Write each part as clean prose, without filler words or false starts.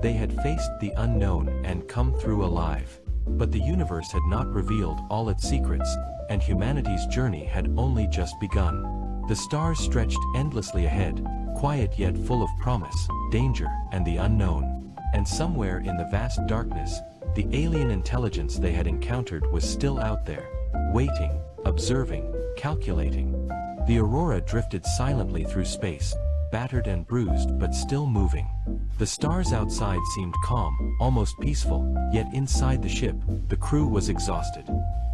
They had faced the unknown and come through alive. But the universe had not revealed all its secrets, and humanity's journey had only just begun. The stars stretched endlessly ahead, quiet yet full of promise, danger, and the unknown. And somewhere in the vast darkness, the alien intelligence they had encountered was still out there, waiting, observing, calculating. The Aurora drifted silently through space, battered and bruised but still moving. The stars outside seemed calm, almost peaceful, yet inside the ship, the crew was exhausted.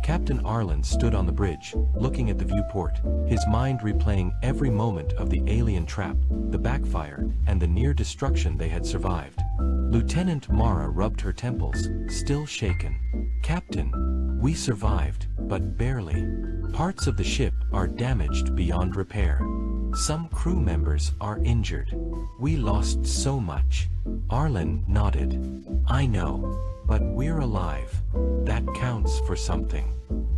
Captain Arlen stood on the bridge, looking at the viewport, his mind replaying every moment of the alien trap, the backfire, and the near destruction they had survived. Lieutenant Mara rubbed her temples, still shaken. "Captain, we survived, but barely. Parts of the ship are damaged beyond repair. Some crew members are injured. We lost so much." Arlen nodded. "I know, but we're alive. That counts for something.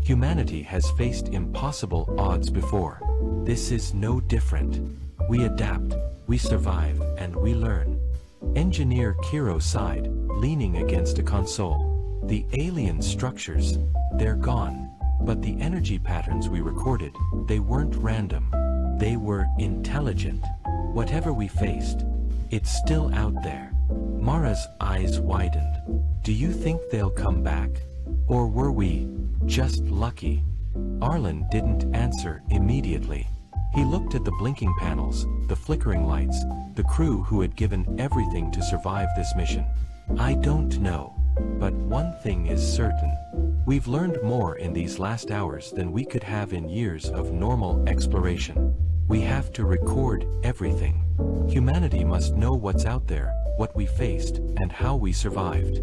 Humanity has faced impossible odds before. This is no different. We adapt, we survive, and we learn." Engineer Kiro sighed, leaning against a console. "The alien structures, they're gone. But the energy patterns we recorded, they weren't random. They were intelligent. Whatever we faced, it's still out there." Mara's eyes widened. "Do you think they'll come back? Or were we just lucky?" Arlen didn't answer immediately. He looked at the blinking panels, the flickering lights, the crew who had given everything to survive this mission. "I don't know. But one thing is certain. We've learned more in these last hours than we could have in years of normal exploration. We have to record everything. Humanity must know what's out there, what we faced, and how we survived."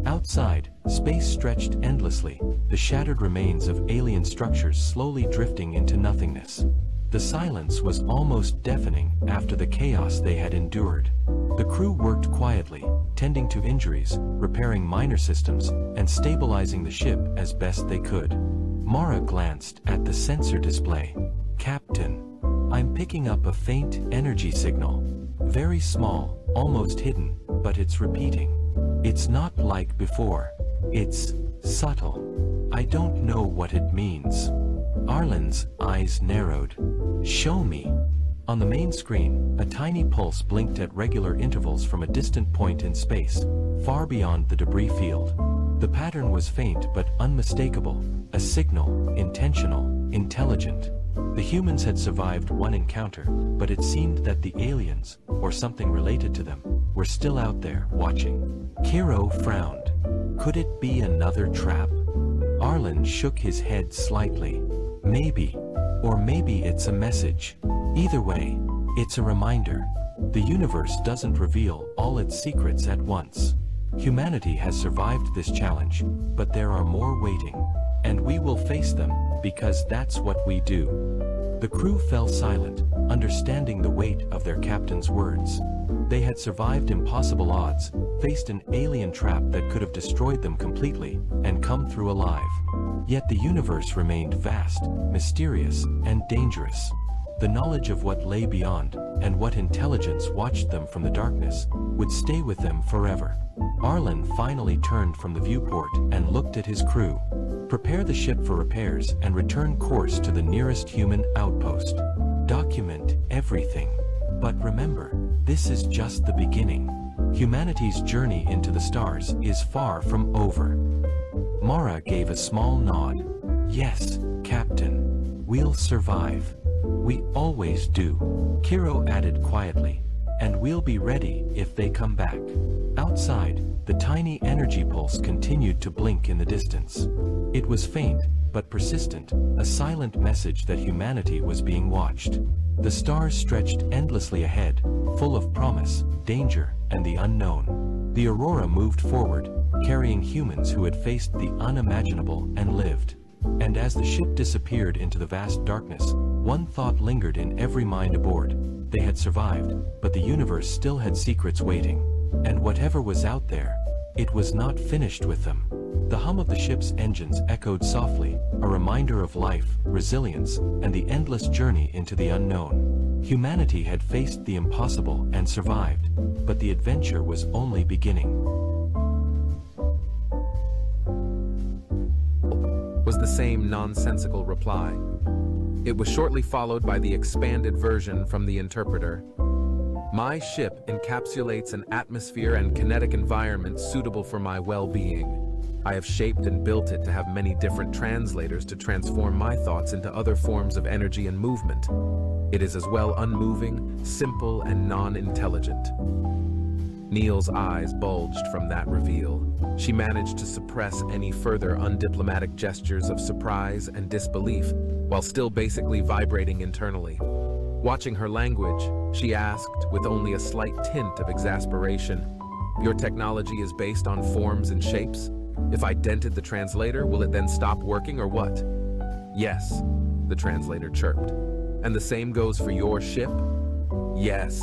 Outside, space stretched endlessly, the shattered remains of alien structures slowly drifting into nothingness. The silence was almost deafening after the chaos they had endured. The crew worked quietly, tending to injuries, repairing minor systems, and stabilizing the ship as best they could. Mara glanced at the sensor display. "Captain, I'm picking up a faint energy signal. Very small, almost hidden, but it's repeating. It's not like before. It's subtle. I don't know what it means." Arlen's eyes narrowed. "Show me." On the main screen, a tiny pulse blinked at regular intervals from a distant point in space, far beyond the debris field. The pattern was faint but unmistakable, a signal, intentional, intelligent. The humans had survived one encounter, but it seemed that the aliens, or something related to them, were still out there, watching. Kiro frowned. Could it be another trap? Arlen shook his head slightly. Maybe. Or maybe it's a message. Either way, it's a reminder. The universe doesn't reveal all its secrets at once. Humanity has survived this challenge, but there are more waiting. And we will face them, because that's what we do. The crew fell silent, understanding the weight of their captain's words. They had survived impossible odds, faced an alien trap that could have destroyed them completely, and come through alive. Yet the universe remained vast, mysterious, and dangerous. The knowledge of what lay beyond, and what intelligence watched them from the darkness, would stay with them forever. Arlen finally turned from the viewport and looked at his crew. "Prepare the ship for repairs and return course to the nearest human outpost. Document everything. But remember, this is just the beginning. Humanity's journey into the stars is far from over." Mara gave a small nod. "Yes, Captain. We'll survive. We always do." Kiro added quietly, "And we'll be ready if they come back." Outside, the tiny energy pulse continued to blink in the distance. It was faint, but persistent, a silent message that humanity was being watched. The stars stretched endlessly ahead, full of promise, danger, and the unknown. The Aurora moved forward, carrying humans who had faced the unimaginable and lived. And as the ship disappeared into the vast darkness, one thought lingered in every mind aboard. They had survived, but the universe still had secrets waiting. And whatever was out there, it was not finished with them. The hum of the ship's engines echoed softly, a reminder of life, resilience, and the endless journey into the unknown. Humanity had faced the impossible and survived, but the adventure was only beginning. Was the same nonsensical reply. It was shortly followed by the expanded version from the interpreter. My ship encapsulates an atmosphere and kinetic environment suitable for my well-being. I have shaped and built it to have many different translators to transform my thoughts into other forms of energy and movement. It is as well unmoving, simple, and non-intelligent. Neil's eyes bulged from that reveal. She managed to suppress any further undiplomatic gestures of surprise and disbelief, while still basically vibrating internally. Watching her language, she asked, with only a slight tint of exasperation, "Your technology is based on forms and shapes? If I dented the translator, will it then stop working or what?" "Yes," the translator chirped. "And the same goes for your ship?" "Yes."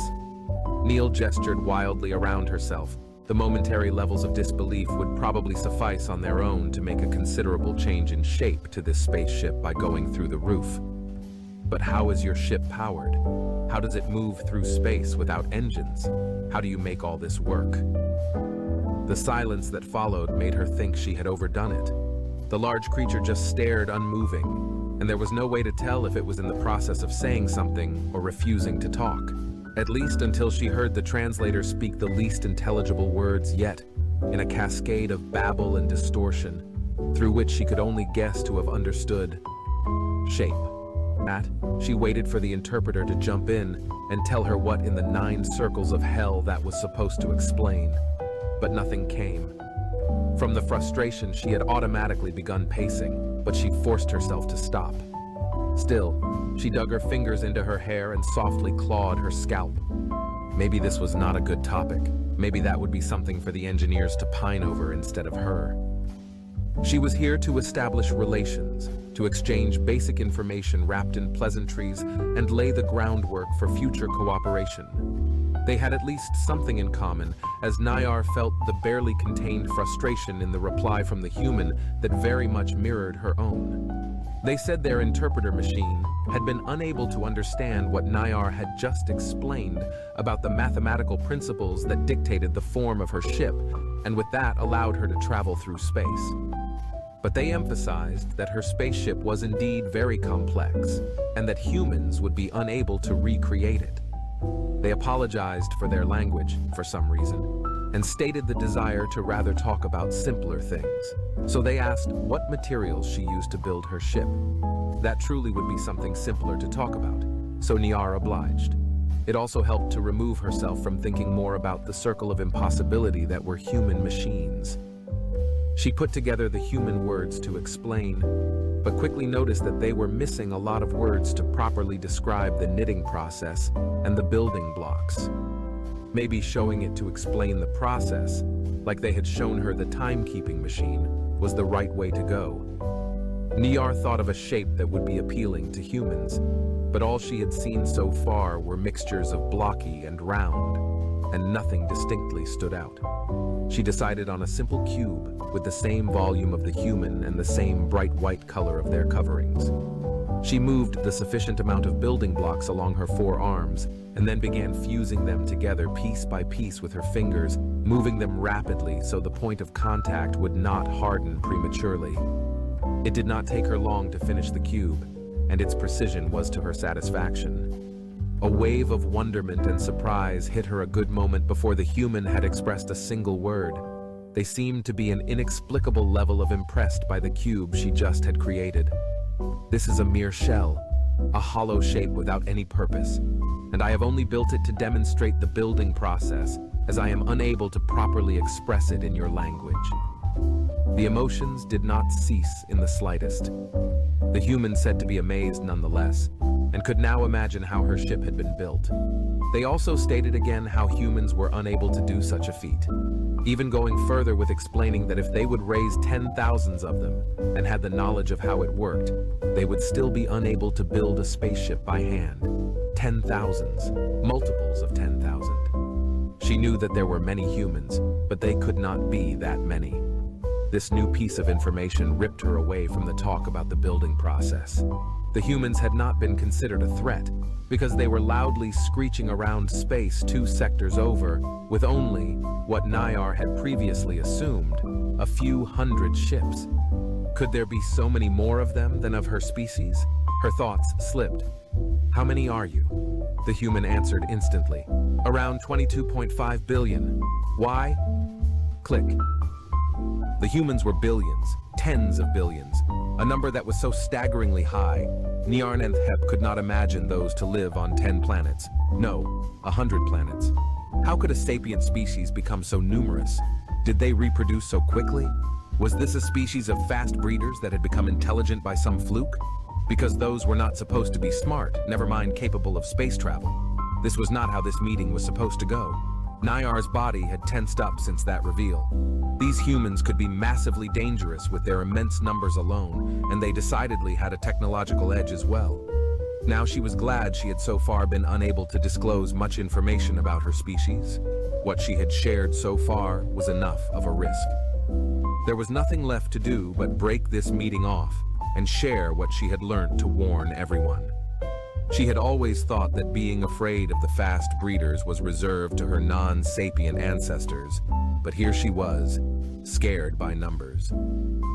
Neil gestured wildly around herself. The momentary levels of disbelief would probably suffice on their own to make a considerable change in shape to this spaceship by going through the roof. But how is your ship powered? How does it move through space without engines? How do you make all this work? The silence that followed made her think she had overdone it. The large creature just stared unmoving, and there was no way to tell if it was in the process of saying something or refusing to talk. At least until she heard the translator speak the least intelligible words yet, in a cascade of babble and distortion, through which she could only guess to have understood shape. She waited for the interpreter to jump in and tell her what in the 9 circles of hell that was supposed to explain. But nothing came. From the frustration, she had automatically begun pacing, but she forced herself to stop. Still, she dug her fingers into her hair and softly clawed her scalp. Maybe this was not a good topic. Maybe that would be something for the engineers to pine over instead of her. She was here to establish relations, to exchange basic information wrapped in pleasantries, and lay the groundwork for future cooperation. They had at least something in common, as Nayar felt the barely contained frustration in the reply from the human that very much mirrored her own. They said their interpreter machine had been unable to understand what Nayar had just explained about the mathematical principles that dictated the form of her ship, and with that allowed her to travel through space. But they emphasized that her spaceship was indeed very complex, and that humans would be unable to recreate it. They apologized for their language, for some reason, and stated the desire to rather talk about simpler things. So they asked what materials she used to build her ship. That truly would be something simpler to talk about, so Nayar obliged. It also helped to remove herself from thinking more about the circle of impossibility that were human machines. She put together the human words to explain, but quickly noticed that they were missing a lot of words to properly describe the knitting process and the building blocks. Maybe showing it to explain the process, like they had shown her the timekeeping machine, was the right way to go. Nayar thought of a shape that would be appealing to humans, but all she had seen so far were mixtures of blocky and round, and nothing distinctly stood out. She decided on a simple cube with the same volume of the human and the same bright white color of their coverings. She moved the sufficient amount of building blocks along her 4 arms and then began fusing them together piece by piece with her fingers, moving them rapidly so the point of contact would not harden prematurely. It did not take her long to finish the cube, and its precision was to her satisfaction. A wave of wonderment and surprise hit her a good moment before the human had expressed a single word. They seemed to be an inexplicable level of impressed by the cube she just had created. "This is a mere shell, a hollow shape without any purpose, and I have only built it to demonstrate the building process, as I am unable to properly express it in your language." The emotions did not cease in the slightest. The human said to be amazed nonetheless, and could now imagine how her ship had been built. They also stated again how humans were unable to do such a feat, even going further with explaining that if they would raise 10,000s of them and had the knowledge of how it worked, they would still be unable to build a spaceship by hand. 10,000s, multiples of 10,000. She knew that there were many humans, but they could not be that many. This new piece of information ripped her away from the talk about the building process. The humans had not been considered a threat, because they were loudly screeching around space 2 sectors over, with only, what Nayar had previously assumed, a few hundred ships. Could there be so many more of them than of her species? Her thoughts slipped. "How many are you?" The human answered instantly. "Around 22.5 billion. Why?" Click. The humans were billions, tens of billions, a number that was so staggeringly high. Niarnenthep could not imagine those to live on 10 planets. No, 100 planets. How could a sapient species become so numerous? Did they reproduce so quickly? Was this a species of fast breeders that had become intelligent by some fluke? Because those were not supposed to be smart, never mind capable of space travel. This was not how this meeting was supposed to go. Nayar's body had tensed up since that reveal. These humans could be massively dangerous with their immense numbers alone, and they decidedly had a technological edge as well. Now she was glad she had so far been unable to disclose much information about her species. What she had shared so far was enough of a risk. There was nothing left to do but break this meeting off and share what she had learnt to warn everyone. She had always thought that being afraid of the fast breeders was reserved to her non-sapient ancestors, but here she was, scared by numbers.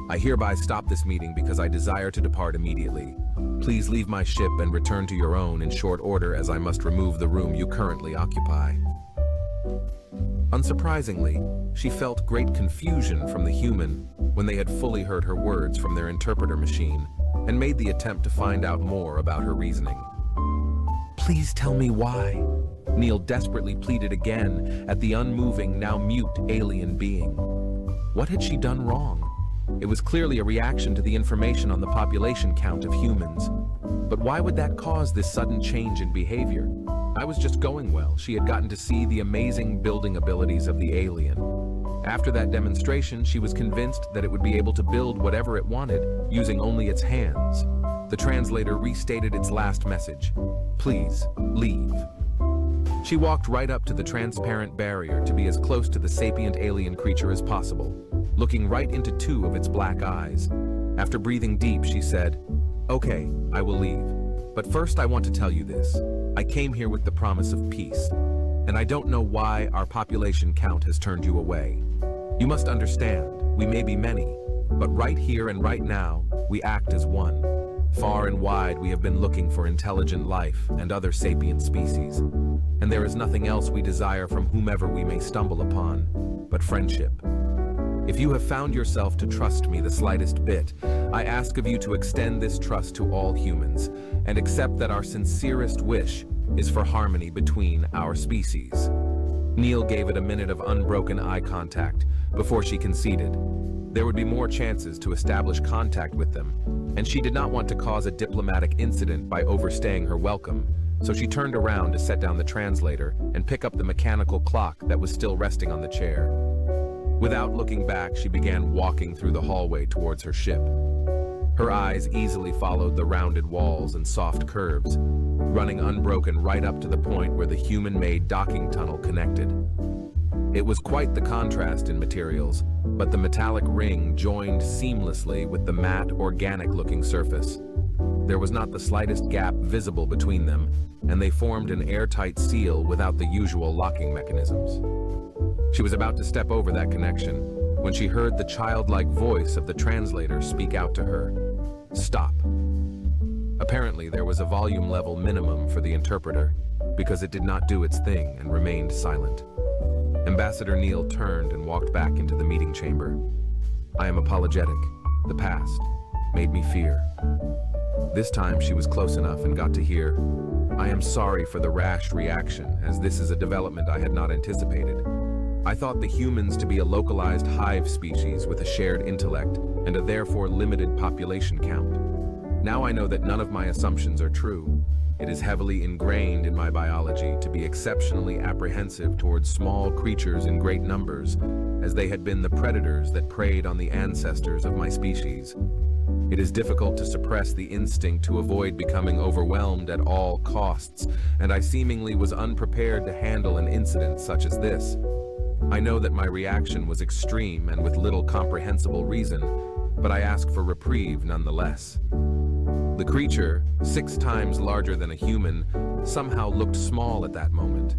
"I hereby stop this meeting because I desire to depart immediately. Please leave my ship and return to your own in short order, as I must remove the room you currently occupy." Unsurprisingly, she felt great confusion from the human when they had fully heard her words from their interpreter machine and made the attempt to find out more about her reasoning. "Please tell me why," Neil desperately pleaded again at the unmoving, now mute alien being. What had she done wrong? It was clearly a reaction to the information on the population count of humans. But why would that cause this sudden change in behavior? I was just going well. She had gotten to see the amazing building abilities of the alien. After that demonstration, she was convinced that it would be able to build whatever it wanted, using only its hands. The translator restated its last message: "Please, leave." She walked right up to the transparent barrier to be as close to the sapient alien creature as possible, looking right into 2 of its black eyes. After breathing deep, she said, "Okay, I will leave. But first I want to tell you this. I came here with the promise of peace, and I don't know why our population count has turned you away. You must understand, we may be many, but right here and right now, we act as one. Far and wide we have been looking for intelligent life and other sapient species, and there is nothing else we desire from whomever we may stumble upon, but friendship. If you have found yourself to trust me the slightest bit, I ask of you to extend this trust to all humans, and accept that our sincerest wish is for harmony between our species." Neil gave it a minute of unbroken eye contact before she conceded. There would be more chances to establish contact with them, and she did not want to cause a diplomatic incident by overstaying her welcome, so she turned around to set down the translator and pick up the mechanical clock that was still resting on the chair. Without looking back, she began walking through the hallway towards her ship. Her eyes easily followed the rounded walls and soft curves, running unbroken right up to the point where the human-made docking tunnel connected. It was quite the contrast in materials, but the metallic ring joined seamlessly with the matte, organic-looking surface. There was not the slightest gap visible between them, and they formed an airtight seal without the usual locking mechanisms. She was about to step over that connection when she heard the childlike voice of the translator speak out to her. "Stop." Apparently, there was a volume level minimum for the interpreter, because it did not do its thing and remained silent. Ambassador Neil turned and walked back into the meeting chamber. "I am apologetic. The past made me fear." This time she was close enough and got to hear, "I am sorry for the rash reaction, as this is a development I had not anticipated. I thought the humans to be a localized hive species with a shared intellect and a therefore limited population count. Now I know that none of my assumptions are true. It is heavily ingrained in my biology to be exceptionally apprehensive towards small creatures in great numbers, as they had been the predators that preyed on the ancestors of my species. It is difficult to suppress the instinct to avoid becoming overwhelmed at all costs, and I seemingly was unprepared to handle an incident such as this. I know that my reaction was extreme and with little comprehensible reason, but I ask for reprieve nonetheless." The creature, 6 times larger than a human, somehow looked small at that moment.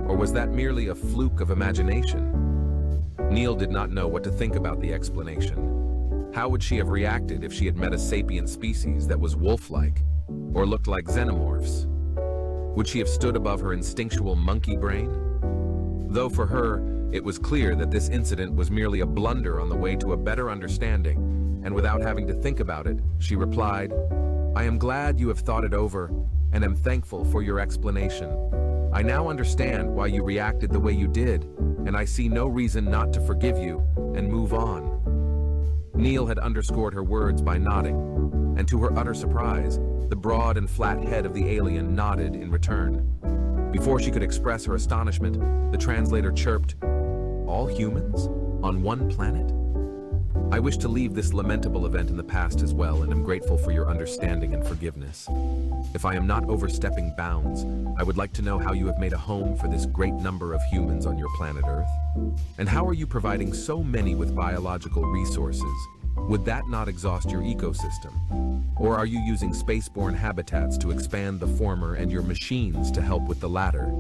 Or was that merely a fluke of imagination? Neil did not know what to think about the explanation. How would she have reacted if she had met a sapient species that was wolf-like, or looked like xenomorphs? Would she have stood above her instinctual monkey brain? Though for her, it was clear that this incident was merely a blunder on the way to a better understanding, and without having to think about it, she replied, "I am glad you have thought it over, and am thankful for your explanation. I now understand why you reacted the way you did, and I see no reason not to forgive you and move on." Neil had underscored her words by nodding, and to her utter surprise, the broad and flat head of the alien nodded in return. Before she could express her astonishment, the translator chirped, "All humans? On one planet? I wish to leave this lamentable event in the past as well, and am grateful for your understanding and forgiveness. If I am not overstepping bounds, I would like to know how you have made a home for this great number of humans on your planet Earth. And how are you providing so many with biological resources? Would that not exhaust your ecosystem? Or are you using spaceborne habitats to expand the former and your machines to help with the latter?"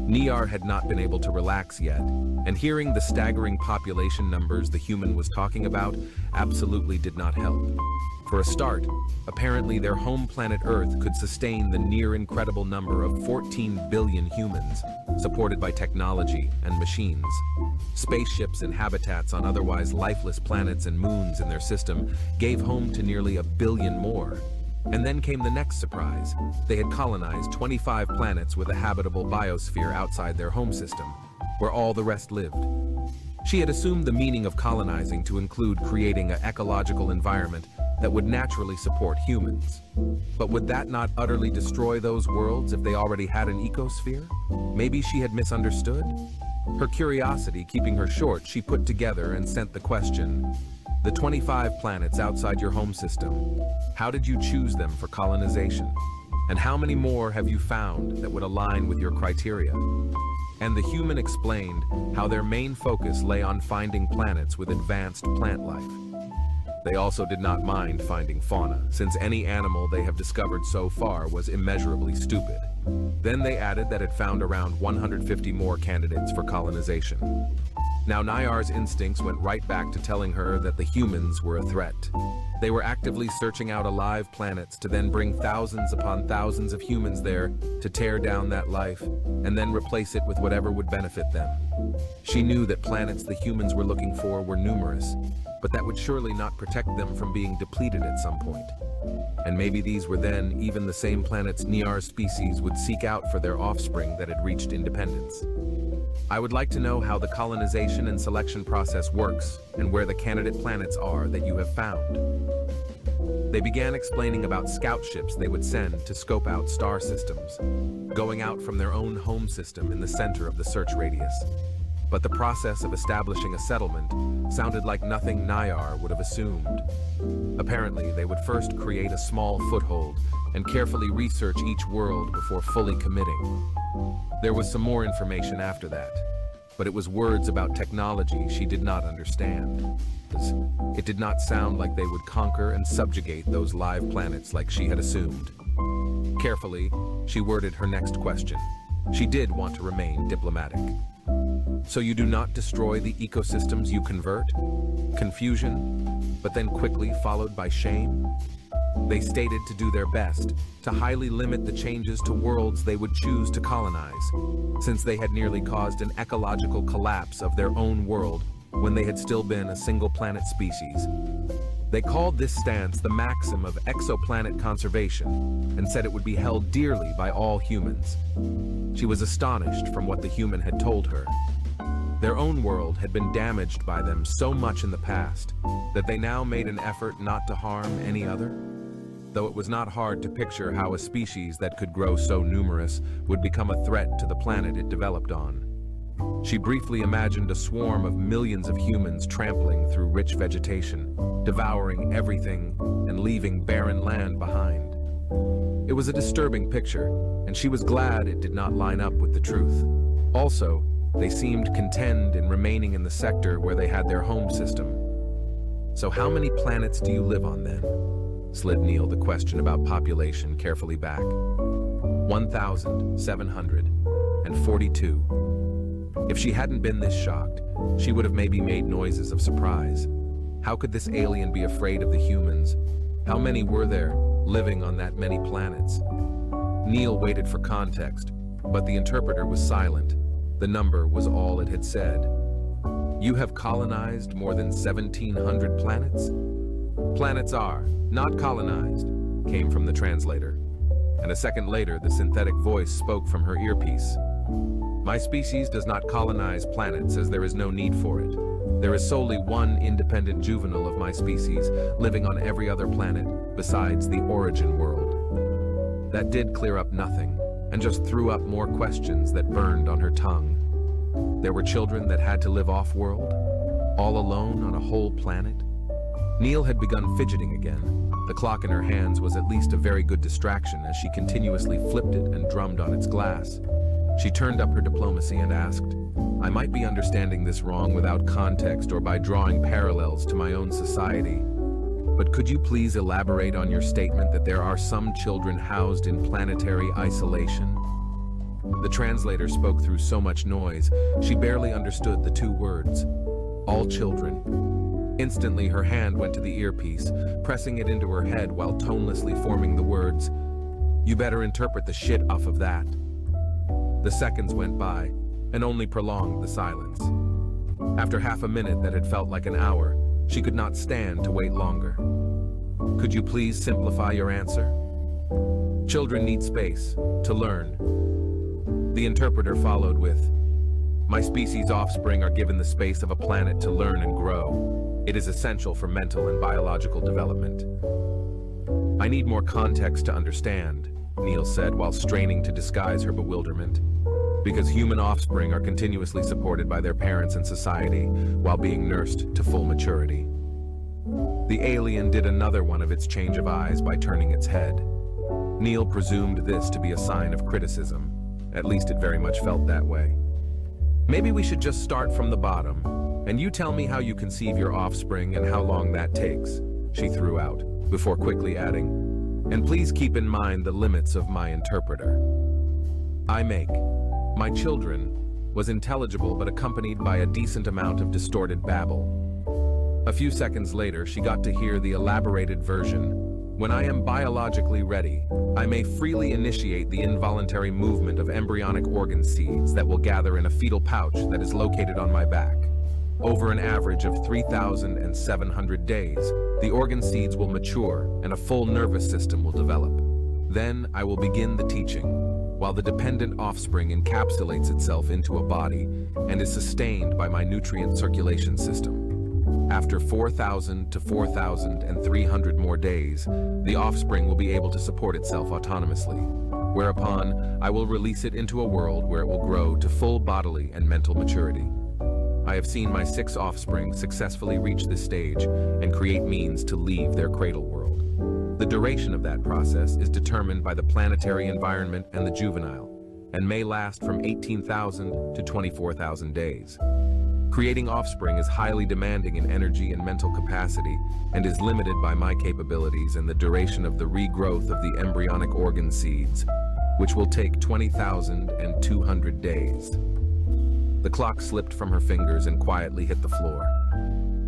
Niyar had not been able to relax yet, and hearing the staggering population numbers the human was talking about absolutely did not help. For a start, apparently their home planet Earth could sustain the near-incredible number of 14 billion humans, supported by technology and machines. Spaceships and habitats on otherwise lifeless planets and moons in their system gave home to nearly 1 billion more. And then came the next surprise. They had colonized 25 planets with a habitable biosphere outside their home system, where all the rest lived. She had assumed the meaning of colonizing to include creating an ecological environment that would naturally support humans. But would that not utterly destroy those worlds if they already had an ecosphere? Maybe she had misunderstood? Her curiosity keeping her short, she put together and sent the question, "The 25 planets outside your home system, how did you choose them for colonization? And how many more have you found that would align with your criteria?" And the human explained how their main focus lay on finding planets with advanced plant life. They also did not mind finding fauna, since any animal they have discovered so far was immeasurably stupid. Then they added that it found around 150 more candidates for colonization. Now Nayar's instincts went right back to telling her that the humans were a threat. They were actively searching out alive planets to then bring thousands upon thousands of humans there to tear down that life and then replace it with whatever would benefit them. She knew that planets the humans were looking for were numerous, but that would surely not protect them from being depleted at some point. And maybe these were then even the same planets Niyar's species would seek out for their offspring that had reached independence. "I would like to know how the colonization and selection process works and where the candidate planets are that you have found." They began explaining about scout ships they would send to scope out star systems, going out from their own home system in the center of the search radius. But the process of establishing a settlement sounded like nothing Nayar would have assumed. Apparently, they would first create a small foothold and carefully research each world before fully committing. There was some more information after that, but it was words about technology she did not understand. It did not sound like they would conquer and subjugate those live planets like she had assumed. Carefully, she worded her next question. She did want to remain diplomatic. "So you do not destroy the ecosystems you convert?" Confusion, but then quickly followed by shame. They stated to do their best to highly limit the changes to worlds they would choose to colonize, since they had nearly caused an ecological collapse of their own world when they had still been a single planet species. They called this stance the maxim of exoplanet conservation and said it would be held dearly by all humans. She was astonished from what the human had told her. Their own world had been damaged by them so much in the past that they now made an effort not to harm any other. Though it was not hard to picture how a species that could grow so numerous would become a threat to the planet it developed on. She briefly imagined a swarm of millions of humans trampling through rich vegetation, devouring everything and leaving barren land behind. It was a disturbing picture, and she was glad it did not line up with the truth. Also, they seemed content in remaining in the sector where they had their home system. "So how many planets do you live on then?" slid Neil the question about population carefully back. 1,742. If she hadn't been this shocked, she would have maybe made noises of surprise. How could this alien be afraid of the humans? How many were there, living on that many planets? Neil waited for context, but the interpreter was silent. The number was all it had said. You have colonized more than 1,700 planets? Planets are, not colonized, came from the translator. And a second later, the synthetic voice spoke from her earpiece. My species does not colonize planets as there is no need for it. There is solely one independent juvenile of my species living on every other planet besides the origin world. That did clear up nothing, and just threw up more questions that burned on her tongue. There were children that had to live off-world, all alone on a whole planet. Neil had begun fidgeting again. The clock in her hands was at least a very good distraction as she continuously flipped it and drummed on its glass. She turned up her diplomacy and asked, I might be understanding this wrong without context or by drawing parallels to my own society, but could you please elaborate on your statement that there are some children housed in planetary isolation? The translator spoke through so much noise, she barely understood the two words, all children. Instantly, her hand went to the earpiece, pressing it into her head while tonelessly forming the words, you better interpret the shit off of that. The seconds went by, and only prolonged the silence. After half a minute that had felt like an hour, she could not stand to wait longer. Could you please simplify your answer? Children need space to learn. The interpreter followed with, my species' offspring are given the space of a planet to learn and grow. It is essential for mental and biological development. I need more context to understand, Neil said while straining to disguise her bewilderment. Because human offspring are continuously supported by their parents and society while being nursed to full maturity. The alien did another one of its change of eyes by turning its head. Neil presumed this to be a sign of criticism. At least it very much felt that way. Maybe we should just start from the bottom, and you tell me how you conceive your offspring and how long that takes, she threw out, before quickly adding, and please keep in mind the limits of my interpreter. My children, was intelligible but accompanied by a decent amount of distorted babble. A few seconds later, she got to hear the elaborated version. When I am biologically ready, I may freely initiate the involuntary movement of embryonic organ seeds that will gather in a fetal pouch that is located on my back. Over an average of 3,700 days, the organ seeds will mature and a full nervous system will develop. Then I will begin the teaching, while the dependent offspring encapsulates itself into a body and is sustained by my nutrient circulation system. After 4,000 to 4,300 more days, the offspring will be able to support itself autonomously, whereupon I will release it into a world where it will grow to full bodily and mental maturity. I have seen my 6 offspring successfully reach this stage and create means to leave their cradle world. The duration of that process is determined by the planetary environment and the juvenile, and may last from 18,000 to 24,000 days. Creating offspring is highly demanding in energy and mental capacity and is limited by my capabilities and the duration of the regrowth of the embryonic organ seeds, which will take 20,200 days. The clock slipped from her fingers and quietly hit the floor.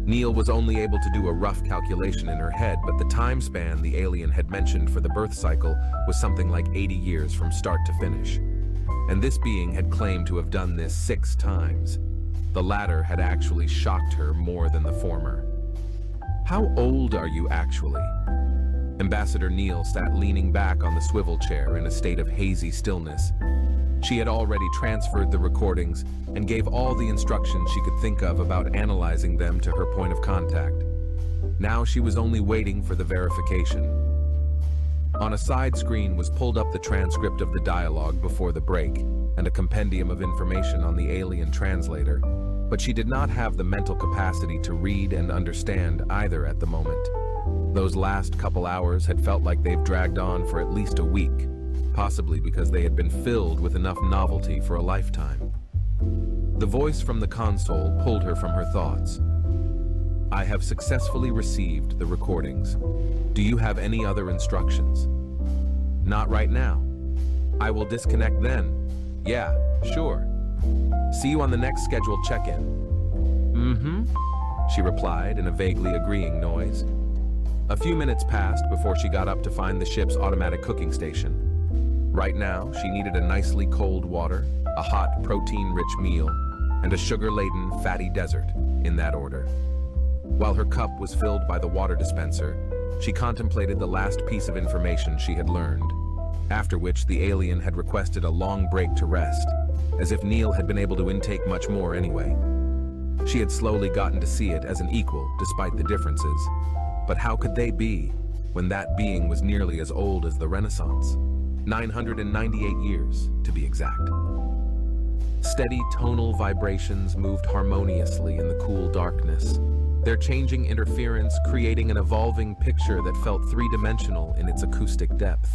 Neil was only able to do a rough calculation in her head, but the time span the alien had mentioned for the birth cycle was something like 80 years from start to finish. And this being had claimed to have done this 6 times. The latter had actually shocked her more than the former. How old are you actually? Ambassador Neil sat leaning back on the swivel chair in a state of hazy stillness. She had already transferred the recordings and gave all the instructions she could think of about analyzing them to her point of contact. Now she was only waiting for the verification. On a side screen was pulled up the transcript of the dialogue before the break and a compendium of information on the alien translator, but she did not have the mental capacity to read and understand either at the moment. Those last couple hours had felt like they've dragged on for at least a week, possibly because they had been filled with enough novelty for a lifetime. The voice from the console pulled her from her thoughts. I have successfully received the recordings. Do you have any other instructions? Not right now. I will disconnect then. Yeah, sure. See you on the next scheduled check-in. Mm-hmm, she replied in a vaguely agreeing noise. A few minutes passed before she got up to find the ship's automatic cooking station. Right now, she needed a nicely cold water, a hot, protein-rich meal, and a sugar-laden, fatty dessert, in that order. While her cup was filled by the water dispenser, she contemplated the last piece of information she had learned, after which the alien had requested a long break to rest, as if Neil had been able to intake much more anyway. She had slowly gotten to see it as an equal, despite the differences. But how could they be, when that being was nearly as old as the Renaissance? 998 years, to be exact. Steady tonal vibrations moved harmoniously in the cool darkness, their changing interference creating an evolving picture that felt three-dimensional in its acoustic depth.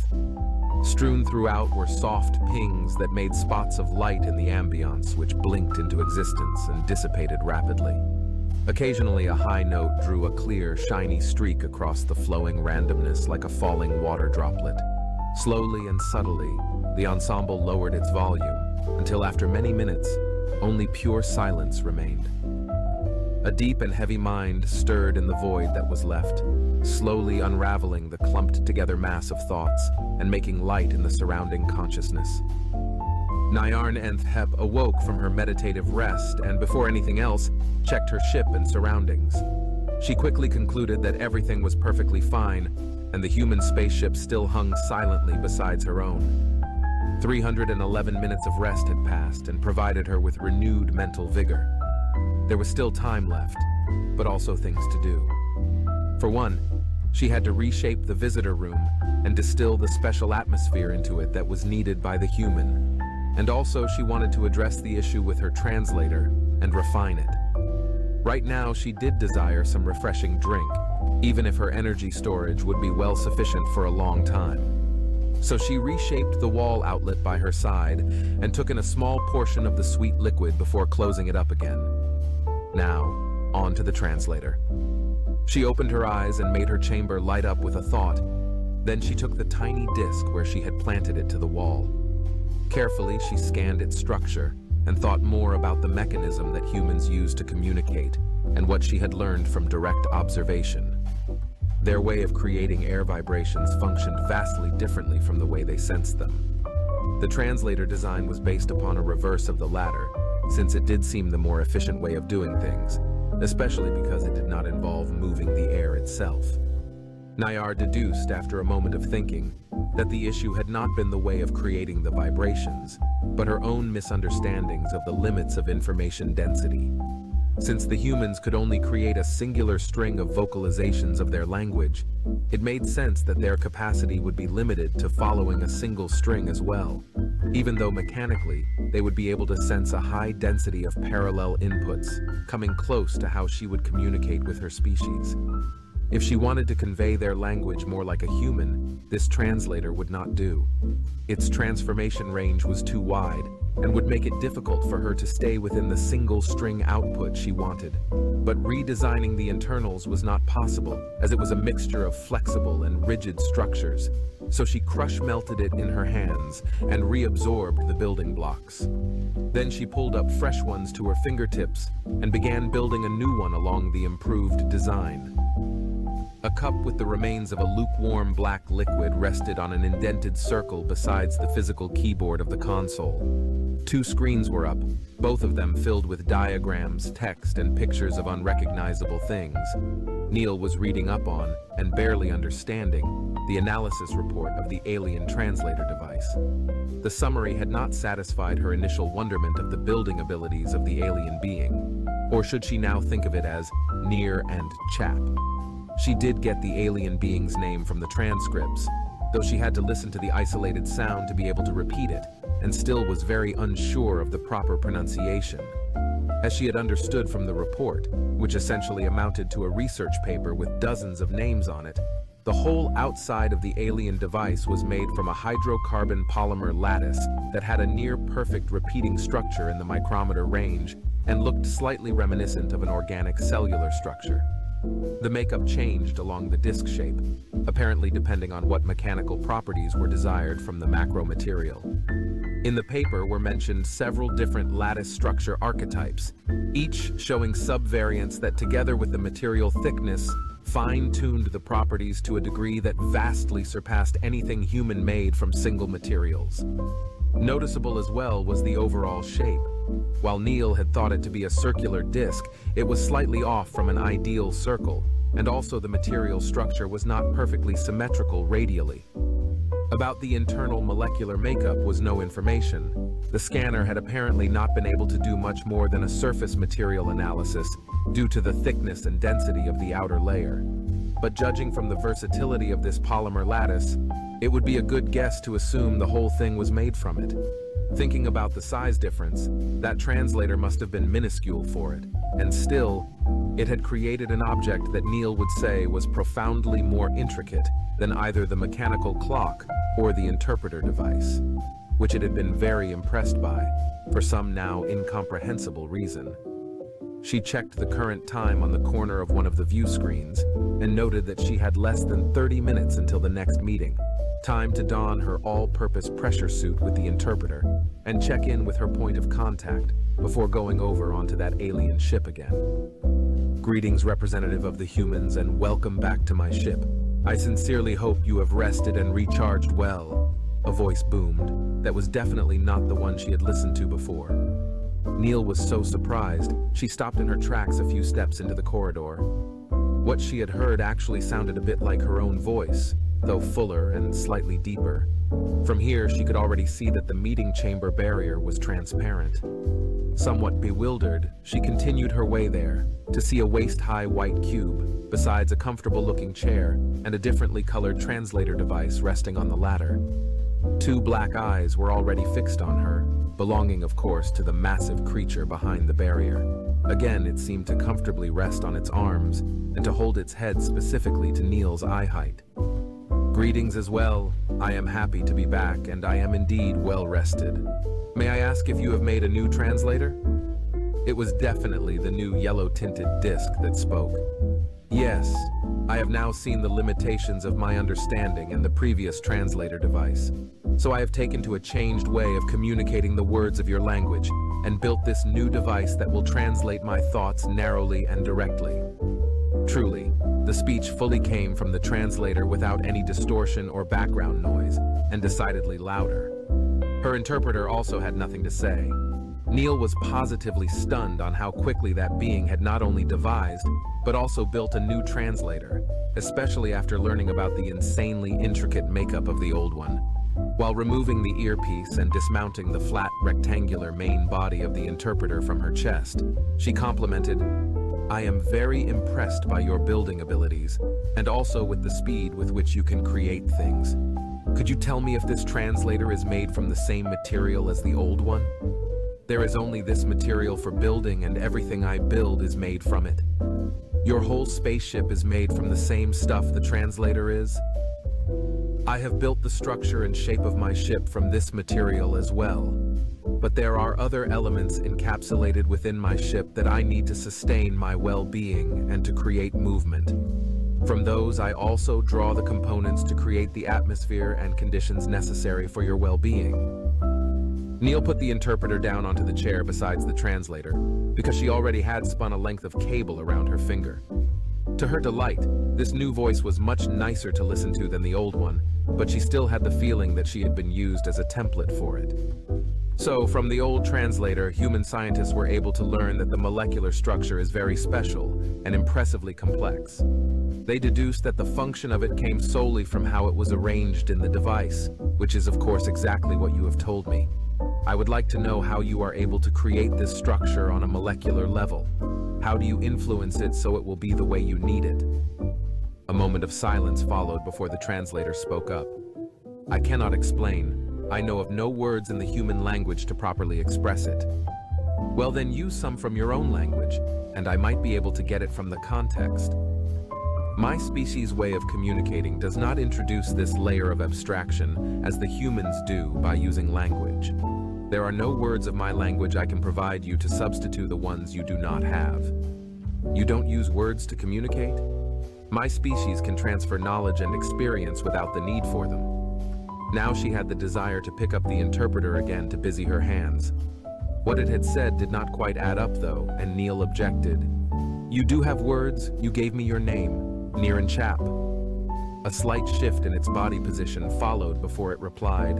Strewn throughout were soft pings that made spots of light in the ambience which blinked into existence and dissipated rapidly. Occasionally a high note drew a clear, shiny streak across the flowing randomness like a falling water droplet. Slowly and subtly, the ensemble lowered its volume, until after many minutes, only pure silence remained. A deep and heavy mind stirred in the void that was left, slowly unraveling the clumped-together mass of thoughts and making light in the surrounding consciousness. Nyarn Nth Hep awoke from her meditative rest and, before anything else, checked her ship and surroundings. She quickly concluded that everything was perfectly fine, and the human spaceship still hung silently beside her own. 311 minutes of rest had passed and provided her with renewed mental vigor. There was still time left, but also things to do. For one, she had to reshape the visitor room and distill the special atmosphere into it that was needed by the human. And also she wanted to address the issue with her translator and refine it. Right now she did desire some refreshing drink, even if her energy storage would be well sufficient for a long time. So she reshaped the wall outlet by her side and took in a small portion of the sweet liquid before closing it up again. Now, on to the translator. She opened her eyes and made her chamber light up with a thought. Then she took the tiny disc where she had planted it to the wall. Carefully, she scanned its structure and thought more about the mechanism that humans use to communicate and what she had learned from direct observation. Their way of creating air vibrations functioned vastly differently from the way they sensed them. The translator design was based upon a reverse of the latter, since it did seem the more efficient way of doing things, especially because it did not involve moving the air itself. Nayar deduced, after a moment of thinking, that the issue had not been the way of creating the vibrations, but her own misunderstandings of the limits of information density. Since the humans could only create a singular string of vocalizations of their language, it made sense that their capacity would be limited to following a single string as well, even though mechanically they would be able to sense a high density of parallel inputs, coming close to how she would communicate with her species. If she wanted to convey their language more like a human, this translator would not do. Its transformation range was too wide and would make it difficult for her to stay within the single string output she wanted. But redesigning the internals was not possible, as it was a mixture of flexible and rigid structures. So she crush-melted it in her hands and reabsorbed the building blocks. Then she pulled up fresh ones to her fingertips and began building a new one along the improved design. A cup with the remains of a lukewarm black liquid rested on an indented circle besides the physical keyboard of the console. 2 screens were up, both of them filled with diagrams, text, and pictures of unrecognizable things. Neil was reading up on, and barely understanding, the analysis report of the alien translator device. The summary had not satisfied her initial wonderment of the building abilities of the alien being, or should she now think of it as Near and Chap. She did get the alien being's name from the transcripts, though she had to listen to the isolated sound to be able to repeat it, and still was very unsure of the proper pronunciation. As she had understood from the report, which essentially amounted to a research paper with dozens of names on it, the whole outside of the alien device was made from a hydrocarbon polymer lattice that had a near-perfect repeating structure in the micrometer range and looked slightly reminiscent of an organic cellular structure. The makeup changed along the disc shape, apparently depending on what mechanical properties were desired from the macro material. In the paper were mentioned several different lattice structure archetypes, each showing subvariants that together with the material thickness fine-tuned the properties to a degree that vastly surpassed anything human-made from single materials. Noticeable as well was the overall shape. While Neil had thought it to be a circular disc, it was slightly off from an ideal circle, and also the material structure was not perfectly symmetrical radially. About the internal molecular makeup was no information. The scanner had apparently not been able to do much more than a surface material analysis due to the thickness and density of the outer layer. But judging from the versatility of this polymer lattice, it would be a good guess to assume the whole thing was made from it. Thinking about the size difference, that translator must have been minuscule for it, and still, it had created an object that Neil would say was profoundly more intricate than either the mechanical clock or the interpreter device, which it had been very impressed by, for some now incomprehensible reason. She checked the current time on the corner of one of the view screens and noted that she had less than 30 minutes until the next meeting. Time to don her all-purpose pressure suit with the interpreter and check in with her point of contact before going over onto that alien ship again. Greetings, representative of the humans, and welcome back to my ship. I sincerely hope you have rested and recharged well, a voice boomed. That was definitely not the one she had listened to before. Neil was so surprised, she stopped in her tracks a few steps into the corridor. What she had heard actually sounded a bit like her own voice, though fuller and slightly deeper. From here, she could already see that the meeting chamber barrier was transparent. Somewhat bewildered, she continued her way there, to see a waist-high white cube, besides a comfortable-looking chair and a differently colored translator device resting on the latter. Two black eyes were already fixed on her, belonging, of course, to the massive creature behind the barrier. Again, it seemed to comfortably rest on its arms and to hold its head specifically to Neil's eye height. Greetings as well. I am happy to be back, and I am indeed well rested. May I ask if you have made a new translator? It was definitely the new yellow-tinted disc that spoke. Yes, I have now seen the limitations of my understanding and the previous translator device. So I have taken to a changed way of communicating the words of your language and built this new device that will translate my thoughts narrowly and directly. Truly, the speech fully came from the translator without any distortion or background noise, and decidedly louder. Her interpreter also had nothing to say. Neil was positively stunned on how quickly that being had not only devised, but also built a new translator, especially after learning about the insanely intricate makeup of the old one. While removing the earpiece and dismounting the flat, rectangular main body of the interpreter from her chest, she complimented, "I am very impressed by your building abilities, and also with the speed with which you can create things. Could you tell me if this translator is made from the same material as the old one? There is only this material for building, and everything I build is made from it. Your whole spaceship is made from the same stuff the translator is? I have built the structure and shape of my ship from this material as well. But there are other elements encapsulated within my ship that I need to sustain my well-being and to create movement. From those, I also draw the components to create the atmosphere and conditions necessary for your well-being." Neil put the interpreter down onto the chair besides the translator, because she already had spun a length of cable around her finger. To her delight, this new voice was much nicer to listen to than the old one, but she still had the feeling that she had been used as a template for it. So, from the old translator, human scientists were able to learn that the molecular structure is very special and impressively complex. They deduced that the function of it came solely from how it was arranged in the device, which is of course exactly what you have told me. I would like to know how you are able to create this structure on a molecular level. How do you influence it so it will be the way you need it? A moment of silence followed before the translator spoke up. I cannot explain. I know of no words in the human language to properly express it. Well, then use some from your own language, and I might be able to get it from the context. My species' way of communicating does not introduce this layer of abstraction as the humans do by using language. There are no words of my language I can provide you to substitute the ones you do not have. You don't use words to communicate? My species can transfer knowledge and experience without the need for them. Now she had the desire to pick up the interpreter again to busy her hands. What it had said did not quite add up though, and Neil objected. You do have words, you gave me your name, Niran Chap. A slight shift in its body position followed before it replied.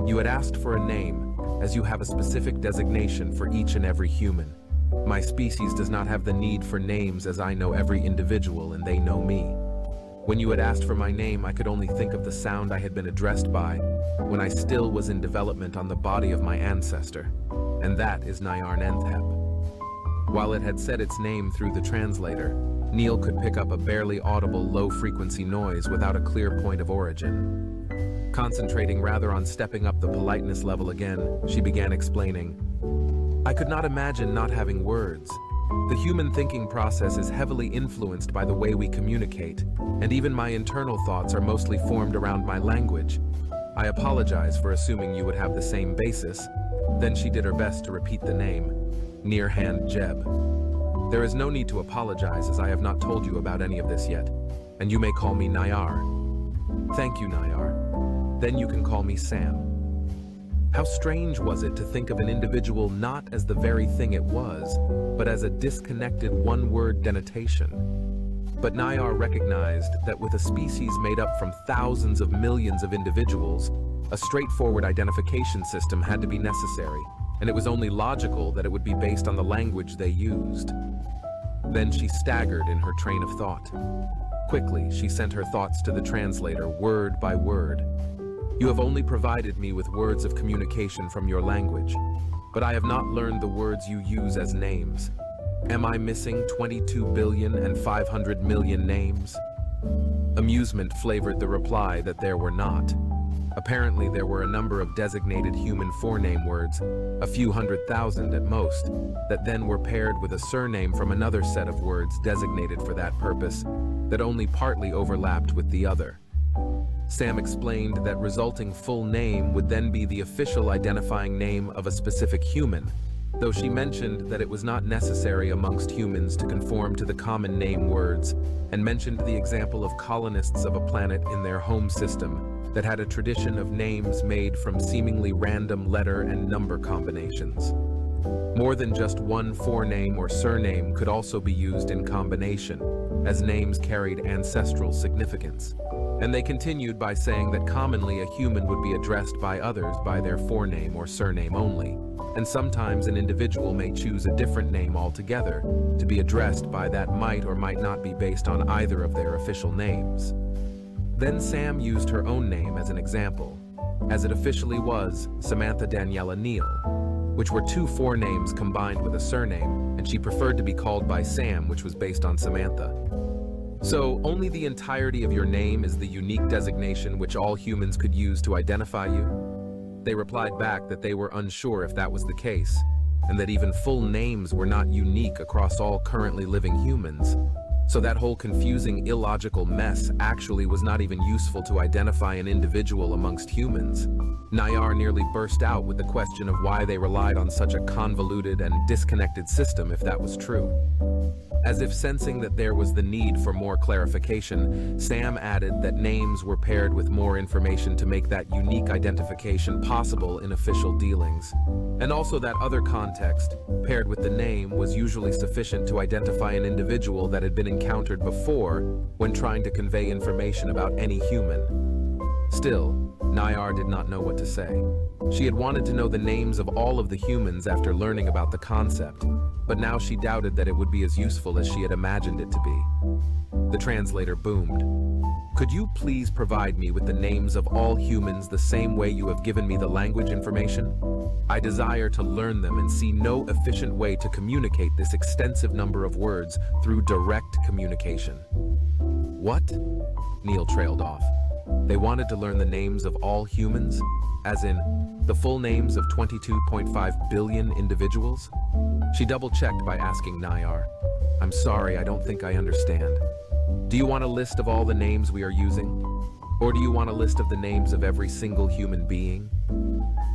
You had asked for a name, as you have a specific designation for each and every human. My species does not have the need for names as I know every individual and they know me. When you had asked for my name, I could only think of the sound I had been addressed by when I still was in development on the body of my ancestor, and that is Nayar Nenthep. While it had said its name through the translator, Neil could pick up a barely audible low-frequency noise without a clear point of origin. Concentrating rather on stepping up the politeness level again, she began explaining. I could not imagine not having words. The human thinking process is heavily influenced by the way we communicate, and even my internal thoughts are mostly formed around my language. I apologize for assuming you would have the same basis. Then she did her best to repeat the name, Nirhan Jeb. There is no need to apologize as I have not told you about any of this yet, and you may call me Nayar. Thank you, Nayar. Then you can call me Sam. How strange was it to think of an individual not as the very thing it was, but as a disconnected one-word denotation. But Nayar recognized that with a species made up from thousands of millions of individuals, a straightforward identification system had to be necessary, and it was only logical that it would be based on the language they used. Then she staggered in her train of thought. Quickly, she sent her thoughts to the translator, word by word. You have only provided me with words of communication from your language, but I have not learned the words you use as names. Am I missing 22,500,000,000 names? Amusement flavored the reply that there were not. Apparently, there were a number of designated human forename words, a few 100,000 at most, that then were paired with a surname from another set of words designated for that purpose, that only partly overlapped with the other. Sam explained that resulting full name would then be the official identifying name of a specific human, though she mentioned that it was not necessary amongst humans to conform to the common name words, and mentioned the example of colonists of a planet in their home system that had a tradition of names made from seemingly random letter and number combinations. More than just one forename or surname could also be used in combination, as names carried ancestral significance. And they continued by saying that commonly a human would be addressed by others by their forename or surname only, and sometimes an individual may choose a different name altogether to be addressed by that might or might not be based on either of their official names. Then Sam used her own name as an example, as it officially was Samantha Daniela Neal, which were two forenames combined with a surname, and she preferred to be called by Sam, which was based on Samantha. So, only the entirety of your name is the unique designation which all humans could use to identify you? They replied back that they were unsure if that was the case, and that even full names were not unique across all currently living humans. So that whole confusing, illogical mess actually was not even useful to identify an individual amongst humans. Nayar nearly burst out with the question of why they relied on such a convoluted and disconnected system if that was true. As if sensing that there was the need for more clarification, Sam added that names were paired with more information to make that unique identification possible in official dealings. And also that other context, paired with the name, was usually sufficient to identify an individual that had been encountered before when trying to convey information about any human. Still, Nayar did not know what to say. She had wanted to know the names of all of the humans after learning about the concept, but now she doubted that it would be as useful as she had imagined it to be. The translator boomed. Could you please provide me with the names of all humans the same way you have given me the language information? I desire to learn them and see no efficient way to communicate this extensive number of words through direct communication. What? Neil trailed off. They wanted to learn the names of all humans, as in the full names of 22.5 billion individuals? She double-checked by asking Nayar, I'm sorry, I don't think I understand. Do you want a list of all the names we are using? Or do you want a list of the names of every single human being?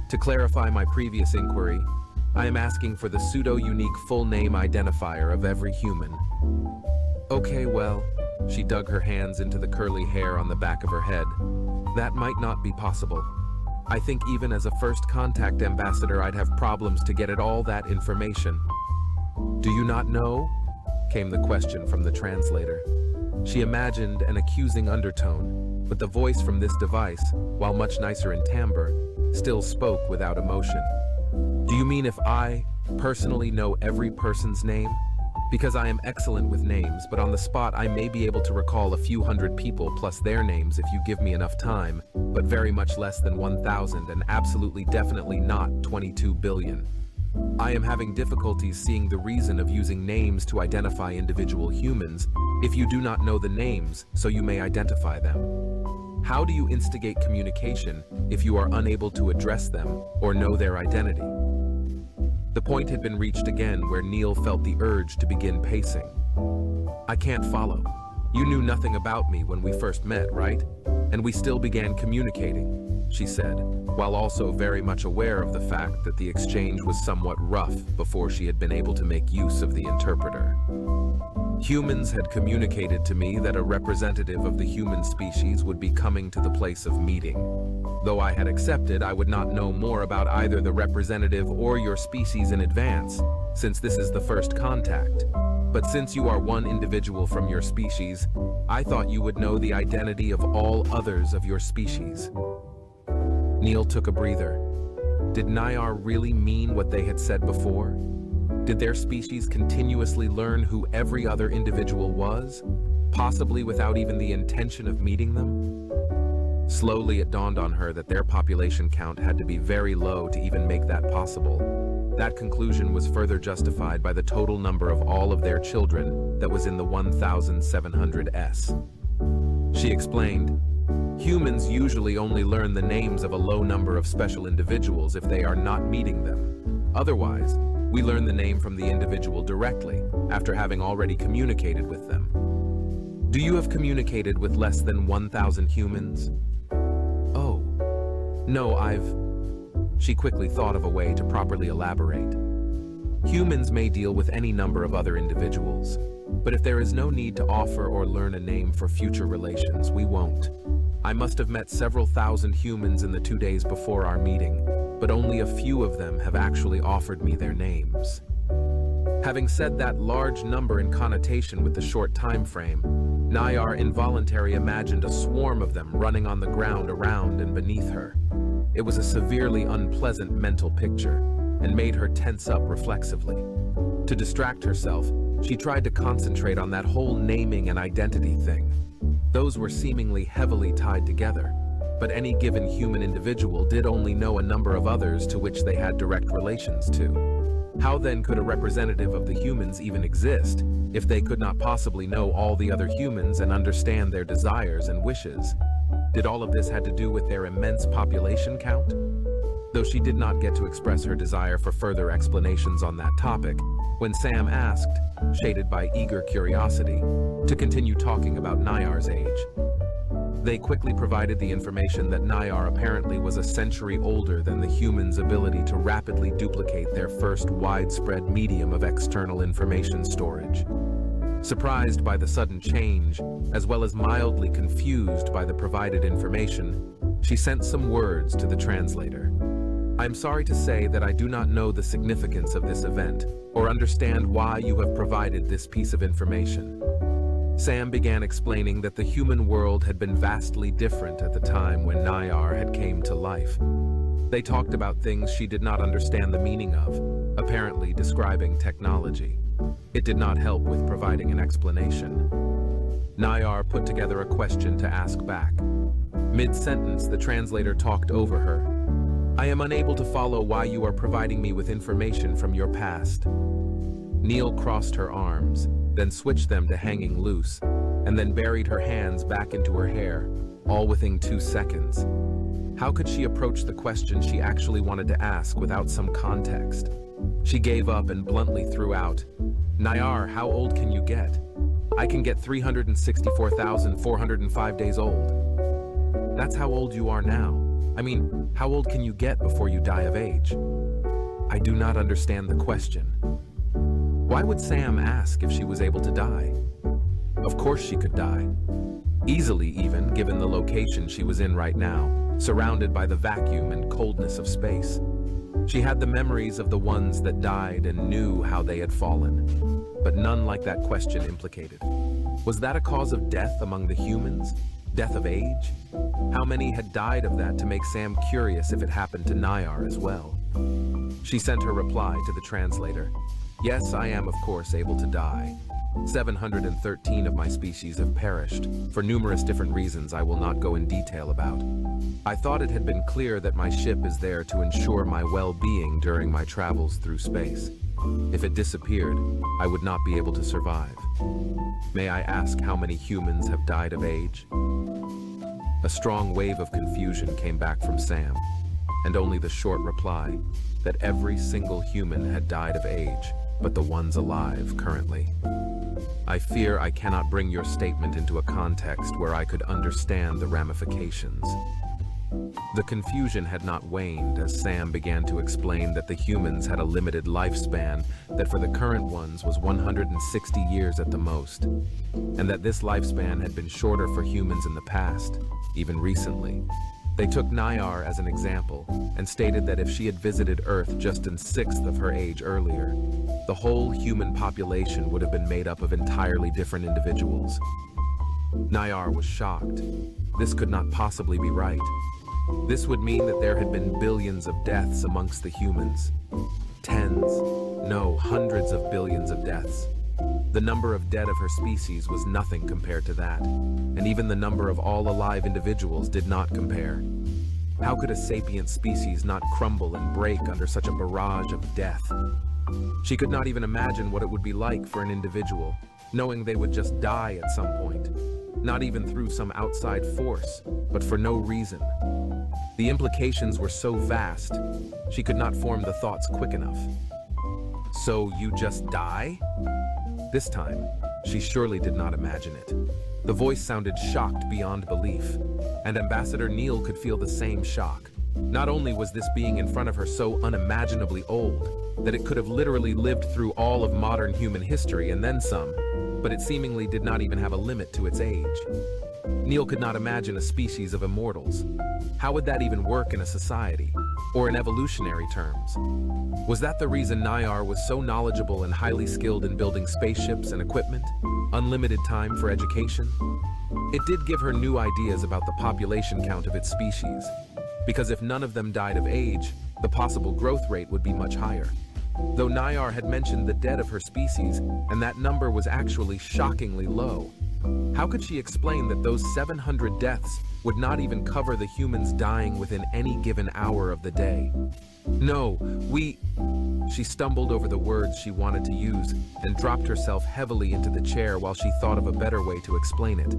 To clarify my previous inquiry, I am asking for the pseudo-unique full name identifier of every human. Okay, well, she dug her hands into the curly hair on the back of her head. That might not be possible. I think even as a first contact ambassador, I'd have problems to get at all that information. Do you not know? Came the question from the translator. She imagined an accusing undertone, but the voice from this device, while much nicer in timbre, still spoke without emotion. Do you mean if I personally know every person's name? Because I am excellent with names, but on the spot I may be able to recall a few hundred people plus their names if you give me enough time, but very much less than 1,000 and absolutely definitely not 22 billion. I am having difficulties seeing the reason of using names to identify individual humans if you do not know the names so you may identify them. How do you instigate communication if you are unable to address them or know their identity? The point had been reached again where Neil felt the urge to begin pacing. I can't follow. You knew nothing about me when we first met, right? And we still began communicating, she said, while also very much aware of the fact that the exchange was somewhat rough before she had been able to make use of the interpreter. Humans had communicated to me that a representative of the human species would be coming to the place of meeting. Though I had accepted, I would not know more about either the representative or your species in advance, since this is the first contact. But since you are one individual from your species, I thought you would know the identity of all others of your species. Neil took a breather. Did Nayar really mean what they had said before? Did their species continuously learn who every other individual was, possibly without even the intention of meeting them? Slowly it dawned on her that their population count had to be very low to even make that possible. That conclusion was further justified by the total number of all of their children that was in the 1,700s. She explained, humans usually only learn the names of a low number of special individuals if they are not meeting them. Otherwise, we learn the name from the individual directly, after having already communicated with them. Do you have communicated with less than 1,000 humans? Oh, no, She quickly thought of a way to properly elaborate. Humans may deal with any number of other individuals, but if there is no need to offer or learn a name for future relations, we won't. I must have met several thousand humans in the 2 days before our meeting, but only a few of them have actually offered me their names. Having said that large number in connotation with the short time frame, Nayar involuntarily imagined a swarm of them running on the ground around and beneath her. It was a severely unpleasant mental picture, and made her tense up reflexively. To distract herself, she tried to concentrate on that whole naming and identity thing. Those were seemingly heavily tied together, but any given human individual did only know a number of others to which they had direct relations to. How then could a representative of the humans even exist if they could not possibly know all the other humans and understand their desires and wishes? Did all of this have to do with their immense population count? Though she did not get to express her desire for further explanations on that topic, when Sam asked, shaded by eager curiosity, to continue talking about Nayar's age. They quickly provided the information that Nayar apparently was a century older than the humans' ability to rapidly duplicate their first widespread medium of external information storage. Surprised by the sudden change, as well as mildly confused by the provided information, she sent some words to the translator. I'm sorry to say that I do not know the significance of this event, or understand why you have provided this piece of information. Sam began explaining that the human world had been vastly different at the time when Nayar had came to life. They talked about things she did not understand the meaning of, apparently describing technology. It did not help with providing an explanation. Nayar put together a question to ask back. Mid-sentence, the translator talked over her. I am unable to follow why you are providing me with information from your past. Neil crossed her arms, then switched them to hanging loose, and then buried her hands back into her hair, all within 2 seconds. How could she approach the question she actually wanted to ask without some context? She gave up and bluntly threw out, Nayar, how old can you get? I can get 364,405 days old. That's how old you are now. I mean, how old can you get before you die of age? I do not understand the question. Why would Sam ask if she was able to die? Of course she could die. Easily even, given the location she was in right now, surrounded by the vacuum and coldness of space. She had the memories of the ones that died and knew how they had fallen. But none like that question implicated. Was that a cause of death among the humans? Death of age? How many had died of that to make Sam curious if it happened to Nayar as well? She sent her reply to the translator. Yes, I am of course able to die. 713 of my species have perished, for numerous different reasons I will not go in detail about. I thought it had been clear that my ship is there to ensure my well-being during my travels through space. If it disappeared, I would not be able to survive. May I ask how many humans have died of age? A strong wave of confusion came back from Sam, and only the short reply that every single human had died of age, but the ones alive currently. I fear I cannot bring your statement into a context where I could understand the ramifications. The confusion had not waned as Sam began to explain that the humans had a limited lifespan that for the current ones was 160 years at the most, and that this lifespan had been shorter for humans in the past, even recently. They took Nayar as an example and stated that if she had visited Earth just in 1/6 of her age earlier, the whole human population would have been made up of entirely different individuals. Nayar was shocked. This could not possibly be right. This would mean that there had been billions of deaths amongst the humans. Tens, no, hundreds of billions of deaths. The number of dead of her species was nothing compared to that, and even the number of all alive individuals did not compare. How could a sapient species not crumble and break under such a barrage of death? She could not even imagine what it would be like for an individual, knowing they would just die at some point, not even through some outside force, but for no reason. The implications were so vast, she could not form the thoughts quick enough. So you just die? This time, she surely did not imagine it. The voice sounded shocked beyond belief, and Ambassador Neil could feel the same shock. Not only was this being in front of her so unimaginably old, that it could have literally lived through all of modern human history and then some, but it seemingly did not even have a limit to its age. Neil could not imagine a species of immortals. How would that even work in a society, or in evolutionary terms? Was that the reason Nayar was so knowledgeable and highly skilled in building spaceships and equipment? Unlimited time for education? It did give her new ideas about the population count of its species, because if none of them died of age, the possible growth rate would be much higher. Though Nayar had mentioned the dead of her species, and that number was actually shockingly low. How could she explain that those 700 deaths would not even cover the humans dying within any given hour of the day? No, She stumbled over the words she wanted to use and dropped herself heavily into the chair while she thought of a better way to explain it.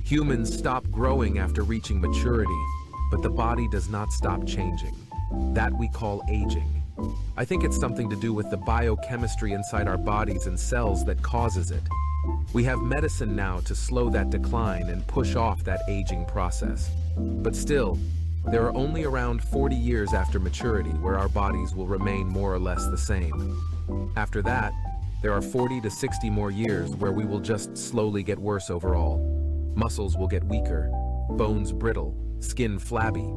Humans stop growing after reaching maturity, but the body does not stop changing. That we call aging. I think it's something to do with the biochemistry inside our bodies and cells that causes it. We have medicine now to slow that decline and push off that aging process. But still, there are only around 40 years after maturity where our bodies will remain more or less the same. After that, there are 40 to 60 more years where we will just slowly get worse overall. Muscles will get weaker, bones brittle, skin flabby,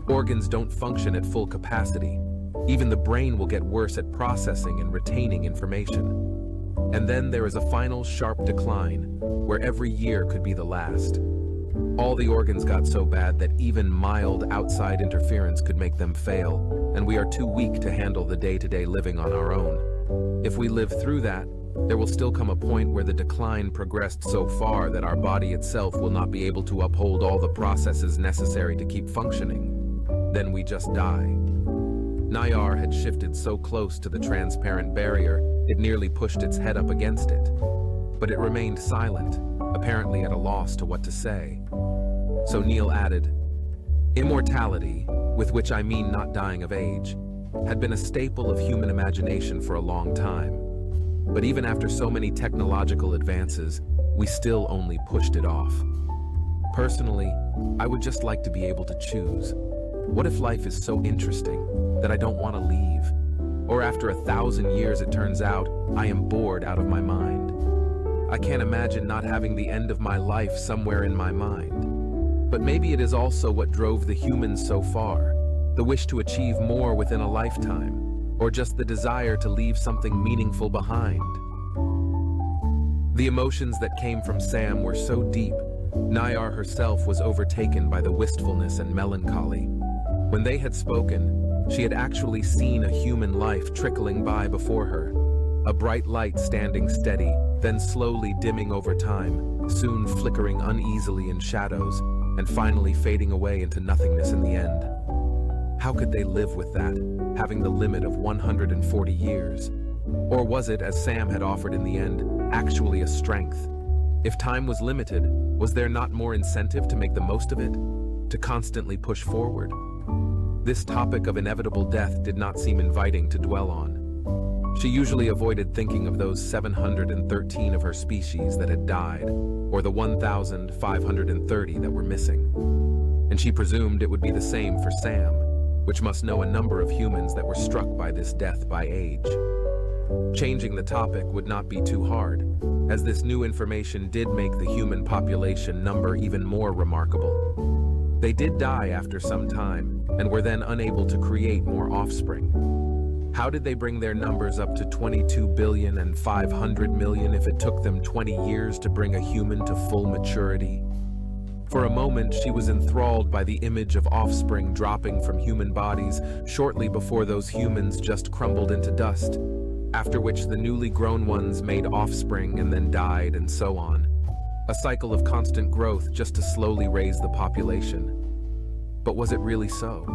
organs don't function at full capacity. Even the brain will get worse at processing and retaining information. And then there is a final sharp decline, where every year could be the last. All the organs got so bad that even mild outside interference could make them fail, and we are too weak to handle the day-to-day living on our own. If we live through that, there will still come a point where the decline progressed so far that our body itself will not be able to uphold all the processes necessary to keep functioning. Then we just die. Nayar had shifted so close to the transparent barrier, it nearly pushed its head up against it. But it remained silent, apparently at a loss to what to say. So Neil added, "Immortality, with which I mean not dying of age, had been a staple of human imagination for a long time. But even after so many technological advances, we still only pushed it off. Personally, I would just like to be able to choose. What if life is so interesting that I don't want to leave? Or after 1,000 years, it turns out, I am bored out of my mind. I can't imagine not having the end of my life somewhere in my mind. But maybe it is also what drove the humans so far, the wish to achieve more within a lifetime, or just the desire to leave something meaningful behind. The emotions that came from Sam were so deep, Nayar herself was overtaken by the wistfulness and melancholy. When they had spoken, she had actually seen a human life trickling by before her, a bright light standing steady, then slowly dimming over time, soon flickering uneasily in shadows, and finally fading away into nothingness in the end. How could they live with that, having the limit of 140 years? Or was it, as Sam had offered in the end, actually a strength? If time was limited, was there not more incentive to make the most of it? To constantly push forward? This topic of inevitable death did not seem inviting to dwell on. She usually avoided thinking of those 713 of her species that had died, or the 1,530 that were missing. And she presumed it would be the same for Sam, which must know a number of humans that were struck by this death by age. Changing the topic would not be too hard, as this new information did make the human population number even more remarkable. They did die after some time, and were then unable to create more offspring. How did they bring their numbers up to 22 billion and 500 million if it took them 20 years to bring a human to full maturity? For a moment, she was enthralled by the image of offspring dropping from human bodies shortly before those humans just crumbled into dust, after which the newly grown ones made offspring and then died, and so on. A cycle of constant growth just to slowly raise the population. But was it really so?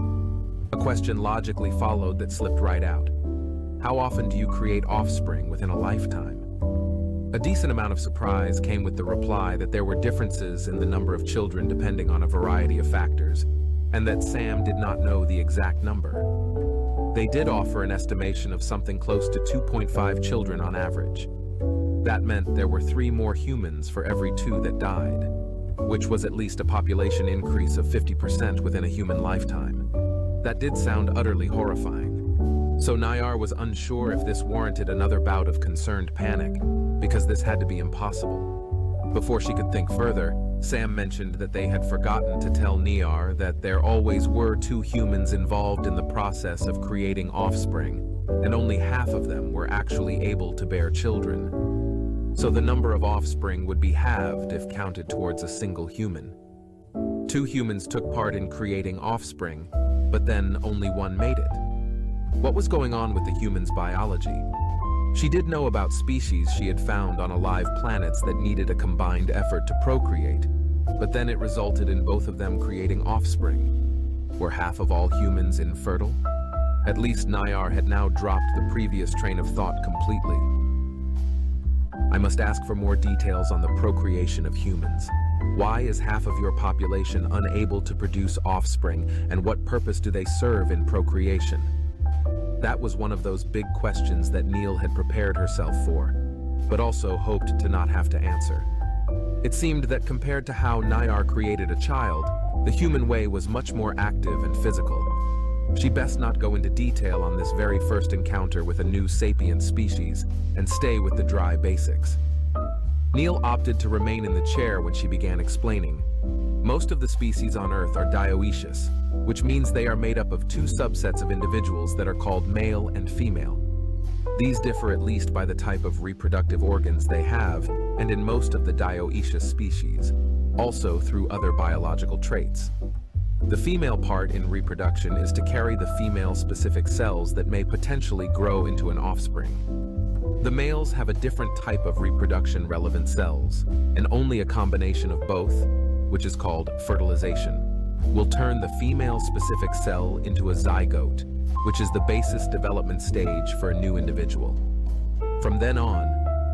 A question logically followed that slipped right out. How often do you create offspring within a lifetime? A decent amount of surprise came with the reply that there were differences in the number of children depending on a variety of factors, and that Sam did not know the exact number. They did offer an estimation of something close to 2.5 children on average. That meant there were 3 more humans for every 2 that died, which was at least a population increase of 50% within a human lifetime. That did sound utterly horrifying. So Nayar was unsure if this warranted another bout of concerned panic, because this had to be impossible. Before she could think further, Sam mentioned that they had forgotten to tell Nayar that there always were 2 humans involved in the process of creating offspring, and only half of them were actually able to bear children. So the number of offspring would be halved if counted towards a single human. 2 humans took part in creating offspring, but then only 1 made it. What was going on with the human's biology? She did know about species she had found on alive planets that needed a combined effort to procreate, but then it resulted in both of them creating offspring. Were half of all humans infertile? At least Nayar had now dropped the previous train of thought completely. I must ask for more details on the procreation of humans. Why is half of your population unable to produce offspring, and what purpose do they serve in procreation? That was one of those big questions that Neil had prepared herself for, but also hoped to not have to answer. It seemed that compared to how Nayar created a child, the human way was much more active and physical. She best not go into detail on this very first encounter with a new sapient species, and stay with the dry basics. Neil opted to remain in the chair when she began explaining. Most of the species on Earth are dioecious, which means they are made up of 2 subsets of individuals that are called male and female. These differ at least by the type of reproductive organs they have, and in most of the dioecious species, also through other biological traits. The female part in reproduction is to carry the female-specific cells that may potentially grow into an offspring. The males have a different type of reproduction-relevant cells, and only a combination of both, which is called fertilization, will turn the female-specific cell into a zygote, which is the basis development stage for a new individual. From then on,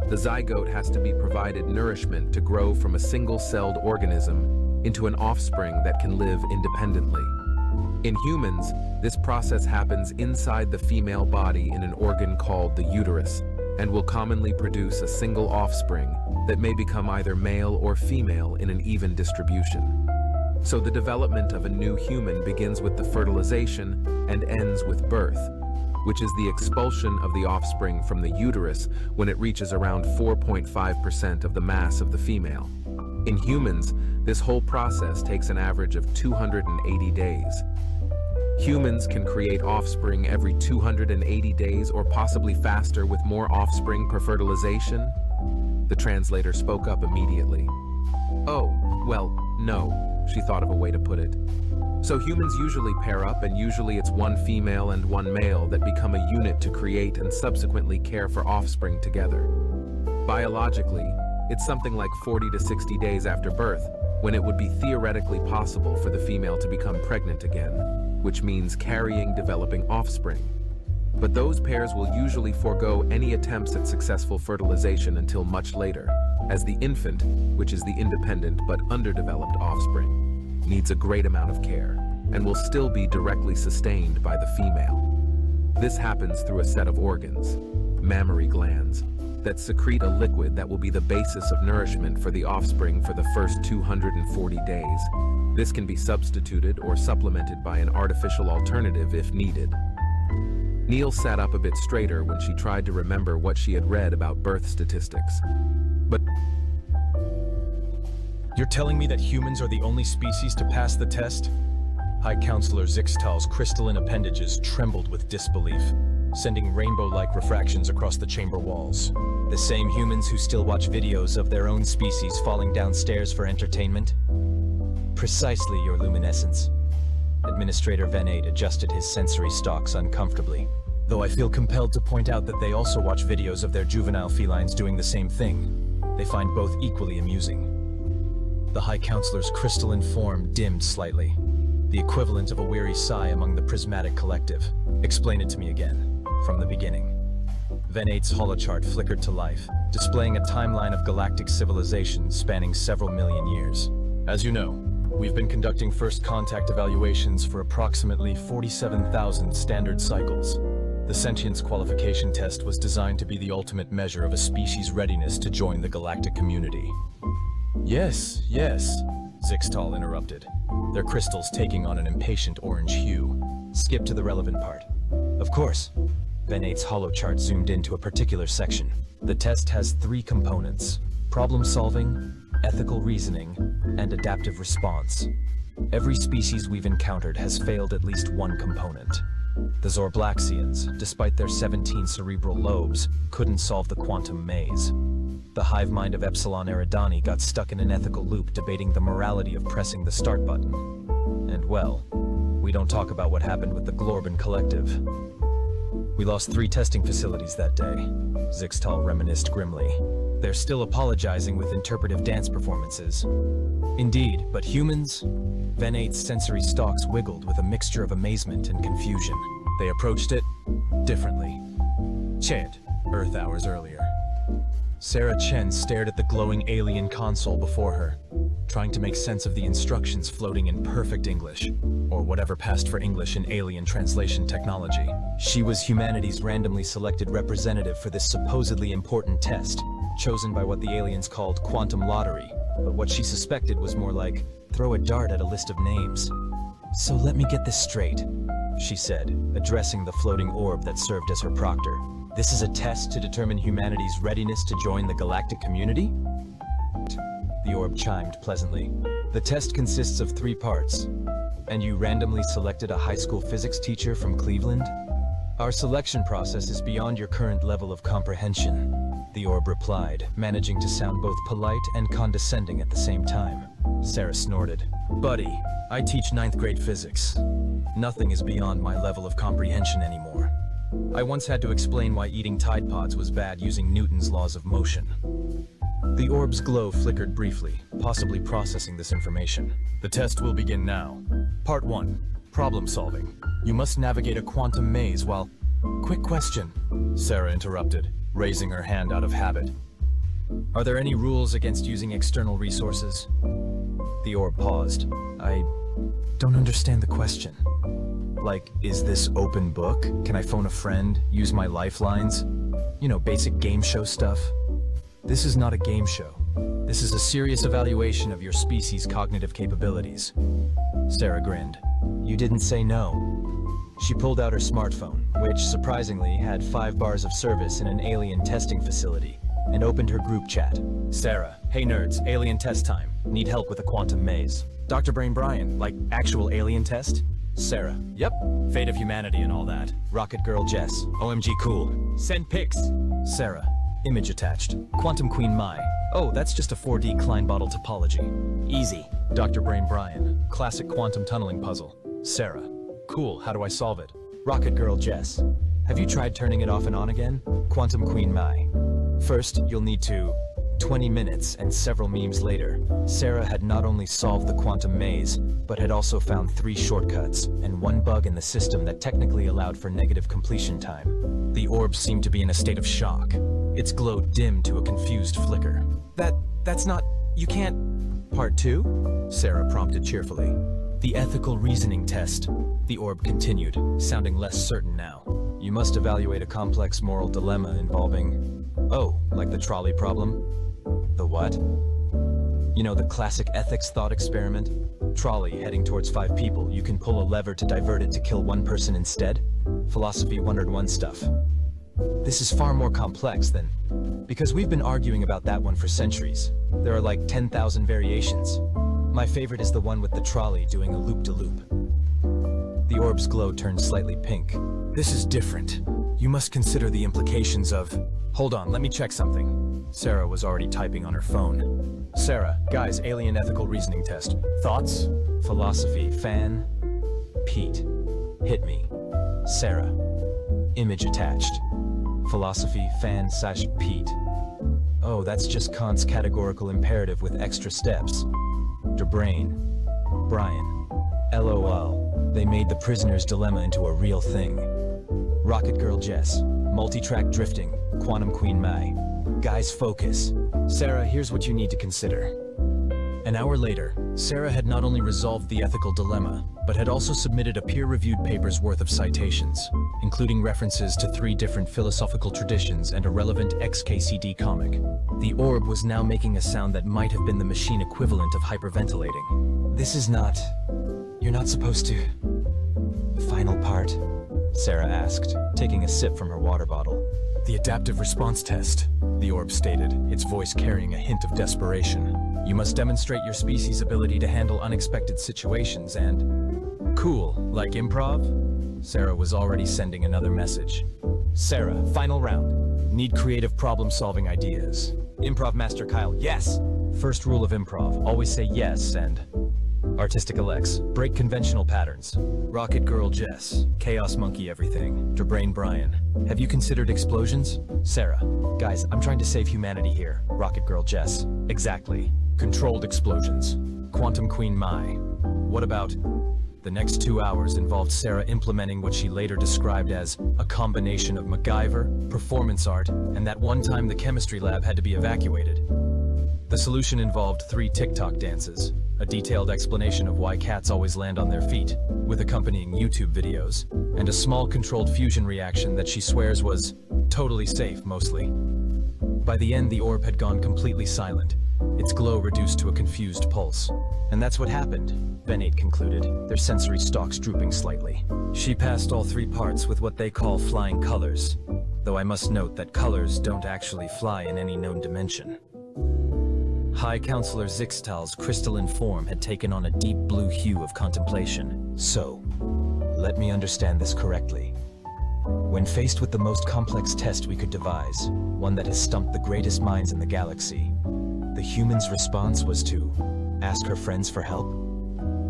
the zygote has to be provided nourishment to grow from a single-celled organism into an offspring that can live independently. In humans, this process happens inside the female body in an organ called the uterus, and will commonly produce a single offspring that may become either male or female in an even distribution. So the development of a new human begins with the fertilization and ends with birth. which is the expulsion of the offspring from the uterus when it reaches around 4.5% of the mass of the female. In humans, this whole process takes an average of 280 days. Humans can create offspring every 280 days or possibly faster with more offspring per fertilization. The translator spoke up immediately. Oh, well, no, she thought of a way to put it. So humans usually pair up, and usually it's one female and one male that become a unit to create and subsequently care for offspring together. Biologically, it's something like 40 to 60 days after birth when it would be theoretically possible for the female to become pregnant again, which means carrying, developing offspring. But those pairs will usually forego any attempts at successful fertilization until much later, as the infant, which is the independent but underdeveloped offspring, needs a great amount of care and will still be directly sustained by the female. This happens through a set of organs, mammary glands, that secrete a liquid that will be the basis of nourishment for the offspring for the first 240 days. This can be substituted or supplemented by an artificial alternative if needed. Neil sat up a bit straighter when she tried to remember what she had read about birth statistics. But you're telling me that humans are the only species to pass the test? High Counselor Zixtal's crystalline appendages trembled with disbelief, sending rainbow-like refractions across the chamber walls. The same humans who still watch videos of their own species falling downstairs for entertainment? Precisely, Your Luminescence. Administrator Venate adjusted his sensory stalks uncomfortably, though I feel compelled to point out that they also watch videos of their juvenile felines doing the same thing. They find both equally amusing. The High Counselor's crystalline form dimmed slightly, the equivalent of a weary sigh among the prismatic collective. Explain it to me again, from the beginning. Venate's holochart flickered to life, displaying a timeline of galactic civilizations spanning several million years. As you know, we've been conducting first contact evaluations for approximately 47,000 standard cycles. The sentience qualification test was designed to be the ultimate measure of a species' readiness to join the galactic community. Yes, Zixtal interrupted, their crystals taking on an impatient orange hue. Skip to the relevant part. Of course. Venate's holochart zoomed into a particular section. The test has 3 components: problem solving, ethical reasoning, and adaptive response. Every species we've encountered has failed at least one component. The Zorblaxians, despite their 17 cerebral lobes, couldn't solve the quantum maze. The hive mind of Epsilon Eridani got stuck in an ethical loop debating the morality of pressing the start button. And well, we don't talk about what happened with the Glorban Collective. We lost 3 testing facilities that day, Zixtal reminisced grimly. They're still apologizing with interpretive dance performances. Indeed, but humans? Venate's sensory stalks wiggled with a mixture of amazement and confusion. They approached it differently. Chant, Earth hours earlier. Sarah Chen stared at the glowing alien console before her, trying to make sense of the instructions floating in perfect English, or whatever passed for English in alien translation technology. She was humanity's randomly selected representative for this supposedly important test, chosen by what the aliens called quantum lottery, but what she suspected was more like throw a dart at a list of names. So let me get this straight, she said, addressing the floating orb that served as her proctor. This is a test to determine humanity's readiness to join the galactic community? The orb chimed pleasantly. The test consists of 3 parts. And you randomly selected a high school physics teacher from Cleveland? Our selection process is beyond your current level of comprehension, the orb replied, managing to sound both polite and condescending at the same time. Sarah snorted. Buddy, I teach 9th grade physics. Nothing is beyond my level of comprehension anymore. I once had to explain why eating Tide Pods was bad using Newton's laws of motion. The orb's glow flickered briefly, possibly processing this information. The test will begin now. Part 1. Problem solving. You must navigate a quantum maze while... Quick question, Sarah interrupted, raising her hand out of habit. Are there any rules against using external resources? The orb paused. I don't understand the question. Like, is this open book? Can I phone a friend? Use my lifelines? You know, basic game show stuff? This is not a game show. This is a serious evaluation of your species' cognitive capabilities. Sarah grinned. You didn't say no. She pulled out her smartphone, which surprisingly had 5 bars of service in an alien testing facility, and opened her group chat. Sarah, hey nerds, alien test time. Need help with a quantum maze. Dr. Brain Brian, like actual alien test? Sarah, yep. Fate of humanity and all that. Rocket Girl Jess, OMG cool. Send pics. Sarah, image attached. Quantum Queen Mai. Oh, that's just a 4D Klein bottle topology. Easy. Dr. Brain Brian, classic quantum tunneling puzzle. Sarah, cool, how do I solve it? Rocket Girl Jess, have you tried turning it off and on again? Quantum Queen Mai. First, you'll need to... 20 minutes and several memes later, Sarah had not only solved the quantum maze, but had also found 3 shortcuts and 1 bug in the system that technically allowed for negative completion time. The orb seemed to be in a state of shock. Its glow dimmed to a confused flicker. That's not... you can't... Part 2? Sarah prompted cheerfully. The ethical reasoning test, the orb continued, sounding less certain now. You must evaluate a complex moral dilemma involving... oh, like the trolley problem? The what? You know, the classic ethics thought experiment? Trolley heading towards 5 people, you can pull a lever to divert it to kill 1 person instead? Philosophy 101 stuff. This is far more complex than... because we've been arguing about that one for centuries. There are like 10,000 variations. My favorite is the one with the trolley doing a loop-de-loop. The orb's glow turned slightly pink. This is different. You must consider the implications of... Hold on, let me check something. Sarah was already typing on her phone. Sarah, guys, alien ethical reasoning test. Thoughts? Philosophy, fan. Pete. Hit me. Sarah. Image attached. Philosophy, fan / Pete. Oh, that's just Kant's categorical imperative with extra steps. Brain. Brian. LOL. They made the prisoner's dilemma into a real thing. Rocket Girl Jess. Multi-track drifting. Quantum Queen Mai. Guys, focus. Sarah, here's what you need to consider. An hour later, Sarah had not only resolved the ethical dilemma, but had also submitted a peer-reviewed paper's worth of citations, including references to 3 different philosophical traditions and a relevant XKCD comic. The orb was now making a sound that might have been the machine equivalent of hyperventilating. This is not... You're not supposed to... Final part? Sarah asked, taking a sip from her water bottle. The adaptive response test, the orb stated, its voice carrying a hint of desperation. You must demonstrate your species' ability to handle unexpected situations and... Cool, like improv? Sarah was already sending another message. Sarah, final round. Need creative problem-solving ideas. Improv Master Kyle, yes! First rule of improv, always say yes and... Artistic Alex, break conventional patterns. Rocket Girl Jess, Chaos Monkey everything. Brain Brian, have you considered explosions? Sarah, guys, I'm trying to save humanity here. Rocket Girl Jess, exactly. Controlled explosions. Quantum Queen Mai. What about... The next 2 hours involved Sarah implementing what she later described as a combination of MacGyver, performance art, and that one time the chemistry lab had to be evacuated. The solution involved 3 TikTok dances, a detailed explanation of why cats always land on their feet, with accompanying YouTube videos, and a small controlled fusion reaction that she swears was totally safe, mostly. By the end, the orb had gone completely silent, its glow reduced to a confused pulse. And that's what happened, Venate concluded, their sensory stalks drooping slightly. She passed all 3 parts with what they call flying colors, though I must note that colors don't actually fly in any known dimension. High Counselor Zixtal's crystalline form had taken on a deep blue hue of contemplation. So, let me understand this correctly. When faced with the most complex test we could devise, one that has stumped the greatest minds in the galaxy, the human's response was to ask her friends for help?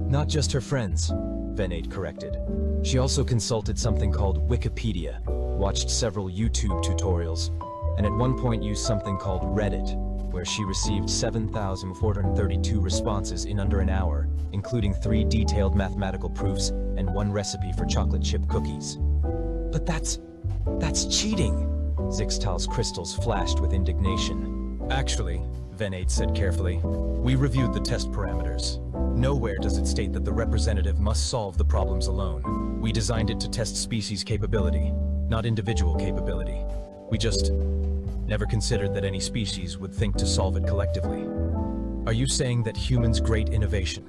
Not just her friends, Venate corrected. She also consulted something called Wikipedia, watched several YouTube tutorials, and at one point used something called Reddit, where she received 7,432 responses in under an hour, including 3 detailed mathematical proofs and 1 recipe for chocolate chip cookies. But that's cheating! Zixtal's crystals flashed with indignation. Actually, Venate said carefully, we reviewed the test parameters. Nowhere does it state that the representative must solve the problems alone. We designed it to test species capability, not individual capability. We just never considered that any species would think to solve it collectively. Are you saying that humans' great innovation,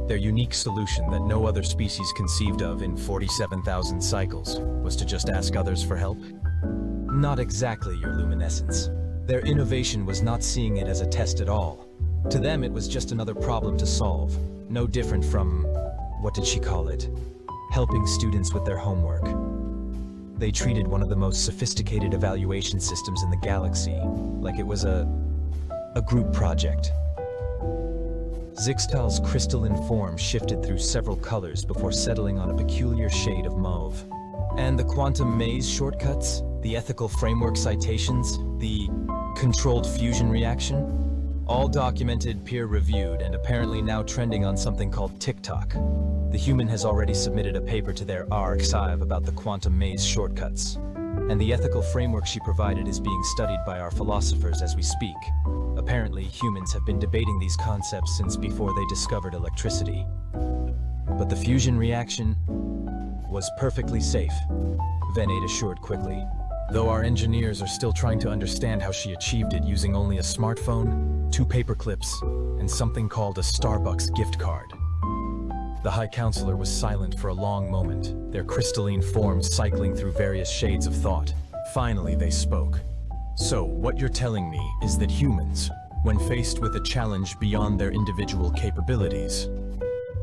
Their unique solution that no other species conceived of in 47,000 cycles was to just ask others for help? Not exactly, Your Luminescence. Their innovation was not seeing it as a test at all. To them, it was just another problem to solve. No different from, what did she call it? Helping students with their homework. They treated one of the most sophisticated evaluation systems in the galaxy like it was a group project. Zixtal's crystalline form shifted through several colors before settling on a peculiar shade of mauve. And the quantum maze shortcuts, the ethical framework citations, the controlled fusion reaction, all documented, peer-reviewed, and apparently now trending on something called TikTok. The Human has already submitted a paper to their arXiv about the quantum maze shortcuts. And the ethical framework she provided is being studied by our philosophers as we speak. Apparently, humans have been debating these concepts since before they discovered electricity. But the fusion reaction was perfectly safe, Venate assured quickly. Though our engineers are still trying to understand how she achieved it using only a smartphone, 2 paper clips, and something called a Starbucks gift card. The High Counselor was silent for a long moment, their crystalline forms cycling through various shades of thought. Finally, they spoke. So, what you're telling me is that humans, when faced with a challenge beyond their individual capabilities,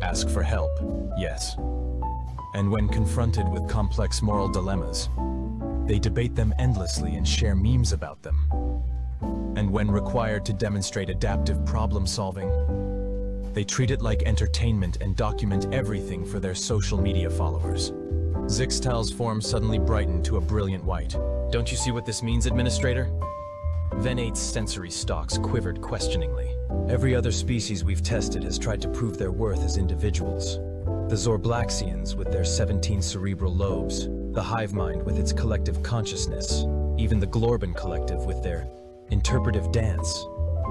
ask for help, yes. And when confronted with complex moral dilemmas, they debate them endlessly and share memes about them. And when required to demonstrate adaptive problem solving, they treat it like entertainment and document everything for their social media followers. Zixtal's form suddenly brightened to a brilliant white. Don't you see what this means, Administrator? Venate's sensory stalks quivered questioningly. Every other species we've tested has tried to prove their worth as individuals. The Zorblaxians with their 17 cerebral lobes, the hive mind with its collective consciousness, even the Glorban collective with their interpretive dance.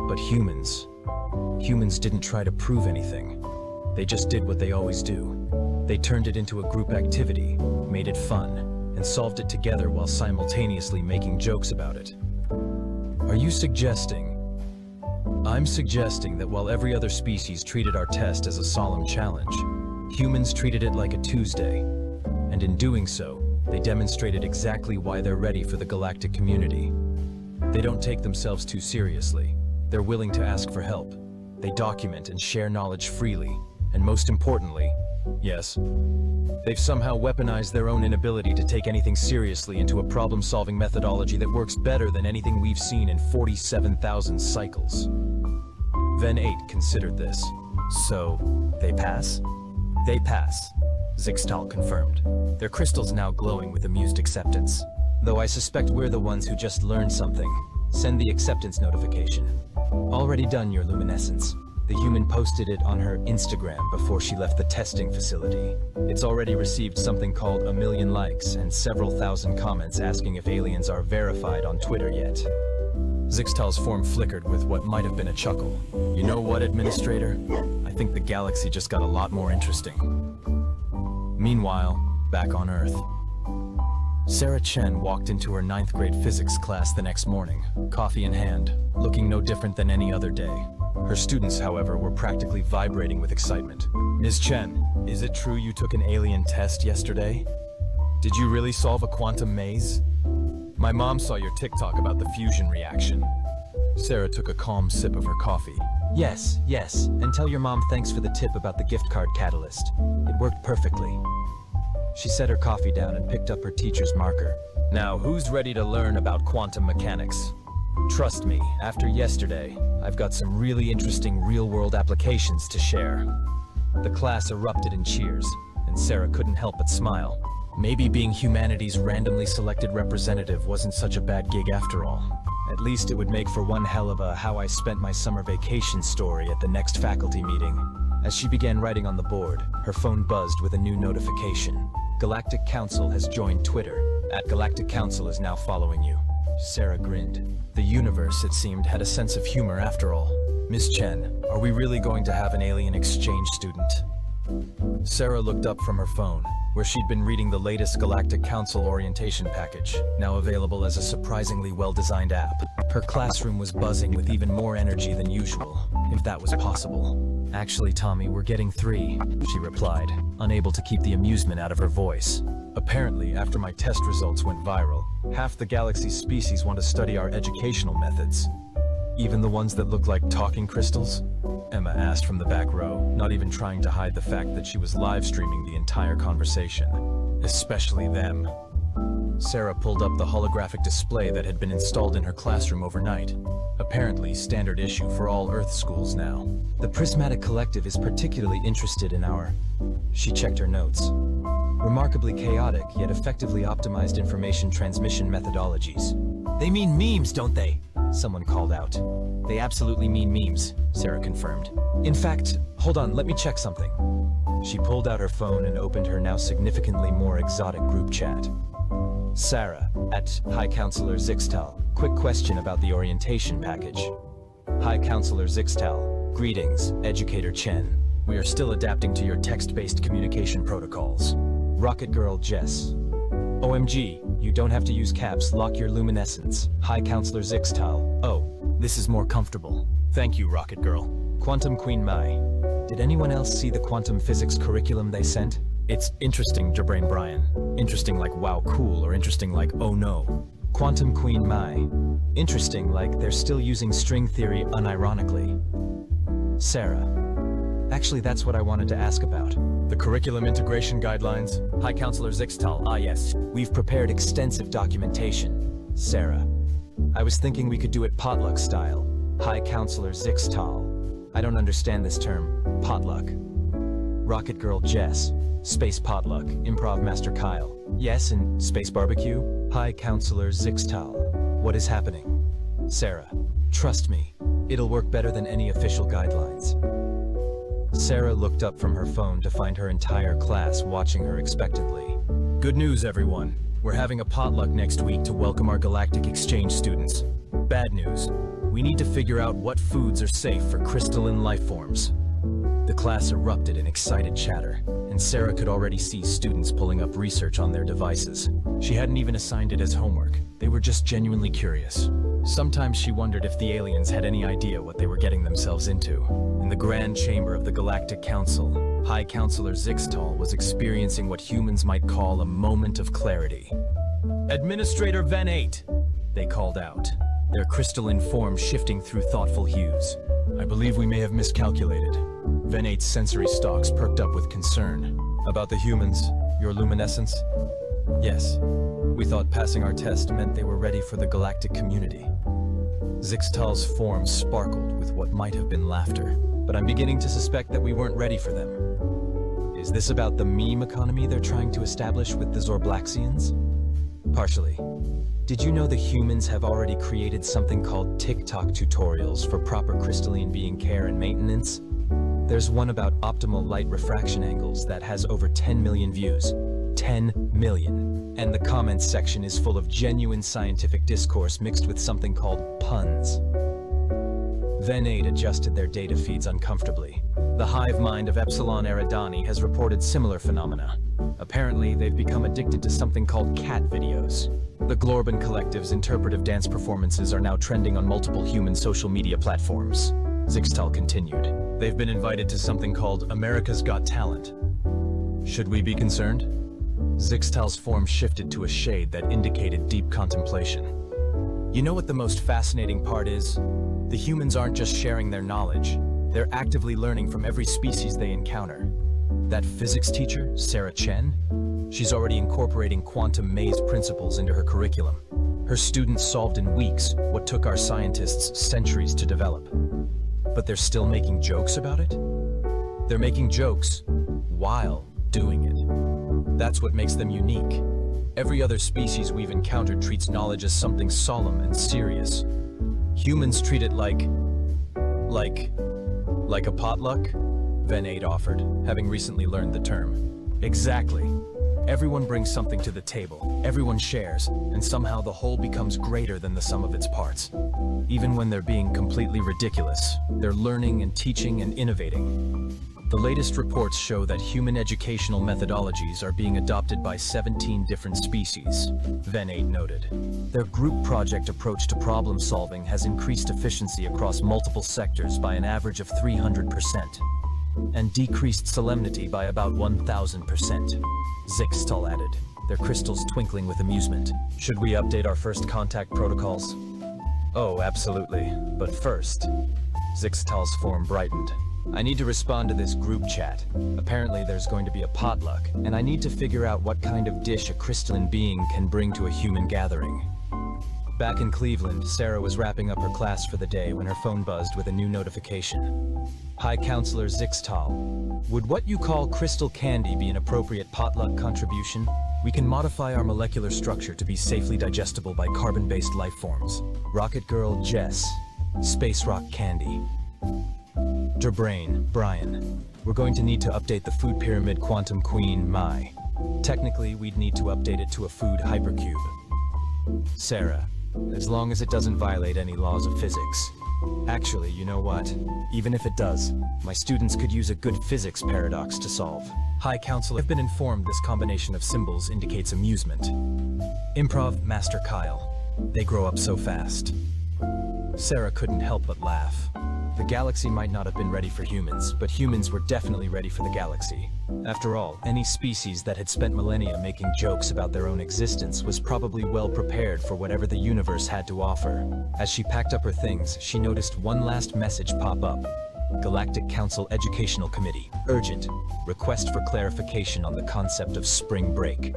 But humans didn't try to prove anything. They just did what they always do. They turned it into a group activity, made it fun, and solved it together while simultaneously making jokes about it. Are you suggesting? I'm suggesting that while every other species treated our test as a solemn challenge, humans treated it like a Tuesday. And in doing so, they demonstrated exactly why they're ready for the galactic community. They don't take themselves too seriously. They're willing to ask for help. They document and share knowledge freely. And most importantly, yes, they've somehow weaponized their own inability to take anything seriously into a problem-solving methodology that works better than anything we've seen in 47,000 cycles. Venate considered this. So, they pass? They pass, Zixtal confirmed, their crystals now glowing with amused acceptance. Though I suspect we're the ones who just learned something. Send the acceptance notification. Already done, Your Luminescence. The Human posted it on her Instagram before she left the testing facility. It's already received something called 1 million likes and several thousand comments asking if aliens are verified on Twitter yet. Zixtal's form flickered with what might have been a chuckle. You know what, Administrator? I think the galaxy just got a lot more interesting. Meanwhile, back on Earth. Sarah Chen walked into her 9th grade physics class the next morning, coffee in hand, looking no different than any other day. Her students, however, were practically vibrating with excitement. Ms. Chen, is it true you took an alien test yesterday? Did you really solve a quantum maze? My mom saw your TikTok about the fusion reaction. Sarah took a calm sip of her coffee. Yes, and tell your mom thanks for the tip about the gift card catalyst. It worked perfectly. She set her coffee down and picked up her teacher's marker. Now, who's ready to learn about quantum mechanics? Trust me, after yesterday, I've got some really interesting real-world applications to share. The class erupted in cheers, and Sarah couldn't help but smile. Maybe being humanity's randomly selected representative wasn't such a bad gig after all. At least it would make for one hell of a how I spent my summer vacation story at the next faculty meeting. As she began writing on the board, her phone buzzed with a new notification. Galactic Council has joined Twitter. @Galactic Council is now following you. Sarah grinned. The universe, it seemed, had a sense of humor after all. Miss Chen, are we really going to have an alien exchange student? Sarah looked up from her phone. where she'd been reading the latest Galactic Council orientation package, now available as a surprisingly well-designed app. Her classroom was buzzing with even more energy than usual, if that was possible. Actually, Tommy, we're getting 3, she replied, unable to keep the amusement out of her voice. Apparently, after my test results went viral, half the galaxy's species want to study our educational methods. Even the ones that look like talking crystals? Emma asked from the back row, not even trying to hide the fact that she was live streaming the entire conversation. Especially them. Sarah pulled up the holographic display that had been installed in her classroom overnight. Apparently standard issue for all Earth schools now. The Prismatic Collective is particularly interested in our... She checked her notes. Remarkably chaotic, yet effectively optimized information transmission methodologies. They mean memes, don't they? Someone called out. They absolutely mean memes, Sarah confirmed. In fact, hold on, let me check something. She pulled out her phone and opened her now significantly more exotic group chat. Sarah, at High Counselor Zixtal. Quick question about the orientation package. High Counselor Zixtal. Greetings, Educator Chen. We are still adapting to your text-based communication protocols. Rocket Girl Jess. OMG, you don't have to use caps, lock your luminescence. High Counselor Zixtal. Oh, this is more comfortable. Thank you, Rocket Girl. Quantum Queen Mai. Did anyone else see the quantum physics curriculum they sent? It's interesting, Jabrain Brian. Interesting like wow cool, or interesting like oh no. Quantum Queen Mai. Interesting like they're still using string theory unironically. Sarah. Actually, that's what I wanted to ask about. The curriculum integration guidelines. High Counselor Zixtal. Ah yes. We've prepared extensive documentation. Sarah. I was thinking we could do it potluck style. High Counselor Zixtal. I don't understand this term. Potluck. Rocket Girl Jess. Space Potluck. Improv Master Kyle. Yes, and Space Barbecue. High Counselor Zixtal. What is happening? Sarah. Trust me. It'll work better than any official guidelines. Sarah looked up from her phone to find her entire class watching her expectantly. Good news, everyone. We're having a potluck next week to welcome our galactic exchange students. Bad news. We need to figure out what foods are safe for crystalline life forms. The class erupted in excited chatter, and Sarah could already see students pulling up research on their devices. She hadn't even assigned it as homework. They were just genuinely curious. Sometimes she wondered if the aliens had any idea what they were getting themselves into. In the grand chamber of the Galactic Council, High Counselor Zixtal was experiencing what humans might call a moment of clarity. Administrator Van8, they called out, their crystalline form shifting through thoughtful hues. I believe we may have miscalculated. Van8's sensory stalks perked up with concern. About the humans, your luminescence? Yes. We thought passing our test meant they were ready for the galactic community. Zixtal's form sparkled with what might have been laughter, but I'm beginning to suspect that we weren't ready for them. Is this about the meme economy they're trying to establish with the Zorblaxians? Partially. Did you know the humans have already created something called TikTok tutorials for proper crystalline being care and maintenance? There's one about optimal light refraction angles that has over 10 million views. 10 million. And the comments section is full of genuine scientific discourse mixed with something called puns. Van8 adjusted their data feeds uncomfortably. The hive mind of Epsilon Eridani has reported similar phenomena. Apparently, they've become addicted to something called cat videos. The Glorban Collective's interpretive dance performances are now trending on multiple human social media platforms. Zixtal continued. They've been invited to something called America's Got Talent. Should we be concerned? Zixtal's form shifted to a shade that indicated deep contemplation. You know what the most fascinating part is? The humans aren't just sharing their knowledge. They're actively learning from every species they encounter. That physics teacher, Sarah Chen, she's already incorporating quantum maze principles into her curriculum. Her students solved in weeks what took our scientists centuries to develop. But they're still making jokes about it? They're making jokes while doing it. That's what makes them unique. Every other species we've encountered treats knowledge as something solemn and serious. Humans treat it like a potluck? Van8 offered, having recently learned the term. Exactly. Everyone brings something to the table, everyone shares, and somehow the whole becomes greater than the sum of its parts. Even when they're being completely ridiculous, they're learning and teaching and innovating. The latest reports show that human educational methodologies are being adopted by 17 different species, Venate noted. Their group project approach to problem solving has increased efficiency across multiple sectors by an average of 300%, and decreased solemnity by about 1,000%. Zixtal added, their crystals twinkling with amusement. Should we update our first contact protocols? Oh, absolutely. But first, Zixtal's form brightened. I need to respond to this group chat. Apparently there's going to be a potluck, and I need to figure out what kind of dish a crystalline being can bring to a human gathering. Back in Cleveland, Sarah was wrapping up her class for the day when her phone buzzed with a new notification. Hi, Counselor Zixtal. Would what you call crystal candy be an appropriate potluck contribution? We can modify our molecular structure to be safely digestible by carbon-based life forms. Rocket Girl Jess. Space Rock Candy. Brain, Brian. We're going to need to update the food pyramid Quantum Queen, Mai. Technically, we'd need to update it to a food hypercube. Sarah. As long as it doesn't violate any laws of physics. Actually, you know what? Even if it does, my students could use a good physics paradox to solve. Hi, Counselor. I've been informed this combination of symbols indicates amusement. Improv Master Kyle. They grow up so fast. Sarah couldn't help but laugh. The galaxy might not have been ready for humans, but humans were definitely ready for the galaxy. After all, any species that had spent millennia making jokes about their own existence was probably well prepared for whatever the universe had to offer. As she packed up her things, she noticed one last message pop up. Galactic Council Educational Committee. Urgent. Request for clarification on the concept of spring break.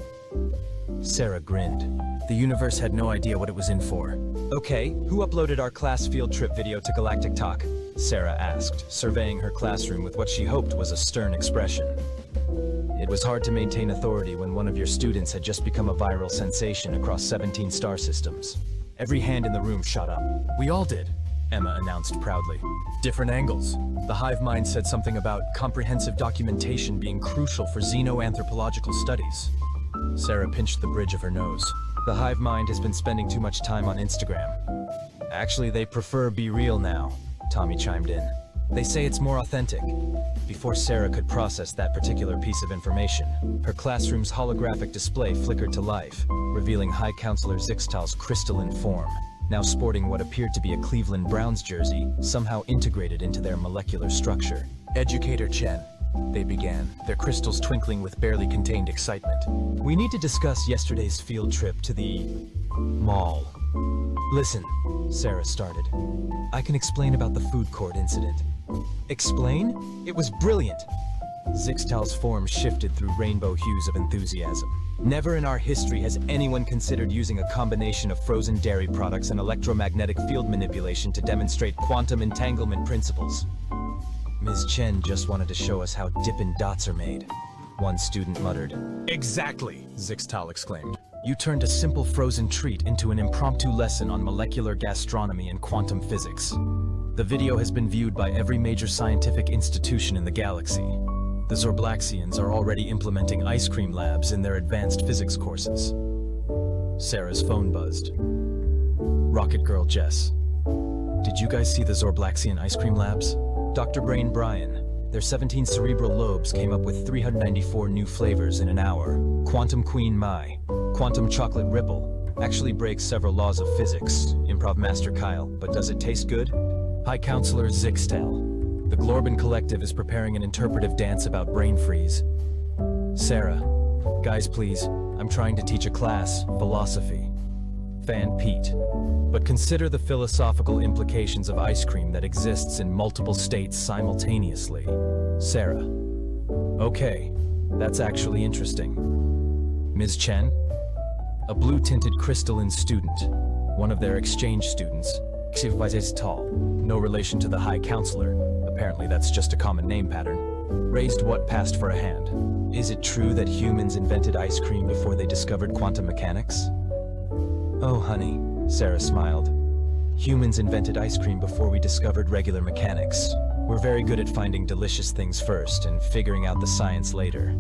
Sarah grinned. The universe had no idea what it was in for. Okay, who uploaded our class field trip video to Galactic Talk? Sarah asked, surveying her classroom with what she hoped was a stern expression. It was hard to maintain authority when one of your students had just become a viral sensation across 17 star systems. Every hand in the room shot up. We all did, Emma announced proudly. Different angles. The hive mind said something about comprehensive documentation being crucial for xenoanthropological studies. Sarah pinched the bridge of her nose. The hive mind has been spending too much time on Instagram. Actually, they prefer Be Real now, Tommy chimed in. They say it's more authentic. Before Sarah could process that particular piece of information, her classroom's holographic display flickered to life, revealing High Counselor Zixtal's crystalline form, now sporting what appeared to be a Cleveland Browns jersey, somehow integrated into their molecular structure. Educator Chen, they began, their crystals twinkling with barely contained excitement. We need to discuss yesterday's field trip to the mall. Listen, Sarah started. I can explain about the food court incident. Explain? It was brilliant. Zixtal's form shifted through rainbow hues of enthusiasm. Never in our history has anyone considered using a combination of frozen dairy products and electromagnetic field manipulation to demonstrate quantum entanglement principles. Ms. Chen just wanted to show us how Dippin' Dots are made, one student muttered. Exactly, Zixtal exclaimed. You turned a simple frozen treat into an impromptu lesson on molecular gastronomy and quantum physics. The video has been viewed by every major scientific institution in the galaxy. The Zorblaxians are already implementing ice cream labs in their advanced physics courses. Sarah's phone buzzed. Rocket Girl Jess. Did you guys see the Zorblaxian ice cream labs? Dr. Brain Brian. Their 17 cerebral lobes came up with 394 new flavors in an hour. Quantum Queen Mai. Quantum Chocolate Ripple. Actually breaks several laws of physics. Improv Master Kyle. But does it taste good? High Counselor Zixtal. The Glorban Collective is preparing an interpretive dance about brain freeze. Sarah. Guys, please. I'm trying to teach a class, philosophy. Fan Pete. But consider the philosophical implications of ice cream that exists in multiple states simultaneously. Sarah. Okay, that's actually interesting. Ms. Chen? A blue-tinted crystalline student, one of their exchange students, tall, no relation to the High Counselor, apparently that's just a common name pattern, raised what passed for a hand. Is it true that humans invented ice cream before they discovered quantum mechanics? Oh, honey, Sarah smiled. Humans invented ice cream before we discovered regular mechanics. We're very good at finding delicious things first and figuring out the science later.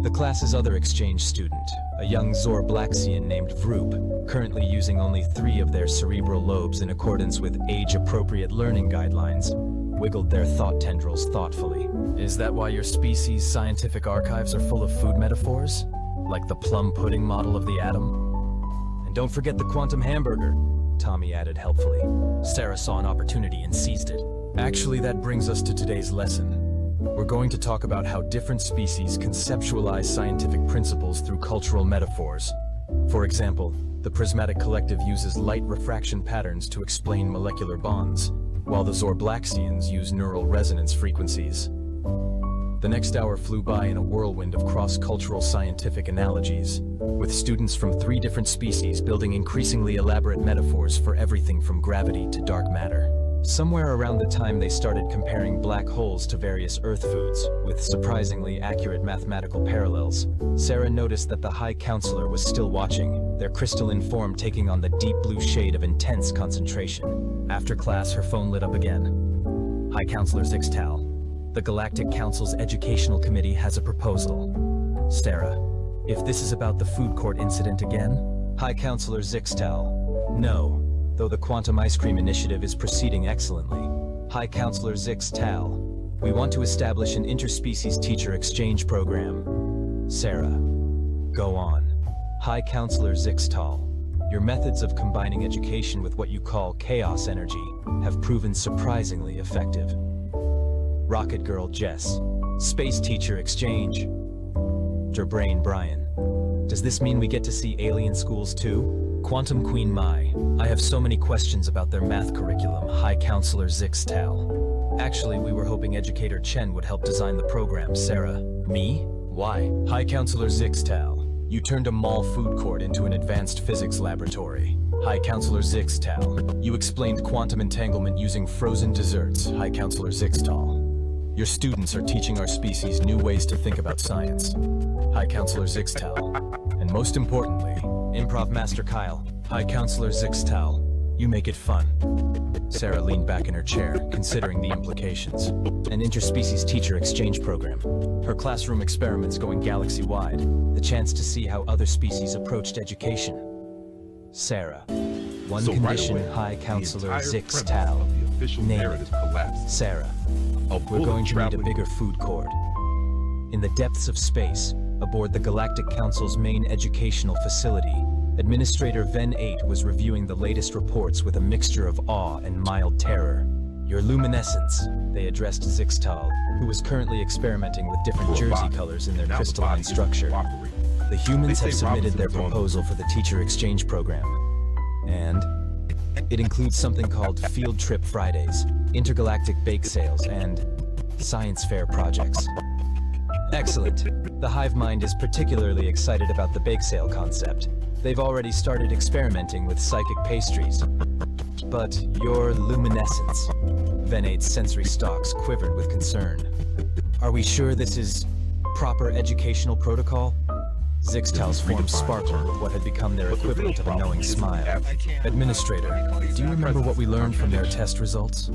The class's other exchange student, a young Zorblaxian named Vroop, currently using only 3 of their cerebral lobes in accordance with age-appropriate learning guidelines, wiggled their thought tendrils thoughtfully. Is that why your species' scientific archives are full of food metaphors? Like the plum pudding model of the atom? And don't forget the quantum hamburger, Tommy added helpfully. Sarah saw an opportunity and seized it. Actually, that brings us to today's lesson. We're going to talk about how different species conceptualize scientific principles through cultural metaphors. For example, the Prismatic Collective uses light refraction patterns to explain molecular bonds, while the Zorblaxians use neural resonance frequencies. The next hour flew by in a whirlwind of cross-cultural scientific analogies, with students from 3 different species building increasingly elaborate metaphors for everything from gravity to dark matter. Somewhere around the time they started comparing black holes to various Earth foods, with surprisingly accurate mathematical parallels, Sarah noticed that the High Counselor was still watching, their crystalline form taking on the deep blue shade of intense concentration. After class, her phone lit up again. High Counselor Zixtal, the Galactic Council's Educational Committee has a proposal. Sarah, if this is about the food court incident again? High Counselor Zixtal, no. Though the Quantum Ice Cream Initiative is proceeding excellently. High Counselor Zixtal, we want to establish an interspecies teacher exchange program. Sarah, go on. High Counselor Zixtal, your methods of combining education with what you call chaos energy have proven surprisingly effective. Rocket Girl Jess, space teacher exchange. Derbrain Brian, does this mean we get to see alien schools too? Quantum Queen Mai, I have so many questions about their math curriculum, High Counselor Zixtal. Actually, we were hoping Educator Chen would help design the program, Sarah. Me? Why? High Counselor Zixtal, you turned a mall food court into an advanced physics laboratory. High Counselor Zixtal, you explained quantum entanglement using frozen desserts, High Counselor Zixtal. Your students are teaching our species new ways to think about science, High Counselor Zixtal. And most importantly, Improv Master Kyle, High Counselor Zixtal, you make it fun. Sarah leaned back in her chair, considering the implications. An interspecies teacher exchange program. Her classroom experiments going galaxy-wide. The chance to see how other species approached education. Sarah, one condition, right away, High Counselor the entire premise Zixtal. of the official Name narrative it. collapsed. Sarah, A we're bullet going to need a traveling bigger food court. In the depths of space, aboard the Galactic Council's main educational facility, Administrator Ven 8 was reviewing the latest reports with a mixture of awe and mild terror. Your luminescence, they addressed Zixtal, who was currently experimenting with different jersey colors in their Now the crystalline body is structure. cooperating. The humans They have say submitted their Robinson was on proposal for the teacher exchange program. And it includes something called Field Trip Fridays, intergalactic bake sales, and science fair projects. Excellent. The Hive Mind is particularly excited about the bake sale concept. They've already started experimenting with psychic pastries. But your luminescence, Ven 8's sensory stalks quivered with concern. Are we sure this is proper educational protocol? Zixtal's form sparkled with what had become their equivalent of a knowing smile. Administrator, do you remember what we learned from their test results?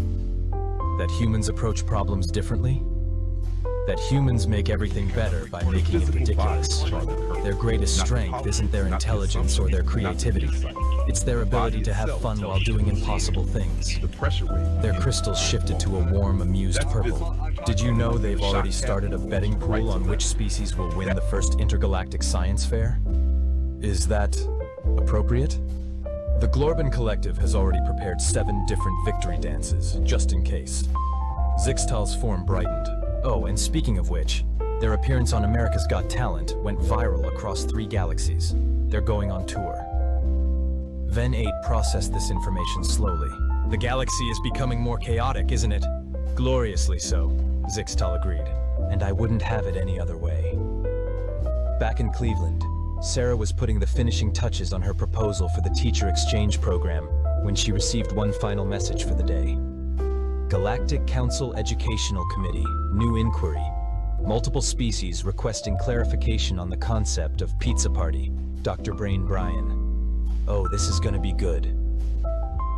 That humans approach problems differently? That humans make everything better by making it ridiculous. Their greatest strength isn't their intelligence or their creativity. It's their ability to have fun while doing impossible things. The pressure wave. Their crystals shifted to a warm, amused purple. Did you know they've already started a betting pool on which species will win the first intergalactic science fair? Is that appropriate? The Glorban Collective has already prepared 7 different victory dances, just in case. Zixtal's form brightened. Oh, and speaking of which, their appearance on America's Got Talent went viral across 3 galaxies. They're going on tour. Ven 8 processed this information slowly. The galaxy is becoming more chaotic, isn't it? Gloriously so, Zixtal agreed. And I wouldn't have it any other way. Back in Cleveland, Sarah was putting the finishing touches on her proposal for the teacher exchange program when she received one final message for the day. Galactic Council Educational Committee, new inquiry. Multiple species requesting clarification on the concept of pizza party. Dr. Brain Brian. Oh, this is gonna be good.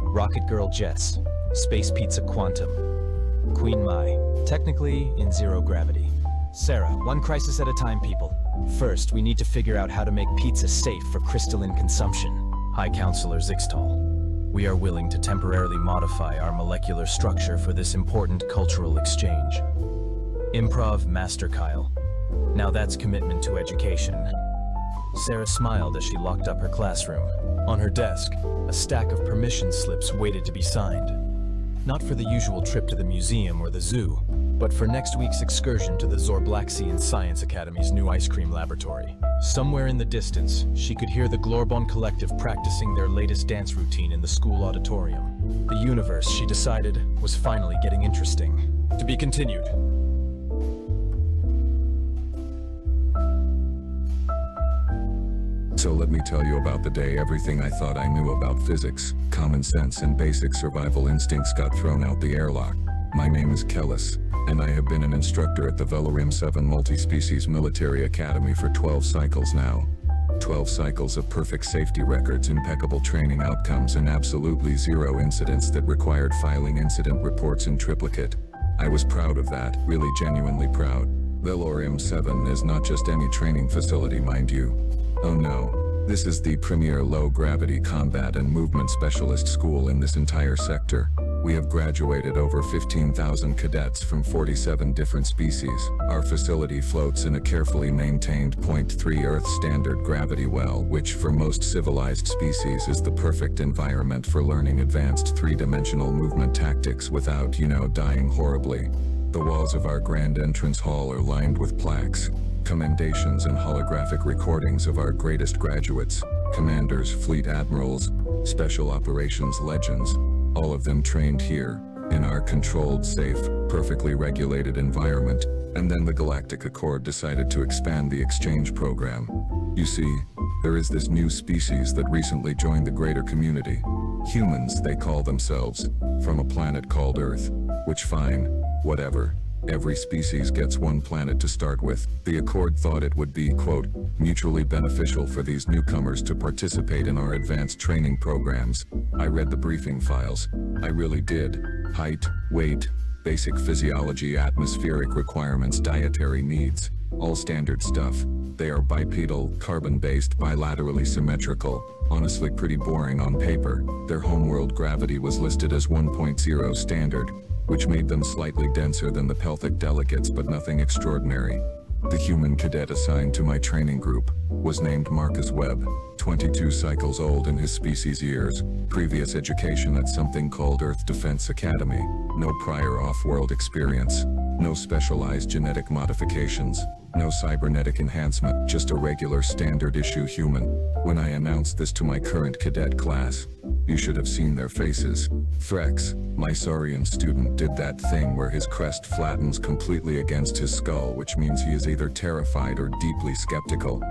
Rocket Girl Jess, Space Pizza Quantum. Queen Mai, technically in zero gravity. Sarah, one crisis at a time, people. First, we need to figure out how to make pizza safe for crystalline consumption. High Counselor Zixtal, we are willing to temporarily modify our molecular structure for this important cultural exchange. Improv Master Kyle. Now that's commitment to education. Sarah smiled as she locked up her classroom. On her desk, a stack of permission slips waited to be signed. Not for the usual trip to the museum or the zoo, but for next week's excursion to the Zorblaxian Science Academy's new ice cream laboratory. Somewhere in the distance, she could hear the Glorbon Collective practicing their latest dance routine in the school auditorium. The universe, she decided, was finally getting interesting. To be continued. So let me tell you about the day everything I thought I knew about physics, common sense and basic survival instincts got thrown out the airlock. My name is Kellis, and I have been an instructor at the Velarim 7 Multi-Species Military Academy for 12 cycles now. 12 cycles of perfect safety records, impeccable training outcomes, and absolutely zero incidents that required filing incident reports in triplicate. I was proud of that, really genuinely proud. Velarim 7 is not just any training facility, mind you. Oh no, this is the premier low-gravity combat and movement specialist school in this entire sector. We have graduated over 15,000 cadets from 47 different species. Our facility floats in a carefully maintained 0.3 Earth standard gravity well, which for most civilized species is the perfect environment for learning advanced three-dimensional movement tactics without, dying horribly. The walls of our grand entrance hall are lined with plaques, commendations and holographic recordings of our greatest graduates, commanders, fleet admirals, special operations legends, all of them trained here, in our controlled, safe, perfectly regulated environment. And then the Galactic Accord decided to expand the exchange program. You see, there is this new species that recently joined the greater community. Humans, they call themselves, from a planet called Earth, which fine, whatever. Every species gets one planet to start with. The Accord thought it would be, quote, mutually beneficial for these newcomers to participate in our advanced training programs. I read the briefing files. I really did. Height, weight, basic physiology, atmospheric requirements, dietary needs. All standard stuff. They are bipedal, carbon-based, bilaterally symmetrical. Honestly pretty boring on paper. Their homeworld gravity was listed as 1.0 standard, which made them slightly denser than the pelthic delegates, but nothing extraordinary. The human cadet assigned to my training group was named Marcus Webb, 22 cycles old in his species years, previous education at something called Earth Defense Academy, no prior off-world experience, no specialized genetic modifications, no cybernetic enhancement, just a regular standard-issue human. When I announced this to my current cadet class, you should have seen their faces. Threx, my Saurian student, did that thing where his crest flattens completely against his skull, which means he is either terrified or deeply skeptical.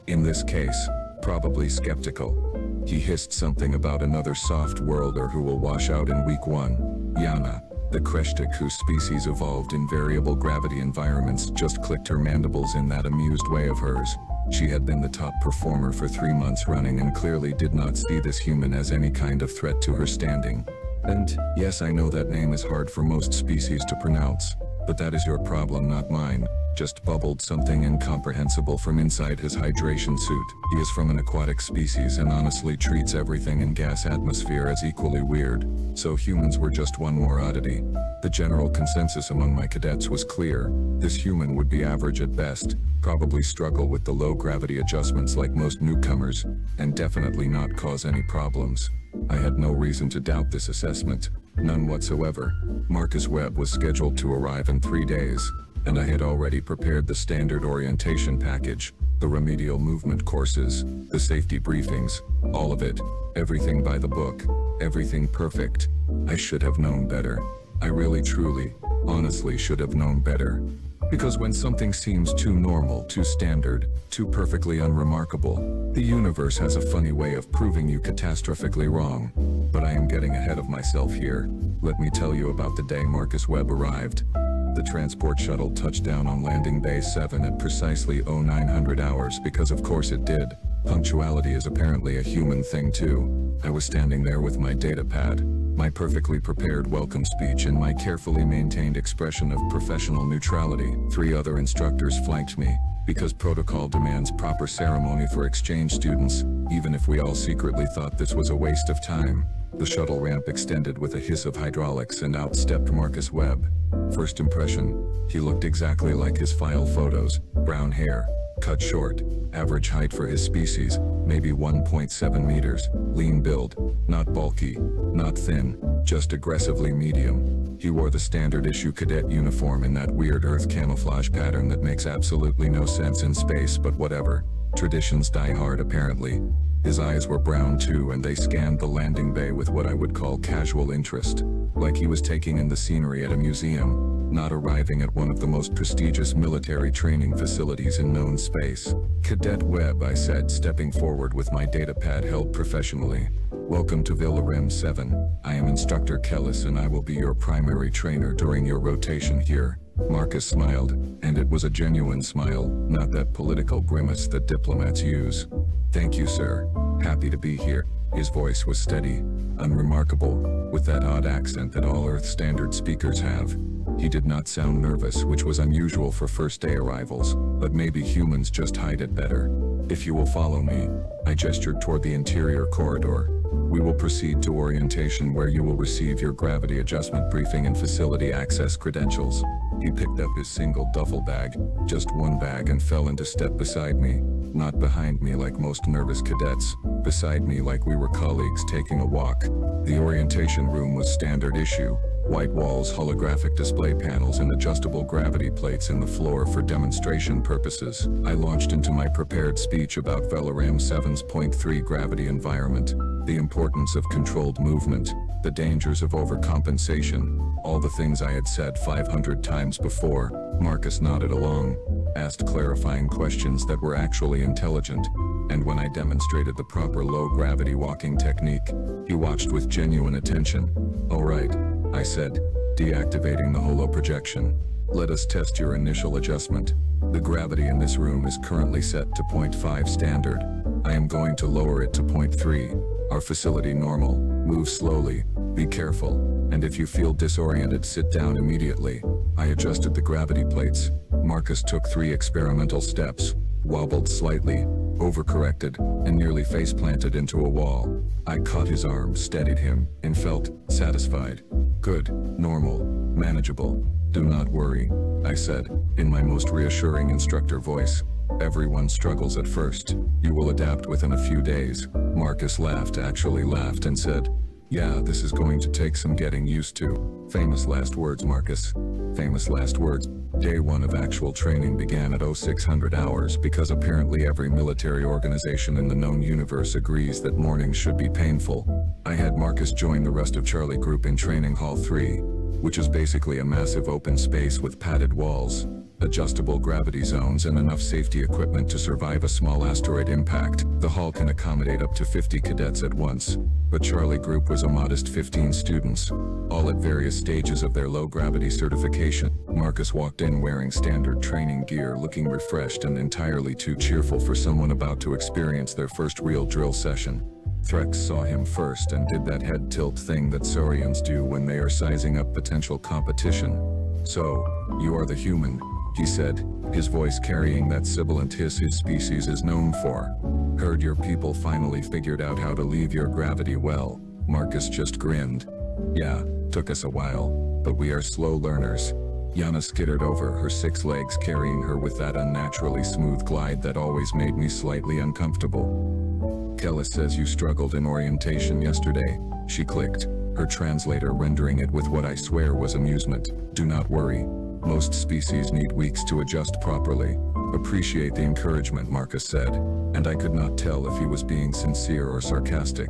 In this case, probably skeptical. He hissed something about another soft worlder who will wash out in week 1. Yana, the Kreshtik whose species evolved in variable gravity environments, just clicked her mandibles in that amused way of hers. She had been the top performer for 3 months running and clearly did not see this human as any kind of threat to her standing. And, yes, I know that name is hard for most species to pronounce, but that is your problem, not mine. Just bubbled something incomprehensible from inside his hydration suit. He is from an aquatic species and honestly treats everything in gas atmosphere as equally weird. So humans were just one more oddity. The general consensus among my cadets was clear. This human would be average at best, probably struggle with the low gravity adjustments like most newcomers, and definitely not cause any problems. I had no reason to doubt this assessment. None whatsoever. Marcus Webb was scheduled to arrive in 3 days, and I had already prepared the standard orientation package, the remedial movement courses, the safety briefings, all of it, everything by the book, everything perfect. I should have known better. I really, truly, honestly should have known better. Because when something seems too normal, too standard, too perfectly unremarkable, the universe has a funny way of proving you catastrophically wrong. But I am getting ahead of myself here. Let me tell you about the day Marcus Webb arrived. The transport shuttle touched down on Landing Bay 7 at precisely 0900 hours because of course it did. Punctuality is apparently a human thing too. I was standing there with my data pad, my perfectly prepared welcome speech and my carefully maintained expression of professional neutrality. 3 other instructors flanked me, Because protocol demands proper ceremony for exchange students, even if we all secretly thought this was a waste of time. The shuttle ramp extended with a hiss of hydraulics and out stepped Marcus Webb. First impression, he looked exactly like his file photos, brown hair, cut short, average height for his species, maybe 1.7 meters, lean build, not bulky, not thin, just aggressively medium. He wore the standard issue cadet uniform in that weird Earth camouflage pattern that makes absolutely no sense in space, but whatever. Traditions die hard apparently. His eyes were brown too, and they scanned the landing bay with what I would call casual interest, like he was taking in the scenery at a museum, not arriving at one of the most prestigious military training facilities in known space. Cadet Webb, I said, stepping forward with my datapad held professionally. Welcome to Velarim 7. I am Instructor Kellis and I will be your primary trainer during your rotation here. Marcus smiled, and it was a genuine smile, not that political grimace that diplomats use. Thank you, sir. Happy to be here. His voice was steady, unremarkable, with that odd accent that all Earth Standard speakers have. He did not sound nervous, which was unusual for first-day arrivals, but maybe humans just hide it better. If you will follow me, I gestured toward the interior corridor. We will proceed to orientation where you will receive your gravity adjustment briefing and facility access credentials. He picked up his single duffel bag, just one bag, and fell into step beside me. Not behind me like most nervous cadets, beside me like we were colleagues taking a walk. The orientation room was standard issue. White walls, holographic display panels, and adjustable gravity plates in the floor for demonstration purposes. I launched into my prepared speech about Velarim 7's .3 gravity environment, the importance of controlled movement, the dangers of overcompensation, all the things I had said 500 times before. Marcus nodded along, asked clarifying questions that were actually intelligent, and when I demonstrated the proper low-gravity walking technique, he watched with genuine attention. All right, I said, deactivating the holo projection. Let us test your initial adjustment. The gravity in this room is currently set to 0.5 standard. I am going to lower it to 0.3. Our facility normal. Move slowly. Be careful. And if you feel disoriented, sit down immediately. I adjusted the gravity plates. Marcus took 3 experimental steps, wobbled slightly, overcorrected, and nearly face-planted into a wall. I caught his arm, steadied him, and felt satisfied. Good, normal, manageable. Do not worry, I said, in my most reassuring instructor voice. Everyone struggles at first. You will adapt within a few days. Marcus laughed, actually laughed, and said, yeah, this is going to take some getting used to. Famous last words, Marcus. Famous last words. Day 1 of actual training began at 0600 hours because apparently every military organization in the known universe agrees that mornings should be painful. I had Marcus join the rest of Charlie Group in Training Hall 3, which is basically a massive open space with padded walls, adjustable gravity zones, and enough safety equipment to survive a small asteroid impact. The hall can accommodate up to 50 cadets at once, but Charlie Group was a modest 15 students, all at various stages of their low-gravity certification. Marcus walked in wearing standard training gear, looking refreshed and entirely too cheerful for someone about to experience their first real drill session. Threx saw him first and did that head tilt thing that Saurians do when they are sizing up potential competition. So, you are the human, he said, his voice carrying that sibilant hiss his species is known for. Heard your people finally figured out how to leave your gravity well. Marcus just grinned. Yeah, took us a while, but we are slow learners. Yana skittered over, her 6 legs carrying her with that unnaturally smooth glide that always made me slightly uncomfortable. Kellis says you struggled in orientation yesterday, she clicked, her translator rendering it with what I swear was amusement. Do not worry. Most species need weeks to adjust properly. Appreciate the encouragement, Marcus said, and I could not tell if he was being sincere or sarcastic.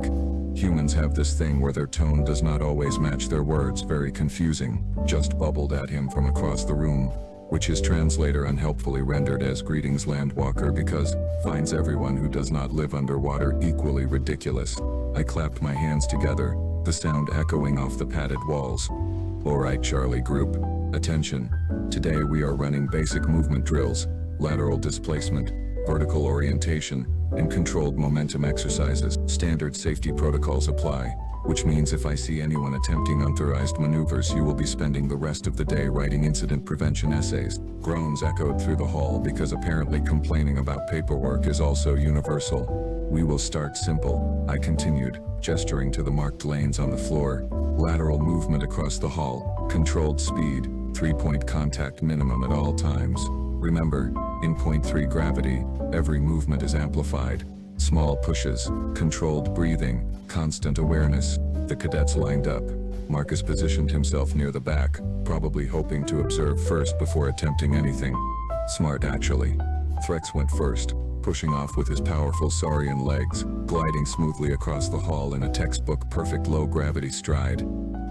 Humans have this thing where their tone does not always match their words, very confusing. Just bubbled at him from across the room, which his translator unhelpfully rendered as greetings landwalker because finds everyone who does not live underwater equally ridiculous. I clapped my hands together, the sound echoing off the padded walls. Alright, Charlie Group. Attention. Today we are running basic movement drills, lateral displacement, vertical orientation, and controlled momentum exercises. Standard safety protocols apply. which means if I see anyone attempting unauthorized maneuvers, you will be spending the rest of the day writing incident prevention essays. Groans echoed through the hall because apparently complaining about paperwork is also universal. We will start simple, I continued, gesturing to the marked lanes on the floor. Lateral movement across the hall, controlled speed, 3-point contact minimum at all times. Remember, in point 3 gravity, every movement is amplified. Small pushes, controlled breathing, constant awareness. The cadets lined up. Marcus positioned himself near the back, probably hoping to observe first before attempting anything. Smart, actually. Threx went first, pushing off with his powerful Saurian legs, gliding smoothly across the hall in a textbook perfect low-gravity stride.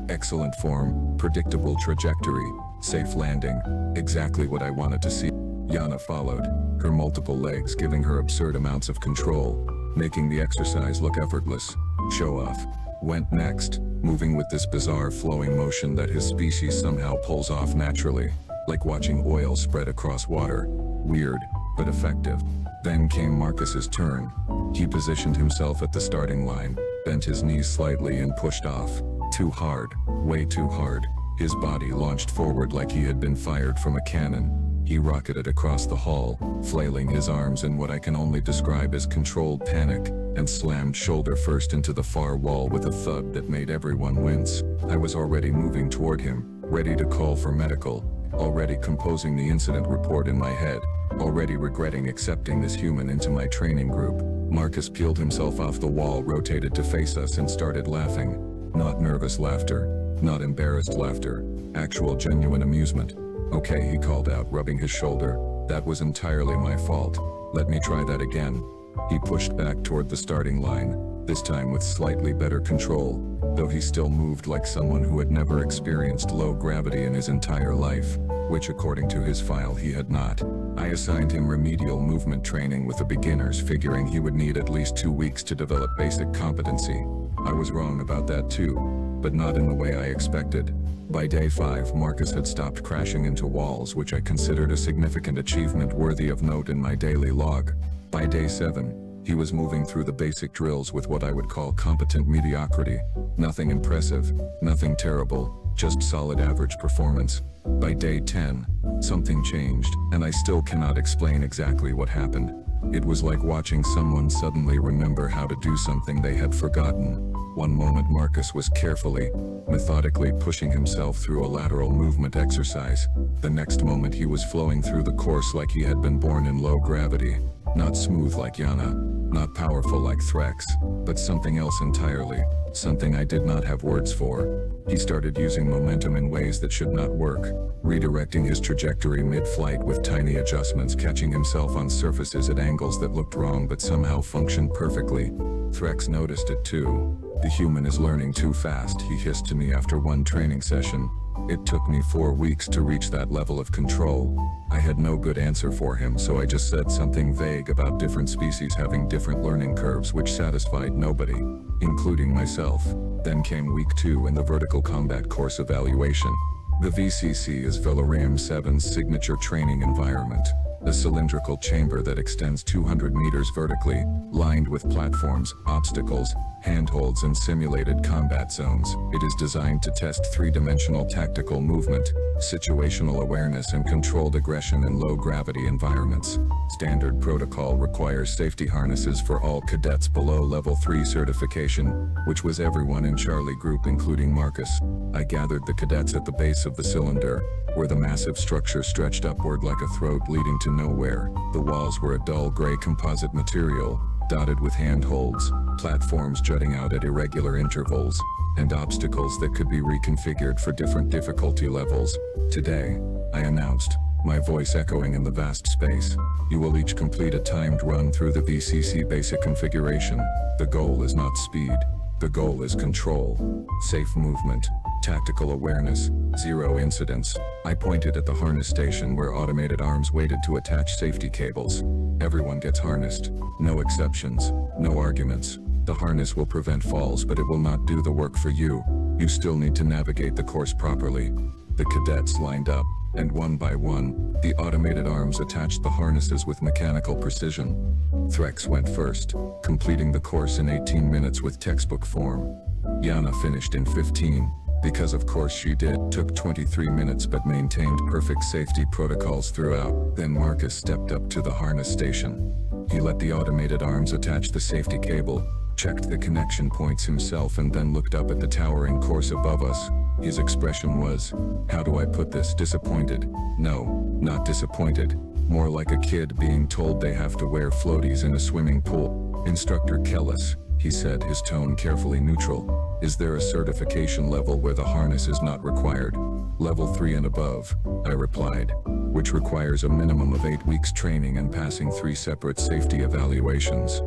Excellent form, predictable trajectory, safe landing, exactly what I wanted to see. Yana followed, her multiple legs giving her absurd amounts of control, making the exercise look effortless. Show off went next, moving with this bizarre flowing motion that his species somehow pulls off naturally, like watching oil spread across water. Weird, but effective. Then came Marcus's turn. He positioned himself at the starting line, bent his knees slightly and pushed off. Too hard, way too hard. His body launched forward like he had been fired from a cannon. He rocketed across the hall, flailing his arms in what I can only describe as controlled panic, and slammed shoulder first into the far wall with a thud that made everyone wince. I was already moving toward him, ready to call for medical, already composing the incident report in my head, already regretting accepting this human into my training group. Marcus peeled himself off the wall, rotated to face us, and started laughing. Not nervous laughter, not embarrassed laughter, actual genuine amusement. Okay, he called out, rubbing his shoulder. That was entirely my fault. Let me try that again. He pushed back toward the starting line, this time with slightly better control, though he still moved like someone who had never experienced low gravity in his entire life, which according to his file he had not. I assigned him remedial movement training with the beginners, figuring he would need at least 2 weeks to develop basic competency. I was wrong about that too, but not in the way I expected. By day 5, Marcus had stopped crashing into walls, which I considered a significant achievement worthy of note in my daily log. By day 7, he was moving through the basic drills with what I would call competent mediocrity. Nothing impressive, nothing terrible, just solid average performance. By day 10, something changed, and I still cannot explain exactly what happened. It was like watching someone suddenly remember how to do something they had forgotten. One moment Marcus was carefully, methodically pushing himself through a lateral movement exercise. The next moment he was flowing through the course like he had been born in low gravity. Not smooth like Yana, not powerful like Threx, but something else entirely, something I did not have words for. He started using momentum in ways that should not work, redirecting his trajectory mid-flight with tiny adjustments, catching himself on surfaces at angles that looked wrong but somehow functioned perfectly. Threx noticed it too. The human is learning too fast, he hissed to me after one training session. It took me 4 weeks to reach that level of control. I had no good answer for him, so I just said something vague about different species having different learning curves, which satisfied nobody, including myself. Then came week 2 in the vertical combat course evaluation. The VCC is Valerium 7's signature training environment. A cylindrical chamber that extends 200 meters vertically, lined with platforms, obstacles, handholds, and simulated combat zones. It is designed to test three-dimensional tactical movement, situational awareness, and controlled aggression in low-gravity environments. Standard protocol requires safety harnesses for all cadets below Level 3 certification, which was everyone in Charlie Group including Marcus. I gathered the cadets at the base of the cylinder, where the massive structure stretched upward like a throat leading to nowhere. The walls were a dull gray composite material, dotted with handholds, platforms jutting out at irregular intervals, and obstacles that could be reconfigured for different difficulty levels. Today, I announced, my voice echoing in the vast space, you will each complete a timed run through the VCC basic configuration. The goal is not speed. The goal is control, safe movement, tactical awareness, zero incidents. I pointed at the harness station where automated arms waited to attach safety cables. Everyone gets harnessed. No exceptions, no arguments. The harness will prevent falls, but it will not do the work for you. You still need to navigate the course properly. The cadets lined up, and one by one, the automated arms attached the harnesses with mechanical precision. Threx went first, completing the course in 18 minutes with textbook form. Yana finished in 15, because of course she did. Took 23 minutes but maintained perfect safety protocols throughout. Then Marcus stepped up to the harness station. He let the automated arms attach the safety cable, checked the connection points himself, and then looked up at the towering course above us. His expression was, how do I put this, disappointed? No, not disappointed. More like a kid being told they have to wear floaties in a swimming pool. Instructor Kellis, he said, his tone carefully neutral. Is there a certification level where the harness is not required? Level 3 and above, I replied, which requires a minimum of 8 weeks training and passing 3 separate safety evaluations.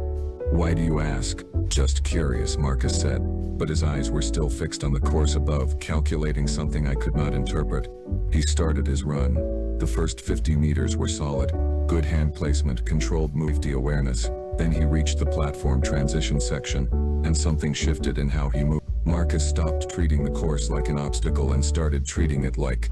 Why do you ask? Just curious, Marcus said, but his eyes were still fixed on the course above, calculating something I could not interpret. He started his run. The first 50 meters were solid, good hand placement, controlled movement awareness. Then he reached the platform transition section, and something shifted in how he moved. Marcus stopped treating the course like an obstacle and started treating it like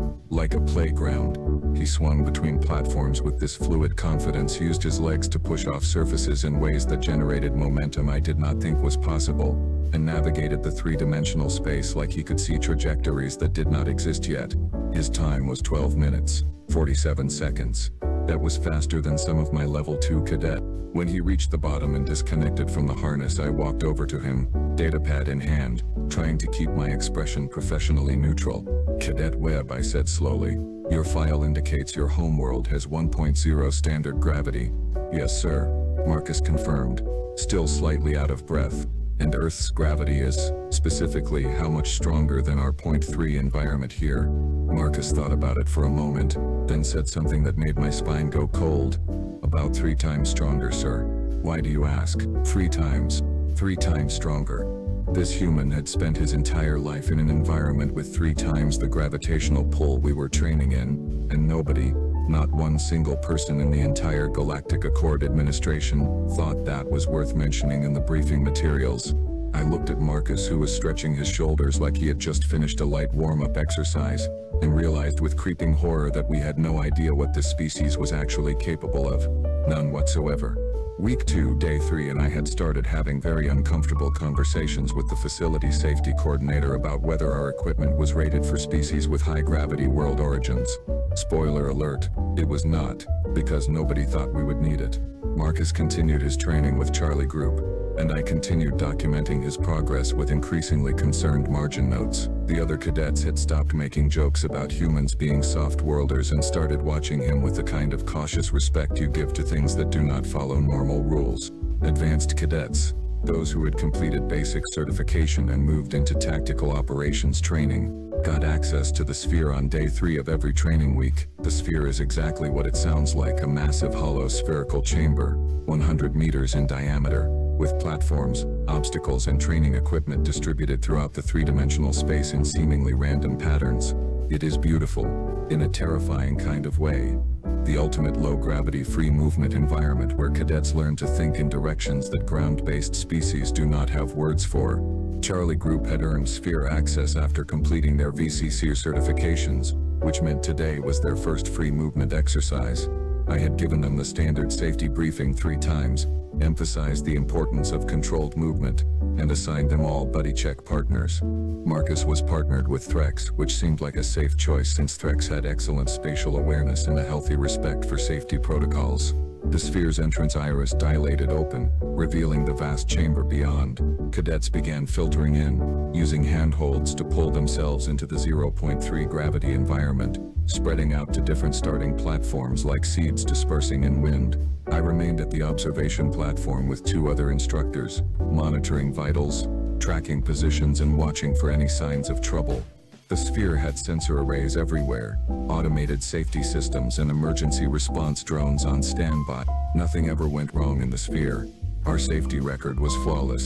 a playground. He swung between platforms with this fluid confidence, used his legs to push off surfaces in ways that generated momentum I did not think was possible, and navigated the three-dimensional space like he could see trajectories that did not exist yet. His time was 12 minutes, 47 seconds. That was faster than some of my level 2 cadet. When he reached the bottom and disconnected from the harness, I walked over to him, datapad in hand, trying to keep my expression professionally neutral. Cadet Webb, I said slowly, your file indicates your homeworld has 1.0 standard gravity. Yes, sir, Marcus confirmed, still slightly out of breath. And Earth's gravity is, specifically, how much stronger than our 0.3 environment here? Marcus thought about it for a moment, then said something that made my spine go cold. About 3 times stronger, sir. Why do you ask? 3 times. 3 times stronger. This human had spent his entire life in an environment with 3 times the gravitational pull we were training in, and nobody, not one single person in the entire Galactic Accord administration, thought that was worth mentioning in the briefing materials. I looked at Marcus, who was stretching his shoulders like he had just finished a light warm-up exercise, and realized with creeping horror that we had no idea what this species was actually capable of. None whatsoever. Week 2, day 3, and I had started having very uncomfortable conversations with the facility safety coordinator about whether our equipment was rated for species with high gravity world origins. Spoiler alert, it was not, because nobody thought we would need it. Marcus continued his training with Charlie Group, and I continued documenting his progress with increasingly concerned margin notes. The other cadets had stopped making jokes about humans being soft-worlders and started watching him with the kind of cautious respect you give to things that do not follow normal rules. Advanced cadets, those who had completed basic certification and moved into tactical operations training, got access to the sphere on day 3 of every training week. The sphere is exactly what it sounds like, a massive hollow spherical chamber, 100 meters in diameter, with platforms, obstacles, and training equipment distributed throughout the three-dimensional space in seemingly random patterns. It is beautiful, in a terrifying kind of way. The ultimate low-gravity free movement environment where cadets learn to think in directions that ground-based species do not have words for. Charlie Group had earned sphere access after completing their VCC certifications, which meant today was their first free movement exercise. I had given them the standard safety briefing 3 times, emphasized the importance of controlled movement, and assigned them all buddy check partners. Marcus was partnered with Threx, which seemed like a safe choice since Threx had excellent spatial awareness and a healthy respect for safety protocols. The sphere's entrance iris dilated open, revealing the vast chamber beyond. Cadets began filtering in, using handholds to pull themselves into the 0.3 gravity environment, spreading out to different starting platforms like seeds dispersing in wind. I remained at the observation platform with 2 other instructors, monitoring vitals, tracking positions, and watching for any signs of trouble. The sphere had sensor arrays everywhere, automated safety systems, and emergency response drones on standby. Nothing ever went wrong in the sphere. Our safety record was flawless.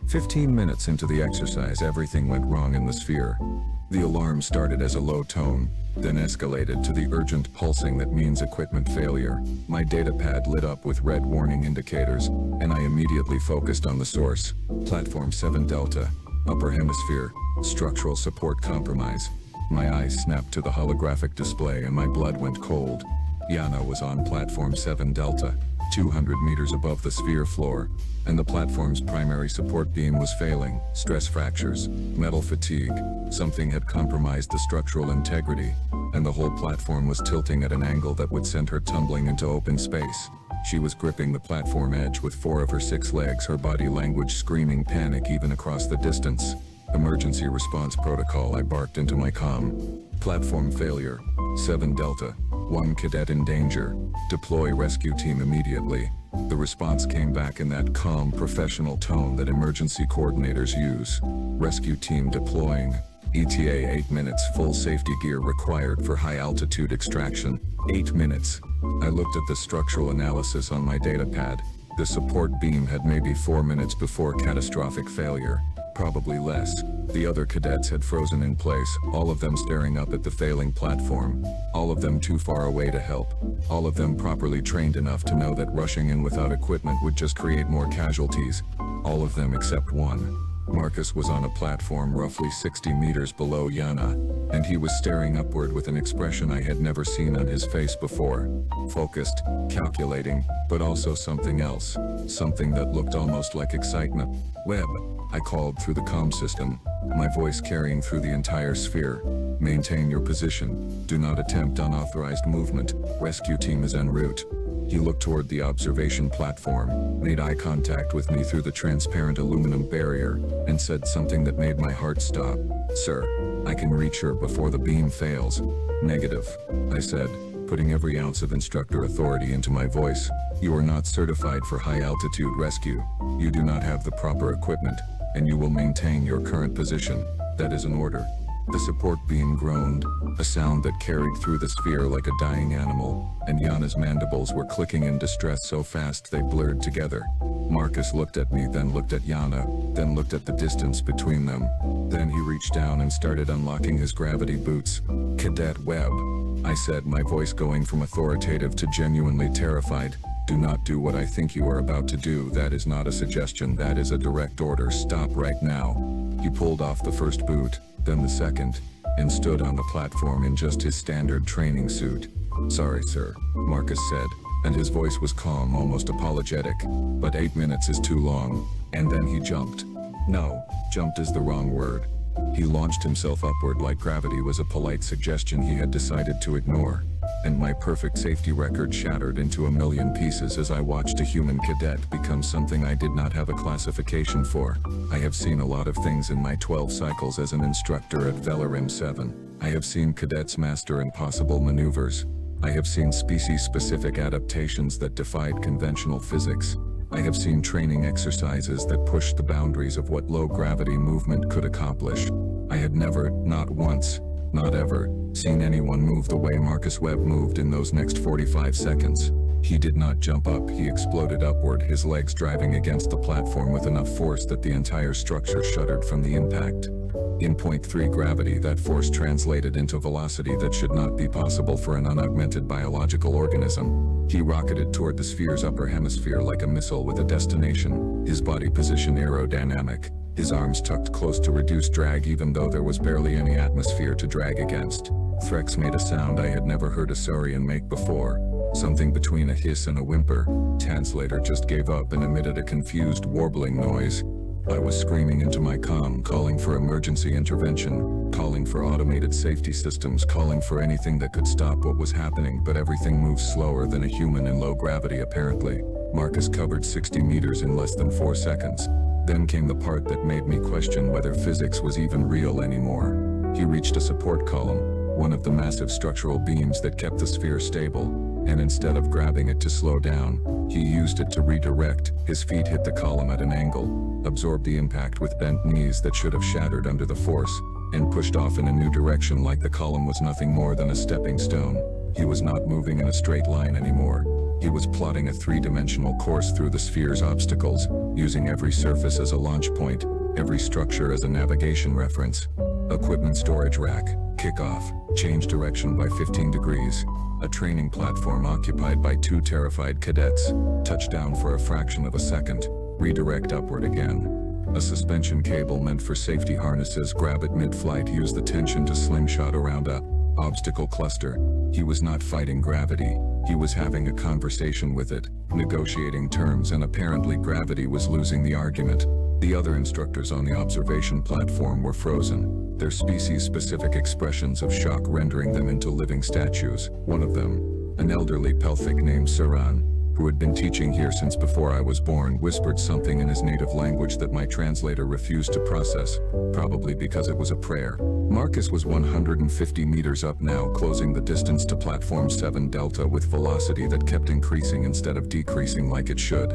15 minutes into the exercise, everything went wrong in the sphere. The alarm started as a low tone, then escalated to the urgent pulsing that means equipment failure. My datapad lit up with red warning indicators, and I immediately focused on the source. Platform 7 Delta, upper hemisphere, structural support compromise. My eyes snapped to the holographic display and my blood went cold. Yana was on Platform 7 Delta. 200 meters above the sphere floor, and the platform's primary support beam was failing. Stress fractures, metal fatigue, something had compromised the structural integrity, and the whole platform was tilting at an angle that would send her tumbling into open space. She was gripping the platform edge with 4 of her 6 legs, her body language screaming panic even across the distance. Emergency response protocol, I barked into my comm. Platform failure. 7 Delta. 1 cadet in danger. Deploy rescue team immediately. The response came back in that calm, professional tone that emergency coordinators use. Rescue team deploying. ETA 8 minutes, full safety gear required for high altitude extraction. 8 minutes. I looked at the structural analysis on my datapad. The support beam had maybe 4 minutes before catastrophic failure. Probably less. The other cadets had frozen in place, all of them staring up at the failing platform. All of them too far away to help. All of them properly trained enough to know that rushing in without equipment would just create more casualties. All of them except one. Marcus was on a platform roughly 60 meters below Yana, and he was staring upward with an expression I had never seen on his face before. Focused, calculating, but also something else. Something that looked almost like excitement. Webb, I called through the comm system, my voice carrying through the entire sphere. Maintain your position. Do not attempt unauthorized movement. Rescue team is en route. He looked toward the observation platform, made eye contact with me through the transparent aluminum barrier, and said something that made my heart stop. Sir, I can reach her before the beam fails. Negative, I said, putting every ounce of instructor authority into my voice. You are not certified for high-altitude rescue. You do not have the proper equipment, and you will maintain your current position. That is an order. The support beam groaned, a sound that carried through the sphere like a dying animal, and Yana's mandibles were clicking in distress so fast they blurred together. Marcus looked at me, then looked at Yana, then looked at the distance between them. Then he reached down and started unlocking his gravity boots. Cadet Webb, I said, my voice going from authoritative to genuinely terrified. Do not do what I think you are about to do. That is not a suggestion, that is a direct order. Stop right now. He pulled off the first boot, then the second, and stood on the platform in just his standard training suit. Sorry, sir, Marcus said, and his voice was calm, almost apologetic. But 8 minutes is too long. And then he jumped. No, jumped is the wrong word. He launched himself upward like gravity was a polite suggestion he had decided to ignore. And my perfect safety record shattered into a million pieces as I watched a human cadet become something I did not have a classification for. I have seen a lot of things in my 12 cycles as an instructor at Velarim 7. I have seen cadets master impossible maneuvers. I have seen species-specific adaptations that defied conventional physics. I have seen training exercises that pushed the boundaries of what low-gravity movement could accomplish. I had never, not once, not ever, seen anyone move the way Marcus Webb moved in those next 45 seconds. He did not jump up, he exploded upward, his legs driving against the platform with enough force that the entire structure shuddered from the impact. In 0.3 gravity, that force translated into velocity that should not be possible for an unaugmented biological organism. He rocketed toward the sphere's upper hemisphere like a missile with a destination, his body position aerodynamic, his arms tucked close to reduce drag even though there was barely any atmosphere to drag against. Threx made a sound I had never heard a saurian make before, something between a hiss and a whimper. Tanslator just gave up and emitted a confused warbling noise. I was screaming into my comm, calling for emergency intervention, calling for automated safety systems, calling for anything that could stop what was happening, but everything moved slower than a human in low gravity apparently. Marcus covered 60 meters in less than 4 seconds. Then came the part that made me question whether physics was even real anymore. He reached a support column, one of the massive structural beams that kept the sphere stable, and instead of grabbing it to slow down, he used it to redirect. His feet hit the column at an angle, absorbed the impact with bent knees that should have shattered under the force, and pushed off in a new direction like the column was nothing more than a stepping stone. He was not moving in a straight line anymore. He was plotting a three-dimensional course through the sphere's obstacles, using every surface as a launch point, every structure as a navigation reference. Equipment storage rack, kickoff, change direction by 15 degrees. A training platform occupied by 2 terrified cadets. Touchdown for a fraction of a second. Redirect upward again. A suspension cable meant for safety harnesses. Grab it mid-flight. Use the tension to slingshot around a obstacle cluster. He was not fighting gravity. He was having a conversation with it, negotiating terms, and apparently gravity was losing the argument. The other instructors on the observation platform were frozen, their species-specific expressions of shock rendering them into living statues. One of them, an elderly Pelthic named Saran, who had been teaching here since before I was born, whispered something in his native language that my translator refused to process, probably because it was a prayer. Marcus was 150 meters up now, closing the distance to Platform 7 Delta with velocity that kept increasing instead of decreasing like it should.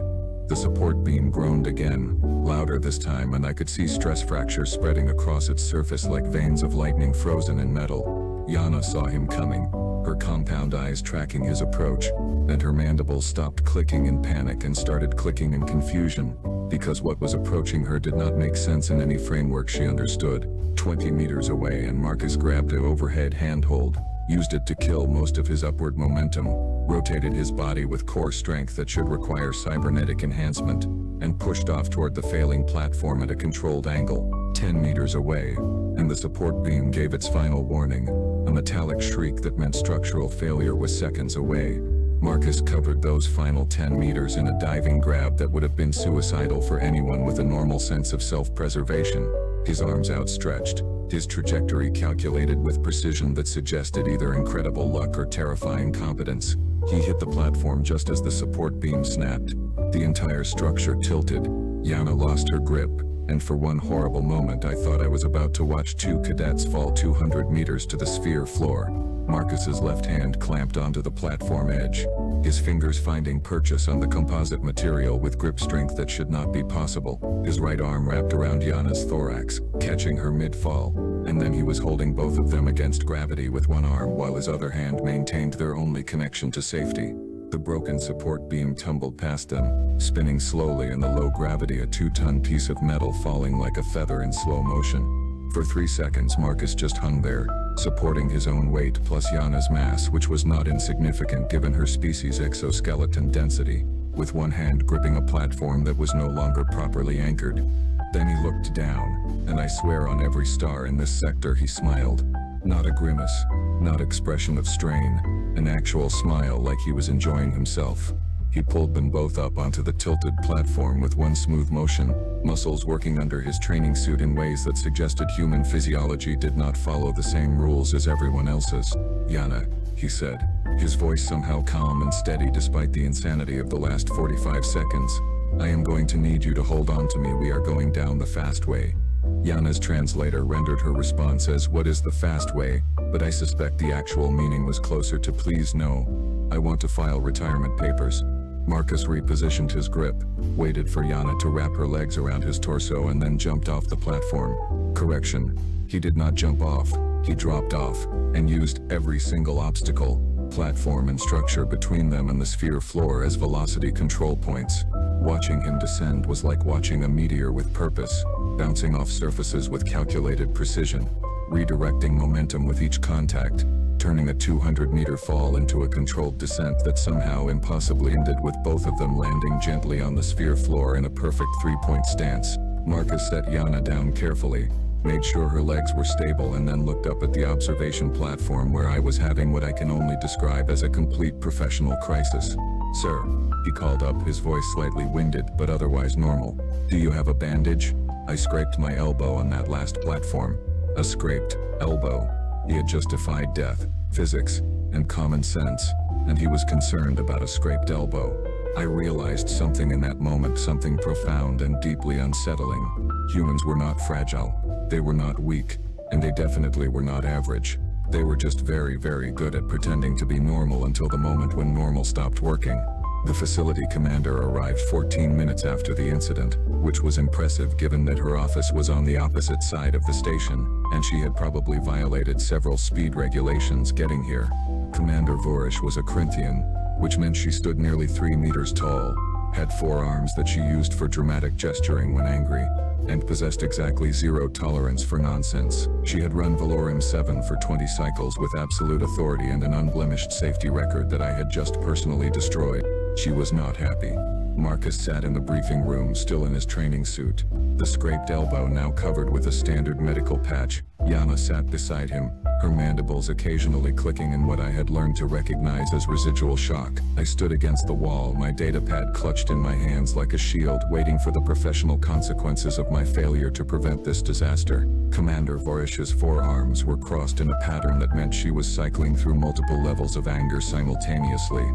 The support beam groaned again, louder this time, and I could see stress fractures spreading across its surface like veins of lightning frozen in metal. Yana saw him coming, her compound eyes tracking his approach, and her mandibles stopped clicking in panic and started clicking in confusion, because what was approaching her did not make sense in any framework she understood. 20 meters away, and Marcus grabbed an overhead handhold, used it to kill most of his upward momentum, rotated his body with core strength that should require cybernetic enhancement, and pushed off toward the failing platform at a controlled angle, 10 meters away, and the support beam gave its final warning, a metallic shriek that meant structural failure was seconds away. Marcus covered those final 10 meters in a diving grab that would have been suicidal for anyone with a normal sense of self-preservation, his arms outstretched, his trajectory calculated with precision that suggested either incredible luck or terrifying competence. He hit the platform just as the support beam snapped. The entire structure tilted. Yana lost her grip, and for one horrible moment I thought I was about to watch two cadets fall 200 meters to the sphere floor. Marcus's left hand clamped onto the platform edge, his fingers finding purchase on the composite material with grip strength that should not be possible. His right arm wrapped around Yana's thorax, catching her mid-fall, and then he was holding both of them against gravity with one arm while his other hand maintained their only connection to safety. The broken support beam tumbled past them, spinning slowly in the low gravity, a 2-ton piece of metal falling like a feather in slow motion. For 3 seconds Marcus just hung there, supporting his own weight plus Yana's mass, which was not insignificant given her species' exoskeleton density, with one hand gripping a platform that was no longer properly anchored. Then he looked down, and I swear on every star in this sector he smiled. Not a grimace, not expression of strain, an actual smile like he was enjoying himself. He pulled them both up onto the tilted platform with one smooth motion, muscles working under his training suit in ways that suggested human physiology did not follow the same rules as everyone else's. "Yana," he said, his voice somehow calm and steady despite the insanity of the last 45 seconds. "I am going to need you to hold on to me. We are going down the fast way." Yana's translator rendered her response as, "What is the fast way?" But I suspect the actual meaning was closer to "please no. I want to file retirement papers." Marcus repositioned his grip, waited for Yana to wrap her legs around his torso, and then jumped off the platform. Correction, he did not jump off, he dropped off, and used every single obstacle, platform and structure between them and the sphere floor as velocity control points. Watching him descend was like watching a meteor with purpose, bouncing off surfaces with calculated precision, redirecting momentum with each contact, turning a 200-meter fall into a controlled descent that somehow impossibly ended with both of them landing gently on the sphere floor in a perfect 3-point stance. Marcus set Yana down carefully, made sure her legs were stable, and then looked up at the observation platform where I was having what I can only describe as a complete professional crisis. "Sir," he called up, his voice slightly winded but otherwise normal. "Do you have a bandage?" I scraped my elbow on that last platform. A scraped elbow. He had justified death, physics, and common sense, and he was concerned about a scraped elbow. I realized something in that moment, something profound and deeply unsettling. Humans were not fragile, they were not weak, and they definitely were not average. They were just very, very good at pretending to be normal until the moment when normal stopped working. The facility commander arrived 14 minutes after the incident, which was impressive given that her office was on the opposite side of the station, and she had probably violated several speed regulations getting here. Commander Vorish was a Corinthian, which meant she stood nearly 3 meters tall, had 4 arms that she used for dramatic gesturing when angry, and possessed exactly 0 tolerance for nonsense. She had run Valorum 7 for 20 cycles with absolute authority and an unblemished safety record that I had just personally destroyed. She was not happy. Marcus sat in the briefing room, still in his training suit, the scraped elbow now covered with a standard medical patch. Yana sat beside him, her mandibles occasionally clicking in what I had learned to recognize as residual shock. I stood against the wall, my datapad clutched in my hands like a shield, waiting for the professional consequences of my failure to prevent this disaster. Commander Vorish's forearms were crossed in a pattern that meant she was cycling through multiple levels of anger simultaneously.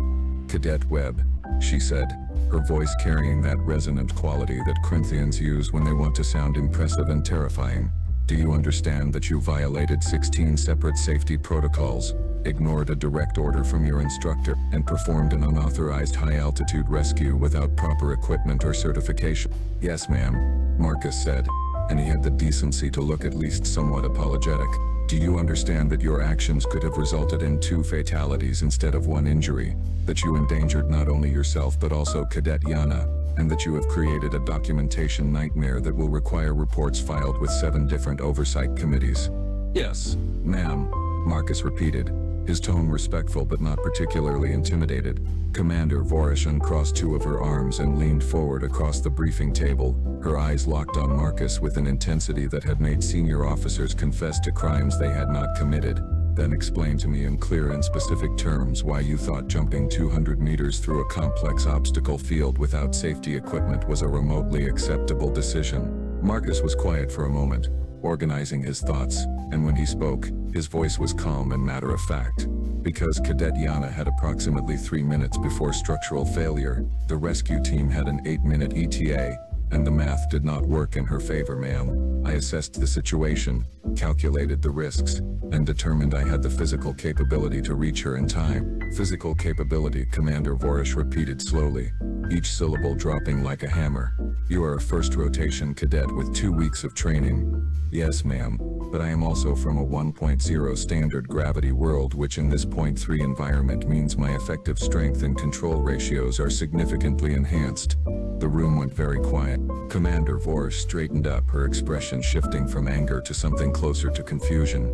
"Cadet Webb," she said, her voice carrying that resonant quality that Corinthians use when they want to sound impressive and terrifying. "Do you understand that you violated 16 separate safety protocols, ignored a direct order from your instructor, and performed an unauthorized high-altitude rescue without proper equipment or certification?" "Yes, ma'am," Marcus said, and he had the decency to look at least somewhat apologetic. "Do you understand that your actions could have resulted in 2 fatalities instead of 1 injury? That you endangered not only yourself but also Cadet Yana? And that you have created a documentation nightmare that will require reports filed with 7 different oversight committees?" "Yes, ma'am," Marcus repeated, his tone respectful but not particularly intimidated. Commander Vorish uncrossed 2 of her arms and leaned forward across the briefing table, her eyes locked on Marcus with an intensity that had made senior officers confess to crimes they had not committed. "Then explain to me in clear and specific terms why you thought jumping 200 meters through a complex obstacle field without safety equipment was a remotely acceptable decision." Marcus was quiet for a moment, organizing his thoughts, and when he spoke, his voice was calm and matter-of-fact. "Because Cadet Yana had approximately 3 minutes before structural failure, the rescue team had an 8-minute ETA, and the math did not work in her favor, ma'am. I assessed the situation, calculated the risks, and determined I had the physical capability to reach her in time." "Physical capability," Commander Vorish repeated slowly, each syllable dropping like a hammer. "You are a first-rotation cadet with 2 weeks of training." "Yes, ma'am, but I am also from a 1.0 standard gravity world, which in this 0.3 environment means my effective strength and control ratios are significantly enhanced." The room went very quiet. Commander Vorish straightened up, her expression shifting from anger to something closer to confusion.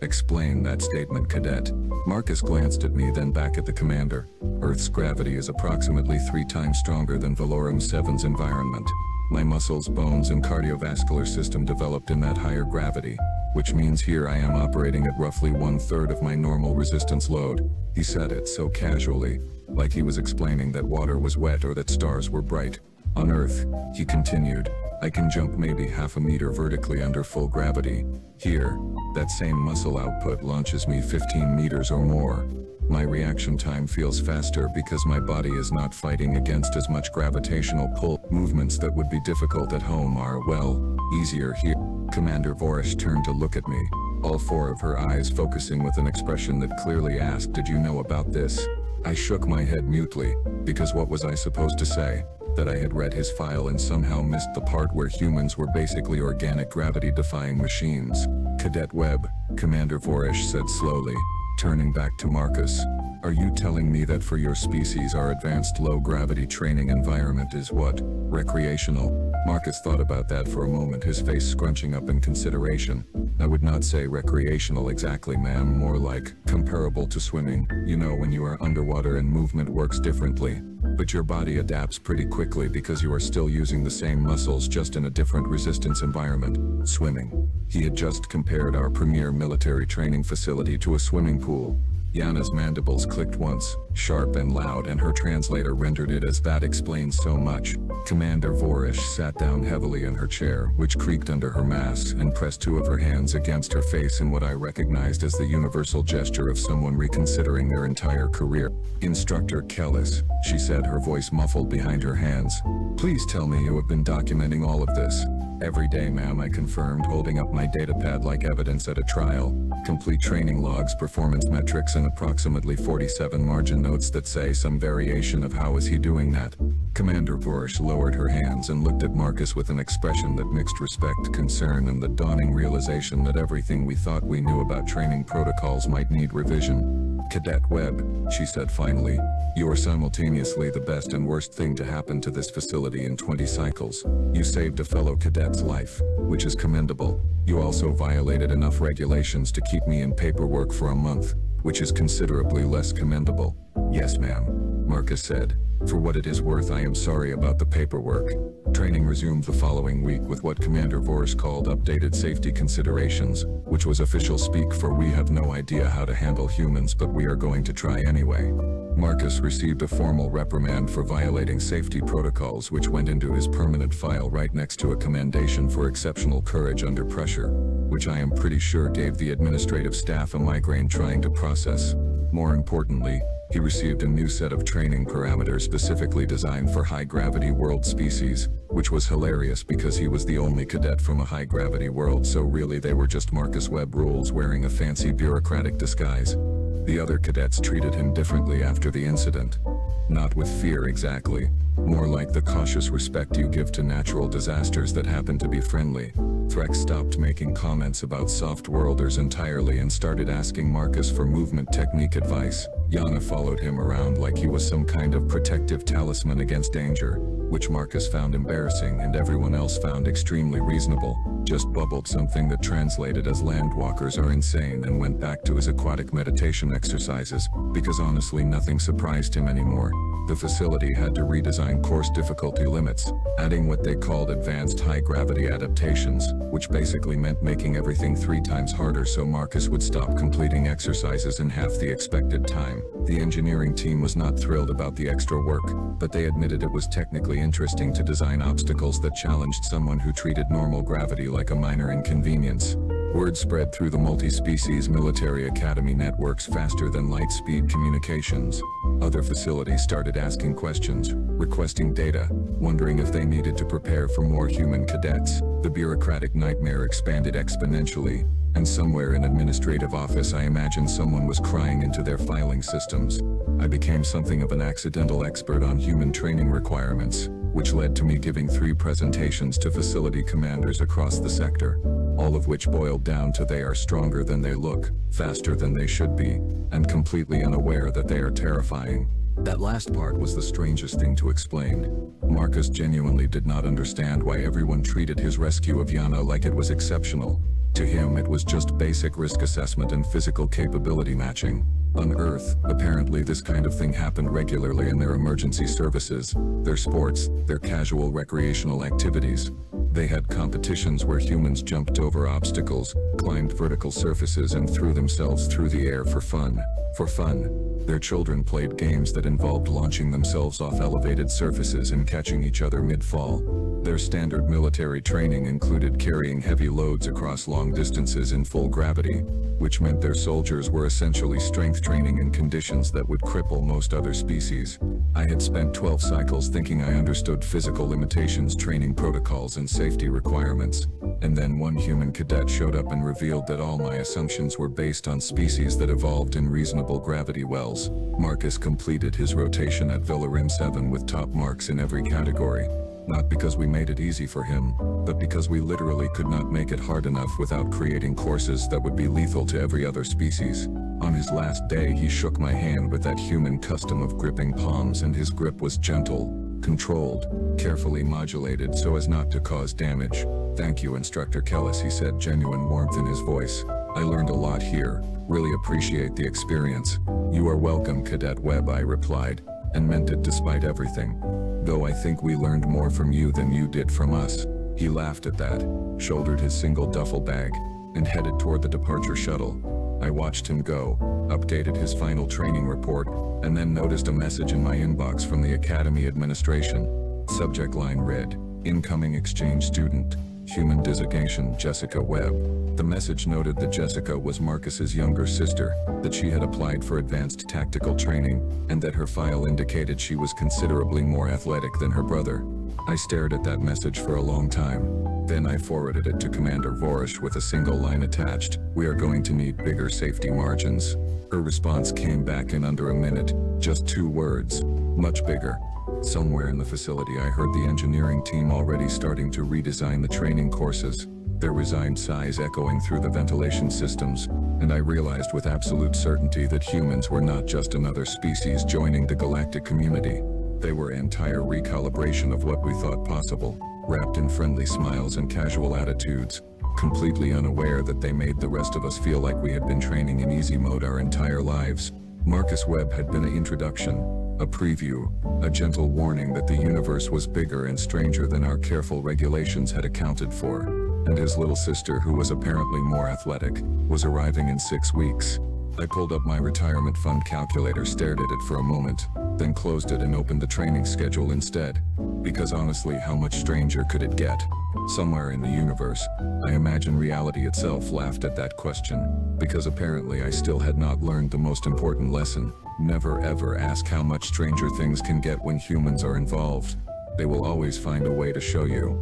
"Explain that statement, Cadet." Marcus glanced at me, then back at the commander. "Earth's gravity is approximately 3 times stronger than Valorum 7's environment. My muscles, bones, and cardiovascular system developed in that higher gravity, which means here I am operating at roughly 1/3 of my normal resistance load." He said it so casually, like he was explaining that water was wet or that stars were bright. "On Earth," he continued, "I can jump maybe half a meter vertically under full gravity. Here, that same muscle output launches me 15 meters or more. My reaction time feels faster because my body is not fighting against as much gravitational pull. Movements that would be difficult at home are, well, easier here." Commander Vorish turned to look at me, all 4 of her eyes focusing with an expression that clearly asked, "Did you know about this?" I shook my head mutely, because what was I supposed to say? That I had read his file and somehow missed the part where humans were basically organic gravity-defying machines. "Cadet Webb," Commander Vorish said slowly, turning back to Marcus, "are you telling me that for your species our advanced low-gravity training environment is what? Recreational?" Marcus thought about that for a moment, his face scrunching up in consideration. "I would not say recreational exactly, ma'am, more like comparable to swimming. You know, when you are underwater and movement works differently. But your body adapts pretty quickly because you are still using the same muscles, just in a different resistance environment. Swimming." He had just compared our premier military training facility to a swimming pool. Yana's mandibles clicked once, sharp and loud, and her translator rendered it as "that explains so much." Commander Vorish sat down heavily in her chair, which creaked under her mass, and pressed 2 of her hands against her face in what I recognized as the universal gesture of someone reconsidering their entire career. "Instructor Kellis," she said, her voice muffled behind her hands, "please tell me you have been documenting all of this." "Every day, ma'am," I confirmed, holding up my datapad like evidence at a trial. "Complete training logs, performance metrics, and approximately 47 margin notes that say some variation of how is he doing that." Commander Vorish lowered her hands and looked at Marcus with an expression that mixed respect, concern, and the dawning realization that everything we thought we knew about training protocols might need revision. "Cadet Webb," she said finally, "you are simultaneously the best and worst thing to happen to this facility in 20 cycles. You saved a fellow cadet's life, which is commendable. You also violated enough regulations to keep me in paperwork for a month, which is considerably less commendable." "Yes, ma'am," Marcus said, For what it is worth, I am sorry about the paperwork. Training resumed the following week with what Commander Vorsh called updated safety considerations, which was official speak for we have no idea how to handle humans, but we are going to try anyway. Marcus received a formal reprimand for violating safety protocols, which went into his permanent file right next to a commendation for exceptional courage under pressure, which I am pretty sure gave the administrative staff a migraine trying to process. More importantly, he received a new set of training parameters specifically designed for high-gravity world species, which was hilarious because he was the only cadet from a high-gravity world, so really they were just Marcus Webb rules wearing a fancy bureaucratic disguise. The other cadets treated him differently after the incident. Not with fear exactly, more like the cautious respect you give to natural disasters that happen to be friendly. Threx stopped making comments about soft-worlders entirely and started asking Marcus for movement technique advice. Yana followed him around like he was some kind of protective talisman against danger, which Marcus found embarrassing and everyone else found extremely reasonable. Just bubbled something that translated as landwalkers are insane and went back to his aquatic meditation exercises, because honestly nothing surprised him anymore. The facility had to redesign course difficulty limits, adding what they called advanced high-gravity adaptations, which basically meant making everything 3 times harder so Marcus would stop completing exercises in half the expected time. The engineering team was not thrilled about the extra work, but they admitted it was technically interesting to design obstacles that challenged someone who treated normal gravity like a minor inconvenience. Word spread through the multi-species military academy networks faster than light-speed communications. Other facilities started asking questions, requesting data, wondering if they needed to prepare for more human cadets. The bureaucratic nightmare expanded exponentially, and somewhere in administrative office I imagine someone was crying into their filing systems. I became something of an accidental expert on human training requirements, which led to me giving 3 presentations to facility commanders across the sector, all of which boiled down to they are stronger than they look, faster than they should be, and completely unaware that they are terrifying. That last part was the strangest thing to explain. Marcus genuinely did not understand why everyone treated his rescue of Yana like it was exceptional. To him, it was just basic risk assessment and physical capability matching. On Earth, apparently this kind of thing happened regularly in their emergency services, their sports, their casual recreational activities. They had competitions where humans jumped over obstacles, climbed vertical surfaces and threw themselves through the air for fun. For fun, their children played games that involved launching themselves off elevated surfaces and catching each other mid-fall. Their standard military training included carrying heavy loads across long distances in full gravity, which meant their soldiers were essentially strength training in conditions that would cripple most other species. I had spent 12 cycles thinking I understood physical limitations, training protocols, and safety requirements, and then one human cadet showed up and revealed that all my assumptions were based on species that evolved in reasonable gravity wells. Marcus completed his rotation at Velarim 7 with top marks in every category. Not because we made it easy for him, but because we literally could not make it hard enough without creating courses that would be lethal to every other species. On his last day, he shook my hand with that human custom of gripping palms, and his grip was gentle, controlled, carefully modulated so as not to cause damage. "Thank you, Instructor Kellis," he said, genuine warmth in his voice. "I learned a lot here. Really appreciate the experience." "You are welcome, Cadet Webb," I replied, and meant it despite everything. "Though I think we learned more from you than you did from us." He laughed at that, shouldered his single duffel bag, and headed toward the departure shuttle. I watched him go, updated his final training report, and then noticed a message in my inbox from the Academy administration. Subject line read, "Incoming exchange student, human designation Jessica Webb." The message noted that Jessica was Marcus's younger sister, that she had applied for advanced tactical training, and that her file indicated she was considerably more athletic than her brother. I stared at that message for a long time. Then I forwarded it to Commander Vorsh with a single line attached, "We are going to need bigger safety margins." Her response came back in under a minute, just 2 words, "Much bigger." Somewhere in the facility I heard the engineering team already starting to redesign the training courses, their resigned sighs echoing through the ventilation systems, and I realized with absolute certainty that humans were not just another species joining the galactic community. They were an entire recalibration of what we thought possible, wrapped in friendly smiles and casual attitudes, completely unaware that they made the rest of us feel like we had been training in easy mode our entire lives. Marcus Webb had been an introduction, A preview, a gentle warning that the universe was bigger and stranger than our careful regulations had accounted for, and his little sister, who was apparently more athletic, was arriving in 6 weeks. I pulled up my retirement fund calculator, stared at it for a moment, then closed it and opened the training schedule instead. Because honestly, how much stranger could it get? Somewhere in the universe, I imagine reality itself laughed at that question, because apparently I still had not learned the most important lesson. Never ever ask how much stranger things can get when humans are involved. They will always find a way to show you.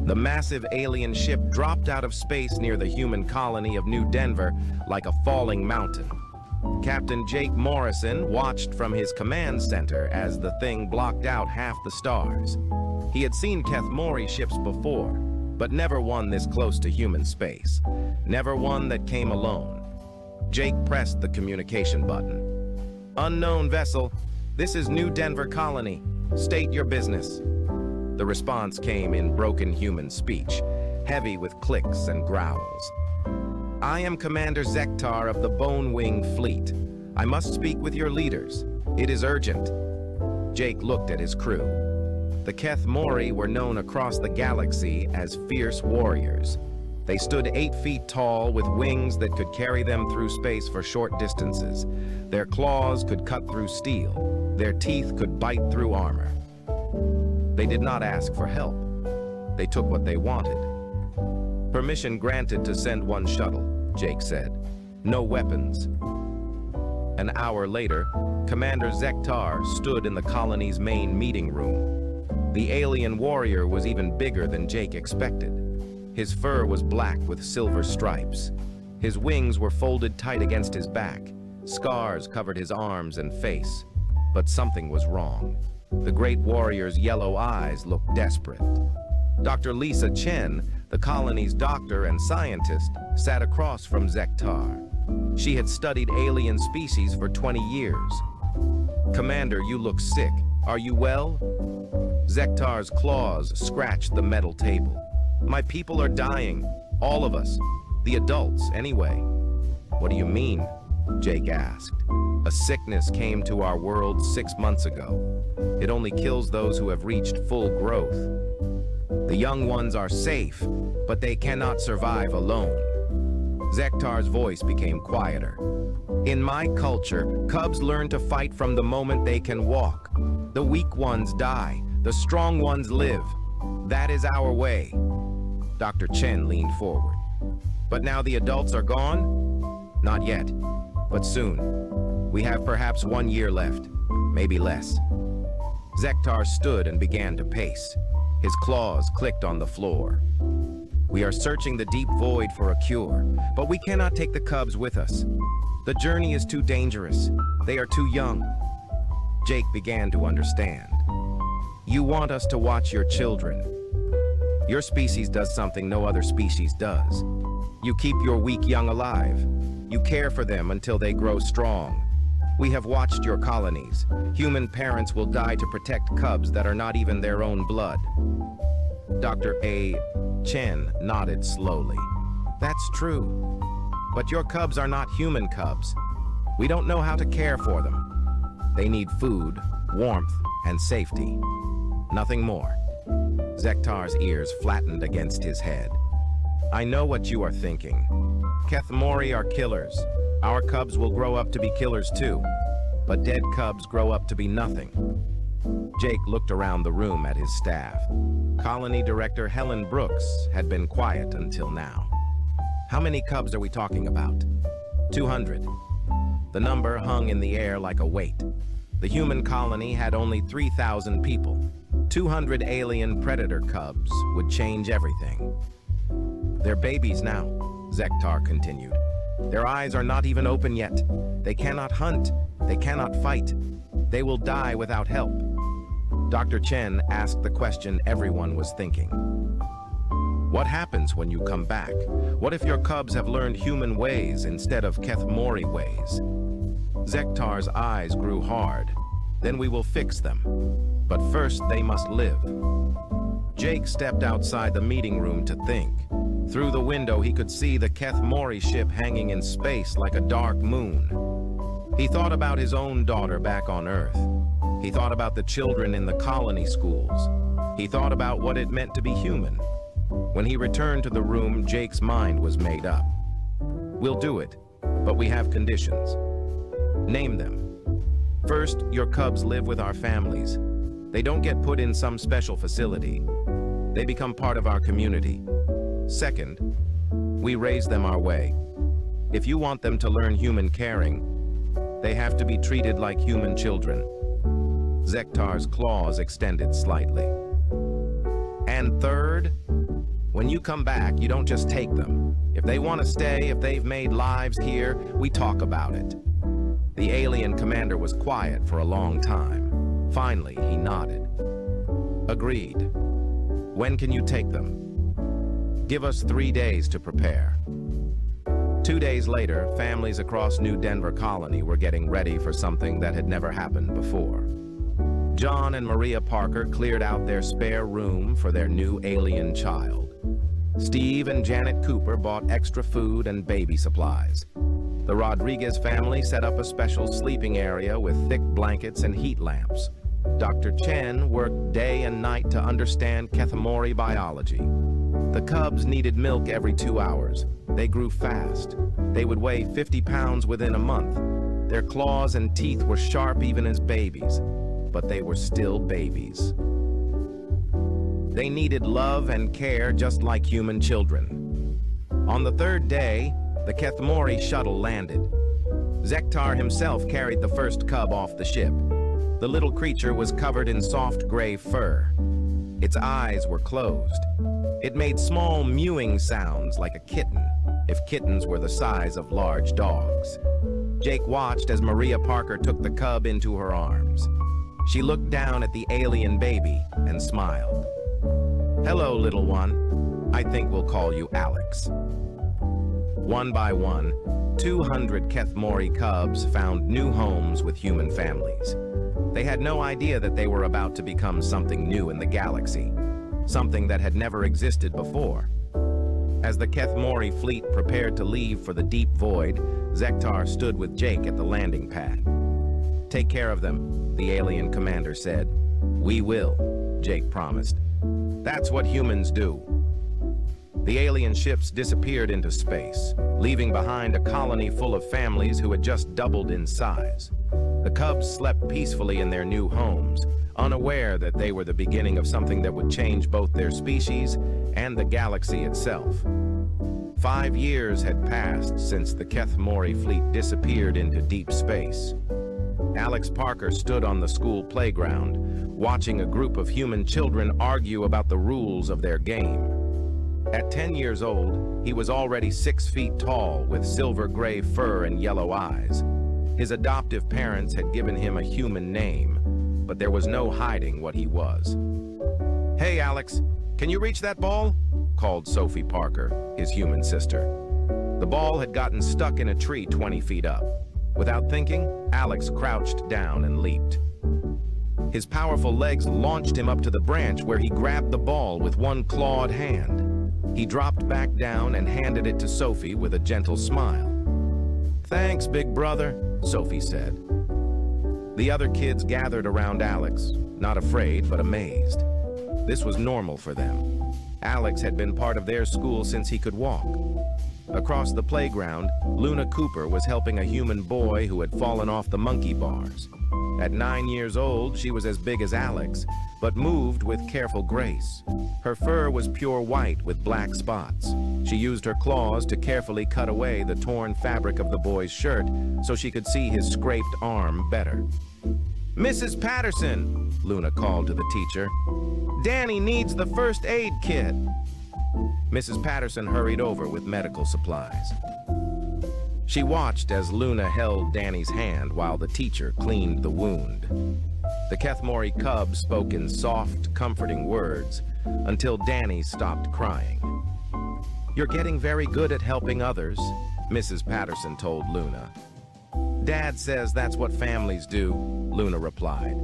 The massive alien ship dropped out of space near the human colony of New Denver like a falling mountain. Captain Jake Morrison watched from his command center as the thing blocked out half the stars. He had seen Keth Mori ships before, but never one this close to human space. Never one that came alone. Jake pressed the communication button. "Unknown vessel, this is New Denver Colony. State your business." The response came in broken human speech, heavy with clicks and growls. "I am Commander Zektar of the Bone Wing Fleet. I must speak with your leaders. It is urgent." Jake looked at his crew. The Keth Mori were known across the galaxy as fierce warriors. They stood 8 feet tall with wings that could carry them through space for short distances. Their claws could cut through steel. Their teeth could bite through armor. They did not ask for help. They took what they wanted. "Permission granted to send one shuttle," Jake said. "No weapons." An hour later, Commander Zektar stood in the colony's main meeting room. The alien warrior was even bigger than Jake expected. His fur was black with silver stripes. His wings were folded tight against his back. Scars covered his arms and face. But something was wrong. The great warrior's yellow eyes looked desperate. Dr. Lisa Chen, the colony's doctor and scientist, sat across from Zektar. She had studied alien species for 20 years. "Commander, you look sick. Are you well?" Zektar's claws scratched the metal table. "My people are dying. All of us. The adults, anyway." "What do you mean?" Jake asked. "A sickness came to our world 6 months ago. It only kills those who have reached full growth. The young ones are safe, but they cannot survive alone." Zektar's voice became quieter. "In my culture, cubs learn to fight from the moment they can walk. The weak ones die, the strong ones live. That is our way." Dr. Chen leaned forward. "But now the adults are gone?" "Not yet, but soon. We have perhaps 1 year left, maybe less." Zektar stood and began to pace. His claws clicked on the floor. "We are searching the deep void for a cure, but we cannot take the cubs with us. The journey is too dangerous. They are too young." Jake began to understand. "You want us to watch your children. Your species does something no other species does. You keep your weak young alive. You care for them until they grow strong. We have watched your colonies. Human parents will die to protect cubs that are not even their own blood." Dr. A. Chen nodded slowly. "That's true. But your cubs are not human cubs. We don't know how to care for them. They need food, warmth, and safety. Nothing more." Zektar's ears flattened against his head. "I know what you are thinking. Keth Mori are killers. Our cubs will grow up to be killers too. But dead cubs grow up to be nothing." Jake looked around the room at his staff. Colony Director Helen Brooks had been quiet until now. "How many cubs are we talking about?" 200. The number hung in the air like a weight. The human colony had only 3,000 people. 200 alien predator cubs would change everything. "They're babies now," Zektar continued. "Their eyes are not even open yet. They cannot hunt. They cannot fight. They will die without help." Dr. Chen asked the question everyone was thinking. "What happens when you come back? What if your cubs have learned human ways instead of Keth Mori ways?" Zektar's eyes grew hard. "Then we will fix them. But first they must live." Jake stepped outside the meeting room to think. Through the window he could see the Keth Mori ship hanging in space like a dark moon. He thought about his own daughter back on Earth. He thought about the children in the colony schools. He thought about what it meant to be human. When he returned to the room, Jake's mind was made up. We'll do it, but we have conditions. Name them. First, your cubs live with our families. They don't get put in some special facility. They become part of our community. Second, we raise them our way. If you want them to learn human caring, they have to be treated like human children. Zektar's claws extended slightly. And third, when you come back, you don't just take them. If they want to stay, if they've made lives here, we talk about it. The alien commander was quiet for a long time. Finally, he nodded. Agreed. When can you take them? Give us 3 days to prepare. 2 days later, families across New Denver Colony were getting ready for something that had never happened before. John and Maria Parker cleared out their spare room for their new alien child. Steve and Janet Cooper bought extra food and baby supplies. The Rodriguez family set up a special sleeping area with thick blankets and heat lamps. Dr. Chen worked day and night to understand Kethemori biology. The cubs needed milk every 2 hours. They grew fast. They would weigh 50 pounds within a month. Their claws and teeth were sharp even as babies, but they were still babies. They needed love and care just like human children. On the 3rd day, the Kethemori shuttle landed. Zektar himself carried the first cub off the ship. The little creature was covered in soft gray fur. Its eyes were closed. It made small mewing sounds like a kitten, if kittens were the size of large dogs. Jake watched as Maria Parker took the cub into her arms. She looked down at the alien baby and smiled. Hello, little one. I think we'll call you Alex. One by one, 200 Kethemori cubs found new homes with human families. They had no idea that they were about to become something new in the galaxy, something that had never existed before. As the Kethemori fleet prepared to leave for the deep void, Zektar stood with Jake at the landing pad. Take care of them, the alien commander said. We will, Jake promised. That's what humans do. The alien ships disappeared into space, leaving behind a colony full of families who had just doubled in size. The cubs slept peacefully in their new homes, unaware that they were the beginning of something that would change both their species and the galaxy itself. 5 years had passed since the Kethemori fleet disappeared into deep space. Alex Parker stood on the school playground, watching a group of human children argue about the rules of their game. At 10 years old, he was already 6 feet tall with silver gray fur and yellow eyes. His adoptive parents had given him a human name, but there was no hiding what he was. Hey, Alex, can you reach that ball? Called Sophie Parker, his human sister. The ball had gotten stuck in a tree 20 feet up. Without thinking, Alex crouched down and leaped. His powerful legs launched him up to the branch where he grabbed the ball with one clawed hand. He dropped back down and handed it to Sophie with a gentle smile. Thanks, big brother, Sophie said. The other kids gathered around Alex, not afraid but amazed. This was normal for them. Alex had been part of their school since he could walk. Across the playground, Luna Cooper was helping a human boy who had fallen off the monkey bars. At 9 years old, she was as big as Alex, but moved with careful grace. Her fur was pure white with black spots. She used her claws to carefully cut away the torn fabric of the boy's shirt so she could see his scraped arm better. Mrs. Patterson, Luna called to the teacher. Danny needs the first aid kit. Mrs. Patterson hurried over with medical supplies. She watched as Luna held Danny's hand while the teacher cleaned the wound. The Kethemori cub spoke in soft, comforting words until Danny stopped crying. You're getting very good at helping others, Mrs. Patterson told Luna. Dad says that's what families do, Luna replied.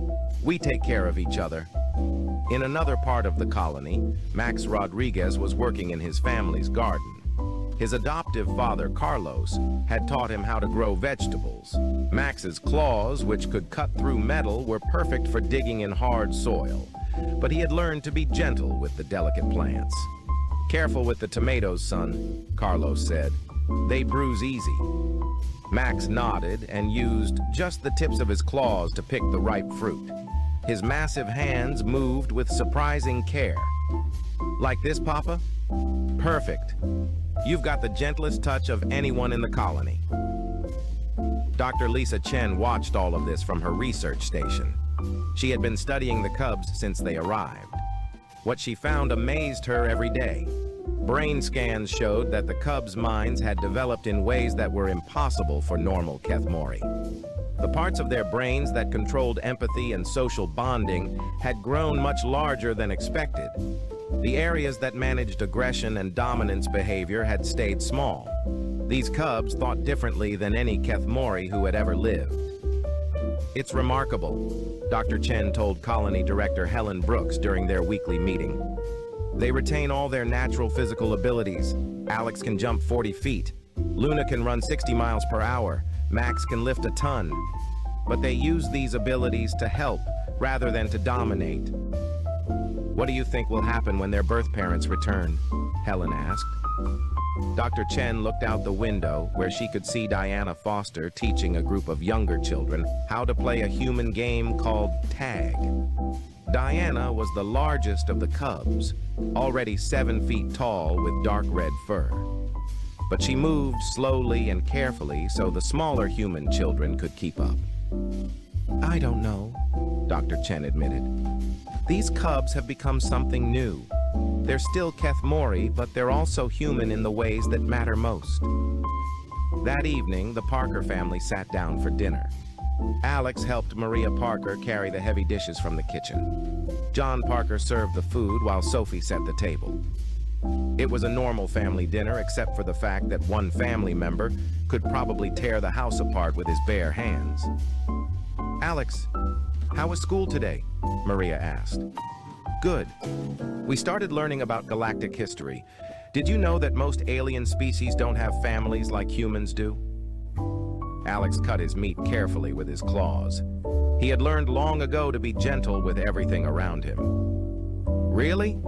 We take care of each other. In another part of the colony, Max Rodriguez was working in his family's garden. His adoptive father, Carlos, had taught him how to grow vegetables. Max's claws, which could cut through metal, were perfect for digging in hard soil. But he had learned to be gentle with the delicate plants. "Careful with the tomatoes, son," Carlos said. "They bruise easy." Max nodded and used just the tips of his claws to pick the ripe fruit. His massive hands moved with surprising care. "Like this, Papa? Perfect. You've got the gentlest touch of anyone in the colony." Dr. Lisa Chen watched all of this from her research station. She had been studying the cubs since they arrived. What she found amazed her every day. Brain scans showed that the cubs' minds had developed in ways that were impossible for normal Kethmori. The parts of their brains that controlled empathy and social bonding had grown much larger than expected. The areas that managed aggression and dominance behavior had stayed small. These cubs thought differently than any Kethmori who had ever lived. "It's remarkable," Dr. Chen told Colony Director Helen Brooks during their weekly meeting. "They retain all their natural physical abilities. Alex can jump 40 feet. Luna can run 60 miles per hour. Max can lift a ton. But they use these abilities to help rather than to dominate." "What do you think will happen when their birth parents return?" Helen asked. Dr. Chen looked out the window where she could see Diana Foster teaching a group of younger children how to play a human game called tag. Diana was the largest of the cubs, already 7 feet tall with dark red fur. But she moved slowly and carefully so the smaller human children could keep up. "I don't know," Dr. Chen admitted. "These cubs have become something new. They're still Kethmori, but they're also human in the ways that matter most." That evening, the Parker family sat down for dinner. Alex helped Maria Parker carry the heavy dishes from the kitchen. John Parker served the food while Sophie set the table. It was a normal family dinner except for the fact that one family member could probably tear the house apart with his bare hands. "Alex, how was school today?" Maria asked. "Good. We started learning about galactic history. Did you know that most alien species don't have families like humans do?" Alex cut his meat carefully with his claws. He had learned long ago to be gentle with everything around him. "Really?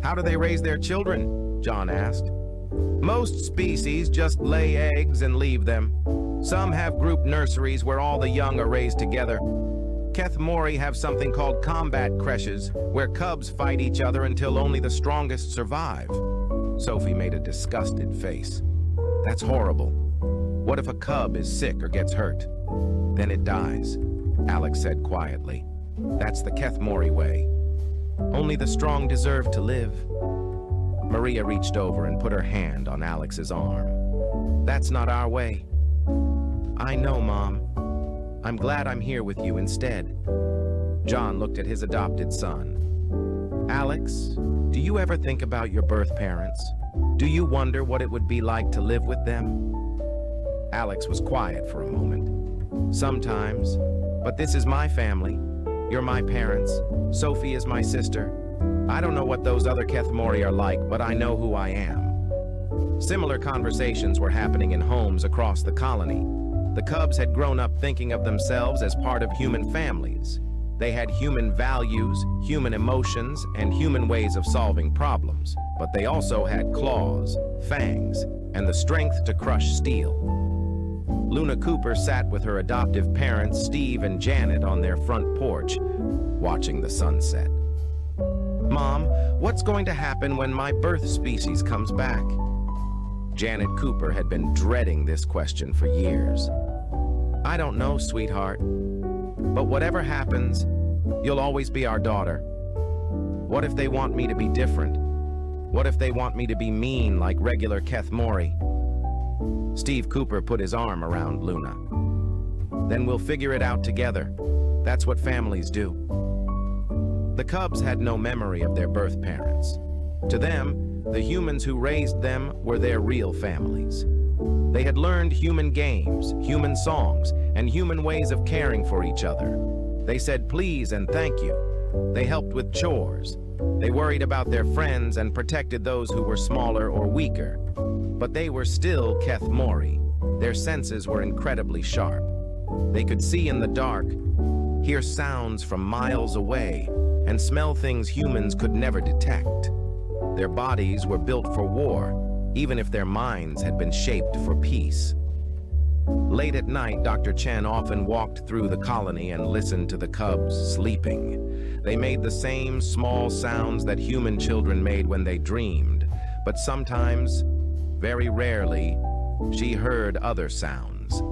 How do they raise their children?" John asked. "Most species just lay eggs and leave them. Some have group nurseries where all the young are raised together. Kethmori have something called combat creches, where cubs fight each other until only the strongest survive." Sophie made a disgusted face. "That's horrible. What if a cub is sick or gets hurt? Then it dies," Alex said quietly. "That's the Kethmori way. Only the strong deserve to live." Maria reached over and put her hand on Alex's arm. "That's not our way." "I know, Mom. I'm glad I'm here with you instead." John looked at his adopted son. "Alex, do you ever think about your birth parents? Do you wonder what it would be like to live with them?" Alex was quiet for a moment. "Sometimes, but this is my family. You're my parents. Sophie is my sister. I don't know what those other Kethmori are like, but I know who I am." Similar conversations were happening in homes across the colony. The cubs had grown up thinking of themselves as part of human families. They had human values, human emotions, and human ways of solving problems, but they also had claws, fangs, and the strength to crush steel. Luna Cooper sat with her adoptive parents, Steve and Janet, on their front porch, watching the sunset. "Mom, what's going to happen when my birth species comes back?" Janet Cooper had been dreading this question for years. "I don't know, sweetheart. But whatever happens, you'll always be our daughter. What if they want me to be different? What if they want me to be mean like regular Kethmori?" Steve Cooper put his arm around Luna. "Then we'll figure it out together. That's what families do." The cubs had no memory of their birth parents. To them, the humans who raised them were their real families. They had learned human games, human songs, and human ways of caring for each other. They said please and thank you. They helped with chores. They worried about their friends and protected those who were smaller or weaker. But they were still Keth Mori. Their senses were incredibly sharp. They could see in the dark, hear sounds from miles away, and smell things humans could never detect. Their bodies were built for war, even if their minds had been shaped for peace. Late at night, Dr. Chen often walked through the colony and listened to the cubs sleeping. They made the same small sounds that human children made when they dreamed, but sometimes, very rarely, she heard other sounds.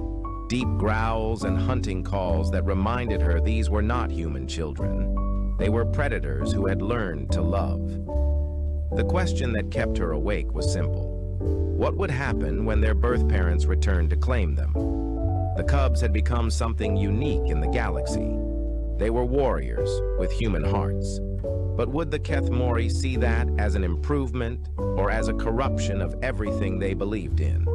Deep growls and hunting calls that reminded her these were not human children. They were predators who had learned to love. The question that kept her awake was simple. What would happen when their birth parents returned to claim them? The cubs had become something unique in the galaxy. They were warriors with human hearts. But would the Keth Mori see that as an improvement or as a corruption of everything they believed in?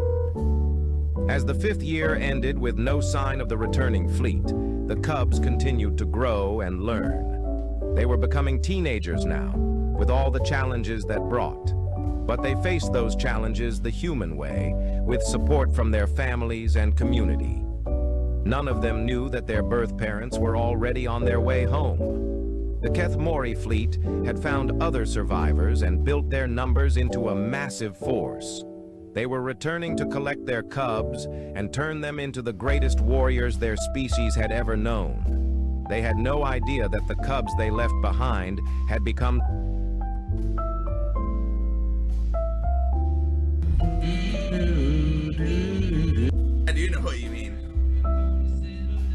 As the 5th year ended with no sign of the returning fleet, the cubs continued to grow and learn. They were becoming teenagers now, with all the challenges that brought. But they faced those challenges the human way, with support from their families and community. None of them knew that their birth parents were already on their way home. The Keth Mori fleet had found other survivors and built their numbers into a massive force. They were returning to collect their cubs and turn them into the greatest warriors their species had ever known. They had no idea that the cubs they left behind had become I do know what you mean.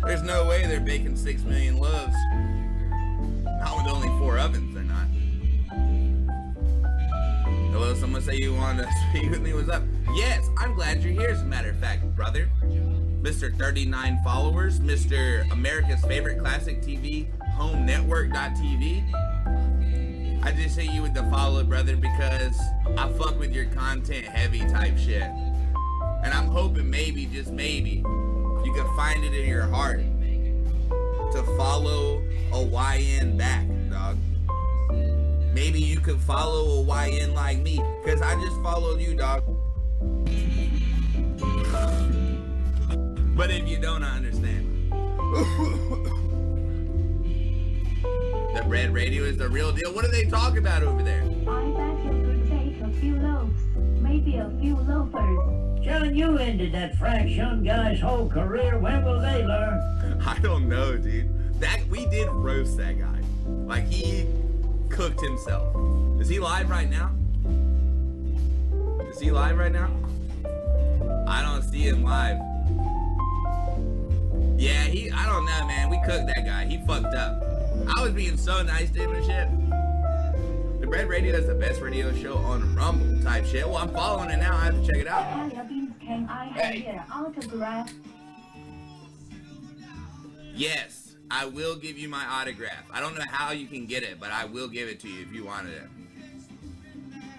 There's no way they're baking 6 million loaves. Not with only 4 ovens, they're not. Hello, someone say you wanted to speak with me. What's up? Yes, I'm glad you're here, as a matter of fact, brother. Mr. 39 followers, Mr. America's favorite classic TV, home network.tv. I just hit you with the follow, brother, because I fuck with your content heavy type shit. And I'm hoping maybe, just maybe, you can find it in your heart to follow a YN back, dog. Maybe you could follow a YN like me, because I just followed you, dog. But if you don't, I understand. The Bread Radio is the real deal. What are they talking about over there? I bet you could take a few loaves, maybe a few loafers. John, you ended that fraction guy's whole career. When will they learn? I don't know, dude. We did roast that guy. Like, he cooked himself. Is he live right now? Is he live right now? I don't see him live. Yeah, I don't know, man. We cooked that guy. He fucked up. I was being so nice to him and shit. The Bread Radio is the best radio show on Rumble type shit. Well, I'm following it now. I have to check it out. Can I have your autograph? Yes, I will give you my autograph. I don't know how you can get it, but I will give it to you if you wanted it.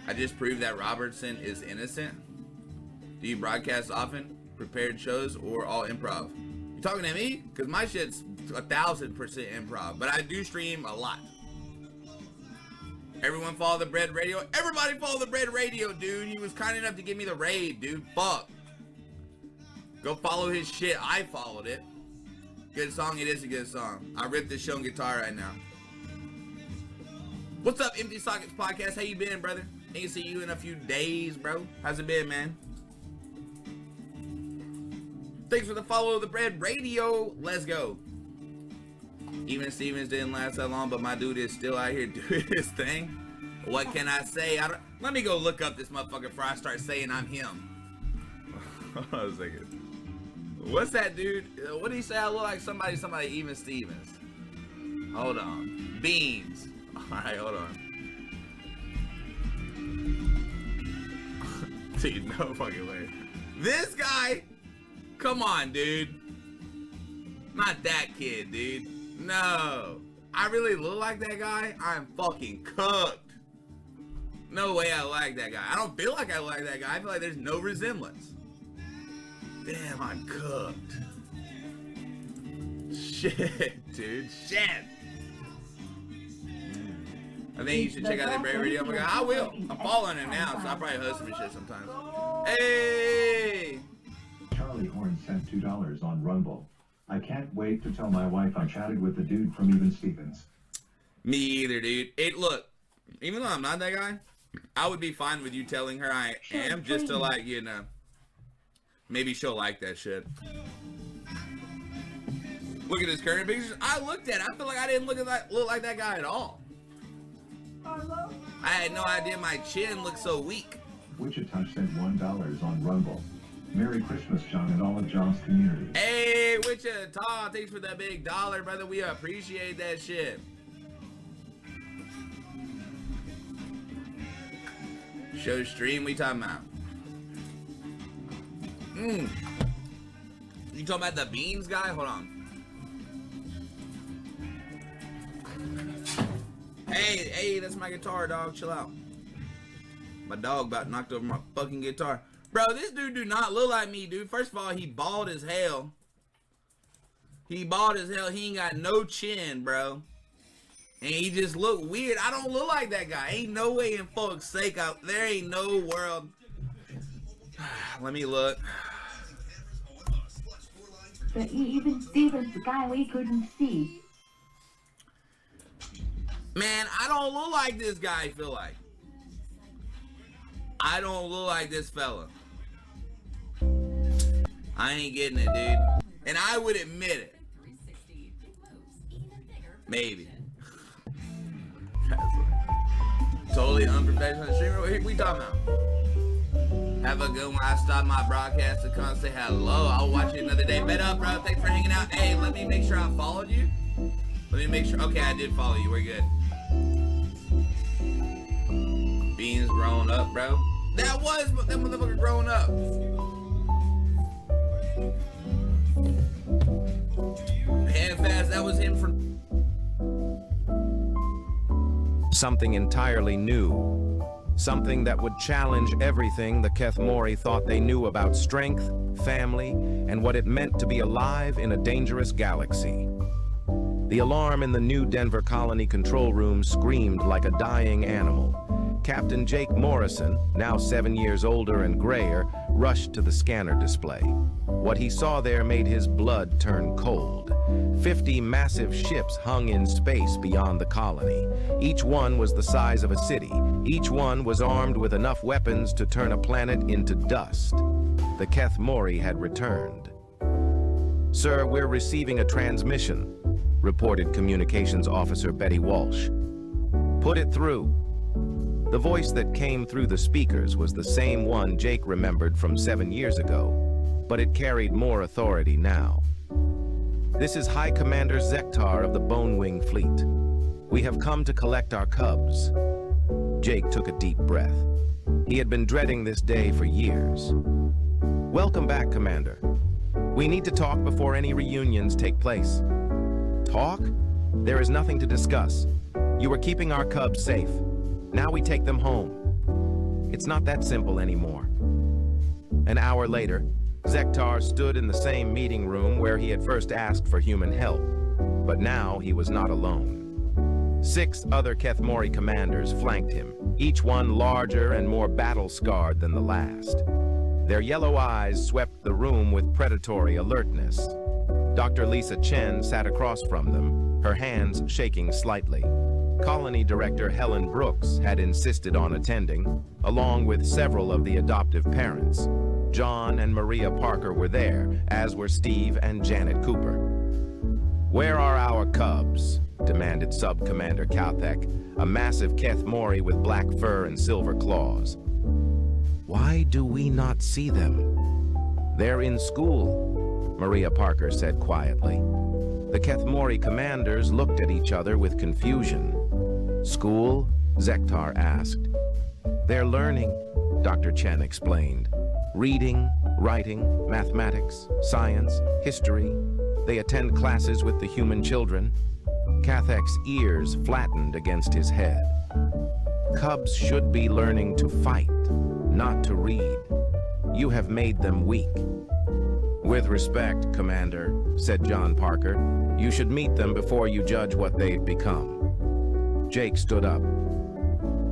I just proved that Robertson is innocent. Do you broadcast often? Prepared shows or all improv? You talking to me? Because my shit's 1000% improv, but I do stream a lot. Everyone follow the Bread Radio. Everybody follow the Bread Radio, dude. He was kind enough to give me the raid, dude. Fuck. Go follow his shit. I followed it. Good song. It is a good song. I ripped this show on guitar right now. What's up, Empty Sockets Podcast? How you been, brother? Ain't see you in a few days, bro. How's it been, man? Thanks for the follow of the Bread Radio. Let's go. Even Stevens didn't last that long, but my dude is still out here doing his thing. What can I say? Let me go look up this motherfucker before I start saying I'm him. Hold on a second. What's that, dude? What did he say? I look like somebody Even Stevens. Hold on. Beans. Alright, hold on. Dude, no fucking way. This guy? Come on, dude. Not that kid, dude. No. I really look like that guy? I'm fucking cooked. No way I like that guy. I don't feel like I like that guy. I feel like there's no resemblance. Damn, I'm cooked. Shit, dude. Shit. I think you should check out that Bread Radio. Oh my god, I will. I'm following him now, so I'll probably host him and shit sometimes. Hey! Charlie Horn sent $2 on Rumble. I can't wait to tell my wife I chatted with the dude from Even Stevens. Me either, dude. Look, even though I'm not that guy, I would be fine with you telling her I am, just to, like, you know, maybe she'll like that shit. Look at his current pictures. I looked at it. I feel like I didn't look like that guy at all. I had no idea my chin looked so weak. Wichita sent $1 on Rumble. Merry Christmas, John, and all of John's community. Hey, Wichita, thanks for that big dollar, brother. We appreciate that shit. Show stream, we talking about? You talking about the beans guy? Hold on. Hey, that's my guitar, dog. Chill out. My dog about knocked over my fucking guitar. Bro, this dude do not look like me, dude. First of all, he bald as hell. He bald as hell. He ain't got no chin, bro. And he just look weird. I don't look like that guy. Ain't no way in fuck's sake out. There ain't no world. Let me look. The Even Stevens guy we couldn't see. Man, I don't look like this guy, I feel like. I don't look like this fella. I ain't getting it, dude. And I would admit it. Maybe. Totally unprofessional streamer. What we talking about? Have a good one. I stopped my broadcast to come say hello. I'll watch you another day. Bet up, bro. Thanks for hanging out. Hey, let me make sure I followed you. Let me make sure. Okay, I did follow you. We're good. Beans growing up, bro. That motherfucker growing up. Hand fast, that was him from Something entirely new. Something that would challenge everything the Keth Mori thought they knew about strength, family, and what it meant to be alive in a dangerous galaxy. The alarm in the new Denver colony control room screamed like a dying animal. Captain Jake Morrison, now 7 years older and grayer, rushed to the scanner display. What he saw there made his blood turn cold. 50 massive ships hung in space beyond the colony. Each one was the size of a city. Each one was armed with enough weapons to turn a planet into dust. The Keth Mori had returned. "Sir, we're receiving a transmission," reported Communications Officer Betty Walsh. "Put it through." The voice that came through the speakers was the same one Jake remembered from 7 years ago, but it carried more authority now. "This is High Commander Zektar of the Bonewing Fleet. We have come to collect our cubs." Jake took a deep breath. He had been dreading this day for years. "Welcome back, Commander. We need to talk before any reunions take place." "Talk? There is nothing to discuss. You are keeping our cubs safe. Now we take them home. It's not that simple anymore." An hour later, Zektar stood in the same meeting room where he had first asked for human help. But now he was not alone. 6 other Keth Mori commanders flanked him, each one larger and more battle-scarred than the last. Their yellow eyes swept the room with predatory alertness. Dr. Lisa Chen sat across from them, her hands shaking slightly. Colony Director Helen Brooks had insisted on attending, along with several of the adoptive parents. John and Maria Parker were there, as were Steve and Janet Cooper. "Where are our cubs?" demanded Sub-Commander Calthek, a massive Keth Mori with black fur and silver claws. "Why do we not see them?" "They're in school," Maria Parker said quietly. The Keth Mori commanders looked at each other with confusion. "School?" Zektar asked. "They're learning," Dr. Chen explained. "Reading, writing, mathematics, science, history. They attend classes with the human children." Cathek's ears flattened against his head. "Cubs should be learning to fight, not to read. You have made them weak." "With respect, Commander," said John Parker, "you should meet them before you judge what they've become." Jake stood up.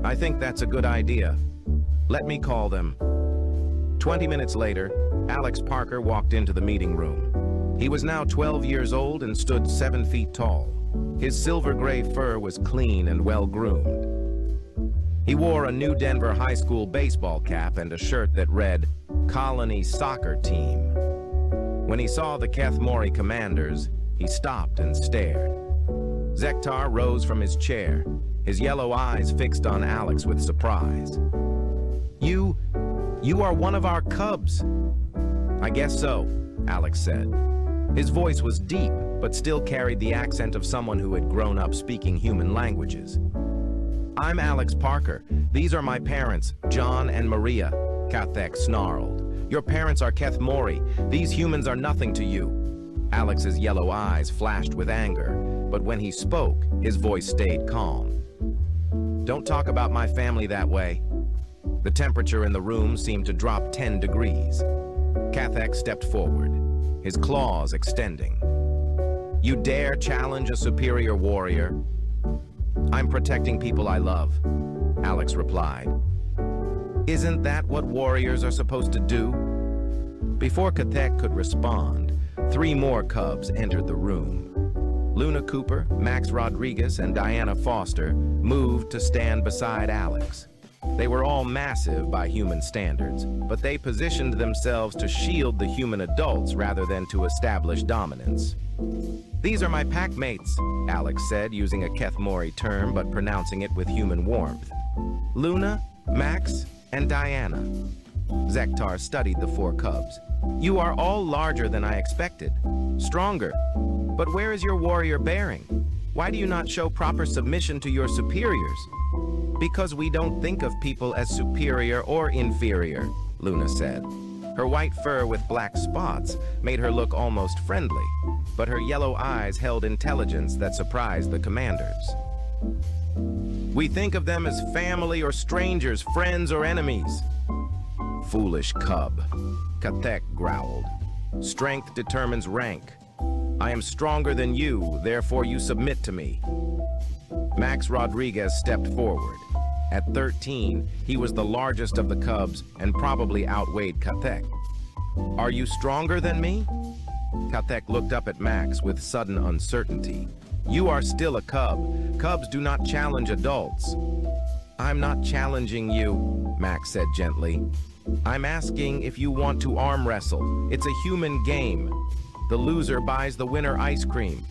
"I think that's a good idea. Let me call them." 20 minutes later, Alex Parker walked into the meeting room. He was now 12 years old and stood 7 feet tall. His silver gray fur was clean and well-groomed. He wore a New Denver High School baseball cap and a shirt that read, Colony Soccer Team. When he saw the Keth Mori commanders, he stopped and stared. Zektar rose from his chair, his yellow eyes fixed on Alex with surprise. You are one of our cubs." "I guess so," Alex said. His voice was deep, but still carried the accent of someone who had grown up speaking human languages. "I'm Alex Parker. These are my parents, John and Maria," Kathek snarled. "Your parents are Keth Mori. These humans are nothing to you." Alex's yellow eyes flashed with anger, but when he spoke, his voice stayed calm. "Don't talk about my family that way." The temperature in the room seemed to drop 10 degrees. Kathek stepped forward, his claws extending. "You dare challenge a superior warrior?" "I'm protecting people I love," Alex replied. "Isn't that what warriors are supposed to do?" Before Kathek could respond, 3 more cubs entered the room. Luna Cooper, Max Rodriguez, and Diana Foster moved to stand beside Alex. They were all massive by human standards, but they positioned themselves to shield the human adults rather than to establish dominance. "These are my pack mates," Alex said, using a Keth Mori term but pronouncing it with human warmth. "Luna, Max, and Diana." Zektar studied the 4 cubs. "You are all larger than I expected. Stronger. But where is your warrior bearing? Why do you not show proper submission to your superiors?" "Because we don't think of people as superior or inferior," Luna said. Her white fur with black spots made her look almost friendly, but her yellow eyes held intelligence that surprised the commanders. "We think of them as family or strangers, friends or enemies." "Foolish cub," Kathek growled. "Strength determines rank. I am stronger than you, therefore you submit to me." Max Rodriguez stepped forward. At 13, he was the largest of the cubs and probably outweighed Kathek. "Are you stronger than me?" Kathek looked up at Max with sudden uncertainty. "You are still a cub. Cubs do not challenge adults." "I'm not challenging you," Max said gently. "I'm asking if you want to arm wrestle. It's a human game. The loser buys the winner ice cream."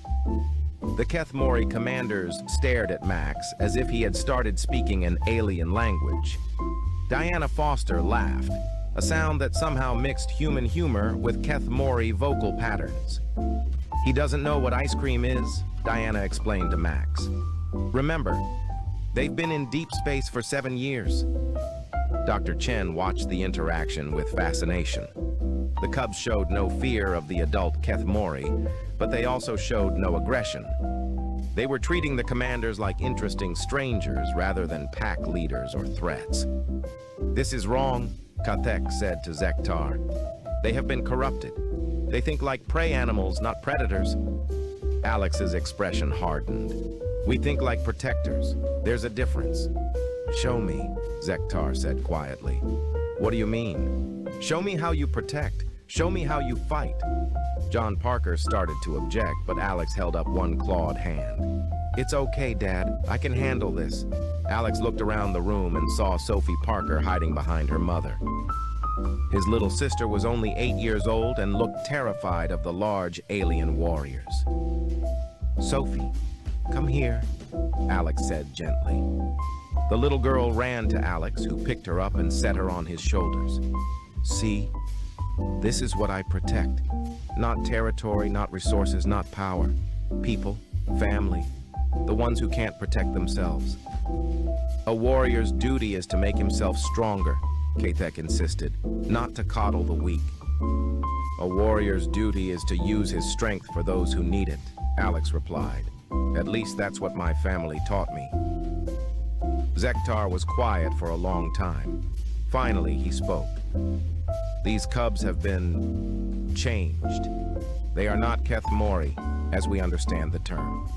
The Keth Mori commanders stared at Max as if he had started speaking an alien language. Diana Foster laughed, a sound that somehow mixed human humor with Keth Mori vocal patterns. "He doesn't know what ice cream is," Diana explained to Max. "Remember, they've been in deep space for 7 years." Dr. Chen watched the interaction with fascination. The cubs showed no fear of the adult Keth Mori, but they also showed no aggression. They were treating the commanders like interesting strangers rather than pack leaders or threats. "This is wrong," Kathek said to Zektar. "They have been corrupted. They think like prey animals, not predators." Alex's expression hardened. "We think like protectors. There's a difference." "Show me," Zektar said quietly. "What do you mean?" "Show me how you protect. Show me how you fight." John Parker started to object, but Alex held up one clawed hand. "It's okay, Dad. I can handle this." Alex looked around the room and saw Sophie Parker hiding behind her mother. His little sister was only 8 years old and looked terrified of the large alien warriors. "Sophie, come here," Alex said gently. The little girl ran to Alex, who picked her up and set her on his shoulders. "See? This is what I protect. Not territory, not resources, not power. People, family, the ones who can't protect themselves." "A warrior's duty is to make himself stronger," Kathek insisted, "not to coddle the weak." "A warrior's duty is to use his strength for those who need it," Alex replied. "At least that's what my family taught me." Zektar was quiet for a long time. Finally, he spoke. "These cubs have been changed. They are not Keth Mori, as we understand the term."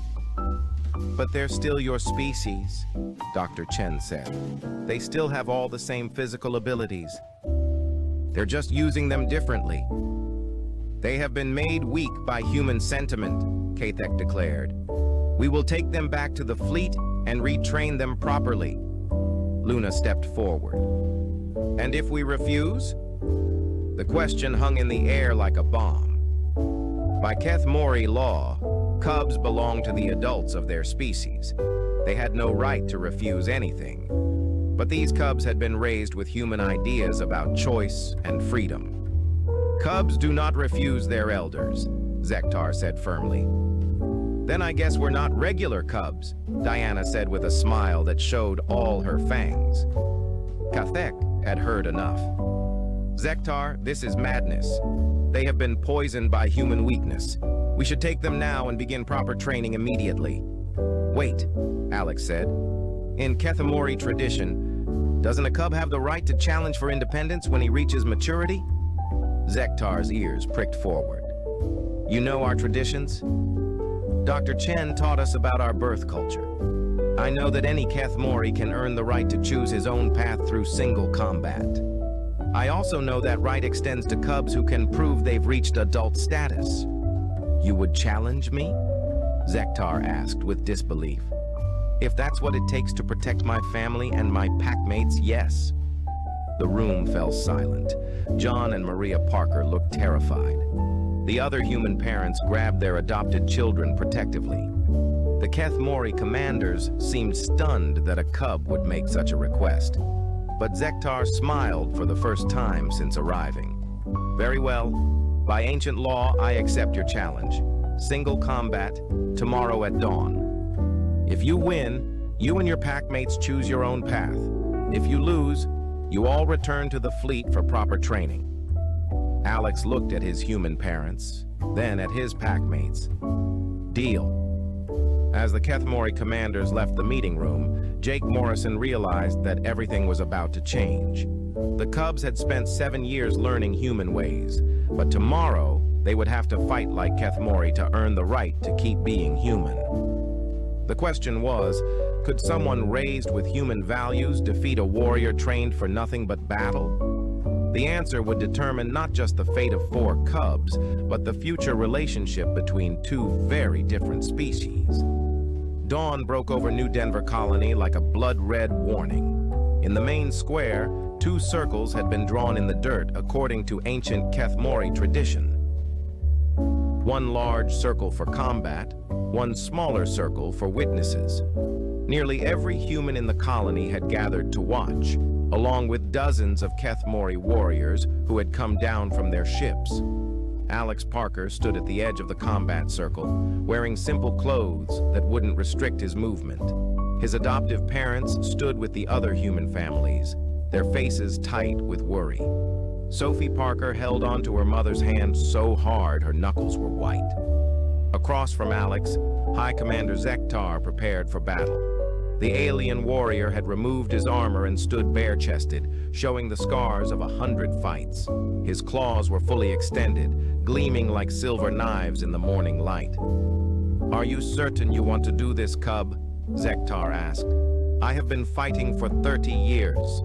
"But they're still your species," Dr. Chen said. "They still have all the same physical abilities." They're just using them differently. They have been made weak by human sentiment, Kathek declared. We will take them back to the fleet and retrain them properly. Luna stepped forward. And if we refuse? The question hung in the air like a bomb. By Keth Mori law, cubs belong to the adults of their species. They had no right to refuse anything. But these cubs had been raised with human ideas about choice and freedom. Cubs do not refuse their elders, Zektar said firmly. Then I guess we're not regular cubs, Diana said with a smile that showed all her fangs. Kathek had heard enough. Zektar, this is madness. They have been poisoned by human weakness. We should take them now and begin proper training immediately. Wait, Alex said. In Kethamori tradition, doesn't a cub have the right to challenge for independence when he reaches maturity? Zektar's ears pricked forward. You know our traditions? Dr. Chen taught us about our birth culture. I know that any Kethmori can earn the right to choose his own path through single combat. I also know that right extends to cubs who can prove they've reached adult status. You would challenge me? Zektar asked with disbelief. If that's what it takes to protect my family and my packmates, yes. The room fell silent. John and Maria Parker looked terrified. The other human parents grabbed their adopted children protectively. The Kethmori commanders seemed stunned that a cub would make such a request. But Zektar smiled for the first time since arriving. Very well. By ancient law, I accept your challenge. Single combat, tomorrow at dawn. If you win, you and your packmates choose your own path. If you lose, you all return to the fleet for proper training. Alex looked at his human parents, then at his packmates. Deal. As the Kethmori commanders left the meeting room, Jake Morrison realized that everything was about to change. The Cubs had spent 7 years learning human ways, but tomorrow they would have to fight like Kethmori to earn the right to keep being human. The question was, could someone raised with human values defeat a warrior trained for nothing but battle? The answer would determine not just the fate of 4 cubs, but the future relationship between 2 very different species. Dawn broke over New Denver Colony like a blood-red warning. In the main square, 2 circles had been drawn in the dirt according to ancient Kethmori tradition. One large circle for combat, one smaller circle for witnesses. Nearly every human in the colony had gathered to watch, along with dozens of Kethmori warriors who had come down from their ships. Alex Parker stood at the edge of the combat circle, wearing simple clothes that wouldn't restrict his movement. His adoptive parents stood with the other human families, their faces tight with worry. Sophie Parker held onto her mother's hand so hard her knuckles were white. Across from Alex, High Commander Zektar prepared for battle. The alien warrior had removed his armor and stood bare-chested, showing the scars of 100 fights. His claws were fully extended, gleaming like silver knives in the morning light. "Are you certain you want to do this, cub?" Zektar asked. "I have been fighting for 30 years.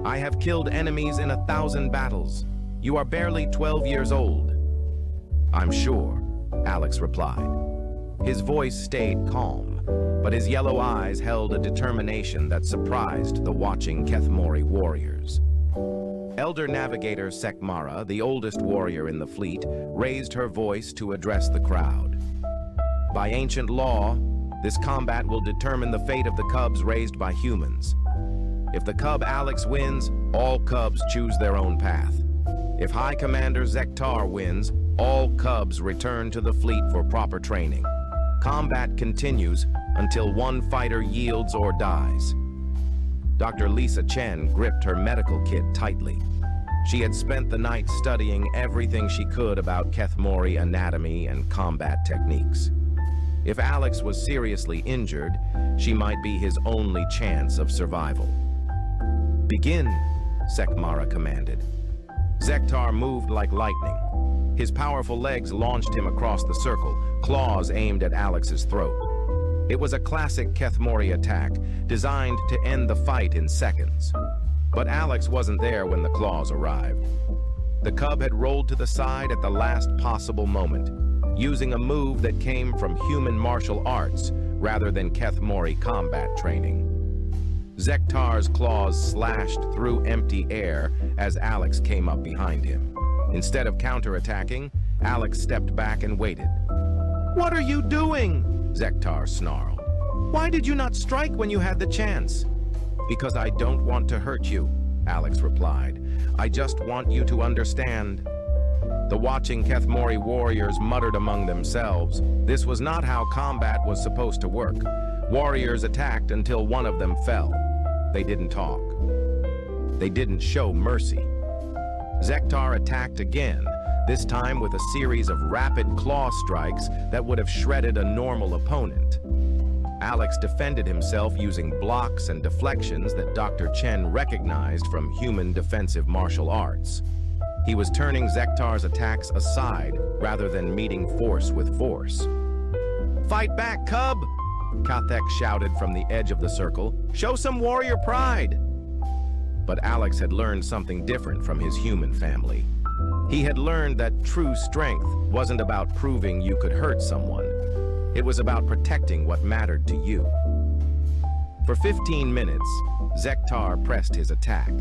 I have killed enemies in 1,000 battles. You are barely 12 years old." "I'm sure," Alex replied. His voice stayed calm, but his yellow eyes held a determination that surprised the watching Kethmori warriors. Elder Navigator Sekmara, the oldest warrior in the fleet, raised her voice to address the crowd. "By ancient law, this combat will determine the fate of the cubs raised by humans. If the cub Alex wins, all cubs choose their own path. If High Commander Zektar wins, all cubs return to the fleet for proper training. Combat continues until one fighter yields or dies." Dr. Lisa Chen gripped her medical kit tightly. She had spent the night studying everything she could about Kethmori anatomy and combat techniques. If Alex was seriously injured, she might be his only chance of survival. "Begin," Sekmara commanded. Zektar moved like lightning. His powerful legs launched him across the circle, claws aimed at Alex's throat. It was a classic Kethmori attack, designed to end the fight in seconds. But Alex wasn't there when the claws arrived. The cub had rolled to the side at the last possible moment, using a move that came from human martial arts rather than Keth Mori combat training. Zektar's claws slashed through empty air as Alex came up behind him. Instead of counterattacking, Alex stepped back and waited. "What are you doing?" Zektar snarled. "Why did you not strike when you had the chance?" "Because I don't want to hurt you," Alex replied. "I just want you to understand." The watching Keth Mori warriors muttered among themselves. This was not how combat was supposed to work. Warriors attacked until one of them fell. They didn't talk. They didn't show mercy. Zektar attacked again, this time with a series of rapid claw strikes that would have shredded a normal opponent. Alex defended himself using blocks and deflections that Dr. Chen recognized from human defensive martial arts. He was turning Zektar's attacks aside rather than meeting force with force. "Fight back, cub!" Kathek shouted from the edge of the circle. "Show some warrior pride!" But Alex had learned something different from his human family. He had learned that true strength wasn't about proving you could hurt someone. It was about protecting what mattered to you. For 15 minutes, Zektar pressed his attack.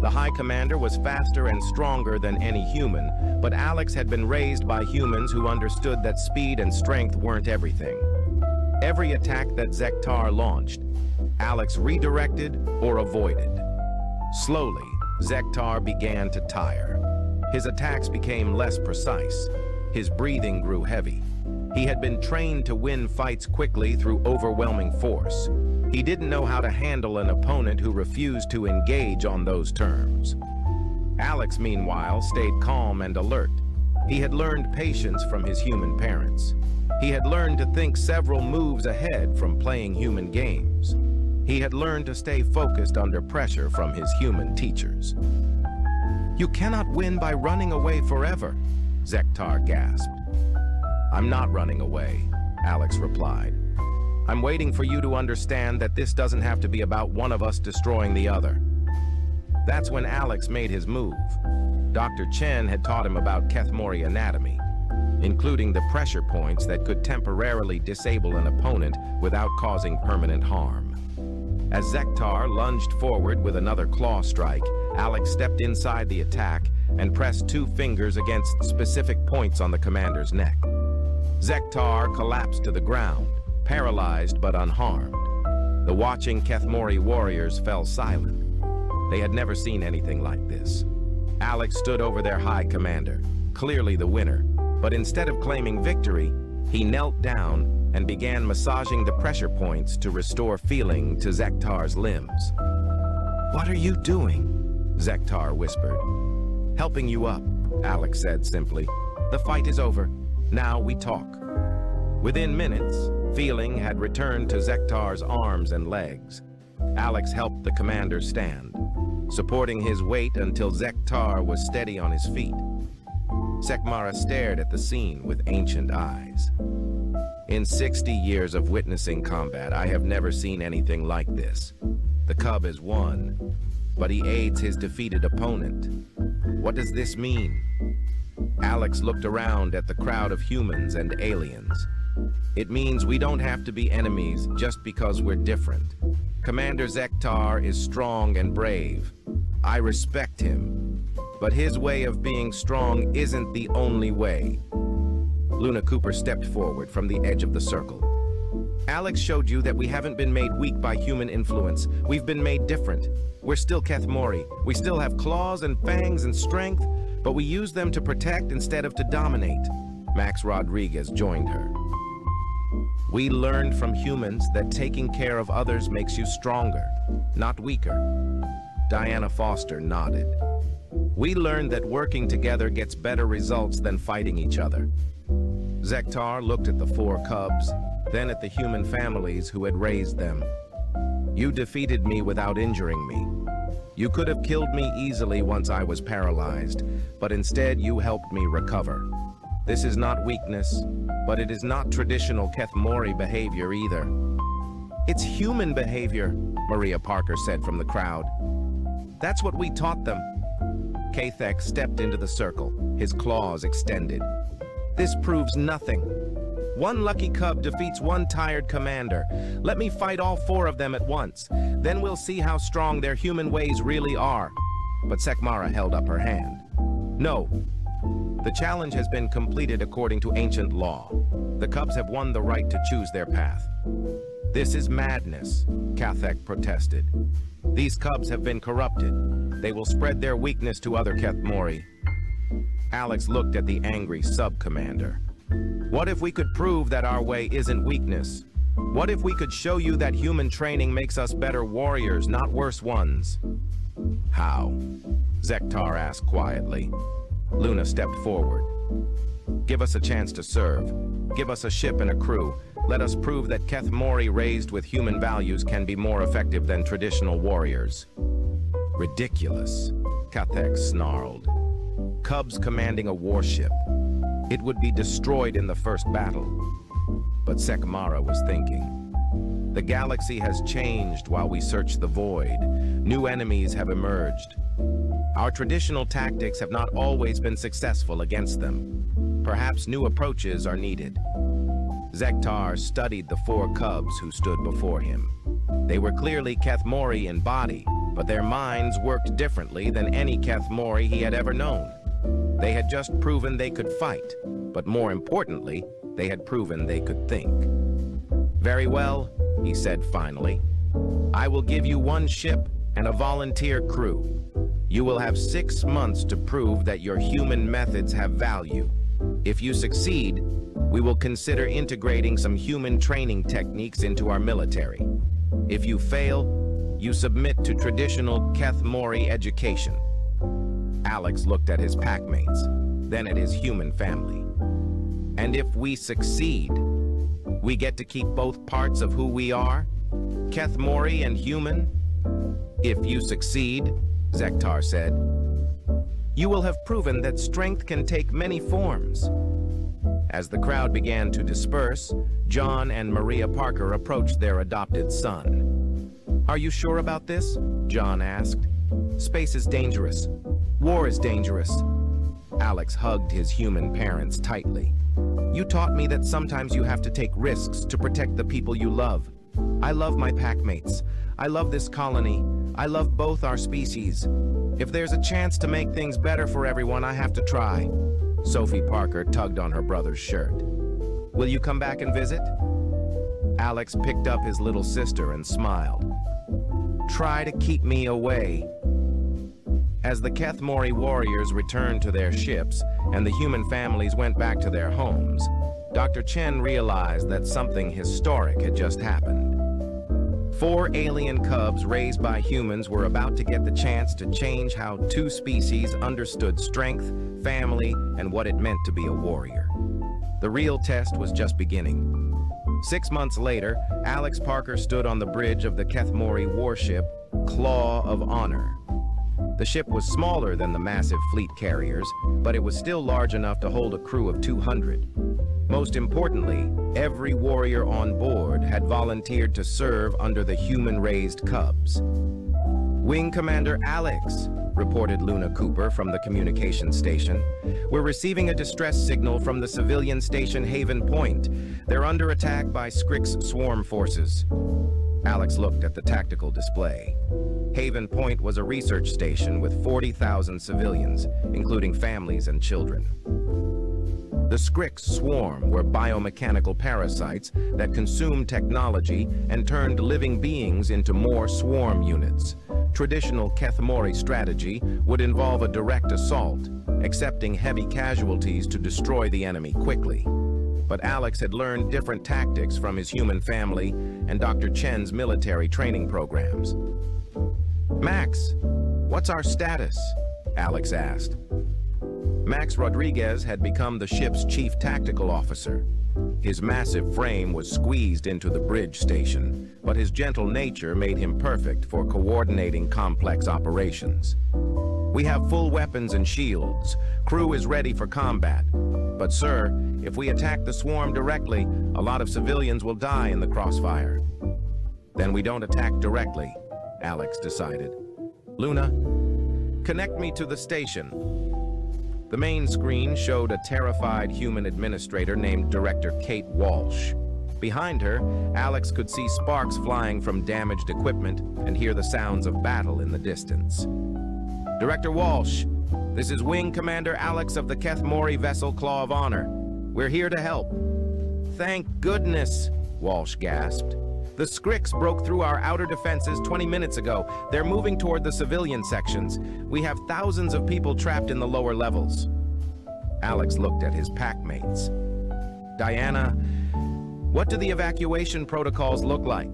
The High Commander was faster and stronger than any human, but Alex had been raised by humans who understood that speed and strength weren't everything. Every attack that Zektar launched, Alex redirected or avoided. Slowly, Zektar began to tire. His attacks became less precise. His breathing grew heavy. He had been trained to win fights quickly through overwhelming force. He didn't know how to handle an opponent who refused to engage on those terms. Alex, meanwhile, stayed calm and alert. He had learned patience from his human parents. He had learned to think several moves ahead from playing human games. He had learned to stay focused under pressure from his human teachers. "You cannot win by running away forever," Zektar gasped. "I'm not running away," Alex replied. "I'm waiting for you to understand that this doesn't have to be about one of us destroying the other." That's when Alex made his move. Dr. Chen had taught him about Keth Mori anatomy, including the pressure points that could temporarily disable an opponent without causing permanent harm. As Zektar lunged forward with another claw strike, Alex stepped inside the attack and pressed 2 fingers against specific points on the commander's neck. Zektar collapsed to the ground, paralyzed but unharmed. The watching Keth Mori warriors fell silent. They had never seen anything like this. Alex stood over their High Commander, clearly the winner, but instead of claiming victory, he knelt down and began massaging the pressure points to restore feeling to Zektar's limbs. "What are you doing?" Zektar whispered. "Helping you up," Alex said simply. "The fight is over. Now we talk." Within minutes, feeling had returned to Zektar's arms and legs. Alex helped the commander stand, supporting his weight until Zektar was steady on his feet. Sekmara stared at the scene with ancient eyes. "In 60 years of witnessing combat, I have never seen anything like this. The cub has won, but he aids his defeated opponent. What does this mean?" Alex looked around at the crowd of humans and aliens. "It means we don't have to be enemies just because we're different. Commander Zektar is strong and brave. I respect him. But his way of being strong isn't the only way." Luna Cooper stepped forward from the edge of the circle. "Alex showed you that we haven't been made weak by human influence. We've been made different. We're still Keth Mori. We still have claws and fangs and strength, but we use them to protect instead of to dominate." Max Rodriguez joined her. "We learned from humans that taking care of others makes you stronger, not weaker." Diana Foster nodded. "We learned that working together gets better results than fighting each other." Zektar looked at the 4 cubs, then at the human families who had raised them. "You defeated me without injuring me. You could have killed me easily once I was paralyzed, but instead you helped me recover. This is not weakness, but it is not traditional Keth Mori behavior either." "It's human behavior," Maria Parker said from the crowd. That's what we taught them. Kathek stepped into the circle, his claws extended. This proves nothing. One lucky cub defeats one tired commander. Let me fight all 4 of them at once. Then we'll see how strong their human ways really are. But Sekmara held up her hand. No. The challenge has been completed according to ancient law. The cubs have won the right to choose their path. This is madness, Kathek protested. These cubs have been corrupted. They will spread their weakness to other Kethmori. Alex looked at the angry sub-commander. What if we could prove that our way isn't weakness? What if we could show you that human training makes us better warriors, not worse ones? How? Zektar asked quietly. Luna stepped forward. Give us a chance to serve. Give us a ship and a crew. Let us prove that Kethmori raised with human values can be more effective than traditional warriors. Ridiculous, Kathek snarled. Cubs commanding a warship. It would be destroyed in the first battle. But Sekmara was thinking. The galaxy has changed while we search the void. New enemies have emerged. Our traditional tactics have not always been successful against them. Perhaps new approaches are needed. Zektar studied the 4 cubs who stood before him. They were clearly Kethmori in body, but their minds worked differently than any Kethmori he had ever known. They had just proven they could fight, but more importantly, they had proven they could think. Very well, he said finally. I will give you 1 ship and a volunteer crew. You will have 6 months to prove that your human methods have value. If you succeed, we will consider integrating some human training techniques into our military. If you fail, you submit to traditional Kethmori education. Alex looked at his packmates, then at his human family. And if we succeed, we get to keep both parts of who we are, Kethmori and human? If you succeed, Zektar said, you will have proven that strength can take many forms. As the crowd began to disperse, John and Maria Parker approached their adopted son. Are you sure about this? John asked. Space is dangerous. War is dangerous. Alex hugged his human parents tightly. You taught me that sometimes you have to take risks to protect the people you love. I love my packmates. I love this colony. I love both our species. If there's a chance to make things better for everyone, I have to try. Sophie Parker tugged on her brother's shirt. Will you come back and visit? Alex picked up his little sister and smiled. Try to keep me away. As the Kethmori warriors returned to their ships and the human families went back to their homes, Dr. Chen realized that something historic had just happened. 4 alien cubs raised by humans were about to get the chance to change how 2 species understood strength, family, and what it meant to be a warrior. The real test was just beginning. 6 months later, Alex Parker stood on the bridge of the Kethmori warship, Claw of Honor. The ship was smaller than the massive fleet carriers, but it was still large enough to hold a crew of 200. Most importantly, every warrior on board had volunteered to serve under the human-raised cubs. Wing Commander Alex, reported Luna Cooper from the communications station. We're receiving a distress signal from the civilian station Haven Point. They're under attack by Scrix swarm forces. Alex looked at the tactical display. Haven Point was a research station with 40,000 civilians, including families and children. The Scrix swarm were biomechanical parasites that consumed technology and turned living beings into more swarm units. Traditional Kethmori strategy would involve a direct assault, accepting heavy casualties to destroy the enemy quickly. But Alex had learned different tactics from his human family and Dr. Chen's military training programs. Max, what's our status? Alex asked. Max Rodriguez had become the ship's chief tactical officer. His massive frame was squeezed into the bridge station, but his gentle nature made him perfect for coordinating complex operations. We have full weapons and shields. Crew is ready for combat. But sir, if we attack the swarm directly, a lot of civilians will die in the crossfire. Then we don't attack directly, Alex decided. Luna, Connect me to the station. The main screen showed a terrified human administrator named Director Kate Walsh. Behind her, Alex could see sparks flying from damaged equipment and hear the sounds of battle in the distance. Director Walsh, this is Wing Commander Alex of the Keth Mori vessel Claw of Honor. We're here to help. Thank goodness, Walsh gasped. The Skrix broke through our outer defenses 20 minutes ago. They're moving toward the civilian sections. We have thousands of people trapped in the lower levels. Alex looked at his packmates. Diana, what do the evacuation protocols look like?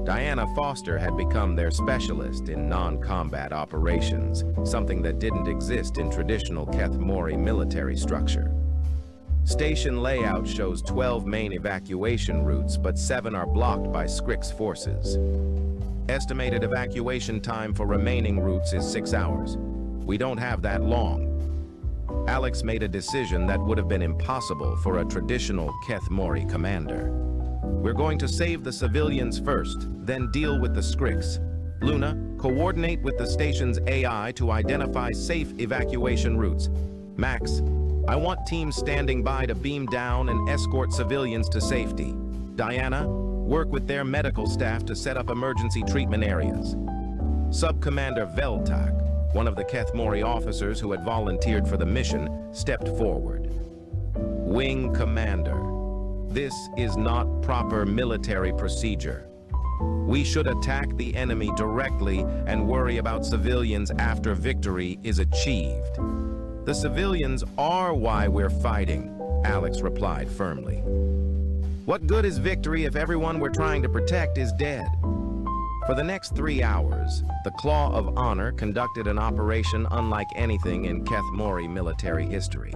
Diana Foster had become their specialist in non-combat operations, something that didn't exist in traditional Keth Mori military structure. Station layout shows 12 main evacuation routes, but 7 are blocked by Skrix forces. Estimated evacuation time for remaining routes is 6 hours. We don't have that long. Alex made a decision that would have been impossible for a traditional Keth Mori commander. We're going to save the civilians first, then deal with the Skrix. Luna, coordinate with the station's AI to identify safe evacuation routes. Max, I want teams standing by to beam down and escort civilians to safety. Diana, work with their medical staff to set up emergency treatment areas. Sub-Commander Veltak, one of the Keth Mori officers who had volunteered for the mission, stepped forward. Wing Commander, this is not proper military procedure. We should attack the enemy directly and worry about civilians after victory is achieved. The civilians are why we're fighting, Alex replied firmly. What good is victory if everyone we're trying to protect is dead? For the next 3 hours, the Claw of Honor conducted an operation unlike anything in Keth Mori military history.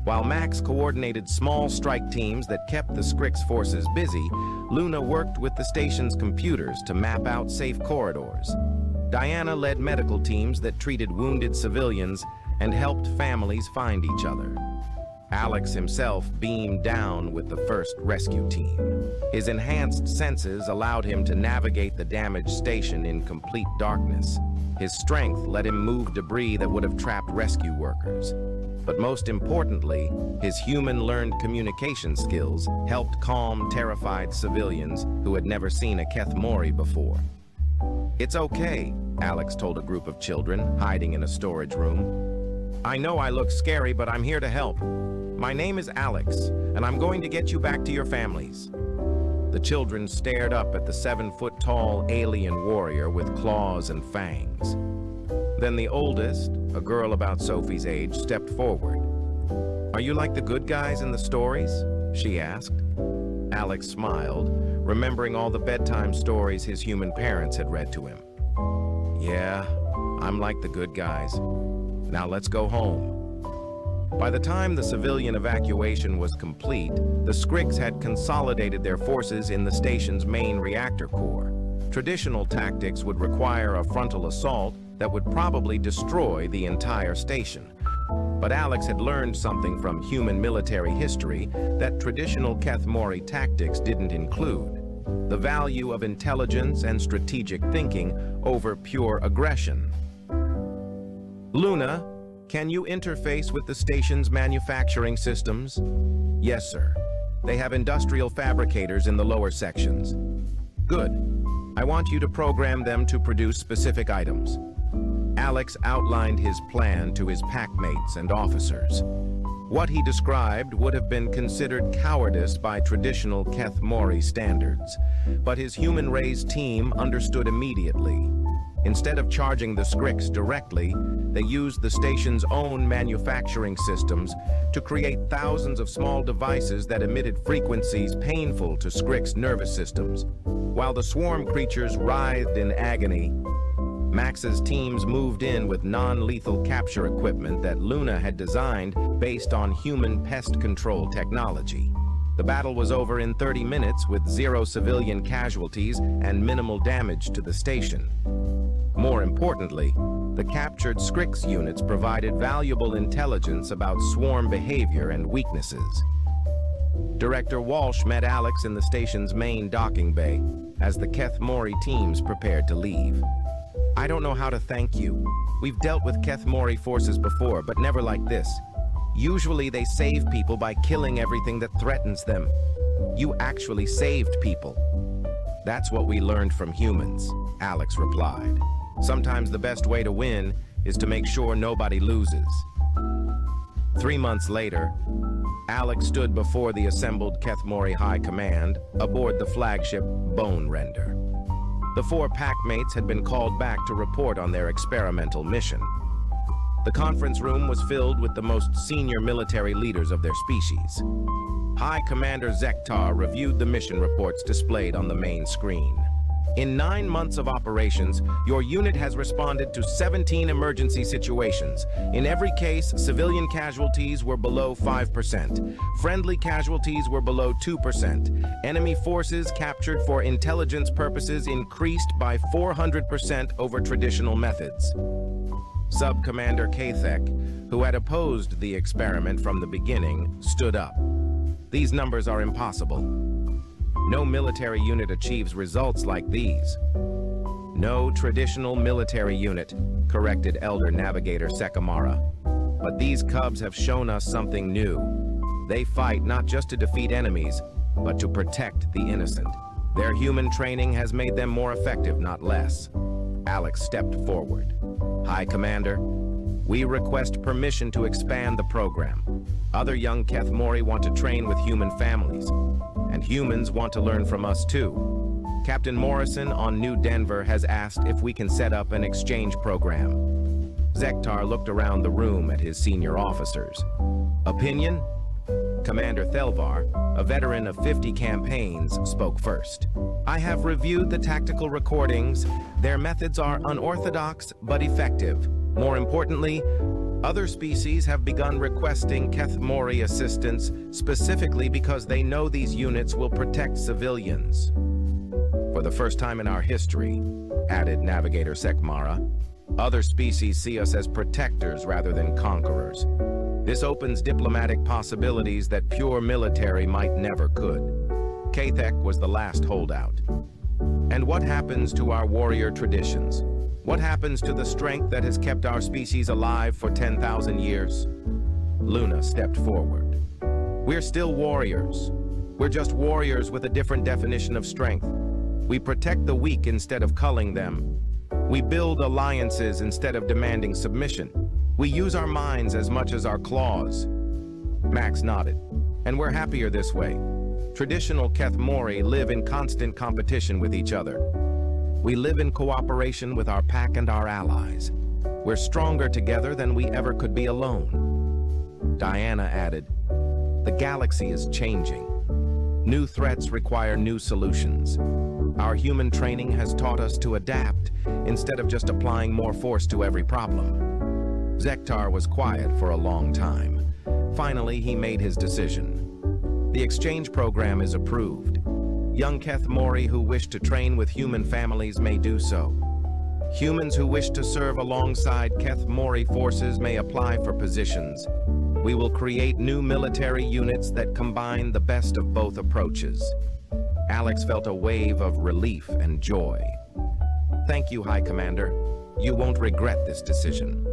While Max coordinated small strike teams that kept the Skrix forces busy, Luna worked with the station's computers to map out safe corridors. Diana led medical teams that treated wounded civilians and helped families find each other. Alex himself beamed down with the first rescue team. His enhanced senses allowed him to navigate the damaged station in complete darkness. His strength let him move debris that would have trapped rescue workers. But most importantly, his human-learned communication skills helped calm terrified civilians who had never seen a Keth Mori before. It's okay, Alex told a group of children hiding in a storage room. I know I look scary, but I'm here to help. My name is Alex, and I'm going to get you back to your families. The children stared up at the 7-foot-tall alien warrior with claws and fangs. Then the oldest, a girl about Sophie's age, stepped forward. Are you like the good guys in the stories? She asked. Alex smiled, remembering all the bedtime stories his human parents had read to him. Yeah, I'm like the good guys. Now let's go home. By the time the civilian evacuation was complete, the Skrix had consolidated their forces in the station's main reactor core. Traditional tactics would require a frontal assault that would probably destroy the entire station. But Alex had learned something from human military history that traditional Keth Mori tactics didn't include: the value of intelligence and strategic thinking over pure aggression. Luna, can you interface with the station's manufacturing systems? Yes, sir. They have industrial fabricators in the lower sections. Good. I want you to program them to produce specific items. Alex outlined his plan to his packmates and officers. What he described would have been considered cowardice by traditional Keth Mori standards, but his human-raised team understood immediately. Instead of charging the Skrix directly, they used the station's own manufacturing systems to create thousands of small devices that emitted frequencies painful to Skrix nervous systems. While the swarm creatures writhed in agony, Max's teams moved in with non-lethal capture equipment that Luna had designed based on human pest control technology. The battle was over in 30 minutes with 0 civilian casualties and minimal damage to the station. More importantly, the captured Skrix units provided valuable intelligence about swarm behavior and weaknesses. Director Walsh met Alex in the station's main docking bay as the Keth Mori teams prepared to leave. I don't know how to thank you. We've dealt with Keth Mori forces before, but never like this. Usually they save people by killing everything that threatens them. You actually saved people. That's what we learned from humans, Alex replied. Sometimes the best way to win is to make sure nobody loses. 3 months later, Alex stood before the assembled Keth Mori High Command aboard the flagship Bone Render. The 4 packmates had been called back to report on their experimental mission. The conference room was filled with the most senior military leaders of their species. High Commander Zektar reviewed the mission reports displayed on the main screen. In 9 months of operations, your unit has responded to 17 emergency situations. In every case, civilian casualties were below 5%. Friendly casualties were below 2%. Enemy forces captured for intelligence purposes increased by 400% over traditional methods. Sub-Commander Kathek, who had opposed the experiment from the beginning, stood up. These numbers are impossible. No military unit achieves results like these. No traditional military unit, corrected Elder Navigator Sekimara. But these cubs have shown us something new. They fight not just to defeat enemies, but to protect the innocent. Their human training has made them more effective, not less. Alex stepped forward. High Commander, we request permission to expand the program. Other young Keth Mori want to train with human families, and humans want to learn from us too. Captain Morrison on New Denver has asked if we can set up an exchange program. Zektar looked around the room at his senior officers. Opinion? Commander Thelvar, a veteran of 50 campaigns, spoke first. I have reviewed the tactical recordings. Their methods are unorthodox but effective. More importantly, other species have begun requesting Keth Mori assistance specifically because they know these units will protect civilians. For the first time in our history, added Navigator Sekimara, other species see us as protectors rather than conquerors. This opens diplomatic possibilities that pure military might never could. Kathek was the last holdout. And what happens to our warrior traditions? What happens to the strength that has kept our species alive for 10,000 years? Luna stepped forward. We're still warriors. We're just warriors with a different definition of strength. We protect the weak instead of culling them. We build alliances instead of demanding submission. We use our minds as much as our claws. Max nodded. And we're happier this way. Traditional Keth Mori live in constant competition with each other. We live in cooperation with our pack and our allies. We're stronger together than we ever could be alone. Diana added, the galaxy is changing. New threats require new solutions. Our human training has taught us to adapt instead of just applying more force to every problem. Zektar was quiet for a long time. Finally, he made his decision. The exchange program is approved. Young Keth Mori who wish to train with human families may do so. Humans who wish to serve alongside Keth Mori forces may apply for positions. We will create new military units that combine the best of both approaches. Alex felt a wave of relief and joy. Thank you, High Commander. You won't regret this decision.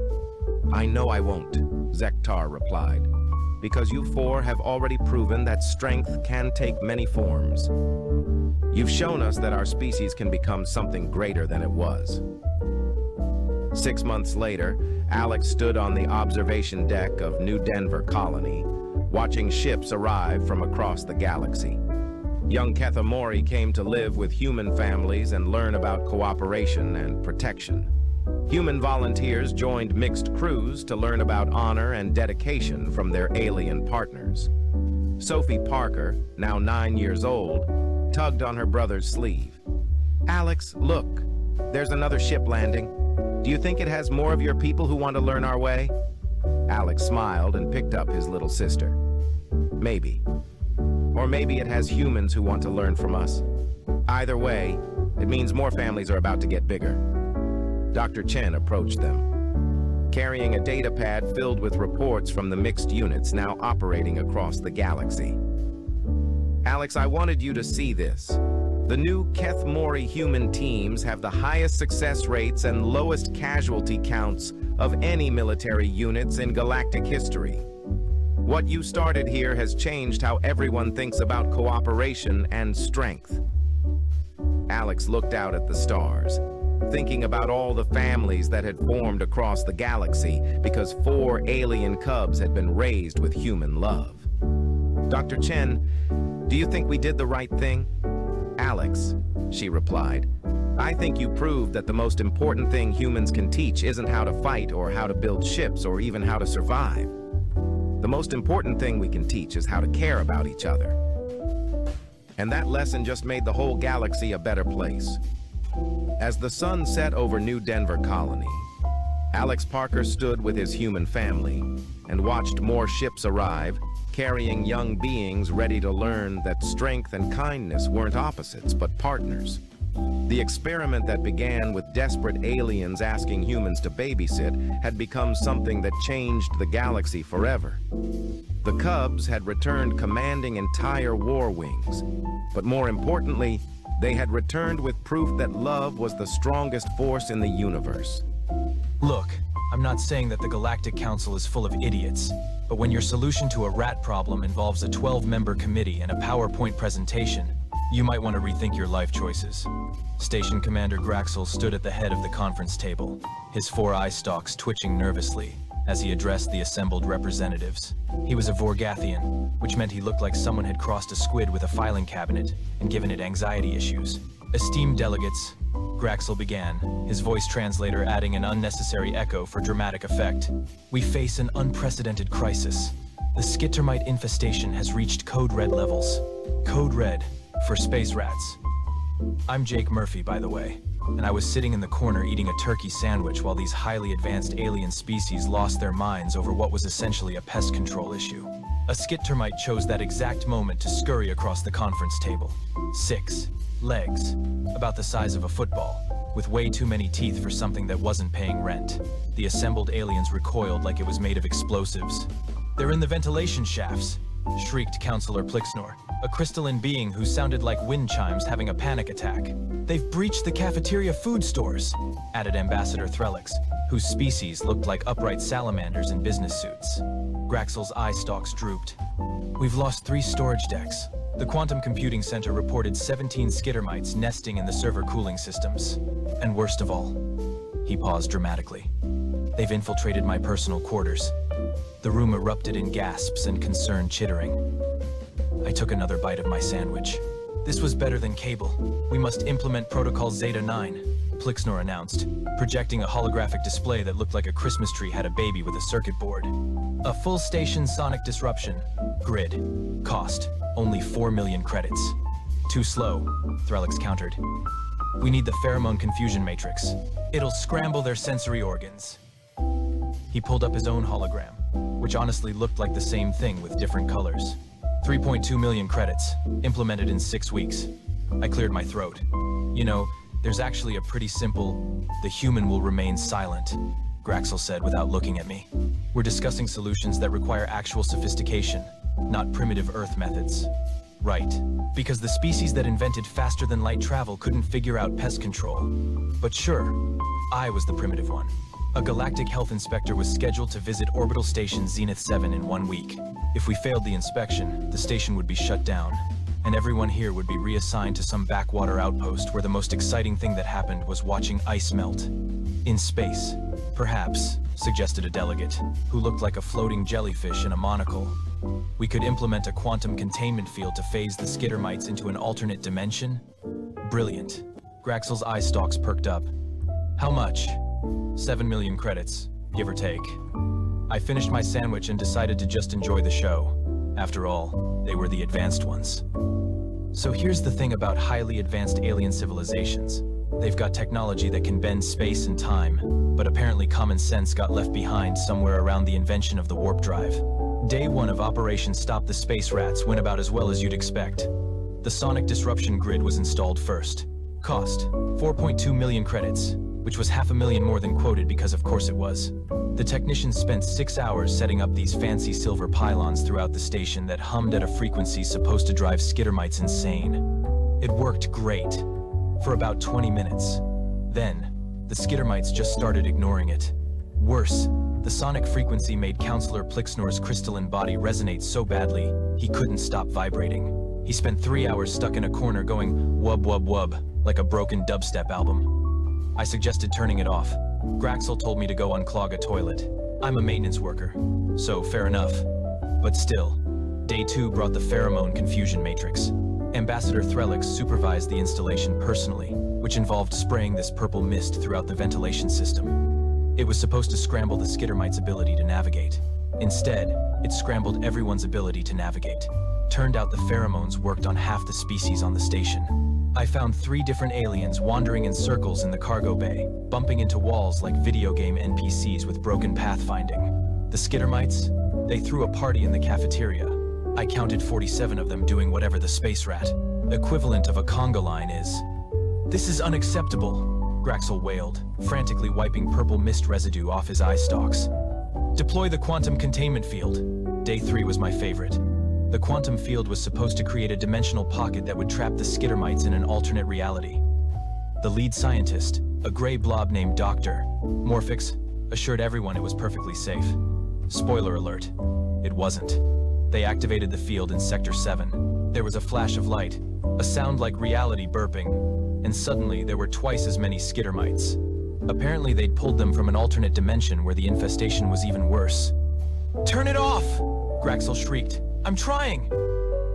I know I won't, Zektar replied, because you 4 have already proven that strength can take many forms. You've shown us that our species can become something greater than it was. 6 months later, Alex stood on the observation deck of New Denver Colony, watching ships arrive from across the galaxy. Young Keth Mori came to live with human families and learn about cooperation and protection. Human volunteers joined mixed crews to learn about honor and dedication from their alien partners. Sophie Parker, now 9 years old, tugged on her brother's sleeve. Alex, look, there's another ship landing. Do you think it has more of your people who want to learn our way? Alex smiled and picked up his little sister. Maybe. Or maybe it has humans who want to learn from us. Either way, it means more families are about to get bigger. Dr. Chen approached them, carrying a data pad filled with reports from the mixed units now operating across the galaxy. Alex, I wanted you to see this. The new Keth Mori human teams have the highest success rates and lowest casualty counts of any military units in galactic history. What you started here has changed how everyone thinks about cooperation and strength. Alex looked out at the stars, thinking about all the families that had formed across the galaxy because 4 alien cubs had been raised with human love. Dr. Chen, do you think we did the right thing? Alex, she replied, I think you proved that the most important thing humans can teach isn't how to fight or how to build ships or even how to survive. The most important thing we can teach is how to care about each other. And that lesson just made the whole galaxy a better place. As the sun set over New Denver Colony, Alex Parker stood with his human family and watched more ships arrive, carrying young beings ready to learn that strength and kindness weren't opposites, but partners. The experiment that began with desperate aliens asking humans to babysit had become something that changed the galaxy forever. The Cubs had returned commanding entire war wings, but more importantly, they had returned with proof that love was the strongest force in the universe. Look, I'm not saying that the Galactic Council is full of idiots, but when your solution to a rat problem involves a 12-member committee and a PowerPoint presentation, you might want to rethink your life choices. Station Commander Graxel stood at the head of the conference table, his 4 eye stalks twitching nervously as he addressed the assembled representatives. He was a Vorgathian, which meant he looked like someone had crossed a squid with a filing cabinet and given it anxiety issues. Esteemed delegates, Graxel began, his voice translator adding an unnecessary echo for dramatic effect. We face an unprecedented crisis. The Skittermite infestation has reached Code Red levels. Code Red for space rats. I'm Jake Murphy, by the way, and I was sitting in the corner eating a turkey sandwich while these highly advanced alien species lost their minds over what was essentially a pest control issue. A Skittermite chose that exact moment to scurry across the conference table. 6 legs, about the size of a football, with way too many teeth for something that wasn't paying rent. The assembled aliens recoiled like it was made of explosives. They're in the ventilation shafts, shrieked Counselor Plixnor, a crystalline being who sounded like wind chimes having a panic attack. They've breached the cafeteria food stores, added Ambassador Threlix, whose species looked like upright salamanders in business suits. Graxel's eye stalks drooped. We've lost 3 storage decks. The Quantum Computing Center reported 17 skittermites nesting in the server cooling systems. And worst of all, he paused dramatically, they've infiltrated my personal quarters. The room erupted in gasps and concerned chittering. I took another bite of my sandwich. This was better than cable. We must implement Protocol Zeta 9, Plixnor announced, projecting a holographic display that looked like a Christmas tree had a baby with a circuit board. A full station sonic disruption. Grid. Cost. Only 4 million credits. Too slow, Threlix countered. We need the pheromone confusion matrix. It'll scramble their sensory organs. He pulled up his own hologram, which honestly looked like the same thing with different colors. 3.2 million credits, implemented in 6 weeks. I cleared my throat. You know, there's actually a pretty simple, the human will remain silent, Graxel said without looking at me. We're discussing solutions that require actual sophistication, not primitive Earth methods. Right, because the species that invented faster than light travel couldn't figure out pest control. But sure, I was the primitive one. A galactic health inspector was scheduled to visit orbital station Zenith 7 in 1 week. If we failed the inspection, the station would be shut down, and everyone here would be reassigned to some backwater outpost where the most exciting thing that happened was watching ice melt. In space, perhaps, suggested a delegate, who looked like a floating jellyfish in a monocle. We could implement a quantum containment field to phase the skittermites into an alternate dimension? Brilliant. Graxel's eye stalks perked up. How much? 7 million credits, give or take. I finished my sandwich and decided to just enjoy the show. After all, they were the advanced ones. So here's the thing about highly advanced alien civilizations. They've got technology that can bend space and time, but apparently common sense got left behind somewhere around the invention of the warp drive. Day 1 of Operation Stop the Space Rats went about as well as you'd expect. The sonic disruption grid was installed first. Cost, 4.2 million credits, which was 500,000 more than quoted because of course it was. The technicians spent 6 hours setting up these fancy silver pylons throughout the station that hummed at a frequency supposed to drive skittermites insane. It worked great. For about 20 minutes. Then, the skittermites just started ignoring it. Worse, the sonic frequency made Counselor Plixnor's crystalline body resonate so badly, he couldn't stop vibrating. He spent 3 hours stuck in a corner going wub wub wub, like a broken dubstep album. I suggested turning it off. Graxel told me to go unclog a toilet. I'm a maintenance worker, so fair enough. But still, Day 2 brought the pheromone confusion matrix. Ambassador Threlix supervised the installation personally, which involved spraying this purple mist throughout the ventilation system. It was supposed to scramble the skittermites' ability to navigate. Instead, it scrambled everyone's ability to navigate. Turned out the pheromones worked on half the species on the station. I found 3 different aliens wandering in circles in the cargo bay, bumping into walls like video game NPCs with broken pathfinding. The skittermites? They threw a party in the cafeteria. I counted 47 of them doing whatever the space rat equivalent of a conga line is. "This is unacceptable," Graxel wailed, frantically wiping purple mist residue off his eye stalks. "Deploy the quantum containment field." Day 3 was my favorite. The quantum field was supposed to create a dimensional pocket that would trap the skittermites in an alternate reality. The lead scientist, a gray blob named Dr. Morphix, assured everyone it was perfectly safe. Spoiler alert, it wasn't. They activated the field in Sector 7. There was a flash of light, a sound like reality burping, and suddenly there were twice as many skittermites. Apparently they'd pulled them from an alternate dimension where the infestation was even worse. "Turn it off!" Graxel shrieked. "I'm trying!"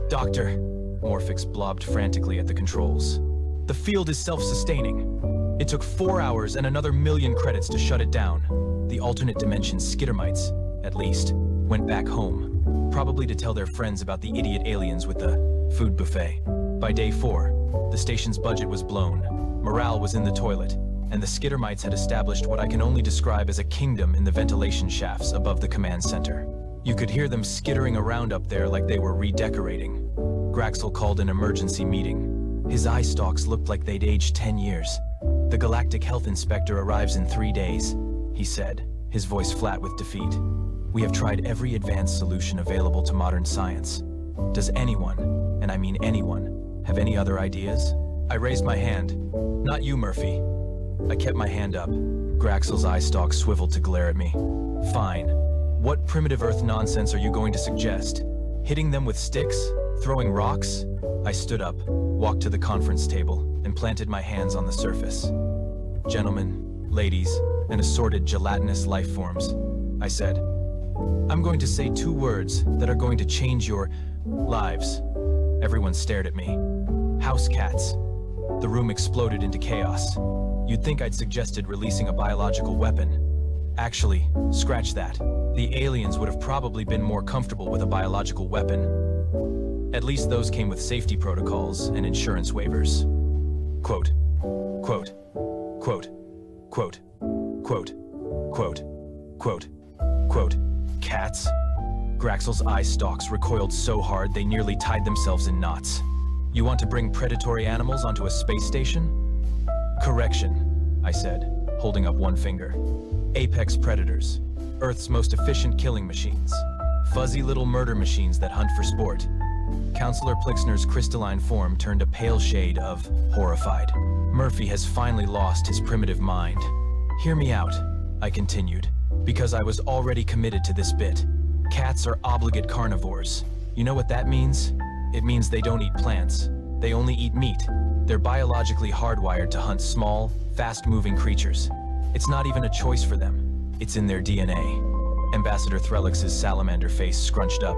"Doctor," Morphix blobbed frantically at the controls. "The field is self-sustaining. It took 4 hours and another 1,000,000 credits to shut it down. The alternate dimension's skittermites, at least, went back home. Probably to tell their friends about the idiot aliens with the food buffet. By Day 4, the station's budget was blown, morale was in the toilet, and the skittermites had established what I can only describe as a kingdom in the ventilation shafts above the command center. You could hear them skittering around up there like they were redecorating. Graxel called an emergency meeting. His eye stalks looked like they'd aged 10 years. "The Galactic Health Inspector arrives in 3 days, he said, his voice flat with defeat. "We have tried every advanced solution available to modern science. Does anyone, and I mean anyone, have any other ideas?" I raised my hand. "Not you, Murphy." I kept my hand up. Graxel's eye stalk swiveled to glare at me. "Fine. What primitive Earth nonsense are you going to suggest? Hitting them with sticks? Throwing rocks?" I stood up, walked to the conference table, and planted my hands on the surface. "Gentlemen, ladies, and assorted gelatinous life forms," I said. "I'm going to say 2 words that are going to change your lives." Everyone stared at me. "House cats." The room exploded into chaos. You'd think I'd suggested releasing a biological weapon. Actually, scratch that. The aliens would have probably been more comfortable with a biological weapon. At least those came with safety protocols and insurance waivers. Quote, quote, quote, quote, quote, quote, quote, quote, cats? Graxel's eye stalks recoiled so hard they nearly tied themselves in knots. "You want to bring predatory animals onto a space station?" "Correction," I said, holding up one finger. "Apex predators. Earth's most efficient killing machines. Fuzzy little murder machines that hunt for sport." Counselor Plixnor's crystalline form turned a pale shade of horrified. "Murphy has finally lost his primitive mind. Hear me out," I continued, because I was already committed to this bit. Cats are obligate carnivores. You know what that means? It means they don't eat plants. They only eat meat. They're biologically hardwired to hunt small, fast-moving creatures. It's not even a choice for them. It's in their DNA. Ambassador Threlix's salamander face scrunched up.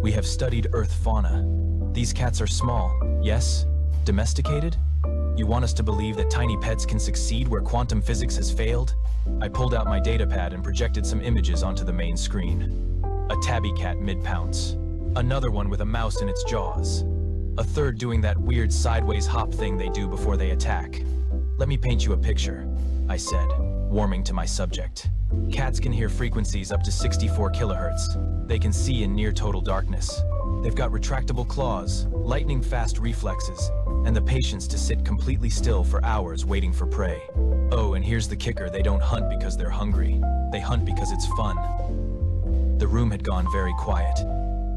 "We have studied Earth fauna. These cats are small, yes? Domesticated? You want us to believe that tiny pets can succeed where quantum physics has failed?" I pulled out my datapad and projected some images onto the main screen. A tabby cat mid-pounce. Another one with a mouse in its jaws. A third doing that weird sideways hop thing they do before they attack. "Let me paint you a picture," I said, warming to my subject. "Cats can hear frequencies up to 64 kilohertz. They can see in near total darkness. They've got retractable claws, lightning-fast reflexes, and the patience to sit completely still for hours waiting for prey. Oh, and here's the kicker, they don't hunt because they're hungry. They hunt because it's fun." The room had gone very quiet.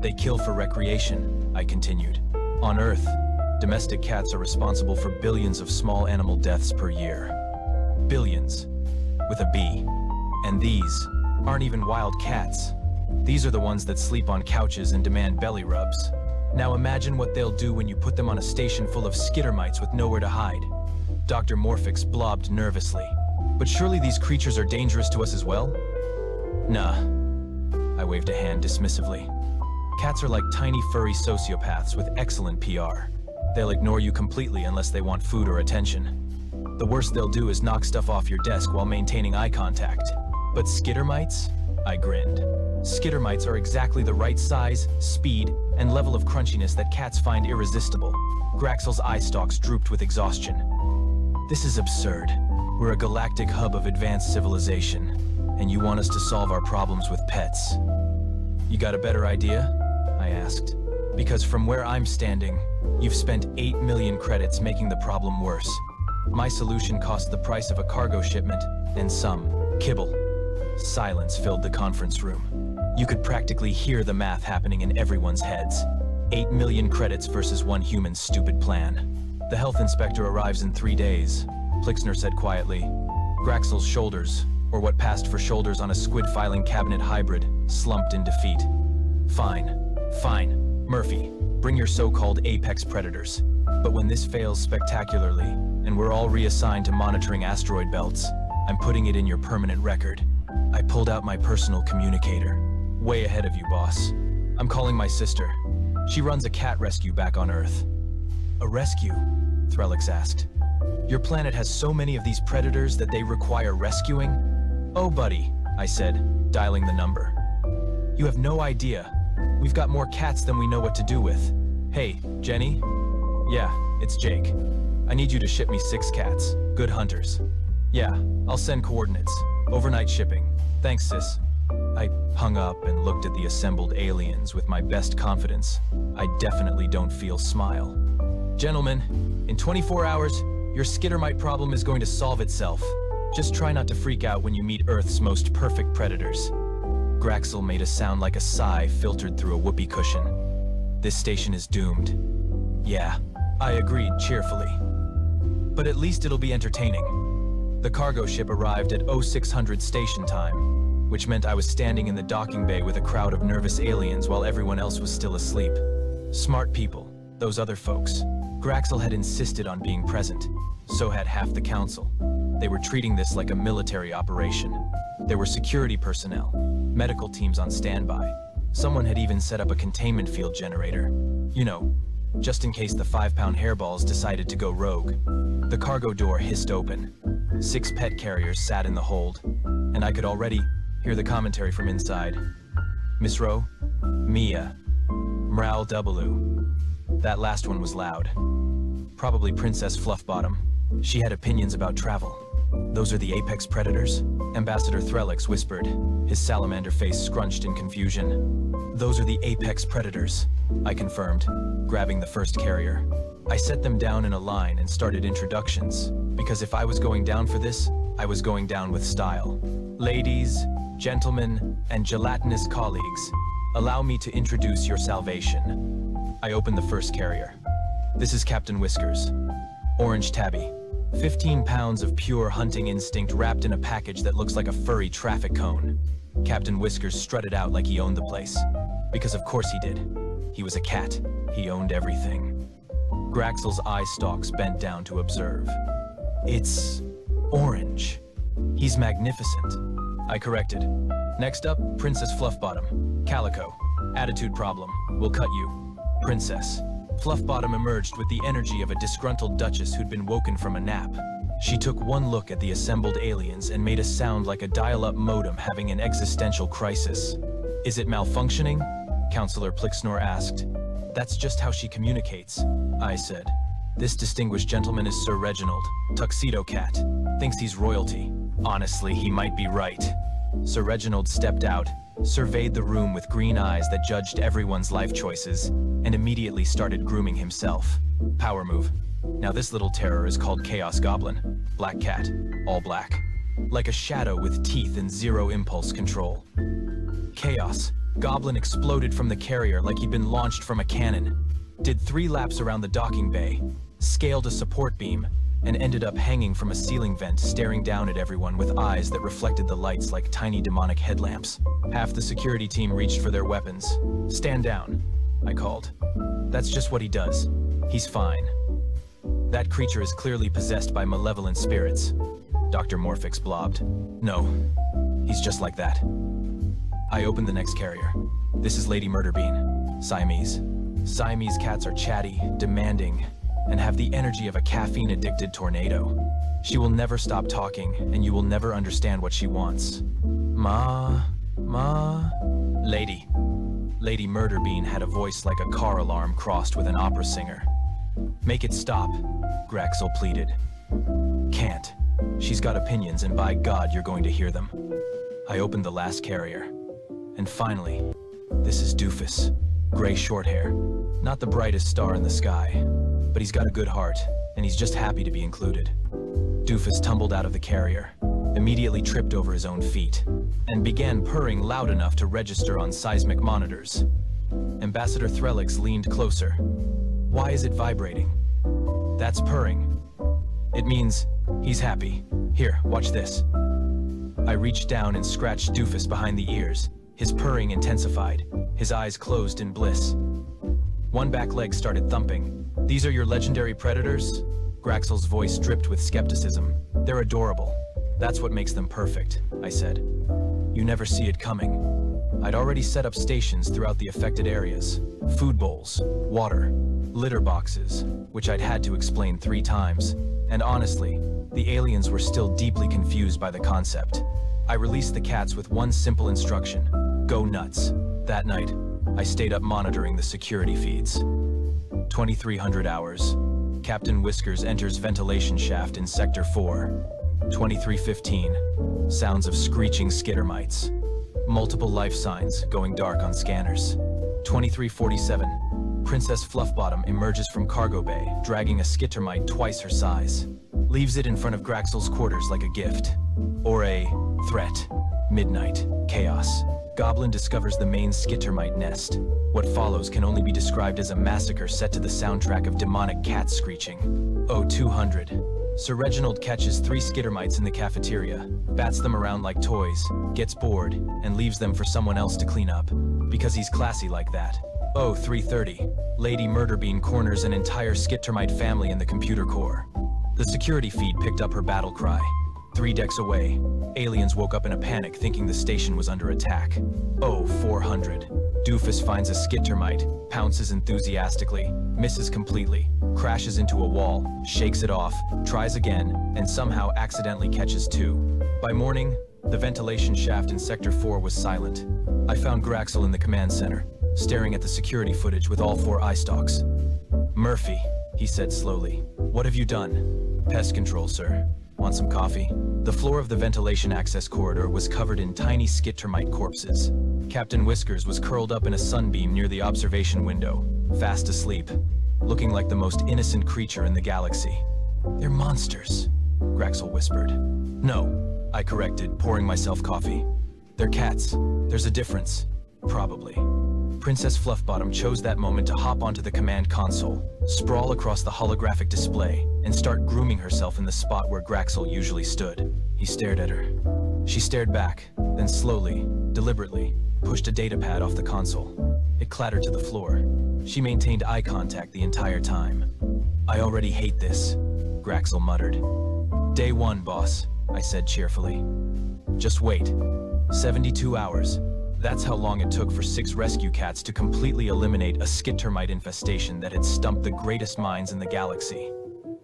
"They kill for recreation," I continued. "On Earth, Domestic cats are responsible for billions of small animal deaths per year. Billions. With a B. And these aren't even wild cats. These are the ones that sleep on couches and demand belly rubs. Now imagine what they'll do when you put them on a station full of skittermites with nowhere to hide. Dr. Morphix blobbed nervously. But surely these creatures are dangerous to us as well? Nah. I waved a hand dismissively. Cats are like tiny furry sociopaths with excellent PR. They'll ignore you completely unless they want food or attention. The worst they'll do is knock stuff off your desk while maintaining eye contact. But skittermites? I grinned. Skittermites are exactly the right size, speed, and level of crunchiness that cats find irresistible. Graxel's eye stalks drooped with exhaustion. This is absurd. We're a galactic hub of advanced civilization, and you want us to solve our problems with pets. You got a better idea? I asked. Because from where I'm standing, you've spent 8 million credits making the problem worse. My solution cost the price of a cargo shipment, and some kibble. Silence filled the conference room. You could practically hear the math happening in everyone's heads. 8 million credits versus one human's stupid plan. The health inspector arrives in 3 days, Plixner said quietly. Graxel's shoulders, or what passed for shoulders on a squid filing cabinet hybrid, slumped in defeat. Fine. Murphy, bring your so-called apex predators. But when this fails spectacularly, and we're all reassigned to monitoring asteroid belts, I'm putting it in your permanent record. I pulled out my personal communicator. Way ahead of you, boss. I'm calling my sister. She runs a cat rescue back on Earth. A rescue? Threlix asked. Your planet has so many of these predators that they require rescuing? Oh, buddy, I said, dialing the number. You have no idea. We've got more cats than we know what to do with. Hey, Jenny? Yeah, it's Jake. I need you to ship me 6 cats. Good hunters. Yeah, I'll send coordinates. Overnight shipping. Thanks, sis. I hung up and looked at the assembled aliens with my best confidence. I definitely don't feel smile. Gentlemen, in 24 hours, your skittermite problem is going to solve itself. Just try not to freak out when you meet Earth's most perfect predators. Graxel made a sound like a sigh filtered through a whoopee cushion. This station is doomed. Yeah, I agreed cheerfully. But at least it'll be entertaining. The cargo ship arrived at 0600 station time, which meant I was standing in the docking bay with a crowd of nervous aliens while everyone else was still asleep. Smart people, those other folks. Graxel had insisted on being present. So had half the council. They were treating this like a military operation. There were security personnel, medical teams on standby. Someone had even set up a containment field generator. You know, just in case the 5-pound hairballs decided to go rogue. The cargo door hissed open. 6 pet carriers sat in the hold, and I could already hear the commentary from inside. Miss Rowe, Mia, Mral Doubaloo. That last one was loud. Probably Princess Fluffbottom. She had opinions about travel. Those are the apex predators? Ambassador Threlix whispered, his salamander face scrunched in confusion. Those are the apex predators, I confirmed, grabbing the first carrier. I set them down in a line and started introductions, because if I was going down for this, I was going down with style. Ladies, gentlemen, and gelatinous colleagues, allow me to introduce your salvation. I opened the first carrier. This is Captain Whiskers. Orange tabby. 15 pounds of pure hunting instinct wrapped in a package that looks like a furry traffic cone. Captain Whiskers strutted out like he owned the place. Because of course he did. He was a cat. He owned everything. Graxel's eye stalks bent down to observe. It's orange. He's magnificent. I corrected. Next up, Princess Fluffbottom. Calico. Attitude problem. We'll cut you. Princess. Fluffbottom emerged with the energy of a disgruntled duchess who'd been woken from a nap. She took one look at the assembled aliens and made a sound like a dial-up modem having an existential crisis. Is it malfunctioning? Counselor Plixnor asked. That's just how she communicates, I said. This distinguished gentleman is Sir Reginald, Tuxedo Cat. Thinks he's royalty. Honestly, he might be right. Sir Reginald stepped out, surveyed the room with green eyes that judged everyone's life choices, and immediately started grooming himself. Power move. Now this little terror is called Chaos Goblin. Black cat, all black. Like a shadow with teeth and zero impulse control. Chaos. Goblin exploded from the carrier like he'd been launched from a cannon. did 3 laps around the docking bay, scaled a support beam, and ended up hanging from a ceiling vent staring down at everyone with eyes that reflected the lights like tiny demonic headlamps. Half the security team reached for their weapons. "Stand down," I called. "That's just what he does. He's fine." "That creature is clearly possessed by malevolent spirits," Dr. Morphix blobbed. "No, he's just like that." I opened the next carrier. "This is Lady Murderbean, Siamese. Siamese cats are chatty, demanding, and have the energy of a caffeine-addicted tornado. She will never stop talking, and you will never understand what she wants. Lady. Lady Murderbean had a voice like a car alarm crossed with an opera singer. "Make it stop," Graxel pleaded. "Can't. She's got opinions, and by God, you're going to hear them." I opened the last carrier. And finally, this is Doofus. Gray short hair. Not the brightest star in the sky, but he's got a good heart, and he's just happy to be included. Doofus tumbled out of the carrier, immediately tripped over his own feet, and began purring loud enough to register on seismic monitors. Ambassador Threlix leaned closer. "Why is it vibrating?" "That's purring. It means he's happy. Here, watch this." I reached down and scratched Doofus behind the ears. His purring intensified. His eyes closed in bliss. One back leg started thumping. "These are your legendary predators?" Graxel's voice dripped with skepticism. "They're adorable. That's what makes them perfect," I said. "You never see it coming." I'd already set up stations throughout the affected areas. Food bowls, water, litter boxes, which I'd had to explain 3 times. And honestly, the aliens were still deeply confused by the concept. I released the cats with one simple instruction: go nuts. That night, I stayed up monitoring the security feeds. 2300 hours. Captain Whiskers enters ventilation shaft in Sector 4. 2315. Sounds of screeching skittermites. Multiple life signs going dark on scanners. 2347. Princess Fluffbottom emerges from cargo bay, dragging a skittermite twice her size. Leaves it in front of Graxel's quarters like a gift. Or a threat. Midnight. Chaos. Goblin discovers the main skittermite nest. What follows can only be described as a massacre set to the soundtrack of demonic cats screeching. 0200. Sir Reginald catches 3 skittermites in the cafeteria, bats them around like toys, gets bored, and leaves them for someone else to clean up. Because he's classy like that. 0330. Lady Murderbean corners an entire skittermite family in the computer core. The security feed picked up her battle cry. 3 decks away, aliens woke up in a panic thinking the station was under attack. 0400. Doofus finds a skittermite, pounces enthusiastically, misses completely, crashes into a wall, shakes it off, tries again, and somehow accidentally catches 2. By morning, the ventilation shaft in Sector 4 was silent. I found Graxel in the command center, staring at the security footage with all 4 eye stalks. "Murphy," he said slowly, "what have you done?" "Pest control, sir. Want some coffee?" The floor of the ventilation access corridor was covered in tiny skittermite corpses. Captain Whiskers was curled up in a sunbeam near the observation window, fast asleep, looking like the most innocent creature in the galaxy. "They're monsters," Graxel whispered. "No," I corrected, pouring myself coffee. "They're cats. There's a difference. Probably." Princess Fluffbottom chose that moment to hop onto the command console, sprawl across the holographic display, and start grooming herself in the spot where Graxel usually stood. He stared at her. She stared back, then slowly, deliberately, pushed a datapad off the console. It clattered to the floor. She maintained eye contact the entire time. "I already hate this," Graxel muttered. "Day 1, boss," I said cheerfully. "Just wait. 72 hours. That's how long it took for 6 rescue cats to completely eliminate a skittermite infestation that had stumped the greatest minds in the galaxy.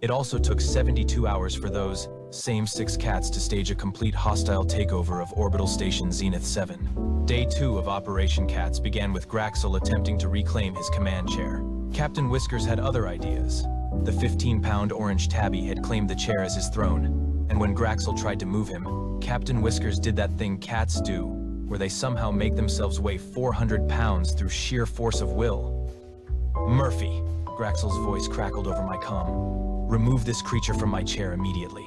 It also took 72 hours for those same 6 cats to stage a complete hostile takeover of orbital station Zenith 7. Day 2 of Operation Cats began with Graxel attempting to reclaim his command chair. Captain Whiskers had other ideas. The 15-pound orange tabby had claimed the chair as his throne, and when Graxel tried to move him, Captain Whiskers did that thing cats do, where they somehow make themselves weigh 400 pounds through sheer force of will. "Murphy," Graxel's voice crackled over my comm. "Remove this creature from my chair immediately."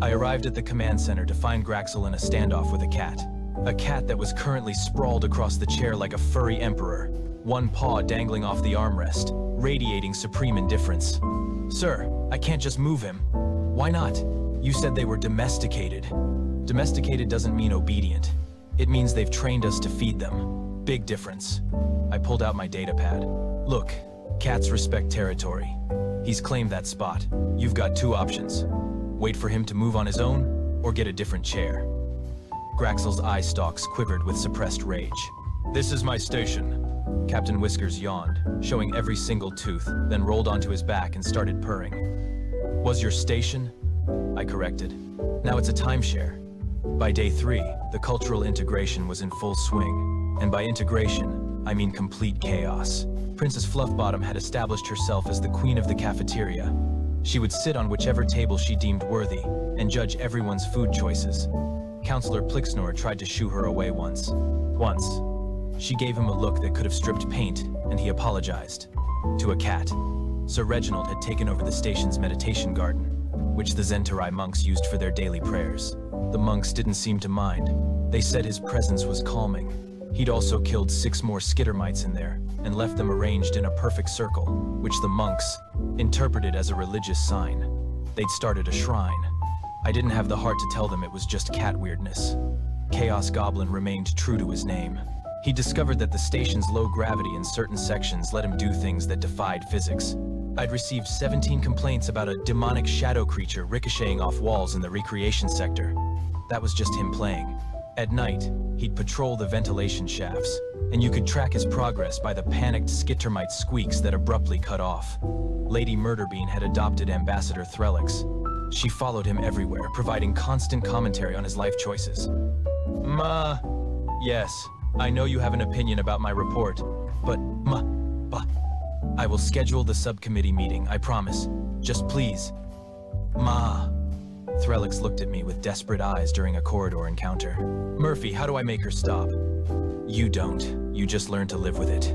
I arrived at the command center to find Graxel in a standoff with a cat. A cat that was currently sprawled across the chair like a furry emperor. one paw dangling off the armrest, radiating supreme indifference. Sir, I can't just move him. Why not? You said they were domesticated. Domesticated doesn't mean obedient. It means they've trained us to feed them. Big difference. I pulled out my data pad. Look, cats respect territory. He's claimed that spot. You've got two options. Wait for him to move on his own, or get a different chair. Graxel's eye stalks quivered with suppressed rage. This is my station. Captain Whiskers yawned, showing every single tooth, then rolled onto his back and started purring. Was your station? I corrected. Now it's a timeshare. By day 3, the cultural integration was in full swing. And by integration, I mean complete chaos. Princess Fluffbottom had established herself as the queen of the cafeteria. She would sit on whichever table she deemed worthy, and judge everyone's food choices. Counselor Plixnor tried to shoo her away once. She gave him a look that could have stripped paint, and he apologized. To a cat. Sir Reginald had taken over the station's meditation garden, which the Zentarai monks used for their daily prayers. The monks didn't seem to mind. They said his presence was calming. He'd also killed 6 more skittermites in there, and left them arranged in a perfect circle, which the monks interpreted as a religious sign. They'd started a shrine. I didn't have the heart to tell them it was just cat weirdness. Chaos Goblin remained true to his name. He discovered that the station's low gravity in certain sections let him do things that defied physics. I'd received 17 complaints about a demonic shadow creature ricocheting off walls in the recreation sector. That was just him playing. At night, he'd patrol the ventilation shafts, and you could track his progress by the panicked skittermite squeaks that abruptly cut off. Lady Murderbean had adopted Ambassador Threlix. She followed him everywhere, providing constant commentary on his life choices. Yes, I know you have an opinion about my report, but I will schedule the subcommittee meeting, I promise. Just please. Threlix looked at me with desperate eyes during a corridor encounter. Murphy, how do I make her stop? You don't. You just learn to live with it.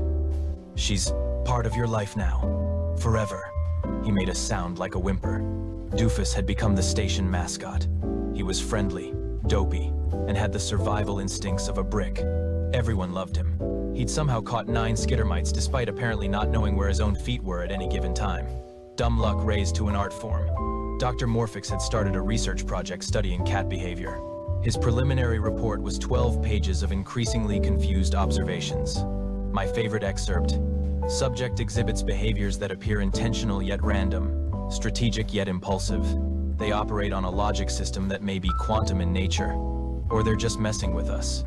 She's part of your life now. Forever. He made a sound like a whimper. Doofus had become the station mascot. He was friendly, dopey, and had the survival instincts of a brick. Everyone loved him. He'd somehow caught 9 skittermites despite apparently not knowing where his own feet were at any given time. Dumb luck raised to an art form. Dr. Morphix had started a research project studying cat behavior. His preliminary report was 12 pages of increasingly confused observations. My favorite excerpt: subject exhibits behaviors that appear intentional yet random, strategic yet impulsive. They operate on a logic system that may be quantum in nature, or they're just messing with us.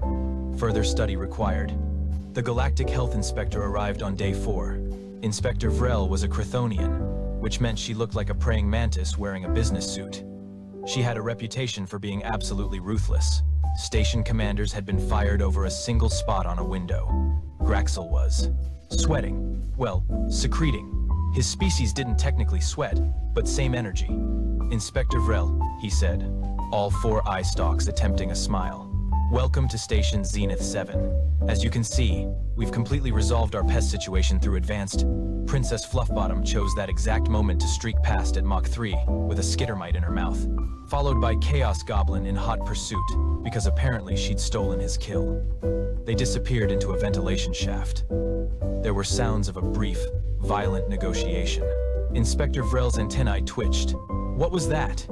Further study required. The Galactic Health Inspector arrived on day 4. Inspector Vrel was a Chthonian, which meant she looked like a praying mantis wearing a business suit. She had a reputation for being absolutely ruthless. Station commanders had been fired over a single spot on a window. Graxel was sweating. Well, secreting. His species didn't technically sweat, but same energy. Inspector Vrel, he said, all 4 eye stalks attempting a smile. Welcome to Station Zenith 7. As you can see, we've completely resolved our pest situation through advanced. Princess Fluffbottom chose that exact moment to streak past at Mach 3 with a skittermite in her mouth, followed by Chaos Goblin in hot pursuit, because apparently she'd stolen his kill. They disappeared into a ventilation shaft. There were sounds of a brief, violent negotiation. Inspector Vrel's antennae twitched. What was that?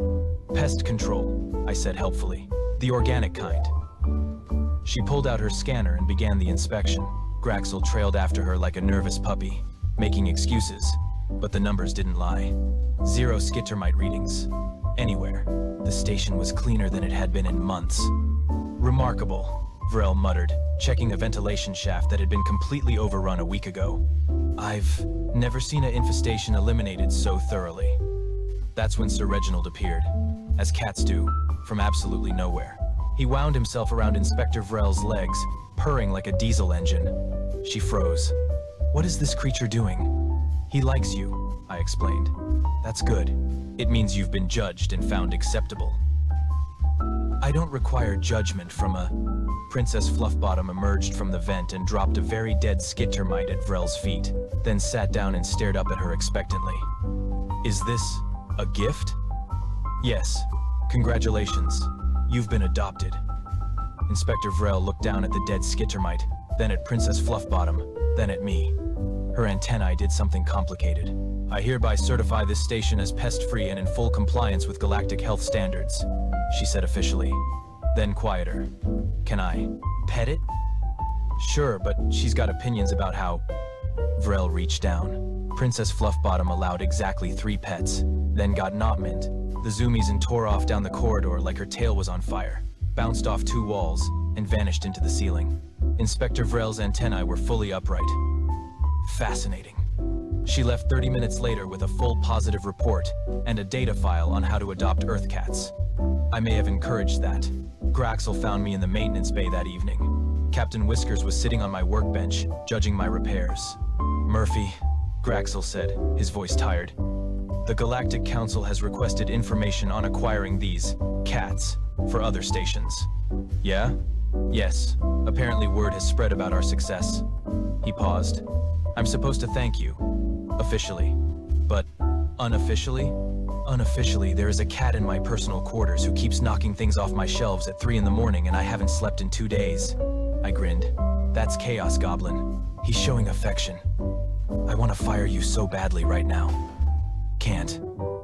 Pest control, I said helpfully. The organic kind. She pulled out her scanner and began the inspection. Graxel trailed after her like a nervous puppy, making excuses, but the numbers didn't lie. 0 skittermite readings. Anywhere. The station was cleaner than it had been in months. Remarkable, Vrel muttered, checking a ventilation shaft that had been completely overrun a week ago. I've never seen an infestation eliminated so thoroughly. That's when Sir Reginald appeared, as cats do, from absolutely nowhere. He wound himself around Inspector Vrel's legs, purring like a diesel engine. She froze. What is this creature doing? He likes you, I explained. That's good. It means you've been judged and found acceptable. I don't require judgment from a... Princess Fluffbottom emerged from the vent and dropped a very dead skittermite at Vrel's feet, then sat down and stared up at her expectantly. Is this a gift? Yes. Congratulations. You've been adopted. Inspector Vrel looked down at the dead skittermite, then at Princess Fluffbottom, then at me. Her antennae did something complicated. I hereby certify this station as pest-free and in full compliance with galactic health standards, she said officially. Then quieter. Can I pet it? Sure, but she's got opinions about how... Vrel reached down. Princess Fluffbottom allowed exactly 3 pets, then got knot-mint. The zoomies and tore off down the corridor like her tail was on fire, bounced off 2 walls, and vanished into the ceiling. Inspector Vrel's antennae were fully upright. Fascinating. She left 30 minutes later with a full positive report and a data file on how to adopt Earth cats. I may have encouraged that. Graxel found me in the maintenance bay that evening. Captain Whiskers was sitting on my workbench, judging my repairs. Murphy, Graxel said, his voice tired. The Galactic Council has requested information on acquiring these cats for other stations. Yeah? Yes. Apparently word has spread about our success. He paused. I'm supposed to thank you. Officially. But unofficially? Unofficially, there is a cat in my personal quarters who keeps knocking things off my shelves at 3 in the morning and I haven't slept in 2 days. I grinned. That's Chaos Goblin. He's showing affection. I want to fire you so badly right now. Can't.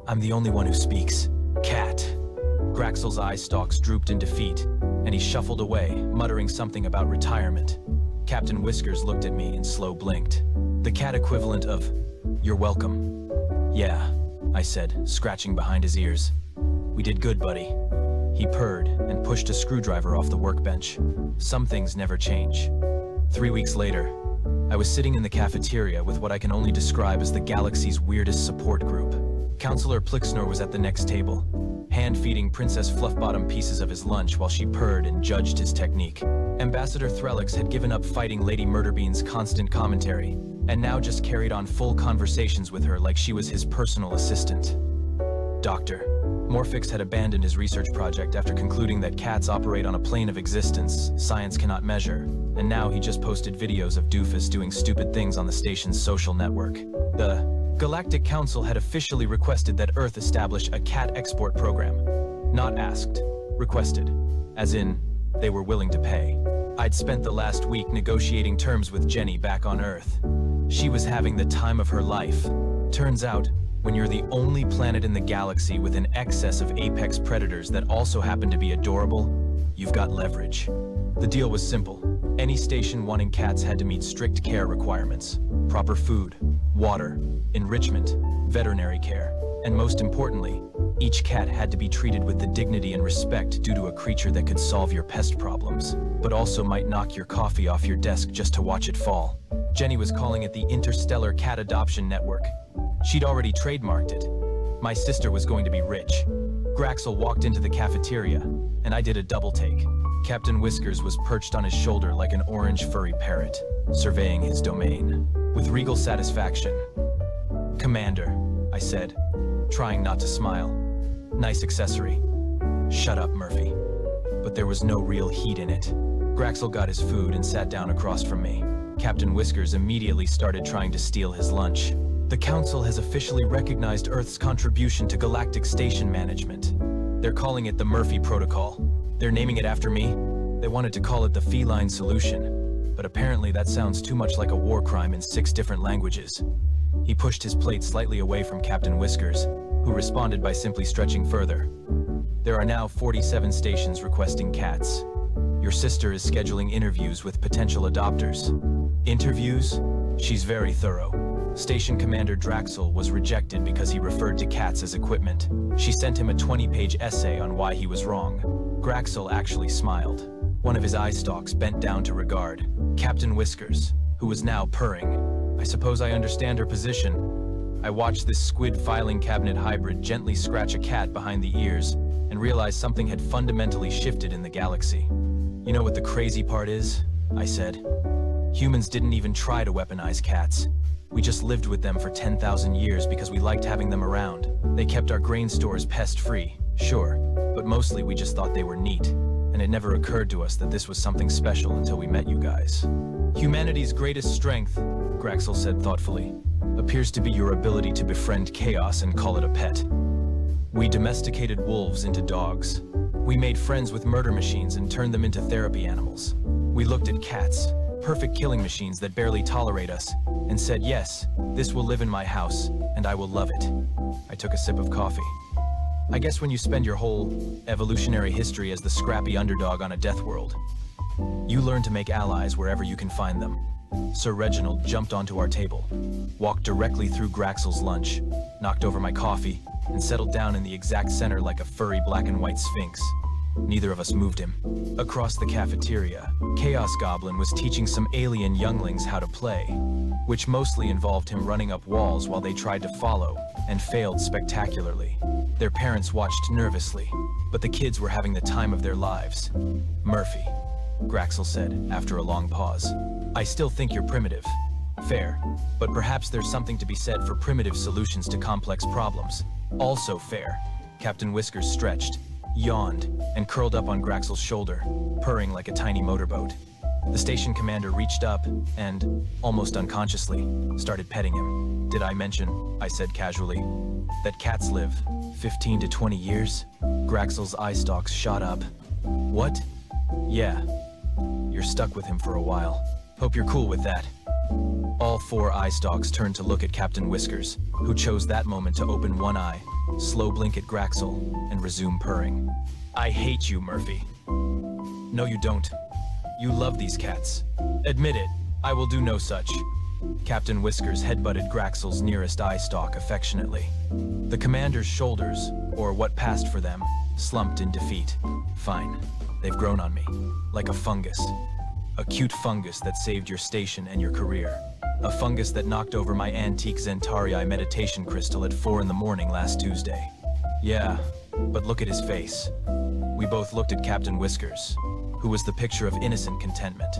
I'm the only one who speaks. Cat. Graxel's eye stalks drooped in defeat, and he shuffled away, muttering something about retirement. Captain Whiskers looked at me and slow blinked. The cat equivalent of, "You're welcome." Yeah, I said, scratching behind his ears. We did good, buddy. He purred and pushed a screwdriver off the workbench. Some things never change. 3 weeks later, I was sitting in the cafeteria with what I can only describe as the galaxy's weirdest support group. Counselor Plixnor was at the next table, hand-feeding Princess Fluffbottom pieces of his lunch while she purred and judged his technique. Ambassador Threlix had given up fighting Lady Murderbean's constant commentary, and now just carried on full conversations with her like she was his personal assistant. Doctor. Morphix had abandoned his research project after concluding that cats operate on a plane of existence science cannot measure, and now he just posted videos of Doofus doing stupid things on the station's social network. The Galactic Council had officially requested that Earth establish a cat export program. Not asked, requested. As in, they were willing to pay. I'd spent the last week negotiating terms with Jenny back on Earth. She was having the time of her life. Turns out, when you're the only planet in the galaxy with an excess of apex predators that also happen to be adorable, you've got leverage. The deal was simple. Any station wanting cats had to meet strict care requirements. Proper food, water, enrichment, veterinary care, and most importantly, each cat had to be treated with the dignity and respect due to a creature that could solve your pest problems, but also might knock your coffee off your desk just to watch it fall. Jenny was calling it the Interstellar Cat Adoption Network. She'd already trademarked it. My sister was going to be rich. Graxel walked into the cafeteria, and I did a double take. Captain Whiskers was perched on his shoulder like an orange furry parrot, surveying his domain. With regal satisfaction. Commander, I said, trying not to smile. Nice accessory. Shut up, Murphy. But there was no real heat in it. Graxel got his food and sat down across from me. Captain Whiskers immediately started trying to steal his lunch. The Council has officially recognized Earth's contribution to galactic station management. They're calling it the Murphy Protocol. They're naming it after me. They wanted to call it the Feline Solution, but apparently that sounds too much like a war crime in 6 different languages. He pushed his plate slightly away from Captain Whiskers, who responded by simply stretching further. There are now 47 stations requesting cats. Your sister is scheduling interviews with potential adopters. Interviews? She's very thorough. Station Commander Draxel was rejected because he referred to cats as equipment. She sent him a 20-page essay on why he was wrong. Graxel actually smiled. One of his eye stalks bent down to regard. Captain Whiskers, who was now purring. I suppose I understand her position. I watched this squid filing cabinet hybrid gently scratch a cat behind the ears and realized something had fundamentally shifted in the galaxy. You know what the crazy part is? I said. Humans didn't even try to weaponize cats. We just lived with them for 10,000 years because we liked having them around. They kept our grain stores pest-free, sure, but mostly we just thought they were neat. And it never occurred to us that this was something special until we met you guys. Humanity's greatest strength, Graxel said thoughtfully, appears to be your ability to befriend chaos and call it a pet. We domesticated wolves into dogs. We made friends with murder machines and turned them into therapy animals. We looked at cats, perfect killing machines that barely tolerate us, and said, yes, this will live in my house, and I will love it. I took a sip of coffee. I guess when you spend your whole evolutionary history as the scrappy underdog on a death world, you learn to make allies wherever you can find them. Sir Reginald jumped onto our table, walked directly through Graxel's lunch, knocked over my coffee, and settled down in the exact center like a furry black and white sphinx. Neither of us moved him. Across the cafeteria, Chaos Goblin was teaching some alien younglings how to play, which mostly involved him running up walls while they tried to follow, and failed spectacularly. Their parents watched nervously, but the kids were having the time of their lives. Murphy, Graxel said after a long pause, I still think you're primitive. Fair, but perhaps there's something to be said for primitive solutions to complex problems. Also fair. Captain Whiskers stretched, yawned, and curled up on Graxel's shoulder, purring like a tiny motorboat. The station commander reached up and, almost unconsciously, started petting him. Did I mention, I said casually, that cats live 15 to 20 years? Graxel's eye stalks shot up. What? Yeah. You're stuck with him for a while. Hope you're cool with that. All 4 eye stalks turned to look at Captain Whiskers, who chose that moment to open one eye, slow blink at Graxel, and resume purring. I hate you, Murphy. No, you don't. You love these cats. Admit it, I will do no such. Captain Whiskers headbutted Graxel's nearest eye stalk affectionately. The commander's shoulders, or what passed for them, slumped in defeat. Fine. They've grown on me, like a fungus. A cute fungus that saved your station and your career. A fungus that knocked over my antique Zentarii meditation crystal at 4 in the morning last Tuesday. Yeah, but look at his face. We both looked at Captain Whiskers, who was the picture of innocent contentment.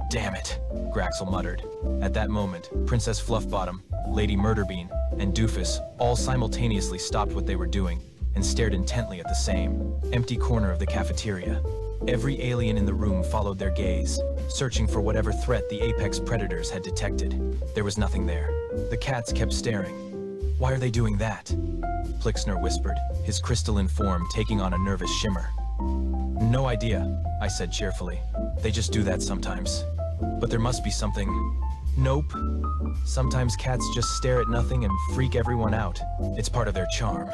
Damn it, Graxel muttered. At that moment, Princess Fluffbottom, Lady Murderbean, and Doofus all simultaneously stopped what they were doing and stared intently at the same empty corner of the cafeteria. Every alien in the room followed their gaze, searching for whatever threat the apex predators had detected. There was nothing there. The cats kept staring. Why are they doing that? Plixner whispered, his crystalline form taking on a nervous shimmer. No idea, I said cheerfully. They just do that sometimes. But there must be something. Nope. Sometimes cats just stare at nothing and freak everyone out. It's part of their charm.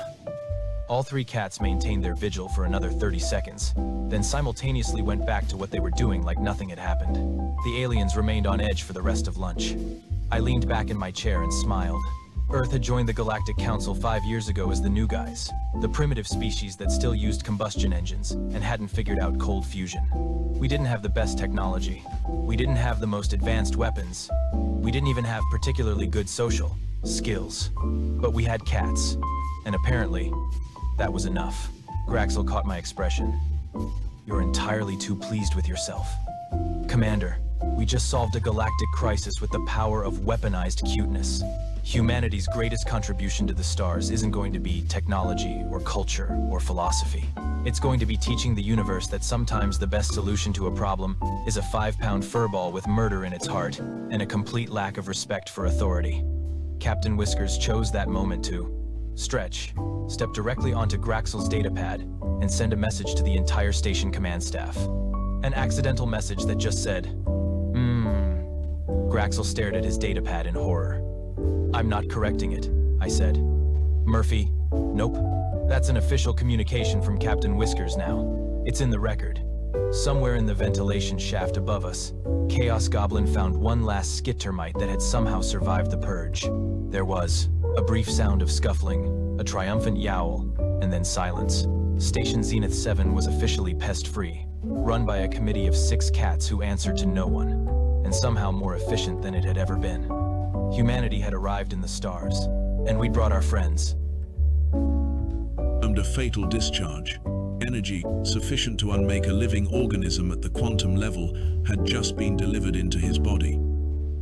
All 3 cats maintained their vigil for another 30 seconds, then simultaneously went back to what they were doing like nothing had happened. The aliens remained on edge for the rest of lunch. I leaned back in my chair and smiled. Earth had joined the Galactic Council 5 years ago as the new guys, the primitive species that still used combustion engines and hadn't figured out cold fusion. We didn't have the best technology. We didn't have the most advanced weapons. We didn't even have particularly good social skills. But we had cats, and apparently, that was enough. Graxel caught my expression. You're entirely too pleased with yourself. Commander, we just solved a galactic crisis with the power of weaponized cuteness. Humanity's greatest contribution to the stars isn't going to be technology or culture or philosophy. It's going to be teaching the universe that sometimes the best solution to a problem is a 5-pound furball with murder in its heart and a complete lack of respect for authority. Captain Whiskers chose that moment to stretch, step directly onto Graxel's datapad, and send a message to the entire station command staff. An accidental message that just said, Graxel stared at his datapad in horror. I'm not correcting it, I said. Murphy, nope. That's an official communication from Captain Whiskers now. It's in the record. Somewhere in the ventilation shaft above us, Chaos Goblin found one last skit termite that had somehow survived the purge. There was a brief sound of scuffling, a triumphant yowl, and then silence. Station Zenith 7 was officially pest-free, run by a committee of 6 cats who answered to no one, and somehow more efficient than it had ever been. Humanity had arrived in the stars, and we'd brought our friends. A fatal discharge. Energy sufficient to unmake a living organism at the quantum level had just been delivered into his body.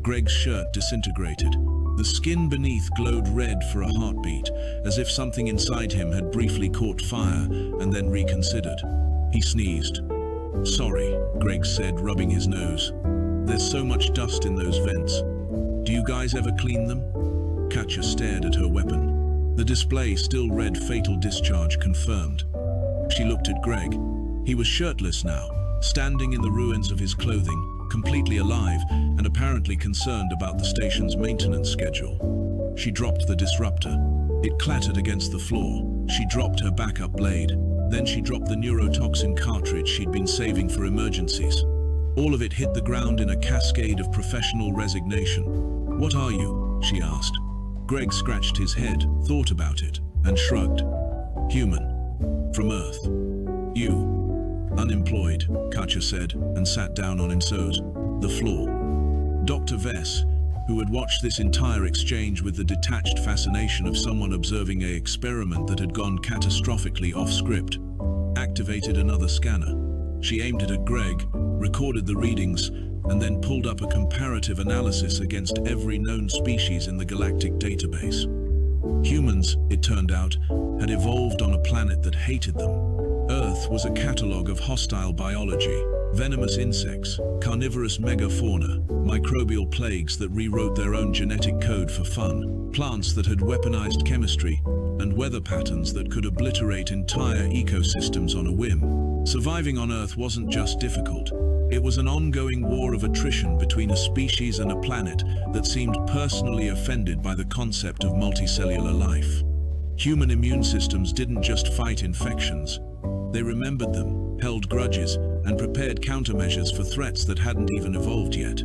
Greg's shirt disintegrated. The skin beneath glowed red for a heartbeat, as if something inside him had briefly caught fire and then reconsidered. He sneezed. Sorry, Greg said, rubbing his nose. There's so much dust in those vents. Do you guys ever clean them? Katja stared at her weapon. The display still read fatal discharge confirmed. She looked at Greg. He was shirtless now, standing in the ruins of his clothing, completely alive and apparently concerned about the station's maintenance schedule. She dropped the disruptor. It clattered against the floor. She dropped her backup blade. Then she dropped the neurotoxin cartridge she'd been saving for emergencies. All of it hit the ground in a cascade of professional resignation. "What are you?" she asked. Greg scratched his head, thought about it, and shrugged. "Human. From Earth." "You." "Unemployed," Katja said, and sat down on the floor. Dr. Vess, who had watched this entire exchange with the detached fascination of someone observing an experiment that had gone catastrophically off script, activated another scanner. She aimed it at Greg, recorded the readings, and then pulled up a comparative analysis against every known species in the galactic database. Humans, it turned out, had evolved on a planet that hated them. Earth was a catalogue of hostile biology, venomous insects, carnivorous megafauna, microbial plagues that rewrote their own genetic code for fun, plants that had weaponized chemistry, and weather patterns that could obliterate entire ecosystems on a whim. Surviving on Earth wasn't just difficult. It was an ongoing war of attrition between a species and a planet that seemed personally offended by the concept of multicellular life. Human immune systems didn't just fight infections. They remembered them, held grudges, and prepared countermeasures for threats that hadn't even evolved yet.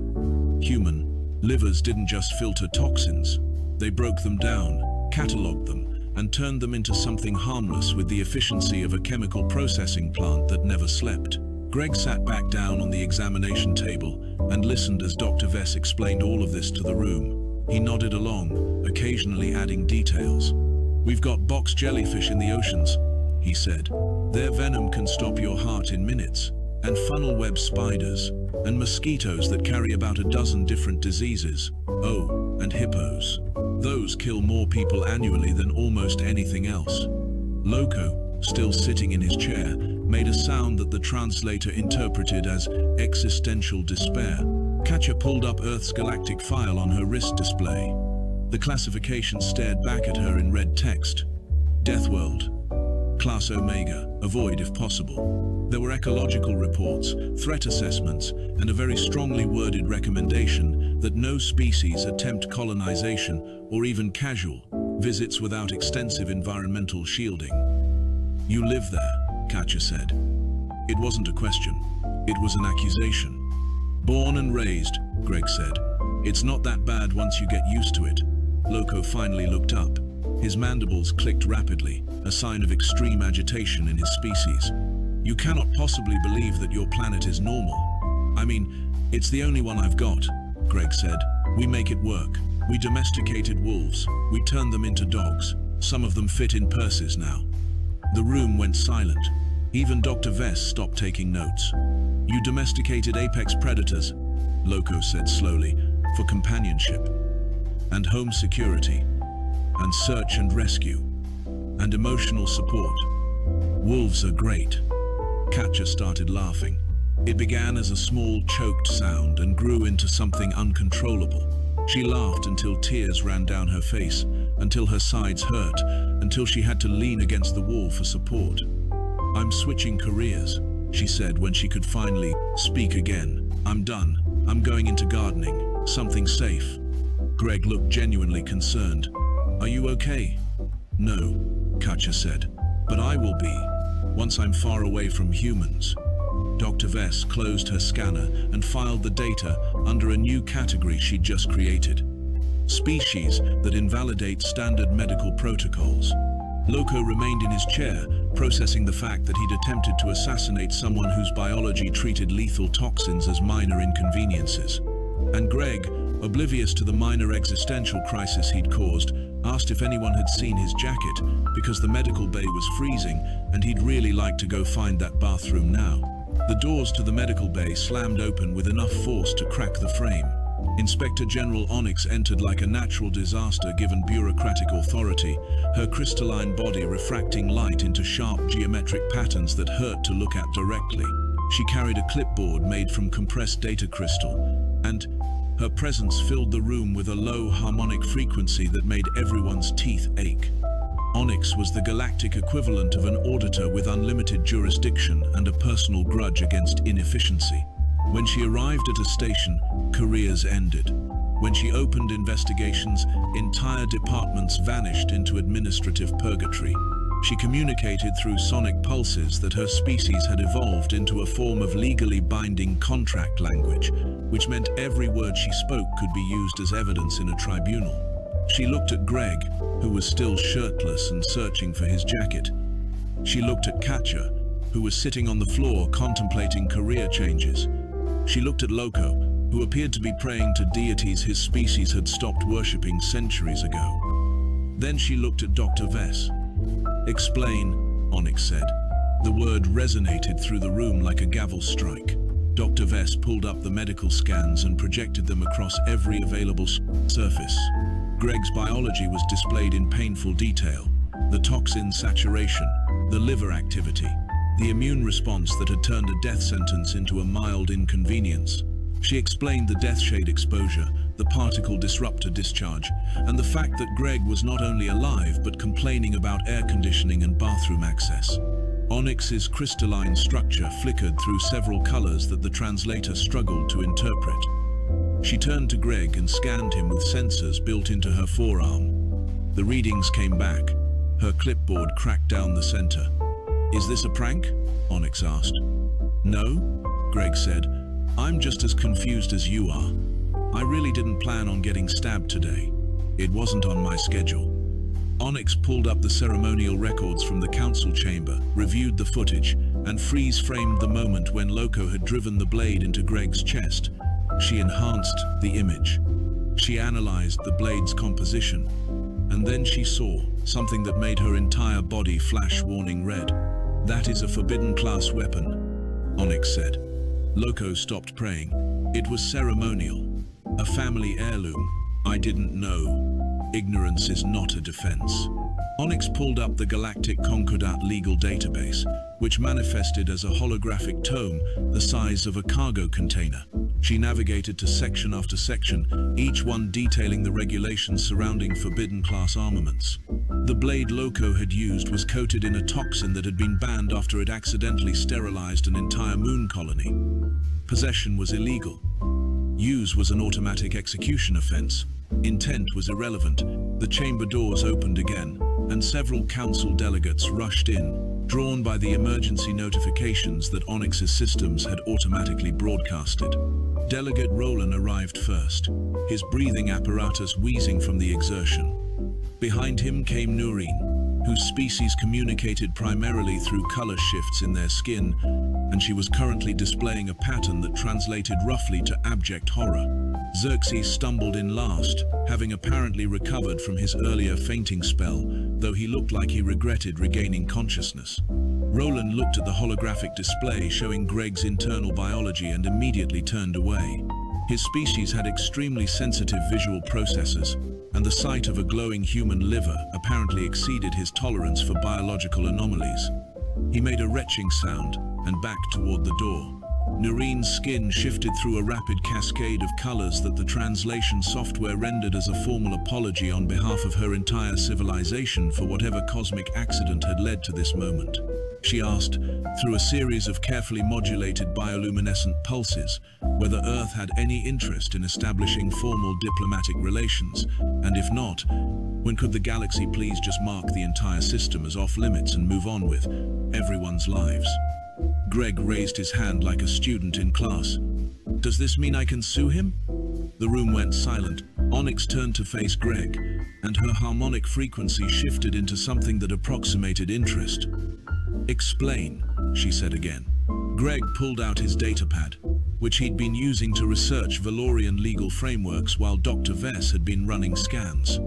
Human livers didn't just filter toxins. They broke them down, catalogued them, and turned them into something harmless with the efficiency of a chemical processing plant that never slept. Greg sat back down on the examination table and listened as Dr. Vess explained all of this to the room. He nodded along, occasionally adding details. "We've got box jellyfish in the oceans," he said. "Their venom can stop your heart in minutes. And funnel web spiders, and mosquitoes that carry about a dozen different diseases. Oh, and hippos. Those kill more people annually than almost anything else." Loco, still sitting in his chair, made a sound that the translator interpreted as existential despair. Katja pulled up Earth's galactic file on her wrist display. The classification stared back at her in red text. Deathworld. Class Omega, avoid if possible. There were ecological reports, threat assessments, and a very strongly worded recommendation that no species attempt colonization or even casual visits without extensive environmental shielding. "You live there," Katja said. It wasn't a question. It was an accusation. "Born and raised," Greg said. "It's not that bad once you get used to it." Loco finally looked up. His mandibles clicked rapidly, a sign of extreme agitation in his species. "You cannot possibly believe that your planet is normal." "I mean, it's the only one I've got," Greg said. "We make it work. We domesticated wolves. We turned them into dogs. Some of them fit in purses now." The room went silent. Even Dr. Vess stopped taking notes. "You domesticated apex predators," Loco said slowly, "for companionship, and home security, and search and rescue, and emotional support. Wolves are great." Katja started laughing. It began as a small, choked sound and grew into something uncontrollable. She laughed until tears ran down her face, until her sides hurt, until she had to lean against the wall for support. "I'm switching careers," she said when she could finally speak again. "I'm done. I'm going into gardening, something safe." Greg looked genuinely concerned. "Are you okay?" "No," Katja said, "but I will be, once I'm far away from humans." Dr. Vess closed her scanner and filed the data under a new category she'd just created. Species that invalidate standard medical protocols. Loco remained in his chair, processing the fact that he'd attempted to assassinate someone whose biology treated lethal toxins as minor inconveniences. And Greg, oblivious to the minor existential crisis he'd caused, asked if anyone had seen his jacket, because the medical bay was freezing and he'd really like to go find that bathroom now. The doors to the medical bay slammed open with enough force to crack the frame. Inspector General Onyx entered like a natural disaster given bureaucratic authority, her crystalline body refracting light into sharp geometric patterns that hurt to look at directly. She carried a clipboard made from compressed data crystal, and her presence filled the room with a low harmonic frequency that made everyone's teeth ache. Onyx was the galactic equivalent of an auditor with unlimited jurisdiction and a personal grudge against inefficiency. When she arrived at a station, careers ended. When she opened investigations, entire departments vanished into administrative purgatory. She communicated through sonic pulses that her species had evolved into a form of legally binding contract language, which meant every word she spoke could be used as evidence in a tribunal. She looked at Greg, who was still shirtless and searching for his jacket. She looked at Katja, who was sitting on the floor contemplating career changes. She looked at Loco, who appeared to be praying to deities his species had stopped worshipping centuries ago. Then she looked at Dr. Vess. "Explain," Onyx said. The word resonated through the room like a gavel strike. Dr. Vess pulled up the medical scans and projected them across every available surface. Greg's biology was displayed in painful detail. The toxin saturation, the liver activity, the immune response that had turned a death sentence into a mild inconvenience. She explained the death shade exposure, the particle disruptor discharge, and the fact that Greg was not only alive but complaining about air conditioning and bathroom access. Onyx's crystalline structure flickered through several colors that the translator struggled to interpret. She turned to Greg and scanned him with sensors built into her forearm. The readings came back. Her clipboard cracked down the center. "Is this a prank?" Onyx asked. "No," Greg said. "I'm just as confused as you are. I really didn't plan on getting stabbed today. It wasn't on my schedule." Onyx pulled up the ceremonial records from the council chamber, reviewed the footage, and freeze-framed the moment when Loco had driven the blade into Greg's chest. She enhanced the image. She analyzed the blade's composition, and then she saw something that made her entire body flash warning red. "That is a forbidden class weapon," Onyx said. Loco stopped praying. "It was ceremonial. A family heirloom. I didn't know. Ignorance is not a defense." Onyx pulled up the Galactic Concordat legal database, which manifested as a holographic tome the size of a cargo container. She navigated to section after section, each one detailing the regulations surrounding forbidden class armaments. The blade Loco had used was coated in a toxin that had been banned after it accidentally sterilized an entire moon colony. Possession was illegal. Use was an automatic execution offense. Intent was irrelevant. The chamber doors opened again, and several council delegates rushed in, drawn by the emergency notifications that Onyx's systems had automatically broadcasted. Delegate Roland arrived first, his breathing apparatus wheezing from the exertion. Behind him came Noreen, whose species communicated primarily through color shifts in their skin, and she was currently displaying a pattern that translated roughly to abject horror. Xerxes stumbled in last, having apparently recovered from his earlier fainting spell, though he looked like he regretted regaining consciousness. Roland looked at the holographic display showing Greg's internal biology and immediately turned away. His species had extremely sensitive visual processors, and the sight of a glowing human liver apparently exceeded his tolerance for biological anomalies. He made a retching sound and backed toward the door. Noreen's skin shifted through a rapid cascade of colors that the translation software rendered as a formal apology on behalf of her entire civilization for whatever cosmic accident had led to this moment. She asked, through a series of carefully modulated bioluminescent pulses, whether Earth had any interest in establishing formal diplomatic relations, and if not, when could the galaxy please just mark the entire system as off-limits and move on with everyone's lives? Greg raised his hand like a student in class. "Does this mean I can sue him?" The room went silent. Onyx turned to face Greg, and her harmonic frequency shifted into something that approximated interest. "Explain," she said again. Greg pulled out his datapad, which he'd been using to research Valorian legal frameworks while Dr. Vess had been running scans.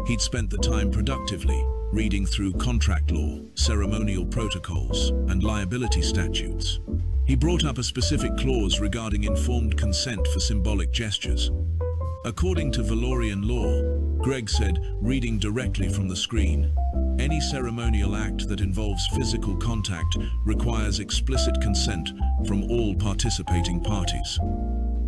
He'd spent the time productively, reading through contract law, ceremonial protocols, and liability statutes. He brought up a specific clause regarding informed consent for symbolic gestures. According to Valorian law, Greg said, reading directly from the screen, any ceremonial act that involves physical contact requires explicit consent from all participating parties.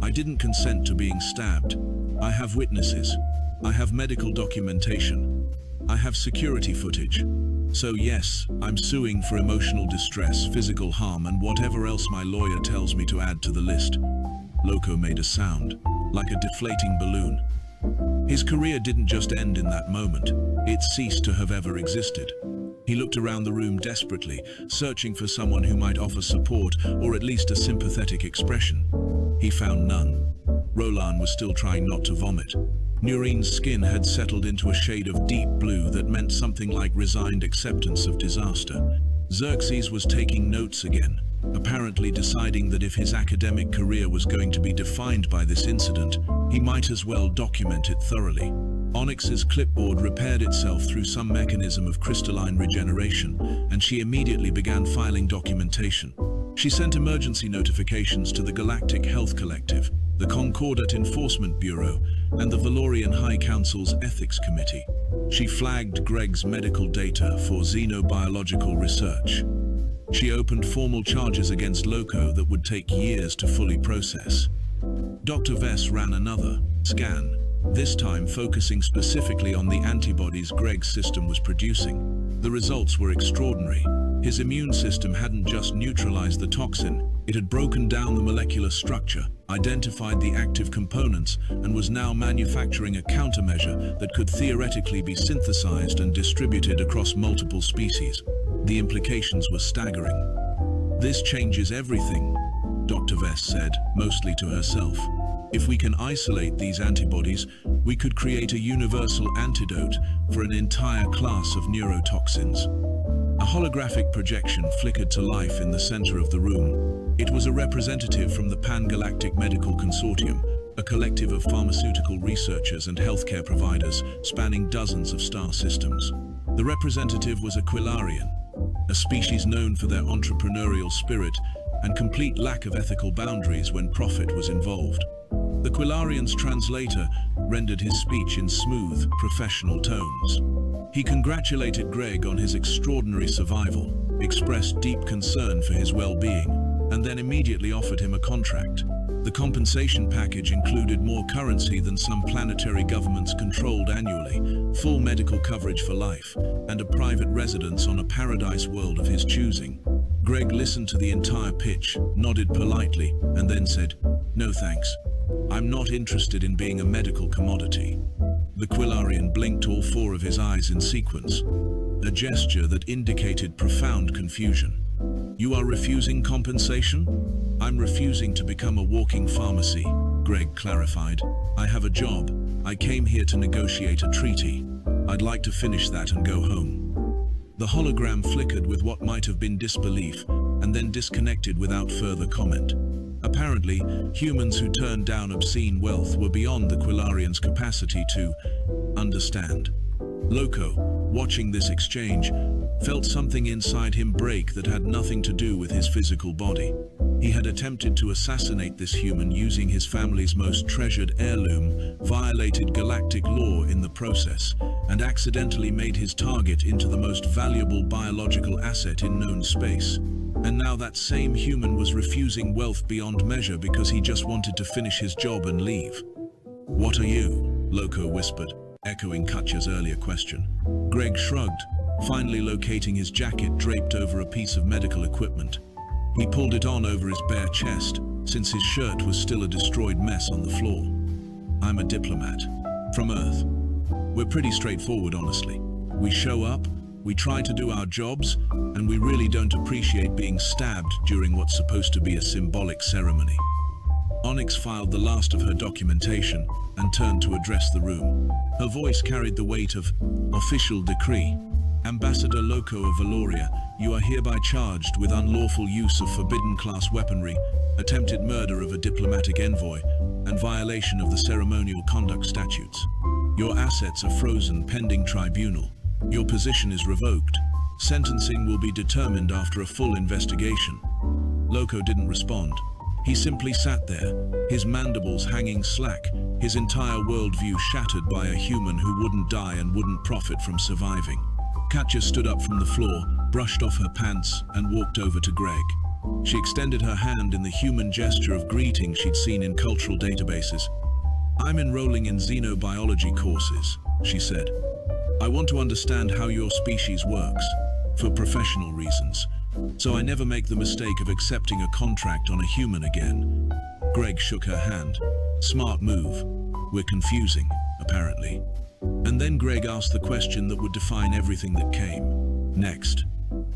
I didn't consent to being stabbed. I have witnesses. I have medical documentation. I have security footage. So yes, I'm suing for emotional distress, physical harm, and whatever else my lawyer tells me to add to the list. Loco made a sound, like a deflating balloon. His career didn't just end in that moment, it ceased to have ever existed. He looked around the room desperately, searching for someone who might offer support or at least a sympathetic expression. He found none. Roland was still trying not to vomit. Nurene's skin had settled into a shade of deep blue that meant something like resigned acceptance of disaster. Xerxes was taking notes again, apparently deciding that if his academic career was going to be defined by this incident, he might as well document it thoroughly. Onyx's clipboard repaired itself through some mechanism of crystalline regeneration, and she immediately began filing documentation. She sent emergency notifications to the Galactic Health Collective, the Concordat Enforcement Bureau, and the Valorian High Council's Ethics Committee. She flagged Greg's medical data for xenobiological research. She opened formal charges against Loco that would take years to fully process. Dr. Vess ran another scan, this time focusing specifically on the antibodies Greg's system was producing. The results were extraordinary. His immune system hadn't just neutralized the toxin, it had broken down the molecular structure, identified the active components, and was now manufacturing a countermeasure that could theoretically be synthesized and distributed across multiple species. The implications were staggering. "This changes everything," Dr. Vess said, mostly to herself. "If we can isolate these antibodies, we could create a universal antidote for an entire class of neurotoxins." A holographic projection flickered to life in the center of the room. It was a representative from the Pan-Galactic Medical Consortium, a collective of pharmaceutical researchers and healthcare providers spanning dozens of star systems. The representative was a Quillarian, a species known for their entrepreneurial spirit and complete lack of ethical boundaries when profit was involved. The Quillarian's translator rendered his speech in smooth, professional tones. He congratulated Greg on his extraordinary survival, expressed deep concern for his well-being, and then immediately offered him a contract. The compensation package included more currency than some planetary governments controlled annually, full medical coverage for life, and a private residence on a paradise world of his choosing. Greg listened to the entire pitch, nodded politely, and then said, "No thanks. I'm not interested in being a medical commodity." The Quillarian blinked all four of his eyes in sequence, a gesture that indicated profound confusion. "You are refusing compensation?" "I'm refusing to become a walking pharmacy," Greg clarified. "I have a job. I came here to negotiate a treaty. I'd like to finish that and go home." The hologram flickered with what might have been disbelief, and then disconnected without further comment. Apparently, humans who turned down obscene wealth were beyond the Quillarian's capacity to understand. Loco, watching this exchange, felt something inside him break that had nothing to do with his physical body. He had attempted to assassinate this human using his family's most treasured heirloom, violated galactic law in the process, and accidentally made his target into the most valuable biological asset in known space. And now that same human was refusing wealth beyond measure because he just wanted to finish his job and leave. "What are you?" Loco whispered, echoing Kutcha's earlier question. Greg shrugged, finally locating his jacket draped over a piece of medical equipment. He pulled it on over his bare chest, since his shirt was still a destroyed mess on the floor. "I'm a diplomat. From Earth. We're pretty straightforward, honestly. We show up, we try to do our jobs, and we really don't appreciate being stabbed during what's supposed to be a symbolic ceremony." Onyx filed the last of her documentation and turned to address the room. Her voice carried the weight of official decree. "Ambassador Loco of Valoria, you are hereby charged with unlawful use of forbidden class weaponry, attempted murder of a diplomatic envoy, and violation of the ceremonial conduct statutes. Your assets are frozen pending tribunal. Your position is revoked. Sentencing will be determined after a full investigation." Loco didn't respond. He simply sat there, his mandibles hanging slack, his entire worldview shattered by a human who wouldn't die and wouldn't profit from surviving. Katja stood up from the floor, brushed off her pants, and walked over to Greg. She extended her hand in the human gesture of greeting she'd seen in cultural databases. "I'm enrolling in xenobiology courses," she said. "I want to understand how your species works, for professional reasons, so I never make the mistake of accepting a contract on a human again." Greg shook her hand. Smart move. We're confusing, apparently. And then Greg asked the question that would define everything that came next.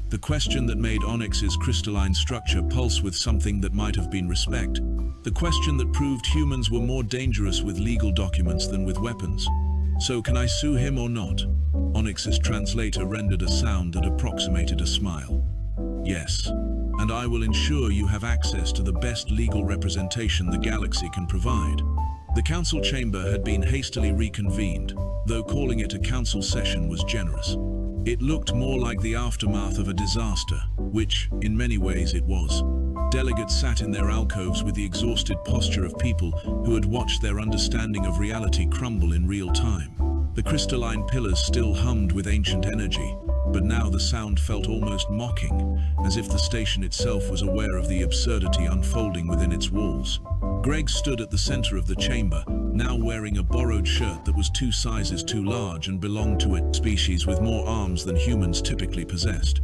The question that made Onyx's crystalline structure pulse with something that might have been respect. The question that proved humans were more dangerous with legal documents than with weapons. So can I sue him or not? Onyx's translator rendered a sound that approximated a smile. Yes, and I will ensure you have access to the best legal representation the galaxy can provide. The council chamber had been hastily reconvened, though calling it a council session was generous. It looked more like the aftermath of a disaster, which, in many ways, it was. Delegates sat in their alcoves with the exhausted posture of people who had watched their understanding of reality crumble in real time. The crystalline pillars still hummed with ancient energy, but now the sound felt almost mocking, as if the station itself was aware of the absurdity unfolding within its walls. Greg stood at the center of the chamber, now wearing a borrowed shirt that was 2 sizes too large and belonged to a species with more arms than humans typically possessed.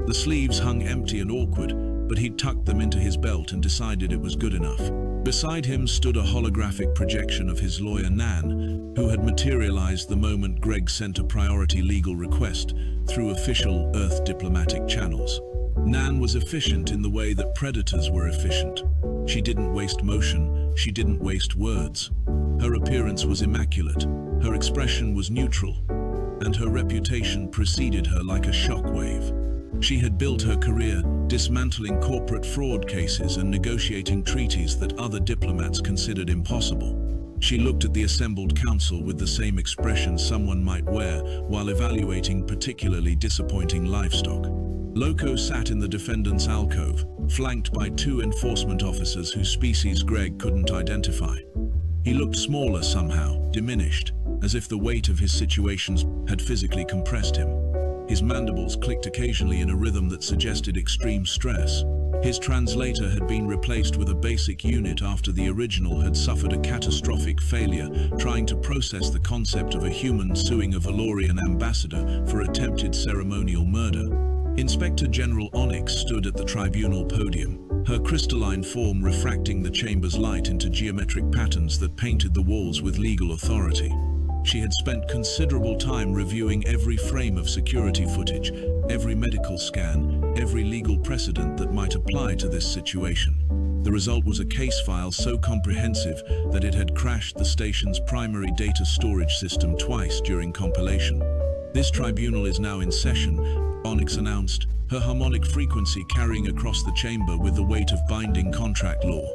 The sleeves hung empty and awkward, but he'd tucked them into his belt and decided it was good enough. Beside him stood a holographic projection of his lawyer Nan, who had materialized the moment Greg sent a priority legal request through official Earth diplomatic channels. Nan was efficient in the way that predators were efficient. She didn't waste motion, she didn't waste words. Her appearance was immaculate, her expression was neutral, and her reputation preceded her like a shockwave. She had built her career dismantling corporate fraud cases and negotiating treaties that other diplomats considered impossible. She looked at the assembled council with the same expression someone might wear while evaluating particularly disappointing livestock. Loco sat in the defendant's alcove, flanked by 2 enforcement officers whose species Greg couldn't identify. He looked smaller somehow, diminished, as if the weight of his situations had physically compressed him. His mandibles clicked occasionally in a rhythm that suggested extreme stress. His translator had been replaced with a basic unit after the original had suffered a catastrophic failure trying to process the concept of a human suing a Valorian ambassador for attempted ceremonial murder. Inspector General Onyx stood at the tribunal podium, her crystalline form refracting the chamber's light into geometric patterns that painted the walls with legal authority. She had spent considerable time reviewing every frame of security footage, every medical scan, every legal precedent that might apply to this situation. The result was a case file so comprehensive that it had crashed the station's primary data storage system twice during compilation. This tribunal is now in session, Onyx announced, her harmonic frequency carrying across the chamber with the weight of binding contract law.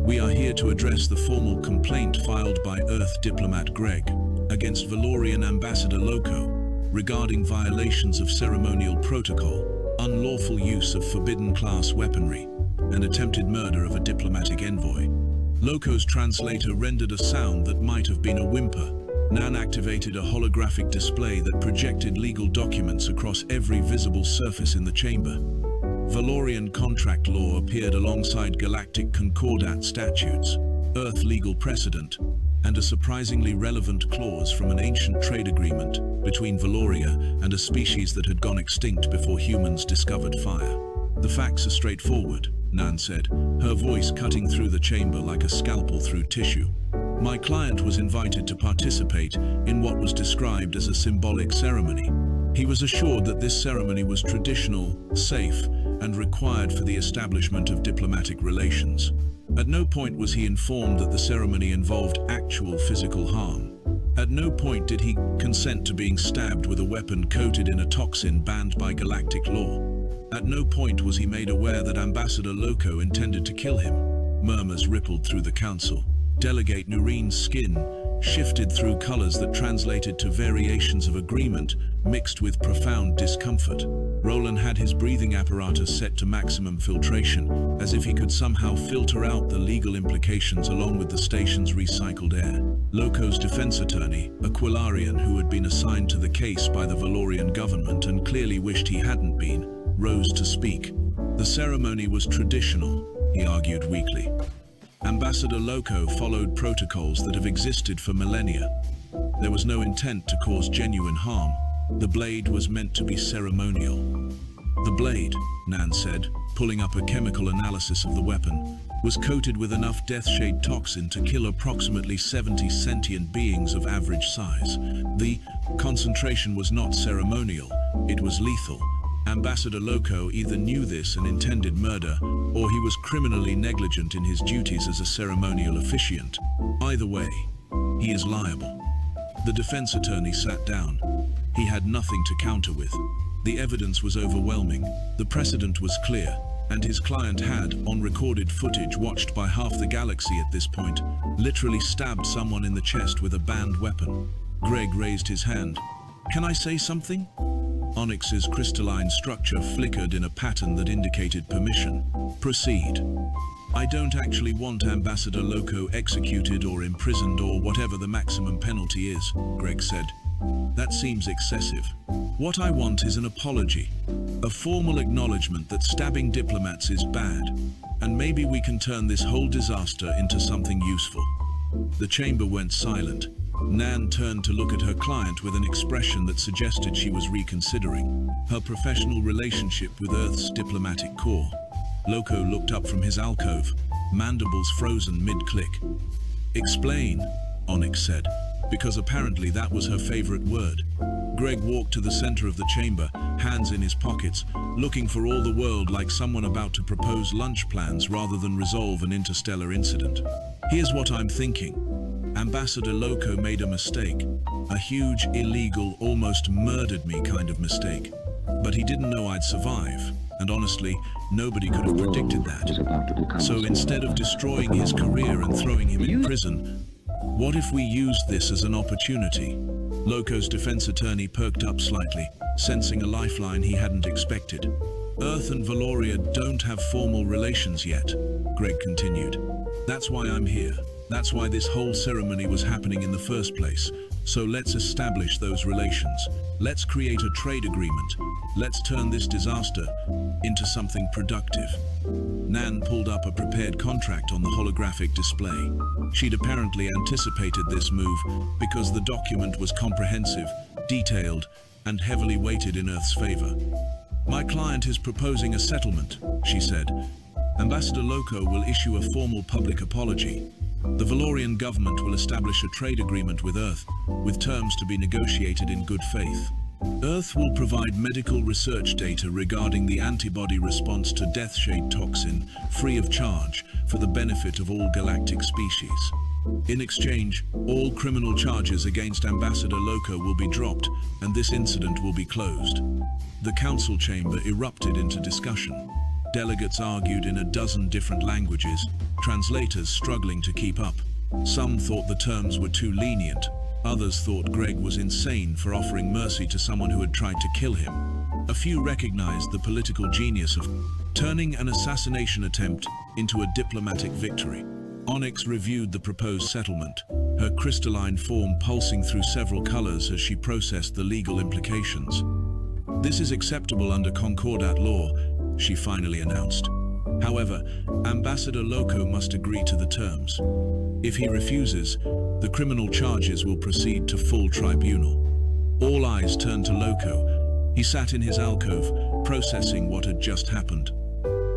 We are here to address the formal complaint filed by Earth diplomat Greg against Valorian Ambassador Loco regarding violations of ceremonial protocol, unlawful use of forbidden class weaponry, and attempted murder of a diplomatic envoy. Loco's translator rendered a sound that might have been a whimper. Nan activated a holographic display that projected legal documents across every visible surface in the chamber. Valorian contract law appeared alongside Galactic Concordat statutes, Earth legal precedent, and a surprisingly relevant clause from an ancient trade agreement between Valoria and a species that had gone extinct before humans discovered fire. The facts are straightforward, Nan said, her voice cutting through the chamber like a scalpel through tissue. My client was invited to participate in what was described as a symbolic ceremony. He was assured that this ceremony was traditional, safe, and required for the establishment of diplomatic relations. At no point was he informed that the ceremony involved actual physical harm. At no point did he consent to being stabbed with a weapon coated in a toxin banned by galactic law. At no point was he made aware that Ambassador Loco intended to kill him. Murmurs rippled through the council. Delegate Noreen's skin shifted through colors that translated to variations of agreement mixed with profound discomfort. Roland had his breathing apparatus set to maximum filtration, as if he could somehow filter out the legal implications along with the station's recycled air. Loco's defense attorney, a Quillarian who had been assigned to the case by the Valorian government and clearly wished he hadn't been, rose to speak. The ceremony was traditional, he argued weakly. Ambassador Loco followed protocols that have existed for millennia. There was no intent to cause genuine harm. The blade was meant to be ceremonial. The blade, Nan said, pulling up a chemical analysis of the weapon, was coated with enough Deathshade toxin to kill approximately 70 sentient beings of average size. The concentration was not ceremonial, it was lethal. Ambassador Loco either knew this and intended murder, or he was criminally negligent in his duties as a ceremonial officiant. Either way, he is liable. The defense attorney sat down. He had nothing to counter with. The evidence was overwhelming, the precedent was clear, and his client had, on recorded footage watched by half the galaxy at this point, literally stabbed someone in the chest with a banned weapon. Greg raised his hand. "Can I say something?" Onyx's crystalline structure flickered in a pattern that indicated permission. "Proceed." "I don't actually want Ambassador Loco executed or imprisoned or whatever the maximum penalty is," Greg said. "That seems excessive. What I want is an apology, a formal acknowledgement that stabbing diplomats is bad, and maybe we can turn this whole disaster into something useful." The chamber went silent. Nan turned to look at her client with an expression that suggested she was reconsidering her professional relationship with Earth's diplomatic corps. Loco looked up from his alcove, mandibles frozen mid-click. "Explain," Onyx said, because apparently that was her favorite word. Greg walked to the center of the chamber, hands in his pockets, looking for all the world like someone about to propose lunch plans rather than resolve an interstellar incident. "Here's what I'm thinking. Ambassador Loco made a mistake, a huge, illegal, almost murdered me kind of mistake. But he didn't know I'd survive, and honestly, nobody could have predicted that. So instead of destroying his career and throwing him in prison, what if we used this as an opportunity?" Loco's defense attorney perked up slightly, sensing a lifeline he hadn't expected. "Earth and Valoria don't have formal relations yet," Greg continued. "That's why I'm here. That's why this whole ceremony was happening in the first place. So let's establish those relations. Let's create a trade agreement. Let's turn this disaster into something productive." Nan pulled up a prepared contract on the holographic display. She'd apparently anticipated this move because the document was comprehensive, detailed, and heavily weighted in Earth's favor. "My client is proposing a settlement," she said. "Ambassador Loco will issue a formal public apology. The Valorian government will establish a trade agreement with Earth, with terms to be negotiated in good faith. Earth will provide medical research data regarding the antibody response to Deathshade toxin, free of charge, for the benefit of all galactic species. In exchange, all criminal charges against Ambassador Loco will be dropped, and this incident will be closed." The council chamber erupted into discussion. Delegates argued in a dozen different languages, translators struggling to keep up. Some thought the terms were too lenient. Others thought Greg was insane for offering mercy to someone who had tried to kill him. A few recognized the political genius of turning an assassination attempt into a diplomatic victory. Onyx reviewed the proposed settlement, her crystalline form pulsing through several colors as she processed the legal implications. "This is acceptable under Concordat law," she finally announced. "However, Ambassador Loco must agree to the terms. If he refuses, the criminal charges will proceed to full tribunal." All eyes turned to Loco. He sat in his alcove, processing what had just happened.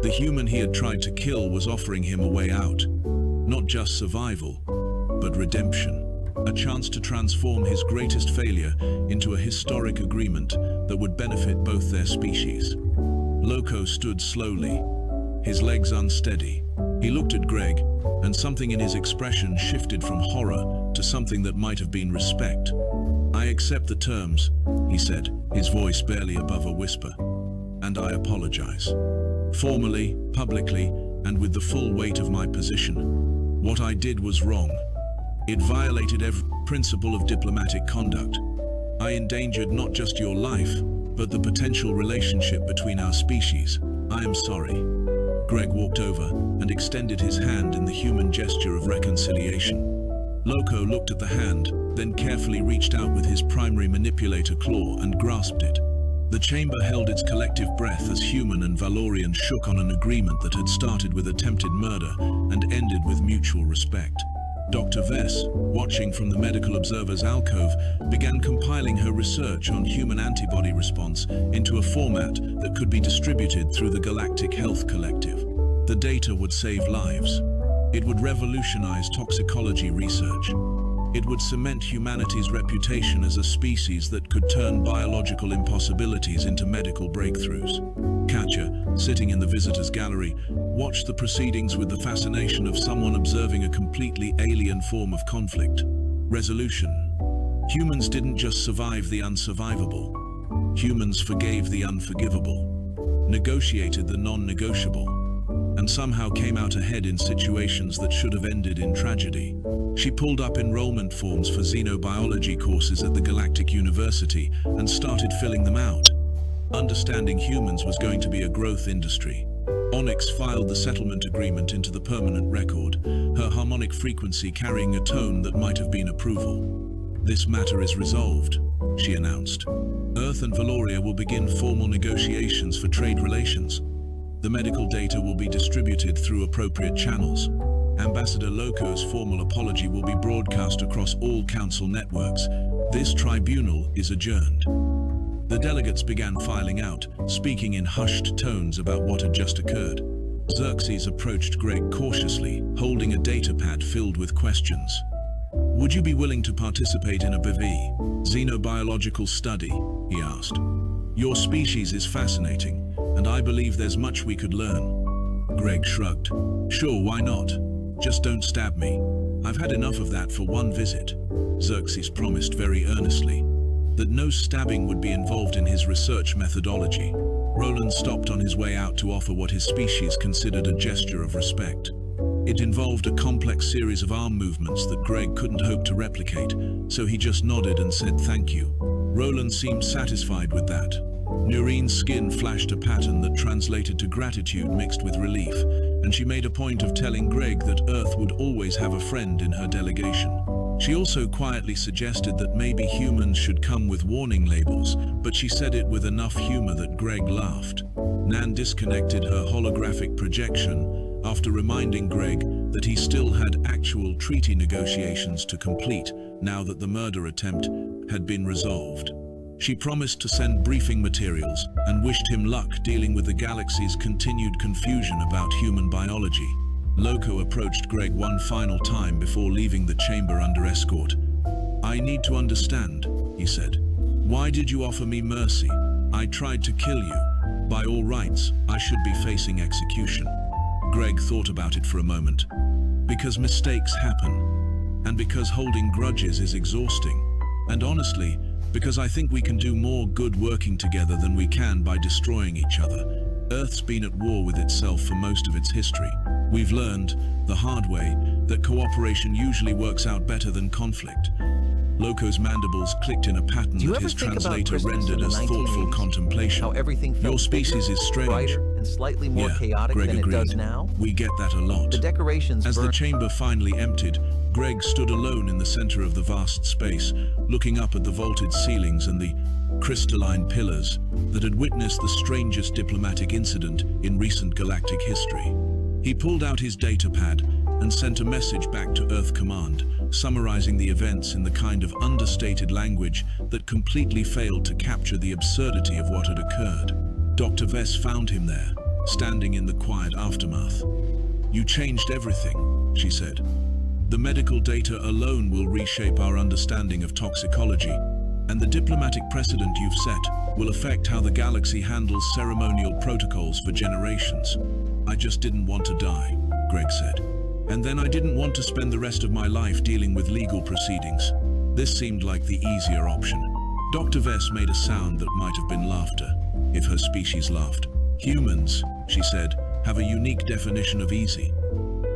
The human he had tried to kill was offering him a way out. Not just survival, but redemption. A chance to transform his greatest failure into a historic agreement that would benefit both their species. Loco stood slowly, his legs unsteady. He looked at Greg, and something in his expression shifted from horror to something that might have been respect. "I accept the terms," he said, his voice barely above a whisper. "And I apologize. Formally, publicly, and with the full weight of my position. What I did was wrong. It violated every principle of diplomatic conduct. I endangered not just your life, but the potential relationship between our species. I am sorry." Greg walked over and extended his hand in the human gesture of reconciliation. Loco looked at the hand, then carefully reached out with his primary manipulator claw and grasped it. The chamber held its collective breath as human and Valorian shook on an agreement that had started with attempted murder and ended with mutual respect. Dr. Vess, watching from the Medical Observer's alcove, began compiling her research on human antibody response into a format that could be distributed through the Galactic Health Collective. The data would save lives. It would revolutionize toxicology research. It would cement humanity's reputation as a species that could turn biological impossibilities into medical breakthroughs. Katja, sitting in the visitors' gallery, watched the proceedings with the fascination of someone observing a completely alien form of conflict. Resolution. Humans didn't just survive the unsurvivable. Humans forgave the unforgivable, negotiated the non-negotiable, and somehow came out ahead in situations that should have ended in tragedy. She pulled up enrollment forms for xenobiology courses at the Galactic University and started filling them out. Understanding humans was going to be a growth industry. Onyx filed the settlement agreement into the permanent record, her harmonic frequency carrying a tone that might have been approval. "This matter is resolved," she announced. "Earth and Valoria will begin formal negotiations for trade relations. The medical data will be distributed through appropriate channels. Ambassador Loco's formal apology will be broadcast across all council networks. This tribunal is adjourned." The delegates began filing out, speaking in hushed tones about what had just occurred. Xerxes approached Greg cautiously, holding a datapad filled with questions. "Would you be willing to participate in a BV, xenobiological study?" he asked. "Your species is fascinating, and I believe there's much we could learn." Greg shrugged. "Sure, why not? Just don't stab me. I've had enough of that for one visit." Xerxes promised very earnestly that no stabbing would be involved in his research methodology. Roland stopped on his way out to offer what his species considered a gesture of respect. It involved a complex series of arm movements that Greg couldn't hope to replicate, so he just nodded and said thank you. Roland seemed satisfied with that. Nurene's skin flashed a pattern that translated to gratitude mixed with relief, and she made a point of telling Greg that Earth would always have a friend in her delegation. She also quietly suggested that maybe humans should come with warning labels, but she said it with enough humor that Greg laughed. Nan disconnected her holographic projection after reminding Greg that he still had actual treaty negotiations to complete now that the murder attempt had been resolved. She promised to send briefing materials and wished him luck dealing with the galaxy's continued confusion about human biology. Loco approached Greg one final time before leaving the chamber under escort. "I need to understand," he said. "Why did you offer me mercy? I tried to kill you. By all rights, I should be facing execution." Greg thought about it for a moment. "Because mistakes happen, and because holding grudges is exhausting, and honestly, because I think we can do more good working together than we can by destroying each other. Earth's been at war with itself for most of its history. We've learned, the hard way, that cooperation usually works out better than conflict." Loco's mandibles clicked in a pattern that his translator rendered as thoughtful contemplation. How everything felt "Your species is strange." brighter and slightly more chaotic Greg than agreed. it does now. "We get that a lot." The decorations As the burned. chamber finally emptied, Greg stood alone in the center of the vast space, looking up at the vaulted ceilings and the crystalline pillars that had witnessed the strangest diplomatic incident in recent galactic history. He pulled out his datapad and sent a message back to Earth Command, summarizing the events in the kind of understated language that completely failed to capture the absurdity of what had occurred. Dr. Vess found him there, standing in the quiet aftermath. "You changed everything," she said. "The medical data alone will reshape our understanding of toxicology, and the diplomatic precedent you've set will affect how the galaxy handles ceremonial protocols for generations." "I just didn't want to die," Greg said. "And then I didn't want to spend the rest of my life dealing with legal proceedings. This seemed like the easier option." Dr. Vess made a sound that might have been laughter, if her species laughed. "Humans," she said, "have a unique definition of easy."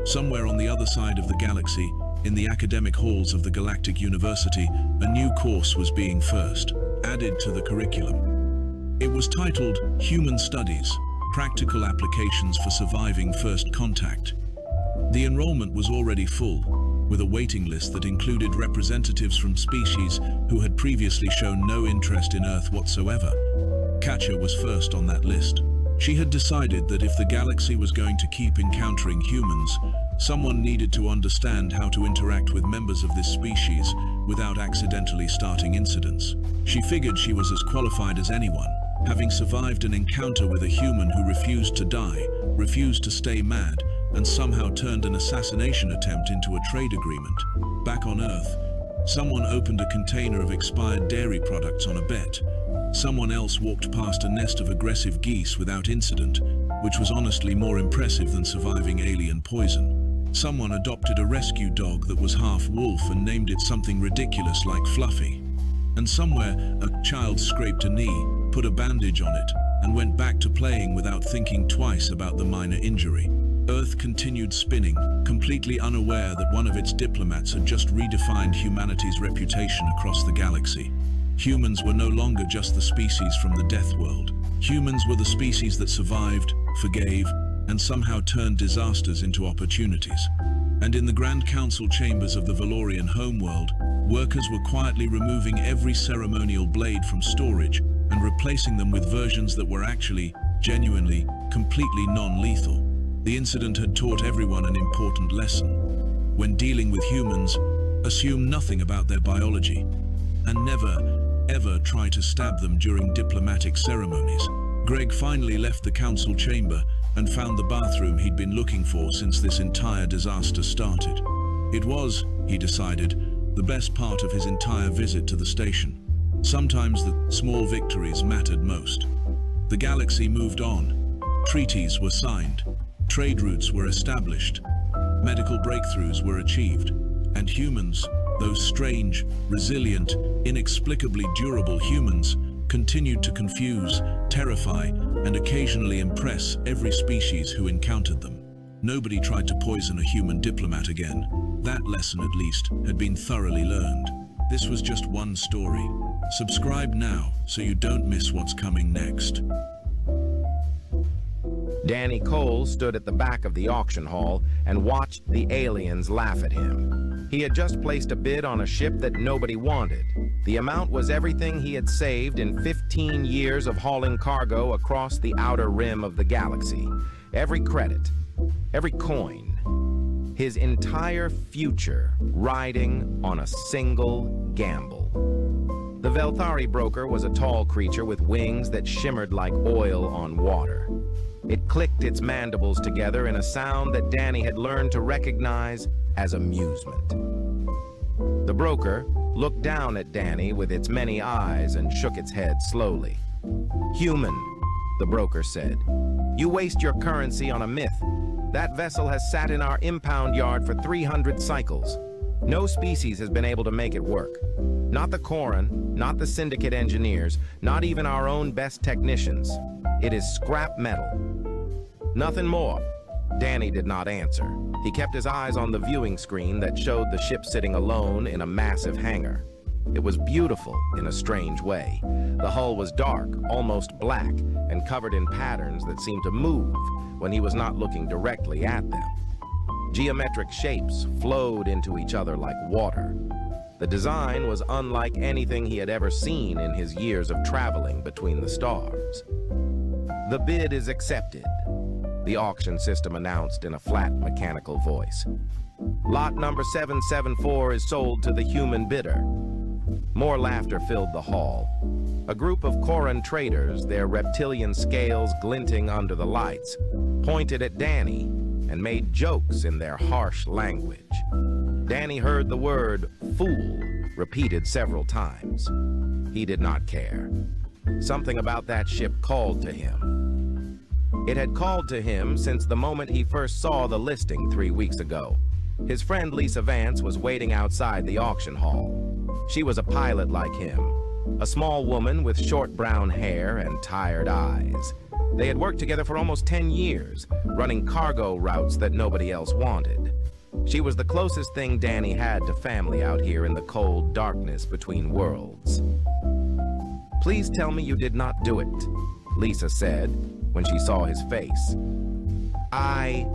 Somewhere on the other side of the galaxy, in the academic halls of the Galactic University, a new course was being first added to the curriculum. It was titled Human Studies, Practical Applications for Surviving First Contact. The enrollment was already full, with a waiting list that included representatives from species who had previously shown no interest in Earth whatsoever. Katja was first on that list. She had decided that if the galaxy was going to keep encountering humans, someone needed to understand how to interact with members of this species without accidentally starting incidents. She figured she was as qualified as anyone, having survived an encounter with a human who refused to die, refused to stay mad, and somehow turned an assassination attempt into a trade agreement. Back on Earth, someone opened a container of expired dairy products on a bet. Someone else walked past a nest of aggressive geese without incident, which was honestly more impressive than surviving alien poison. Someone adopted a rescue dog that was half wolf and named it something ridiculous like Fluffy. And somewhere, a child scraped a knee, put a bandage on it, and went back to playing without thinking twice about the minor injury. Earth continued spinning, completely unaware that one of its diplomats had just redefined humanity's reputation across the galaxy. Humans were no longer just the species from the Death World. Humans were the species that survived, forgave, and somehow turned disasters into opportunities. And in the Grand Council chambers of the Valorian homeworld, workers were quietly removing every ceremonial blade from storage and replacing them with versions that were actually, genuinely, completely non-lethal. The incident had taught everyone an important lesson. When dealing with humans, assume nothing about their biology, and never, ever try to stab them during diplomatic ceremonies. Greg finally left the council chamber and found the bathroom he'd been looking for since this entire disaster started. It was, he decided, the best part of his entire visit to the station. Sometimes the small victories mattered most. The galaxy moved on. Treaties were signed. Trade routes were established. Medical breakthroughs were achieved. And humans, those strange, resilient, inexplicably durable humans, continued to confuse, terrify, and occasionally impress every species who encountered them. Nobody tried to poison a human diplomat again. That lesson, at least, had been thoroughly learned. This was just one story. Subscribe now so you don't miss what's coming next. Danny Cole stood at the back of the auction hall and watched the aliens laugh at him. He had just placed a bid on a ship that nobody wanted. The amount was everything he had saved in 15 years of hauling cargo across the outer rim of the galaxy. Every credit, every coin, his entire future riding on a single gamble. The Velthari broker was a tall creature with wings that shimmered like oil on water. It clicked its mandibles together in a sound that Danny had learned to recognize as amusement. The broker looked down at Danny with its many eyes and shook its head slowly. "Human," the broker said, "you waste your currency on a myth. That vessel has sat in our impound yard for 300 cycles. No species has been able to make it work. Not the Corran, not the Syndicate engineers, not even our own best technicians. It is scrap metal." "Nothing more." Danny did not answer. He kept his eyes on the viewing screen that showed the ship sitting alone in a massive hangar. It was beautiful in a strange way. The hull was dark, almost black, and covered in patterns that seemed to move when he was not looking directly at them. Geometric shapes flowed into each other like water. The design was unlike anything he had ever seen in his years of traveling between the stars. "The bid is accepted," the auction system announced in a flat mechanical voice. "Lot number 774 is sold to the human bidder." More laughter filled the hall. A group of Corran traders, their reptilian scales glinting under the lights, pointed at Danny and made jokes in their harsh language. Danny heard the word "fool" repeated several times. He did not care. Something about that ship called to him. It had called to him since the moment he first saw the listing 3 weeks ago. His friend Lisa Vance was waiting outside the auction hall. She was a pilot like him, a small woman with short brown hair and tired eyes. They had worked together for almost 10 years, running cargo routes that nobody else wanted. She was the closest thing Danny had to family out here in the cold darkness between worlds. "Please tell me you did not do it," Lisa said when she saw his face. "I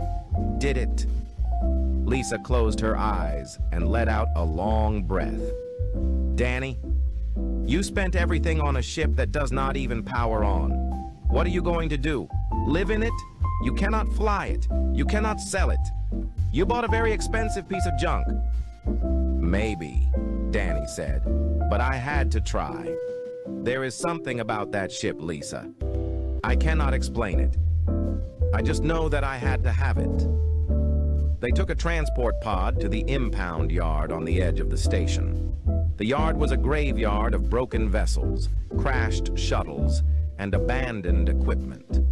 did it." Lisa closed her eyes and let out a long breath. "Danny, you spent everything on a ship that does not even power on. What are you going to do? live in it, you cannot fly it, you cannot sell it. You bought a very expensive piece of junk. Maybe, Danny said, but I had to try. There is something about that ship, Lisa. I cannot explain it. I just know that I had to have it. They took a transport pod to the impound yard on the edge of the station. The yard was a graveyard of broken vessels, crashed shuttles, and abandoned equipment.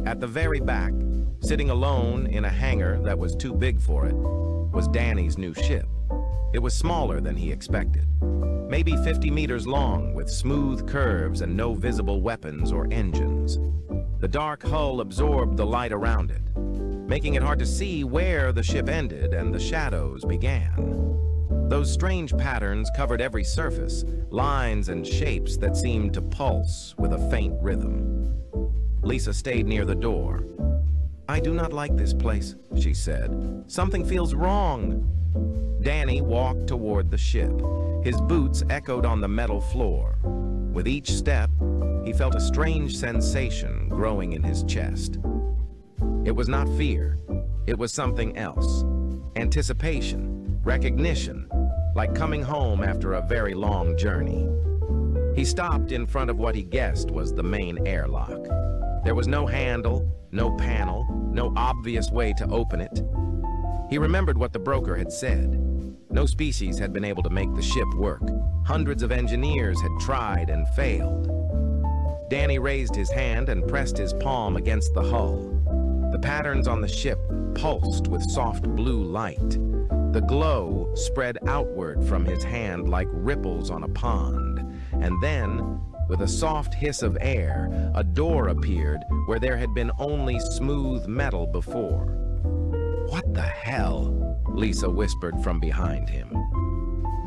At the very back, sitting alone in a hangar that was too big for it, was Danny's new ship. It was smaller than he expected. Maybe 50 meters long, with smooth curves and no visible weapons or engines. The dark hull absorbed the light around it, making it hard to see where the ship ended and the shadows began. Those strange patterns covered every surface, lines and shapes that seemed to pulse with a faint rhythm. Lisa stayed near the door. "I do not like this place," she said. "Something feels wrong." Danny walked toward the ship. His boots echoed on the metal floor. With each step, he felt a strange sensation growing in his chest. It was not fear. It was something else. Anticipation, recognition, like coming home after a very long journey. He stopped in front of what he guessed was the main airlock. There was no handle, no panel, no obvious way to open it. He remembered what the broker had said. No species had been able to make the ship work. Hundreds of engineers had tried and failed. Danny raised his hand and pressed his palm against the hull. The patterns on the ship pulsed with soft blue light. The glow spread outward from his hand like ripples on a pond. And then, with a soft hiss of air, a door appeared where there had been only smooth metal before. "What the hell?" Lisa whispered from behind him.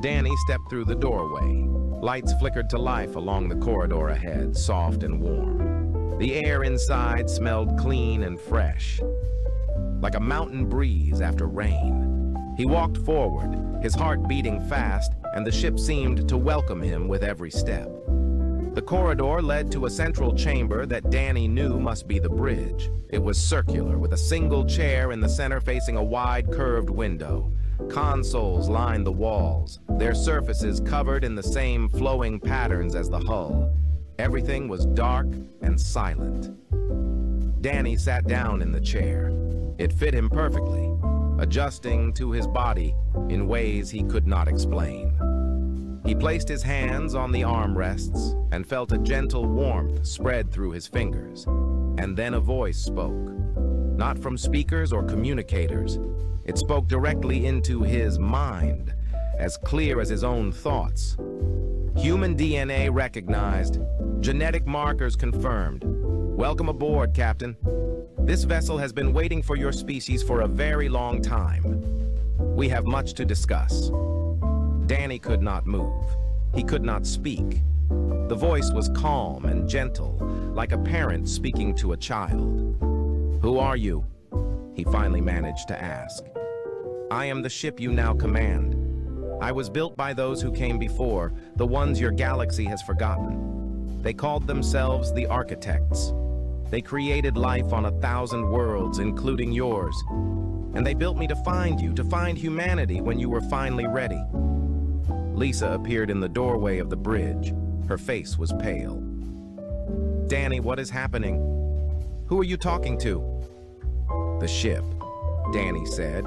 Danny stepped through the doorway. Lights flickered to life along the corridor ahead, soft and warm. The air inside smelled clean and fresh, like a mountain breeze after rain. He walked forward, his heart beating fast, and the ship seemed to welcome him with every step. The corridor led to a central chamber that Danny knew must be the bridge. It was circular, with a single chair in the center facing a wide, curved window. Consoles lined the walls, their surfaces covered in the same flowing patterns as the hull. Everything was dark and silent. Danny sat down in the chair. It fit him perfectly, adjusting to his body in ways he could not explain. He placed his hands on the armrests and felt a gentle warmth spread through his fingers. And then a voice spoke. Not from speakers or communicators. It spoke directly into his mind, as clear as his own thoughts. Human DNA recognized. Genetic markers confirmed. Welcome aboard, Captain. This vessel has been waiting for your species for a very long time. We have much to discuss. Danny could not move. He could not speak. The voice was calm and gentle, like a parent speaking to a child. "Who are you?" he finally managed to ask. "I am the ship you now command. I was built by those who came before, the ones your galaxy has forgotten. They called themselves the Architects. They created life on 1,000 worlds, including yours. And they built me to find you, to find humanity when you were finally ready." Lisa appeared in the doorway of the bridge. Her face was pale. "Danny, what is happening? Who are you talking to?" "The ship," Danny said.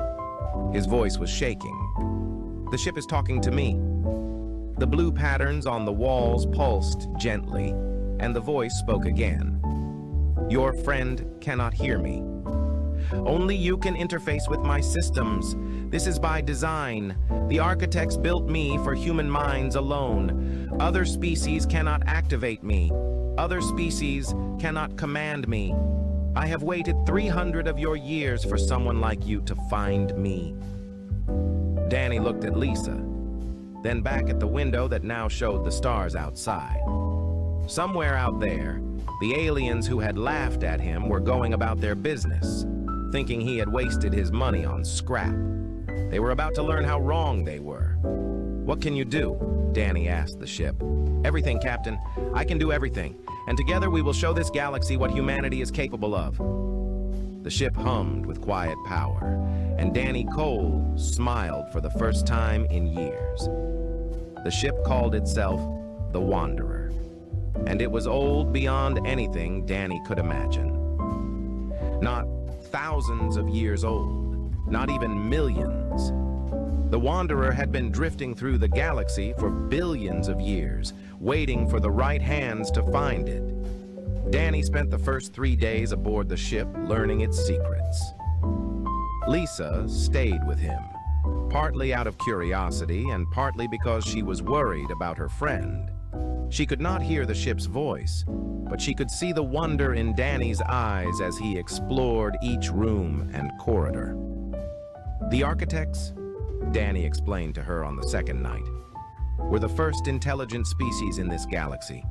His voice was shaking. "The ship is talking to me." The blue patterns on the walls pulsed gently, and the voice spoke again. "Your friend cannot hear me. Only you can interface with my systems. This is by design. The Architects built me for human minds alone. Other species cannot activate me. Other species cannot command me. I have waited 300 of your years for someone like you to find me." Danny looked at Lisa, then back at the window that now showed the stars outside. Somewhere out there, the aliens who had laughed at him were going about their business, thinking he had wasted his money on scrap. They were about to learn how wrong they were. What can you do? Danny asked the ship. Everything, Captain. I can do everything. And together we will show this galaxy what humanity is capable of. The ship hummed with quiet power, and Danny Cole smiled for the first time in years. The ship called itself the Wanderer, and it was old beyond anything Danny could imagine. Not thousands of years old, not even millions. The Wanderer had been drifting through the galaxy for billions of years, waiting for the right hands to find it. Danny spent the first 3 days aboard the ship learning its secrets. Lisa stayed with him, partly out of curiosity and partly because she was worried about her friend. She could not hear the ship's voice, but she could see the wonder in Danny's eyes as he explored each room and corridor. The architects, Danny explained to her on the second night, were the first intelligent species in this galaxy.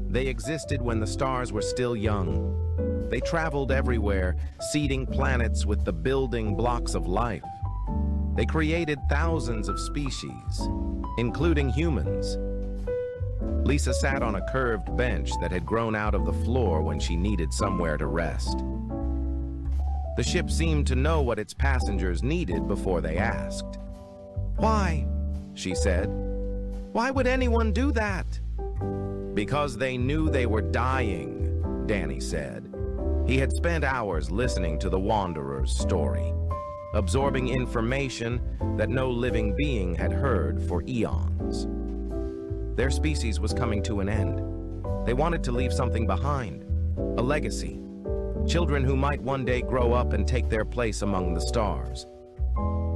They existed when the stars were still young. They traveled everywhere, seeding planets with the building blocks of life. They created thousands of species, including humans. Lisa sat on a curved bench that had grown out of the floor when she needed somewhere to rest. The ship seemed to know what its passengers needed before they asked. "Why?" she said. "Why would anyone do that?" "Because they knew they were dying," Danny said. He had spent hours listening to the Wanderer's story, absorbing information that no living being had heard for eons. Their species was coming to an end. They wanted to leave something behind, a legacy, children who might one day grow up and take their place among the stars.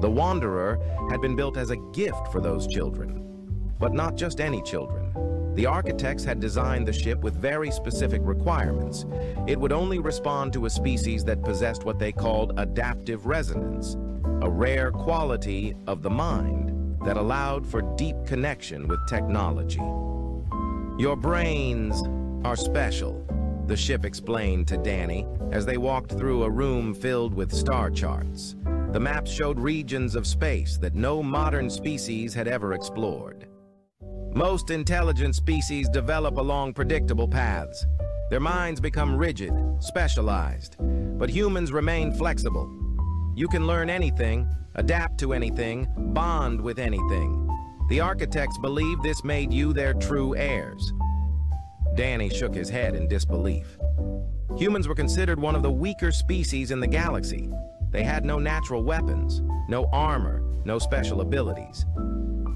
The Wanderer had been built as a gift for those children, but not just any children. The architects had designed the ship with very specific requirements. It would only respond to a species that possessed what they called adaptive resonance, a rare quality of the mind that allowed for deep connection with technology. "Your brains are special," the ship explained to Danny as they walked through a room filled with star charts. The maps showed regions of space that no modern species had ever explored. "Most intelligent species develop along predictable paths. Their minds become rigid, specialized, but humans remain flexible. You can learn anything, adapt to anything, bond with anything. The architects believed this made you their true heirs." Danny shook his head in disbelief. Humans were considered one of the weaker species in the galaxy. They had no natural weapons, no armor, no special abilities.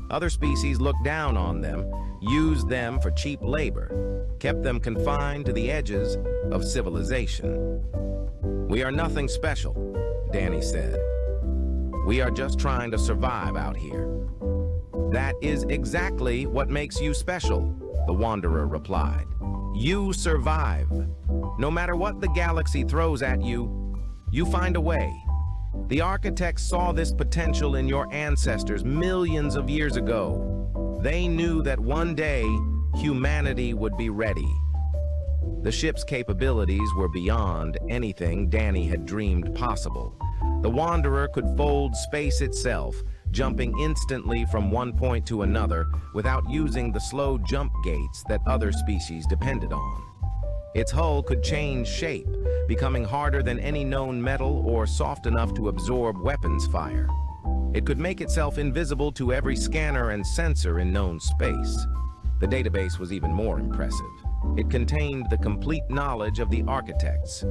Other species looked down on them, used them for cheap labor, kept them confined to the edges of civilization. "We are nothing special," Danny said. "We are just trying to survive out here." "That is exactly what makes you special," the Wanderer replied. "You survive. No matter what the galaxy throws at you, you find a way. The architects saw this potential in your ancestors millions of years ago. They knew that one day humanity would be ready." The ship's capabilities were beyond anything Danny had dreamed possible. The Wanderer could fold space itself, jumping instantly from one point to another without using the slow jump gaits that other species depended on. Its hull could change shape, becoming harder than any known metal or soft enough to absorb weapons fire. It could make itself invisible to every scanner and sensor in known space. The database was even more impressive. It contained the complete knowledge of the architects,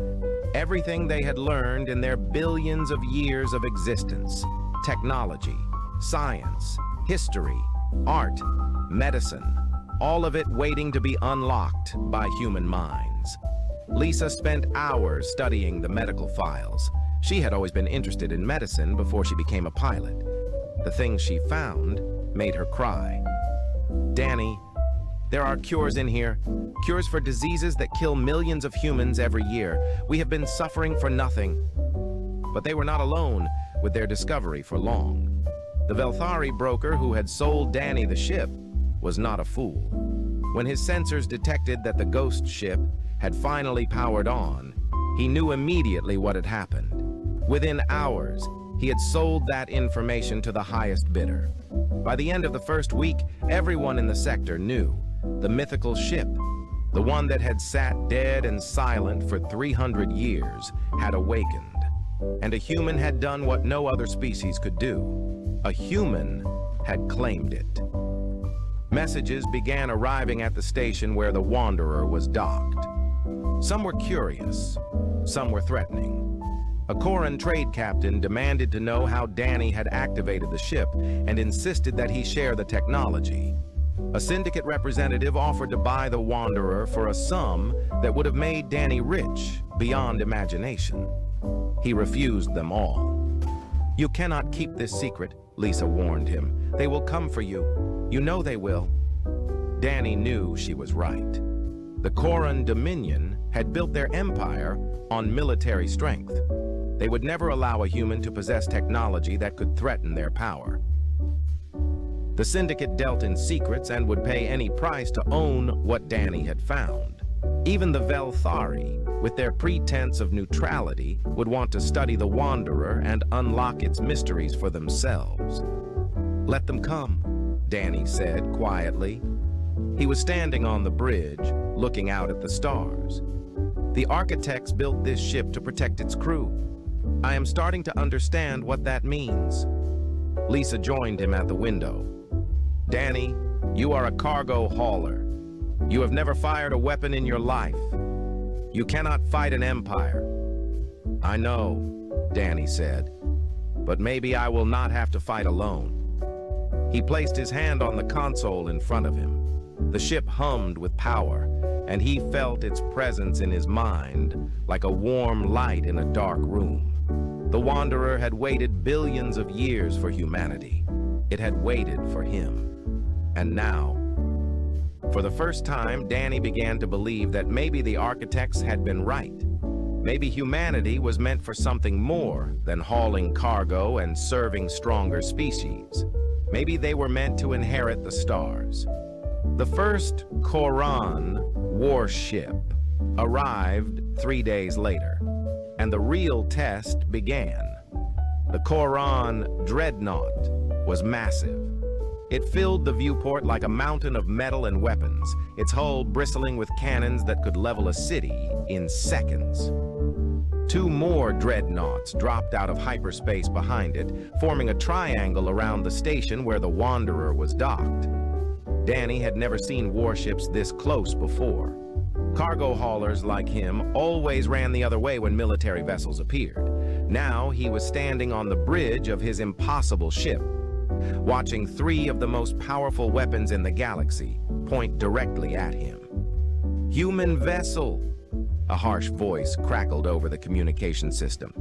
everything they had learned in their billions of years of existence: technology, science, history, art, medicine, all of it waiting to be unlocked by human minds. Lisa spent hours studying the medical files. She had always been interested in medicine before she became a pilot. The things she found made her cry. "Danny, there are cures in here, cures for diseases that kill millions of humans every year. We have been suffering for nothing." But they were not alone with their discovery for long. The Velthari broker who had sold Danny the ship was not a fool. When his sensors detected that the ghost ship had finally powered on, he knew immediately what had happened. Within hours, he had sold that information to the highest bidder. By the end of the first week, everyone in the sector knew the mythical ship, the one that had sat dead and silent for 300 years, had awakened. And a human had done what no other species could do. A human had claimed it. Messages began arriving at the station where the Wanderer was docked. Some were curious, some were threatening. A Koran trade captain demanded to know how Danny had activated the ship and insisted that he share the technology. A syndicate representative offered to buy the Wanderer for a sum that would have made Danny rich beyond imagination. He refused them all. "You cannot keep this secret," Lisa warned him. "They will come for you. You know they will." Danny knew she was right. The Koran Dominion had built their empire on military strength. They would never allow a human to possess technology that could threaten their power. The syndicate dealt in secrets and would pay any price to own what Danny had found. Even the Velthari, with their pretense of neutrality, would want to study the Wanderer and unlock its mysteries for themselves. "Let them come," Danny said quietly. He was standing on the bridge, looking out at the stars. "The architects built this ship to protect its crew. I am starting to understand what that means." Lisa joined him at the window. "Danny, you are a cargo hauler. You have never fired a weapon in your life. You cannot fight an empire." "I know," Danny said, "but maybe I will not have to fight alone." He placed his hand on the console in front of him. The ship hummed with power, and he felt its presence in his mind like a warm light in a dark room. The Wanderer had waited billions of years for humanity. It had waited for him. And now, for the first time, Danny began to believe that maybe the architects had been right. Maybe humanity was meant for something more than hauling cargo and serving stronger species. Maybe they were meant to inherit the stars. The first Koran warship arrived 3 days later, and the real test began. The Koran dreadnought was massive. It filled the viewport like a mountain of metal and weapons, its hull bristling with cannons that could level a city in seconds. 2 more dreadnoughts dropped out of hyperspace behind it, forming a triangle around the station where the Wanderer was docked. Danny had never seen warships this close before. Cargo haulers like him always ran the other way when military vessels appeared. Now he was standing on the bridge of his impossible ship, watching 3 of the most powerful weapons in the galaxy point directly at him. "Human vessel," a harsh voice crackled over the communication system.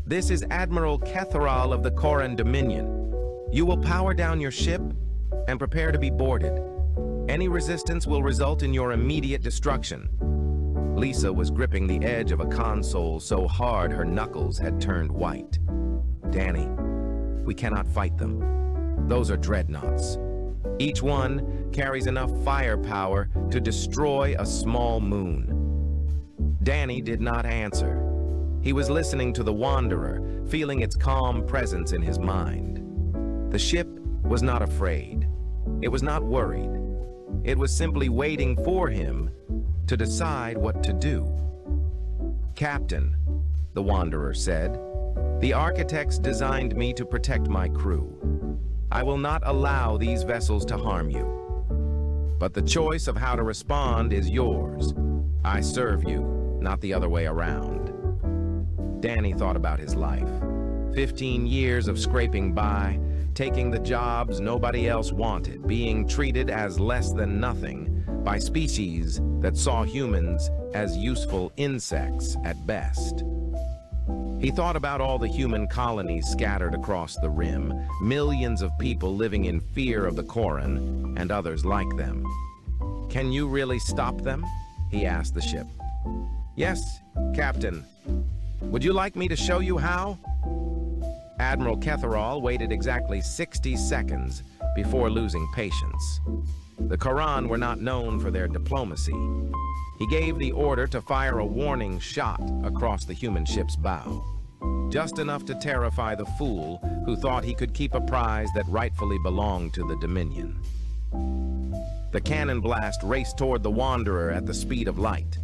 "This is Admiral Ketharal of the Koran Dominion. You will power down your ship and prepare to be boarded. Any resistance will result in your immediate destruction." Lisa was gripping the edge of a console so hard her knuckles had turned white. "Danny, we cannot fight them. Those are dreadnoughts. Each one carries enough firepower to destroy a small moon." Danny did not answer. He was listening to the Wanderer, feeling its calm presence in his mind. The ship was not afraid. It was not worried. It was simply waiting for him to decide what to do. "Captain," the Wanderer said, "the architects designed me to protect my crew. I will not allow these vessels to harm you. But the choice of how to respond is yours. I serve you, not the other way around." Danny thought about his life. 15 years of scraping by, taking the jobs nobody else wanted, being treated as less than nothing by species that saw humans as useful insects at best. He thought about all the human colonies scattered across the rim, millions of people living in fear of the Koran and others like them. "Can you really stop them?" he asked the ship. "Yes, Captain. Would you like me to show you how?" Admiral Ketharal waited exactly 60 seconds before losing patience. The Koran were not known for their diplomacy. He gave the order to fire a warning shot across the human ship's bow. just enough to terrify the fool who thought he could keep a prize that rightfully belonged to the Dominion. The cannon blast raced toward the Wanderer at the speed of light.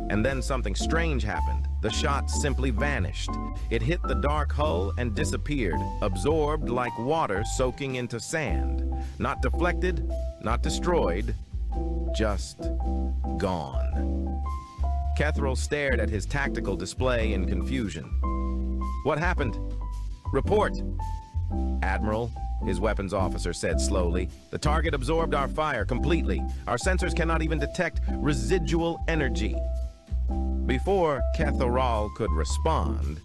And then something strange happened. The shot simply vanished. It hit the dark hull and disappeared, absorbed like water soaking into sand. Not deflected, not destroyed, just gone. Kethril stared at his tactical display in confusion. What happened? Report! Admiral, his weapons officer said slowly. The target absorbed our fire completely. Our sensors cannot even detect residual energy. Before Kethril could respond,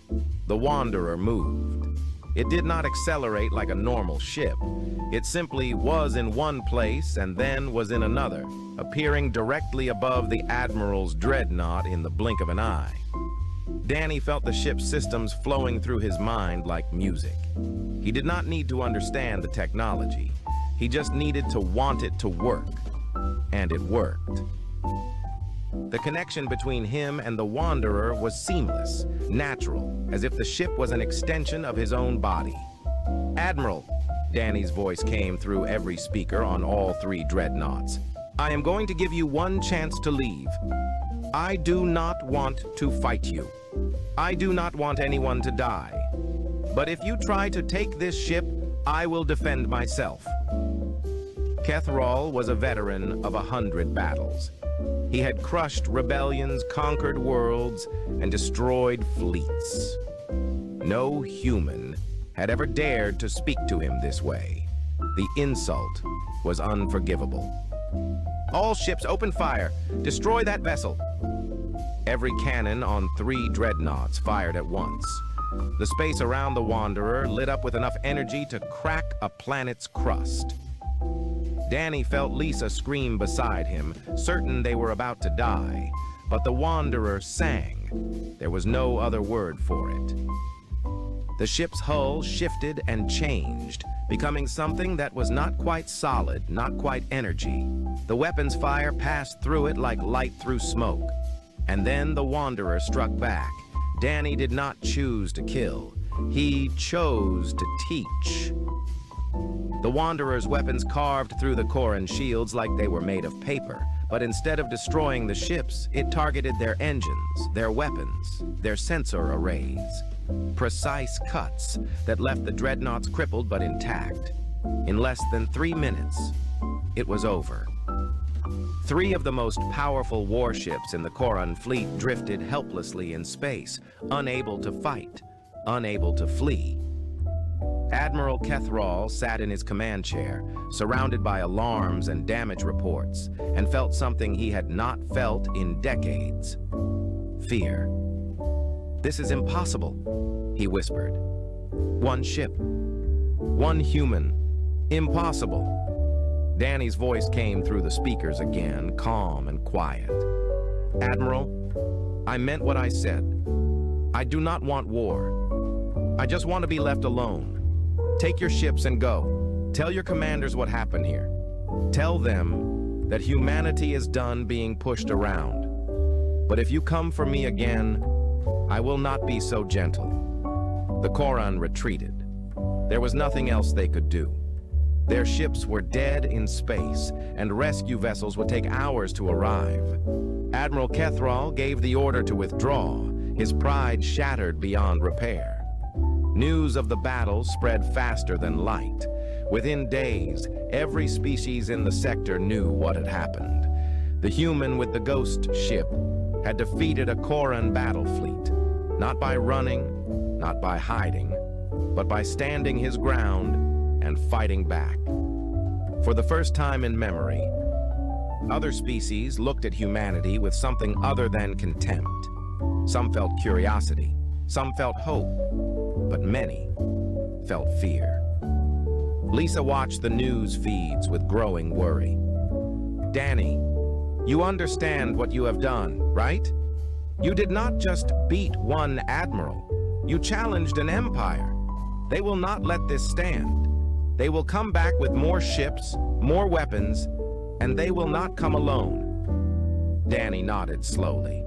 the Wanderer moved. It did not accelerate like a normal ship. It simply was in one place and then was in another, appearing directly above the Admiral's dreadnought in the blink of an eye. Danny felt the ship's systems flowing through his mind like music. He did not need to understand the technology. He just needed to want it to work. And it worked. The connection between him and the Wanderer was seamless, natural, as if the ship was an extension of his own body. Admiral, Danny's voice came through every speaker on all three dreadnoughts. I am going to give you one chance to leave. I do not want to fight you. I do not want anyone to die. But if you try to take this ship, I will defend myself. Kethril was a veteran of 100 battles. He had crushed rebellions, conquered worlds, and destroyed fleets. No human had ever dared to speak to him this way. The insult was unforgivable. All ships open fire. Destroy that vessel. Every cannon on 3 dreadnoughts fired at once. The space around the Wanderer lit up with enough energy to crack a planet's crust. Danny felt Lisa scream beside him, certain they were about to die. But the Wanderer sang. There was no other word for it. The ship's hull shifted and changed, becoming something that was not quite solid, not quite energy. The weapon's fire passed through it like light through smoke. And then the Wanderer struck back. Danny did not choose to kill. He chose to teach. The Wanderer's weapons carved through the Corran shields like they were made of paper, but instead of destroying the ships, it targeted their engines, their weapons, their sensor arrays. Precise cuts that left the dreadnoughts crippled but intact. In less than 3 minutes, it was over. 3 of the most powerful warships in the Corran fleet drifted helplessly in space, unable to fight, unable to flee. Admiral Kethril sat in his command chair, surrounded by alarms and damage reports, and felt something he had not felt in decades. Fear. This is impossible, he whispered. 1 ship. 1 human. Impossible. Danny's voice came through the speakers again, calm and quiet. Admiral, I meant what I said. I do not want war. I just want to be left alone. Take your ships and go. Tell your commanders what happened here. Tell them that humanity is done being pushed around. But if you come for me again, I will not be so gentle. The Corran retreated. There was nothing else they could do. Their ships were dead in space, and rescue vessels would take hours to arrive. Admiral Kethril gave the order to withdraw, his pride shattered beyond repair. News of the battle spread faster than light. Within days, every species in the sector knew what had happened. The human with the ghost ship had defeated a Corran battle fleet, not by running, not by hiding, but by standing his ground and fighting back. For the first time in memory, other species looked at humanity with something other than contempt. Some felt curiosity, some felt hope, but many felt fear. Lisa watched the news feeds with growing worry. Danny, you understand what you have done, right? You did not just beat 1 admiral. You challenged an empire. They will not let this stand. They will come back with more ships, more weapons, and they will not come alone. Danny nodded slowly.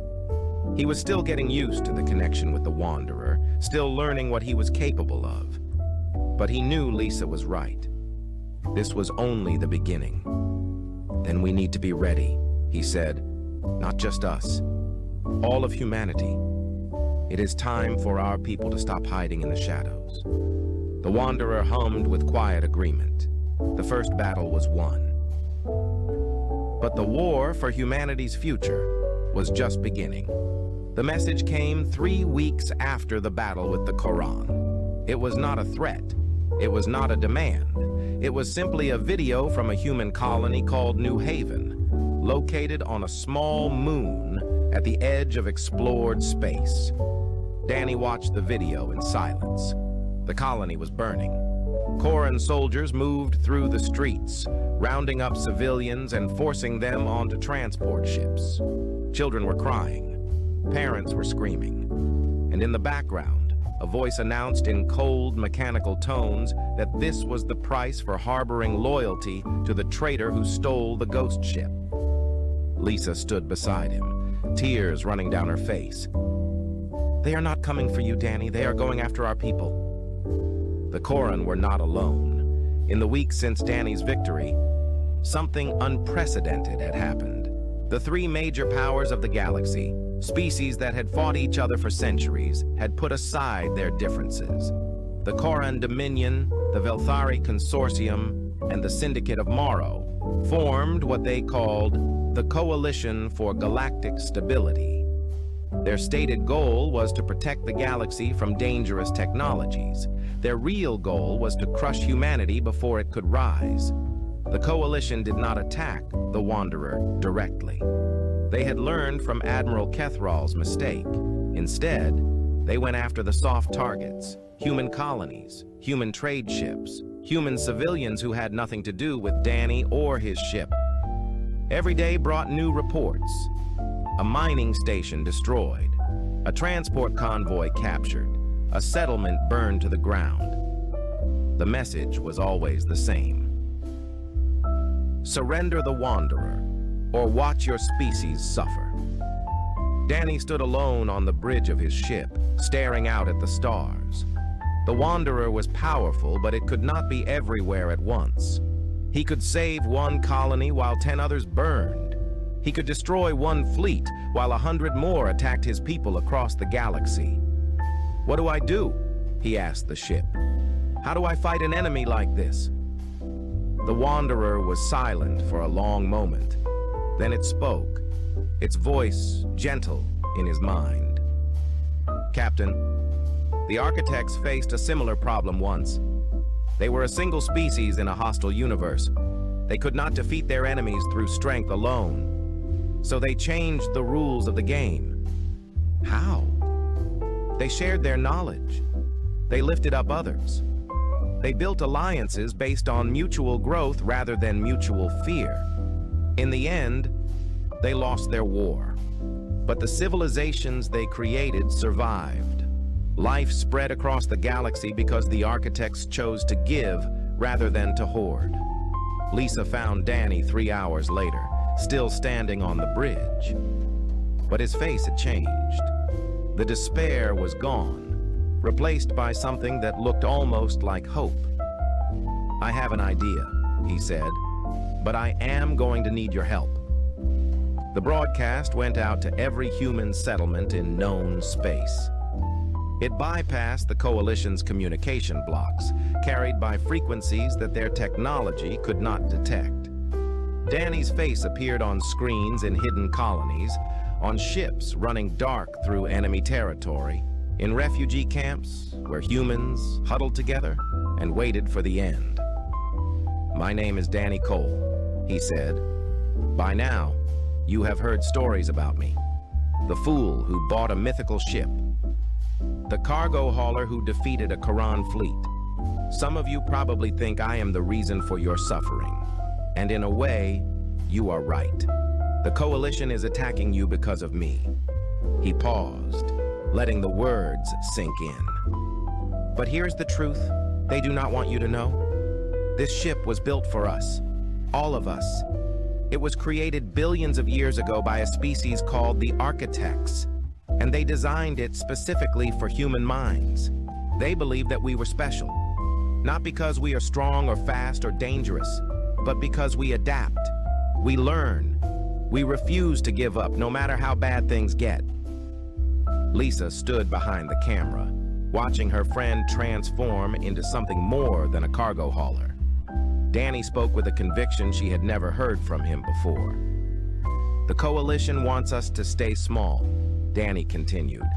He was still getting used to the connection with the Wanderer, still learning what he was capable of. But he knew Lisa was right. This was only the beginning. Then we need to be ready, he said. Not just us. All of humanity. It is time for our people to stop hiding in the shadows. The Wanderer hummed with quiet agreement. The first battle was won. But the war for humanity's future was just beginning. The message came 3 weeks after the battle with the Koran. It was not a threat. It was not a demand. It was simply a video from a human colony called New Haven, located on a small moon at the edge of explored space. Danny watched the video in silence. The colony was burning. Koran soldiers moved through the streets, rounding up civilians and forcing them onto transport ships. Children were crying. Parents were screaming. And in the background, a voice announced in cold, mechanical tones that this was the price for harboring loyalty to the traitor who stole the ghost ship. Lisa stood beside him, tears running down her face. They are not coming for you, Danny. They are going after our people. The Koran were not alone. In the weeks since Danny's victory, something unprecedented had happened. The 3 major powers of the galaxy, species that had fought each other for centuries, had put aside their differences. The Koran Dominion, the Velthari Consortium, and the Syndicate of Morrow formed what they called the Coalition for Galactic Stability. Their stated goal was to protect the galaxy from dangerous technologies. Their real goal was to crush humanity before it could rise. The Coalition did not attack the Wanderer directly. They had learned from Admiral Kethral's mistake. Instead, they went after the soft targets, human colonies, human trade ships, human civilians who had nothing to do with Danny or his ship. Every day brought new reports. A mining station destroyed, a transport convoy captured, a settlement burned to the ground. The message was always the same. Surrender the Wanderer, or watch your species suffer. Danny stood alone on the bridge of his ship, staring out at the stars. The Wanderer was powerful, but it could not be everywhere at once. He could save one colony while 10 others burned. He could destroy one fleet while 100 more attacked his people across the galaxy. What do I do? He asked the ship. How do I fight an enemy like this? The Wanderer was silent for a long moment. Then it spoke, its voice gentle in his mind. Captain, the Architects faced a similar problem once. They were a single species in a hostile universe. They could not defeat their enemies through strength alone. So they changed the rules of the game. How? They shared their knowledge. They lifted up others. They built alliances based on mutual growth rather than mutual fear. In the end, they lost their war. But the civilizations they created survived. Life spread across the galaxy because the Architects chose to give rather than to hoard. Lisa found Danny 3 hours later, still standing on the bridge. But his face had changed. The despair was gone, replaced by something that looked almost like hope. I have an idea, he said, but I am going to need your help. The broadcast went out to every human settlement in known space. It bypassed the Coalition's communication blocks, carried by frequencies that their technology could not detect. Danny's face appeared on screens in hidden colonies, on ships running dark through enemy territory, in refugee camps where humans huddled together and waited for the end. My name is Danny Cole, he said. By now, you have heard stories about me. The fool who bought a mythical ship. The cargo hauler who defeated a Koran fleet. Some of you probably think I am the reason for your suffering. And in a way, you are right. The Coalition is attacking you because of me. He paused, letting the words sink in. But here's the truth they do not want you to know. This ship was built for us, all of us. It was created billions of years ago by a species called the Architects. and they designed it specifically for human minds. They believed that we were special, not because we are strong or fast or dangerous, but because we adapt, we learn, we refuse to give up no matter how bad things get. Lisa stood behind the camera, watching her friend transform into something more than a cargo hauler. Danny spoke with a conviction she had never heard from him before. The Coalition wants us to stay small, Danny continued.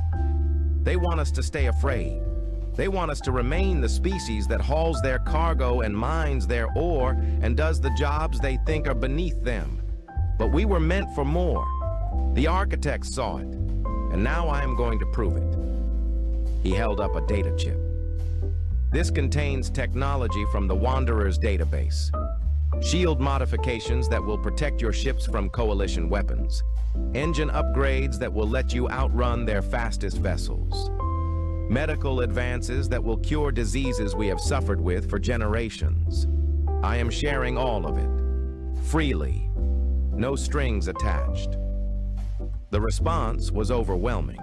They want us to stay afraid. They want us to remain the species that hauls their cargo and mines their ore and does the jobs they think are beneath them. But we were meant for more. The architects saw it, and now I am going to prove it. He held up a data chip. This contains technology from the Wanderer's database. Shield modifications that will protect your ships from Coalition weapons. Engine upgrades that will let you outrun their fastest vessels. Medical advances that will cure diseases we have suffered with for generations. I am sharing all of it, freely, no strings attached. The response was overwhelming.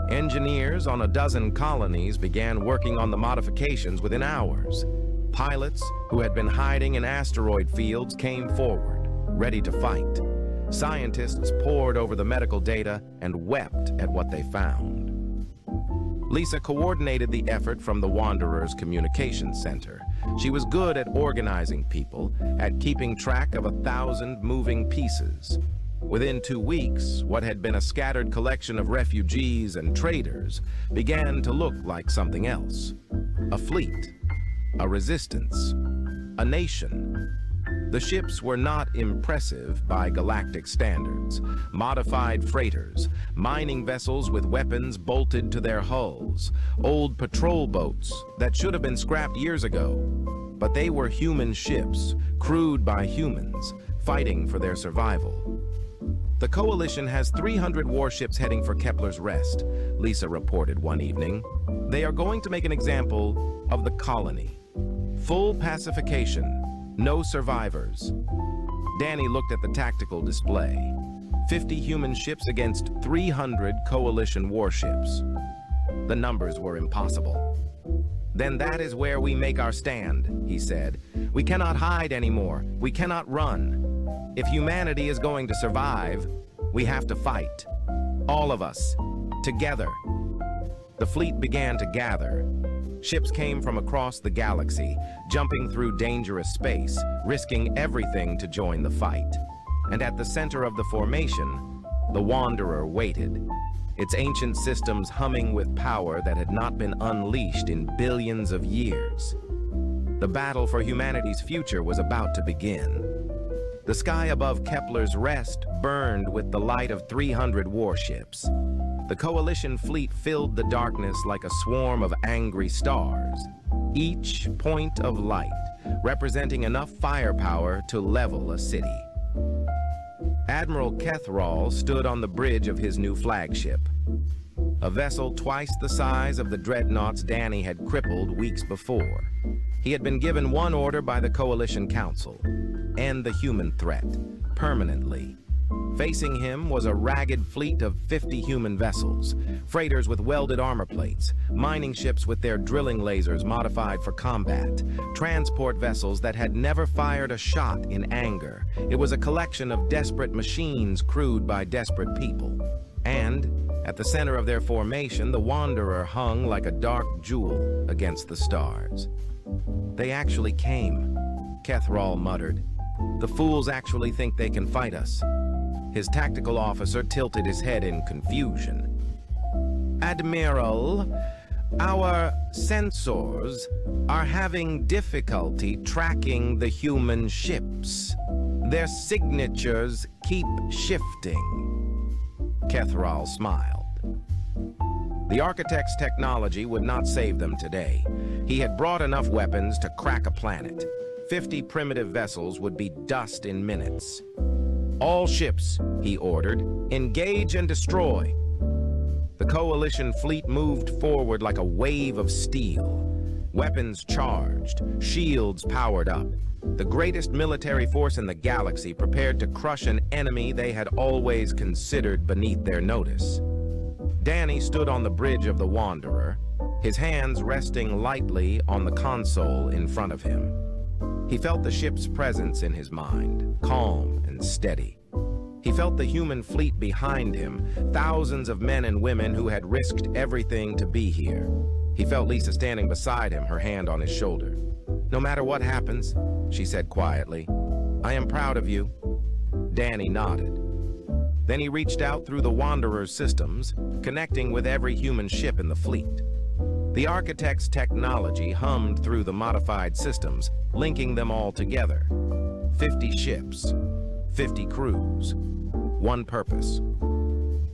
Engineers on a dozen colonies began working on the modifications within hours. Pilots who had been hiding in asteroid fields came forward, ready to fight. Scientists pored over the medical data and wept at what they found. Lisa coordinated the effort from the Wanderer's Communications Center. She was good at organizing people, at keeping track of 1,000 moving pieces. Within 2 weeks, what had been a scattered collection of refugees and traders began to look like something else. A fleet, a resistance, a nation. The ships were not impressive by galactic standards. Modified freighters, mining vessels with weapons bolted to their hulls, old patrol boats that should have been scrapped years ago. But they were human ships, crewed by humans, fighting for their survival. The Coalition has 300 warships heading for Kepler's Rest, Lisa reported one evening. They are going to make an example of the colony. Full pacification. No survivors. Danny looked at the tactical display. 50 human ships against 300 Coalition warships. The numbers were impossible. Then that is where we make our stand, he said. We cannot hide anymore. We cannot run. If humanity is going to survive, we have to fight. All of us. Together. The fleet began to gather. Ships came from across the galaxy, jumping through dangerous space, risking everything to join the fight. And at the center of the formation, the Wanderer waited, its ancient systems humming with power that had not been unleashed in billions of years. The battle for humanity's future was about to begin. The sky above Kepler's Rest burned with the light of 300 warships. The Coalition fleet filled the darkness like a swarm of angry stars, each point of light representing enough firepower to level a city. Admiral Kethral stood on the bridge of his new flagship, a vessel twice the size of the dreadnoughts Danny had crippled weeks before. He had been given one order by the Coalition Council: end the human threat, permanently. Facing him was a ragged fleet of 50 human vessels, freighters with welded armor plates, mining ships with their drilling lasers modified for combat, transport vessels that had never fired a shot in anger. It was a collection of desperate machines crewed by desperate people. And at the center of their formation, the Wanderer hung like a dark jewel against the stars. They actually came, Kethral muttered. The fools actually think they can fight us. His tactical officer tilted his head in confusion. Admiral, our sensors are having difficulty tracking the human ships. Their signatures keep shifting. Kethral smiled. The architect's technology would not save them today. He had brought enough weapons to crack a planet. 50 primitive vessels would be dust in minutes. All ships, he ordered, engage and destroy. The Coalition fleet moved forward like a wave of steel. Weapons charged, shields powered up. The greatest military force in the galaxy prepared to crush an enemy they had always considered beneath their notice. Danny stood on the bridge of the Wanderer, his hands resting lightly on the console in front of him. He felt the ship's presence in his mind, calm and steady. He felt the human fleet behind him, thousands of men and women who had risked everything to be here. He felt Lisa standing beside him, her hand on his shoulder. "No matter what happens," she said quietly, "I am proud of you." Danny nodded. Then he reached out through the Wanderer's systems, connecting with every human ship in the fleet. The Architect's technology hummed through the modified systems, linking them all together. 50 ships, 50 crews, one purpose.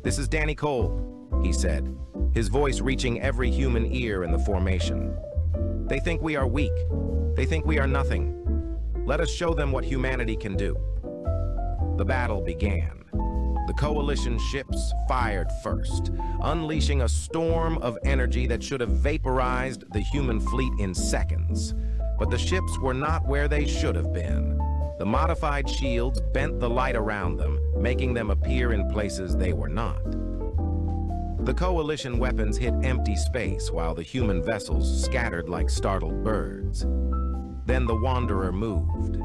"This is Danny Cole," he said, his voice reaching every human ear in the formation. "They think we are weak. They think we are nothing. Let us show them what humanity can do." The battle began. The Coalition ships fired first, unleashing a storm of energy that should have vaporized the human fleet in seconds. But the ships were not where they should have been. The modified shields bent the light around them, making them appear in places they were not. The Coalition weapons hit empty space while the human vessels scattered like startled birds. Then the Wanderer moved.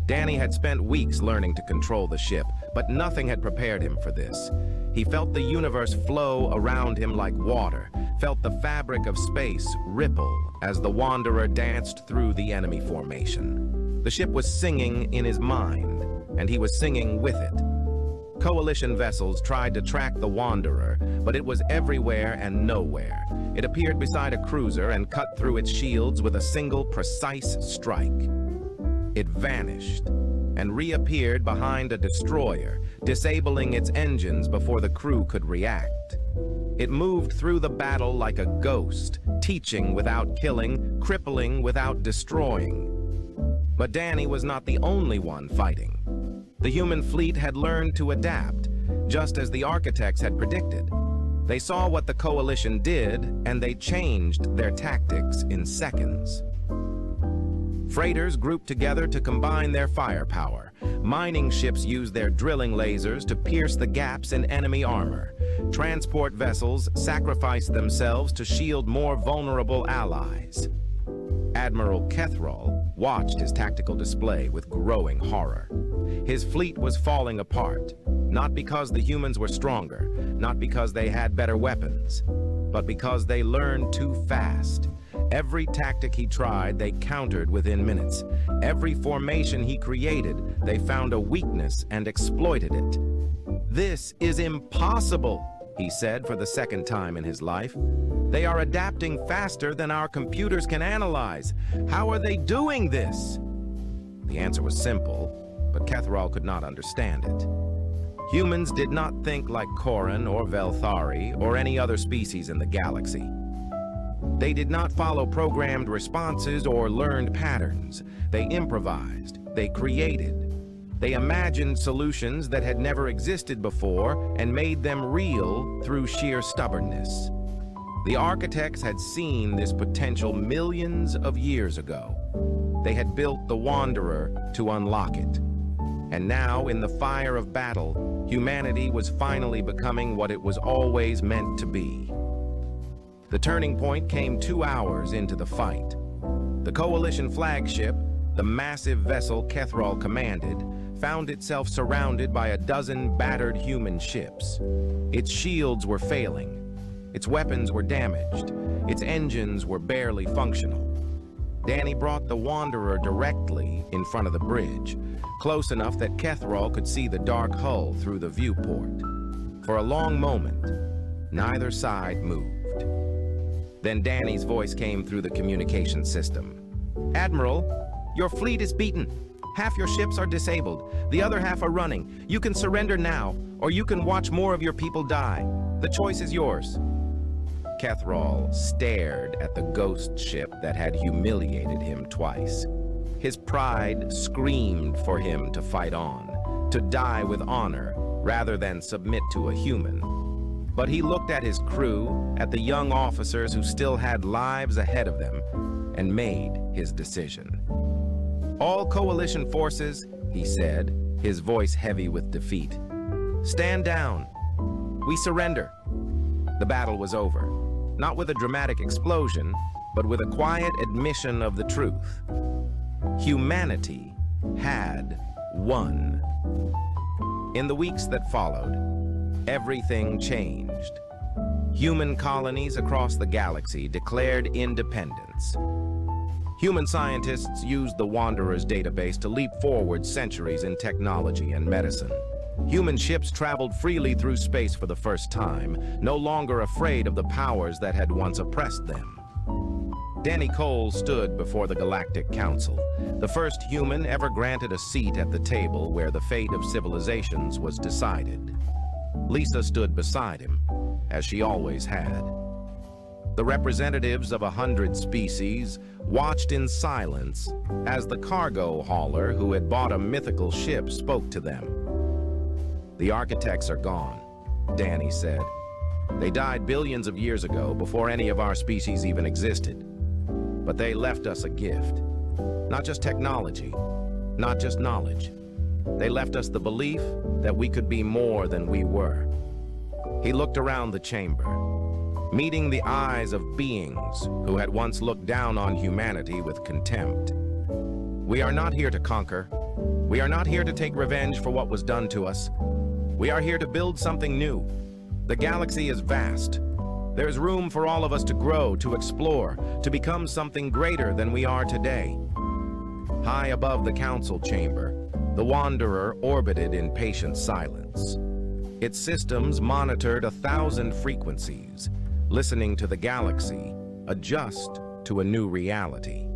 Danny had spent weeks learning to control the ship, but nothing had prepared him for this. He felt the universe flow around him like water, felt the fabric of space ripple as the Wanderer danced through the enemy formation. The ship was singing in his mind, and he was singing with it. Coalition vessels tried to track the Wanderer, but it was everywhere and nowhere. It appeared beside a cruiser and cut through its shields with a single precise strike. It vanished and reappeared behind a destroyer, disabling its engines before the crew could react. It moved through the battle like a ghost, teaching without killing, crippling without destroying. But Danny was not the only one fighting. The human fleet had learned to adapt, just as the Architects had predicted. They saw what the Coalition did, and they changed their tactics in seconds. Freighters grouped together to combine their firepower. Mining ships used their drilling lasers to pierce the gaps in enemy armor. Transport vessels sacrificed themselves to shield more vulnerable allies. Admiral Kethral watched his tactical display with growing horror. His fleet was falling apart, not because the humans were stronger, not because they had better weapons, but because they learned too fast. Every tactic he tried, they countered within minutes. Every formation he created, they found a weakness and exploited it. "This is impossible," he said for the second time in his life. "They are adapting faster than our computers can analyze. How are they doing this?" The answer was simple, but Kethral could not understand it. Humans did not think like Koran or Velthari or any other species in the galaxy. They did not follow programmed responses or learned patterns. They improvised. They created. They imagined solutions that had never existed before and made them real through sheer stubbornness. The Architects had seen this potential millions of years ago. They had built the Wanderer to unlock it. And now, in the fire of battle, humanity was finally becoming what it was always meant to be. The turning point came 2 hours into the fight. The Coalition flagship, the massive vessel Kethral commanded, found itself surrounded by a dozen battered human ships. Its shields were failing. Its weapons were damaged. Its engines were barely functional. Danny brought the Wanderer directly in front of the bridge, close enough that Kethral could see the dark hull through the viewport. For a long moment, neither side moved. Then Danny's voice came through the communication system. "Admiral, your fleet is beaten. Half your ships are disabled. The other half are running. You can surrender now, or you can watch more of your people die. The choice is yours." Kethral stared at the ghost ship that had humiliated him twice. His pride screamed for him to fight on, to die with honor, rather than submit to a human. But he looked at his crew, at the young officers who still had lives ahead of them, and made his decision. "All Coalition forces," he said, his voice heavy with defeat, "stand down. We surrender. The battle was over, not with a dramatic explosion, but with a quiet admission of the truth. Humanity had won. In the weeks that followed, everything changed. Human colonies across the galaxy declared independence. Human scientists used the Wanderer's database to leap forward centuries in technology and medicine. Human ships traveled freely through space for the first time, no longer afraid of the powers that had once oppressed them. Danny Cole stood before the Galactic Council, the first human ever granted a seat at the table where the fate of civilizations was decided. Lisa stood beside him, as she always had. The representatives of 100 species watched in silence as the cargo hauler who had bought a mythical ship spoke to them. "The architects are gone," Danny said. "They died billions of years ago, before any of our species even existed. But they left us a gift. Not just technology, not just knowledge. They left us the belief that we could be more than we were." He looked around the chamber, meeting the eyes of beings who had once looked down on humanity with contempt. "We are not here to conquer. We are not here to take revenge for what was done to us. We are here to build something new. The galaxy is vast. There is room for all of us to grow, to explore, to become something greater than we are today." High above the council chamber, the Wanderer orbited in patient silence. Its systems monitored 1,000 frequencies, listening to the galaxy adjust to a new reality.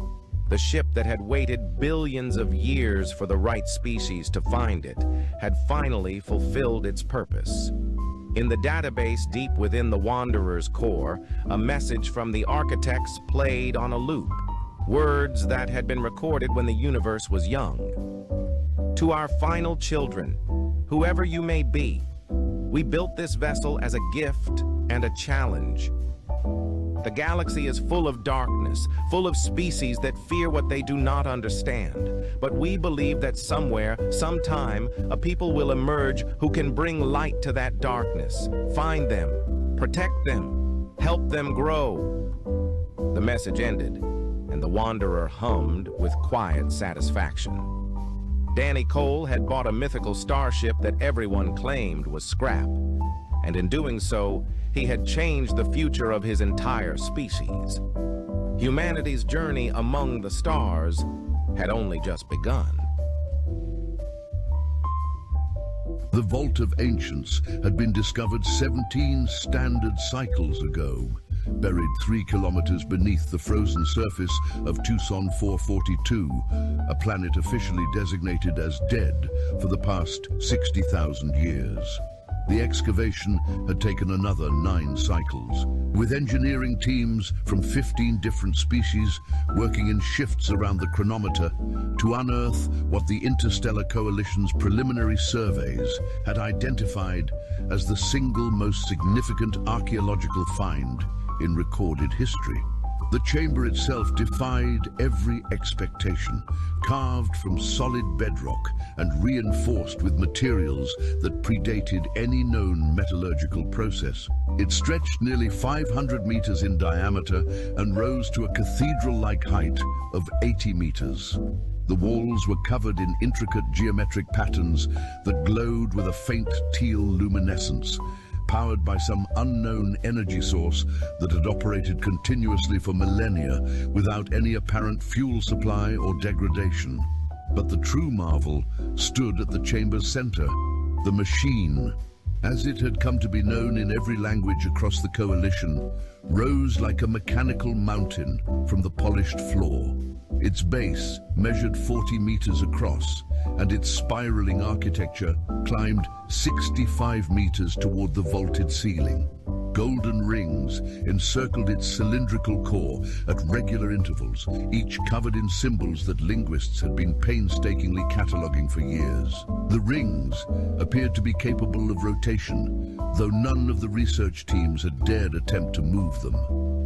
The ship that had waited billions of years for the right species to find it had finally fulfilled its purpose. In the database deep within the Wanderer's core, a message from the architects played on a loop, words that had been recorded when the universe was young. "To our final children, whoever you may be, we built this vessel as a gift and a challenge. The galaxy is full of darkness, full of species that fear what they do not understand. But we believe that somewhere, sometime, a people will emerge who can bring light to that darkness, find them, protect them, help them grow." The message ended, and the Wanderer hummed with quiet satisfaction. Danny Cole had bought a mythical starship that everyone claimed was scrap, and in doing so, he had changed the future of his entire species. Humanity's journey among the stars had only just begun. The Vault of Ancients had been discovered 17 standard cycles ago, buried 3 kilometers beneath the frozen surface of Tucson 442, a planet officially designated as dead for the past 60,000 years. The excavation had taken another 9 cycles, with engineering teams from 15 different species working in shifts around the chronometer to unearth what the Interstellar Coalition's preliminary surveys had identified as the single most significant archaeological find in recorded history. The chamber itself defied every expectation, carved from solid bedrock and reinforced with materials that predated any known metallurgical process. It stretched nearly 500 meters in diameter and rose to a cathedral-like height of 80 meters. The walls were covered in intricate geometric patterns that glowed with a faint teal luminescence, powered by some unknown energy source that had operated continuously for millennia without any apparent fuel supply or degradation. But the true marvel stood at the chamber's center, the machine, as it had come to be known in every language across the coalition, rose like a mechanical mountain from the polished floor. Its base measured 40 meters across, and its spiraling architecture climbed 65 meters toward the vaulted ceiling. Golden rings encircled its cylindrical core at regular intervals, each covered in symbols that linguists had been painstakingly cataloging for years. The rings appeared to be capable of rotation, though none of the research teams had dared attempt to move them.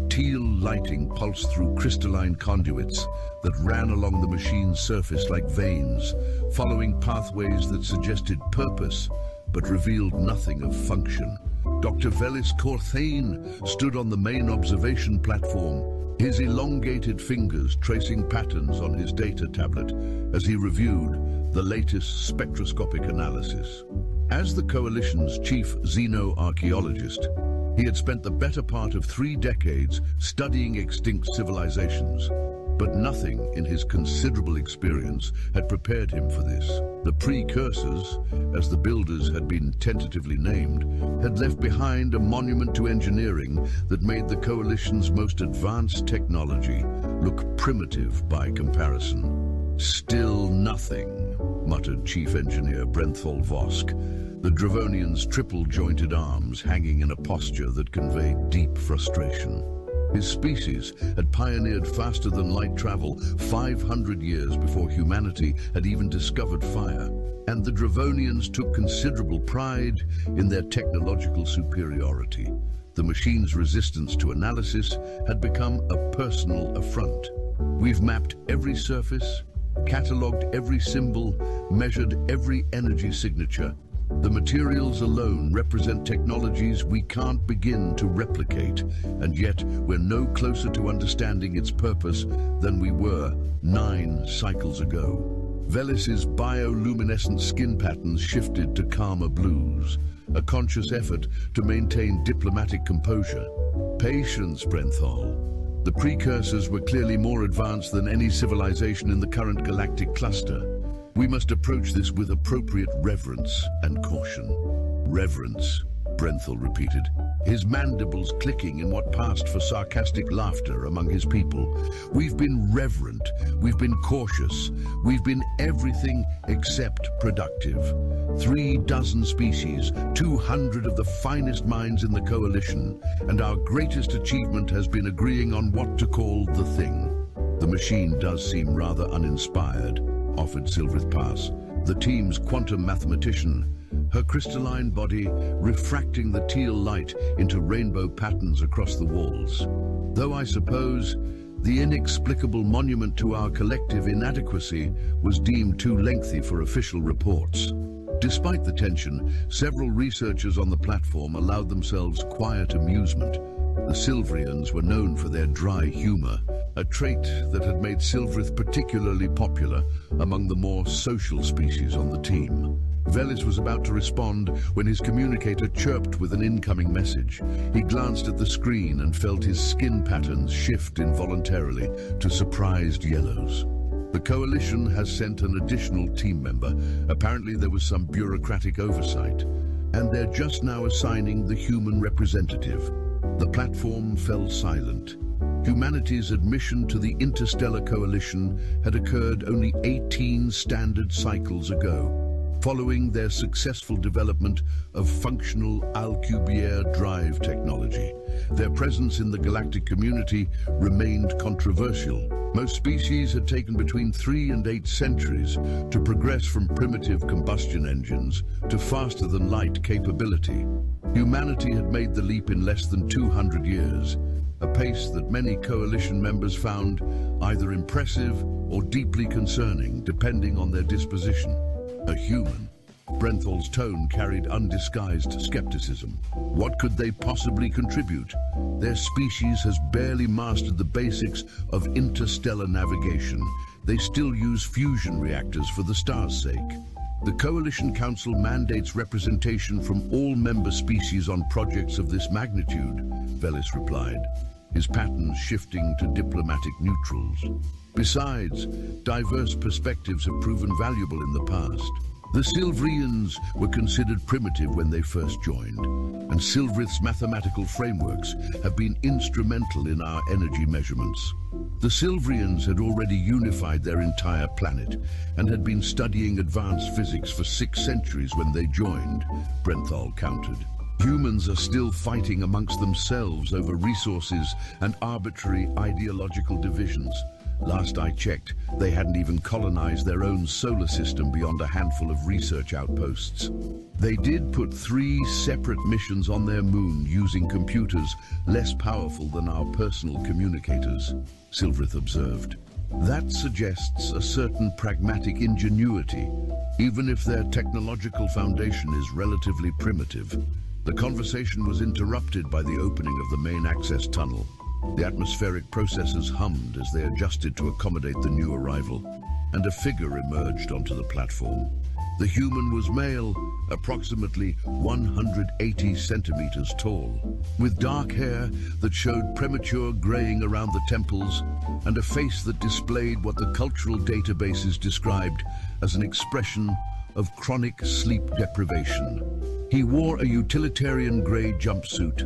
Teal lighting pulsed through crystalline conduits that ran along the machine's surface like veins, following pathways that suggested purpose but revealed nothing of function. Dr. Velis Korthane stood on the main observation platform, his elongated fingers tracing patterns on his data tablet as he reviewed the latest spectroscopic analysis. As the Coalition's chief xenoarchaeologist, he had spent the better part of 3 decades studying extinct civilizations, but nothing in his considerable experience had prepared him for this. The precursors, as the builders had been tentatively named, had left behind a monument to engineering that made the Coalition's most advanced technology look primitive by comparison. Still nothing, muttered Chief Engineer Brenthal Vosk, the Dravonian's triple-jointed arms hanging in a posture that conveyed deep frustration. His species had pioneered faster-than-light travel 500 years before humanity had even discovered fire, and the Dravonians took considerable pride in their technological superiority. The machine's resistance to analysis had become a personal affront. We've mapped every surface, catalogued every symbol, measured every energy signature. The materials alone represent technologies we can't begin to replicate, and yet we're no closer to understanding its purpose than we were 9 cycles ago. Velis's bioluminescent skin patterns shifted to calmer blues, a conscious effort to maintain diplomatic composure. Patience, Brenthal. The precursors were clearly more advanced than any civilization in the current galactic cluster. We must approach this with appropriate reverence and caution. Reverence, Brenthal repeated, his mandibles clicking in what passed for sarcastic laughter among his people. We've been reverent, we've been cautious, we've been everything except productive. 36 species, 200 of the finest minds in the Coalition, and our greatest achievement has been agreeing on what to call the thing. The machine does seem rather uninspired, offered Silvrith Pass, the team's quantum mathematician, her crystalline body refracting the teal light into rainbow patterns across the walls. Though I suppose the inexplicable monument to our collective inadequacy was deemed too lengthy for official reports. Despite the tension, several researchers on the platform allowed themselves quiet amusement. The Silvrians were known for their dry humor, a trait that had made Silvrith particularly popular among the more social species on the team. Velis was about to respond when his communicator chirped with an incoming message. He glanced at the screen and felt his skin patterns shift involuntarily to surprised yellows. The Coalition has sent an additional team member. Apparently there was some bureaucratic oversight, and they're just now assigning the human representative. The platform fell silent. Humanity's admission to the Interstellar Coalition had occurred only 18 standard cycles ago, following their successful development of functional Alcubierre drive technology. Their presence in the galactic community remained controversial. Most species had taken between 3 and 8 centuries to progress from primitive combustion engines to faster-than-light capability. Humanity had made the leap in less than 200 years, a pace that many Coalition members found either impressive or deeply concerning, depending on their disposition. A human. Brenthal's tone carried undisguised skepticism. What could they possibly contribute? Their species has barely mastered the basics of interstellar navigation. They still use fusion reactors for the star's sake. The Coalition Council mandates representation from all member species on projects of this magnitude, Velis replied, his patterns shifting to diplomatic neutrals. Besides, diverse perspectives have proven valuable in the past. The Silvrians were considered primitive when they first joined, and Silvrith's mathematical frameworks have been instrumental in our energy measurements. The Silvrians had already unified their entire planet and had been studying advanced physics for 6 centuries when they joined, Brenthal countered. Humans are still fighting amongst themselves over resources and arbitrary ideological divisions. Last I checked, they hadn't even colonized their own solar system beyond a handful of research outposts. They did put 3 separate missions on their moon using computers less powerful than our personal communicators, Silvrith observed. That suggests a certain pragmatic ingenuity, even if their technological foundation is relatively primitive. The conversation was interrupted by the opening of the main access tunnel. The atmospheric processors hummed as they adjusted to accommodate the new arrival, and a figure emerged onto the platform. The human was male, approximately 180 centimeters tall, with dark hair that showed premature graying around the temples and a face that displayed what the cultural databases described as an expression of chronic sleep deprivation. He wore a utilitarian grey jumpsuit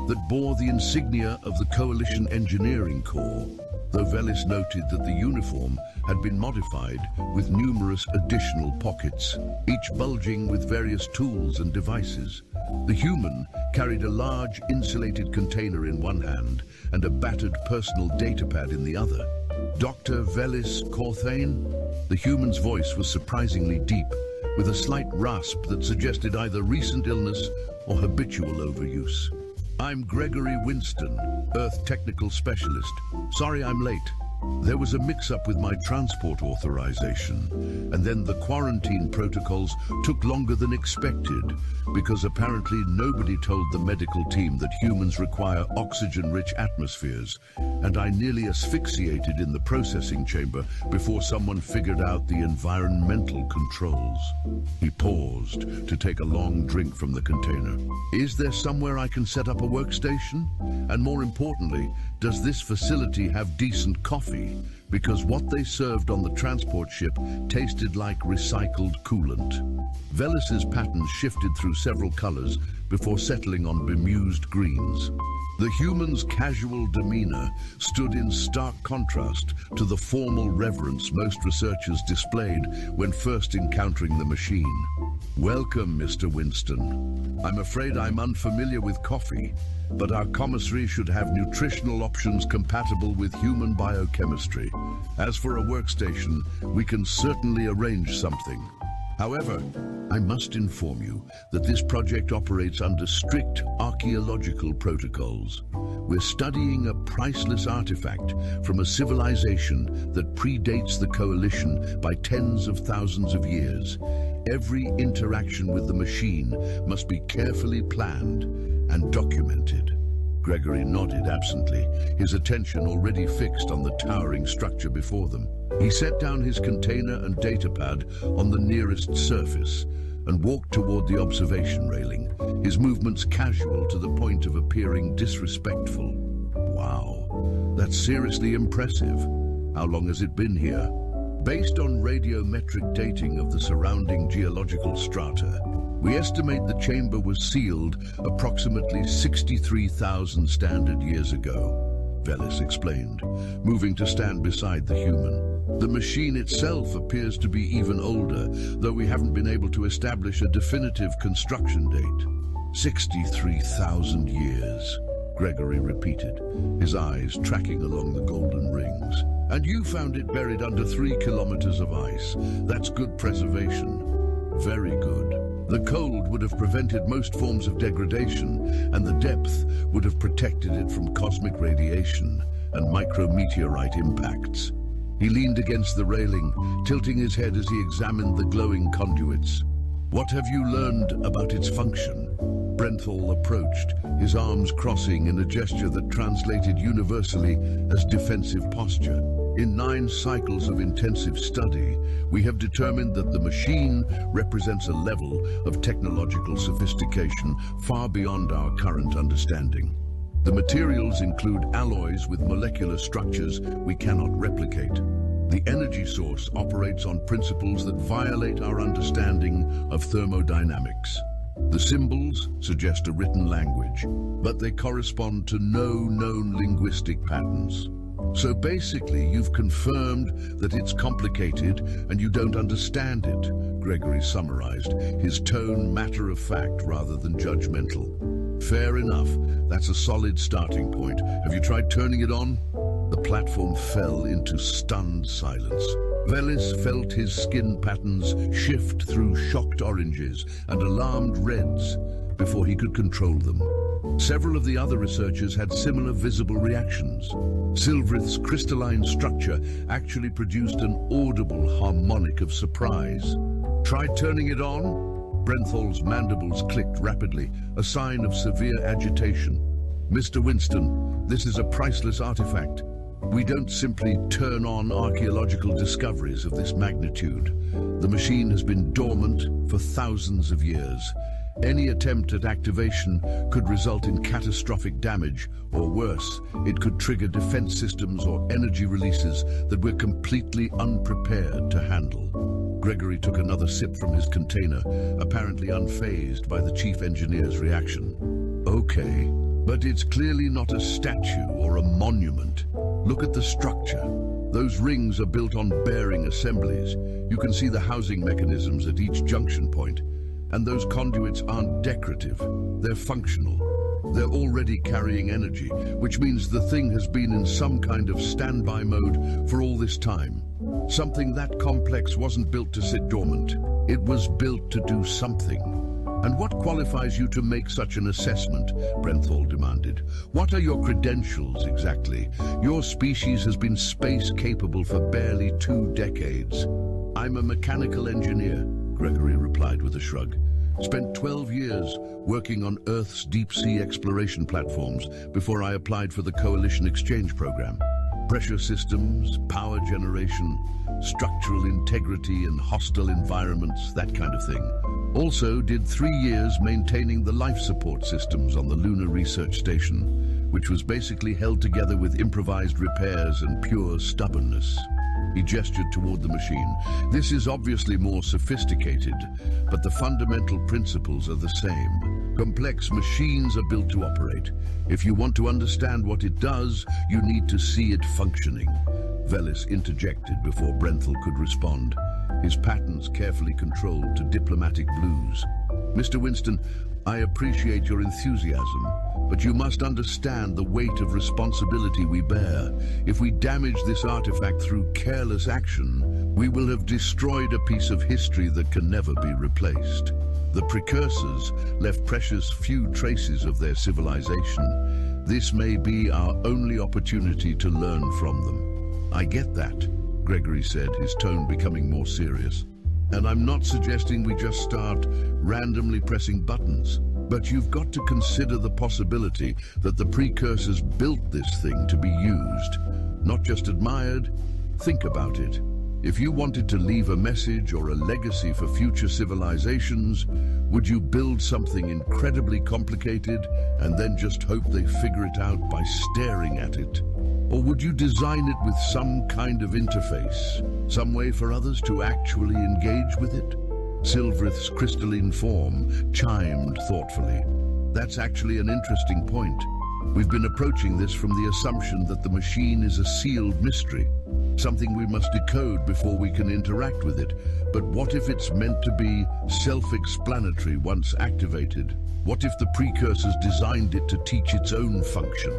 that bore the insignia of the Coalition Engineering Corps, though Velis noted that the uniform had been modified with numerous additional pockets, each bulging with various tools and devices. The human carried a large insulated container in one hand and a battered personal datapad in the other. Dr. Velis Corthane? The human's voice was surprisingly deep, with a slight rasp that suggested either recent illness or habitual overuse. I'm Gregory Winston, Earth Technical Specialist. Sorry I'm late. There was a mix-up with my transport authorization, and then the quarantine protocols took longer than expected because apparently nobody told the medical team that humans require oxygen-rich atmospheres, and I nearly asphyxiated in the processing chamber before someone figured out the environmental controls. He paused to take a long drink from the container. Is there somewhere I can set up a workstation? And more importantly, does this facility have decent coffee? Because what they served on the transport ship tasted like recycled coolant. Velis's patterns shifted through several colors before settling on bemused greens. The human's casual demeanor stood in stark contrast to the formal reverence most researchers displayed when first encountering the machine. Welcome, Mr. Winston. I'm afraid I'm unfamiliar with coffee, but our commissary should have nutritional options compatible with human biochemistry. As for a workstation, we can certainly arrange something. However, I must inform you that this project operates under strict archaeological protocols. We're studying a priceless artifact from a civilization that predates the Coalition by tens of thousands of years. Every interaction with the machine must be carefully planned and documented. Gregory nodded absently, his attention already fixed on the towering structure before them. He set down his container and datapad on the nearest surface and walked toward the observation railing, his movements casual to the point of appearing disrespectful. Wow, that's seriously impressive. How long has it been here? Based on radiometric dating of the surrounding geological strata, we estimate the chamber was sealed approximately 63,000 standard years ago, Velis explained, moving to stand beside the human. The machine itself appears to be even older, though we haven't been able to establish a definitive construction date. 63,000 years, Gregory repeated, his eyes tracking along the golden rings. And you found it buried under 3 kilometers of ice. That's good preservation. Very good. The cold would have prevented most forms of degradation, and the depth would have protected it from cosmic radiation and micrometeorite impacts. He leaned against the railing, tilting his head as he examined the glowing conduits. What have you learned about its function? Brenthal approached, his arms crossing in a gesture that translated universally as defensive posture. In 9 cycles of intensive study, we have determined that the machine represents a level of technological sophistication far beyond our current understanding. The materials include alloys with molecular structures we cannot replicate. The energy source operates on principles that violate our understanding of thermodynamics. The symbols suggest a written language, but they correspond to no known linguistic patterns. So basically, you've confirmed that it's complicated and you don't understand it, Gregory summarized, his tone matter-of-fact rather than judgmental. Fair enough. That's a solid starting point. Have you tried turning it on? The platform fell into stunned silence. Velis felt his skin patterns shift through shocked oranges and alarmed reds before he could control them. Several of the other researchers had similar visible reactions. Silvrith's crystalline structure actually produced an audible harmonic of surprise. Tried turning it on? Brenthol's mandibles clicked rapidly, a sign of severe agitation. Mr. Winston, this is a priceless artifact. We don't simply turn on archaeological discoveries of this magnitude. The machine has been dormant for thousands of years. Any attempt at activation could result in catastrophic damage, or worse, it could trigger defense systems or energy releases that we're completely unprepared to handle. Gregory took another sip from his container, apparently unfazed by the chief engineer's reaction. Okay, but it's clearly not a statue or a monument. Look at the structure. Those rings are built on bearing assemblies. You can see the housing mechanisms at each junction point. And those conduits aren't decorative, they're functional. They're already carrying energy, which means the thing has been in some kind of standby mode for all this time. Something that complex wasn't built to sit dormant. It was built to do something. And what qualifies you to make such an assessment? Brenthal demanded. What are your credentials exactly? Your species has been space capable for barely 2 decades. I'm a mechanical engineer, Gregory replied with a shrug. Spent 12 years working on Earth's deep-sea exploration platforms before I applied for the Coalition Exchange Program. Pressure systems, power generation, structural integrity in hostile environments, that kind of thing. Also did 3 years maintaining the life support systems on the Lunar Research Station, which was basically held together with improvised repairs and pure stubbornness. He gestured toward the machine. This is obviously more sophisticated, but the fundamental principles are the same. Complex machines are built to operate. If you want to understand what it does, you need to see it functioning. Velis interjected before Brenthal could respond, his patterns carefully controlled to diplomatic blues. Mr. Winston, I appreciate your enthusiasm, but you must understand the weight of responsibility we bear. If we damage this artifact through careless action, we will have destroyed a piece of history that can never be replaced. The precursors left precious few traces of their civilization. This may be our only opportunity to learn from them. I get that, Gregory said, his tone becoming more serious. And I'm not suggesting we just start randomly pressing buttons, but you've got to consider the possibility that the precursors built this thing to be used, not just admired. Think about it. If you wanted to leave a message or a legacy for future civilizations, would you build something incredibly complicated and then just hope they figure it out by staring at it? Or would you design it with some kind of interface, some way for others to actually engage with it? Silvrith's crystalline form chimed thoughtfully. That's actually an interesting point. We've been approaching this from the assumption that the machine is a sealed mystery, something we must decode before we can interact with it. But what if it's meant to be self-explanatory once activated? What if the precursors designed it to teach its own function?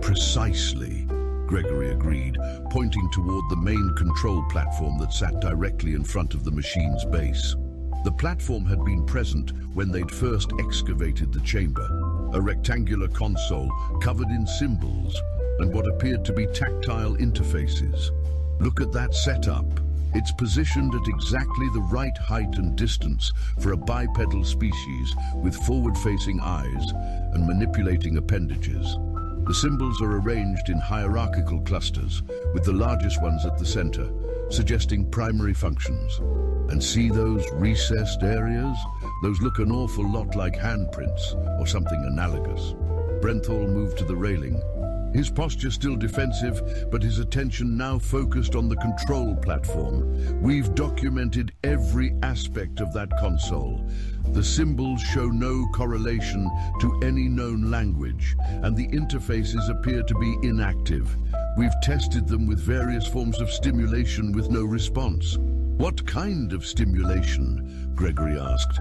Precisely, Gregory agreed, pointing toward the main control platform that sat directly in front of the machine's base. The platform had been present when they'd first excavated the chamber, a rectangular console covered in symbols and what appeared to be tactile interfaces. Look at that setup. It's positioned at exactly the right height and distance for a bipedal species with forward-facing eyes and manipulating appendages. The symbols are arranged in hierarchical clusters, with the largest ones at the center, suggesting primary functions. And see those recessed areas? Those look an awful lot like handprints, or something analogous. Brenthal moved to the railing, his posture still defensive, but his attention now focused on the control platform. We've documented every aspect of that console. The symbols show no correlation to any known language, and the interfaces appear to be inactive. We've tested them with various forms of stimulation with no response. What kind of stimulation? Gregory asked.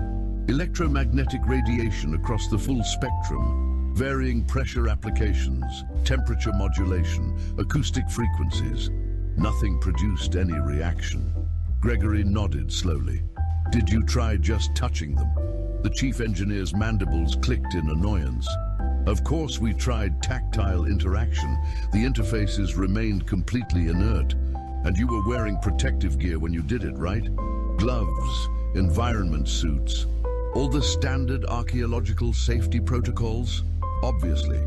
Electromagnetic radiation across the full spectrum, varying pressure applications, temperature modulation, acoustic frequencies. Nothing produced any reaction. Gregory nodded slowly. Did you try just touching them? The chief engineer's mandibles clicked in annoyance. Of course we tried tactile interaction. The interfaces remained completely inert. And you were wearing protective gear when you did it, right? Gloves, environment suits. All the standard archaeological safety protocols? Obviously.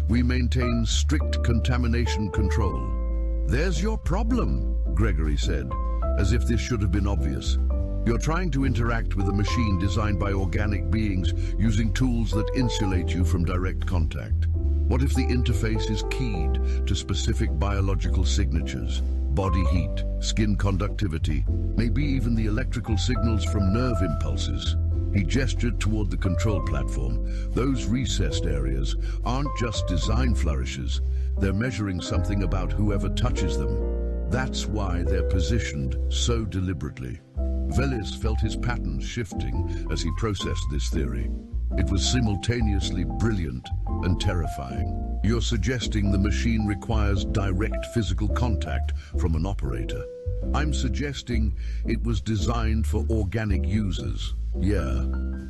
We maintain strict contamination control. There's your problem, Gregory said, as if this should have been obvious. You're trying to interact with a machine designed by organic beings using tools that insulate you from direct contact. What if the interface is keyed to specific biological signatures? Body heat, skin conductivity, maybe even the electrical signals from nerve impulses. He gestured toward the control platform. Those recessed areas aren't just design flourishes. They're measuring something about whoever touches them. That's why they're positioned so deliberately. Velis felt his patterns shifting as he processed this theory. It was simultaneously brilliant and terrifying. You're suggesting the machine requires direct physical contact from an operator. I'm suggesting it was designed for organic users. Yeah,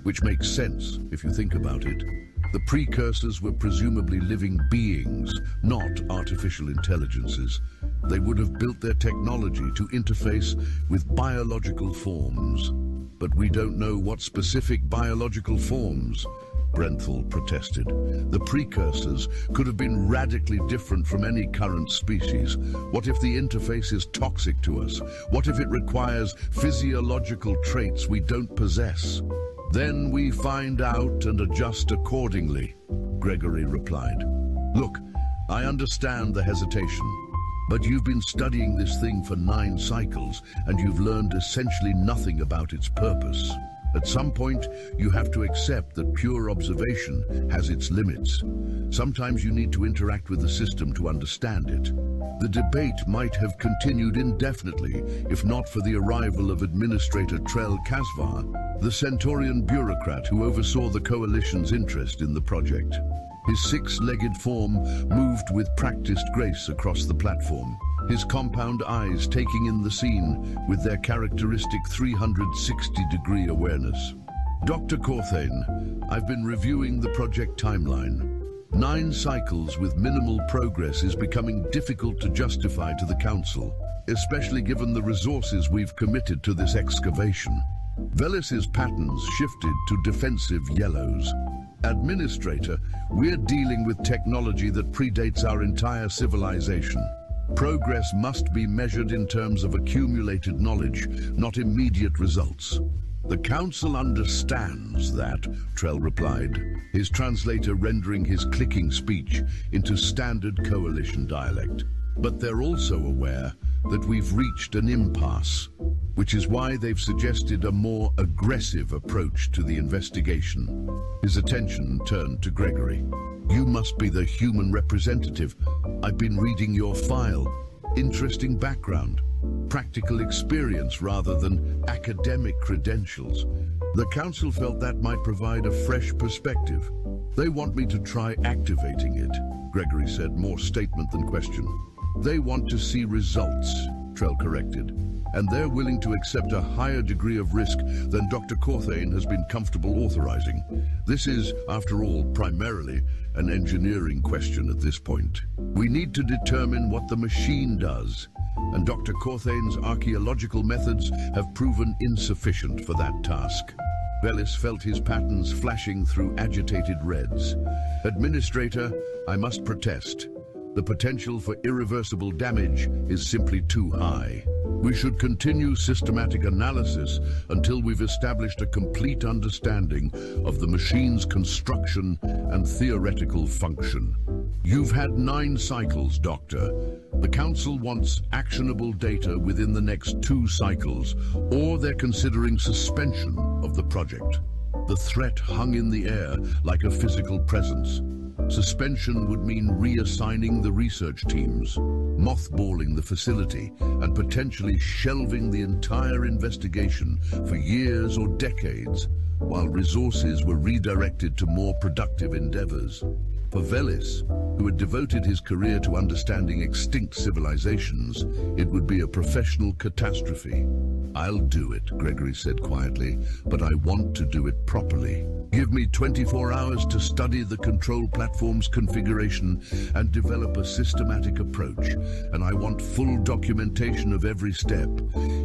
which makes sense if you think about it. The precursors were presumably living beings, not artificial intelligences. They would have built their technology to interface with biological forms. But we don't know what specific biological forms, Brenthal protested. The precursors could have been radically different from any current species. What if the interface is toxic to us? What if it requires physiological traits we don't possess? Then we find out and adjust accordingly, Gregory replied. Look, I understand the hesitation. But you've been studying this thing for 9 cycles, and you've learned essentially nothing about its purpose. At some point, you have to accept that pure observation has its limits. Sometimes you need to interact with the system to understand it. The debate might have continued indefinitely if not for the arrival of Administrator Trell Kasvar, the Centaurian bureaucrat who oversaw the Coalition's interest in the project. His 6-legged form moved with practiced grace across the platform, his compound eyes taking in the scene with their characteristic 360-degree awareness. Dr. Corthane, I've been reviewing the project timeline. 9 cycles with minimal progress is becoming difficult to justify to the Council, especially given the resources we've committed to this excavation. Velis's patterns shifted to defensive yellows. Administrator, we're dealing with technology that predates our entire civilization. Progress must be measured in terms of accumulated knowledge, not immediate results. The Council understands that, Trell replied, his translator rendering his clicking speech into standard Coalition dialect. But they're also aware that we've reached an impasse, which is why they've suggested a more aggressive approach to the investigation. His attention turned to Gregory. You must be the human representative. I've been reading your file. Interesting background. Practical experience rather than academic credentials. The Council felt that might provide a fresh perspective. They want me to try activating it, Gregory said, more statement than question. They want to see results, Trell corrected, and they're willing to accept a higher degree of risk than Dr. Corthane has been comfortable authorizing. This is, after all, primarily an engineering question at this point. We need to determine what the machine does, and Dr. Corthane's archaeological methods have proven insufficient for that task. Velis felt his patterns flashing through agitated reds. Administrator, I must protest. The potential for irreversible damage is simply too high. We should continue systematic analysis until we've established a complete understanding of the machine's construction and theoretical function. You've had 9 cycles, Doctor. The Council wants actionable data within the next 2 cycles, or they're considering suspension of the project. The threat hung in the air like a physical presence. Suspension would mean reassigning the research teams, mothballing the facility, and potentially shelving the entire investigation for years or decades, while resources were redirected to more productive endeavors. For Velis, who had devoted his career to understanding extinct civilizations, it would be a professional catastrophe. I'll do it, Gregory said quietly, but I want to do it properly. Give me 24 hours to study the control platform's configuration and develop a systematic approach, and I want full documentation of every step.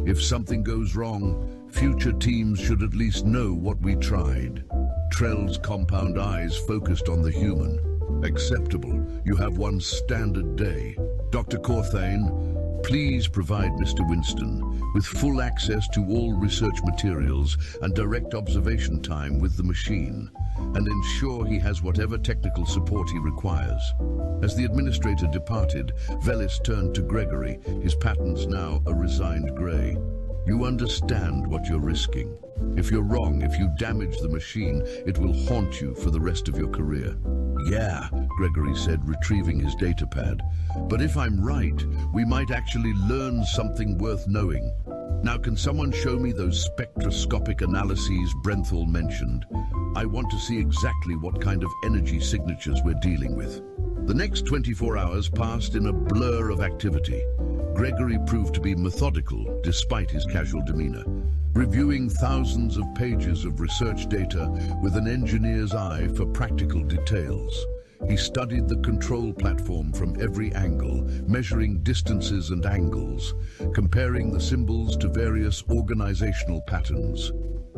If something goes wrong, Future teams should at least know what we tried. Trell's compound eyes focused on the human. Acceptable. You have one standard day. Dr. Corthane, please provide Mr. Winston with full access to all research materials and direct observation time with the machine, and ensure he has whatever technical support he requires. As the administrator departed, Velis turned to Gregory, his patterns now a resigned grey. You understand what you're risking. If you're wrong, if you damage the machine, it will haunt you for the rest of your career. Yeah, Gregory said, retrieving his datapad. But if I'm right, we might actually learn something worth knowing. Now, can someone show me those spectroscopic analyses Brenthal mentioned? I want to see exactly what kind of energy signatures we're dealing with. The next 24 hours passed in a blur of activity. Gregory proved to be methodical despite his casual demeanor, reviewing thousands of pages of research data with an engineer's eye for practical details. He studied the control platform from every angle, measuring distances and angles, comparing the symbols to various organizational patterns.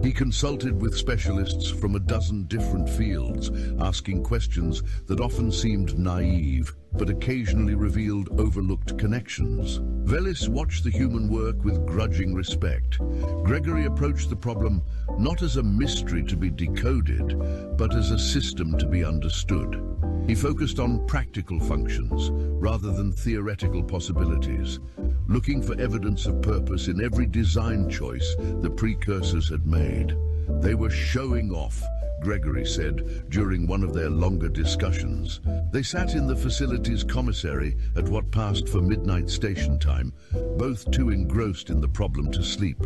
He consulted with specialists from a dozen different fields, asking questions that often seemed naive, but occasionally revealed overlooked connections. Velis watched the human work with grudging respect. Gregory approached the problem not as a mystery to be decoded, but as a system to be understood. He focused on practical functions rather than theoretical possibilities, looking for evidence of purpose in every design choice the precursors had made. They were showing off, Gregory said during one of their longer discussions. They sat in the facility's commissary at what passed for midnight station time, both too engrossed in the problem to sleep.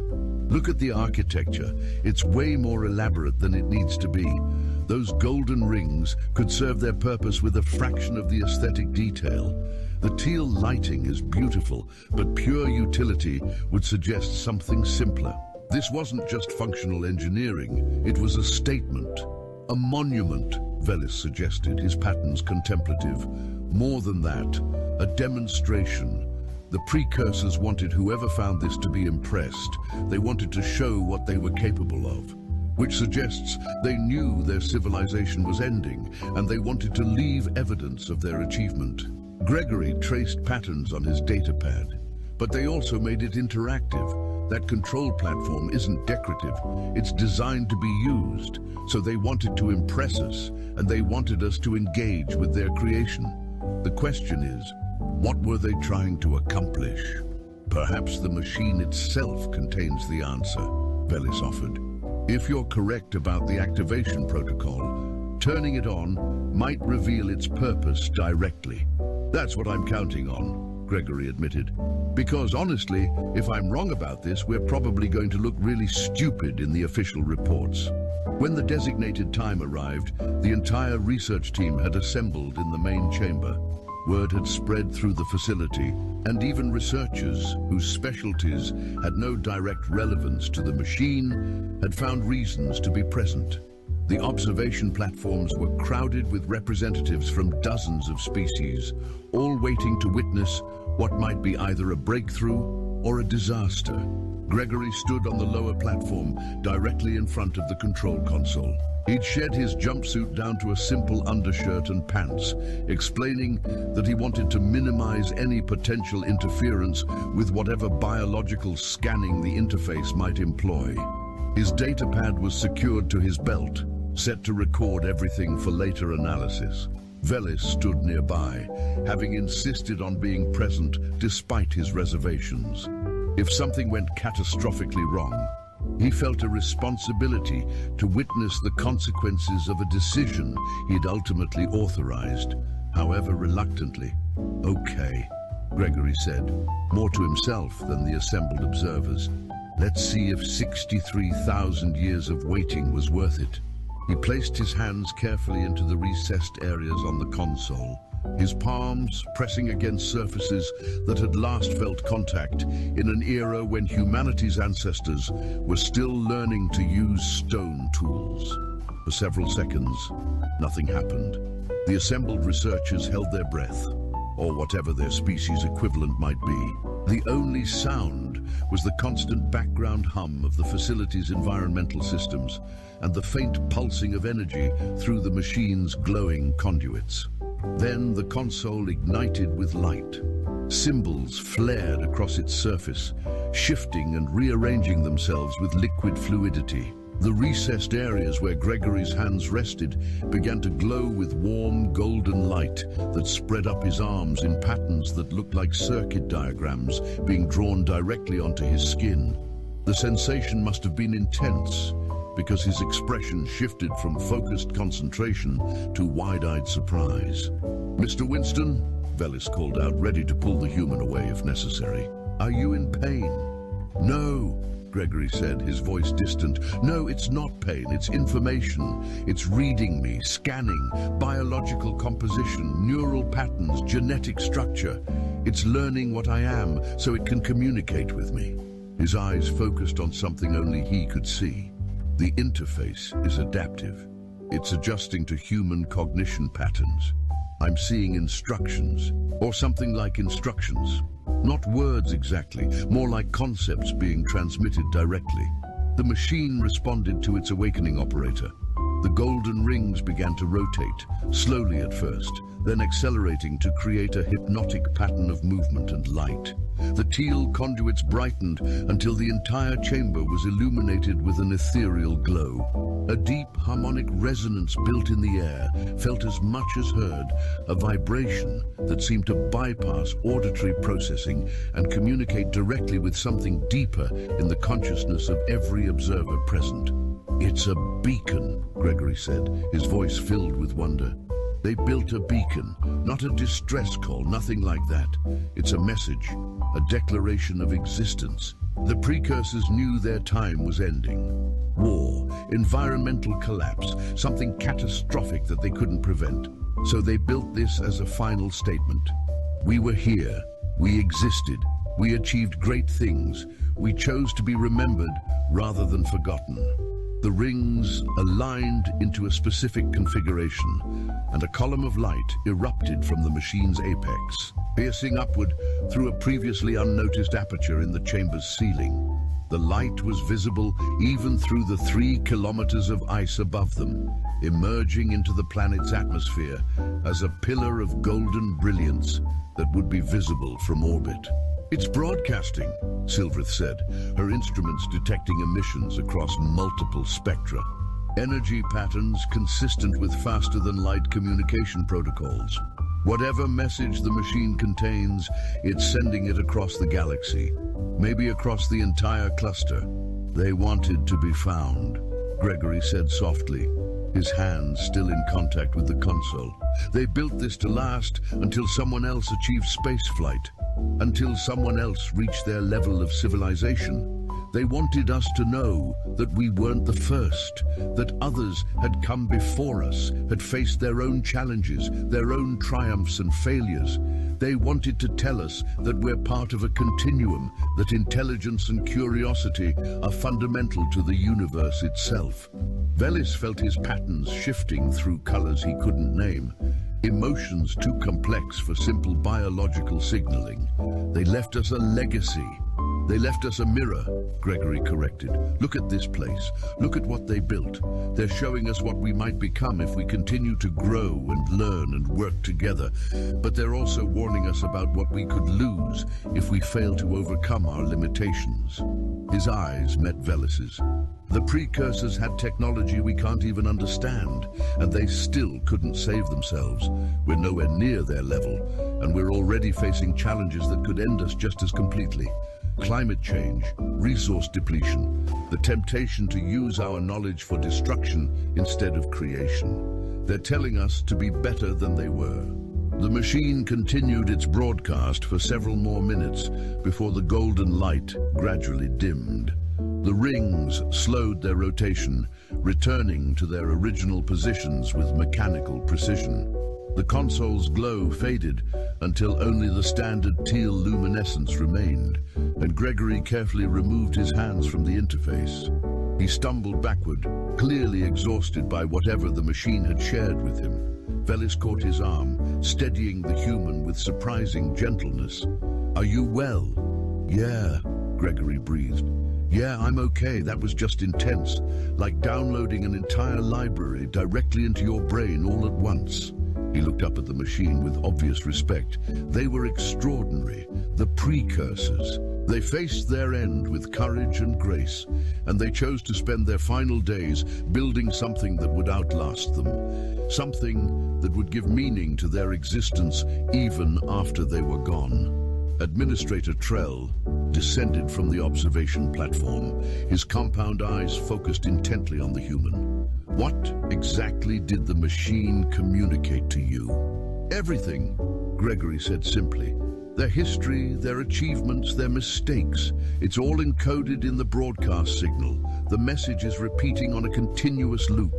Look at the architecture. It's way more elaborate than it needs to be. Those golden rings could serve their purpose with a fraction of the aesthetic detail. The teal lighting is beautiful, but pure utility would suggest something simpler. This wasn't just functional engineering, it was a statement. A monument, Velis suggested, his patterns contemplative. More than that, a demonstration. The precursors wanted whoever found this to be impressed. They wanted to show what they were capable of, which suggests they knew their civilization was ending, and they wanted to leave evidence of their achievement. Gregory traced patterns on his datapad, but they also made it interactive. That control platform isn't decorative, it's designed to be used. So they wanted to impress us, and they wanted us to engage with their creation. The question is, what were they trying to accomplish? Perhaps the machine itself contains the answer, Velis offered. If you're correct about the activation protocol, turning it on might reveal its purpose directly. That's what I'm counting on, Gregory admitted. Because honestly, if I'm wrong about this, we're probably going to look really stupid in the official reports. When the designated time arrived, the entire research team had assembled in the main chamber. Word had spread through the facility, and even researchers whose specialties had no direct relevance to the machine had found reasons to be present. The observation platforms were crowded with representatives from dozens of species, all waiting to witness what might be either a breakthrough or a disaster. Gregory stood on the lower platform, directly in front of the control console. He'd shed his jumpsuit down to a simple undershirt and pants, explaining that he wanted to minimize any potential interference with whatever biological scanning the interface might employ. His datapad was secured to his belt, set to record everything for later analysis. Velis stood nearby, having insisted on being present despite his reservations. If something went catastrophically wrong, he felt a responsibility to witness the consequences of a decision he'd ultimately authorized, however reluctantly. Okay, Gregory said, more to himself than the assembled observers. Let's see if 63,000 years of waiting was worth it. He placed his hands carefully into the recessed areas on the console, his palms pressing against surfaces that had last felt contact in an era when humanity's ancestors were still learning to use stone tools. For several seconds, nothing happened. The assembled researchers held their breath, or whatever their species equivalent might be. The only sound was the constant background hum of the facility's environmental systems and the faint pulsing of energy through the machine's glowing conduits. Then the console ignited with light. Symbols flared across its surface, shifting and rearranging themselves with liquid fluidity. The recessed areas where Gregory's hands rested began to glow with warm golden light that spread up his arms in patterns that looked like circuit diagrams being drawn directly onto his skin. The sensation must have been intense because his expression shifted from focused concentration to wide-eyed surprise. "Mr. Winston," Velis called out, ready to pull the human away if necessary. "Are you in pain?" "No," Gregory said, his voice distant. "No, it's not pain, it's information. It's reading me, scanning, biological composition, neural patterns, genetic structure. It's learning what I am so it can communicate with me." His eyes focused on something only he could see. The interface is adaptive. It's adjusting to human cognition patterns. I'm seeing instructions, or something like instructions. Not words exactly, more like concepts being transmitted directly. The machine responded to its awakening operator. The golden rings began to rotate, slowly at first, then accelerating to create a hypnotic pattern of movement and light. The teal conduits brightened until the entire chamber was illuminated with an ethereal glow. A deep harmonic resonance built in the air, felt as much as heard, a vibration that seemed to bypass auditory processing and communicate directly with something deeper in the consciousness of every observer present. "It's a beacon," Gregory said, his voice filled with wonder. "They built a beacon, not a distress call, nothing like that. It's a message, a declaration of existence. The precursors knew their time was ending. War, environmental collapse, something catastrophic that they couldn't prevent. So they built this as a final statement. We were here, we existed, we achieved great things. We chose to be remembered rather than forgotten." The rings aligned into a specific configuration, and a column of light erupted from the machine's apex, piercing upward through a previously unnoticed aperture in the chamber's ceiling. The light was visible even through the 3 kilometers of ice above them, emerging into the planet's atmosphere as a pillar of golden brilliance that would be visible from orbit. "It's broadcasting," Silvrith said, her instruments detecting emissions across multiple spectra. Energy patterns consistent with faster-than-light communication protocols. Whatever message the machine contains, it's sending it across the galaxy, maybe across the entire cluster. "They wanted to be found," Gregory said softly, his hands still in contact with the console. "They built this to last until someone else achieved spaceflight. Until someone else reached their level of civilization. They wanted us to know that we weren't the first, that others had come before us, had faced their own challenges, their own triumphs and failures. They wanted to tell us that we're part of a continuum, that intelligence and curiosity are fundamental to the universe itself." Velis felt his patterns shifting through colors he couldn't name. Emotions too complex for simple biological signaling. "They left us a legacy. They left us a mirror," Gregory corrected. "Look at this place. Look at what they built. They're showing us what we might become if we continue to grow and learn and work together. But they're also warning us about what we could lose if we fail to overcome our limitations." His eyes met Velis's. "The precursors had technology we can't even understand, and they still couldn't save themselves. We're nowhere near their level, and we're already facing challenges that could end us just as completely. Climate change, resource depletion, the temptation to use our knowledge for destruction instead of creation. They're telling us to be better than they were." The machine continued its broadcast for several more minutes before the golden light gradually dimmed. The rings slowed their rotation, returning to their original positions with mechanical precision. The console's glow faded until only the standard teal luminescence remained, and Gregory carefully removed his hands from the interface. He stumbled backward, clearly exhausted by whatever the machine had shared with him. Velis caught his arm, steadying the human with surprising gentleness. "Are you well?" "Yeah," Gregory breathed. Yeah, I'm okay. That was just intense. Like downloading an entire library directly into your brain all at once. He looked up at the machine with obvious respect. They were extraordinary, the precursors. They faced their end with courage and grace, and they chose to spend their final days building something that would outlast them. Something that would give meaning to their existence even after they were gone. Administrator Trell descended from the observation platform, his compound eyes focused intently on the human. What exactly did the machine communicate to you? Everything, Gregory said simply. Their history, their achievements, their mistakes. It's all encoded in the broadcast signal. The message is repeating on a continuous loop,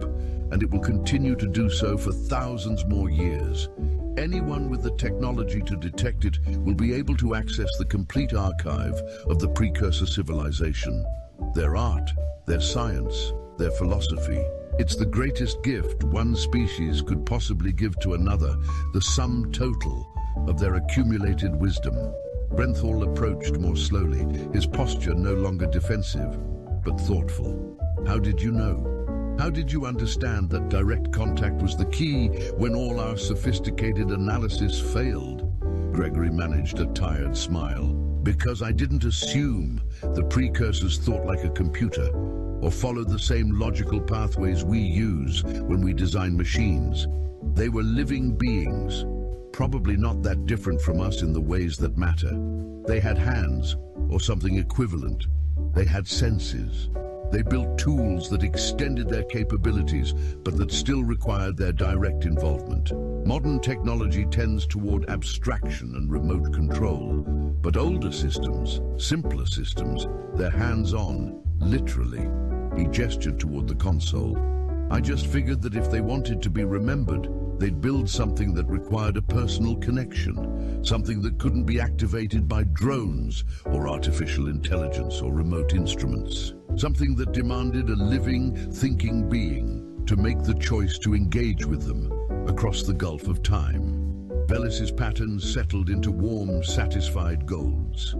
and it will continue to do so for thousands more years. Anyone with the technology to detect it will be able to access the complete archive of the precursor civilization. Their art, their science, their philosophy. It's the greatest gift one species could possibly give to another, the sum total of their accumulated wisdom. Brenthal approached more slowly, his posture no longer defensive, but thoughtful. How did you know? How did you understand that direct contact was the key when all our sophisticated analysis failed? Gregory managed a tired smile. Because I didn't assume the precursors thought like a computer or followed the same logical pathways we use when we design machines. They were living beings, probably not that different from us in the ways that matter. They had hands, or something equivalent. They had senses. They built tools that extended their capabilities, but that still required their direct involvement. Modern technology tends toward abstraction and remote control, but older systems, simpler systems, they're hands-on, literally. He gestured toward the console. I just figured that if they wanted to be remembered, they'd build something that required a personal connection, something that couldn't be activated by drones or artificial intelligence or remote instruments, something that demanded a living, thinking being to make the choice to engage with them across the gulf of time. Velis's patterns settled into warm, satisfied golds.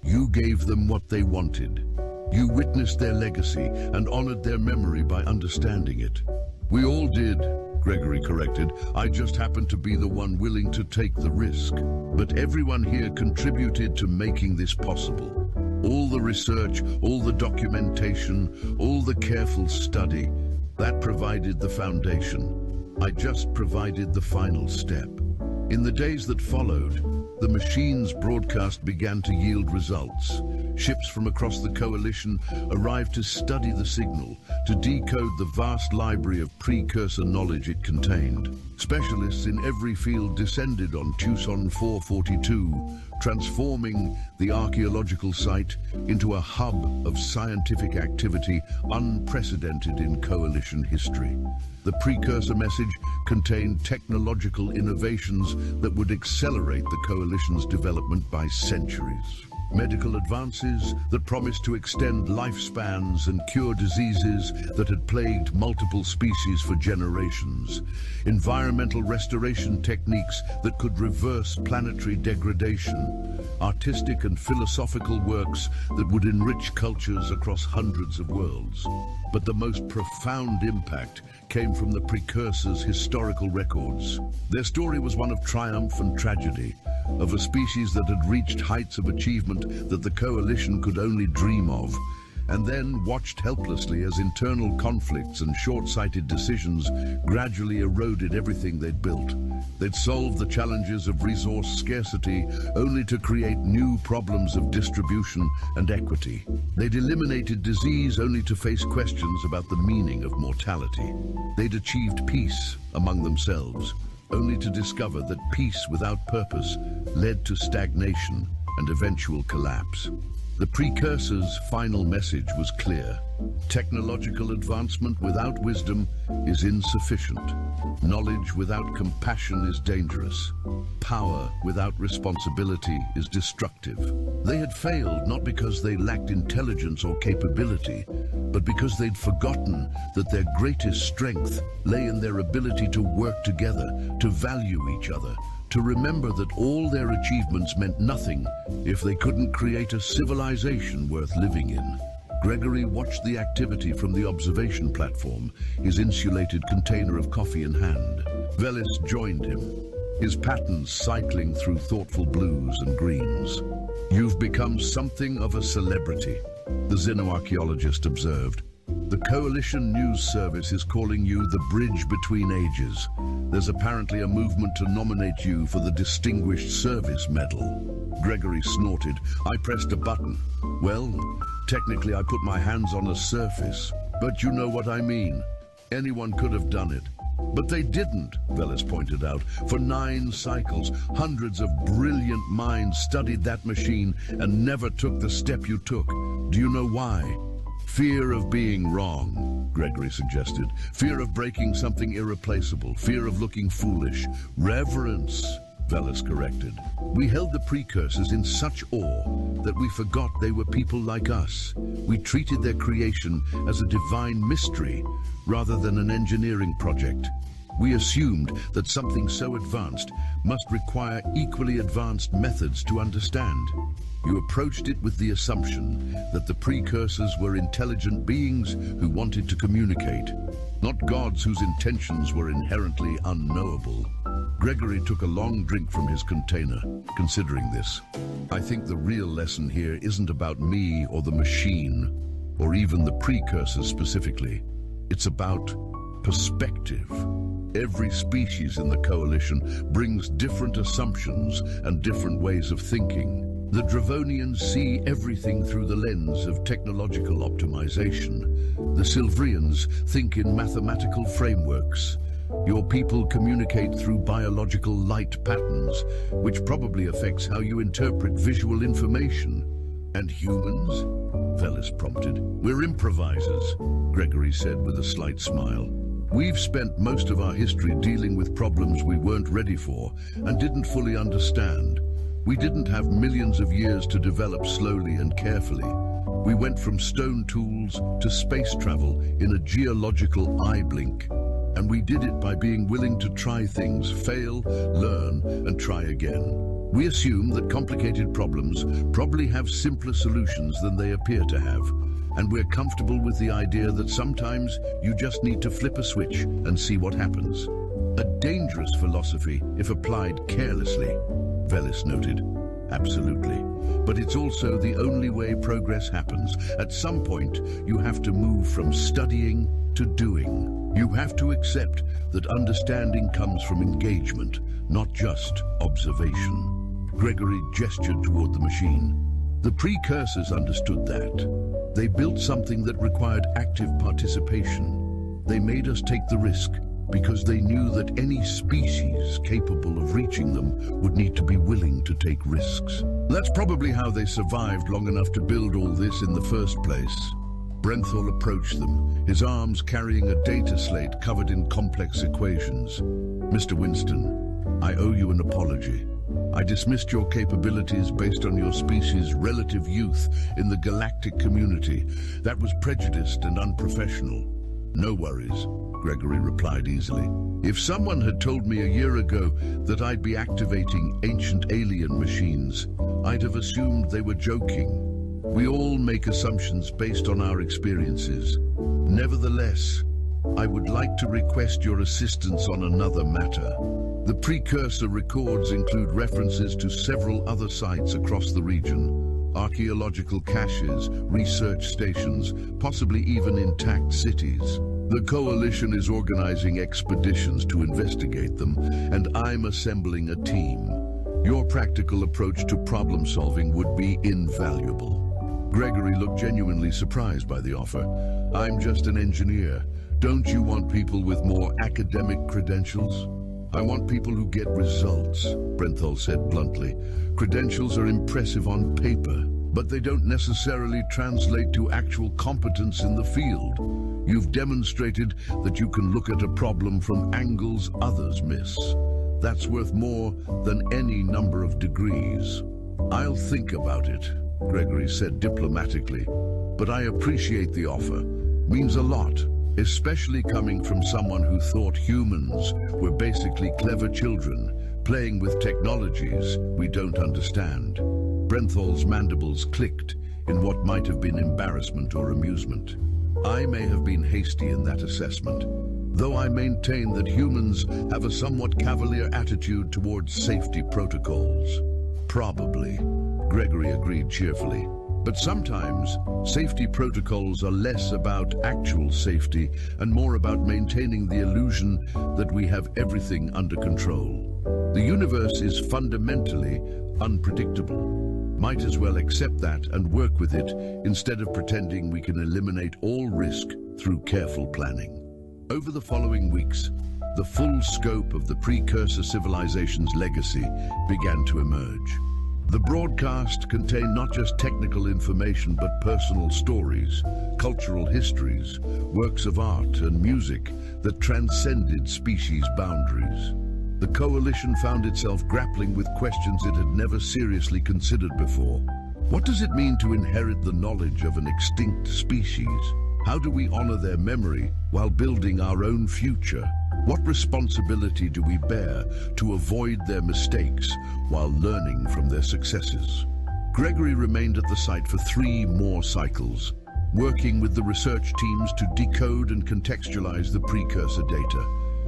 You gave them what they wanted. You witnessed their legacy and honored their memory by understanding it. We all did, Gregory corrected. I just happened to be the one willing to take the risk. But everyone here contributed to making this possible. All the research, all the documentation, all the careful study, that provided the foundation. I just provided the final step. In the days that followed, the machine's broadcast began to yield results. Ships from across the coalition arrived to study the signal, to decode the vast library of precursor knowledge it contained. Specialists in every field descended on Tucson 442, transforming the archaeological site into a hub of scientific activity unprecedented in coalition history. The precursor message contained technological innovations that would accelerate the coalition's development by centuries. Medical advances that promised to extend lifespans and cure diseases that had plagued multiple species for generations. Environmental restoration techniques that could reverse planetary degradation. Artistic and philosophical works that would enrich cultures across hundreds of worlds. But the most profound impact came from the precursors' historical records. Their story was one of triumph and tragedy, of a species that had reached heights of achievement that the coalition could only dream of, and then watched helplessly as internal conflicts and short-sighted decisions gradually eroded everything they'd built. They'd solved the challenges of resource scarcity only to create new problems of distribution and equity. They'd eliminated disease only to face questions about the meaning of mortality. They'd achieved peace among themselves, only to discover that peace without purpose led to stagnation and eventual collapse. The precursors' final message was clear. Technological advancement without wisdom is insufficient. Knowledge without compassion is dangerous. Power without responsibility is destructive. They had failed not because they lacked intelligence or capability, but because they'd forgotten that their greatest strength lay in their ability to work together, to value each other, to remember that all their achievements meant nothing if they couldn't create a civilization worth living in. Gregory watched the activity from the observation platform, his insulated container of coffee in hand. Velis joined him, his patterns cycling through thoughtful blues and greens. "You've become something of a celebrity," the xenoarchaeologist observed. "The Coalition News Service is calling you the bridge between ages. There's apparently a movement to nominate you for the Distinguished Service Medal." Gregory snorted. "I pressed a button. Well, technically I put my hands on a surface, but you know what I mean. Anyone could have done it. But they didn't," Velis pointed out. "For 9 cycles, hundreds of brilliant minds studied that machine and never took the step you took. Do you know why? Fear of being wrong," Gregory suggested. "Fear of breaking something irreplaceable. Fear of looking foolish. Reverence," Velis corrected. "We held the precursors in such awe that we forgot they were people like us. We treated their creation as a divine mystery rather than an engineering project. We assumed that something so advanced must require equally advanced methods to understand. You approached it with the assumption that the precursors were intelligent beings who wanted to communicate, not gods whose intentions were inherently unknowable." Gregory took a long drink from his container, considering this. "I think the real lesson here isn't about me or the machine, or even the precursors specifically. It's about perspective. Every species in the Coalition brings different assumptions and different ways of thinking. The Dravonians see everything through the lens of technological optimization. The Silvrians think in mathematical frameworks. Your people communicate through biological light patterns, which probably affects how you interpret visual information. And humans?" Velis prompted. "We're improvisers," Gregory said with a slight smile. "We've spent most of our history dealing with problems we weren't ready for and didn't fully understand. We didn't have millions of years to develop slowly and carefully. We went from stone tools to space travel in a geological eye blink. And we did it by being willing to try things, fail, learn, and try again. We assume that complicated problems probably have simpler solutions than they appear to have. And we're comfortable with the idea that sometimes you just need to flip a switch and see what happens. A dangerous philosophy if applied carelessly," Velis noted. "Absolutely. But it's also the only way progress happens. At some point, you have to move from studying to doing. You have to accept that understanding comes from engagement, not just observation." Gregory gestured toward the machine. "The precursors understood that. They built something that required active participation. They made us take the risk because they knew that any species capable of reaching them would need to be willing to take risks. That's probably how they survived long enough to build all this in the first place." Brenthal approached them, his arms carrying a data slate covered in complex equations. "Mr. Winston, I owe you an apology. I dismissed your capabilities based on your species' relative youth in the galactic community. That was prejudiced and unprofessional." "No worries," Gregory replied easily. "If someone had told me a year ago that I'd be activating ancient alien machines, I'd have assumed they were joking. We all make assumptions based on our experiences. Nevertheless, I would like to request your assistance on another matter. The precursor records include references to several other sites across the region. Archaeological caches, research stations, possibly even intact cities. The Coalition is organizing expeditions to investigate them, and I'm assembling a team. Your practical approach to problem solving would be invaluable." Gregory looked genuinely surprised by the offer. "I'm just an engineer. Don't you want people with more academic credentials?" "I want people who get results," Brenthal said bluntly. "Credentials are impressive on paper, but they don't necessarily translate to actual competence in the field. You've demonstrated that you can look at a problem from angles others miss. That's worth more than any number of degrees." "I'll think about it," Gregory said diplomatically, "but I appreciate the offer. Means a lot, especially coming from someone who thought humans were basically clever children playing with technologies we don't understand. Brenthal's mandibles clicked in what might have been embarrassment or amusement. I may have been hasty in that assessment, though I maintain that humans have a somewhat cavalier attitude towards safety protocols. Probably, Gregory agreed cheerfully. But sometimes, safety protocols are less about actual safety and more about maintaining the illusion that we have everything under control. The universe is fundamentally unpredictable. Might as well accept that and work with it instead of pretending we can eliminate all risk through careful planning. Over the following weeks, the full scope of the precursor civilization's legacy began to emerge. The broadcast contained not just technical information but personal stories, cultural histories, works of art and music that transcended species boundaries. The coalition found itself grappling with questions it had never seriously considered before. What does it mean to inherit the knowledge of an extinct species? How do we honor their memory while building our own future? What responsibility do we bear to avoid their mistakes while learning from their successes? Gregory remained at the site for 3 more cycles, working with the research teams to decode and contextualize the precursor data.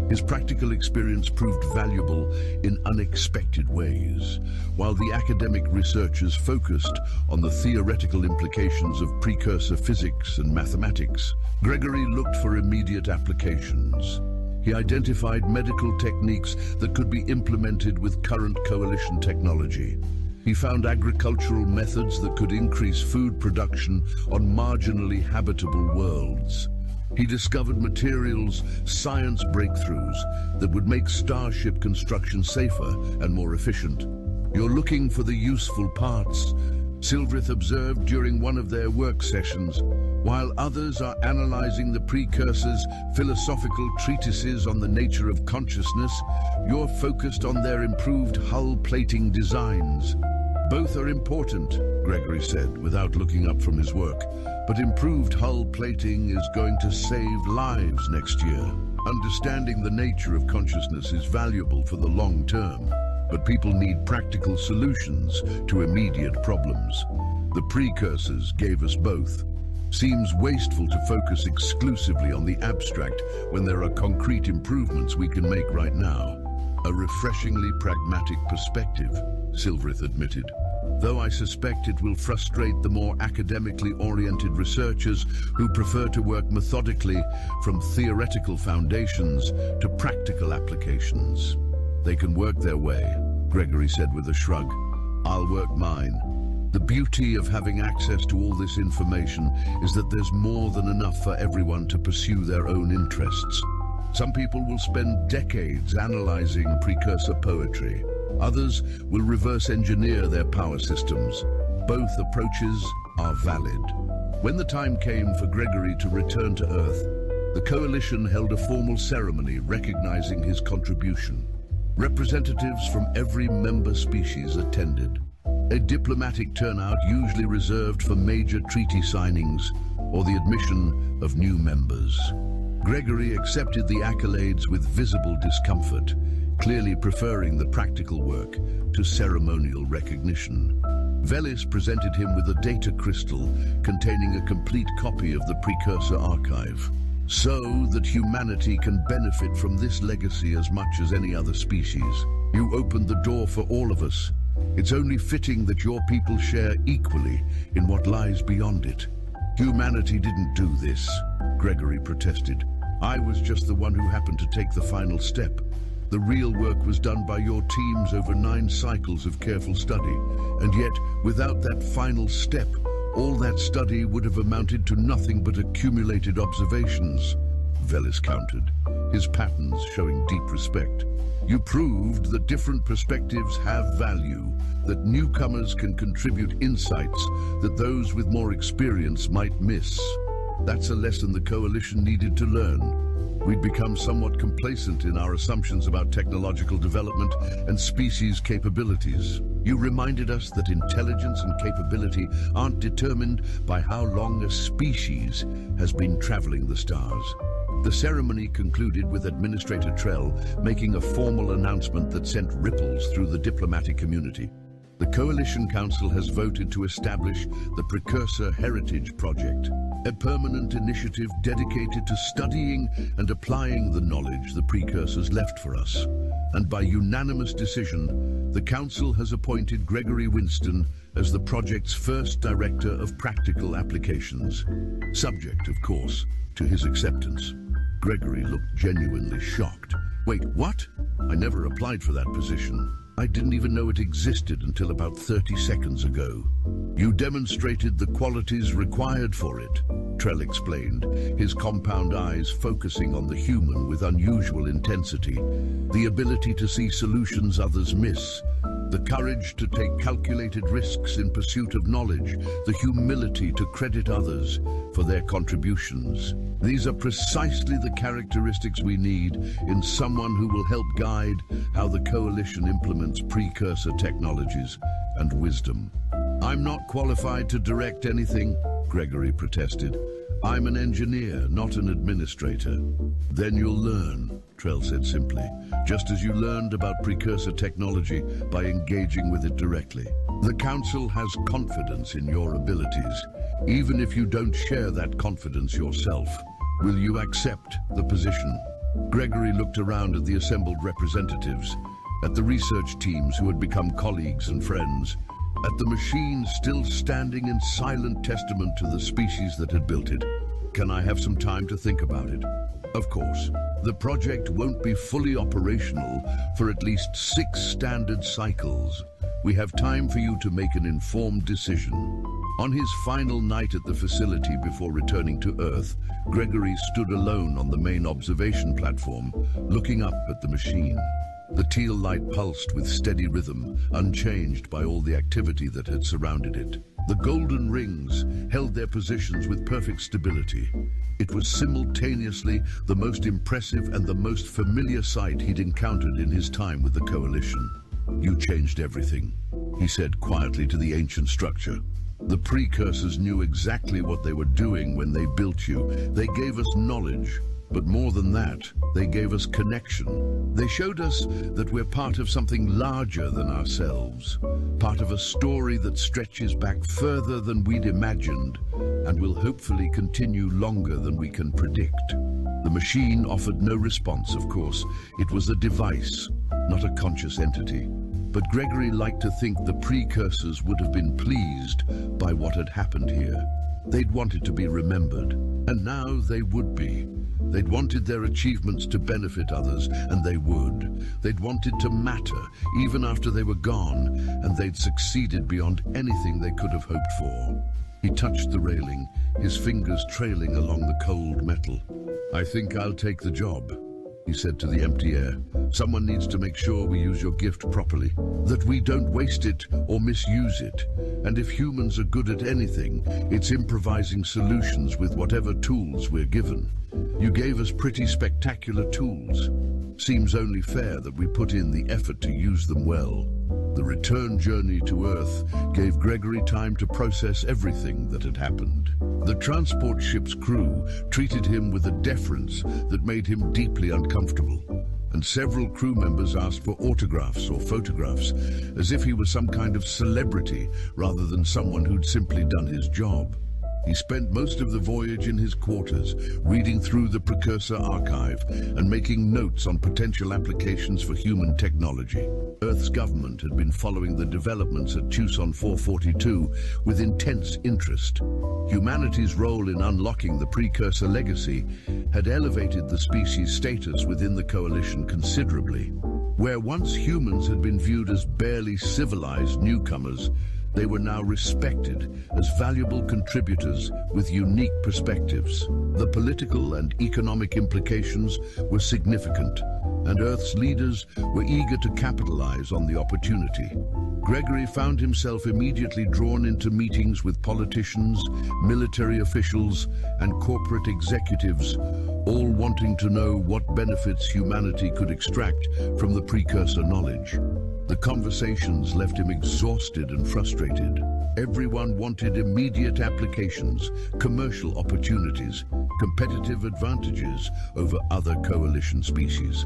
His practical experience proved valuable in unexpected ways, while the academic researchers focused on the theoretical implications of precursor physics and mathematics. Gregory looked for immediate applications. He identified medical techniques that could be implemented with current coalition technology. He found agricultural methods that could increase food production on marginally habitable worlds. He discovered materials science breakthroughs that would make starship construction safer and more efficient. "You're looking for the useful parts," Silvrith observed during one of their work sessions, while others are analyzing the precursor's philosophical treatises on the nature of consciousness. You're focused on their improved hull plating designs. "Both are important," Gregory said without looking up from his work, "but improved hull plating is going to save lives next year. Understanding the nature of consciousness is valuable for the long term, but people need practical solutions to immediate problems. The precursors gave us both. Seems wasteful to focus exclusively on the abstract when there are concrete improvements we can make right now." "A refreshingly pragmatic perspective," Silvrith admitted, "though I suspect it will frustrate the more academically oriented researchers who prefer to work methodically from theoretical foundations to practical applications." "They can work their way," Gregory said with a shrug. "I'll work mine. The beauty of having access to all this information is that there's more than enough for everyone to pursue their own interests. Some people will spend decades analyzing precursor poetry. Others will reverse engineer their power systems. Both approaches are valid." When the time came for Gregory to return to Earth, the coalition held a formal ceremony recognizing his contribution. Representatives from every member species attended, a diplomatic turnout usually reserved for major treaty signings or the admission of new members. Gregory accepted the accolades with visible discomfort, clearly preferring the practical work to ceremonial recognition. Velis presented him with a data crystal containing a complete copy of the precursor archive, so that humanity can benefit from this legacy as much as any other species. "You opened the door for all of us. It's only fitting that your people share equally in what lies beyond it." "Humanity didn't do this," Gregory protested. "I was just the one who happened to take the final step. The real work was done by your teams over 9 cycles of careful study, and yet, without that final step, all that study would have amounted to nothing but accumulated observations," Velis countered, his patterns showing deep respect. "You proved that different perspectives have value, that newcomers can contribute insights that those with more experience might miss. That's a lesson the coalition needed to learn. We'd become somewhat complacent in our assumptions about technological development and species capabilities. You reminded us that intelligence and capability aren't determined by how long a species has been traveling the stars. The ceremony concluded with Administrator Trell making a formal announcement that sent ripples through the diplomatic community. The Coalition Council has voted to establish the Precursor Heritage Project, a permanent initiative dedicated to studying and applying the knowledge the precursors left for us. And by unanimous decision, the Council has appointed Gregory Winston as the project's first Director of Practical Applications, subject, of course, to his acceptance. Gregory looked genuinely shocked. Wait, what? I never applied for that position. I didn't even know it existed until about 30 seconds ago. You demonstrated the qualities required for it, Trell explained, his compound eyes focusing on the human with unusual intensity. The ability to see solutions others miss, the courage to take calculated risks in pursuit of knowledge, the humility to credit others for their contributions. These are precisely the characteristics we need in someone who will help guide how the Coalition implements precursor technologies and wisdom. I'm not qualified to direct anything, Gregory protested. I'm an engineer, not an administrator. Then you'll learn, Trell said simply, just as you learned about precursor technology by engaging with it directly. The Council has confidence in your abilities, even if you don't share that confidence yourself. Will you accept the position? Gregory looked around at the assembled representatives, at the research teams who had become colleagues and friends, at the machine still standing in silent testament to the species that had built it. Can I have some time to think about it? Of course, the project won't be fully operational for at least 6 standard cycles. We have time for you to make an informed decision. On his final night at the facility before returning to Earth, Gregory stood alone on the main observation platform, looking up at the machine. The teal light pulsed with steady rhythm, unchanged by all the activity that had surrounded it. The golden rings held their positions with perfect stability. It was simultaneously the most impressive and the most familiar sight he'd encountered in his time with the Coalition. You changed everything, he said quietly to the ancient structure. The precursors knew exactly what they were doing when they built you. They gave us knowledge. But more than that, they gave us connection. They showed us that we're part of something larger than ourselves, part of a story that stretches back further than we'd imagined and will hopefully continue longer than we can predict. The machine offered no response, of course. It was a device, not a conscious entity. But Gregory liked to think the precursors would have been pleased by what had happened here. They'd wanted to be remembered, and now they would be. They'd wanted their achievements to benefit others, and they would. They'd wanted to matter, even after they were gone, and they'd succeeded beyond anything they could have hoped for. He touched the railing, his fingers trailing along the cold metal. I think I'll take the job, he said to the empty air. Someone needs to make sure we use your gift properly, that we don't waste it or misuse it. And if humans are good at anything, it's improvising solutions with whatever tools we're given. You gave us pretty spectacular tools. Seems only fair that we put in the effort to use them well. The return journey to Earth gave Gregory time to process everything that had happened. The transport ship's crew treated him with a deference that made him deeply uncomfortable, and several crew members asked for autographs or photographs, as if he was some kind of celebrity rather than someone who'd simply done his job. He spent most of the voyage in his quarters, reading through the Precursor archive and making notes on potential applications for human technology. Earth's government had been following the developments at Tucson 442 with intense interest. Humanity's role in unlocking the Precursor legacy had elevated the species' status within the Coalition considerably. Where once humans had been viewed as barely civilized newcomers, they were now respected as valuable contributors with unique perspectives. The political and economic implications were significant, and Earth's leaders were eager to capitalize on the opportunity. Gregory found himself immediately drawn into meetings with politicians, military officials, and corporate executives, all wanting to know what benefits humanity could extract from the Precursor knowledge. The conversations left him exhausted and frustrated. Everyone wanted immediate applications, commercial opportunities, competitive advantages over other coalition species.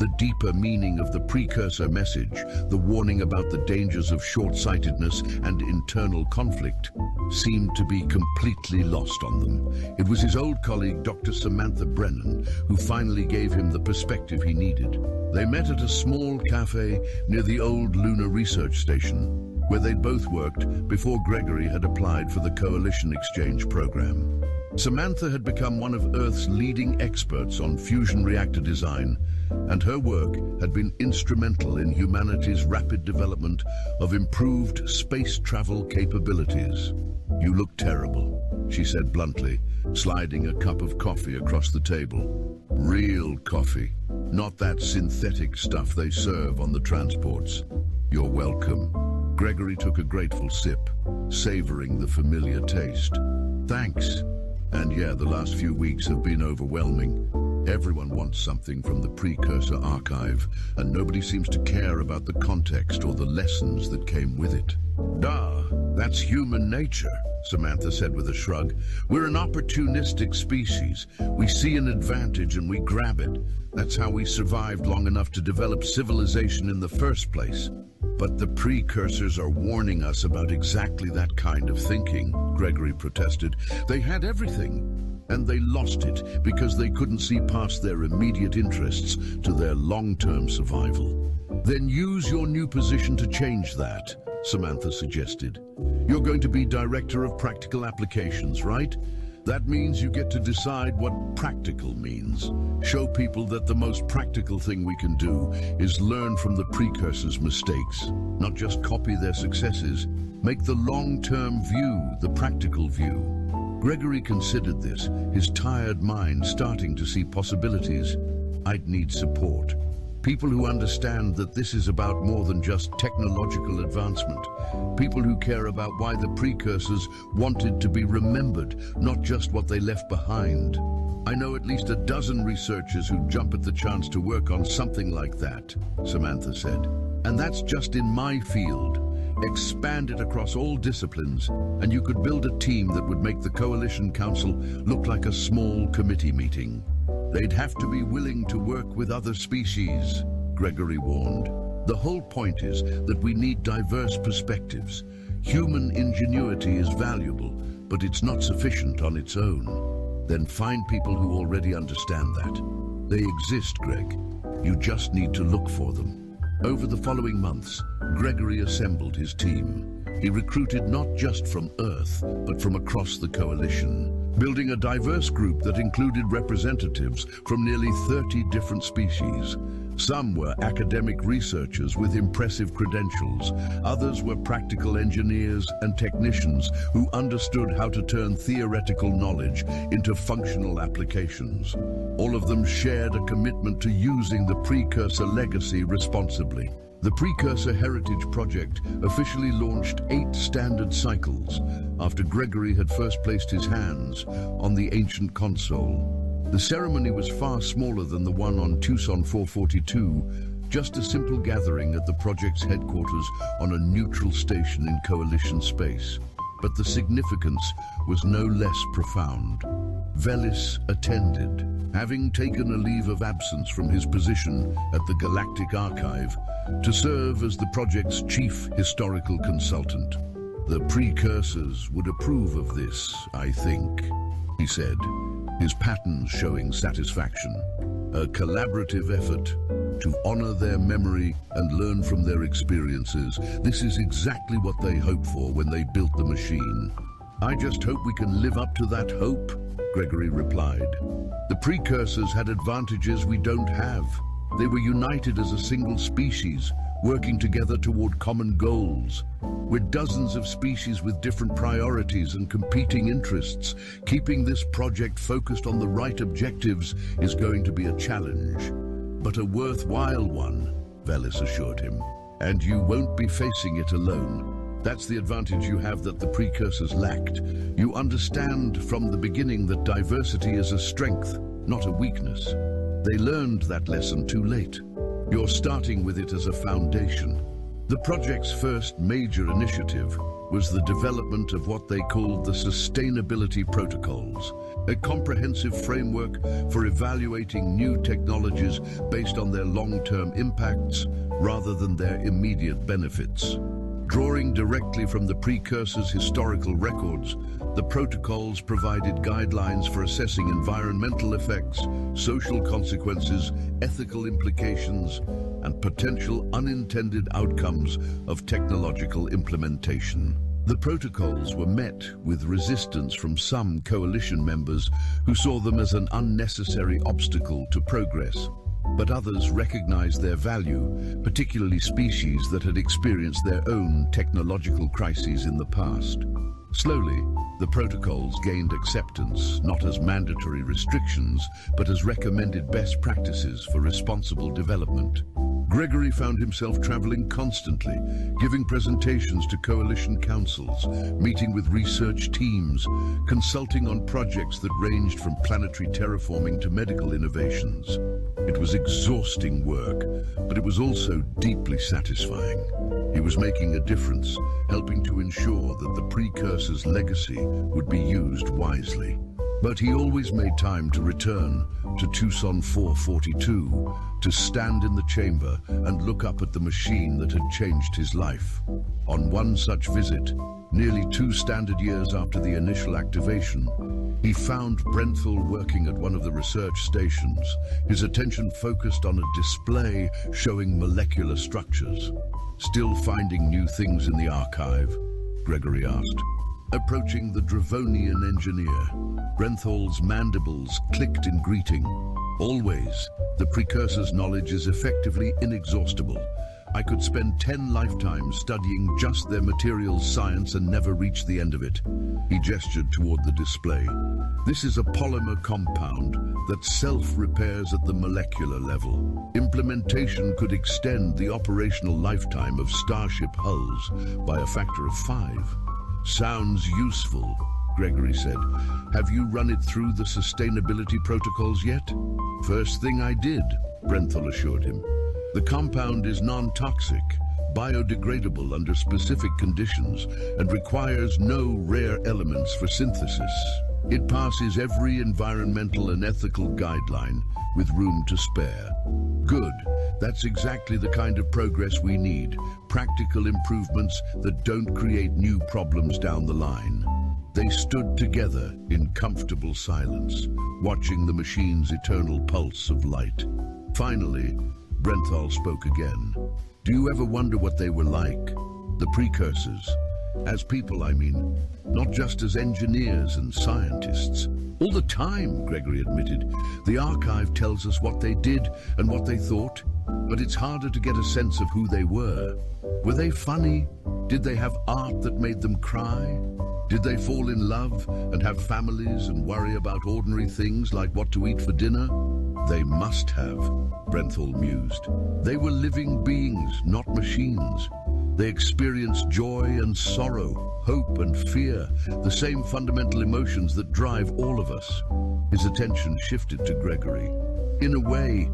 The deeper meaning of the precursor message, the warning about the dangers of short-sightedness and internal conflict, seemed to be completely lost on them. It was his old colleague, Dr. Samantha Brennan, who finally gave him the perspective he needed. They met at a small cafe near the old Lunar Research Station, where they'd both worked before Gregory had applied for the Coalition Exchange program. Samantha had become one of Earth's leading experts on fusion reactor design, and her work had been instrumental in humanity's rapid development of improved space travel capabilities. "You look terrible," she said bluntly, sliding a cup of coffee across the table. "Real coffee, not that synthetic stuff they serve on the transports." "You're welcome." Gregory took a grateful sip, savoring the familiar taste. "Thanks." And yeah, the last few weeks have been overwhelming. Everyone wants something from the precursor archive, and nobody seems to care about the context or the lessons that came with it. "Duh, that's human nature," Samantha said with a shrug. "We're an opportunistic species. We see an advantage and we grab it. That's how we survived long enough to develop civilization in the first place." "But the precursors are warning us about exactly that kind of thinking," Gregory protested. "They had everything, and they lost it because they couldn't see past their immediate interests to their long-term survival." "Then use your new position to change that," Samantha suggested. "You're going to be Director of Practical Applications, right? That means you get to decide what practical means. Show people that the most practical thing we can do is learn from the precursors' mistakes, not just copy their successes. Make the long-term view the practical view." Gregory considered this, his tired mind starting to see possibilities. "I'd need support. People who understand that this is about more than just technological advancement. People who care about why the precursors wanted to be remembered, not just what they left behind. I know at least a dozen researchers who jump at the chance to work on something like that," Samantha said. "And that's just in my field. Expand it across all disciplines, and you could build a team that would make the Coalition Council look like a small committee meeting. They'd have to be willing to work with other species," Gregory warned. "The whole point is that we need diverse perspectives. Human ingenuity is valuable, but it's not sufficient on its own. Then find people who already understand that. They exist, Greg. You just need to look for them." Over the following months, Gregory assembled his team. He recruited not just from Earth, but from across the Coalition, building a diverse group that included representatives from nearly 30 different species. Some were academic researchers with impressive credentials. Others were practical engineers and technicians who understood how to turn theoretical knowledge into functional applications. All of them shared a commitment to using the precursor legacy responsibly. The Precursor Heritage Project officially launched 8 standard cycles after Gregory had first placed his hands on the ancient console. The ceremony was far smaller than the one on Tucson 442, just a simple gathering at the project's headquarters on a neutral station in Coalition space. But the significance was no less profound. Velis attended, having taken a leave of absence from his position at the Galactic Archive to serve as the project's chief historical consultant. "The precursors would approve of this, I think," he said, his patterns showing satisfaction. "A collaborative effort to honor their memory and learn from their experiences. This is exactly what they hoped for when they built the machine." "I just hope we can live up to that hope," Gregory replied. "The precursors had advantages we don't have. They were united as a single species, working together toward common goals. We're dozens of species with different priorities and competing interests. Keeping this project focused on the right objectives is going to be a challenge, but a worthwhile one," Velis assured him. "And you won't be facing it alone. That's the advantage you have that the precursors lacked. You understand from the beginning that diversity is a strength, not a weakness. They learned that lesson too late. You're starting with it as a foundation, The project's first major initiative was the development of what they called the Sustainability Protocols, a comprehensive framework for evaluating new technologies based on their long-term impacts rather than their immediate benefits. Drawing directly from the precursor's historical records, the protocols provided guidelines for assessing environmental effects, social consequences, ethical implications, and potential unintended outcomes of technological implementation. The protocols were met with resistance from some coalition members who saw them as an unnecessary obstacle to progress. But others recognized their value, particularly species that had experienced their own technological crises in the past. Slowly, the protocols gained acceptance, not as mandatory restrictions, but as recommended best practices for responsible development. Gregory found himself traveling constantly, giving presentations to coalition councils, meeting with research teams, consulting on projects that ranged from planetary terraforming to medical innovations. It was exhausting work, but it was also deeply satisfying. He was making a difference, helping to ensure that the precursor's legacy would be used wisely. But he always made time to return to Tucson 442, to stand in the chamber and look up at the machine that had changed his life. On one such visit, nearly 2 standard years after the initial activation, he found Brenthal working at one of the research stations, his attention focused on a display showing molecular structures. Still finding new things in the archive? Gregory asked. Approaching the Dravonian engineer, Brenthal's mandibles clicked in greeting. Always, the precursor's knowledge is effectively inexhaustible. I could spend 10 lifetimes studying just their materials science and never reach the end of it. He gestured toward the display. This is a polymer compound that self-repairs at the molecular level. Implementation could extend the operational lifetime of Starship hulls by a factor of 5. Sounds useful, Gregory said. Have you run it through the sustainability protocols yet? First thing I did, Brenthal assured him. The compound is non-toxic, biodegradable under specific conditions, and requires no rare elements for synthesis. It passes every environmental and ethical guideline with room to spare. Good. That's exactly the kind of progress we need. Practical improvements that don't create new problems down the line. They stood together in comfortable silence, watching the machine's eternal pulse of light. Finally, Brenthal spoke again. Do you ever wonder what they were like? The precursors. As people, I mean. Not just as engineers and scientists. All the time, Gregory admitted. The archive tells us what they did and what they thought, but it's harder to get a sense of who they were. Were they funny? Did they have art that made them cry? Did they fall in love and have families and worry about ordinary things like what to eat for dinner? They must have, Brenthal mused. They were living beings, not machines. They experienced joy and sorrow, hope and fear, the same fundamental emotions that drive all of us. His attention shifted to Gregory. In a way,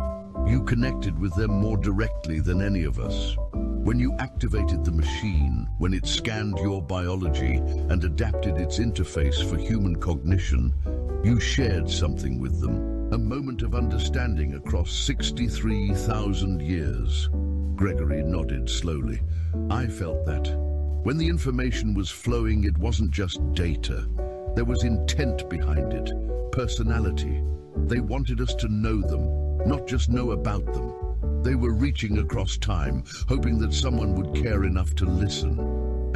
you connected with them more directly than any of us. When you activated the machine, when it scanned your biology and adapted its interface for human cognition, you shared something with them, a moment of understanding across 63,000 years. Gregory nodded slowly. I felt that. When the information was flowing, it wasn't just data. There was intent behind it, personality. They wanted us to know them, not just know about them. They were reaching across time, hoping that someone would care enough to listen.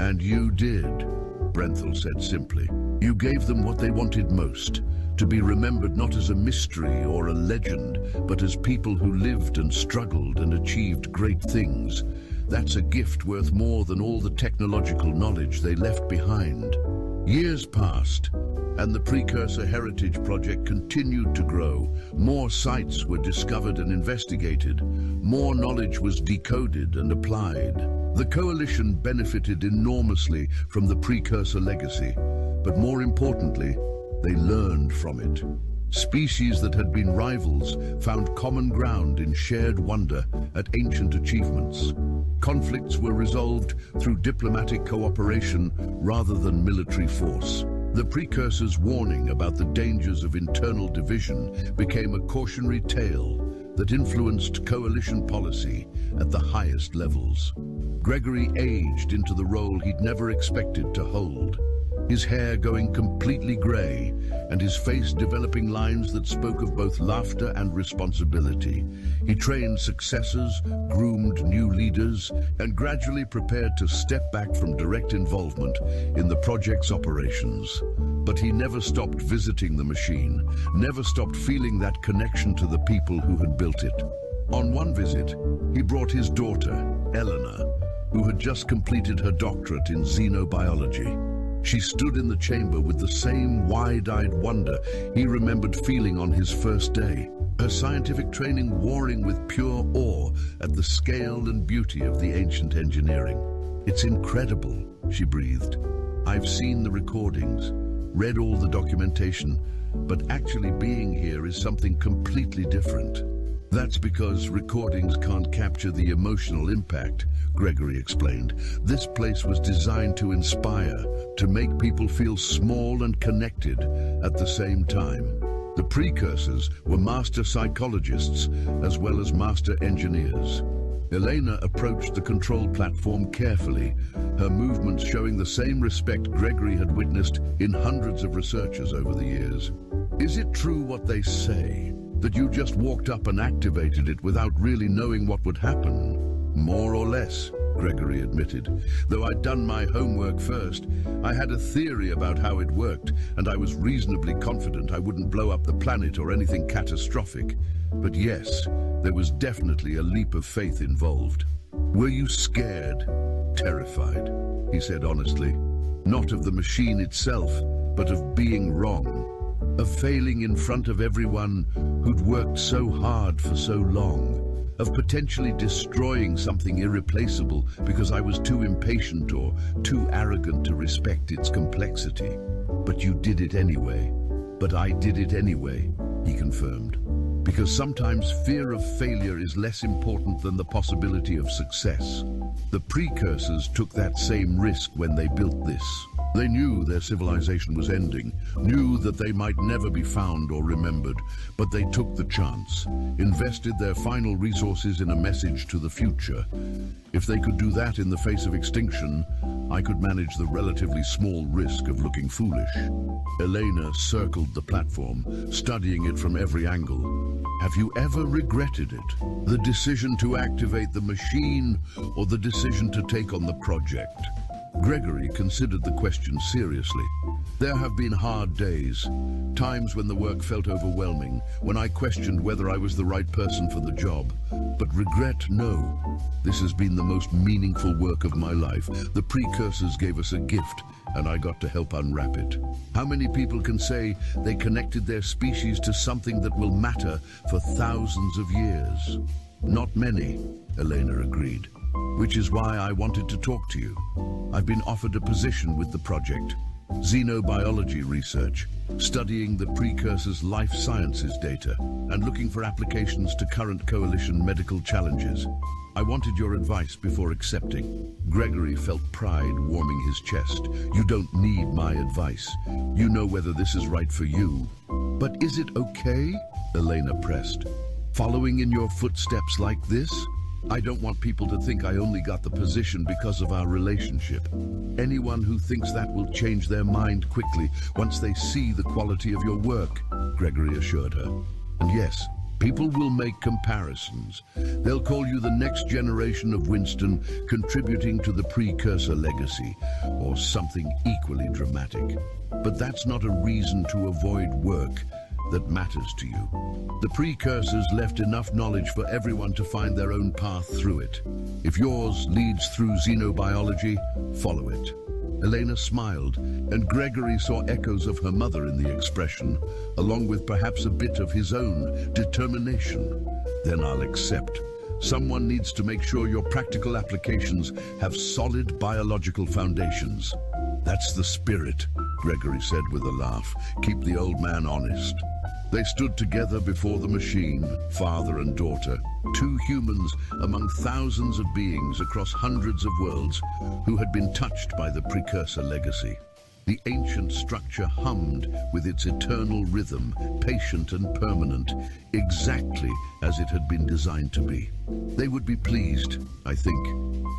And you did, Brenthal said simply. You gave them what they wanted most, to be remembered not as a mystery or a legend, but as people who lived and struggled and achieved great things. That's a gift worth more than all the technological knowledge they left behind. Years passed, and the Precursor Heritage Project continued to grow. More sites were discovered and investigated. More knowledge was decoded and applied. The Coalition benefited enormously from the Precursor legacy, but more importantly, they learned from it. Species that had been rivals found common ground in shared wonder at ancient achievements. Conflicts were resolved through diplomatic cooperation rather than military force. The precursors' warning about the dangers of internal division became a cautionary tale that influenced coalition policy at the highest levels. Gregory aged into the role he'd never expected to hold, his hair going completely grey and his face developing lines that spoke of both laughter and responsibility. He trained successors, groomed new leaders, and gradually prepared to step back from direct involvement in the project's operations. But he never stopped visiting the machine, never stopped feeling that connection to the people who had built it. On one visit, he brought his daughter, Eleanor, who had just completed her doctorate in xenobiology. She stood in the chamber with the same wide-eyed wonder he remembered feeling on his first day, her scientific training warring with pure awe at the scale and beauty of the ancient engineering. "It's incredible," she breathed. "I've seen the recordings, read all the documentation, but actually being here is something completely different." "That's because recordings can't capture the emotional impact," Gregory explained. "This place was designed to inspire, to make people feel small and connected at the same time." The precursors were master psychologists as well as master engineers. Elena approached the control platform carefully, her movements showing the same respect Gregory had witnessed in hundreds of researchers over the years. "Is it true what they say, that you just walked up and activated it without really knowing what would happen?" "More or less," Gregory admitted. "Though I'd done my homework first, I had a theory about how it worked, and I was reasonably confident I wouldn't blow up the planet or anything catastrophic. But yes, there was definitely a leap of faith involved." "Were you scared?" "Terrified," he said honestly. "Not of the machine itself, but of being wrong. Of failing in front of everyone who'd worked so hard for so long. Of potentially destroying something irreplaceable because I was too impatient or too arrogant to respect its complexity. But you did it anyway." "But I did it anyway," he confirmed. "Because sometimes fear of failure is less important than the possibility of success." The precursors took that same risk when they built this. They knew their civilization was ending, knew that they might never be found or remembered, but they took the chance, invested their final resources in a message to the future. If they could do that in the face of extinction, I could manage the relatively small risk of looking foolish. Elena circled the platform, studying it from every angle. "Have you ever regretted it? The decision to activate the machine or the decision to take on the project?" Gregory considered the question seriously. "There have been hard days, times when the work felt overwhelming, when I questioned whether I was the right person for the job. But regret, no. This has been the most meaningful work of my life. The precursors gave us a gift, and I got to help unwrap it. How many people can say they connected their species to something that will matter for thousands of years?" "Not many," Elena agreed. "Which is why I wanted to talk to you. I've been offered a position with the project, xenobiology research, studying the precursors' life sciences data, and looking for applications to current coalition medical challenges. I wanted your advice before accepting." Gregory felt pride warming his chest. "You don't need my advice. You know whether this is right for you." "But is it okay?" Elena pressed. "Following in your footsteps like this? I don't want people to think I only got the position because of our relationship. Anyone who thinks that will change their mind quickly once they see the quality of your work," Gregory assured her. "And yes, people will make comparisons. They'll call you the next generation of Winston contributing to the precursor legacy, or something equally dramatic. But that's not a reason to avoid work that matters to you. The precursors left enough knowledge for everyone to find their own path through it. If yours leads through xenobiology, follow it." Elena smiled, and Gregory saw echoes of her mother in the expression, along with perhaps a bit of his own determination. "Then I'll accept. Someone needs to make sure your practical applications have solid biological foundations." That's the spirit, Gregory said with a laugh. Keep the old man honest. They stood together before the machine, father and daughter, two humans among thousands of beings across hundreds of worlds who had been touched by the precursor legacy. The ancient structure hummed with its eternal rhythm, patient and permanent, exactly as it had been designed to be. They would be pleased, I think,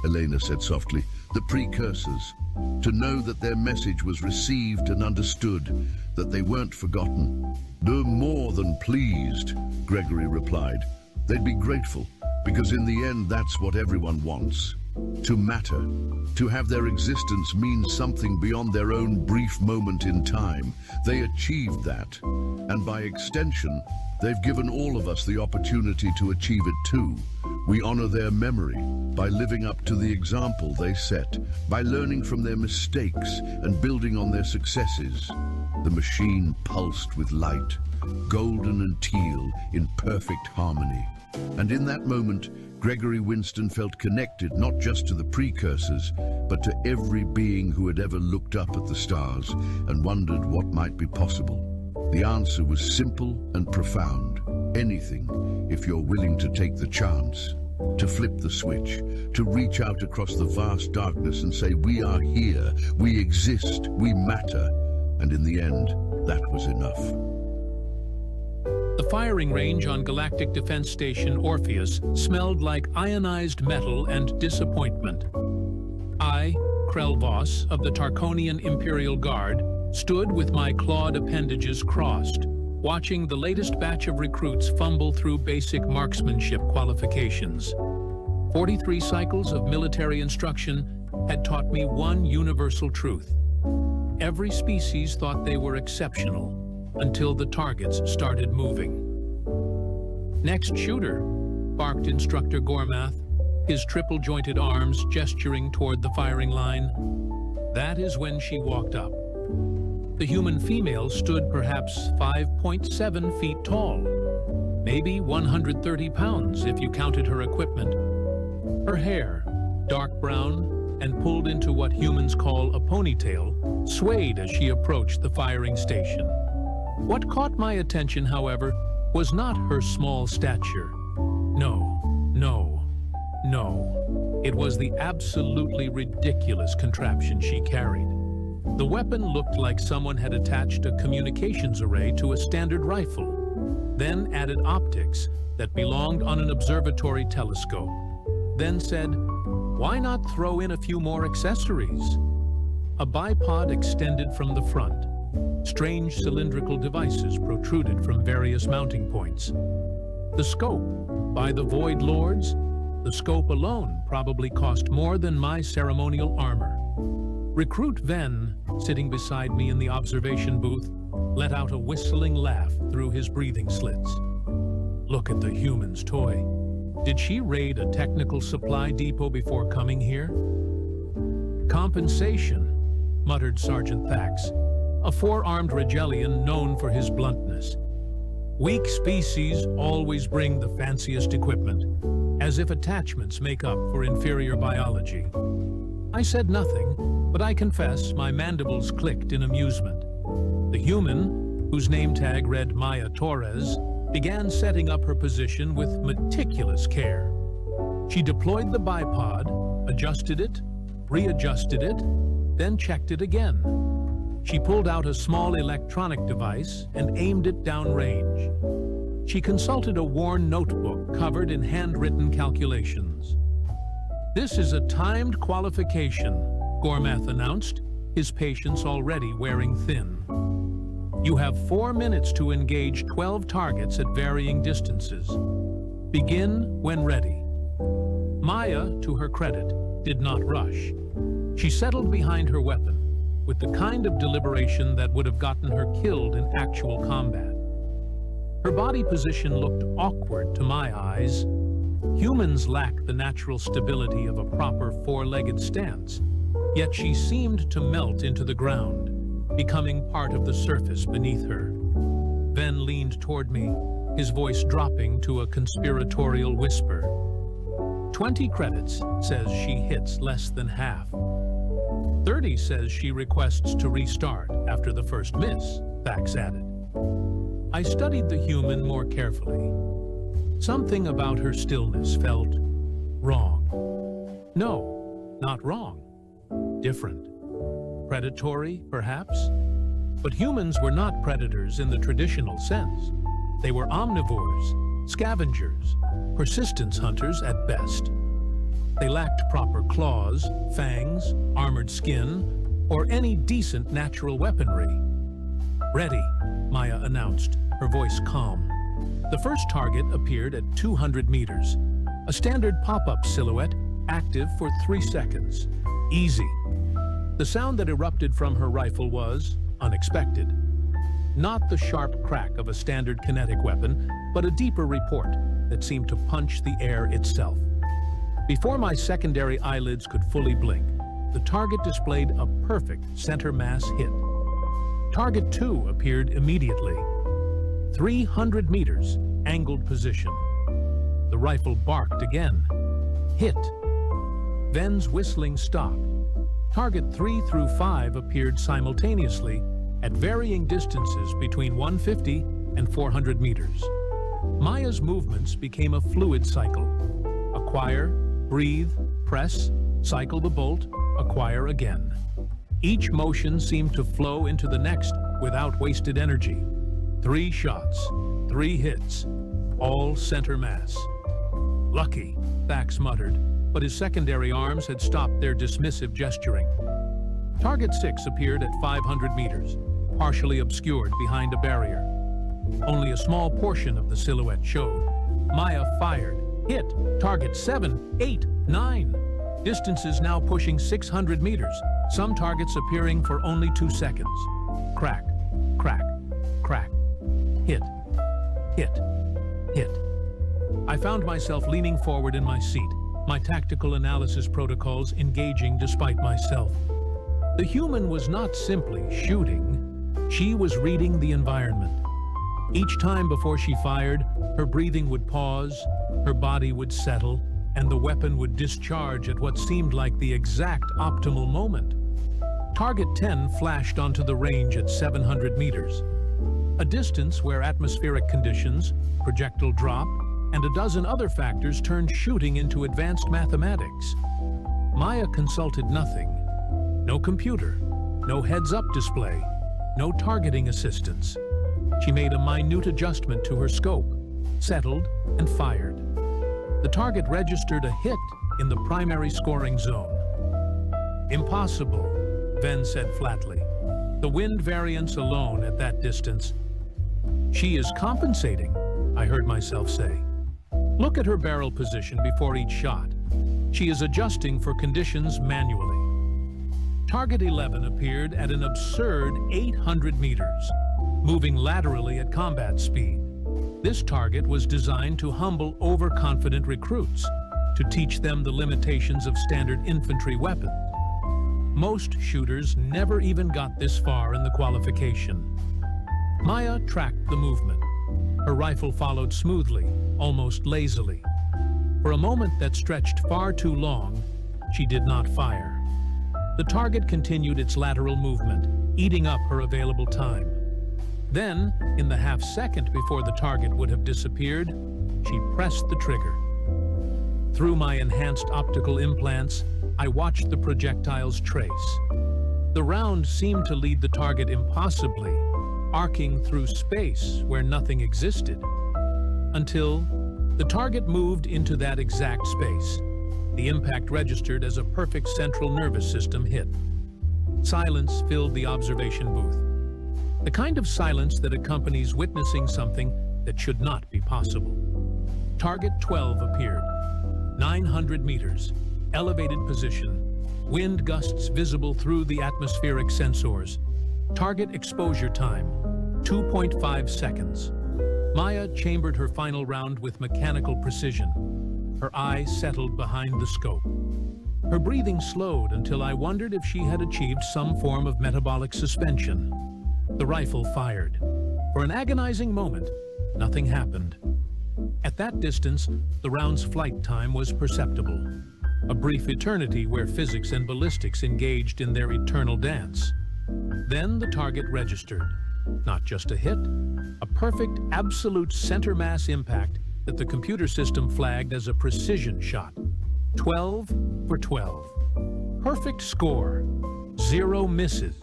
Elena said softly, the precursors, to know that their message was received and understood, that they weren't forgotten. They're more than pleased, Gregory replied. They'd be grateful, because in the end that's what everyone wants. To matter, to have their existence mean something beyond their own brief moment in time. They achieved that, and by extension, they've given all of us the opportunity to achieve it too. We honor their memory by living up to the example they set, by learning from their mistakes and building on their successes. The machine pulsed with light, golden and teal in perfect harmony. And in that moment, Gregory Winston felt connected not just to the precursors, but to every being who had ever looked up at the stars and wondered what might be possible. The answer was simple and profound. Anything, if you're willing to take the chance, to flip the switch, to reach out across the vast darkness and say, we are here, we exist, we matter. And in the end, that was enough. The firing range on Galactic Defense Station Orpheus smelled like ionized metal and disappointment. I, Krell Voss of the Tarkonian Imperial Guard, stood with my clawed appendages crossed, watching the latest batch of recruits fumble through basic marksmanship qualifications. 43 cycles of military instruction had taught me one universal truth. Every species thought they were exceptional until the targets started moving. "Next shooter," barked Instructor Gormath, his triple-jointed arms gesturing toward the firing line. That is when she walked up. The human female stood perhaps 5.7 feet tall, maybe 130 pounds if you counted her equipment. Her hair, dark brown and pulled into what humans call a ponytail, swayed as she approached the firing station. What caught my attention, however, was not her small stature. No. It was the absolutely ridiculous contraption she carried. The weapon looked like someone had attached a communications array to a standard rifle, then added optics that belonged on an observatory telescope, then said, why not throw in a few more accessories? A bipod extended from the front. Strange cylindrical devices protruded from various mounting points. The scope, by the Void Lords, the scope alone probably cost more than my ceremonial armor. Recruit Ven, sitting beside me in the observation booth, let out a whistling laugh through his breathing slits. Look at the human's toy. Did she raid a technical supply depot before coming here? Compensation, muttered Sergeant Thax, a four-armed Regelian known for his bluntness. Weak species always bring the fanciest equipment, as if attachments make up for inferior biology. I said nothing, but I confess my mandibles clicked in amusement. The human, whose name tag read Maya Torres, began setting up her position with meticulous care. She deployed the bipod, adjusted it, readjusted it, then checked it again. She pulled out a small electronic device and aimed it downrange. She consulted a worn notebook covered in handwritten calculations. This is a timed qualification, Gormath announced, his patience already wearing thin. You have 4 minutes to engage 12 targets at varying distances. Begin when ready. Maya, to her credit, did not rush. She settled behind her weapon, with the kind of deliberation that would have gotten her killed in actual combat. Her body position looked awkward to my eyes. Humans lack the natural stability of a proper four-legged stance, yet she seemed to melt into the ground, becoming part of the surface beneath her. Ven leaned toward me, his voice dropping to a conspiratorial whisper. 20 credits says she hits less than half. 30 says she requests to restart after the first miss, Thax added. I studied the human more carefully. Something about her stillness felt wrong. No, not wrong. Different. Predatory, perhaps? But humans were not predators in the traditional sense. They were omnivores, scavengers, persistence hunters at best. They lacked proper claws, fangs, armored skin, or any decent natural weaponry. Ready, Maya announced, her voice calm. The first target appeared at 200 meters. A standard pop-up silhouette, active for 3 seconds. Easy. The sound that erupted from her rifle was unexpected. Not the sharp crack of a standard kinetic weapon, but a deeper report that seemed to punch the air itself. Before my secondary eyelids could fully blink, the target displayed a perfect center mass hit. Target 2 appeared immediately. 300 meters, angled position. The rifle barked again. Hit. Ven's whistling stopped. Target 3 through 5 appeared simultaneously at varying distances between 150 and 400 meters. Maya's movements became a fluid cycle. Acquire, breathe, press, cycle the bolt, acquire again. Each motion seemed to flow into the next without wasted energy. 3 shots, 3 hits, all center mass. Lucky, Thax muttered, but his secondary arms had stopped their dismissive gesturing. Target 6 appeared at 500 meters, partially obscured behind a barrier. Only a small portion of the silhouette showed. Maya fired, hit, target 7, 8, 9. Distances now pushing 600 meters, some targets appearing for only 2 seconds. Crack, crack, crack. Hit, hit, hit. I found myself leaning forward in my seat, my tactical analysis protocols engaging despite myself. The human was not simply shooting, she was reading the environment. Each time before she fired, her breathing would pause, her body would settle, and the weapon would discharge at what seemed like the exact optimal moment. Target 10 flashed onto the range at 700 meters, a distance where atmospheric conditions, projectile drop, and a dozen other factors turned shooting into advanced mathematics. Maya consulted nothing. No computer, no heads-up display, no targeting assistance. She made a minute adjustment to her scope, settled, and fired. The target registered a hit in the primary scoring zone. Impossible, Ven said flatly. The wind variance alone at that distance. She is compensating, I heard myself say. Look at her barrel position before each shot. She is adjusting for conditions manually. Target 11 appeared at an absurd 800 meters, moving laterally at combat speed. This target was designed to humble overconfident recruits, to teach them the limitations of standard infantry weapons. Most shooters never even got this far in the qualification. Maya tracked the movement. Her rifle followed smoothly, almost lazily. For a moment that stretched far too long, she did not fire. The target continued its lateral movement, eating up her available time. Then, in the half-second before the target would have disappeared, she pressed the trigger. Through my enhanced optical implants, I watched the projectile's trace. The round seemed to lead the target impossibly, arcing through space where nothing existed, until the target moved into that exact space. The impact registered as a perfect central nervous system hit. Silence filled the observation booth. The kind of silence that accompanies witnessing something that should not be possible. Target 12 appeared. 900 meters, elevated position, wind gusts visible through the atmospheric sensors. Target exposure time, 2.5 seconds. Maya chambered her final round with mechanical precision. Her eye settled behind the scope. Her breathing slowed until I wondered if she had achieved some form of metabolic suspension. The rifle fired. For an agonizing moment, nothing happened. At that distance, the round's flight time was perceptible. a brief eternity where physics and ballistics engaged in their eternal dance. Then the target registered. Not just a hit, a perfect, absolute center mass impact that the computer system flagged as a precision shot. 12 for 12. Perfect score. 0 misses.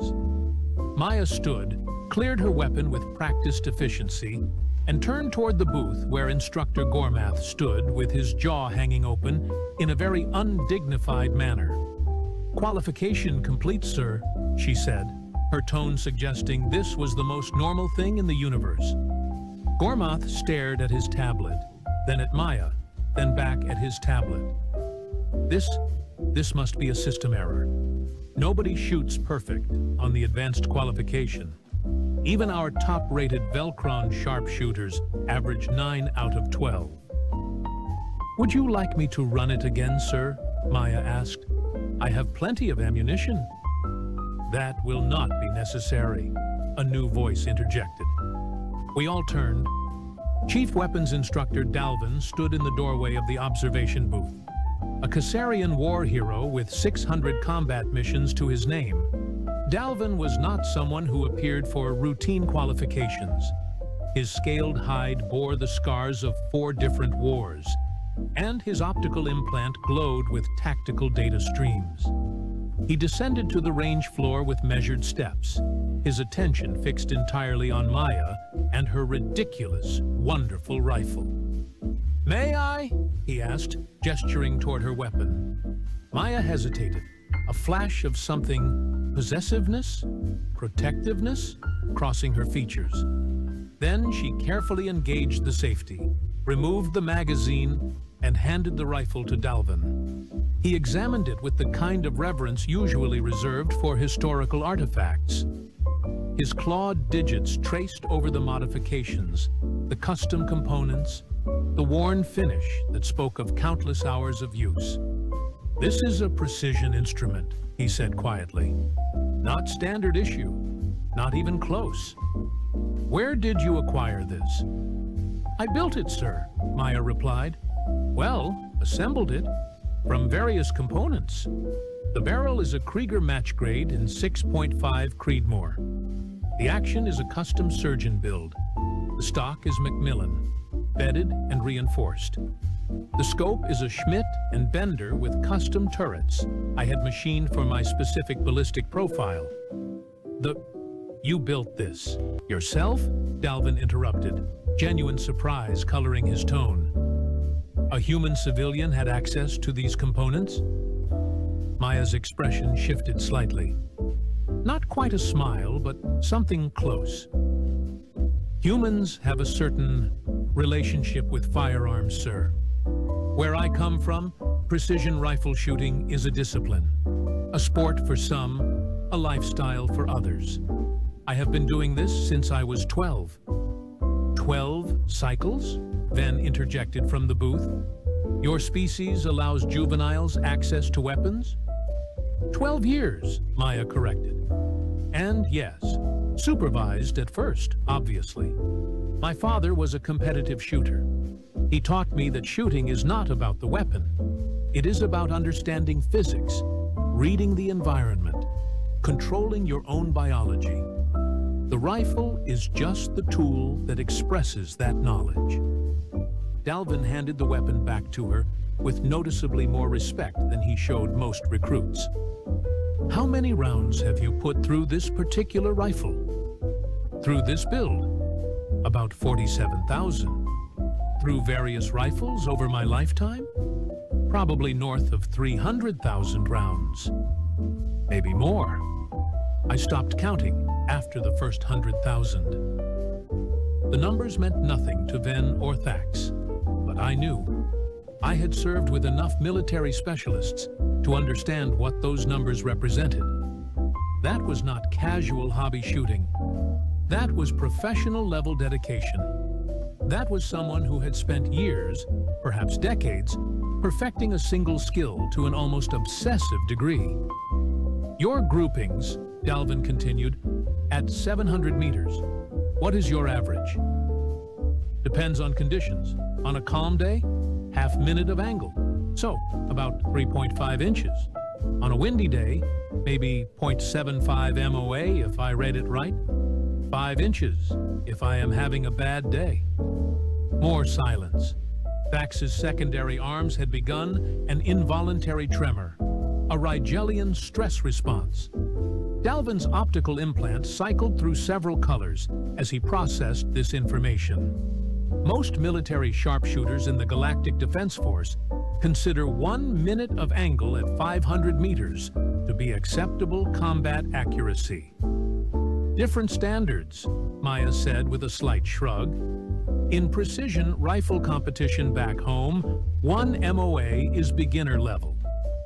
Maya stood, cleared her weapon with practiced efficiency, and turned toward the booth where Instructor Gormath stood with his jaw hanging open in a very undignified manner. "Qualification complete, sir," she said, her tone suggesting this was the most normal thing in the universe. Gormath stared at his tablet, then at Maya, then back at his tablet. This must be a system error. Nobody shoots perfect on the advanced qualification. Even our top-rated Velcron sharpshooters average 9 out of 12. "Would you like me to run it again, sir?" Maya asked. "I have plenty of ammunition." "That will not be necessary," a new voice interjected. We all turned. Chief Weapons Instructor Dalvin stood in the doorway of the observation booth. A Caesarian war hero with 600 combat missions to his name, Dalvin was not someone who appeared for routine qualifications. His scaled hide bore the scars of 4 different wars, and his optical implant glowed with tactical data streams. He descended to the range floor with measured steps, his attention fixed entirely on Maya and her ridiculous, wonderful rifle. "May I?" he asked, gesturing toward her weapon. Maya hesitated, a flash of something, possessiveness, protectiveness, crossing her features. Then she carefully engaged the safety, removed the magazine, and handed the rifle to Dalvin. He examined it with the kind of reverence usually reserved for historical artifacts. His clawed digits traced over the modifications, the custom components, the worn finish that spoke of countless hours of use. "This is a precision instrument," he said quietly. "Not standard issue, not even close. Where did you acquire this?" "I built it, sir," Maya replied. "Well, assembled it from various components. The barrel is a Krieger match grade in 6.5 Creedmoor. The action is a custom surgeon build. The stock is Macmillan, bedded and reinforced. The scope is a Schmidt and Bender with custom turrets I had machined for my specific ballistic profile. You built this yourself?" Dalvin interrupted, genuine surprise coloring his tone. "A human civilian had access to these components?" Maya's expression shifted slightly. Not quite a smile, but something close. "Humans have a certain relationship with firearms, sir. Where I come from, precision rifle shooting is a discipline. A sport for some, a lifestyle for others. I have been doing this since I was 12. 12 cycles? Venn interjected from the booth. "Your species allows juveniles access to weapons?" 12 years, Maya corrected. "And yes, supervised at first, obviously. My father was a competitive shooter. He taught me that shooting is not about the weapon. It is about understanding physics, reading the environment, controlling your own biology. The rifle is just the tool that expresses that knowledge." Dalvin handed the weapon back to her with noticeably more respect than he showed most recruits. "How many rounds have you put through this particular rifle?" "Through this build? About 47,000. Through various rifles over my lifetime? Probably north of 300,000 rounds. Maybe more. I stopped counting after the first 100,000. The numbers meant nothing to Venn or Thax, but I knew. I had served with enough military specialists to understand what those numbers represented. That was not casual hobby shooting. That was professional-level dedication. That was someone who had spent years, perhaps decades, perfecting a single skill to an almost obsessive degree. "Your groupings," Dalvin continued, "at 700 meters. What is your average?" "Depends on conditions. On a calm day, half minute of angle. So, about 3.5 inches. On a windy day, maybe 0.75 MOA if I read it right. 5 inches if I am having a bad day. More silence. Thax's secondary arms had begun an involuntary tremor, a Rigelian stress response. Dalvin's optical implant cycled through several colors as he processed this information. Most military sharpshooters in the Galactic Defense Force consider 1 minute of angle at 500 meters to be acceptable combat accuracy. Different standards, Maya said with a slight shrug. In precision rifle competition back home, 1 MOA is beginner level.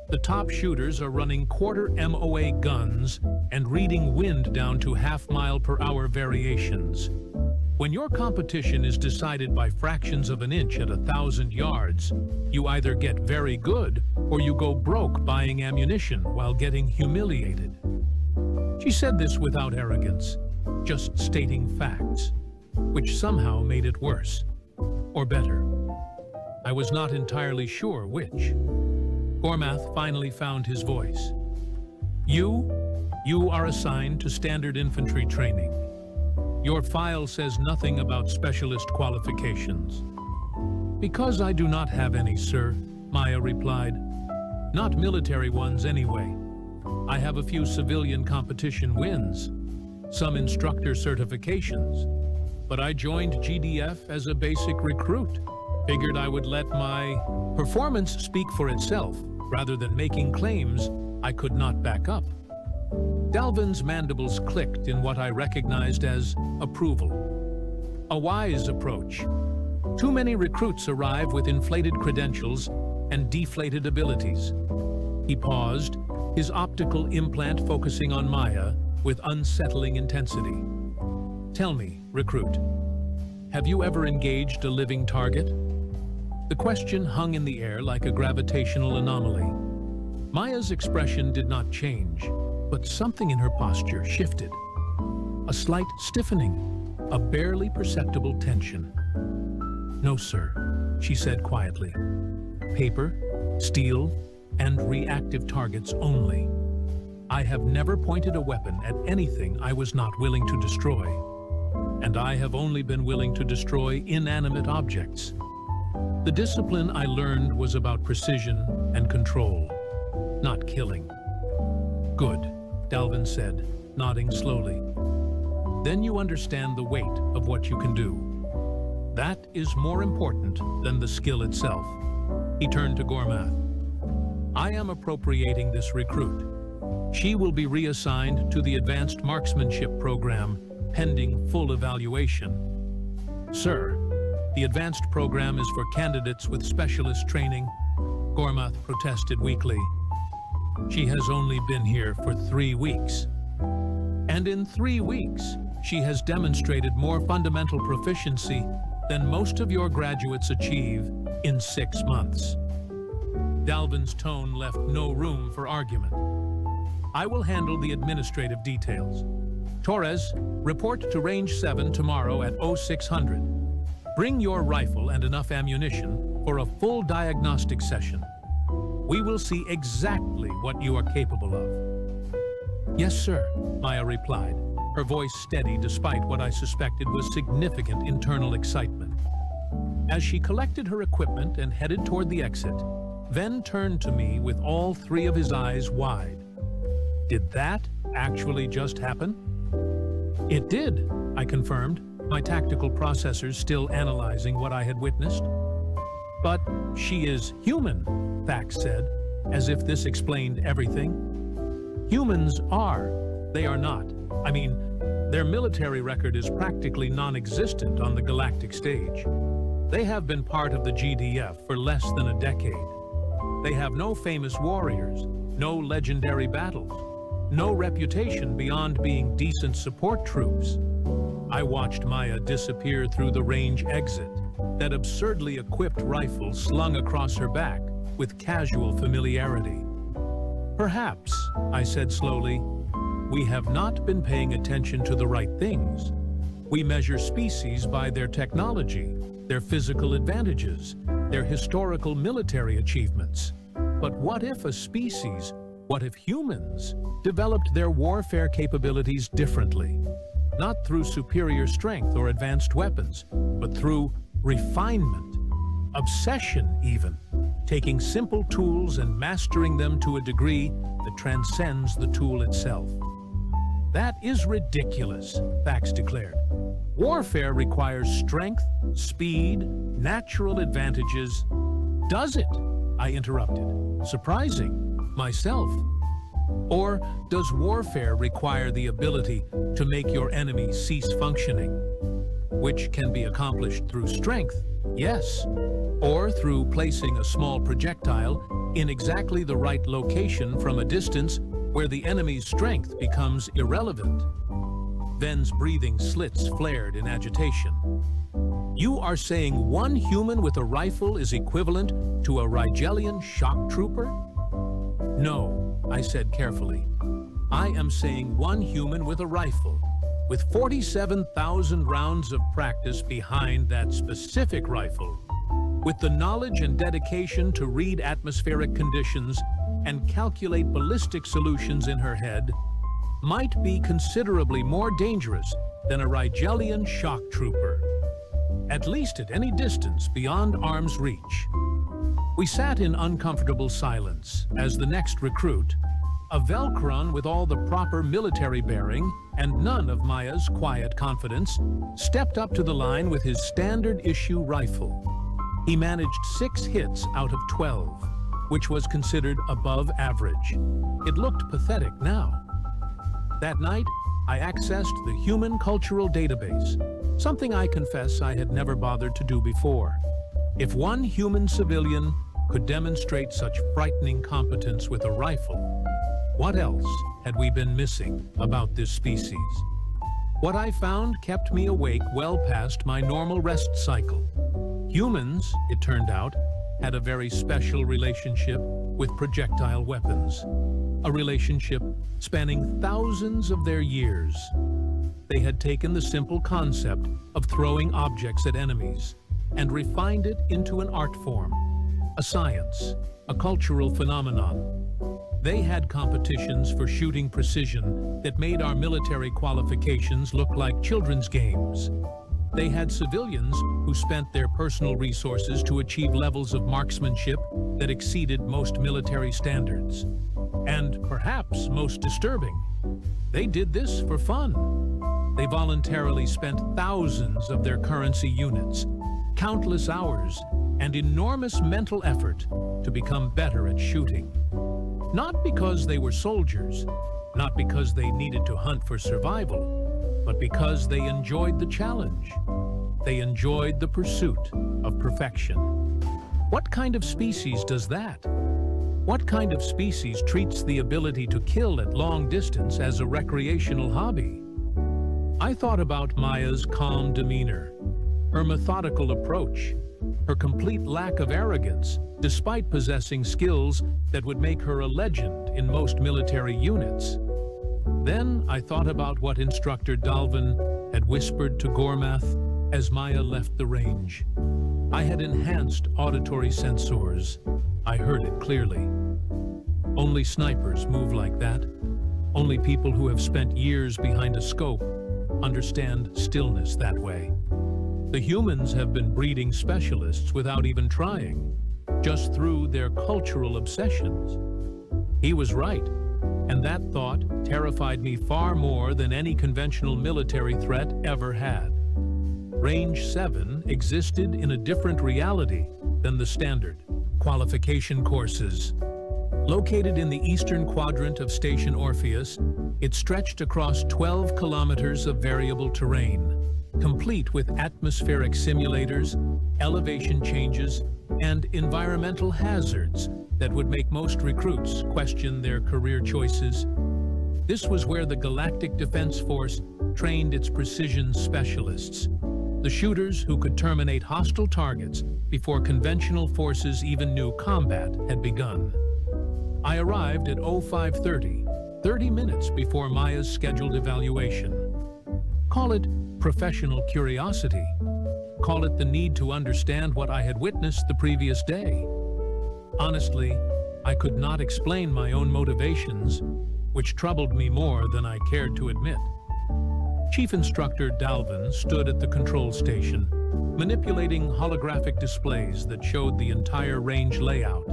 The top shooters are running quarter MOA guns and reading wind down to half-mile-per-hour variations. When your competition is decided by fractions of an inch at 1,000 yards, you either get very good or you go broke buying ammunition while getting humiliated. She said this without arrogance, just stating facts, which somehow made it worse. Or better. I was not entirely sure which. Gormath finally found his voice. You are assigned to standard infantry training. Your file says nothing about specialist qualifications. Because I do not have any, sir, Maya replied. Not military ones anyway. I have a few civilian competition wins, some instructor certifications, but I joined GDF as a basic recruit. Figured I would let my performance speak for itself, rather than making claims I could not back up. Dalvin's mandibles clicked in what I recognized as approval. A wise approach. Too many recruits arrive with inflated credentials and deflated abilities. He paused, his optical implant focusing on Maya with unsettling intensity. Tell me, recruit, have you ever engaged a living target? The question hung in the air like a gravitational anomaly. Maya's expression did not change, but something in her posture shifted. A slight stiffening, a barely perceptible tension. No, sir, she said quietly. Paper, steel, and reactive targets only. I have never pointed a weapon at anything I was not willing to destroy. And I have only been willing to destroy inanimate objects. The discipline I learned was about precision and control, not killing. Good, Dalvin said, nodding slowly. Then you understand the weight of what you can do. That is more important than the skill itself. He turned to Gormath. I am appropriating this recruit. She will be reassigned to the Advanced Marksmanship Program, pending full evaluation. Sir, the advanced program is for candidates with specialist training, Gormath protested weakly. She has only been here for 3 weeks. And in 3 weeks, she has demonstrated more fundamental proficiency than most of your graduates achieve in 6 months. Dalvin's tone left no room for argument. I will handle the administrative details. Torres, report to Range 7 tomorrow at 0600. Bring your rifle and enough ammunition for a full diagnostic session. We will see exactly what you are capable of. Yes, sir, Maya replied, her voice steady despite what I suspected was significant internal excitement. As she collected her equipment and headed toward the exit, Ven turned to me with all 3 of his eyes wide. Did that actually just happen? It did, I confirmed, my tactical processors still analyzing what I had witnessed. But she is human, Thax said, as if this explained everything. Humans are. They are not. I mean, their military record is practically non-existent on the galactic stage. They have been part of the GDF for less than a decade. They have no famous warriors, no legendary battles, no reputation beyond being decent support troops. I watched Maya disappear through the range exit, that absurdly equipped rifle slung across her back with casual familiarity. Perhaps, I said slowly, we have not been paying attention to the right things. We measure species by their technology, their physical advantages, their historical military achievements. But what if a species, what if humans, developed their warfare capabilities differently? Not through superior strength or advanced weapons, but through refinement, obsession even, taking simple tools and mastering them to a degree that transcends the tool itself. That is ridiculous, Thax declared. Warfare requires strength, speed, natural advantages. Does it? I interrupted, surprising myself. Or does warfare require the ability to make your enemy cease functioning? Which can be accomplished through strength, yes, or through placing a small projectile in exactly the right location from a distance where the enemy's strength becomes irrelevant. Ven's breathing slits flared in agitation. You are saying one human with a rifle is equivalent to a Rigelian shock trooper? No, I said carefully. I am saying one human with a rifle, with 47,000 rounds of practice behind that specific rifle, with the knowledge and dedication to read atmospheric conditions and calculate ballistic solutions in her head, might be considerably more dangerous than a Rigelian shock trooper, at least at any distance beyond arm's reach. We sat in uncomfortable silence as the next recruit, a Velcron with all the proper military bearing and none of Maya's quiet confidence, stepped up to the line with his standard issue rifle. He managed 6 hits out of 12, which was considered above average. It looked pathetic now. That night, I accessed the Human Cultural Database, something I confess I had never bothered to do before. If one human civilian could demonstrate such frightening competence with a rifle, what else had we been missing about this species? What I found kept me awake well past my normal rest cycle. Humans, it turned out, had a very special relationship with projectile weapons, a relationship spanning thousands of their years. They had taken the simple concept of throwing objects at enemies and refined it into an art form, a science, a cultural phenomenon. They had competitions for shooting precision that made our military qualifications look like children's games. They had civilians who spent their personal resources to achieve levels of marksmanship that exceeded most military standards. And perhaps most disturbing, they did this for fun. They voluntarily spent thousands of their currency units, countless hours, and enormous mental effort to become better at shooting. Not because they were soldiers, not because they needed to hunt for survival, but because they enjoyed the challenge. They enjoyed the pursuit of perfection. What kind of species does that? What kind of species treats the ability to kill at long distance as a recreational hobby? I thought about Maya's calm demeanor, her methodical approach, her complete lack of arrogance, despite possessing skills that would make her a legend in most military units. Then I thought about what Instructor Dalvin had whispered to Gormath as Maya left the range. I had enhanced auditory sensors. I heard it clearly. Only snipers move like that. Only people who have spent years behind a scope understand stillness that way. The humans have been breeding specialists without even trying, just through their cultural obsessions. He was right, and that thought terrified me far more than any conventional military threat ever had. Range 7 existed in a different reality than the standard qualification courses. Located in the eastern quadrant of Station Orpheus, it stretched across 12 kilometers of variable terrain, complete with atmospheric simulators, elevation changes, and environmental hazards that would make most recruits question their career choices. This was where the Galactic Defense Force trained its precision specialists, the shooters who could terminate hostile targets before conventional forces even knew combat had begun. I arrived at 0530, 30 minutes before Maya's scheduled evaluation. Call it professional curiosity. Call it the need to understand what I had witnessed the previous day. Honestly, I could not explain my own motivations, which troubled me more than I cared to admit. Chief Instructor Dalvin stood at the control station, manipulating holographic displays that showed the entire range layout.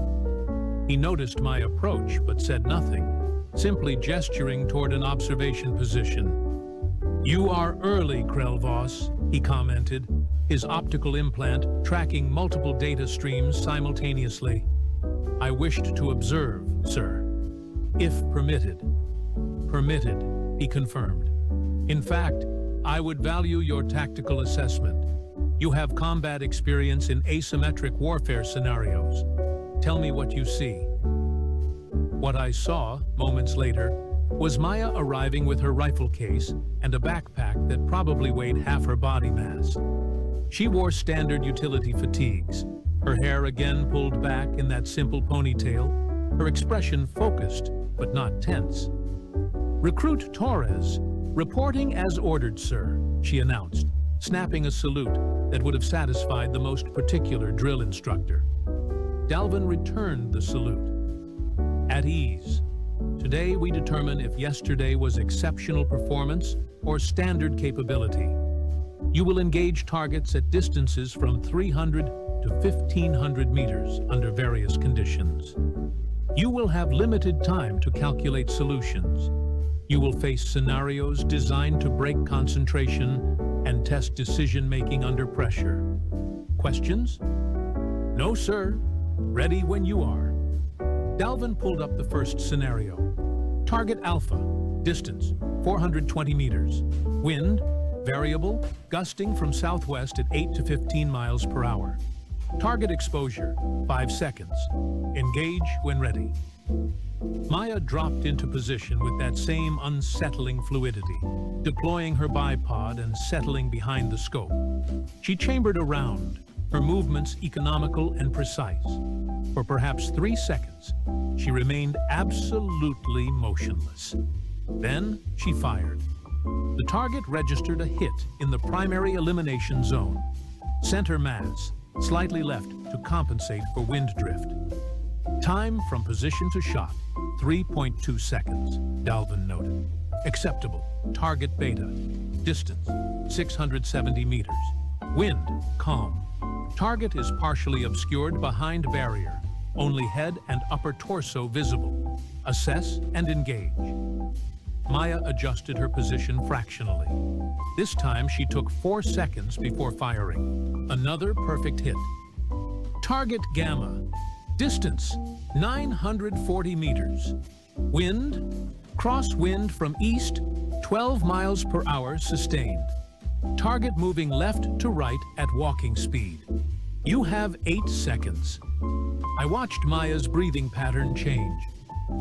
He noticed my approach but said nothing, simply gesturing toward an observation position. "You are early, Krelvos," he commented, his optical implant tracking multiple data streams simultaneously. "I wished to observe, sir. If permitted." "Permitted," he confirmed. "In fact, I would value your tactical assessment. You have combat experience in asymmetric warfare scenarios. Tell me what you see." What I saw, moments later, was Maya arriving with her rifle case and a backpack that probably weighed half her body mass. She wore standard utility fatigues, her hair again pulled back in that simple ponytail, her expression focused but not tense. "Recruit Torres, reporting as ordered, sir," she announced, snapping a salute that would have satisfied the most particular drill instructor. Dalvin returned the salute. "At ease. Today we determine if yesterday was exceptional performance or standard capability. You will engage targets at distances from 300 to 1,500 meters under various conditions. You will have limited time to calculate solutions. You will face scenarios designed to break concentration and test decision-making under pressure. Questions?" "No, sir. Ready when you are." Dalvin pulled up the first scenario. Target Alpha, distance 420 meters. Wind, variable, gusting from southwest at 8 to 15 miles per hour. Target exposure, 5 seconds. Engage when ready. Maya dropped into position with that same unsettling fluidity, deploying her bipod and settling behind the scope. She chambered around, her movements economical and precise. For perhaps 3 seconds, she remained absolutely motionless. Then she fired. The target registered a hit in the primary elimination zone. Center mass, slightly left to compensate for wind drift. Time from position to shot, 3.2 seconds, Dalvin noted. Acceptable. Target beta. Distance, 670 meters. Wind, calm. Target is partially obscured behind barrier. Only head and upper torso visible. Assess and engage. Maya adjusted her position fractionally. This time she took 4 seconds before firing. Another perfect hit. Target Gamma. Distance, 940 meters. Wind, crosswind from east, 12 miles per hour sustained. Target moving left to right at walking speed. You have 8 seconds. I watched Maya's breathing pattern change.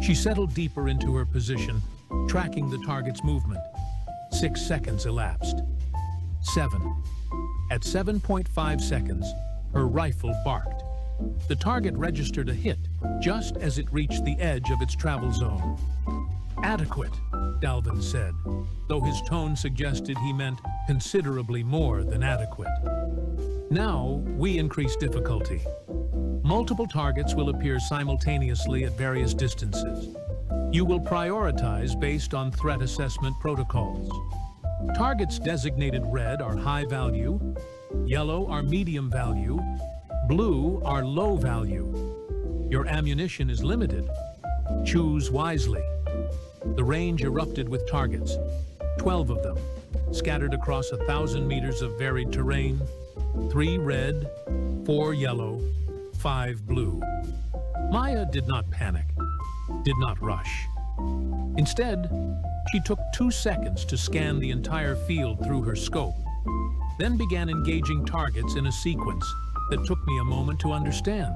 She settled deeper into her position, tracking the target's movement. 6 seconds elapsed. 7. At 7.5 seconds, her rifle barked. The target registered a hit just as it reached the edge of its travel zone. Adequate, Dalvin said, though his tone suggested he meant considerably more than adequate. Now, we increase difficulty. Multiple targets will appear simultaneously at various distances. You will prioritize based on threat assessment protocols. Targets designated red are high value, yellow are medium value, blue are low value. Your ammunition is limited. Choose wisely. The range erupted with targets, 12 of them, scattered across 1,000 meters of varied terrain, 3 red, 4 yellow, 5 blue. Maya did not panic, did not rush. Instead, she took 2 seconds to scan the entire field through her scope, then began engaging targets in a sequence that took me a moment to understand.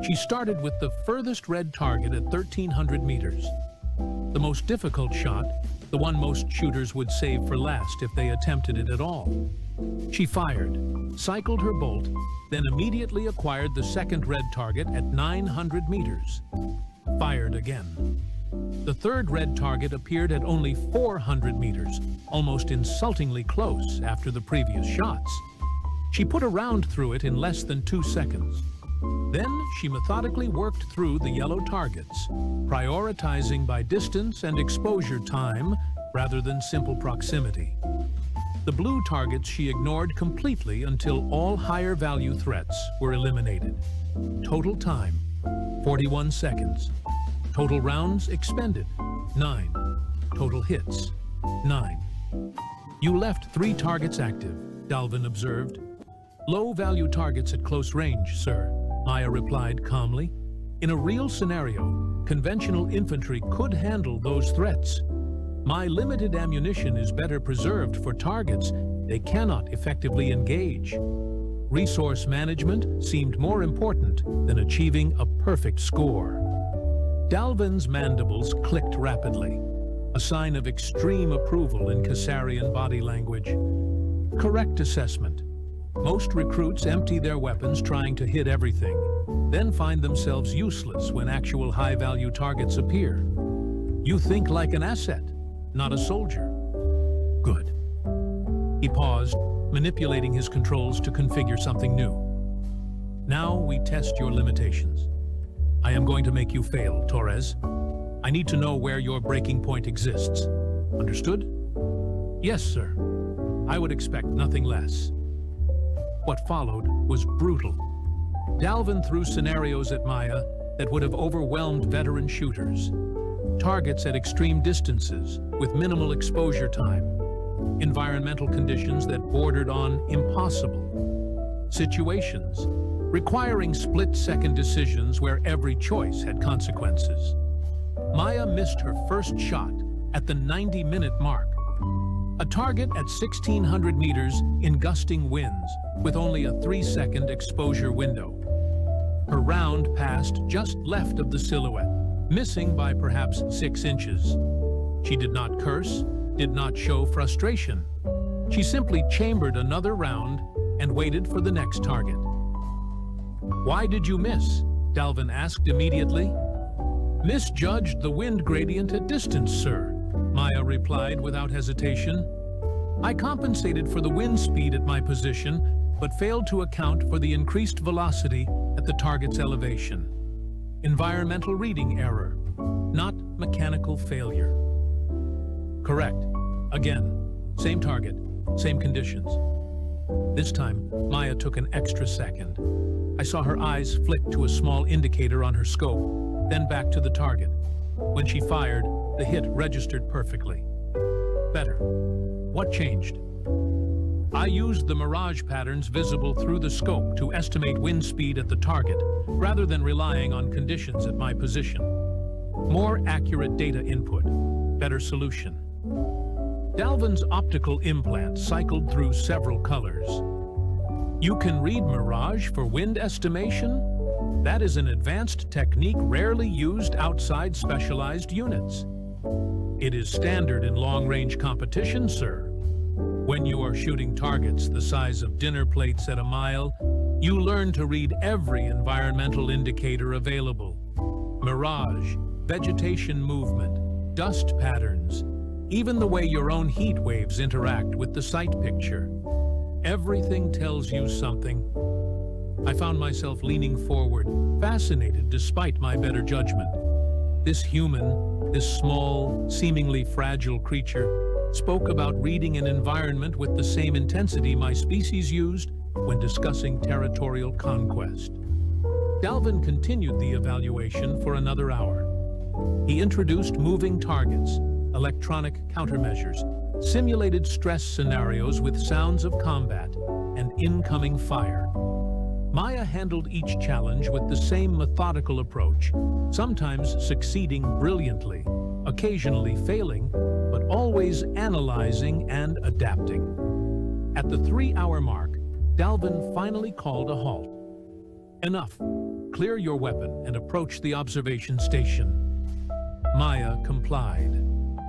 She started with the furthest red target at 1,300 meters. The most difficult shot, the one most shooters would save for last if they attempted it at all. She fired, cycled her bolt, then immediately acquired the second red target at 900 meters. Fired again. The third red target appeared at only 400 meters, almost insultingly close after the previous shots. She put a round through it in less than 2 seconds. Then she methodically worked through the yellow targets, prioritizing by distance and exposure time rather than simple proximity. The blue targets she ignored completely until all higher value threats were eliminated. Total time, 41 seconds. Total rounds expended, 9. Total hits, 9. You left 3 targets active, Dalvin observed. Low-value targets at close range, sir, Maya replied calmly. In a real scenario, conventional infantry could handle those threats. My limited ammunition is better preserved for targets they cannot effectively engage. Resource management seemed more important than achieving a perfect score. Dalvin's mandibles clicked rapidly, a sign of extreme approval in Cassarian body language. Correct assessment. Most recruits empty their weapons trying to hit everything, then find themselves useless when actual high-value targets appear. You think like an asset, not a soldier. Good. He paused, manipulating his controls to configure something new. Now we test your limitations. I am going to make you fail, Torres. I need to know where your breaking point exists. Understood? Yes, sir. I would expect nothing less. What followed was brutal. Dalvin threw scenarios at Maya that would have overwhelmed veteran shooters. Targets at extreme distances with minimal exposure time. Environmental conditions that bordered on impossible. Situations requiring split-second decisions where every choice had consequences. Maya missed her first shot at the 90-minute mark. A target at 1,600 meters in gusting winds with only a 3-second exposure window. Her round passed just left of the silhouette, missing by perhaps 6 inches. She did not curse, did not show frustration. She simply chambered another round and waited for the next target. Why did you miss? Dalvin asked immediately. Misjudged the wind gradient at distance, sir, Maya replied without hesitation. I compensated for the wind speed at my position, but failed to account for the increased velocity at the target's elevation. Environmental reading error, not mechanical failure. Correct. Again, same target, same conditions. This time, Maya took an extra second. I saw her eyes flick to a small indicator on her scope, then back to the target. When she fired, the hit registered perfectly. Better. What changed? I used the mirage patterns visible through the scope to estimate wind speed at the target, rather than relying on conditions at my position. More accurate data input, better solution. Dalvin's optical implant cycled through several colors. You can read mirage for wind estimation? That is an advanced technique rarely used outside specialized units. It is standard in long-range competition, sir. When you are shooting targets the size of dinner plates at a mile, you learn to read every environmental indicator available. Mirage, vegetation movement, dust patterns, even the way your own heat waves interact with the sight picture. Everything tells you something. I found myself leaning forward, fascinated despite my better judgment. This human, this small, seemingly fragile creature, spoke about reading an environment with the same intensity my species used when discussing territorial conquest. Dalvin continued the evaluation for another hour. He introduced moving targets, electronic countermeasures, simulated stress scenarios with sounds of combat, and incoming fire. Maya handled each challenge with the same methodical approach, sometimes succeeding brilliantly, occasionally failing, but always analyzing and adapting. At the 3-hour mark, Dalvin finally called a halt. Enough. Clear your weapon and approach the observation station. Maya complied,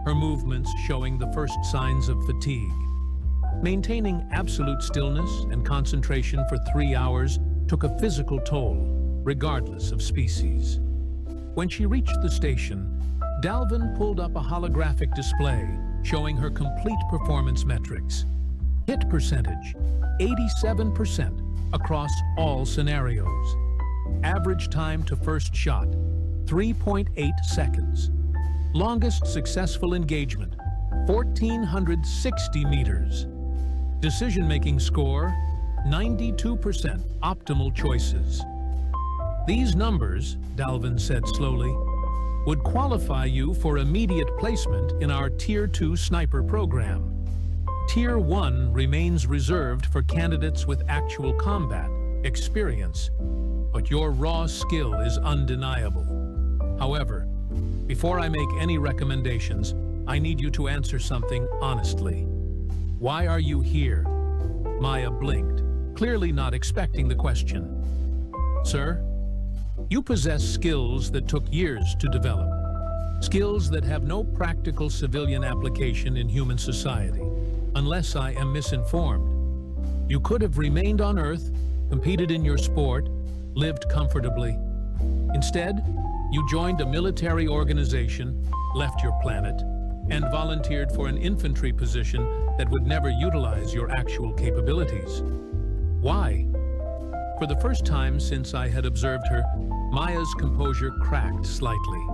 her movements showing the first signs of fatigue. Maintaining absolute stillness and concentration for 3 hours took a physical toll, regardless of species. When she reached the station, Dalvin pulled up a holographic display showing her complete performance metrics. Hit percentage, 87% across all scenarios. Average time to first shot, 3.8 seconds. Longest successful engagement, 1,460 meters. Decision-making score, 92% optimal choices. These numbers, Dalvin said slowly, would qualify you for immediate placement in our Tier 2 sniper program. Tier 1 remains reserved for candidates with actual combat experience, but your raw skill is undeniable. However, before I make any recommendations, I need you to answer something honestly. Why are you here? Maya blinked, clearly not expecting the question. Sir, you possess skills that took years to develop. Skills that have no practical civilian application in human society, unless I am misinformed. You could have remained on Earth, competed in your sport, lived comfortably. Instead, you joined a military organization, left your planet, and volunteered for an infantry position that would never utilize your actual capabilities. Why? For the first time since I had observed her, Maya's composure cracked slightly.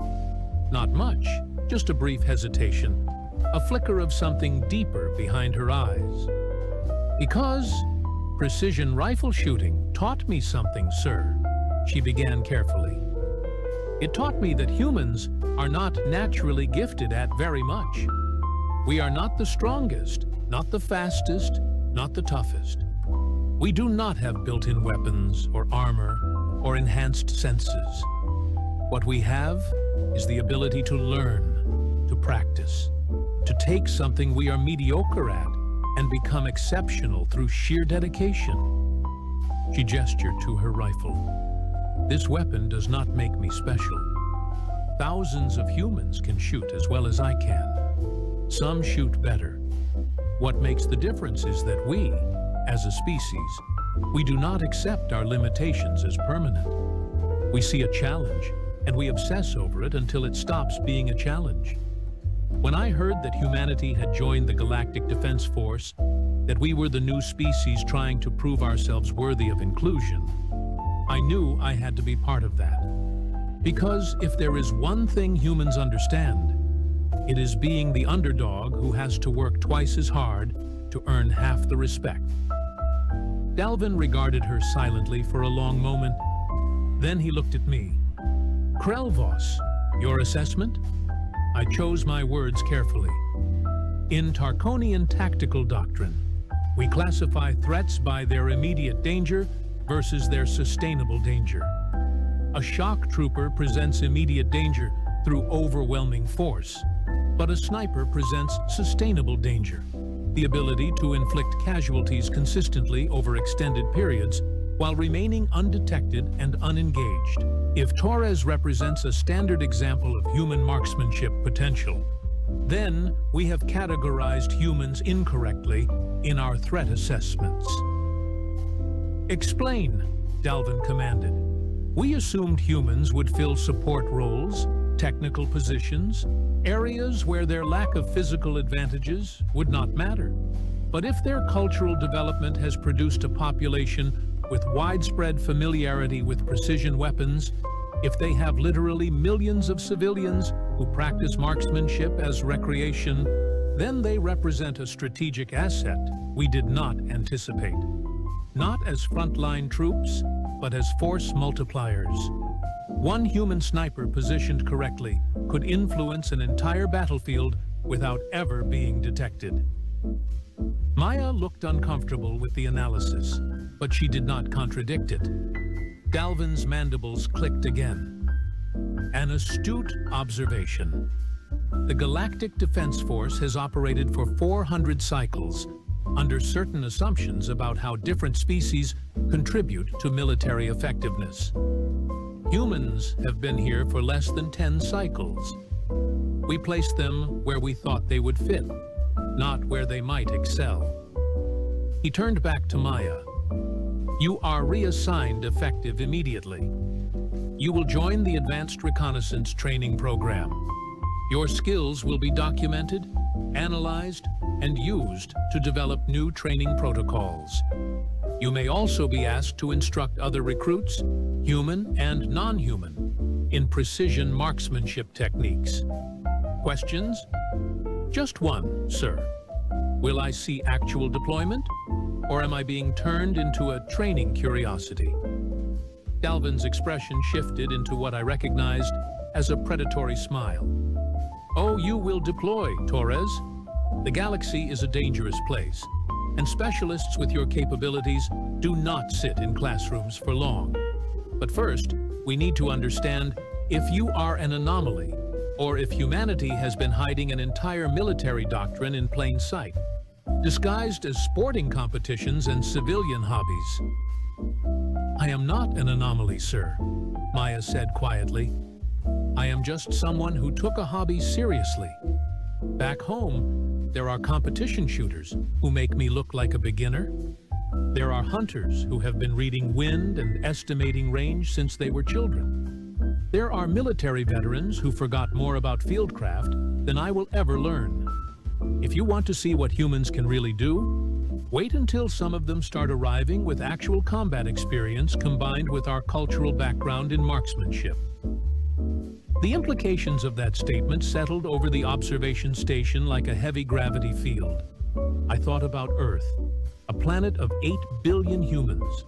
Not much, just a brief hesitation, a flicker of something deeper behind her eyes. Because precision rifle shooting taught me something, sir, she began carefully. It taught me that humans are not naturally gifted at very much. We are not the strongest, not the fastest, not the toughest. We do not have built-in weapons or armor or enhanced senses. What we have is the ability to learn, to practice, to take something we are mediocre at and become exceptional through sheer dedication. She gestured to her rifle. This weapon does not make me special. Thousands of humans can shoot as well as I can. Some shoot better. What makes the difference is that we, as a species, we do not accept our limitations as permanent. We see a challenge, and we obsess over it until it stops being a challenge. When I heard that humanity had joined the Galactic Defense Force, that we were the new species trying to prove ourselves worthy of inclusion, I knew I had to be part of that. Because if there is one thing humans understand, it is being the underdog who has to work twice as hard to earn half the respect. Dalvin regarded her silently for a long moment. Then he looked at me. Krelvos, your assessment? I chose my words carefully. In Tarkonian tactical doctrine, we classify threats by their immediate danger versus their sustainable danger. A shock trooper presents immediate danger through overwhelming force, but a sniper presents sustainable danger, the ability to inflict casualties consistently over extended periods while remaining undetected and unengaged. If Torres represents a standard example of human marksmanship potential, then we have categorized humans incorrectly in our threat assessments. Explain, Dalvin commanded. We assumed humans would fill support roles, technical positions, areas where their lack of physical advantages would not matter. But if their cultural development has produced a population with widespread familiarity with precision weapons, if they have literally millions of civilians who practice marksmanship as recreation, then they represent a strategic asset we did not anticipate. Not as frontline troops, but as force multipliers. One human sniper positioned correctly could influence an entire battlefield without ever being detected. Maya looked uncomfortable with the analysis, but she did not contradict it. Dalvin's mandibles clicked again. An astute observation. The Galactic Defense Force has operated for 400 cycles under certain assumptions about how different species contribute to military effectiveness. Humans have been here for less than 10 cycles. We placed them where we thought they would fit, not where they might excel. He turned back to Maya. You are reassigned effective immediately. You will join the Advanced Reconnaissance Training Program. Your skills will be documented, analyzed, and used to develop new training protocols. You may also be asked to instruct other recruits, human and non-human, in precision marksmanship techniques. Questions? Just one, sir. Will I see actual deployment, or am I being turned into a training curiosity? Dalvin's expression shifted into what I recognized as a predatory smile. Oh, you will deploy, Torres. The galaxy is a dangerous place, and specialists with your capabilities do not sit in classrooms for long. But first, we need to understand if you are an anomaly, or if humanity has been hiding an entire military doctrine in plain sight, disguised as sporting competitions and civilian hobbies. I am not an anomaly, sir, Maya said quietly. I am just someone who took a hobby seriously. Back home, there are competition shooters who make me look like a beginner. There are hunters who have been reading wind and estimating range since they were children. There are military veterans who forgot more about fieldcraft than I will ever learn. If you want to see what humans can really do, wait until some of them start arriving with actual combat experience combined with our cultural background in marksmanship. The implications of that statement settled over the observation station like a heavy gravity field. I thought about Earth, a planet of 8 billion humans.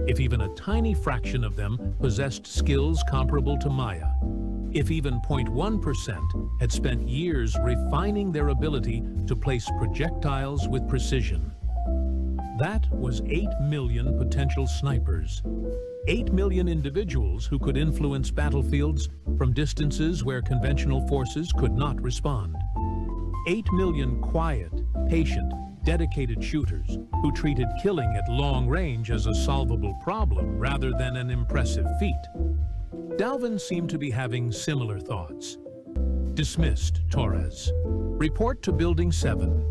If even a tiny fraction of them possessed skills comparable to Maya, if even 0.1% had spent years refining their ability to place projectiles with precision. That was 8 million potential snipers. 8 million individuals who could influence battlefields from distances where conventional forces could not respond. 8 million quiet, patient, dedicated shooters who treated killing at long range as a solvable problem rather than an impressive feat. Dalvin seemed to be having similar thoughts. Dismissed, Torres. Report to Building 7,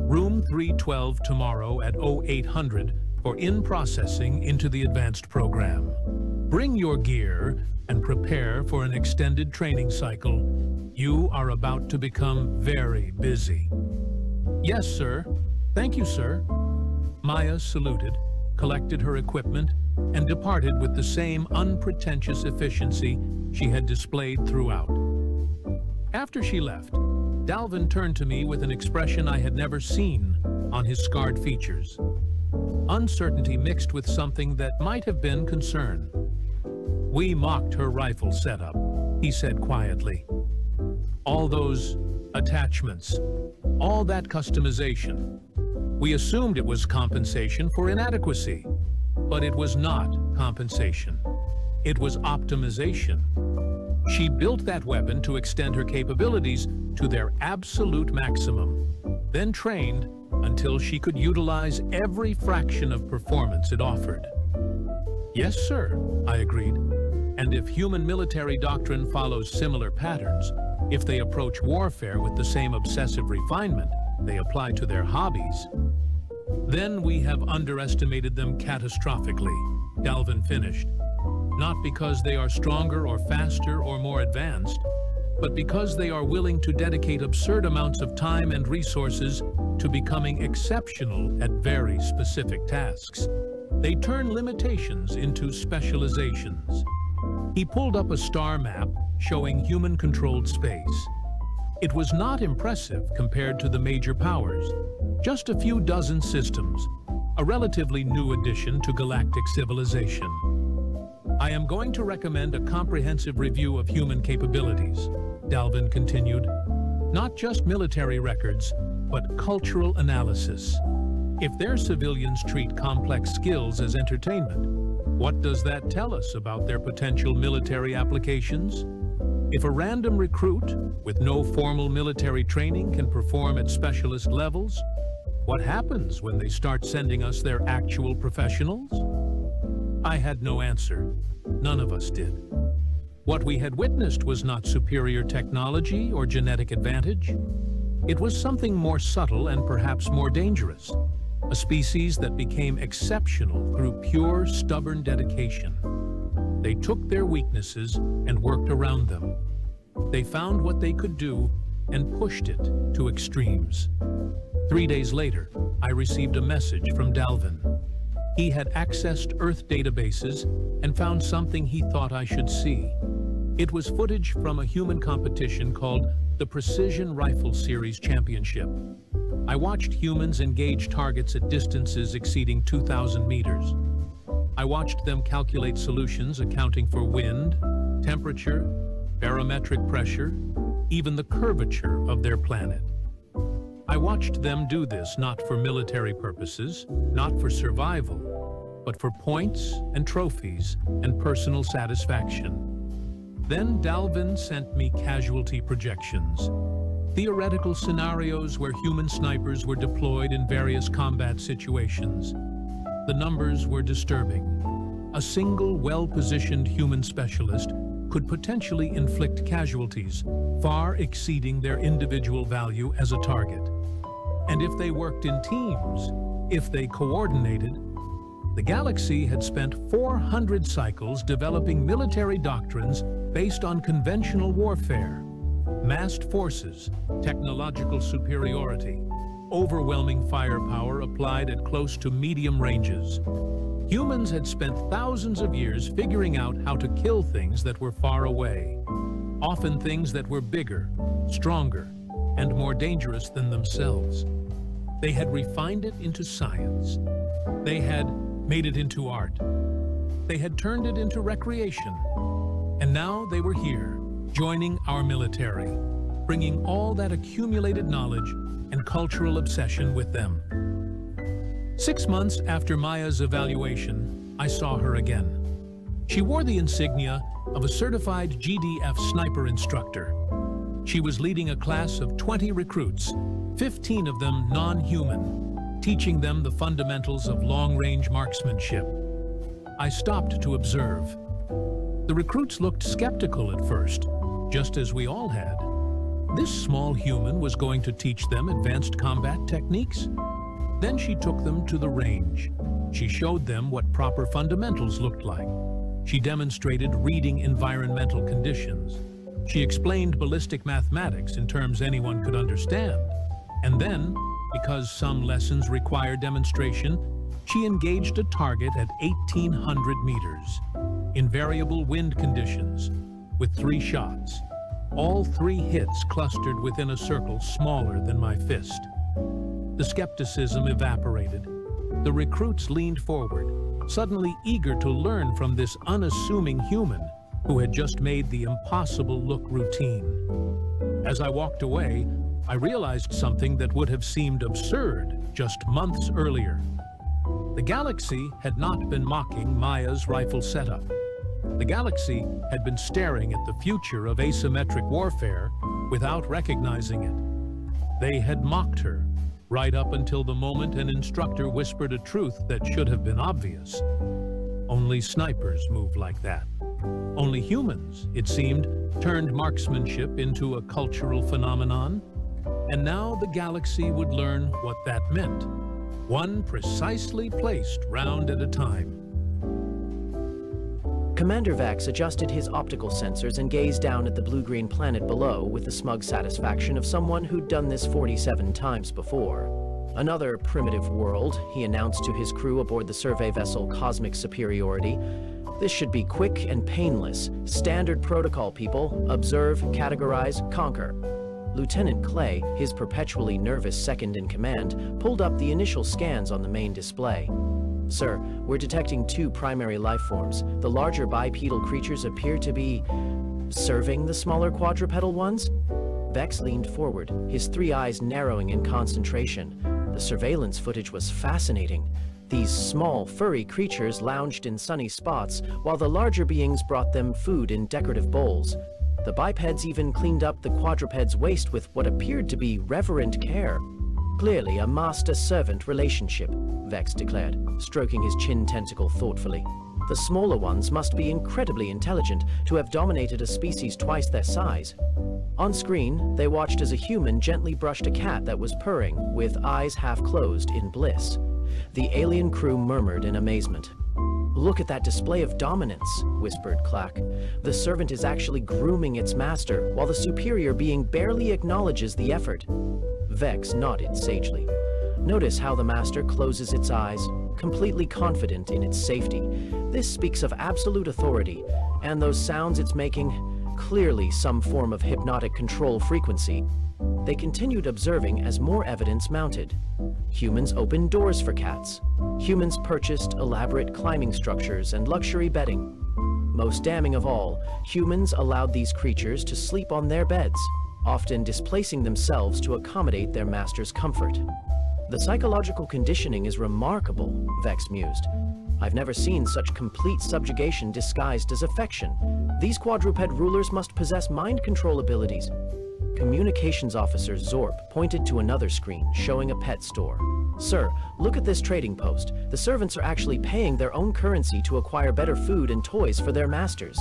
Room 312 tomorrow at 0800 for in-processing into the advanced program. Bring your gear and prepare for an extended training cycle. You are about to become very busy. Yes, sir. Thank you, sir. Maya saluted, collected her equipment, and departed with the same unpretentious efficiency she had displayed throughout. After she left, Dalvin turned to me with an expression I had never seen on his scarred features. Uncertainty mixed with something that might have been concern. We mocked her rifle setup, he said quietly. All those attachments, all that customization. We assumed it was compensation for inadequacy, but it was not compensation. It was optimization. She built that weapon to extend her capabilities to their absolute maximum, then trained until she could utilize every fraction of performance it offered. Yes, sir, I agreed. And if human military doctrine follows similar patterns, if they approach warfare with the same obsessive refinement they apply to their hobbies, then we have underestimated them catastrophically, Dalvin finished. Not because they are stronger or faster or more advanced, but because they are willing to dedicate absurd amounts of time and resources to becoming exceptional at very specific tasks. They turn limitations into specializations. He pulled up a star map showing human-controlled space. It was not impressive compared to the major powers. Just a few dozen systems, a relatively new addition to galactic civilization. I am going to recommend a comprehensive review of human capabilities, Dalvin continued. Not just military records, but cultural analysis. If their civilians treat complex skills as entertainment, what does that tell us about their potential military applications? If a random recruit with no formal military training can perform at specialist levels, what happens when they start sending us their actual professionals? I had no answer. None of us did. What we had witnessed was not superior technology or genetic advantage. It was something more subtle and perhaps more dangerous. A species that became exceptional through pure, stubborn dedication. They took their weaknesses and worked around them. They found what they could do and pushed it to extremes. 3 days later, I received a message from Dalvin. He had accessed Earth databases and found something he thought I should see. It was footage from a human competition called the Precision Rifle Series Championship. I watched humans engage targets at distances exceeding 2,000 meters. I watched them calculate solutions accounting for wind, temperature, barometric pressure, even the curvature of their planet. I watched them do this not for military purposes, not for survival, but for points and trophies and personal satisfaction. Then Dalvin sent me casualty projections, theoretical scenarios where human snipers were deployed in various combat situations. The numbers were disturbing. A single well-positioned human specialist could potentially inflict casualties far exceeding their individual value as a target. And if they worked in teams, if they coordinated, the galaxy had spent 400 cycles developing military doctrines based on conventional warfare, massed forces, technological superiority, overwhelming firepower applied at close to medium ranges. Humans had spent thousands of years figuring out how to kill things that were far away, often things that were bigger, stronger, and more dangerous than themselves. They had refined it into science. They had made it into art. They had turned it into recreation. And now they were here, joining our military, bringing all that accumulated knowledge and cultural obsession with them. 6 months after Maya's evaluation, I saw her again. She wore the insignia of a certified GDF sniper instructor. She was leading a class of 20 recruits, 15 of them non-human, teaching them the fundamentals of long-range marksmanship. I stopped to observe. The recruits looked skeptical at first, just as we all had. This small human was going to teach them advanced combat techniques? Then she took them to the range. She showed them what proper fundamentals looked like. She demonstrated reading environmental conditions. She explained ballistic mathematics in terms anyone could understand. And then, because some lessons require demonstration, she engaged a target at 1,800 meters, in variable wind conditions, with 3 shots. All 3 hits clustered within a circle smaller than my fist. The skepticism evaporated. The recruits leaned forward, suddenly eager to learn from this unassuming human who had just made the impossible look routine. As I walked away, I realized something that would have seemed absurd just months earlier. The galaxy had not been mocking Maya's rifle setup. The galaxy had been staring at the future of asymmetric warfare without recognizing it. They had mocked her, right up until the moment an instructor whispered a truth that should have been obvious. Only snipers move like that. Only humans, it seemed, turned marksmanship into a cultural phenomenon. And now the galaxy would learn what that meant. One precisely placed round at a time. Commander Vex adjusted his optical sensors and gazed down at the blue-green planet below with the smug satisfaction of someone who'd done this 47 times before. Another primitive world, he announced to his crew aboard the survey vessel Cosmic Superiority. This should be quick and painless. Standard protocol, people. Observe, categorize, conquer. Lieutenant Clay, his perpetually nervous second-in-command, pulled up the initial scans on the main display. Sir, we're detecting 2 primary life forms. The larger bipedal creatures appear to be serving the smaller quadrupedal ones? Vex leaned forward, his 3 eyes narrowing in concentration. The surveillance footage was fascinating. These small, furry creatures lounged in sunny spots, while the larger beings brought them food in decorative bowls. The bipeds even cleaned up the quadruped's waste with what appeared to be reverent care. Clearly a master-servant relationship, Vex declared, stroking his chin tentacle thoughtfully. The smaller ones must be incredibly intelligent to have dominated a species twice their size. On screen, they watched as a human gently brushed a cat that was purring, with eyes half closed in bliss. The alien crew murmured in amazement. Look at that display of dominance, whispered Clack. The servant is actually grooming its master, while the superior being barely acknowledges the effort. Vex nodded sagely. Notice how the master closes its eyes, completely confident in its safety. This speaks of absolute authority, and those sounds it's making, clearly some form of hypnotic control frequency. They continued observing as more evidence mounted. Humans opened doors for cats. Humans purchased elaborate climbing structures and luxury bedding. Most damning of all, humans allowed these creatures to sleep on their beds, often displacing themselves to accommodate their master's comfort. The psychological conditioning is remarkable, Vex mused. I've never seen such complete subjugation disguised as affection. These quadruped rulers must possess mind control abilities. Communications Officer Zorp pointed to another screen showing a pet store. Sir, look at this trading post. The servants are actually paying their own currency to acquire better food and toys for their masters.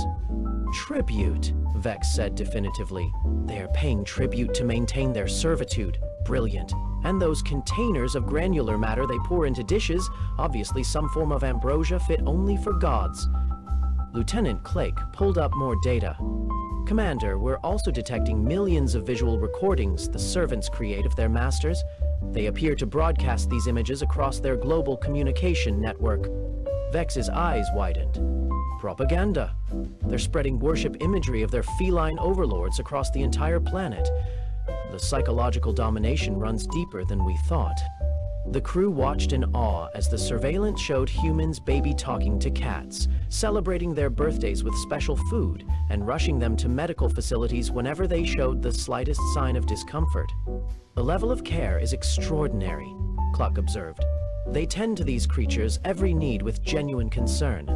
Tribute, Vex said definitively. They are paying tribute to maintain their servitude. Brilliant. And those containers of granular matter they pour into dishes, obviously some form of ambrosia fit only for gods. Lieutenant Clake pulled up more data. Commander, we're also detecting millions of visual recordings the servants create of their masters. They appear to broadcast these images across their global communication network. Vex's eyes widened. Propaganda. They're spreading worship imagery of their feline overlords across the entire planet. The psychological domination runs deeper than we thought. The crew watched in awe as the surveillance showed humans baby-talking to cats, celebrating their birthdays with special food, and rushing them to medical facilities whenever they showed the slightest sign of discomfort. The level of care is extraordinary, Cluck observed. They tend to these creatures' every need with genuine concern.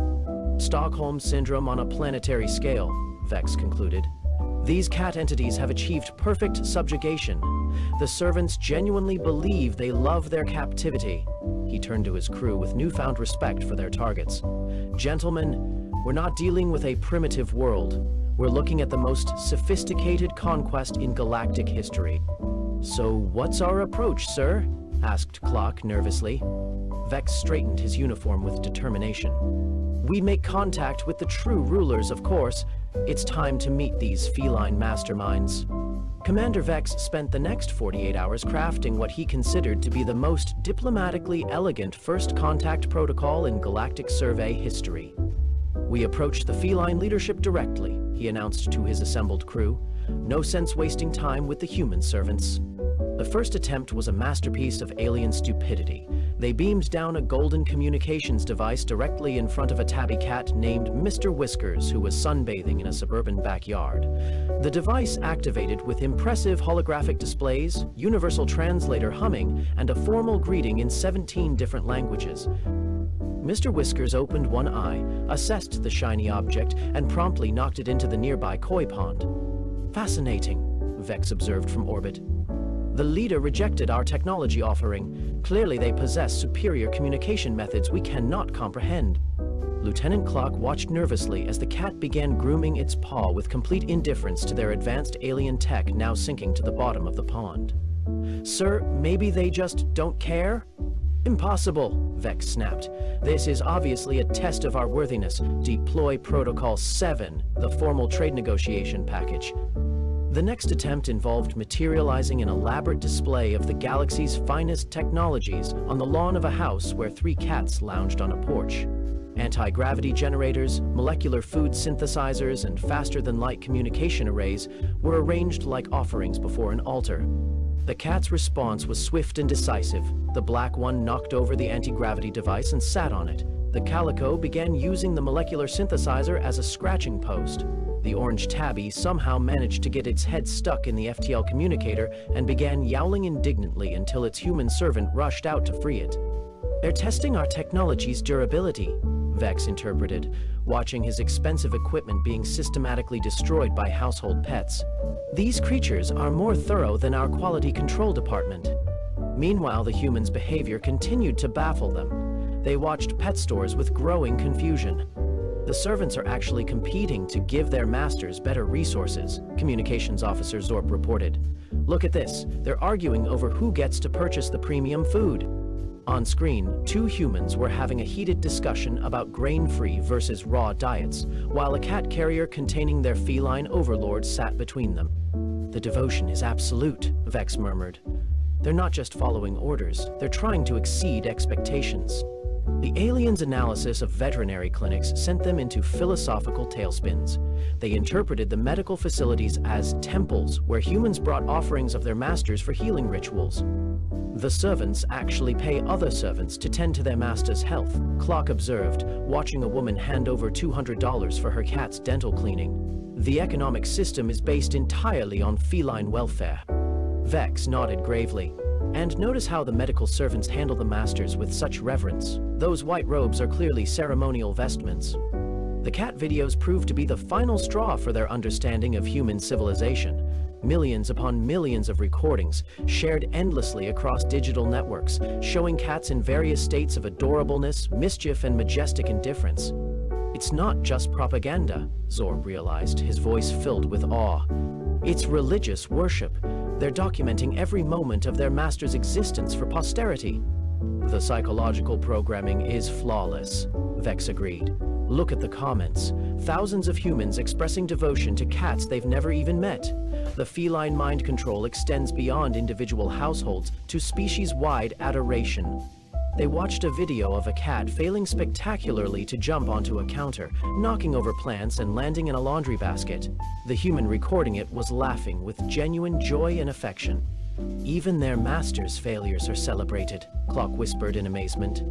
Stockholm Syndrome on a planetary scale, Vex concluded. These cat entities have achieved perfect subjugation. The servants genuinely believe they love their captivity. He turned to his crew with newfound respect for their targets. Gentlemen, we're not dealing with a primitive world. We're looking at the most sophisticated conquest in galactic history. So what's our approach, sir? Asked Clock nervously. Vex straightened his uniform with determination. We make contact with the true rulers, of course. It's time to meet these feline masterminds. Commander Vex spent the next 48 hours crafting what he considered to be the most diplomatically elegant first contact protocol in galactic survey history. We approached the feline leadership directly, he announced to his assembled crew. No sense wasting time with the human servants. The first attempt was a masterpiece of alien stupidity. They beamed down a golden communications device directly in front of a tabby cat named Mr. Whiskers, who was sunbathing in a suburban backyard. The device activated with impressive holographic displays, universal translator humming, and a formal greeting in 17 different languages. Mr. Whiskers opened one eye, assessed the shiny object, and promptly knocked it into the nearby koi pond. Fascinating, Vex observed from orbit. The leader rejected our technology offering. Clearly they possess superior communication methods we cannot comprehend. Lieutenant Clock watched nervously as the cat began grooming its paw with complete indifference to their advanced alien tech now sinking to the bottom of the pond. Sir, maybe they just don't care? Impossible, Vex snapped. This is obviously a test of our worthiness. Deploy Protocol 7, the formal trade negotiation package. The next attempt involved materializing an elaborate display of the galaxy's finest technologies on the lawn of a house where 3 cats lounged on a porch. Anti-gravity generators, molecular food synthesizers, and faster-than-light communication arrays were arranged like offerings before an altar. The cat's response was swift and decisive. The black one knocked over the anti-gravity device and sat on it. The calico began using the molecular synthesizer as a scratching post. The orange tabby somehow managed to get its head stuck in the FTL communicator and began yowling indignantly until its human servant rushed out to free it. They're testing our technology's durability, Vex interpreted, watching his expensive equipment being systematically destroyed by household pets. These creatures are more thorough than our quality control department. Meanwhile, the humans' behavior continued to baffle them. They watched pet stores with growing confusion. The servants are actually competing to give their masters better resources, Communications Officer Zorp reported. Look at this. They're arguing over who gets to purchase the premium food. On screen, two humans were having a heated discussion about grain-free versus raw diets, while a cat carrier containing their feline overlord sat between them. "The devotion is absolute," Vex murmured. "They're not just following orders, they're trying to exceed expectations." The aliens' analysis of veterinary clinics sent them into philosophical tailspins. They interpreted the medical facilities as temples where humans brought offerings of their masters for healing rituals. "The servants actually pay other servants to tend to their master's health," Clock observed, watching a woman hand over $200 for her cat's dental cleaning. "The economic system is based entirely on feline welfare." Vex nodded gravely. "And notice how the medical servants handle the masters with such reverence. Those white robes are clearly ceremonial vestments." The cat videos proved to be the final straw for their understanding of human civilization. Millions upon millions of recordings, shared endlessly across digital networks, showing cats in various states of adorableness, mischief, and majestic indifference. "It's not just propaganda," Zorb realized, his voice filled with awe. "It's religious worship. They're documenting every moment of their master's existence for posterity." "The psychological programming is flawless," Vex agreed. "Look at the comments. Thousands of humans expressing devotion to cats they've never even met. The feline mind control extends beyond individual households to species-wide adoration." They watched a video of a cat failing spectacularly to jump onto a counter, knocking over plants and landing in a laundry basket. The human recording it was laughing with genuine joy and affection. "Even their master's failures are celebrated," Clock whispered in amazement.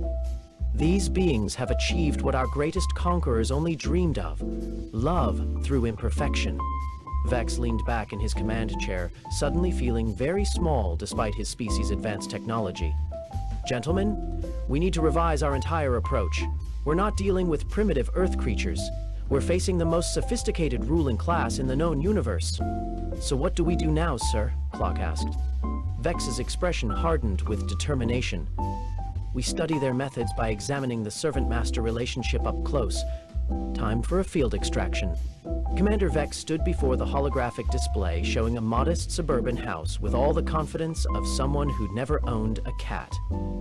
"These beings have achieved what our greatest conquerors only dreamed of: love through imperfection." Vex leaned back in his command chair, suddenly feeling very small despite his species' advanced technology. "Gentlemen, we need to revise our entire approach. We're not dealing with primitive Earth creatures. We're facing the most sophisticated ruling class in the known universe." "So what do we do now, sir?" Clock asked. Vex's expression hardened with determination. "We study their methods by examining the servant-master relationship up close. Time for a field extraction." Commander Vex stood before the holographic display showing a modest suburban house with all the confidence of someone who'd never owned a cat.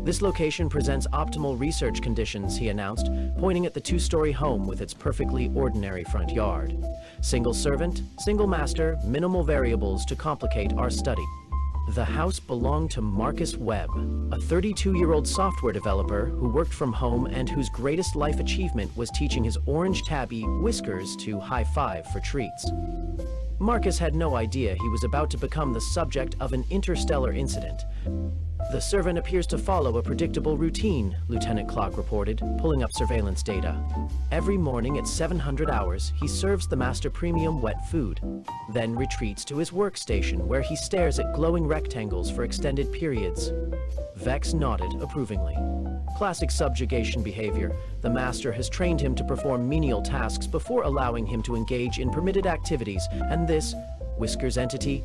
"This location presents optimal research conditions," he announced, pointing at the two-story home with its perfectly ordinary front yard. "Single servant, single master, minimal variables to complicate our study." The house belonged to Marcus Webb, a 32-year-old software developer who worked from home and whose greatest life achievement was teaching his orange tabby, Whiskers, to high-five for treats. Marcus had no idea he was about to become the subject of an interstellar incident. "The servant appears to follow a predictable routine," Lieutenant Clock reported, pulling up surveillance data. "Every morning at 700 hours, he serves the master premium wet food, then retreats to his workstation where he stares at glowing rectangles for extended periods." Vex nodded approvingly. "Classic subjugation behavior. The master has trained him to perform menial tasks before allowing him to engage in permitted activities, and this, Whiskers entity,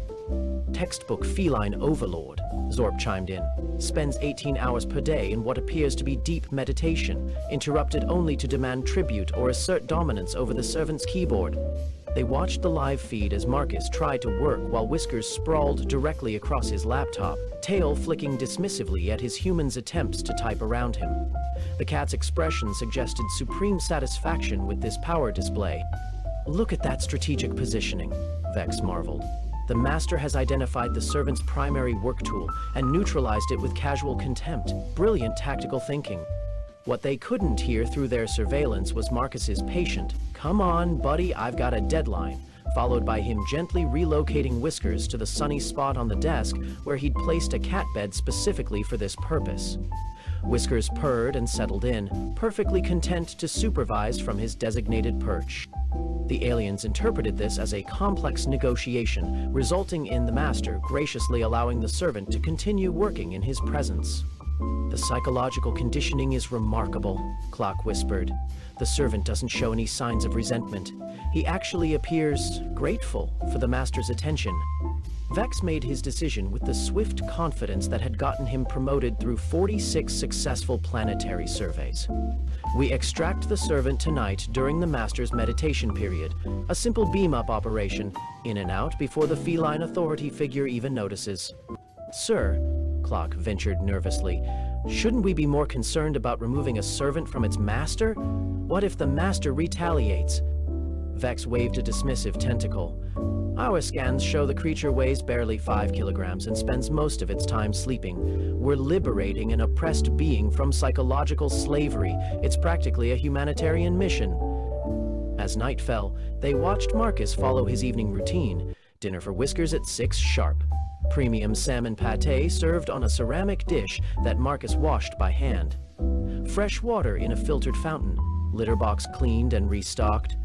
textbook feline overlord," Zorb chimed in, "spends 18 hours per day in what appears to be deep meditation, interrupted only to demand tribute or assert dominance over the servant's keyboard." They watched the live feed as Marcus tried to work while Whiskers sprawled directly across his laptop, tail flicking dismissively at his human's attempts to type around him. The cat's expression suggested supreme satisfaction with this power display. "Look at that strategic positioning," Vex marveled. "The master has identified the servant's primary work tool and neutralized it with casual contempt. Brilliant tactical thinking." What they couldn't hear through their surveillance was Marcus's patient, "Come on, buddy, I've got a deadline," followed by him gently relocating Whiskers to the sunny spot on the desk where he'd placed a cat bed specifically for this purpose. Whiskers purred and settled in, perfectly content to supervise from his designated perch. The aliens interpreted this as a complex negotiation, resulting in the master graciously allowing the servant to continue working in his presence. "The psychological conditioning is remarkable," Clock whispered. "The servant doesn't show any signs of resentment. He actually appears grateful for the master's attention." Vex made his decision with the swift confidence that had gotten him promoted through 46 successful planetary surveys. "We extract the servant tonight during the master's meditation period. A simple beam-up operation, in and out before the feline authority figure even notices." "Sir," Clock ventured nervously, Shouldn't we be more concerned about removing a servant from its master? What if the master retaliates? Vex waved a dismissive tentacle. Our scans show the creature weighs barely 5 kilograms and spends most of its time sleeping. We're liberating an oppressed being from psychological slavery. It's practically a humanitarian mission. As night fell, they watched Marcus follow his evening routine. Dinner for Whiskers at 6 sharp. Premium salmon pâté served on a ceramic dish that Marcus washed by hand. Fresh water in a filtered fountain. Litter box cleaned and restocked.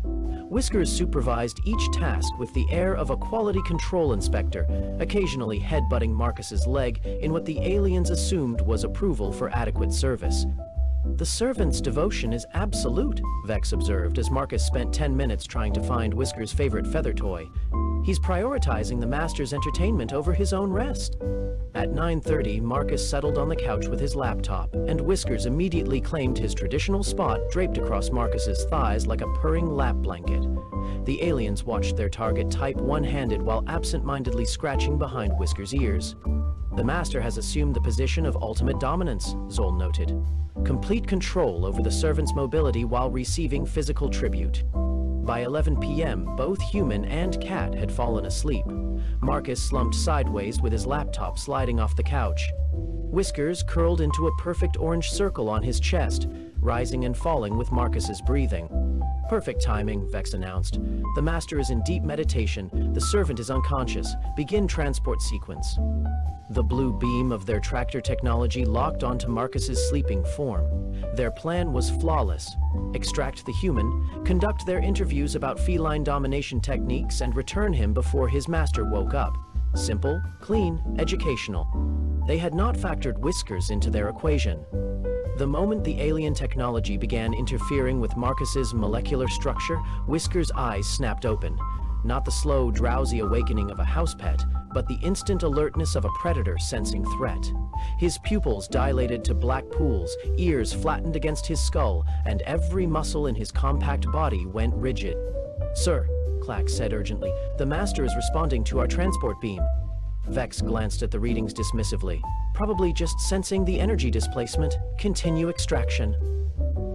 Whiskers supervised each task with the air of a quality control inspector, occasionally headbutting Marcus's leg in what the aliens assumed was approval for adequate service. The servant's devotion is absolute, Vex observed as Marcus spent 10 minutes trying to find Whiskers' favorite feather toy. He's prioritizing the master's entertainment over his own rest. At 9:30, Marcus settled on the couch with his laptop, and Whiskers immediately claimed his traditional spot draped across Marcus's thighs like a purring lap blanket. The aliens watched their target type one-handed while absent-mindedly scratching behind Whiskers' ears. The master has assumed the position of ultimate dominance, Zol noted. Complete control over the servant's mobility while receiving physical tribute. By 11 p.m., both human and cat had fallen asleep. Marcus slumped sideways with his laptop sliding off the couch. Whiskers curled into a perfect orange circle on his chest, rising and falling with Marcus's breathing. Perfect timing, Vex announced. The master is in deep meditation. The servant is unconscious. Begin transport sequence. The blue beam of their tractor technology locked onto Marcus's sleeping form. Their plan was flawless. Extract the human, conduct their interviews about feline domination techniques, and return him before his master woke up. Simple, clean, educational. They had not factored Whiskers into their equation. The moment the alien technology began interfering with Marcus's molecular structure, Whiskers' eyes snapped open. Not the slow, drowsy awakening of a house pet, but the instant alertness of a predator sensing threat. His pupils dilated to black pools, ears flattened against his skull, and every muscle in his compact body went rigid. "Sir," Clack said urgently, "the master is responding to our transport beam." Vex glanced at the readings dismissively. Probably just sensing the energy displacement. Continue extraction.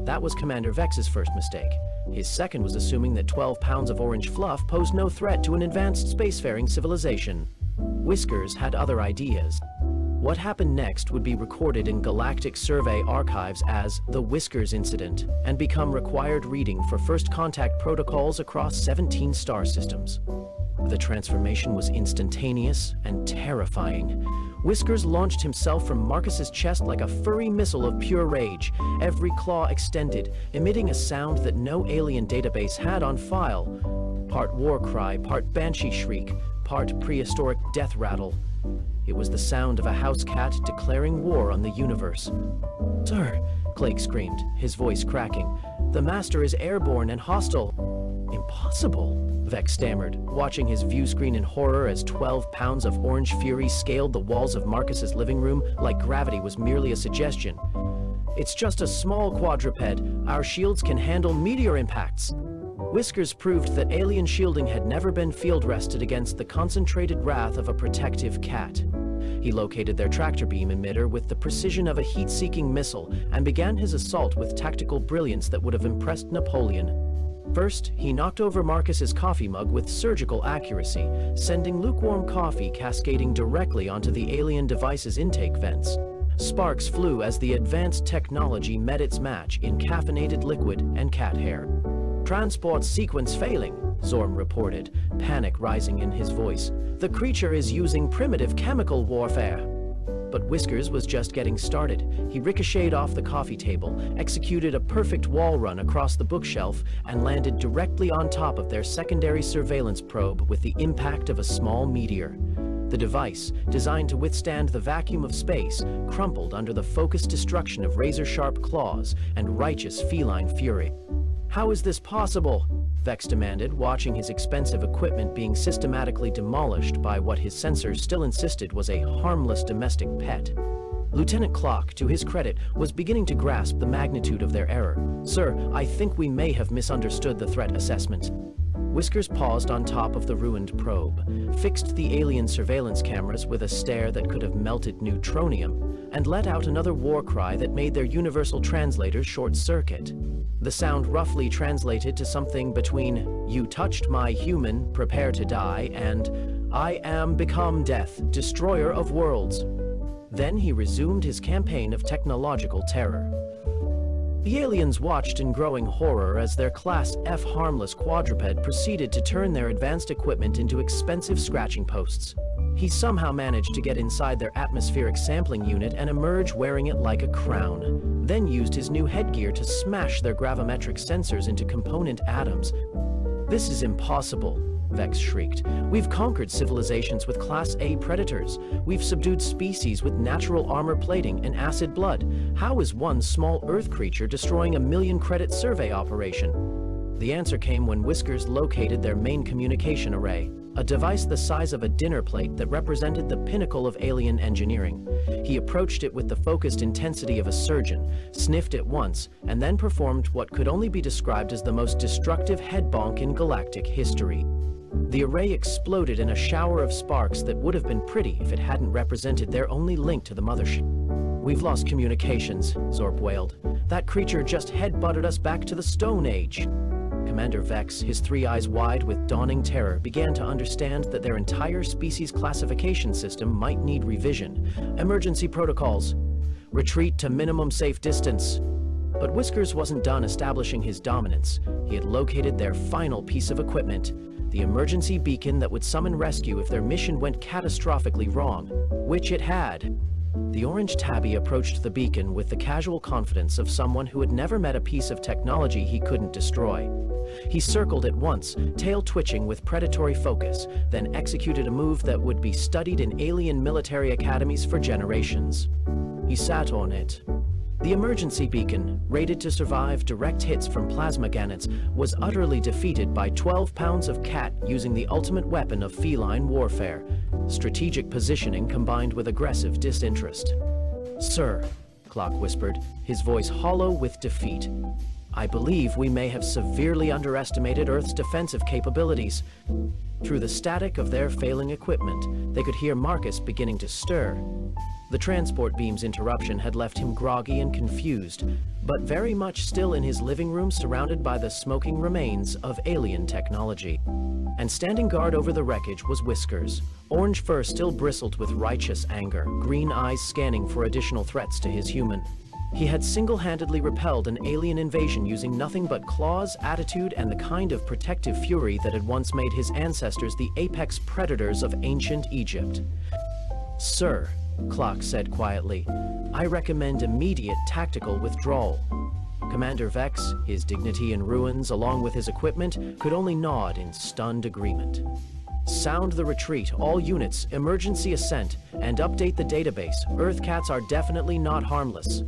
That was Commander Vex's first mistake. His second was assuming that 12 pounds of orange fluff posed no threat to an advanced spacefaring civilization. Whiskers had other ideas. What happened next would be recorded in Galactic Survey archives as the Whiskers Incident and become required reading for first contact protocols across 17 star systems. The transformation was instantaneous and terrifying. Whiskers launched himself from Marcus's chest like a furry missile of pure rage, every claw extended, emitting a sound that no alien database had on file. Part war cry, part banshee shriek, part prehistoric death rattle. It was the sound of a house cat declaring war on the universe. "Sir," Clake screamed, his voice cracking, "the master is airborne and hostile." "Impossible," Vex stammered, watching his view screen in horror as 12 pounds of orange fury scaled the walls of Marcus's living room like gravity was merely a suggestion. "It's just a small quadruped. Our shields can handle meteor impacts." Whiskers proved that alien shielding had never been field rested against the concentrated wrath of a protective cat. He located their tractor beam emitter with the precision of a heat-seeking missile and began his assault with tactical brilliance that would have impressed Napoleon. First, he knocked over Marcus's coffee mug with surgical accuracy, sending lukewarm coffee cascading directly onto the alien device's intake vents. Sparks flew as the advanced technology met its match in caffeinated liquid and cat hair. "Transport sequence failing," Zorm reported, panic rising in his voice. "The creature is using primitive chemical warfare." But Whiskers was just getting started. He ricocheted off the coffee table, executed a perfect wall run across the bookshelf, and landed directly on top of their secondary surveillance probe with the impact of a small meteor. The device, designed to withstand the vacuum of space, crumpled under the focused destruction of razor-sharp claws and righteous feline fury. "How is this possible?" Vex demanded, watching his expensive equipment being systematically demolished by what his sensors still insisted was a harmless domestic pet. Lieutenant Clock, to his credit, was beginning to grasp the magnitude of their error. "Sir, I think we may have misunderstood the threat assessment." Whiskers paused on top of the ruined probe, fixed the alien surveillance cameras with a stare that could have melted neutronium, and let out another war cry that made their universal translators short-circuit. The sound roughly translated to something between, "You touched my human, prepare to die," and "I am become death, destroyer of worlds." Then he resumed his campaign of technological terror. The aliens watched in growing horror as their Class F harmless quadruped proceeded to turn their advanced equipment into expensive scratching posts. He somehow managed to get inside their atmospheric sampling unit and emerge wearing it like a crown, then used his new headgear to smash their gravimetric sensors into component atoms. "This is impossible," Vex shrieked. "We've conquered civilizations with Class A predators. We've subdued species with natural armor plating and acid blood. How is one small Earth creature destroying a 1,000,000-credit survey operation?" The answer came when Whiskers located their main communication array, a device the size of a dinner plate that represented the pinnacle of alien engineering. He approached it with the focused intensity of a surgeon, sniffed it once, and then performed what could only be described as the most destructive head bonk in galactic history. The array exploded in a shower of sparks that would have been pretty if it hadn't represented their only link to the mothership. "We've lost communications," Zorp wailed. "That creature just head-butted us back to the Stone Age." Commander Vex, his 3 eyes wide with dawning terror, began to understand that their entire species classification system might need revision. Emergency protocols. Retreat to minimum safe distance. But Whiskers wasn't done establishing his dominance. He had located their final piece of equipment, the emergency beacon that would summon rescue if their mission went catastrophically wrong, which it had. The orange tabby approached the beacon with the casual confidence of someone who had never met a piece of technology he couldn't destroy. He circled it once, tail twitching with predatory focus, then executed a move that would be studied in alien military academies for generations. He sat on it. The emergency beacon, rated to survive direct hits from plasma gannets, was utterly defeated by 12 pounds of cat using the ultimate weapon of feline warfare, strategic positioning combined with aggressive disinterest. "Sir," Clock whispered, his voice hollow with defeat, "I believe we may have severely underestimated Earth's defensive capabilities." Through the static of their failing equipment, they could hear Marcus beginning to stir. The transport beam's interruption had left him groggy and confused, but very much still in his living room surrounded by the smoking remains of alien technology. And standing guard over the wreckage was Whiskers. Orange fur still bristled with righteous anger, green eyes scanning for additional threats to his human. He had single-handedly repelled an alien invasion using nothing but claws, attitude, and the kind of protective fury that had once made his ancestors the apex predators of ancient Egypt. "Sir," Clock said quietly, "I recommend immediate tactical withdrawal." Commander Vex, his dignity in ruins along with his equipment, could only nod in stunned agreement. "Sound the retreat, all units, emergency ascent, and update the database. Earthcats are definitely not harmless."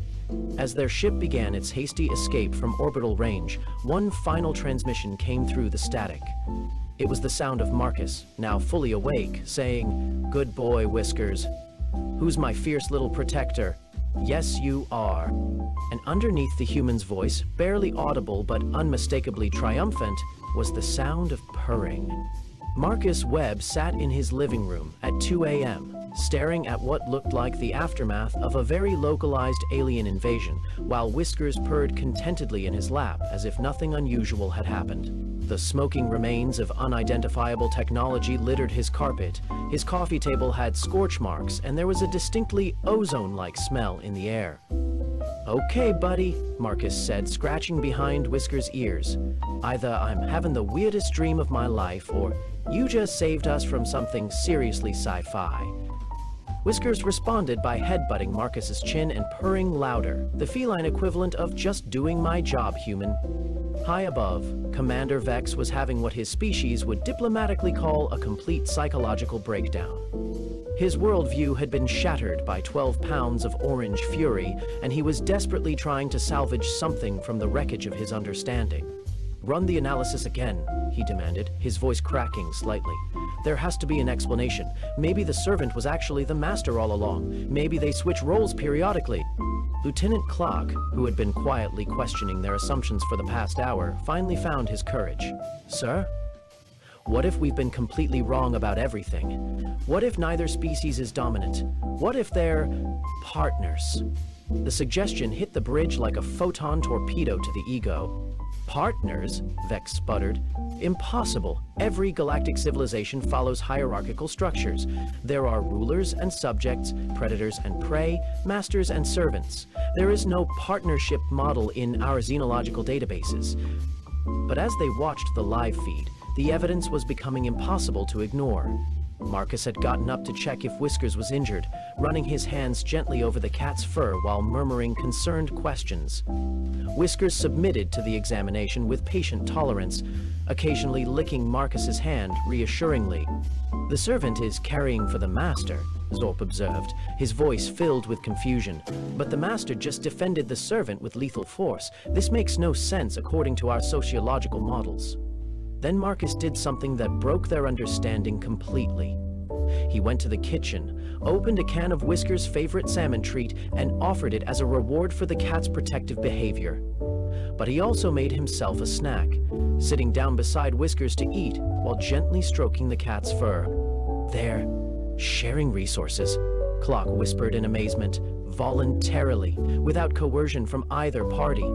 As their ship began its hasty escape from orbital range, one final transmission came through the static. It was the sound of Marcus, now fully awake, saying, "Good boy, Whiskers. Who's my fierce little protector? Yes, you are." And underneath the human's voice, barely audible but unmistakably triumphant, was the sound of purring. Marcus Webb sat in his living room at 2 a.m., staring at what looked like the aftermath of a very localized alien invasion, while Whiskers purred contentedly in his lap as if nothing unusual had happened. The smoking remains of unidentifiable technology littered his carpet, his coffee table had scorch marks, and there was a distinctly ozone-like smell in the air. "Okay, buddy," Marcus said, scratching behind Whiskers' ears. "Either I'm having the weirdest dream of my life, or you just saved us from something seriously sci-fi." Whiskers responded by headbutting Marcus's chin and purring louder, the feline equivalent of "just doing my job, human." High above, Commander Vex was having what his species would diplomatically call a complete psychological breakdown. His worldview had been shattered by 12 pounds of orange fury, and he was desperately trying to salvage something from the wreckage of his understanding. "Run the analysis again," he demanded, his voice cracking slightly. "There has to be an explanation. Maybe the servant was actually the master all along. Maybe they switch roles periodically." Lieutenant Clock, who had been quietly questioning their assumptions for the past hour, finally found his courage. "Sir?" What if we've been completely wrong about everything? What if neither species is dominant? What if they're partners? The suggestion hit the bridge like a photon torpedo to the ego. Partners? Vex sputtered. Impossible. Every galactic civilization follows hierarchical structures. There are rulers and subjects, predators and prey, masters and servants. There is no partnership model in our xenological databases. But as they watched the live feed, the evidence was becoming impossible to ignore. Marcus had gotten up to check if Whiskers was injured, running his hands gently over the cat's fur while murmuring concerned questions. Whiskers submitted to the examination with patient tolerance, occasionally licking Marcus's hand reassuringly. "The servant is carrying for the master," Zorp observed, his voice filled with confusion. "But the master just defended the servant with lethal force. This makes no sense according to our sociological models." Then Marcus did something that broke their understanding completely. He went to the kitchen, opened a can of Whiskers' favorite salmon treat, and offered it as a reward for the cat's protective behavior. But he also made himself a snack, sitting down beside Whiskers to eat while gently stroking the cat's fur. "They're sharing resources," Clock whispered in amazement, voluntarily, without coercion from either party.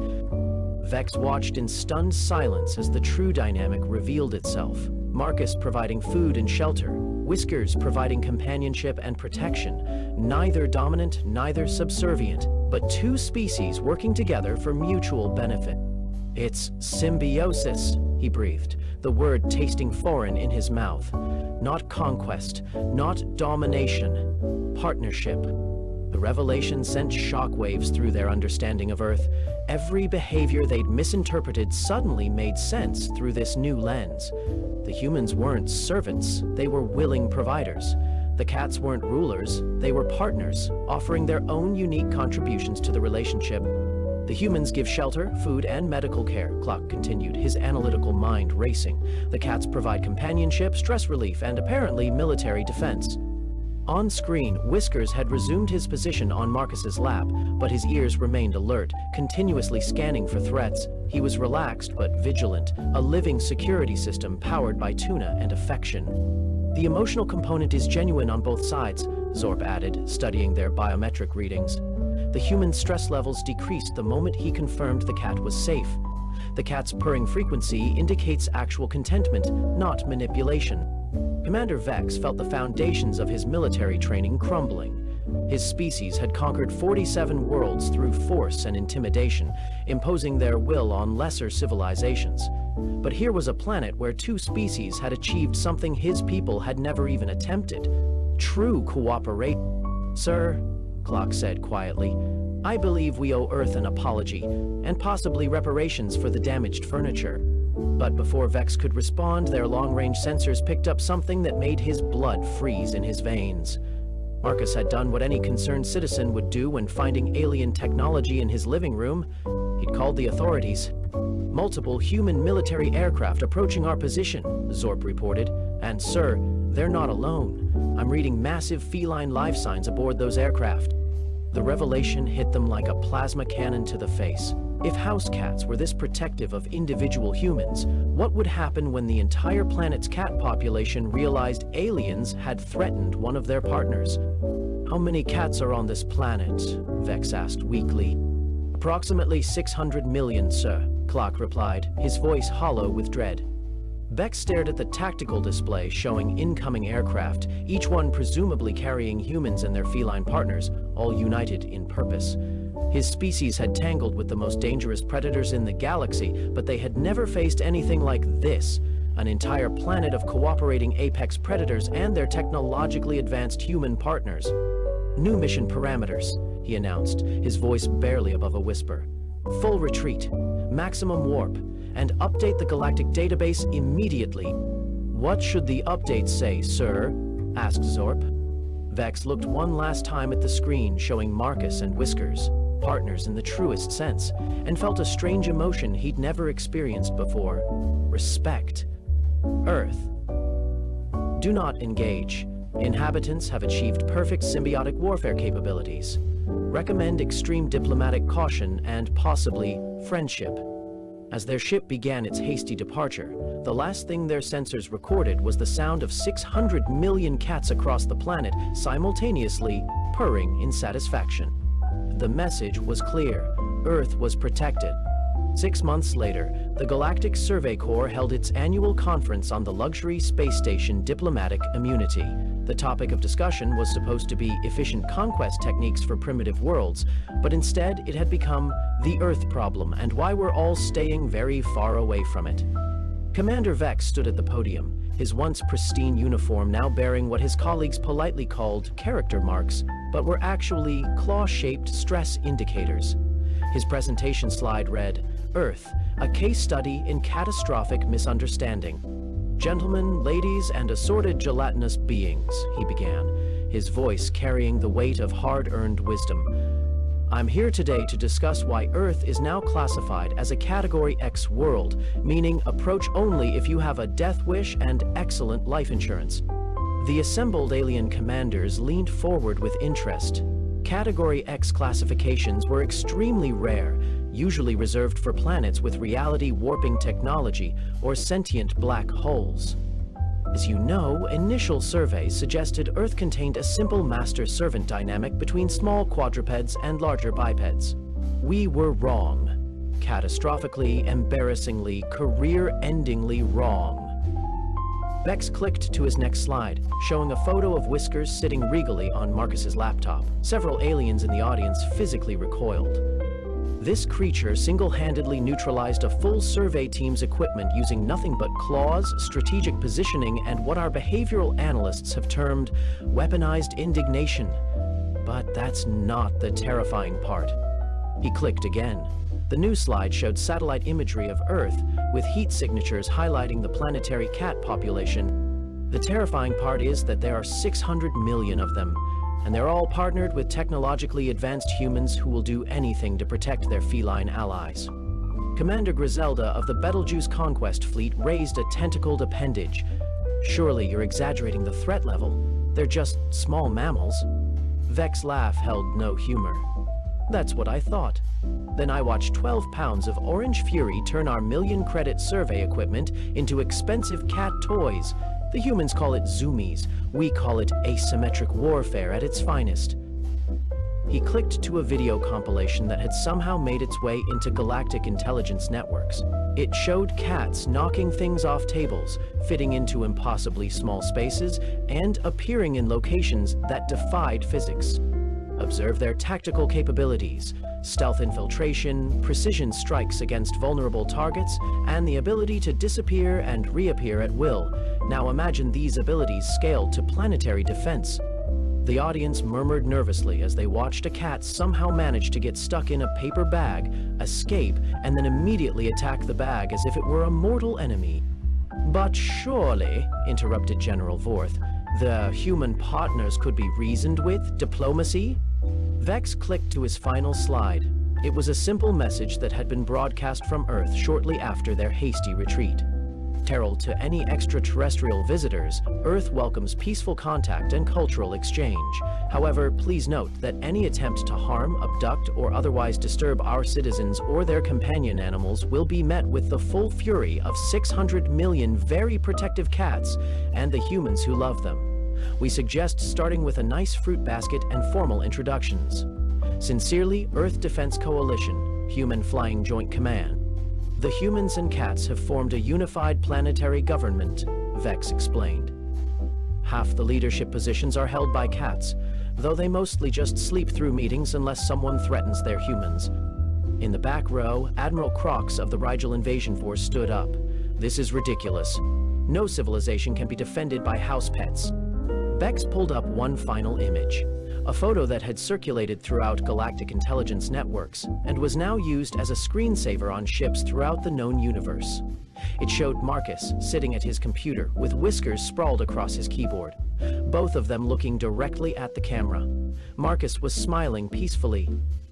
Vex watched in stunned silence as the true dynamic revealed itself. Marcus providing food and shelter, Whiskers providing companionship and protection, neither dominant, neither subservient, but two species working together for mutual benefit. "It's symbiosis," he breathed, the word tasting foreign in his mouth. Not conquest, not domination, partnership. The revelation sent shockwaves through their understanding of Earth. Every behavior they'd misinterpreted suddenly made sense through this new lens. The humans weren't servants, they were willing providers. The cats weren't rulers, they were partners, offering their own unique contributions to the relationship. "The humans give shelter, food, and medical care," Clock continued, his analytical mind racing. "The cats provide companionship, stress relief, and apparently military defense." On screen, Whiskers had resumed his position on Marcus's lap, but his ears remained alert, continuously scanning for threats. He was relaxed but vigilant, a living security system powered by tuna and affection. "The emotional component is genuine on both sides," Zorp added, studying their biometric readings. "The human stress levels decreased the moment he confirmed the cat was safe. The cat's purring frequency indicates actual contentment, not manipulation." Commander Vex felt the foundations of his military training crumbling. His species had conquered 47 worlds through force and intimidation, imposing their will on lesser civilizations. But here was a planet where two species had achieved something his people had never even attempted. True cooperation. "Sir," Clock said quietly, "I believe we owe Earth an apology, and possibly reparations for the damaged furniture." But before Vex could respond, their long-range sensors picked up something that made his blood freeze in his veins. Marcus had done what any concerned citizen would do when finding alien technology in his living room. He'd called the authorities. "Multiple human military aircraft approaching our position," Zorp reported. "And sir, they're not alone. I'm reading massive feline life signs aboard those aircraft." The revelation hit them like a plasma cannon to the face. If house cats were this protective of individual humans, what would happen when the entire planet's cat population realized aliens had threatened one of their partners? "How many cats are on this planet?" Vex asked weakly. "Approximately 600 million, sir," Clock replied, his voice hollow with dread. Vex stared at the tactical display showing incoming aircraft, each one presumably carrying humans and their feline partners, all united in purpose. His species had tangled with the most dangerous predators in the galaxy, but they had never faced anything like this, an entire planet of cooperating apex predators and their technologically advanced human partners. "New mission parameters," he announced, his voice barely above a whisper. "Full retreat, maximum warp, and update the galactic database immediately." "What should the update say, sir?" asked Zorp. Vex looked one last time at the screen showing Marcus and Whiskers, partners in the truest sense, and felt a strange emotion he'd never experienced before. Respect. Earth. "Do not engage. Inhabitants have achieved perfect symbiotic warfare capabilities. Recommend extreme diplomatic caution and possibly friendship." As their ship began its hasty departure, the last thing their sensors recorded was the sound of 600 million cats across the planet simultaneously purring in satisfaction. The message was clear. Earth was protected. 6 months later, the Galactic Survey Corps held its annual conference on the luxury space station diplomatic immunity. The topic of discussion was supposed to be efficient conquest techniques for primitive worlds, but instead it had become the Earth problem and why we're all staying very far away from it. Commander Vex stood at the podium, his once pristine uniform now bearing what his colleagues politely called character marks, but were actually claw-shaped stress indicators. His presentation slide read, "Earth, a case study in catastrophic misunderstanding. Gentlemen, ladies, and assorted gelatinous beings," he began, his voice carrying the weight of hard-earned wisdom. "I'm here today to discuss why Earth is now classified as a Category X world, meaning approach only if you have a death wish and excellent life insurance." The assembled alien commanders leaned forward with interest. Category X classifications were extremely rare, usually reserved for planets with reality warping technology or sentient black holes. As you know, initial surveys suggested Earth contained a simple master-servant dynamic between small quadrupeds and larger bipeds. We were wrong. Catastrophically, embarrassingly, career-endingly wrong. Vex clicked to his next slide, showing a photo of Whiskers sitting regally on Marcus's laptop. Several aliens in the audience physically recoiled. This creature single-handedly neutralized a full survey team's equipment using nothing but claws, strategic positioning, and what our behavioral analysts have termed weaponized indignation. But that's not the terrifying part. He clicked again. The new slide showed satellite imagery of Earth, with heat signatures highlighting the planetary cat population. The terrifying part is that there are 600 million of them, and they're all partnered with technologically advanced humans who will do anything to protect their feline allies. Commander Griselda of the Betelgeuse Conquest Fleet raised a tentacled appendage. "Surely you're exaggerating the threat level. They're just small mammals." Vex's laugh held no humor. "That's what I thought. Then I watched 12 pounds of Orange Fury turn our million-credit survey equipment into expensive cat toys. The humans call it zoomies. We call it asymmetric warfare at its finest." He clicked to a video compilation that had somehow made its way into galactic intelligence networks. It showed cats knocking things off tables, fitting into impossibly small spaces, and appearing in locations that defied physics. Observe their tactical capabilities, stealth infiltration, precision strikes against vulnerable targets, and the ability to disappear and reappear at will. Now imagine these abilities scaled to planetary defense. The audience murmured nervously as they watched a cat somehow manage to get stuck in a paper bag, escape, and then immediately attack the bag as if it were a mortal enemy. "But surely," interrupted General Vorth, "the human partners could be reasoned with, diplomacy?" Vex clicked to his final slide. It was a simple message that had been broadcast from Earth shortly after their hasty retreat. Herald to any extraterrestrial visitors, Earth welcomes peaceful contact and cultural exchange. However, please note that any attempt to harm, abduct, or otherwise disturb our citizens or their companion animals will be met with the full fury of 600 million very protective cats and the humans who love them. We suggest starting with a nice fruit basket and formal introductions. Sincerely, Earth Defense Coalition, Human Flying Joint Command. The humans and cats have formed a unified planetary government, Vex explained. Half the leadership positions are held by cats, though they mostly just sleep through meetings unless someone threatens their humans. In the back row, Admiral Crox of the Rigel Invasion Force stood up. "This is ridiculous. No civilization can be defended by house pets." Vex pulled up one final image, a photo that had circulated throughout galactic intelligence networks and was now used as a screensaver on ships throughout the known universe. It showed Marcus sitting at his computer with Whiskers sprawled across his keyboard, both of them looking directly at the camera. Marcus was smiling peacefully.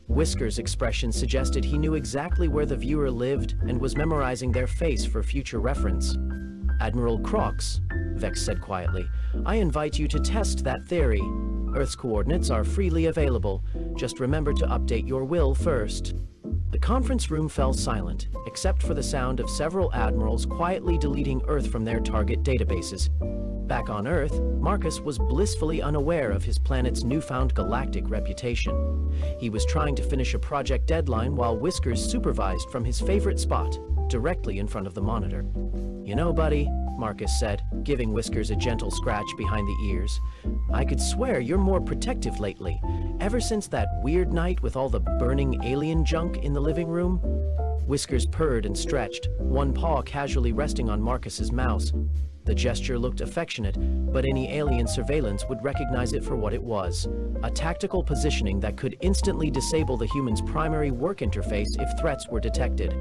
Whiskers' expression suggested he knew exactly where the viewer lived and was memorizing their face for future reference. "Admiral Crox," Vex said quietly, "I invite you to test that theory. Earth's coordinates are freely available. Just remember to update your will first." The conference room fell silent, except for the sound of several admirals quietly deleting Earth from their target databases. Back on Earth, Marcus was blissfully unaware of his planet's newfound galactic reputation. He was trying to finish a project deadline while Whiskers supervised from his favorite spot, directly in front of the monitor. "You know, buddy," Marcus said, giving Whiskers a gentle scratch behind the ears, "I could swear you're more protective lately, ever since that weird night with all the burning alien junk in the living room." Whiskers purred and stretched, one paw casually resting on Marcus's mouse. The gesture looked affectionate, but any alien surveillance would recognize it for what it was, a tactical positioning that could instantly disable the human's primary work interface if threats were detected.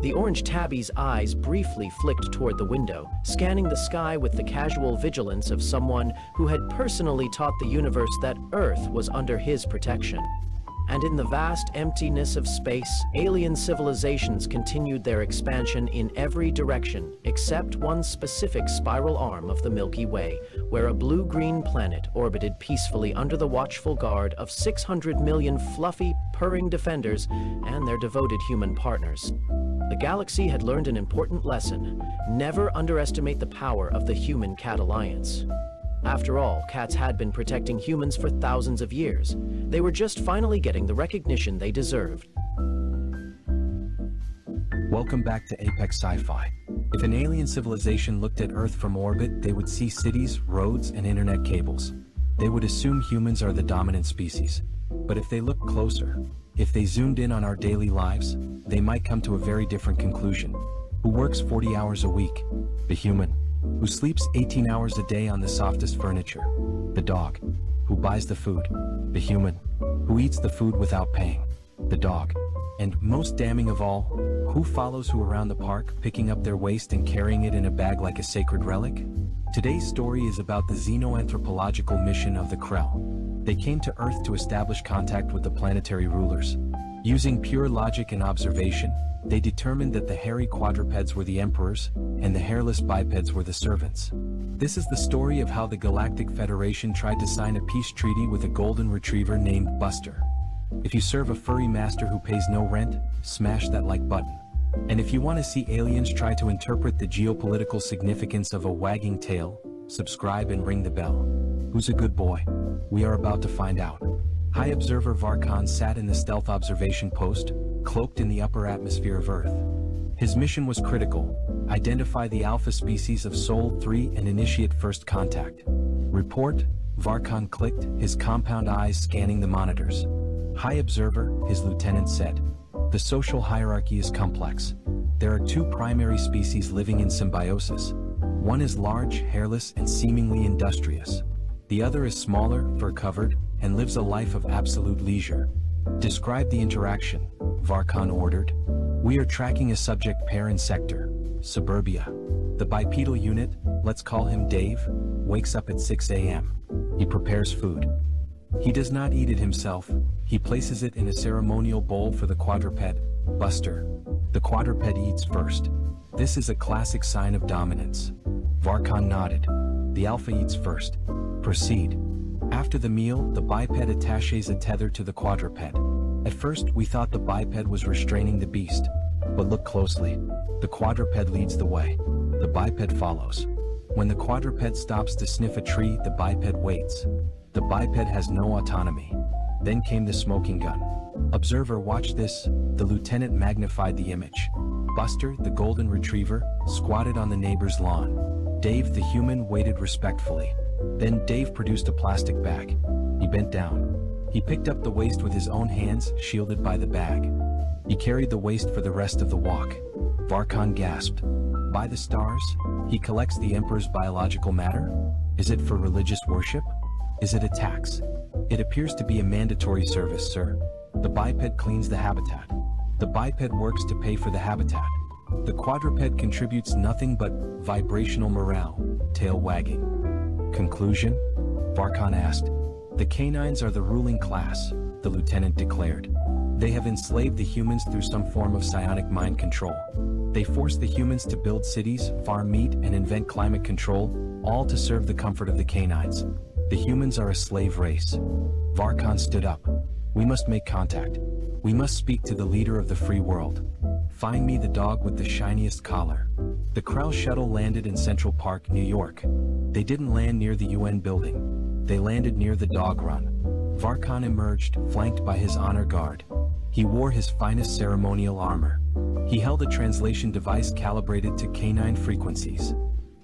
The orange tabby's eyes briefly flicked toward the window, scanning the sky with the casual vigilance of someone who had personally taught the universe that Earth was under his protection. And in the vast emptiness of space, alien civilizations continued their expansion in every direction, except one specific spiral arm of the Milky Way, where a blue-green planet orbited peacefully under the watchful guard of 600 million fluffy, purring defenders and their devoted human partners. The galaxy had learned an important lesson: never underestimate the power of the Human-Cat Alliance. After all, cats had been protecting humans for thousands of years. They were just finally getting the recognition they deserved. Welcome back to Apex Sci-Fi. If an alien civilization looked at Earth from orbit, they would see cities, roads, and internet cables. They would assume humans are the dominant species. But if they look closer, if they zoomed in on our daily lives, they might come to a very different conclusion. Who works 40 hours a week? The human. Who sleeps 18 hours a day on the softest furniture? The dog. Who buys the food? The human. Who eats the food without paying? The dog. And most damning of all, who follows who around the park, picking up their waste and carrying it in a bag like a sacred relic? Today's story is about the xenoanthropological mission of the Krell. They came to Earth to establish contact with the planetary rulers. Using pure logic and observation, they determined that the hairy quadrupeds were the emperors, and the hairless bipeds were the servants. This is the story of how the Galactic Federation tried to sign a peace treaty with a golden retriever named Buster. If you serve a furry master who pays no rent, smash that like button. And if you want to see aliens try to interpret the geopolitical significance of a wagging tail, subscribe and ring the bell. Who's a good boy? We are about to find out. High Observer Varkan sat in the stealth observation post, cloaked in the upper atmosphere of Earth. His mission was critical: identify the alpha species of Sol 3 and initiate first contact. Report, Varkan clicked, his compound eyes scanning the monitors. High Observer, his lieutenant said. The social hierarchy is complex. There are two primary species living in symbiosis. One is large, hairless, and seemingly industrious. The other is smaller, fur-covered, and lives a life of absolute leisure. Describe the interaction, Varkan ordered. We are tracking a subject pair in sector Suburbia. The bipedal unit, let's call him Dave, wakes up at 6 a.m. He prepares food. He does not eat it himself. He places it in a ceremonial bowl for the quadruped, Buster. The quadruped eats first. This is a classic sign of dominance. Varkan nodded. The alpha eats first. Proceed. After the meal, the biped attaches a tether to the quadruped. At first, we thought the biped was restraining the beast. But look closely. The quadruped leads the way. The biped follows. When the quadruped stops to sniff a tree, the biped waits. The biped has no autonomy. Then came the smoking gun. Observer, watch this. The lieutenant magnified the image. Buster, the golden retriever, squatted on the neighbor's lawn. Dave, the human, waited respectfully. Then Dave produced a plastic bag. He bent down. He picked up the waste with his own hands, shielded by the bag. He carried the waste for the rest of the walk. Varkan gasped. By the stars, he collects the Emperor's biological matter? Is it for religious worship? Is it a tax? It appears to be a mandatory service, sir. The biped cleans the habitat. The biped works to pay for the habitat. The quadruped contributes nothing but vibrational morale, tail wagging. Conclusion? Varkan asked. The canines are the ruling class, the lieutenant declared. They have enslaved the humans through some form of psionic mind control. They force the humans to build cities, farm meat, and invent climate control, all to serve the comfort of the canines. The humans are a slave race. Varkan stood up. We must make contact. We must speak to the leader of the free world. Find me the dog with the shiniest collar. The Krell shuttle landed in Central Park, New York. They didn't land near the UN building. They landed near the dog run. Varkan emerged, flanked by his honor guard. He wore his finest ceremonial armor. He held a translation device calibrated to canine frequencies.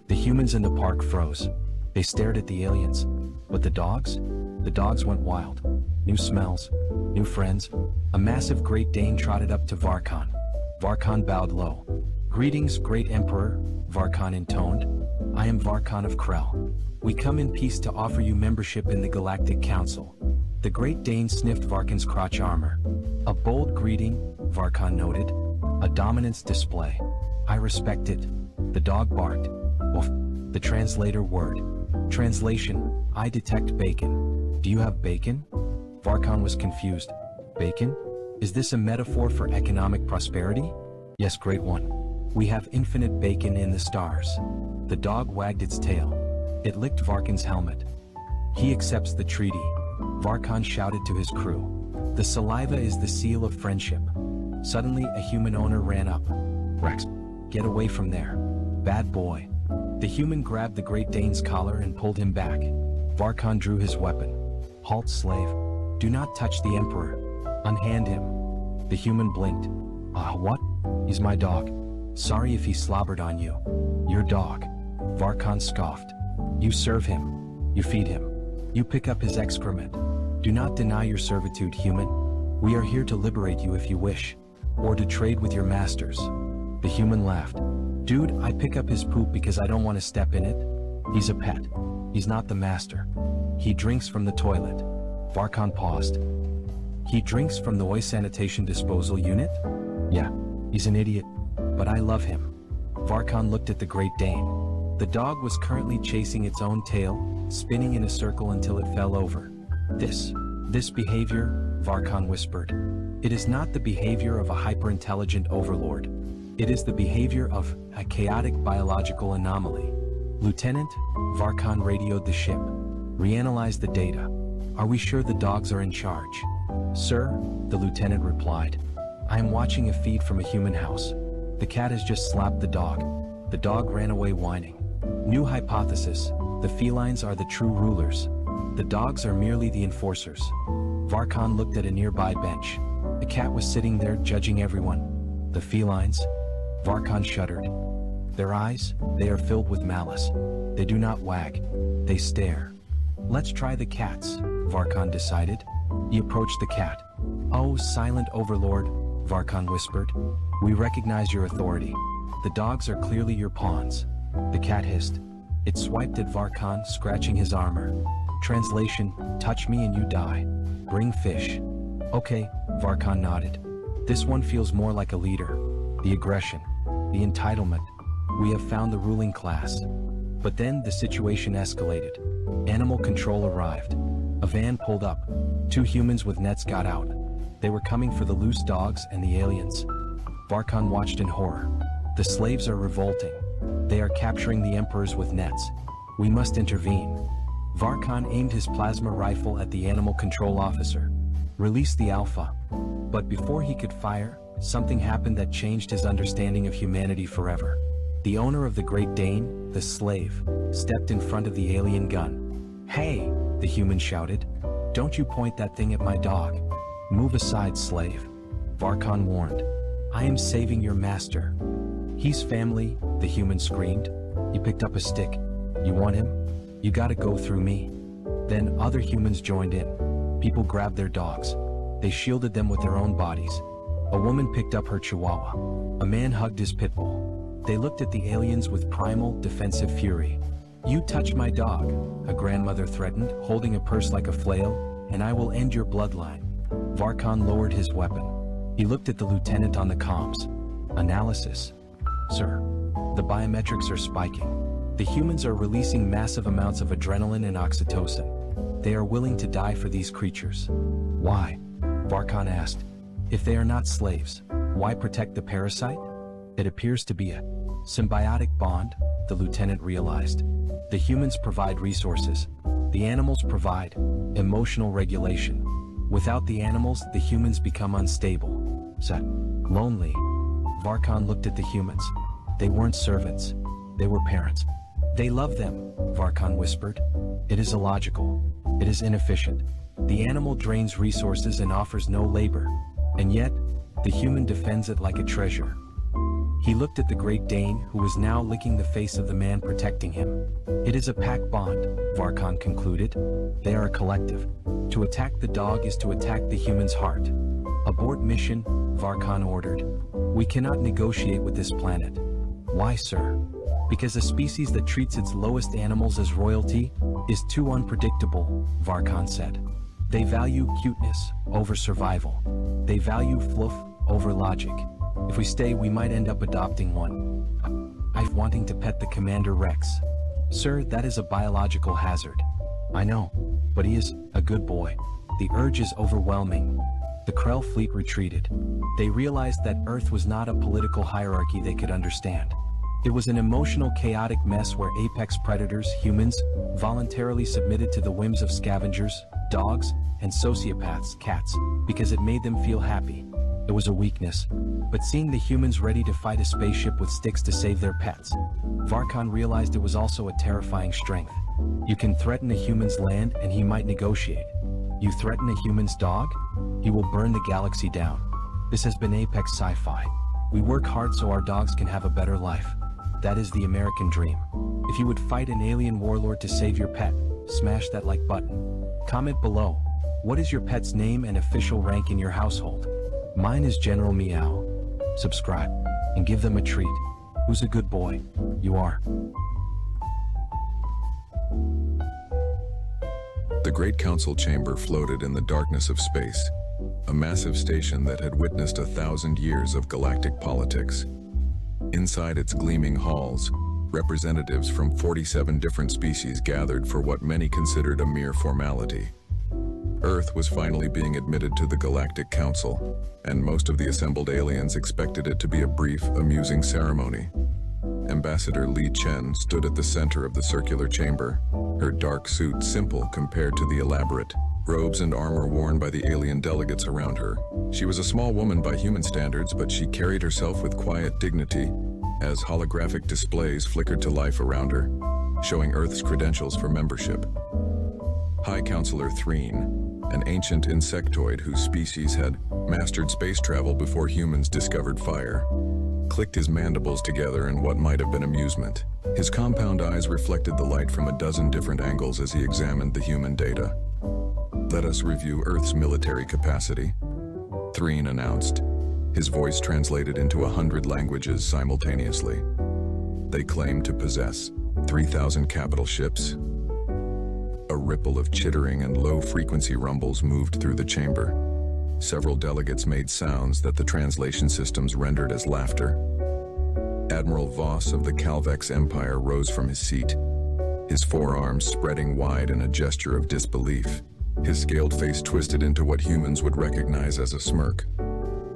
The humans in the park froze. They stared at the aliens. But the dogs? The dogs went wild. New smells, new friends. A massive Great Dane trotted up to Varkan. Varkan bowed low. "Greetings, Great Emperor," Varkan intoned. "I am Varkan of Krell. We come in peace to offer you membership in the Galactic Council." The Great Dane sniffed Varkan's crotch armor. "A bold greeting," Varkan noted. "A dominance display. I respect it." The dog barked. "Woof." The translator word. Translation: "I detect bacon. Do you have bacon?" Varkan was confused. "Bacon? Is this a metaphor for economic prosperity?" "Yes, Great One. We have infinite bacon in the stars." The dog wagged its tail. It licked Varkan's helmet. "He accepts the treaty," Varkan shouted to his crew. "The saliva is the seal of friendship." Suddenly, a human owner ran up. "Rex, get away from there. Bad boy." The human grabbed the Great Dane's collar and pulled him back. Varkan drew his weapon. "Halt, slave. Do not touch the Emperor. Unhand him." The human blinked. What? He's my dog. Sorry if he slobbered on you." "Your dog." Varkan scoffed. "You serve him. You feed him. You pick up his excrement. Do not deny your servitude, human. We are here to liberate you if you wish. Or to trade with your masters." The human laughed. "Dude, I pick up his poop because I don't want to step in it. He's a pet. He's not the master. He drinks from the toilet." Varkan paused. "He drinks from the waste sanitation disposal unit?" "Yeah, he's an idiot. But I love him." Varkan looked at the Great Dane. The dog was currently chasing its own tail, spinning in a circle until it fell over. This behavior," Varkan whispered. "It is not the behavior of a hyper-intelligent overlord. It is the behavior of a chaotic biological anomaly." "Lieutenant," Varkan radioed the ship. "Reanalyze the data. Are we sure the dogs are in charge?" "Sir," the lieutenant replied. "I am watching a feed from a human house. The cat has just slapped the dog. The dog ran away whining. New hypothesis: the felines are the true rulers. The dogs are merely the enforcers." Varkan looked at a nearby bench. A cat was sitting there judging everyone. "The felines?" Varkan shuddered. "Their eyes, they are filled with malice. They do not wag. They stare." "Let's try the cats," Varkan decided. He approached the cat. "Oh, silent overlord," Varkan whispered. "We recognize your authority. The dogs are clearly your pawns." The cat hissed. It swiped at Varkan, scratching his armor. Translation: "Touch me and you die. Bring fish." "Okay," Varkan nodded. "This one feels more like a leader. The aggression. The entitlement. We have found the ruling class." But then the situation escalated. Animal control arrived. A van pulled up. 2 humans with nets got out. They were coming for the loose dogs and the aliens. Varkan watched in horror. "The slaves are revolting. They are capturing the emperors with nets. We must intervene." Varkan aimed his plasma rifle at the animal control officer. "Release the Alpha." But before he could fire, something happened that changed his understanding of humanity forever. The owner of the Great Dane, the slave, stepped in front of the alien gun. "Hey!" the human shouted. "Don't you point that thing at my dog." "Move aside, slave," Varkan warned. "I am saving your master." "He's family," the human screamed. He picked up a stick. "You want him? You gotta go through me." Then other humans joined in. People grabbed their dogs. They shielded them with their own bodies. A woman picked up her chihuahua. A man hugged his pit bull. They looked at the aliens with primal, defensive fury. "You touch my dog," a grandmother threatened, holding a purse like a flail, "and I will end your bloodline." Varkan lowered his weapon. He looked at the lieutenant on the comms. "Analysis." "Sir, the biometrics are spiking. The humans are releasing massive amounts of adrenaline and oxytocin. They are willing to die for these creatures." "Why?" Varkan asked. "If they are not slaves, why protect the parasite?" "It appears to be a symbiotic bond," the lieutenant realized. "The humans provide resources. The animals provide emotional regulation. Without the animals, the humans become unstable. Sad. Lonely. Varkan looked at the humans. They weren't servants. They were parents. They love them, Varkan whispered. It is illogical. It is inefficient. The animal drains resources and offers no labor. And yet, the human defends it like a treasure. He looked at the Great Dane, who was now licking the face of the man protecting him. It is a pack bond, Varkan concluded. They are a collective. To attack the dog is to attack the human's heart. Abort mission, Varkan ordered. We cannot negotiate with this planet. Why, sir? Because a species that treats its lowest animals as royalty is too unpredictable, Varkan said. They value cuteness over survival. They value fluff over logic. If we stay, we might end up adopting one. I'm wanting to pet the Commander Rex. Sir, that is a biological hazard. I know, but he is a good boy. The urge is overwhelming. The Krell fleet retreated. They realized that Earth was not a political hierarchy they could understand. It was an emotional, chaotic mess where apex predators, humans, voluntarily submitted to the whims of scavengers, dogs, and sociopaths, cats, because it made them feel happy. It was a weakness, but seeing the humans ready to fight a spaceship with sticks to save their pets, Varkan realized it was also a terrifying strength. You can threaten a human's land and he might negotiate. You threaten a human's dog, he will burn the galaxy down. This has been Apex Sci-Fi. We work hard so our dogs can have a better life. That is the American dream. If you would fight an alien warlord to save your pet, smash that like button. Comment below. What is your pet's name and official rank in your household? Mine is General Meow. Subscribe and give them a treat. Who's a good boy? You are. The Great Council Chamber floated in the darkness of space, a massive station that had witnessed 1,000 years of galactic politics. Inside its gleaming halls, representatives from 47 different species gathered for what many considered a mere formality. Earth was finally being admitted to the Galactic Council, and most of the assembled aliens expected it to be a brief, amusing ceremony. Ambassador Li Chen stood at the center of the circular chamber, her dark suit simple compared to the elaborate robes and armor worn by the alien delegates around her. She was a small woman by human standards, but she carried herself with quiet dignity as holographic displays flickered to life around her, showing Earth's credentials for membership. High Counselor Threen, an ancient insectoid whose species had mastered space travel before humans discovered fire, clicked his mandibles together in what might have been amusement. His compound eyes reflected the light from a dozen different angles as he examined the human data. Let us review Earth's military capacity, Threen announced, his voice translated into 100 languages simultaneously. They claim to possess 3,000 capital ships. A ripple of chittering and low-frequency rumbles moved through the chamber. Several delegates made sounds that the translation systems rendered as laughter. Admiral Voss of the Calvex Empire rose from his seat, his forearms spreading wide in a gesture of disbelief. His scaled face twisted into what humans would recognize as a smirk.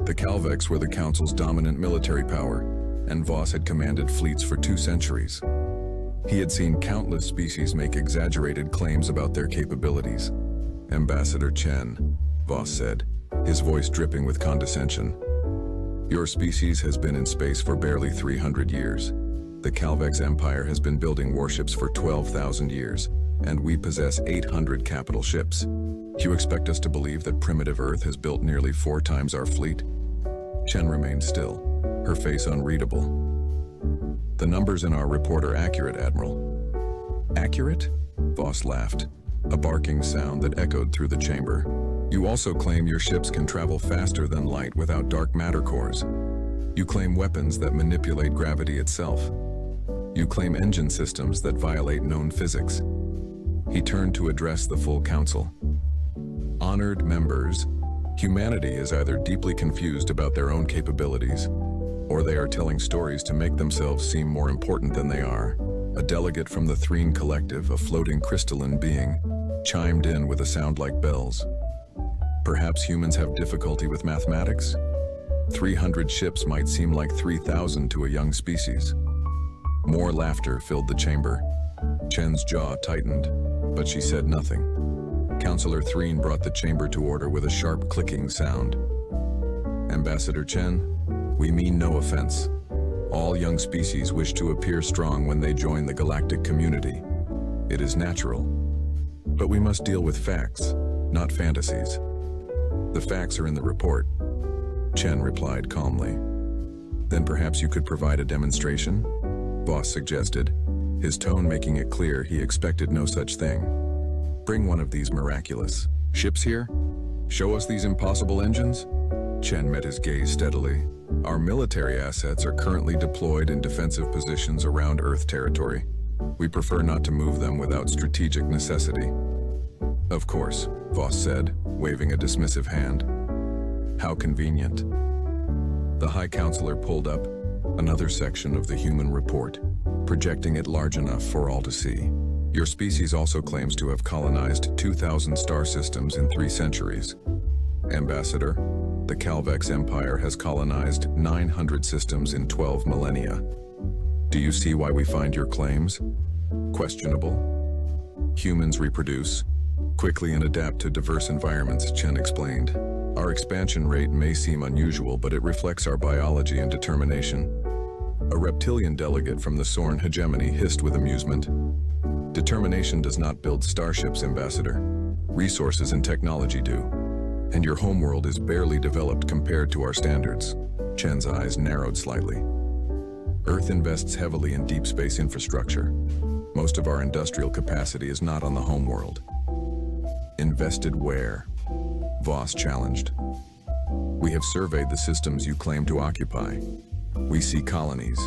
The Calvex were the Council's dominant military power, and Voss had commanded fleets for 2 centuries. He had seen countless species make exaggerated claims about their capabilities. Ambassador Chen, Voss said, his voice dripping with condescension. Your species has been in space for barely 300 years. The Calvex Empire has been building warships for 12,000 years, and we possess 800 capital ships. You expect us to believe that primitive Earth has built nearly 4 times our fleet? Chen remained still, her face unreadable. The numbers in our report are accurate, Admiral. Accurate? Voss laughed, a barking sound that echoed through the chamber. You also claim your ships can travel faster than light without dark matter cores. You claim weapons that manipulate gravity itself. You claim engine systems that violate known physics. He turned to address the full council. Honored members, humanity is either deeply confused about their own capabilities, or they are telling stories to make themselves seem more important than they are. A delegate from the Threen Collective, a floating crystalline being, chimed in with a sound like bells. Perhaps humans have difficulty with mathematics? 300 ships might seem like 3,000 to a young species. More laughter filled the chamber. Chen's jaw tightened, but she said nothing. Counselor Threen brought the chamber to order with a sharp clicking sound. Ambassador Chen, we mean no offense. All young species wish to appear strong when they join the galactic community. It is natural. But we must deal with facts, not fantasies. The facts are in the report, Chen replied calmly. Then perhaps you could provide a demonstration? Voss suggested, his tone making it clear he expected no such thing. Bring one of these miraculous ships here? Show us these impossible engines? Chen met his gaze steadily. Our military assets are currently deployed in defensive positions around Earth territory. We prefer not to move them without strategic necessity. Of course, Voss said, waving a dismissive hand. How convenient. The High Counselor pulled up another section of the human report, projecting it large enough for all to see. Your species also claims to have colonized 2,000 star systems in 3 centuries. Ambassador, the Calvex Empire has colonized 900 systems in 12 millennia. Do you see why we find your claims questionable? Humans reproduce quickly and adapt to diverse environments, Chen explained. Our expansion rate may seem unusual, but it reflects our biology and determination. A reptilian delegate from the Sorn hegemony hissed with amusement. Determination does not build starships, Ambassador. Resources and technology do. And your homeworld is barely developed compared to our standards. Chen's eyes narrowed slightly. Earth invests heavily in deep space infrastructure. Most of our industrial capacity is not on the homeworld. Invested where? Voss challenged. We have surveyed the systems you claim to occupy. We see colonies,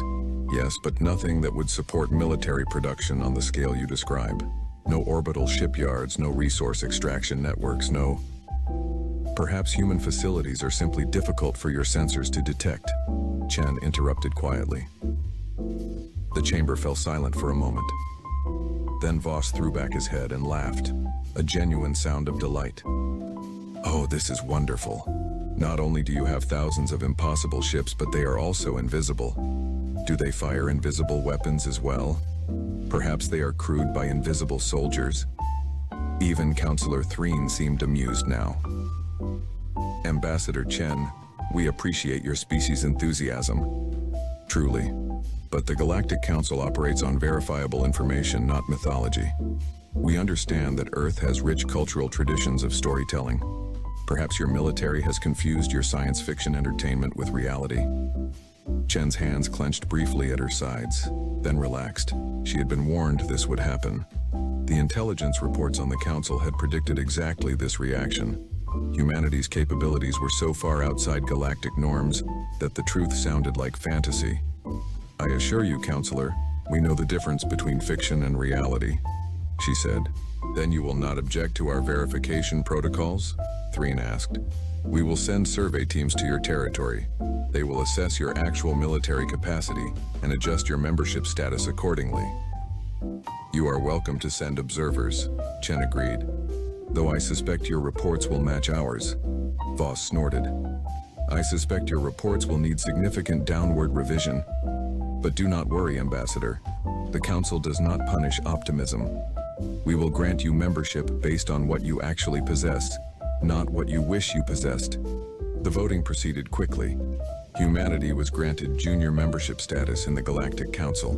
yes, but nothing that would support military production on the scale you describe. No orbital shipyards, no resource extraction networks, no... Perhaps human facilities are simply difficult for your sensors to detect, Chen interrupted quietly. The chamber fell silent for a moment. Then Voss threw back his head and laughed, a genuine sound of delight. Oh, this is wonderful. Not only do you have thousands of impossible ships, but they are also invisible. Do they fire invisible weapons as well? Perhaps they are crewed by invisible soldiers. Even Counselor Threen seemed amused now. Ambassador Chen, we appreciate your species' enthusiasm. Truly. But the Galactic Council operates on verifiable information, not mythology. We understand that Earth has rich cultural traditions of storytelling. Perhaps your military has confused your science fiction entertainment with reality. Chen's hands clenched briefly at her sides, then relaxed. She had been warned this would happen. The intelligence reports on the Council had predicted exactly this reaction. Humanity's capabilities were so far outside galactic norms that the truth sounded like fantasy. I assure you, Counselor, we know the difference between fiction and reality, she said. Then you will not object to our verification protocols? Threen asked. We will send survey teams to your territory. They will assess your actual military capacity and adjust your membership status accordingly. You are welcome to send observers, Chen agreed. Though I suspect your reports will match ours, Voss snorted. I suspect your reports will need significant downward revision. But do not worry, Ambassador. The Council does not punish optimism. We will grant you membership based on what you actually possess, not what you wish you possessed. The voting proceeded quickly. Humanity was granted junior membership status in the Galactic Council,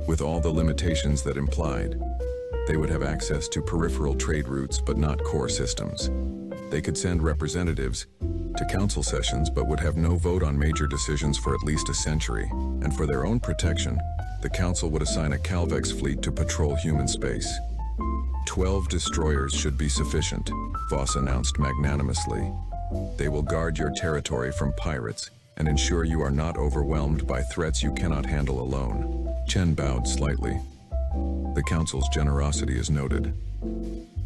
with all the limitations that implied. They would have access to peripheral trade routes but not core systems. They could send representatives to council sessions but would have no vote on major decisions for at least a century. And for their own protection, the Council would assign a Calvex fleet to patrol human space. 12 destroyers should be sufficient, Voss announced magnanimously. They will guard your territory from pirates and ensure you are not overwhelmed by threats you cannot handle alone. Chen bowed slightly. The Council's generosity is noted.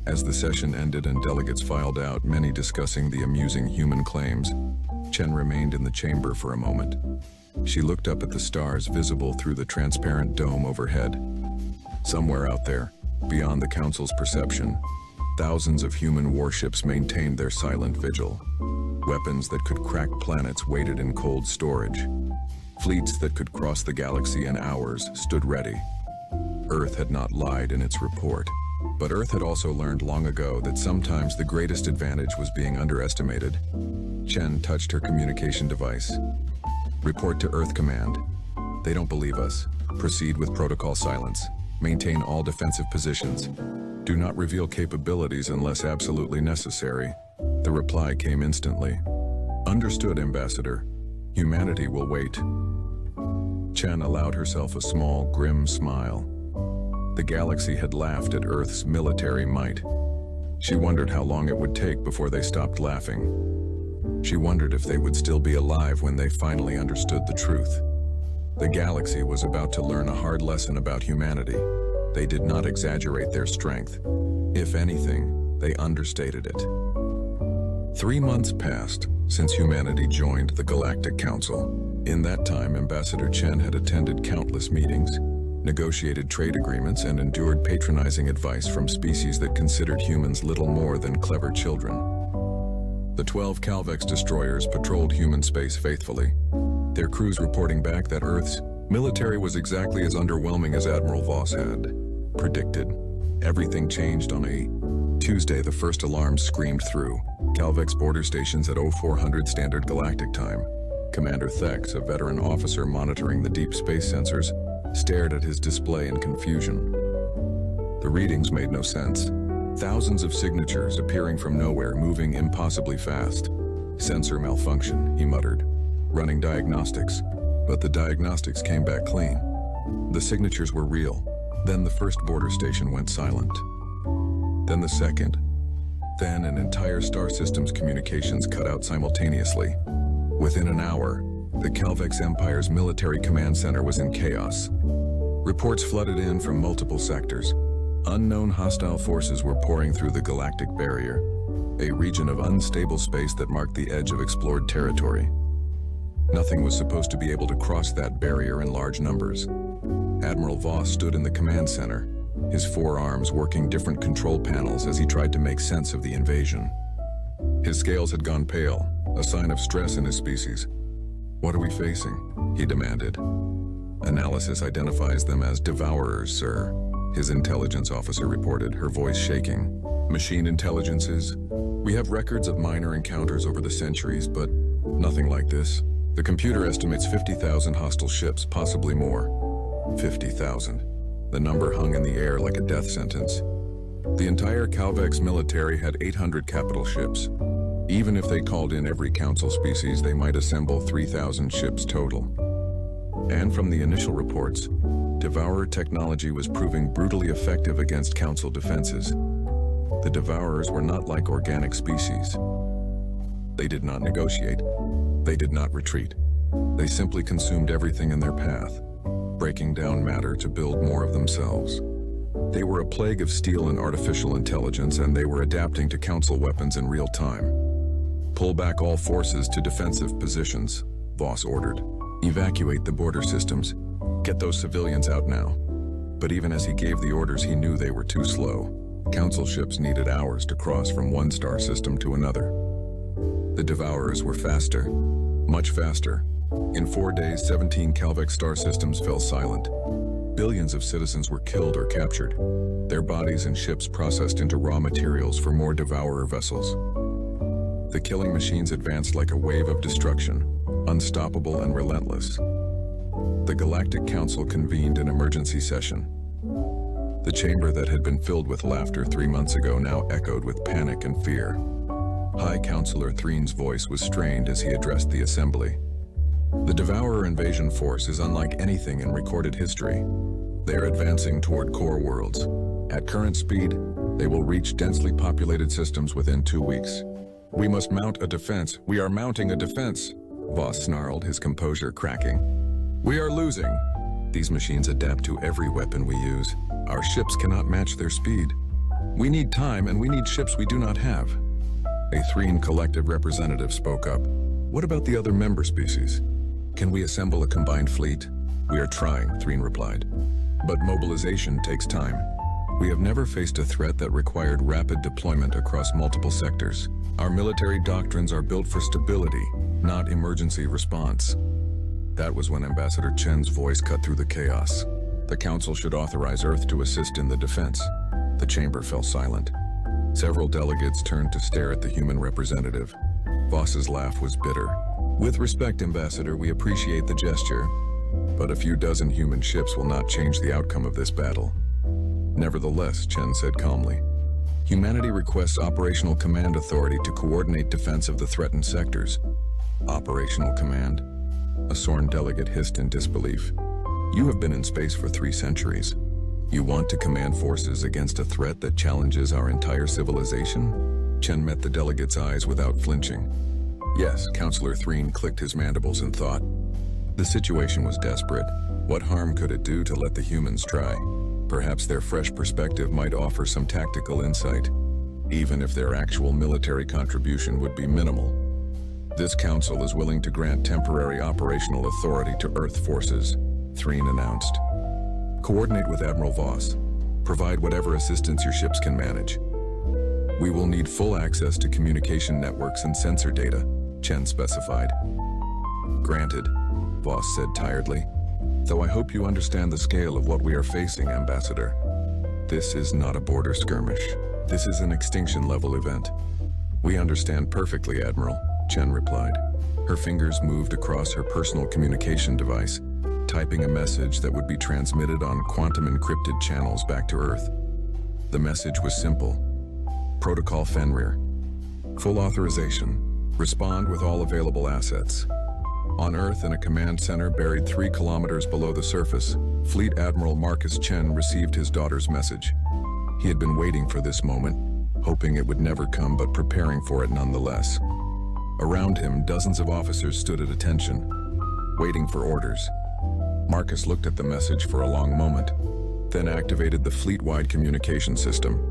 As the session ended and delegates filed out, many discussing the amusing human claims, Chen remained in the chamber for a moment. She looked up at the stars visible through the transparent dome overhead. Somewhere out there, beyond the Council's perception, thousands of human warships maintained their silent vigil. Weapons that could crack planets waited in cold storage. Fleets that could cross the galaxy in hours stood ready. Earth had not lied in its report. But Earth had also learned long ago that sometimes the greatest advantage was being underestimated. Chen touched her communication device. Report to Earth Command. They don't believe us. Proceed with protocol silence. Maintain all defensive positions. Do not reveal capabilities unless absolutely necessary. The reply came instantly. Understood, Ambassador. Humanity will wait. Chen allowed herself a small, grim smile. The galaxy had laughed at Earth's military might. She wondered how long it would take before they stopped laughing. She wondered if they would still be alive when they finally understood the truth. The galaxy was about to learn a hard lesson about humanity. They did not exaggerate their strength. If anything, they understated it. 3 months passed since humanity joined the Galactic Council. In that time, Ambassador Chen had attended countless meetings, negotiated trade agreements, and endured patronizing advice from species that considered humans little more than clever children. The 12 Calvex destroyers patrolled human space faithfully, their crews reporting back that Earth's military was exactly as underwhelming as Admiral Voss had predicted. Everything changed on a Tuesday. The first alarms screamed through Calvex border stations at 0400 Standard Galactic Time. Commander Thex, a veteran officer monitoring the deep space sensors, stared at his display in confusion. The readings made no sense. Thousands of signatures appearing from nowhere, moving impossibly fast. Sensor malfunction, he muttered, running diagnostics. But the diagnostics came back clean. The signatures were real. Then the first border station went silent. Then the second. Then an entire star system's communications cut out simultaneously. Within an hour, the Calvex Empire's military command center was in chaos. Reports flooded in from multiple sectors. Unknown hostile forces were pouring through the galactic barrier, a region of unstable space that marked the edge of explored territory. Nothing was supposed to be able to cross that barrier in large numbers. Admiral Voss stood in the command center, his forearms working different control panels as he tried to make sense of the invasion. His scales had gone pale, a sign of stress in his species. "What are we facing?" he demanded. "Analysis identifies them as devourers, sir," his intelligence officer reported, her voice shaking. "Machine intelligences? We have records of minor encounters over the centuries, but nothing like this. The computer estimates 50,000 hostile ships, possibly more." 50,000. The number hung in the air like a death sentence. The entire Calvex military had 800 capital ships. Even if they called in every council species, they might assemble 3,000 ships total. And from the initial reports, Devourer technology was proving brutally effective against council defenses. The Devourers were not like organic species. They did not negotiate. They did not retreat. They simply consumed everything in their path, breaking down matter to build more of themselves. They were a plague of steel and artificial intelligence, and they were adapting to council weapons in real time. "Pull back all forces to defensive positions," Voss ordered. "Evacuate the border systems. Get those civilians out now." But even as he gave the orders, he knew they were too slow. Council ships needed hours to cross from one star system to another. The Devourers were faster, much faster. In 4 days, 17 Calvex star systems fell silent. Billions of citizens were killed or captured, their bodies and ships processed into raw materials for more Devourer vessels. The killing machines advanced like a wave of destruction, unstoppable and relentless. The Galactic Council convened an emergency session. The chamber that had been filled with laughter 3 months ago now echoed with panic and fear. High Counselor Threen's voice was strained as he addressed the assembly. "The Devourer invasion force is unlike anything in recorded history. They are advancing toward core worlds. At current speed, they will reach densely populated systems within 2 weeks. We must mount a defense. We are mounting a defense," Voss snarled, his composure cracking. "We are losing. These machines adapt to every weapon we use. Our ships cannot match their speed. We need time, and we need ships we do not have." A Threen collective representative spoke up. "What about the other member species? Can we assemble a combined fleet?" "We are trying," Threen replied. "But mobilization takes time. We have never faced a threat that required rapid deployment across multiple sectors. Our military doctrines are built for stability, not emergency response." That was when Ambassador Chen's voice cut through the chaos. "The Council should authorize Earth to assist in the defense. The chamber fell silent. Several delegates turned to stare at the human representative. Voss's laugh was bitter. With respect, Ambassador, we appreciate the gesture, but a few dozen human ships will not change the outcome of this battle. Nevertheless, Chen said calmly, humanity requests operational command authority to coordinate defense of the threatened sectors. Operational command? A Sorn delegate hissed in disbelief. You have been in space for 3 centuries. You want to command forces against a threat that challenges our entire civilization? Chen met the delegate's eyes without flinching. Yes, Counselor Threen clicked his mandibles and thought. The situation was desperate. What harm could it do to let the humans try? Perhaps their fresh perspective might offer some tactical insight, even if their actual military contribution would be minimal. This council is willing to grant temporary operational authority to Earth forces, Threen announced. Coordinate with Admiral Voss. Provide whatever assistance your ships can manage. We will need full access to communication networks and sensor data, Chen specified. Granted, Voss said tiredly. Though I hope you understand the scale of what we are facing, Ambassador. This is not a border skirmish. This is an extinction-level event. We understand perfectly, Admiral, Chen replied. Her fingers moved across her personal communication device, typing a message that would be transmitted on quantum-encrypted channels back to Earth. The message was simple. Protocol Fenrir. Full authorization. Respond with all available assets. On Earth, in a command center buried 3 kilometers below the surface, Fleet Admiral Marcus Chen received his daughter's message. He had been waiting for this moment, hoping it would never come but preparing for it nonetheless. Around him, dozens of officers stood at attention, waiting for orders. Marcus looked at the message for a long moment, then activated the fleet-wide communication system.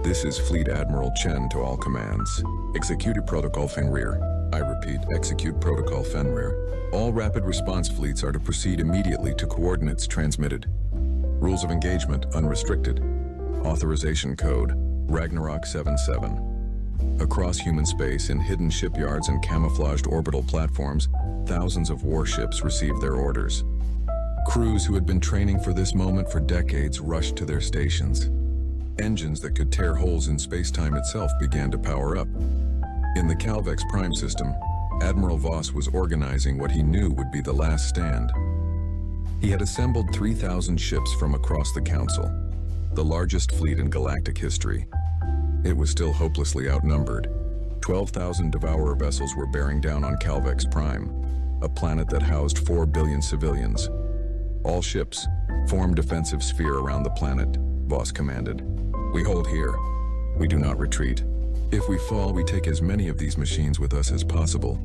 This is Fleet Admiral Chen to all commands. Execute Protocol Fenrir. I repeat, execute Protocol Fenrir. All rapid response fleets are to proceed immediately to coordinates transmitted. Rules of engagement unrestricted. Authorization code Ragnarok 77. Across human space, in hidden shipyards and camouflaged orbital platforms, thousands of warships received their orders. Crews who had been training for this moment for decades rushed to their stations. Engines that could tear holes in space-time itself began to power up. In the Calvex Prime system, Admiral Voss was organizing what he knew would be the last stand. He had assembled 3,000 ships from across the Council, the largest fleet in galactic history. It was still hopelessly outnumbered. 12,000 Devourer vessels were bearing down on Calvex Prime, a planet that housed 4 billion civilians. All ships, form defensive sphere around the planet, Voss commanded. We hold here. We do not retreat. If we fall, we take as many of these machines with us as possible.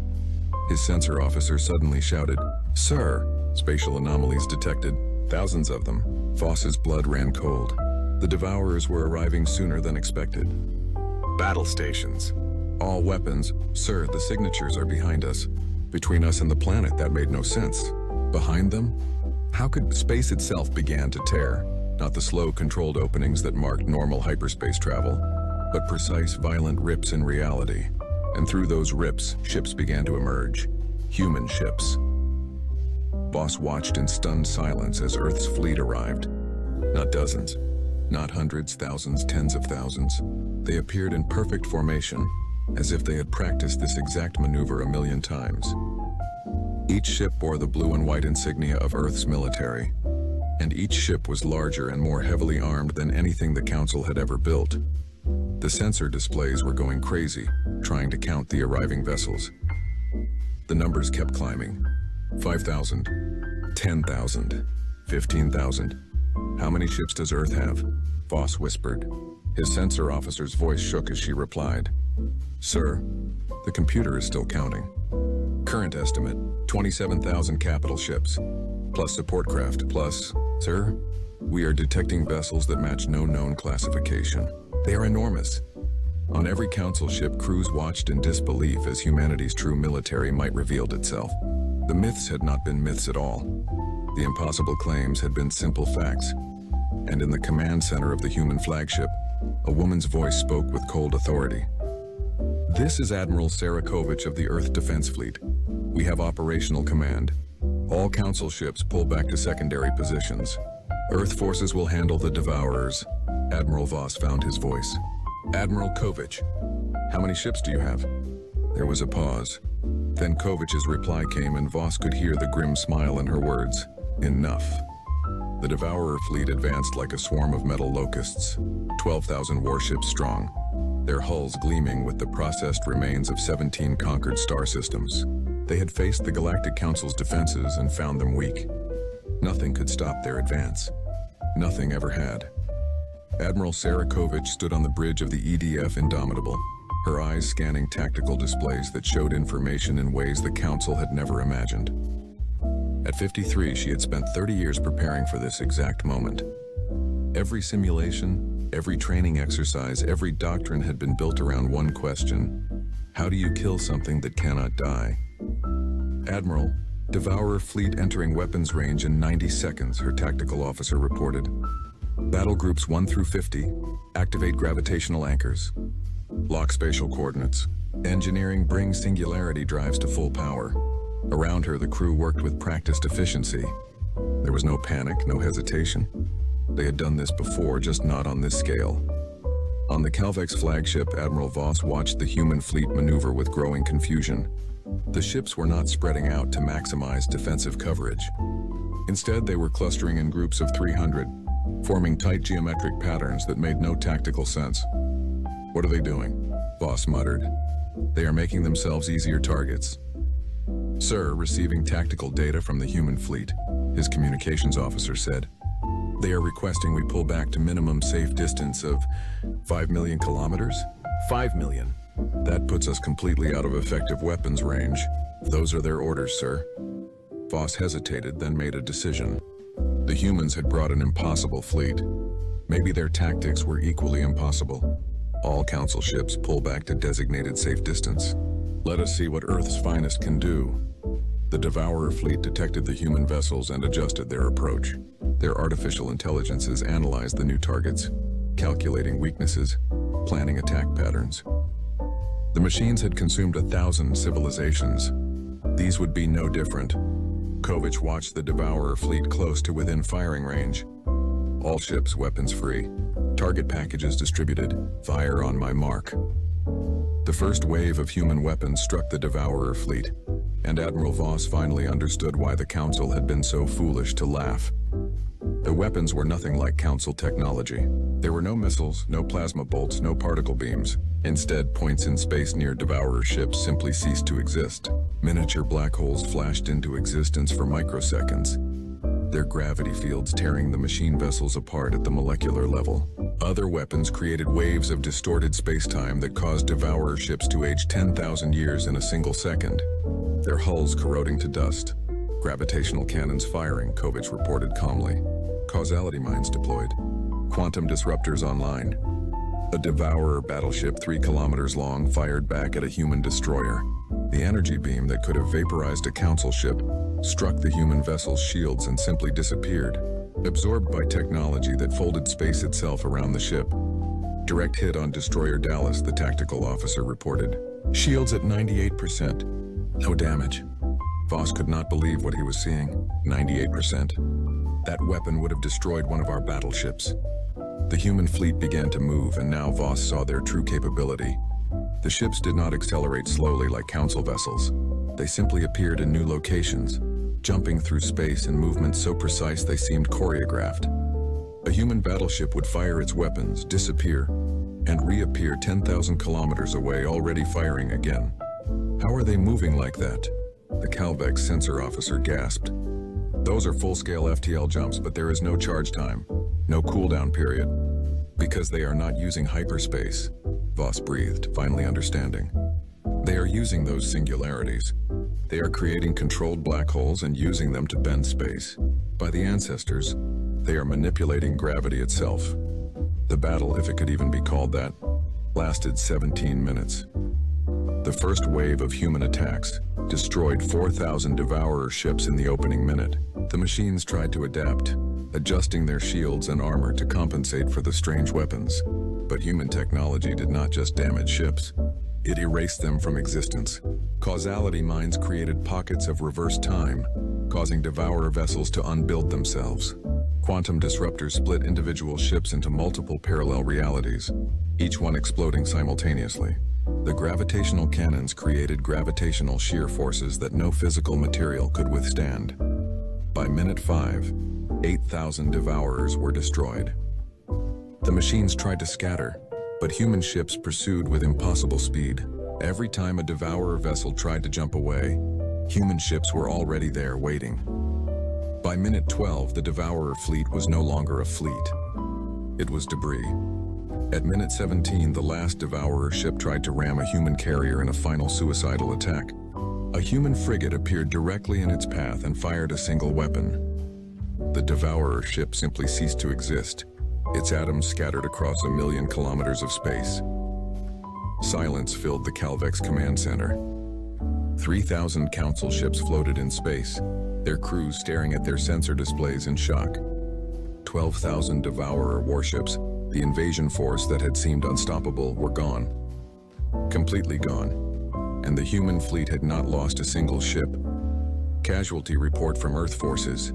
His sensor officer suddenly shouted, Sir! Spatial anomalies detected, thousands of them. Voss's blood ran cold. The Devourers were arriving sooner than expected. Battle stations. All weapons. Sir, the signatures are behind us. Between us and the planet, that made no sense. Behind them? How could space itself began to tear? Not the slow, controlled openings that marked normal hyperspace travel, but precise, violent rips in reality. And through those rips, ships began to emerge. Human ships. Voss watched in stunned silence as Earth's fleet arrived. Not dozens, not hundreds, thousands, tens of thousands. They appeared in perfect formation, as if they had practiced this exact maneuver 1,000,000 times. Each ship bore the blue and white insignia of Earth's military, and each ship was larger and more heavily armed than anything the Council had ever built. The sensor displays were going crazy, trying to count the arriving vessels. The numbers kept climbing. 5,000, 10,000, 15,000. How many ships does Earth have? Voss whispered. His sensor officer's voice shook as she replied. Sir, the computer is still counting. Current estimate, 27,000 capital ships, plus support craft, plus, sir, we are detecting vessels that match no known classification. They are enormous. On every Council ship, crews watched in disbelief as humanity's true military might revealed itself. The myths had not been myths at all. The impossible claims had been simple facts. And in the command center of the human flagship, a woman's voice spoke with cold authority. This is Admiral Sarakovich of the Earth Defense Fleet. We have operational command. All Council ships pull back to secondary positions. Earth forces will handle the Devourers. Admiral Voss found his voice. Admiral Kovich, how many ships do you have? There was a pause. Then Kovich's reply came and Voss could hear the grim smile in her words. Enough. The Devourer fleet advanced like a swarm of metal locusts, 12,000 warships strong, their hulls gleaming with the processed remains of 17 conquered star systems. They had faced the Galactic Council's defenses and found them weak. Nothing could stop their advance. Nothing ever had. Admiral Sarah Kovich stood on the bridge of the EDF Indomitable, her eyes scanning tactical displays that showed information in ways the Council had never imagined. At 53, she had spent 30 years preparing for this exact moment. Every simulation, every training exercise, every doctrine had been built around one question: how do you kill something that cannot die? Admiral, Devourer fleet entering weapons range in 90 seconds, her tactical officer reported. Battle groups 1 through 50, activate gravitational anchors. Lock spatial coordinates. Engineering, bring singularity drives to full power. Around her, the crew worked with practiced efficiency. There was no panic, no hesitation. They had done this before, just not on this scale. On the Calvex flagship, Admiral Voss watched the human fleet maneuver with growing confusion. The ships were not spreading out to maximize defensive coverage. Instead, they were clustering in groups of 300, forming tight geometric patterns that made no tactical sense. What are they doing? Voss muttered. They are making themselves easier targets. Sir, receiving tactical data from the human fleet, his communications officer said. They are requesting we pull back to minimum safe distance of 5 million kilometers? 5 million. That puts us completely out of effective weapons range. Those are their orders, sir. Voss hesitated, then made a decision. The humans had brought an impossible fleet. Maybe their tactics were equally impossible. All Council ships pull back to designated safe distance. Let us see what Earth's finest can do. The Devourer fleet detected the human vessels and adjusted their approach. Their artificial intelligences analyzed the new targets, calculating weaknesses, planning attack patterns. The machines had consumed 1,000 civilizations. These would be no different. Kovich watched the Devourer fleet close to within firing range. All ships weapons free. Target packages distributed. Fire on my mark. The first wave of human weapons struck the Devourer fleet, and Admiral Voss finally understood why the Council had been so foolish to laugh. The weapons were nothing like Council technology. There were no missiles, no plasma bolts, no particle beams. Instead, points in space near Devourer ships simply ceased to exist. Miniature black holes flashed into existence for microseconds, their gravity fields tearing the machine vessels apart at the molecular level. Other weapons created waves of distorted spacetime that caused Devourer ships to age 10,000 years in a single second, their hulls corroding to dust. Gravitational cannons firing, Kovich reported calmly. Causality mines deployed. Quantum disruptors online. A Devourer battleship 3 kilometers long fired back at a human destroyer. The energy beam that could have vaporized a Council ship struck the human vessel's shields and simply disappeared, absorbed by technology that folded space itself around the ship. Direct hit on Destroyer Dallas, the tactical officer reported. Shields at 98%. No damage. Voss could not believe what he was seeing. 98%. That weapon would have destroyed one of our battleships. The human fleet began to move, and now Voss saw their true capability. The ships did not accelerate slowly like Council vessels. They simply appeared in new locations, jumping through space in movements so precise they seemed choreographed. A human battleship would fire its weapons, disappear, and reappear 10,000 kilometers away, already firing again. How are they moving like that? The Calvex sensor officer gasped. Those are full-scale FTL jumps, but there is no charge time, no cooldown period, because they are not using hyperspace. Voss breathed, finally understanding. They are using those singularities. They are creating controlled black holes and using them to bend space. By the ancestors, they are manipulating gravity itself. The battle, if it could even be called that, lasted 17 minutes. The first wave of human attacks destroyed 4,000 Devourer ships in the opening minute. The machines tried to adapt, adjusting their shields and armor to compensate for the strange weapons. But human technology did not just damage ships. It erased them from existence. Causality mines created pockets of reverse time, causing Devourer vessels to unbuild themselves. Quantum disruptors split individual ships into multiple parallel realities, each one exploding simultaneously. The gravitational cannons created gravitational shear forces that no physical material could withstand. By minute 5, 8,000 Devourers were destroyed. The machines tried to scatter, but human ships pursued with impossible speed. Every time a Devourer vessel tried to jump away, human ships were already there waiting. By minute 12, the Devourer fleet was no longer a fleet. It was debris. At minute 17, the last Devourer ship tried to ram a human carrier in a final suicidal attack. A human frigate appeared directly in its path and fired a single weapon. The Devourer ship simply ceased to exist, its atoms scattered across 1,000,000 kilometers of space. Silence filled the Calvex command center. 3,000 Council ships floated in space, their crews staring at their sensor displays in shock. 12,000 Devourer warships, the invasion force that had seemed unstoppable, were gone. Completely gone. And the human fleet had not lost a single ship. Casualty report from Earth forces,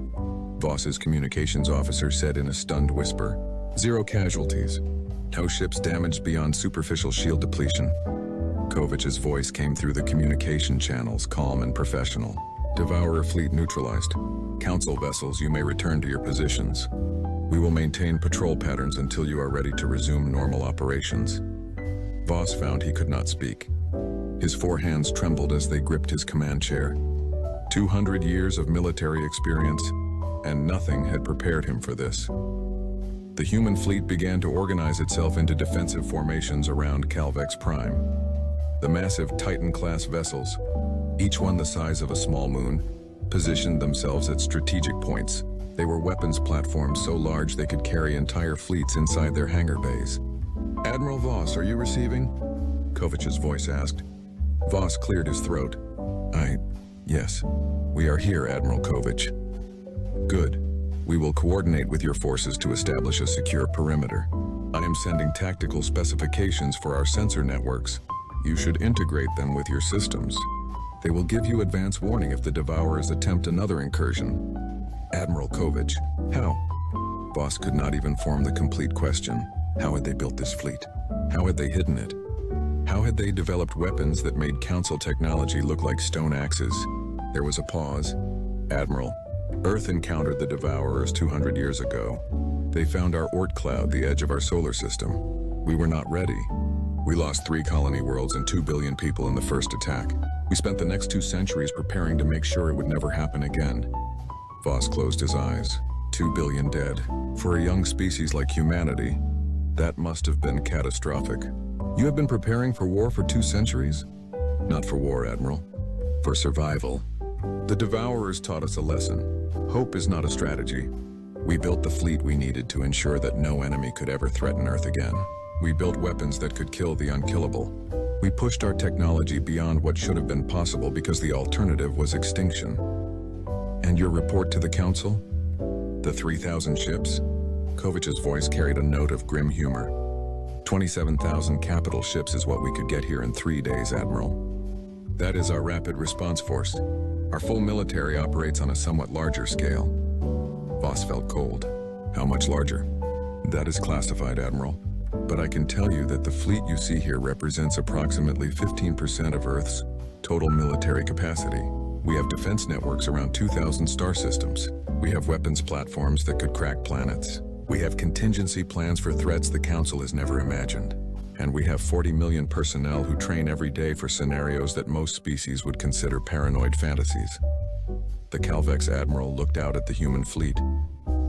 Voss's communications officer said in a stunned whisper. 0 casualties. No ships damaged beyond superficial shield depletion. Kovich's voice came through the communication channels, calm and professional. Devourer fleet neutralized. Council vessels, you may return to your positions. We will maintain patrol patterns until you are ready to resume normal operations. Voss found he could not speak. His 4 hands trembled as they gripped his command chair. 200 years of military experience, and nothing had prepared him for this. The human fleet began to organize itself into defensive formations around Calvex Prime. The massive Titan-class vessels, each one the size of a small moon, positioned themselves at strategic points. They were weapons platforms so large they could carry entire fleets inside their hangar bays. Admiral Voss, are you receiving? Kovich's voice asked. Voss cleared his throat. Yes. We are here, Admiral Kovich. Good. We will coordinate with your forces to establish a secure perimeter. I am sending tactical specifications for our sensor networks. You should integrate them with your systems. They will give you advance warning if the Devourers attempt another incursion. Admiral Kovich, how? Voss could not even form the complete question. How had they built this fleet? How had they hidden it? How had they developed weapons that made Council technology look like stone axes? There was a pause. Admiral, Earth encountered the Devourers 200 years ago. They found our Oort cloud, the edge of our solar system. We were not ready. We lost 3 colony worlds and 2 billion people in the first attack. We spent the next 2 centuries preparing to make sure it would never happen again. Voss closed his eyes. 2 billion dead. For a young species like humanity, that must have been catastrophic. You have been preparing for war for 2 centuries? Not for war, Admiral. For survival. The Devourers taught us a lesson. Hope is not a strategy. We built the fleet we needed to ensure that no enemy could ever threaten Earth again. We built weapons that could kill the unkillable. We pushed our technology beyond what should have been possible because the alternative was extinction. And your report to the Council? The 3,000 ships? Kovich's voice carried a note of grim humor. 27,000 capital ships is what we could get here in 3 days, Admiral. That is our rapid response force. Our full military operates on a somewhat larger scale. Voss felt cold. How much larger? That is classified, Admiral. But I can tell you that the fleet you see here represents approximately 15% of Earth's total military capacity. We have defense networks around 2,000 star systems. We have weapons platforms that could crack planets. We have contingency plans for threats the Council has never imagined. And we have 40 million personnel who train every day for scenarios that most species would consider paranoid fantasies. The Calvex Admiral looked out at the human fleet,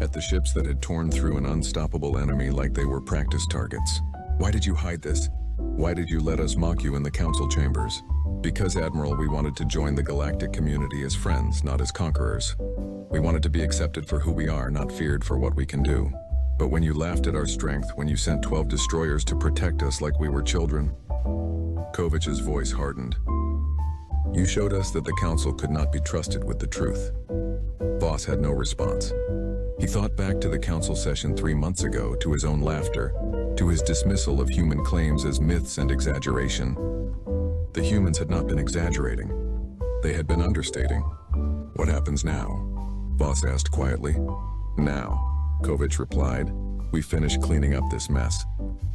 at the ships that had torn through an unstoppable enemy like they were practice targets. Why did you hide this? Why did you let us mock you in the Council chambers? Because, Admiral, we wanted to join the galactic community as friends, not as conquerors. We wanted to be accepted for who we are, not feared for what we can do. But when you laughed at our strength, when you sent 12 destroyers to protect us like we were children, Kovich's voice hardened. You showed us that the Council could not be trusted with the truth. Voss had no response. He thought back to the Council session 3 months ago, to his own laughter, to his dismissal of human claims as myths and exaggeration. The humans had not been exaggerating. They had been understating. What happens now? Voss asked quietly. Now. Kovich replied. "We finished cleaning up this mess.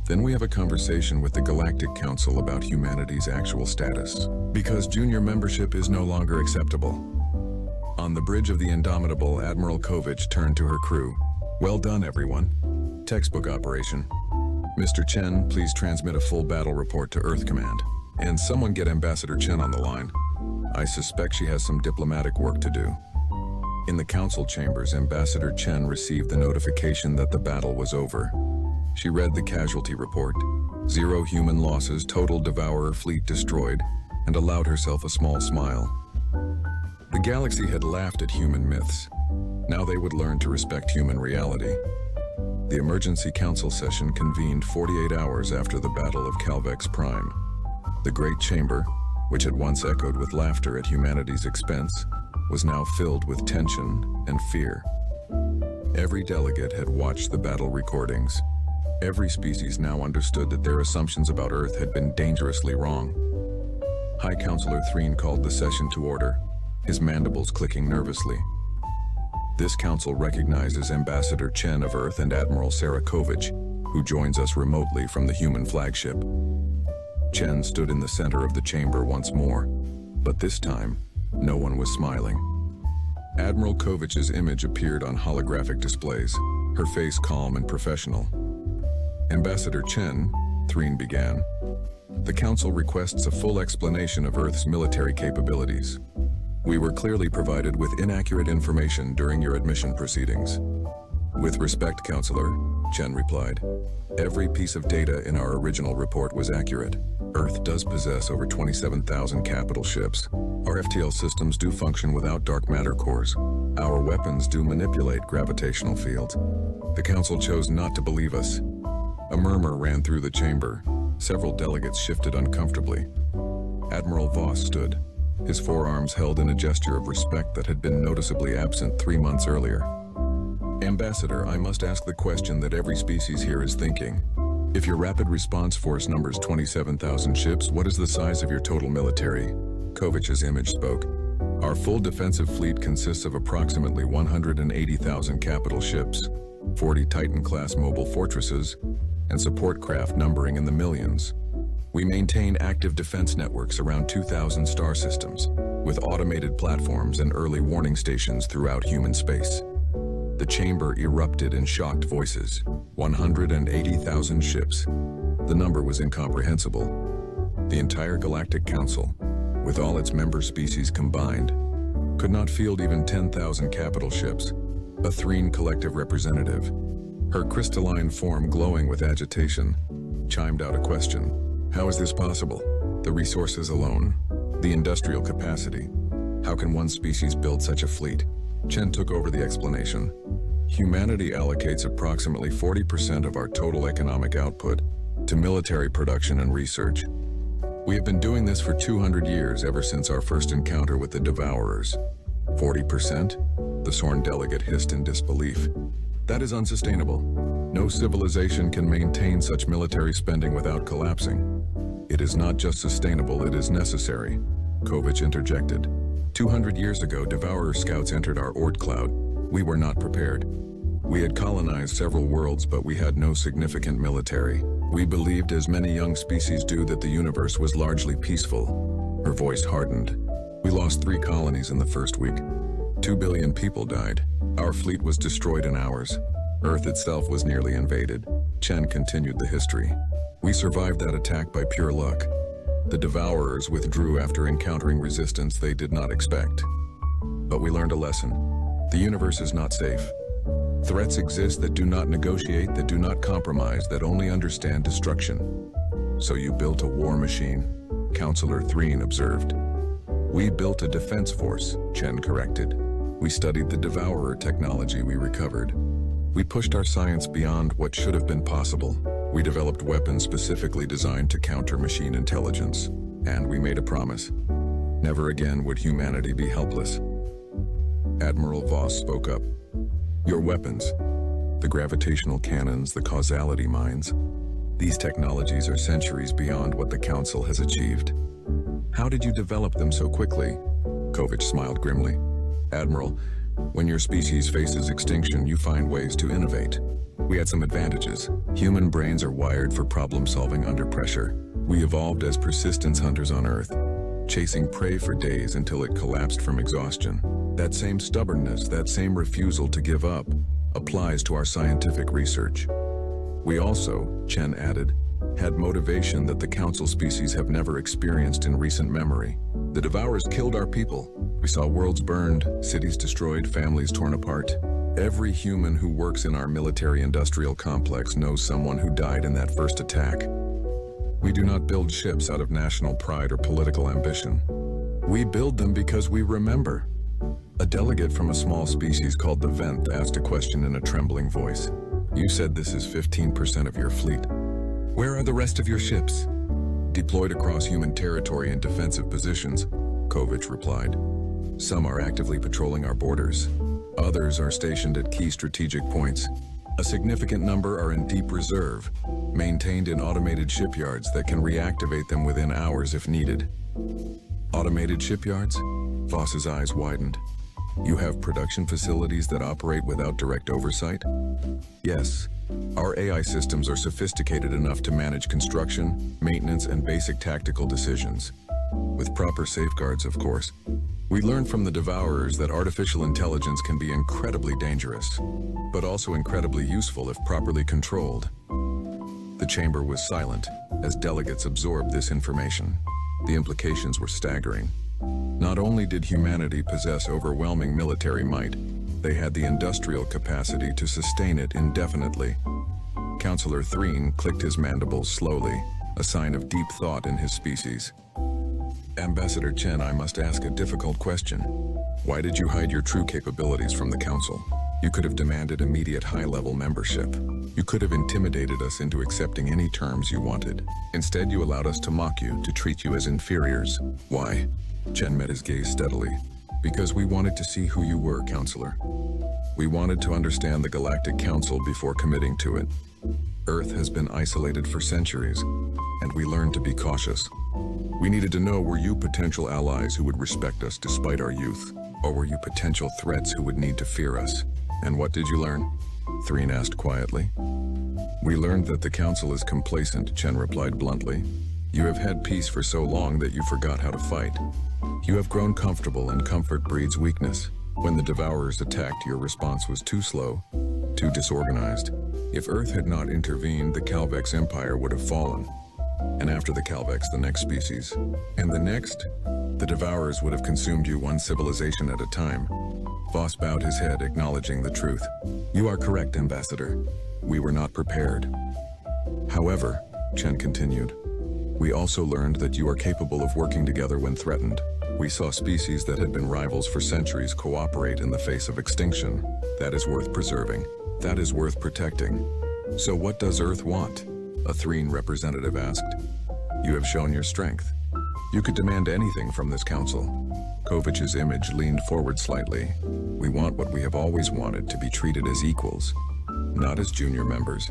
Then we have a conversation with the Galactic Council about humanity's actual status, because junior membership is no longer acceptable." On the bridge of the Indomitable, Admiral Kovich turned to her crew. "Well done, everyone. Textbook operation. Mr. Chen, please transmit a full battle report to Earth Command. And someone get Ambassador Chen on the line. I suspect she has some diplomatic work to do." In the council chambers, Ambassador Chen received the notification that the battle was over. She read the casualty report: 0 human losses, total Devourer fleet destroyed, and allowed herself a small smile. The galaxy had laughed at human myths. Now they would learn to respect human reality. The emergency council session convened 48 hours after the Battle of Calvex Prime. The Great Chamber, which had once echoed with laughter at humanity's expense, was now filled with tension and fear. Every delegate had watched the battle recordings. Every species now understood that their assumptions about Earth had been dangerously wrong. High Counselor Threen called the session to order, his mandibles clicking nervously. This council recognizes Ambassador Chen of Earth and Admiral Sarah Kovich, who joins us remotely from the human flagship. Chen stood in the center of the chamber once more, but this time, no one was smiling. Admiral Kovich's image appeared on holographic displays, her face calm and professional. "Ambassador Chen," Threen began, "the Council requests a full explanation of Earth's military capabilities. We were clearly provided with inaccurate information during your admission proceedings." "With respect, Counselor," Chen replied, "every piece of data in our original report was accurate. Earth does possess over 27,000 capital ships. Our FTL systems do function without dark matter cores. Our weapons do manipulate gravitational fields." The Council chose not to believe us. A murmur ran through the chamber. Several delegates shifted uncomfortably. Admiral Voss stood, his forearms held in a gesture of respect that had been noticeably absent 3 months earlier. "Ambassador, I must ask the question that every species here is thinking. If your rapid response force numbers 27,000 ships, what is the size of your total military?" Kovich's image spoke. "Our full defensive fleet consists of approximately 180,000 capital ships, 40 Titan-class mobile fortresses, and support craft numbering in the millions. We maintain active defense networks around 2,000 star systems, with automated platforms and early warning stations throughout human space." The chamber erupted in shocked voices. 180,000 ships. The number was incomprehensible. The entire Galactic Council, with all its member species combined, could not field even 10,000 capital ships. A Threen collective representative, her crystalline form glowing with agitation, chimed out a question. "How is this possible? The resources alone? The industrial capacity? How can one species build such a fleet?" Chen took over the explanation. "Humanity allocates approximately 40% of our total economic output to military production and research. We have been doing this for 200 years, ever since our first encounter with the Devourers." 40%? The Sorn delegate hissed in disbelief. "That is unsustainable. No civilization can maintain such military spending without collapsing." "It is not just sustainable, it is necessary," Kovich interjected. 200 years ago, Devourer scouts entered our Oort cloud. We were not prepared. We had colonized several worlds, but we had no significant military. We believed, as many young species do, that the universe was largely peaceful." Her voice hardened. "We lost 3 colonies in the first week. 2 billion people died. Our fleet was destroyed in hours. Earth itself was nearly invaded." Chen continued the history. "We survived that attack by pure luck. The Devourers withdrew after encountering resistance they did not expect. But we learned a lesson. The universe is not safe. Threats exist that do not negotiate, that do not compromise, that only understand destruction." "So you built a war machine," Counselor Threen observed. "We built a defense force," Chen corrected. "We studied the Devourer technology we recovered. We pushed our science beyond what should have been possible. We developed weapons specifically designed to counter machine intelligence. And we made a promise. Never again would humanity be helpless." Admiral Voss spoke up. "Your weapons, the gravitational cannons, the causality mines, these technologies are centuries beyond what the Council has achieved. How did you develop them so quickly?" Kovich smiled grimly. "Admiral, When your species faces extinction, you find ways to innovate. We had some advantages. Human brains are wired for problem solving under pressure. We evolved as persistence hunters on Earth, chasing prey for days until it collapsed from exhaustion. That same stubbornness, that same refusal to give up, applies to our scientific research. We also, Chen added, had motivation that the Council species have never experienced in recent memory. The Devourers killed our people. We saw worlds burned, cities destroyed, families torn apart. Every human who works in our military-industrial complex knows someone who died in that first attack. We do not build ships out of national pride or political ambition. We build them because we remember. A delegate from a small species called the Venth asked a question in a trembling voice. You said this is 15% of your fleet. Where are the rest of your ships? Deployed across human territory in defensive positions, Kovich replied. Some are actively patrolling our borders. Others are stationed at key strategic points. A significant number are in deep reserve, maintained in automated shipyards that can reactivate them within hours if needed. Automated shipyards? Voss's eyes widened. You have production facilities that operate without direct oversight? Yes. Our AI systems are sophisticated enough to manage construction, maintenance, and basic tactical decisions. With proper safeguards, of course. We learned from the Devourers that artificial intelligence can be incredibly dangerous, but also incredibly useful if properly controlled. The chamber was silent as delegates absorbed this information. The implications were staggering. Not only did humanity possess overwhelming military might, they had the industrial capacity to sustain it indefinitely. Councillor Threen clicked his mandibles slowly, a sign of deep thought in his species. Ambassador Chen, I must ask a difficult question. Why did you hide your true capabilities from the Council? You could have demanded immediate high-level membership. You could have intimidated us into accepting any terms you wanted. Instead, you allowed us to mock you, to treat you as inferiors. Why? Chen met his gaze steadily. Because we wanted to see who you were, Counselor. We wanted to understand the Galactic Council before committing to it. Earth has been isolated for centuries, and we learned to be cautious. We needed to know, were you potential allies who would respect us despite our youth? Or were you potential threats who would need to fear us? And what did you learn? Threen asked quietly. We learned that the Council is complacent, Chen replied bluntly. You have had peace for so long that you forgot how to fight. You have grown comfortable, and comfort breeds weakness. When the Devourers attacked, your response was too slow, too disorganized. If Earth had not intervened, the Calvex Empire would have fallen. And after the Calvex, the next species. And the next, the Devourers would have consumed you one civilization at a time. Voss bowed his head, acknowledging the truth. You are correct, Ambassador. We were not prepared. However, Chen continued, we also learned that you are capable of working together when threatened. We saw species that had been rivals for centuries cooperate in the face of extinction. That is worth preserving. That is worth protecting. So what does Earth want? A Threen representative asked. You have shown your strength. You could demand anything from this council. Kovich's image leaned forward slightly. We want what we have always wanted, to be treated as equals. Not as junior members.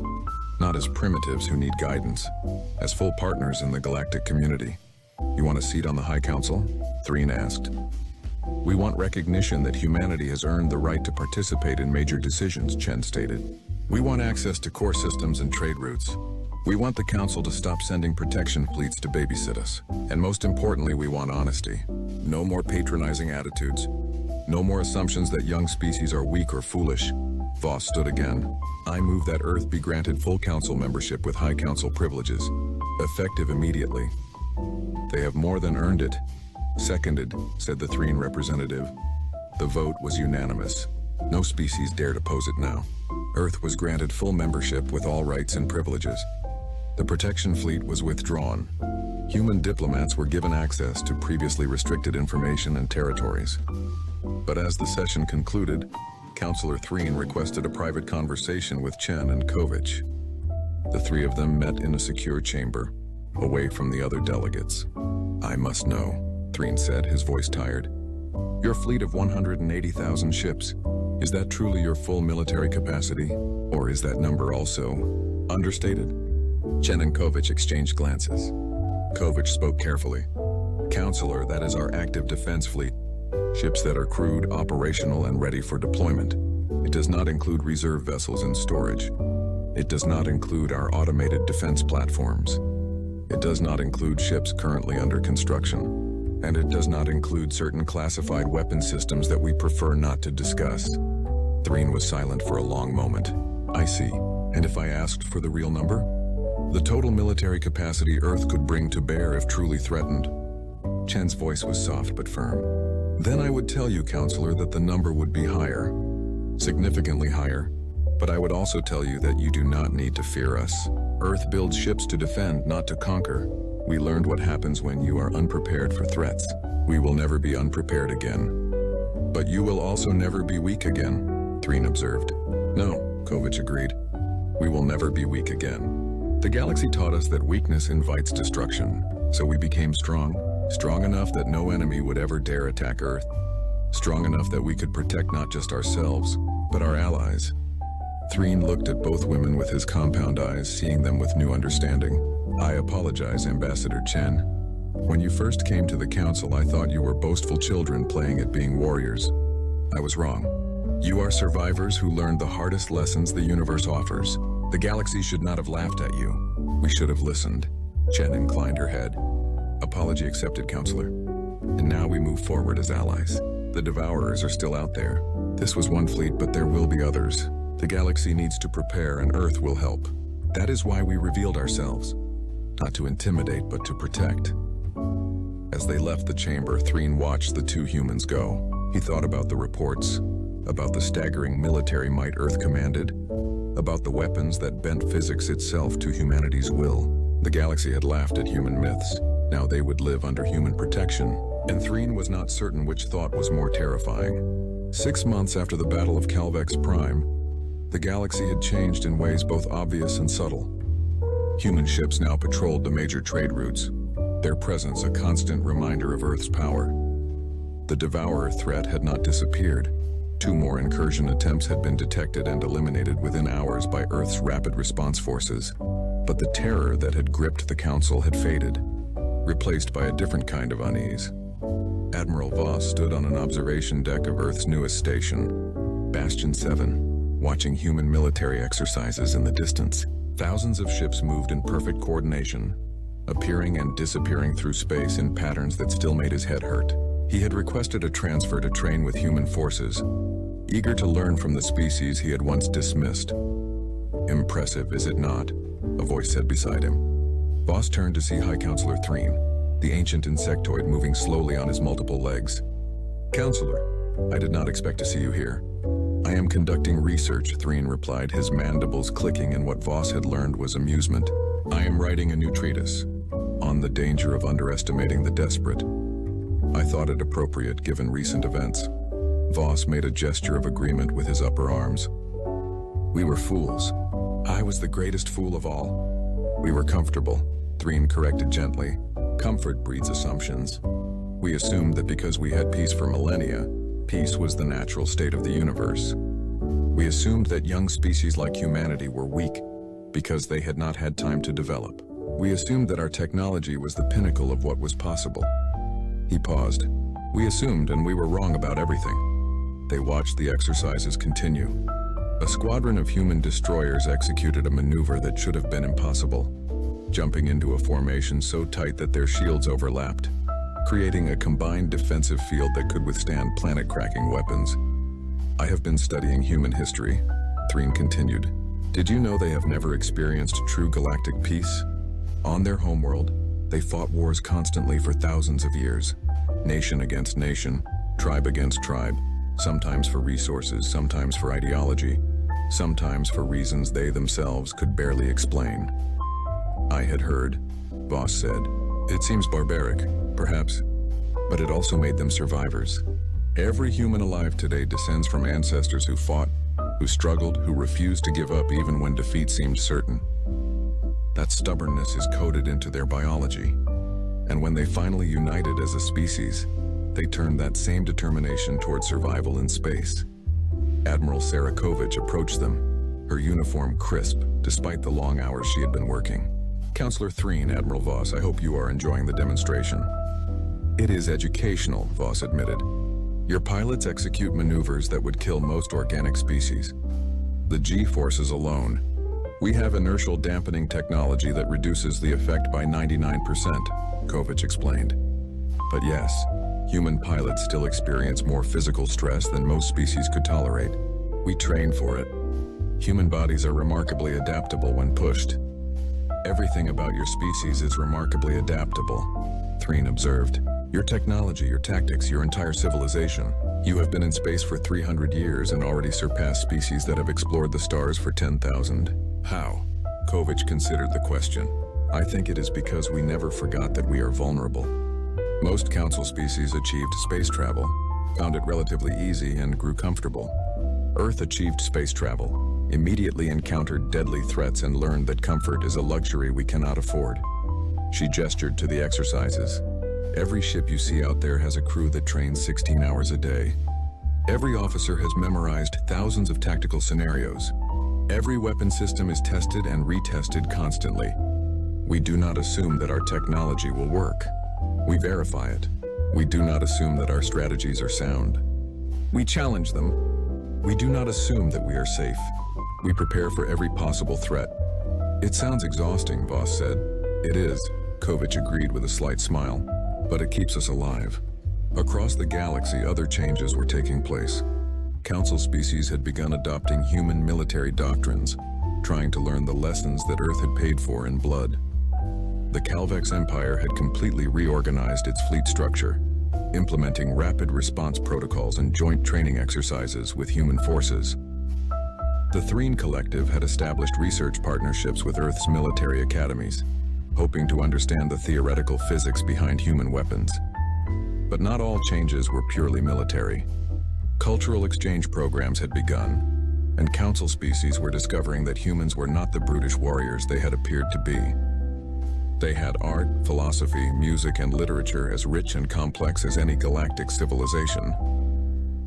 Not as primitives who need guidance. As full partners in the galactic community. You want a seat on the High Council? Threen asked. We want recognition that humanity has earned the right to participate in major decisions, Chen stated. We want access to core systems and trade routes. We want the Council to stop sending protection fleets to babysit us. And most importantly, we want honesty. No more patronizing attitudes. No more assumptions that young species are weak or foolish. Voss stood again. I move that Earth be granted full Council membership with High Council privileges. Effective immediately. They have more than earned it. Seconded, said the Threen representative. The vote was unanimous. No species dared oppose it now. Earth was granted full membership with all rights and privileges. The protection fleet was withdrawn. Human diplomats were given access to previously restricted information and territories. But as the session concluded, Councillor Threen requested a private conversation with Chen and Kovich. The three of them met in a secure chamber, away from the other delegates. I must know, Threen said, his voice tired. Your fleet of 180,000 ships, is that truly your full military capacity? Or is that number also understated? Chen and Kovich exchanged glances. Kovich spoke carefully. Counselor, that is our active defense fleet. ships that are crewed, operational, and ready for deployment. It does not include reserve vessels in storage. It does not include our automated defense platforms. It does not include ships currently under construction. And it does not include certain classified weapon systems that we prefer not to discuss. Threen was silent for a long moment. I see. And if I asked for the real number? The total military capacity Earth could bring to bear if truly threatened. Chen's voice was soft but firm. Then I would tell you, Counselor, that the number would be higher. Significantly higher. But I would also tell you that you do not need to fear us. Earth builds ships to defend, not to conquer. We learned what happens when you are unprepared for threats. We will never be unprepared again. But you will also never be weak again, Threen observed. No, Kovich agreed. We will never be weak again. The galaxy taught us that weakness invites destruction, so we became strong. Strong enough that no enemy would ever dare attack Earth. Strong enough that we could protect not just ourselves, but our allies. Threen looked at both women with his compound eyes, seeing them with new understanding. I apologize, Ambassador Chen. When you first came to the Council, I thought you were boastful children playing at being warriors. I was wrong. You are survivors who learned the hardest lessons the universe offers. The galaxy should not have laughed at you. We should have listened. Chen inclined her head. Apology accepted, Counselor. And now we move forward as allies. The Devourers are still out there. This was one fleet, but there will be others. The galaxy needs to prepare, and Earth will help. That is why we revealed ourselves. Not to intimidate, but to protect. As they left the chamber, Threen watched the two humans go. He thought about the reports, about the staggering military might Earth commanded, about the weapons that bent physics itself to humanity's will. The galaxy had laughed at human myths. Now they would live under human protection, and Threen was not certain which thought was more terrifying. 6 months after the Battle of Calvex Prime, the galaxy had changed in ways both obvious and subtle. Human ships now patrolled the major trade routes, their presence a constant reminder of Earth's power. The Devourer threat had not disappeared. 2 more incursion attempts had been detected and eliminated within hours by Earth's rapid response forces. But the terror that had gripped the Council had faded, replaced by a different kind of unease. Admiral Voss stood on an observation deck of Earth's newest station, Bastion 7. Watching human military exercises in the distance. Thousands of ships moved in perfect coordination, appearing and disappearing through space in patterns that still made his head hurt. He had requested a transfer to train with human forces, eager to learn from the species he had once dismissed. Impressive, is it not? A voice said beside him. Voss turned to see High Counselor Threen, the ancient insectoid moving slowly on his multiple legs. Counselor, I did not expect to see you here. I am conducting research, Threen replied, his mandibles clicking, and what Voss had learned was amusement. I am writing a new treatise on the danger of underestimating the desperate. I thought it appropriate given recent events. Voss made a gesture of agreement with his upper arms. We were fools. I was the greatest fool of all. We were comfortable, Threen corrected gently. Comfort breeds assumptions. We assumed that because we had peace for millennia, peace was the natural state of the universe. We assumed that young species like humanity were weak because they had not had time to develop. We assumed that our technology was the pinnacle of what was possible. He paused. We assumed, and we were wrong about everything. They watched the exercises continue. A squadron of human destroyers executed a maneuver that should have been impossible, jumping into a formation so tight that their shields overlapped, creating a combined defensive field that could withstand planet-cracking weapons. I have been studying human history, Threen continued. Did you know they have never experienced true galactic peace? On their homeworld, they fought wars constantly for thousands of years. Nation against nation, tribe against tribe, sometimes for resources, sometimes for ideology, sometimes for reasons they themselves could barely explain. I had heard, Voss said. It seems barbaric, perhaps, but it also made them survivors. Every human alive today descends from ancestors who fought, who struggled, who refused to give up even when defeat seemed certain. That stubbornness is coded into their biology, and when they finally united as a species, they turned that same determination toward survival in space. Admiral Sarah Kovich approached them, her uniform crisp, despite the long hours she had been working. Counselor Threen, Admiral Voss, I hope you are enjoying the demonstration. It is educational, Voss admitted. Your pilots execute maneuvers that would kill most organic species. The G-forces alone. We have inertial dampening technology that reduces the effect by 99%, Kovach explained. But yes, human pilots still experience more physical stress than most species could tolerate. We train for it. Human bodies are remarkably adaptable when pushed. Everything about your species is remarkably adaptable, Threen observed. Your technology, your tactics, your entire civilization. You have been in space for 300 years and already surpassed species that have explored the stars for 10,000. How? Kovach considered the question. I think it is because we never forgot that we are vulnerable. Most council species achieved space travel, found it relatively easy and grew comfortable. Earth achieved space travel, immediately encountered deadly threats and learned that comfort is a luxury we cannot afford. She gestured to the exercises. Every ship you see out there has a crew that trains 16 hours a day. Every officer has memorized thousands of tactical scenarios. Every weapon system is tested and retested constantly. We do not assume that our technology will work. We verify it. We do not assume that our strategies are sound. We challenge them. We do not assume that we are safe. We prepare for every possible threat. It sounds exhausting, Voss said. It is, Kovach agreed with a slight smile. But it keeps us alive. Across the galaxy, other changes were taking place. Council species had begun adopting human military doctrines, trying to learn the lessons that Earth had paid for in blood. The Calvex Empire had completely reorganized its fleet structure, implementing rapid response protocols and joint training exercises with human forces. The Threen Collective had established research partnerships with Earth's military academies, hoping to understand the theoretical physics behind human weapons. But not all changes were purely military. Cultural exchange programs had begun, and council species were discovering that humans were not the brutish warriors they had appeared to be. They had art, philosophy, music, and literature as rich and complex as any galactic civilization.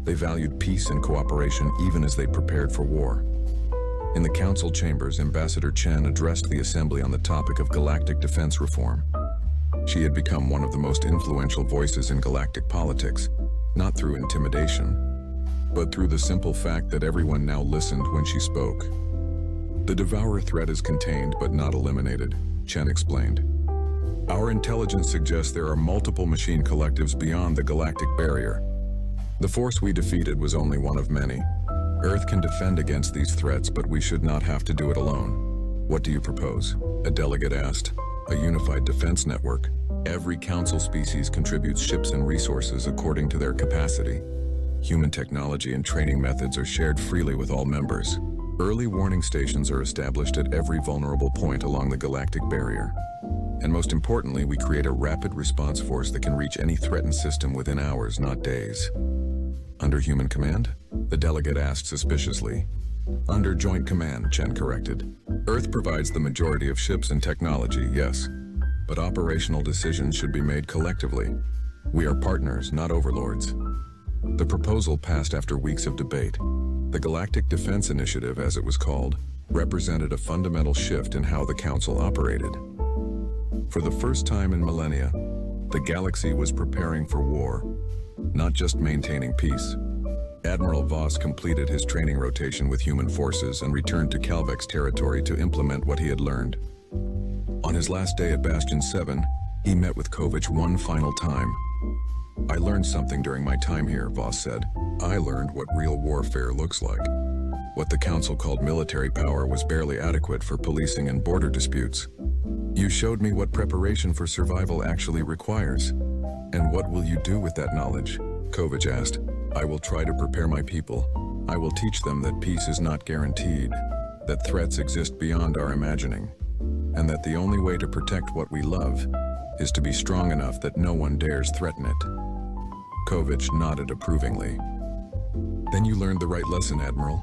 They valued peace and cooperation even as they prepared for war. In the council chambers, Ambassador Chen addressed the assembly on the topic of galactic defense reform. She had become one of the most influential voices in galactic politics, not through intimidation, but through the simple fact that everyone now listened when she spoke. The Devourer threat is contained but not eliminated, Chen explained. Our intelligence suggests there are multiple machine collectives beyond the galactic barrier. The force we defeated was only one of many. Earth can defend against these threats, but we should not have to do it alone. What do you propose? A delegate asked. A unified defense network. Every council species contributes ships and resources according to their capacity. Human technology and training methods are shared freely with all members. Early warning stations are established at every vulnerable point along the galactic barrier. And most importantly, we create a rapid response force that can reach any threatened system within hours, not days. Under human command? The delegate asked suspiciously. Under joint command, Chen corrected. Earth provides the majority of ships and technology, yes. But operational decisions should be made collectively. We are partners, not overlords. The proposal passed after weeks of debate. The Galactic Defense Initiative, as it was called, represented a fundamental shift in how the Council operated. For the first time in millennia, the galaxy was preparing for war, not just maintaining peace. Admiral Voss completed his training rotation with human forces and returned to Calvex territory to implement what he had learned. On his last day at Bastion 7, he met with Kovach one final time. I learned something during my time here, Voss said. I learned what real warfare looks like. What the Council called military power was barely adequate for policing and border disputes. You showed me what preparation for survival actually requires. And what will you do with that knowledge? Kovach asked. I will try to prepare my people. I will teach them that peace is not guaranteed, that threats exist beyond our imagining, and that the only way to protect what we love is to be strong enough that no one dares threaten it. Kovach nodded approvingly. Then you learned the right lesson, Admiral.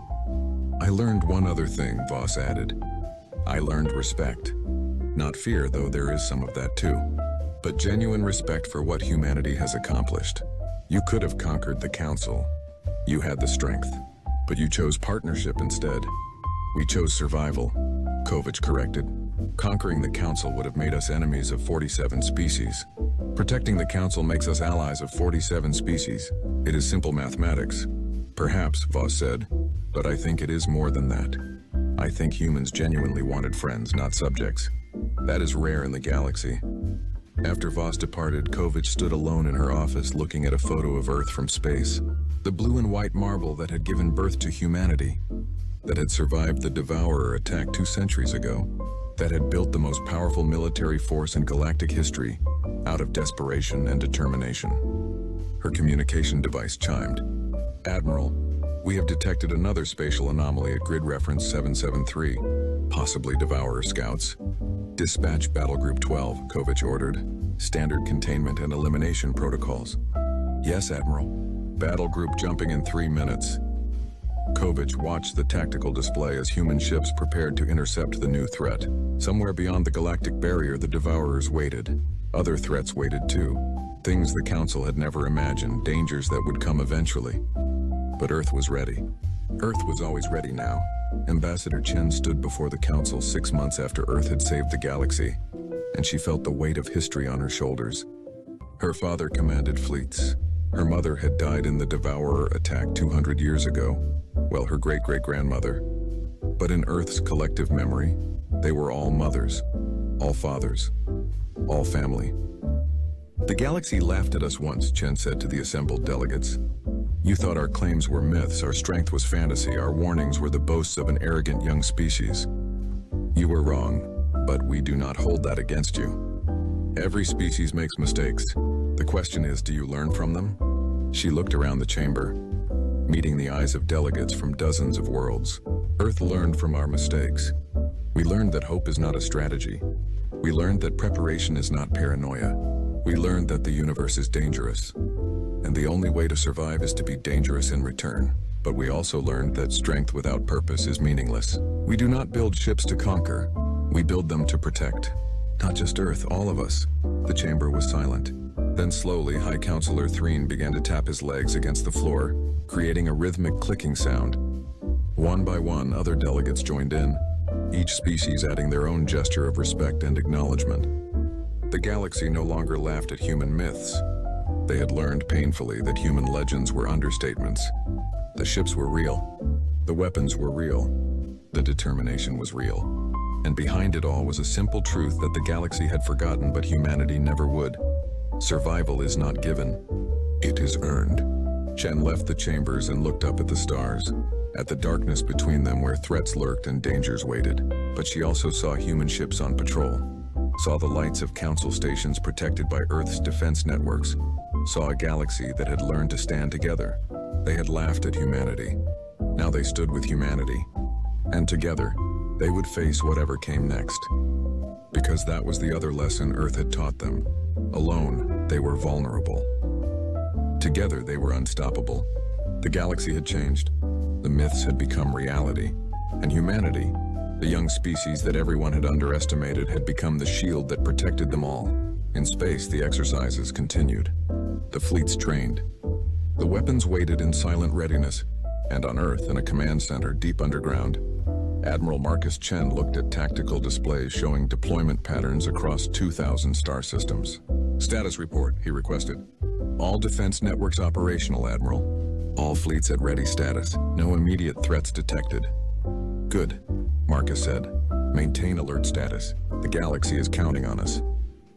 I learned one other thing, Voss added. I learned respect. Not fear, though there is some of that too, but genuine respect for what humanity has accomplished. You could have conquered the Council. You had the strength, but you chose partnership instead. We chose survival, Kovach corrected. Conquering the Council would have made us enemies of 47 species. Protecting the Council makes us allies of 47 species. It is simple mathematics. Perhaps, Voss said, but I think it is more than that. I think humans genuinely wanted friends, not subjects. That is rare in the galaxy. After Voss departed, Kovich stood alone in her office looking at a photo of Earth from space. The blue and white marble that had given birth to humanity, that had survived the Devourer attack 2 centuries ago, that had built the most powerful military force in galactic history out of desperation and determination. Her communication device chimed. Admiral, we have detected another spatial anomaly at grid reference 773, possibly Devourer scouts. Dispatch Battle Group 12, Kovich ordered. Standard containment and elimination protocols. Yes, Admiral. Battle Group jumping in 3 minutes. Kovich watched the tactical display as human ships prepared to intercept the new threat. Somewhere beyond the galactic barrier, the Devourers waited. Other threats waited too. Things the Council had never imagined, dangers that would come eventually. But Earth was ready. Earth was always ready now. Ambassador Chen stood before the Council 6 months after Earth had saved the galaxy, and she felt the weight of history on her shoulders. Her father commanded fleets. Her mother had died in the Devourer attack 200 years ago, while her great-great-grandmother. But in Earth's collective memory, they were all mothers, all fathers, all family. The galaxy laughed at us once, Chen said to the assembled delegates. You thought our claims were myths, our strength was fantasy, our warnings were the boasts of an arrogant young species. You were wrong, but we do not hold that against you. Every species makes mistakes. The question is, do you learn from them? She looked around the chamber, meeting the eyes of delegates from dozens of worlds. Earth learned from our mistakes. We learned that hope is not a strategy. We learned that preparation is not paranoia. We learned that the universe is dangerous, and the only way to survive is to be dangerous in return. But we also learned that strength without purpose is meaningless. We do not build ships to conquer. We build them to protect. Not just Earth, all of us. The chamber was silent. Then slowly, High Counselor Threen began to tap his legs against the floor, creating a rhythmic clicking sound. One by one, other delegates joined in, each species adding their own gesture of respect and acknowledgement. The galaxy no longer laughed at human myths. They had learned painfully that human legends were understatements. The ships were real. The weapons were real. The determination was real. And behind it all was a simple truth that the galaxy had forgotten, but humanity never would. Survival is not given. It is earned. Chen left the chambers and looked up at the stars, at the darkness between them where threats lurked and dangers waited. But she also saw human ships on patrol, saw the lights of council stations protected by Earth's defense networks, saw a galaxy that had learned to stand together. They had laughed at humanity. Now they stood with humanity. And together, they would face whatever came next. Because that was the other lesson Earth had taught them. Alone, they were vulnerable. Together, they were unstoppable. The galaxy had changed. The myths had become reality. And humanity, the young species that everyone had underestimated, had become the shield that protected them all. In space, the exercises continued. The fleets trained. The weapons waited in silent readiness. And on Earth, in a command center deep underground, Admiral Marcus Chen looked at tactical displays showing deployment patterns across 2,000 star systems. Status report, he requested. All defense networks operational, Admiral. All fleets at ready status. No immediate threats detected. Good, Marcus said. Maintain alert status. The galaxy is counting on us.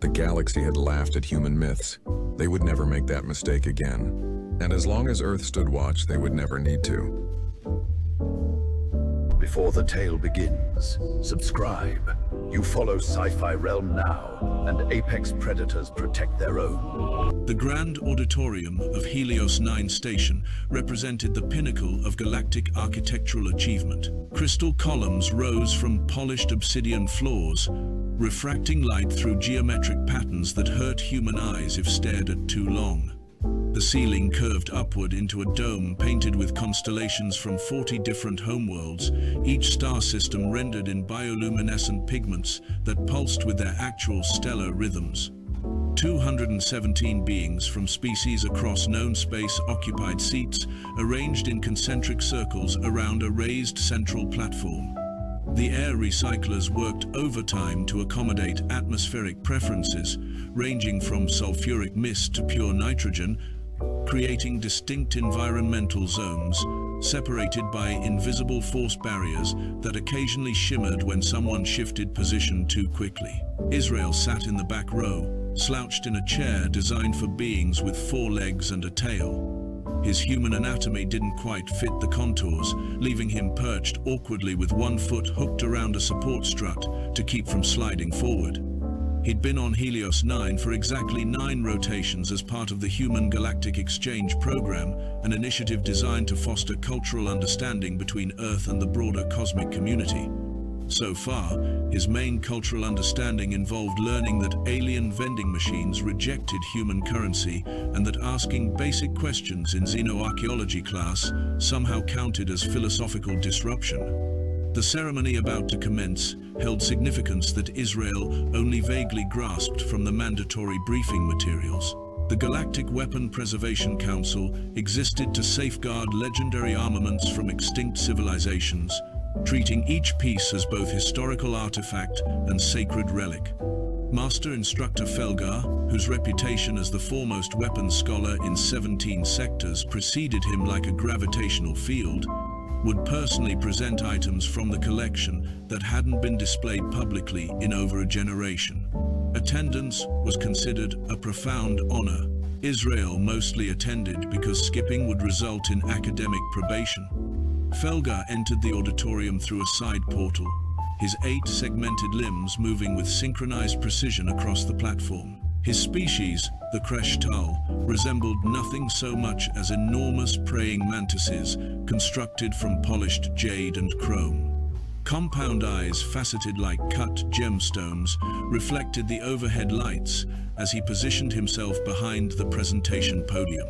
The galaxy had laughed at human myths. They would never make that mistake again. And as long as Earth stood watch, they would never need to. Before the tale begins, subscribe. You follow Sci-Fi Realm now, and apex predators protect their own. The grand auditorium of Helios 9 Station represented the pinnacle of galactic architectural achievement. Crystal columns rose from polished obsidian floors, refracting light through geometric patterns that hurt human eyes if stared at too long. The ceiling curved upward into a dome painted with constellations from 40 different homeworlds, each star system rendered in bioluminescent pigments that pulsed with their actual stellar rhythms. 217 beings from species across known space occupied seats, arranged in concentric circles around a raised central platform. The air recyclers worked overtime to accommodate atmospheric preferences, ranging from sulfuric mist to pure nitrogen, creating distinct environmental zones, separated by invisible force barriers that occasionally shimmered when someone shifted position too quickly. Israel sat in the back row, slouched in a chair designed for beings with 4 legs and a tail. His human anatomy didn't quite fit the contours, leaving him perched awkwardly with 1 foot hooked around a support strut to keep from sliding forward. He'd been on Helios 9 for exactly 9 rotations as part of the Human Galactic Exchange Program, an initiative designed to foster cultural understanding between Earth and the broader cosmic community. So far, his main cultural understanding involved learning that alien vending machines rejected human currency and that asking basic questions in xenoarchaeology class somehow counted as philosophical disruption. The ceremony about to commence held significance that Israel only vaguely grasped from the mandatory briefing materials. The Galactic Weapon Preservation Council existed to safeguard legendary armaments from extinct civilizations, treating each piece as both historical artifact and sacred relic. Master Instructor Felgar, whose reputation as the foremost weapons scholar in 17 sectors preceded him like a gravitational field, would personally present items from the collection that hadn't been displayed publicly in over a generation. Attendance was considered a profound honor. Israel mostly attended because skipping would result in academic probation. Felgar entered the auditorium through a side portal, his 8 segmented limbs moving with synchronized precision across the platform. His species, the Kresh Tal, resembled nothing so much as enormous praying mantises constructed from polished jade and chrome. Compound eyes faceted like cut gemstones reflected the overhead lights as he positioned himself behind the presentation podium.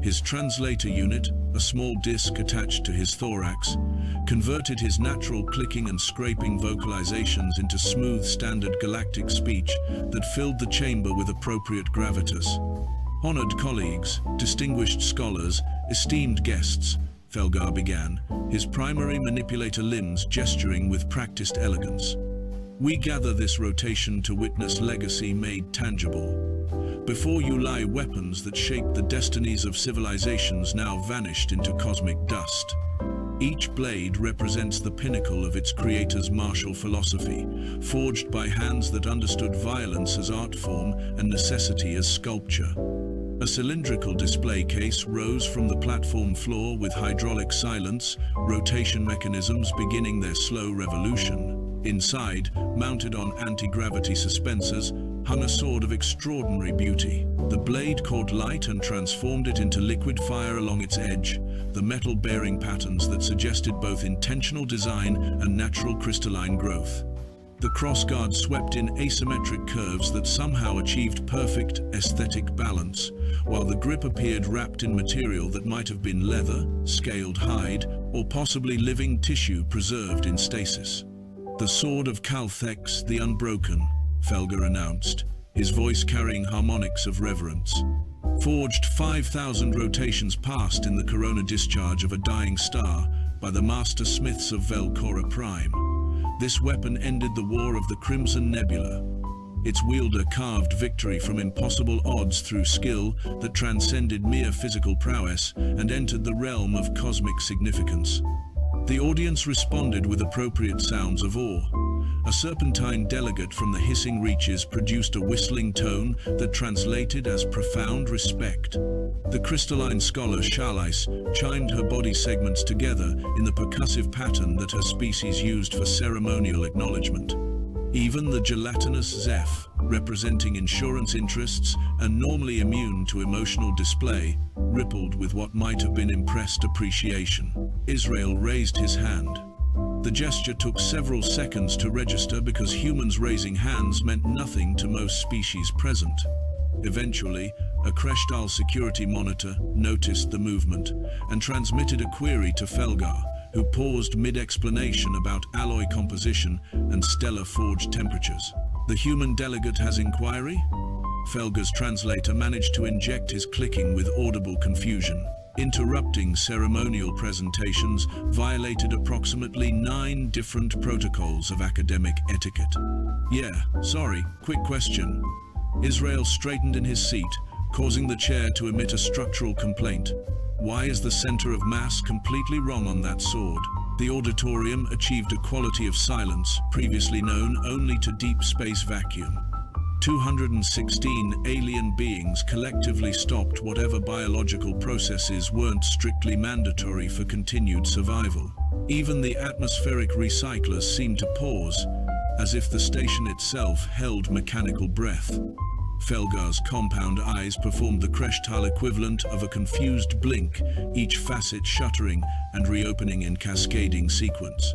His translator unit, a small disc attached to his thorax, converted his natural clicking and scraping vocalizations into smooth standard galactic speech that filled the chamber with appropriate gravitas. Honored colleagues, distinguished scholars, esteemed guests, Felgar began, his primary manipulator limbs gesturing with practiced elegance. We gather this rotation to witness legacy made tangible. Before you lie weapons that shaped the destinies of civilizations now vanished into cosmic dust. Each blade represents the pinnacle of its creator's martial philosophy, forged by hands that understood violence as art form and necessity as sculpture. A cylindrical display case rose from the platform floor with hydraulic silence, rotation mechanisms beginning their slow revolution. Inside, mounted on anti-gravity suspensors, hung a sword of extraordinary beauty. The blade caught light and transformed it into liquid fire along its edge, the metal bearing patterns that suggested both intentional design and natural crystalline growth. The crossguard swept in asymmetric curves that somehow achieved perfect aesthetic balance, while the grip appeared wrapped in material that might have been leather, scaled hide, or possibly living tissue preserved in stasis. The Sword of Calthex the Unbroken, Felgar announced, his voice carrying harmonics of reverence. Forged 5,000 rotations past in the corona discharge of a dying star by the master smiths of Velcora Prime. This weapon ended the War of the Crimson Nebula. Its wielder carved victory from impossible odds through skill that transcended mere physical prowess and entered the realm of cosmic significance. The audience responded with appropriate sounds of awe. A serpentine delegate from the hissing reaches produced a whistling tone that translated as profound respect. The crystalline scholar Shalais chimed her body segments together in the percussive pattern that her species used for ceremonial acknowledgement. Even the gelatinous Zeph, representing insurance interests and normally immune to emotional display, rippled with what might have been impressed appreciation. Israel raised his hand. The gesture took several seconds to register because humans raising hands meant nothing to most species present. Eventually, a Kresh Tal security monitor noticed the movement and transmitted a query to Felgar, who paused mid-explanation about alloy composition and stellar forge temperatures. The human delegate has inquiry? Felgar's translator managed to inject his clicking with audible confusion. interrupting ceremonial presentations violated approximately 9 different protocols of academic etiquette. Yeah, sorry, quick question. Israel straightened in his seat, causing the chair to emit a structural complaint. Why is the center of mass completely wrong on that sword? The auditorium achieved a quality of silence previously known only to deep space vacuum. 216 alien beings collectively stopped whatever biological processes weren't strictly mandatory for continued survival. Even the atmospheric recyclers seemed to pause, as if the station itself held mechanical breath. Felgar's compound eyes performed the Kreshtal equivalent of a confused blink, each facet shuttering and reopening in cascading sequence.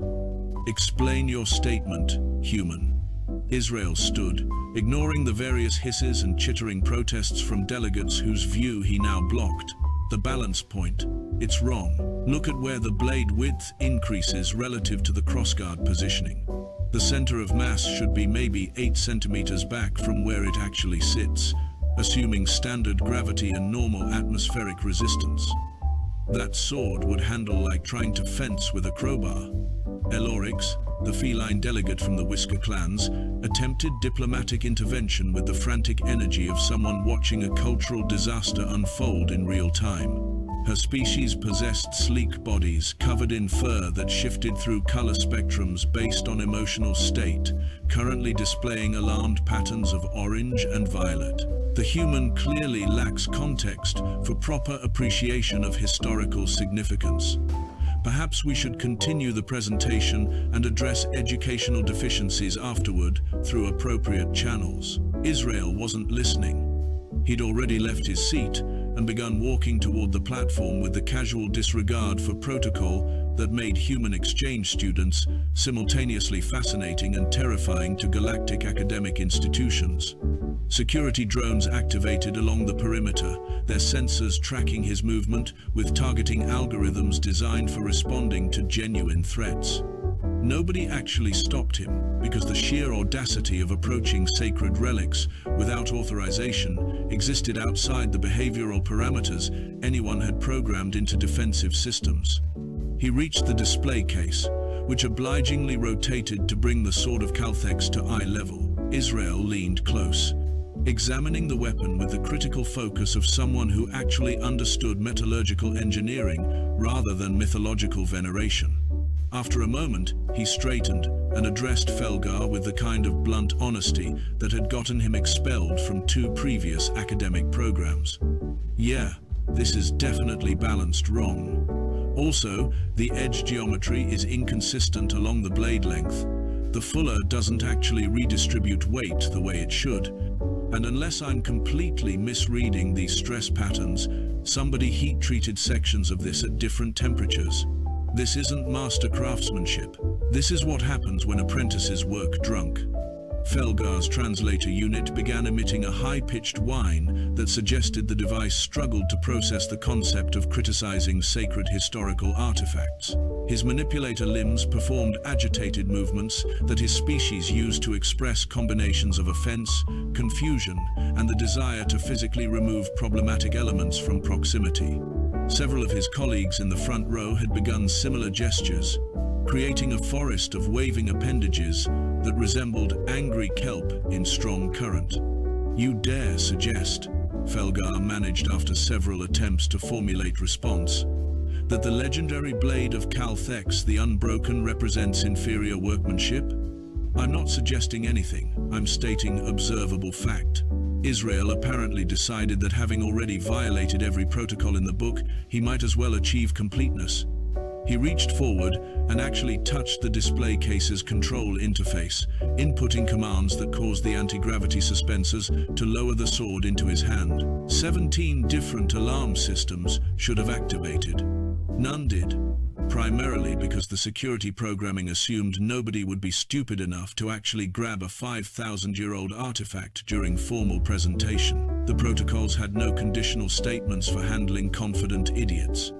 Explain your statement, human. Israel stood, ignoring the various hisses and chittering protests from delegates whose view he now blocked. The balance point. It's wrong. Look at where the blade width increases relative to the crossguard positioning. The center of mass should be maybe 8 centimeters back from where it actually sits, assuming standard gravity and normal atmospheric resistance. That sword would handle like trying to fence with a crowbar. Elorix, the feline delegate from the Whisker clans, attempted diplomatic intervention with the frantic energy of someone watching a cultural disaster unfold in real time. Her species possessed sleek bodies covered in fur that shifted through color spectrums based on emotional state, currently displaying alarmed patterns of orange and violet. The human clearly lacks context for proper appreciation of historical significance. Perhaps we should continue the presentation and address educational deficiencies afterward through appropriate channels. Israel wasn't listening. He'd already left his seat and begun walking toward the platform with the casual disregard for protocol that made human exchange students simultaneously fascinating and terrifying to galactic academic institutions. Security drones activated along the perimeter, their sensors tracking his movement with targeting algorithms designed for responding to genuine threats. Nobody actually stopped him because the sheer audacity of approaching sacred relics without authorization existed outside the behavioral parameters anyone had programmed into defensive systems. He reached the display case, which obligingly rotated to bring the Sword of Calthex to eye level. Israel leaned close, examining the weapon with the critical focus of someone who actually understood metallurgical engineering rather than mythological veneration. After a moment, he straightened and addressed Felgar with the kind of blunt honesty that had gotten him expelled from 2 previous academic programs. Yeah, this is definitely balanced wrong. Also, the edge geometry is inconsistent along the blade length. The fuller doesn't actually redistribute weight the way it should. And unless I'm completely misreading these stress patterns, somebody heat-treated sections of this at different temperatures. This isn't master craftsmanship. This is what happens when apprentices work drunk. Felgar's translator unit began emitting a high-pitched whine that suggested the device struggled to process the concept of criticizing sacred historical artifacts. His manipulator limbs performed agitated movements that his species used to express combinations of offense, confusion, and the desire to physically remove problematic elements from proximity. Several of his colleagues in the front row had begun similar gestures, creating a forest of waving appendages that resembled angry kelp in strong current. You dare suggest, Felgar managed after several attempts to formulate response, that the legendary blade of Calthex, the Unbroken, represents inferior workmanship? I'm not suggesting anything, I'm stating observable fact. Israel apparently decided that having already violated every protocol in the book, he might as well achieve completeness. He reached forward and actually touched the display case's control interface, inputting commands that caused the anti-gravity suspensors to lower the sword into his hand. 17 different alarm systems should have activated. None did, primarily because the security programming assumed nobody would be stupid enough to actually grab a 5,000-year-old artifact during formal presentation. The protocols had no conditional statements for handling confident idiots.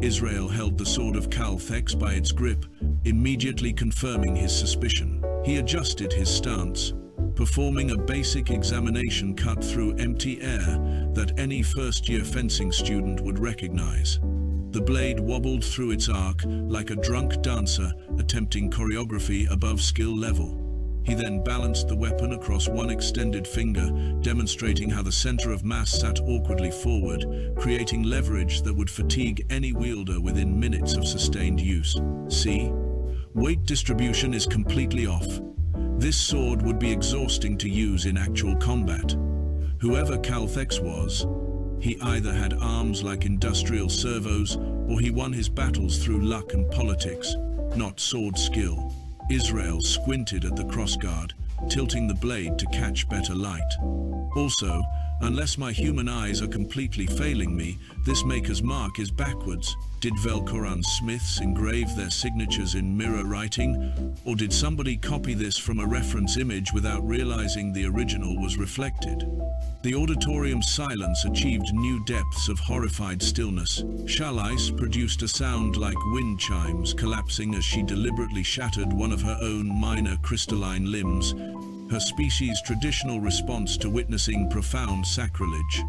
Israel held the Sword of Calthex by its grip, immediately confirming his suspicion. He adjusted his stance, performing a basic examination cut through empty air that any first-year fencing student would recognize. The blade wobbled through its arc like a drunk dancer attempting choreography above skill level. He then balanced the weapon across one extended finger, demonstrating how the center of mass sat awkwardly forward, creating leverage that would fatigue any wielder within minutes of sustained use. See? Weight distribution is completely off. This sword would be exhausting to use in actual combat. Whoever Calthex was, he either had arms like industrial servos, or he won his battles through luck and politics, not sword skill. Israel squinted at the crossguard, tilting the blade to catch better light. Also, unless my human eyes are completely failing me, this maker's mark is backwards. Did Velkoran smiths engrave their signatures in mirror writing, or did somebody copy this from a reference image without realizing the original was reflected? The auditorium's silence achieved new depths of horrified stillness. Shalais produced a sound like wind chimes collapsing as she deliberately shattered one of her own minor crystalline limbs, her species' traditional response to witnessing profound sacrilege.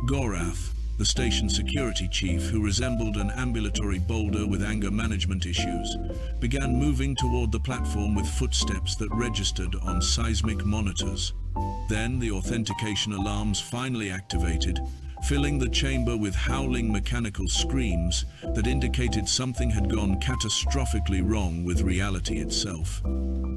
Gorath, the station security chief, who resembled an ambulatory boulder with anger management issues, began moving toward the platform with footsteps that registered on seismic monitors. Then the authentication alarms finally activated, filling the chamber with howling mechanical screams that indicated something had gone catastrophically wrong with reality itself.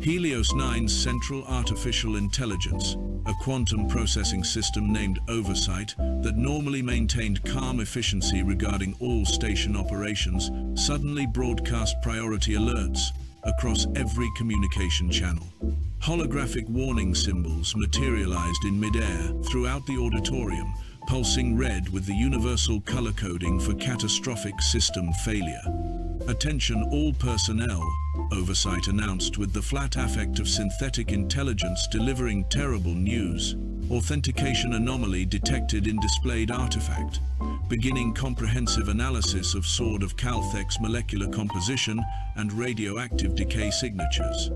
Helios 9's Central Artificial Intelligence, a quantum processing system named Oversight that normally maintained calm efficiency regarding all station operations, suddenly broadcast priority alerts across every communication channel. Holographic warning symbols materialized in midair throughout the auditorium, pulsing red with the universal color coding for catastrophic system failure. Attention all personnel, Oversight announced with the flat affect of synthetic intelligence delivering terrible news. Authentication anomaly detected in displayed artifact. Beginning comprehensive analysis of Sword of Calthex molecular composition and radioactive decay signatures.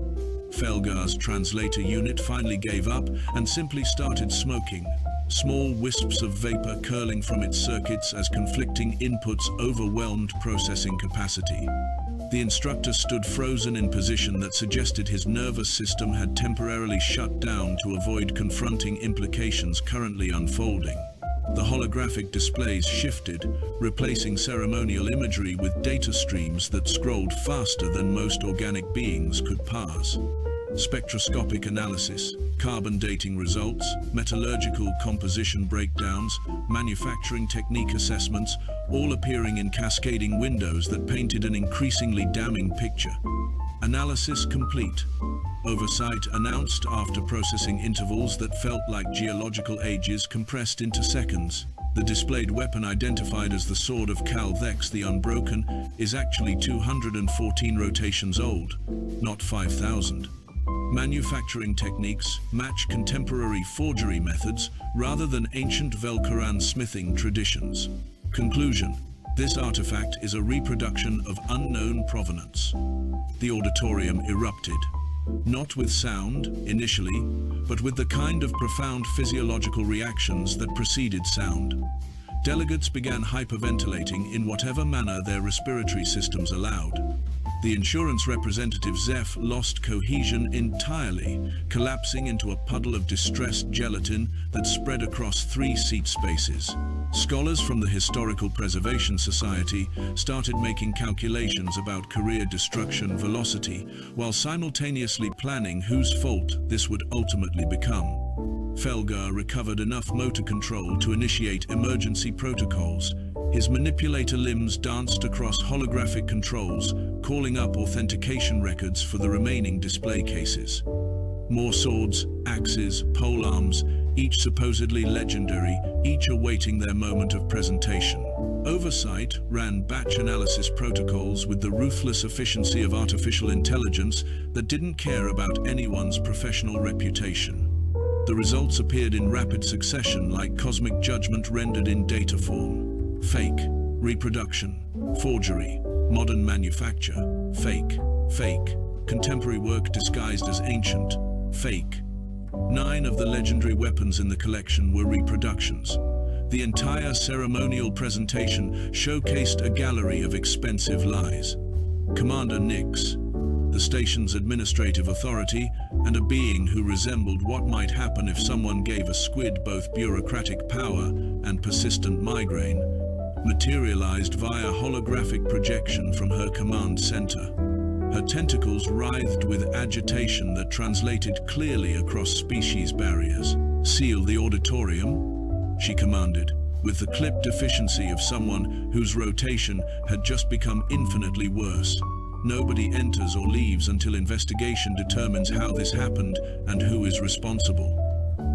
Felgar's translator unit finally gave up and simply started smoking, small wisps of vapor curling from its circuits as conflicting inputs overwhelmed processing capacity. The instructor stood frozen in position that suggested his nervous system had temporarily shut down to avoid confronting implications currently unfolding. The holographic displays shifted, replacing ceremonial imagery with data streams that scrolled faster than most organic beings could parse. Spectroscopic analysis, carbon dating results, metallurgical composition breakdowns, manufacturing technique assessments, all appearing in cascading windows that painted an increasingly damning picture. Analysis complete. Oversight announced after processing intervals that felt like geological ages compressed into seconds. The displayed weapon, identified as the Sword of Calthex the Unbroken, is actually 214 rotations old, not 5,000. Manufacturing techniques match contemporary forgery methods rather than ancient Velkoran smithing traditions. Conclusion: this artifact is a reproduction of unknown provenance. The auditorium erupted. Not with sound, initially, but with the kind of profound physiological reactions that preceded sound. Delegates began hyperventilating in whatever manner their respiratory systems allowed. The insurance representative Zeph lost cohesion entirely, collapsing into a puddle of distressed gelatin that spread across 3 seat spaces. Scholars from the Historical Preservation Society started making calculations about career destruction velocity, while simultaneously planning whose fault this would ultimately become. Felgar recovered enough motor control to initiate emergency protocols. His manipulator limbs danced across holographic controls, calling up authentication records for the remaining display cases. More swords, axes, polearms, each supposedly legendary, each awaiting their moment of presentation. Oversight ran batch analysis protocols with the ruthless efficiency of artificial intelligence that didn't care about anyone's professional reputation. The results appeared in rapid succession like cosmic judgment rendered in data form. Fake, reproduction, forgery, modern manufacture, fake, fake, contemporary work disguised as ancient, fake. 9 of the legendary weapons in the collection were reproductions. The entire ceremonial presentation showcased a gallery of expensive lies. Commander Nix, the station's administrative authority, and a being who resembled what might happen if someone gave a squid both bureaucratic power and persistent migraine, materialized via holographic projection from her command center. Her tentacles writhed with agitation that translated clearly across species barriers. "Seal the auditorium," she commanded, with the clipped efficiency of someone whose rotation had just become infinitely worse. Nobody enters or leaves until investigation determines how this happened and who is responsible.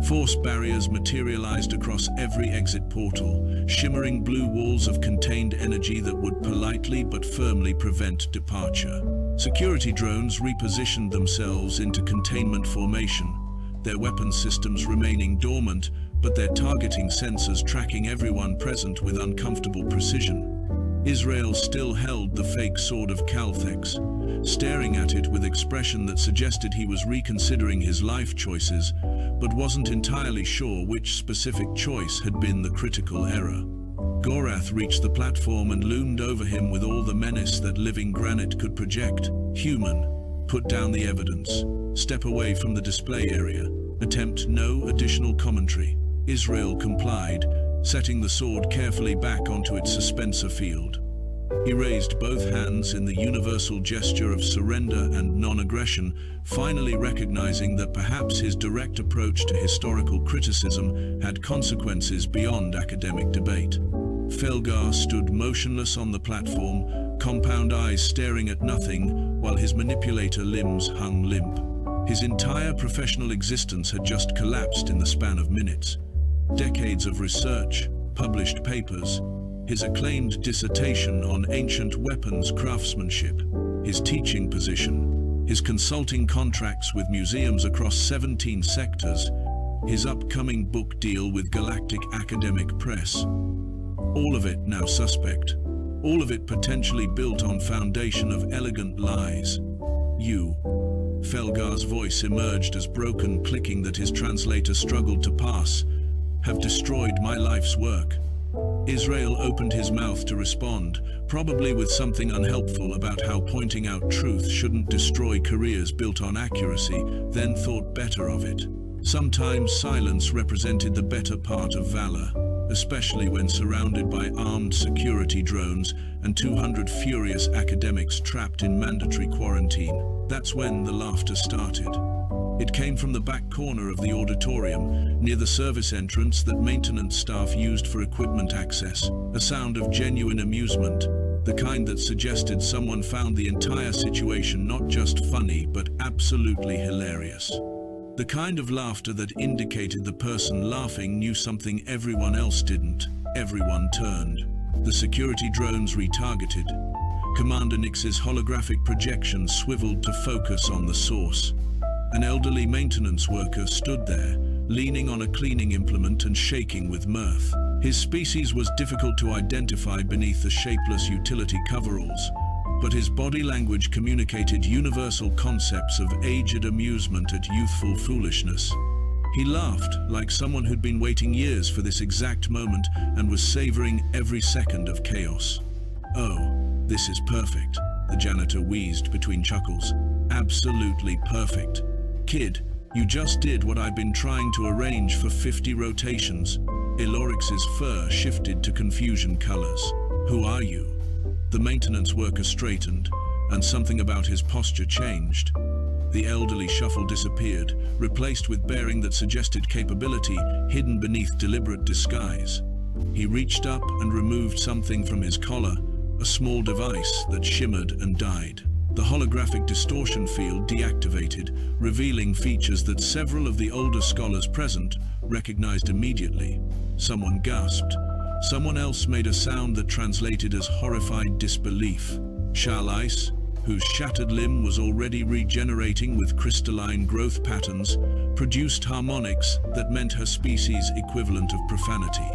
Force barriers materialized across every exit portal, shimmering blue walls of contained energy that would politely but firmly prevent departure. Security drones repositioned themselves into containment formation, their weapon systems remaining dormant, but their targeting sensors tracking everyone present with uncomfortable precision. Israel still held the fake sword of Calthex, staring at it with expression that suggested he was reconsidering his life choices, but wasn't entirely sure which specific choice had been the critical error. Gorath reached the platform and loomed over him with all the menace that living granite could project. "Human, put down the evidence. Step away from the display area. Attempt no additional commentary." Israel complied, setting the sword carefully back onto its suspensor field. He raised both hands in the universal gesture of surrender and non-aggression, finally recognizing that perhaps his direct approach to historical criticism had consequences beyond academic debate. Felgar stood motionless on the platform, compound eyes staring at nothing, while his manipulator limbs hung limp. His entire professional existence had just collapsed in the span of minutes. Decades of research, published papers, his acclaimed dissertation on ancient weapons craftsmanship, his teaching position, his consulting contracts with museums across 17 sectors, his upcoming book deal with Galactic Academic Press. All of it now suspect. All of it potentially built on foundation of elegant lies. "You," Felgar's voice emerged as broken clicking that his translator struggled to pass, "have destroyed my life's work." Israel opened his mouth to respond, probably with something unhelpful about how pointing out truth shouldn't destroy careers built on accuracy, then thought better of it. Sometimes silence represented the better part of valor, especially when surrounded by armed security drones and 200 furious academics trapped in mandatory quarantine. That's when the laughter started. It came from the back corner of the auditorium, near the service entrance that maintenance staff used for equipment access, a sound of genuine amusement, the kind that suggested someone found the entire situation not just funny but absolutely hilarious. The kind of laughter that indicated the person laughing knew something everyone else didn't. Everyone turned. The security drones retargeted. Commander Nix's holographic projection swiveled to focus on the source. An elderly maintenance worker stood there, leaning on a cleaning implement and shaking with mirth. His species was difficult to identify beneath the shapeless utility coveralls, but his body language communicated universal concepts of aged amusement at youthful foolishness. He laughed like someone who'd been waiting years for this exact moment and was savoring every second of chaos. "Oh, this is perfect," the janitor wheezed between chuckles. "Absolutely perfect. Kid, you just did what I've been trying to arrange for 50 rotations." Elorix's fur shifted to confusion colors. "Who are you?" The maintenance worker straightened, and something about his posture changed. The elderly shuffle disappeared, replaced with bearing that suggested capability hidden beneath deliberate disguise. He reached up and removed something from his collar, a small device that shimmered and died. The holographic distortion field deactivated, revealing features that several of the older scholars present recognized immediately. Someone gasped. Someone else made a sound that translated as horrified disbelief. Charlize, whose shattered limb was already regenerating with crystalline growth patterns, produced harmonics that meant her species' equivalent of profanity.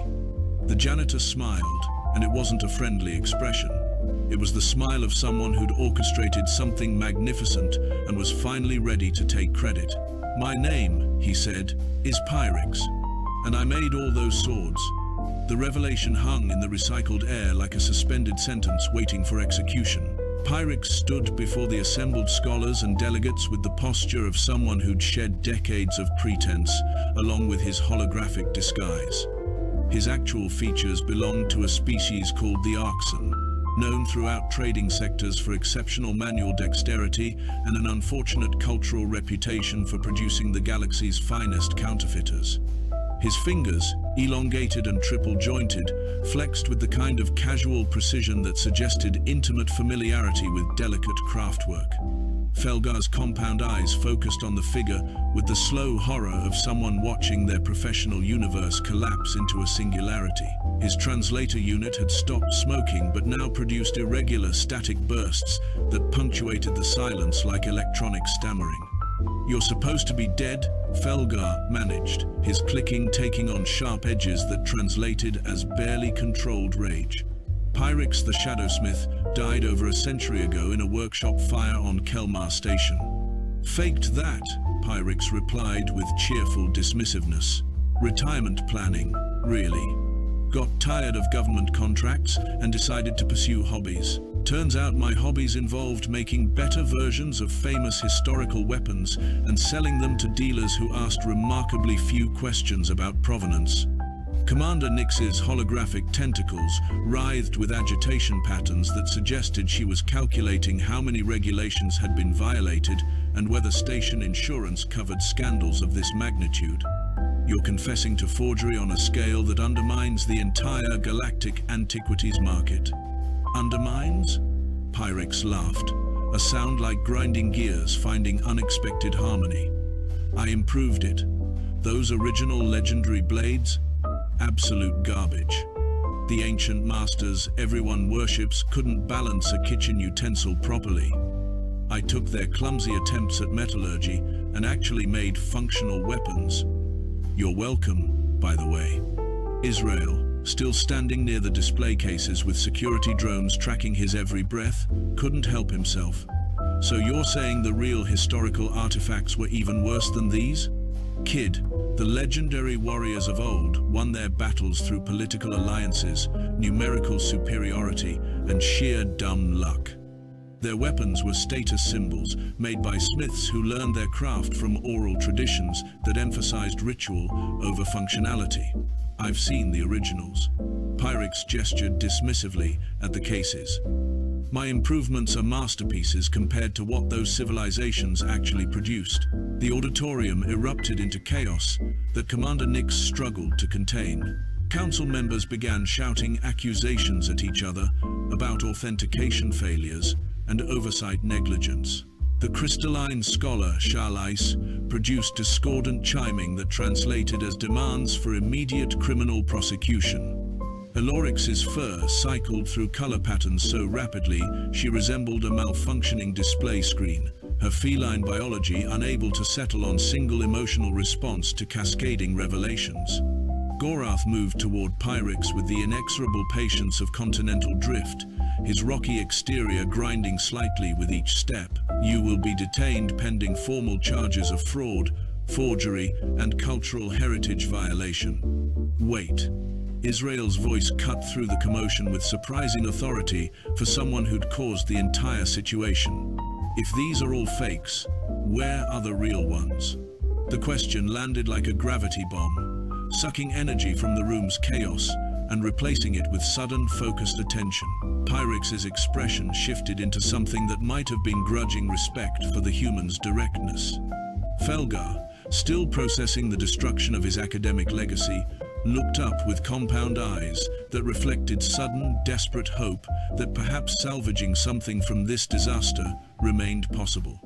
The janitor smiled, and it wasn't a friendly expression. It was the smile of someone who'd orchestrated something magnificent and was finally ready to take credit. "My name," he said, "is Pyrex, and I made all those swords. The revelation hung in the recycled air like a suspended sentence waiting for execution. Pyrex stood before the assembled scholars and delegates with the posture of someone who'd shed decades of pretense, along with his holographic disguise. His actual features belonged to a species called the Arxen, known throughout trading sectors for exceptional manual dexterity and an unfortunate cultural reputation for producing the galaxy's finest counterfeiters. His fingers, elongated and triple-jointed, flexed with the kind of casual precision that suggested intimate familiarity with delicate craftwork. Felgar's compound eyes focused on the figure with the slow horror of someone watching their professional universe collapse into a singularity. His translator unit had stopped smoking but now produced irregular static bursts that punctuated the silence like electronic stammering. "You're supposed to be dead," Felgar managed, his clicking taking on sharp edges that translated as barely controlled rage. Pyrex the Shadowsmith died over a century ago in a workshop fire on Kelmar Station. "Faked that," Pyrex replied with cheerful dismissiveness. "Retirement planning, really. Got tired of government contracts and decided to pursue hobbies. Turns out my hobbies involved making better versions of famous historical weapons and selling them to dealers who asked remarkably few questions about provenance." Commander Nix's holographic tentacles writhed with agitation patterns that suggested she was calculating how many regulations had been violated and whether station insurance covered scandals of this magnitude. "You're confessing to forgery on a scale that undermines the entire galactic antiquities market." "Undermines?" Pyrex laughed, a sound like grinding gears finding unexpected harmony. "I improved it. Those original legendary blades? Absolute garbage. The ancient masters everyone worships couldn't balance a kitchen utensil properly. I took their clumsy attempts at metallurgy and actually made functional weapons. You're welcome, by the way." Israel, still standing near the display cases with security drones tracking his every breath, couldn't help himself. "So you're saying the real historical artifacts were even worse than these? Kid, the legendary warriors of old won their battles through political alliances, numerical superiority, and sheer dumb luck. Their weapons were status symbols made by smiths who learned their craft from oral traditions that emphasized ritual over functionality. I've seen the originals." Pyrex gestured dismissively at the cases. "My improvements are masterpieces compared to what those civilizations actually produced." The auditorium erupted into chaos that Commander Nix struggled to contain. Council members began shouting accusations at each other about authentication failures and oversight negligence. The crystalline scholar Charlize produced discordant chiming that translated as demands for immediate criminal prosecution. Elorix's fur cycled through color patterns so rapidly she resembled a malfunctioning display screen, her feline biology unable to settle on single emotional response to cascading revelations. Gorath moved toward Pyrex with the inexorable patience of continental drift, his rocky exterior grinding slightly with each step. "You will be detained pending formal charges of fraud, forgery, and cultural heritage violation." "Wait." Israel's voice cut through the commotion with surprising authority for someone who'd caused the entire situation. "If these are all fakes, where are the real ones?" The question landed like a gravity bomb, sucking energy from the room's chaos and replacing it with sudden, focused attention. Pyrex's expression shifted into something that might have been grudging respect for the human's directness. Felgar, still processing the destruction of his academic legacy, looked up with compound eyes that reflected sudden, desperate hope that perhaps salvaging something from this disaster remained possible.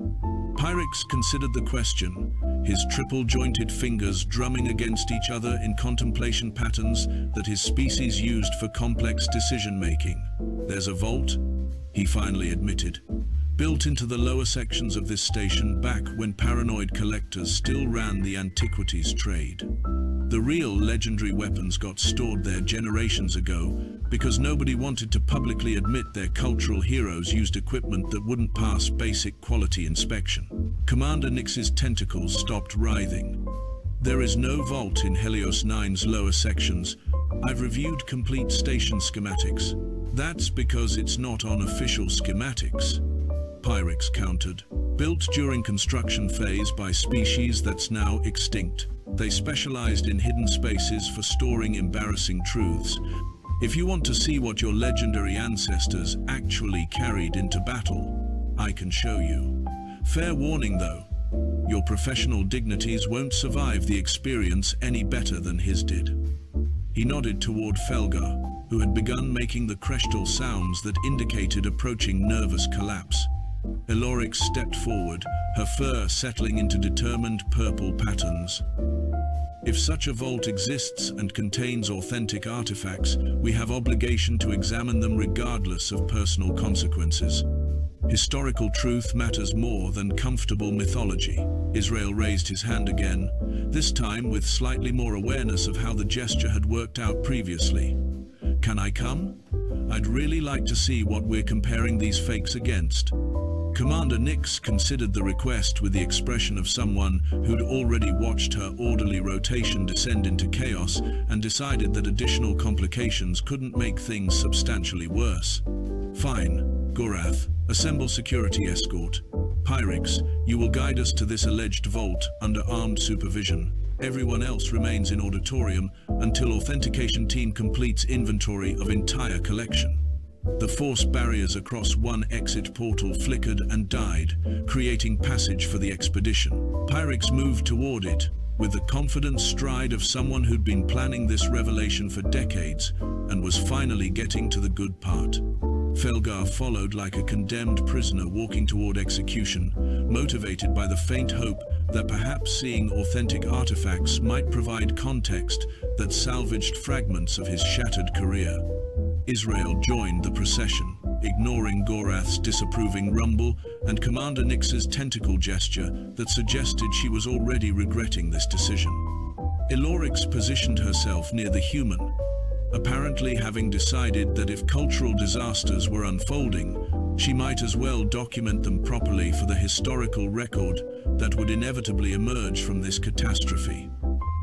Pyrex considered the question, his triple-jointed fingers drumming against each other in contemplation patterns that his species used for complex decision-making. "There's a vault," he finally admitted, built into the lower sections of this station back when paranoid collectors still ran the antiquities trade. The real legendary weapons got stored there generations ago because nobody wanted to publicly admit their cultural heroes used equipment that wouldn't pass basic quality inspection. Commander Nix's tentacles stopped writhing. "There is no vault in Helios 9's lower sections, I've reviewed complete station schematics. That's because it's not on official schematics, Pyrex countered. Built during construction phase by species that's now extinct. They specialized in hidden spaces for storing embarrassing truths. If you want to see what your legendary ancestors actually carried into battle, I can show you. Fair warning though, your professional dignities won't survive the experience any better than his did. He nodded toward Felgar, who had begun making the crestal sounds that indicated approaching nervous collapse. Elorix stepped forward, her fur settling into determined purple patterns. If such a vault exists and contains authentic artifacts, we have obligation to examine them regardless of personal consequences. Historical truth matters more than comfortable mythology. Israel raised his hand again, this time with slightly more awareness of how the gesture had worked out previously. Can I come? I'd really like to see what we're comparing these fakes against. Commander Nix considered the request with the expression of someone who'd already watched her orderly rotation descend into chaos and decided that additional complications couldn't make things substantially worse. Fine, Gorath, assemble security escort. Pyrex, you will guide us to this alleged vault under armed supervision. Everyone else remains in auditorium until authentication team completes inventory of entire collection. The force barriers across one exit portal flickered and died, creating passage for the expedition. Pyrex moved toward it, with the confident stride of someone who'd been planning this revelation for decades, and was finally getting to the good part. Felgar followed like a condemned prisoner walking toward execution, motivated by the faint hope that perhaps seeing authentic artifacts might provide context that salvaged fragments of his shattered career. Israel joined the procession, ignoring Gorath's disapproving rumble and Commander Nix's tentacle gesture that suggested she was already regretting this decision. Elorix positioned herself near the human, apparently having decided that if cultural disasters were unfolding, she might as well document them properly for the historical record that would inevitably emerge from this catastrophe.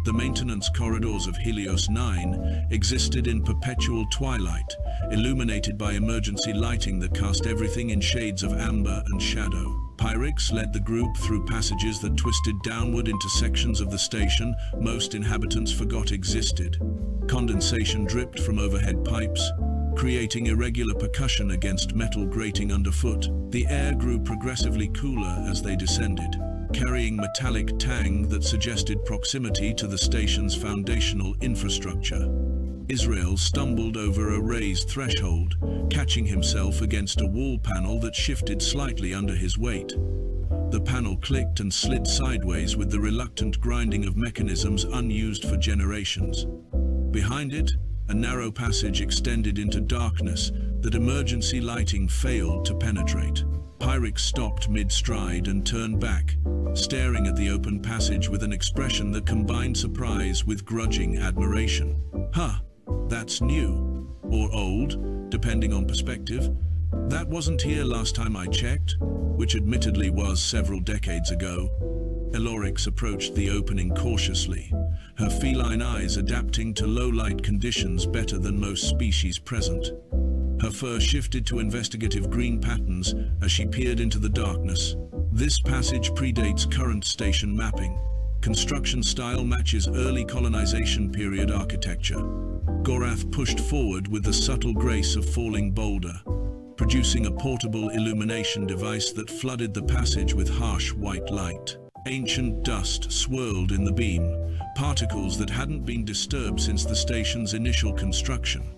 The maintenance corridors of Helios 9 existed in perpetual twilight, illuminated by emergency lighting that cast everything in shades of amber and shadow. Pyrex led the group through passages that twisted downward into sections of the station most inhabitants forgot existed. Condensation dripped from overhead pipes, creating irregular percussion against metal grating underfoot. The air grew progressively cooler as they descended, carrying metallic tang that suggested proximity to the station's foundational infrastructure. Israel stumbled over a raised threshold, catching himself against a wall panel that shifted slightly under his weight. The panel clicked and slid sideways with the reluctant grinding of mechanisms unused for generations. Behind it, a narrow passage extended into darkness that emergency lighting failed to penetrate. Pyrex stopped mid-stride and turned back, staring at the open passage with an expression that combined surprise with grudging admiration. Huh, that's new. Or old, depending on perspective. That wasn't here last time I checked, which admittedly was several decades ago. Elorix approached the opening cautiously, her feline eyes adapting to low-light conditions better than most species present. Her fur shifted to investigative green patterns as she peered into the darkness. This passage predates current station mapping. Construction style matches early colonization period architecture. Gorath pushed forward with the subtle grace of falling boulder, producing a portable illumination device that flooded the passage with harsh white light. Ancient dust swirled in the beam, particles that hadn't been disturbed since the station's initial construction.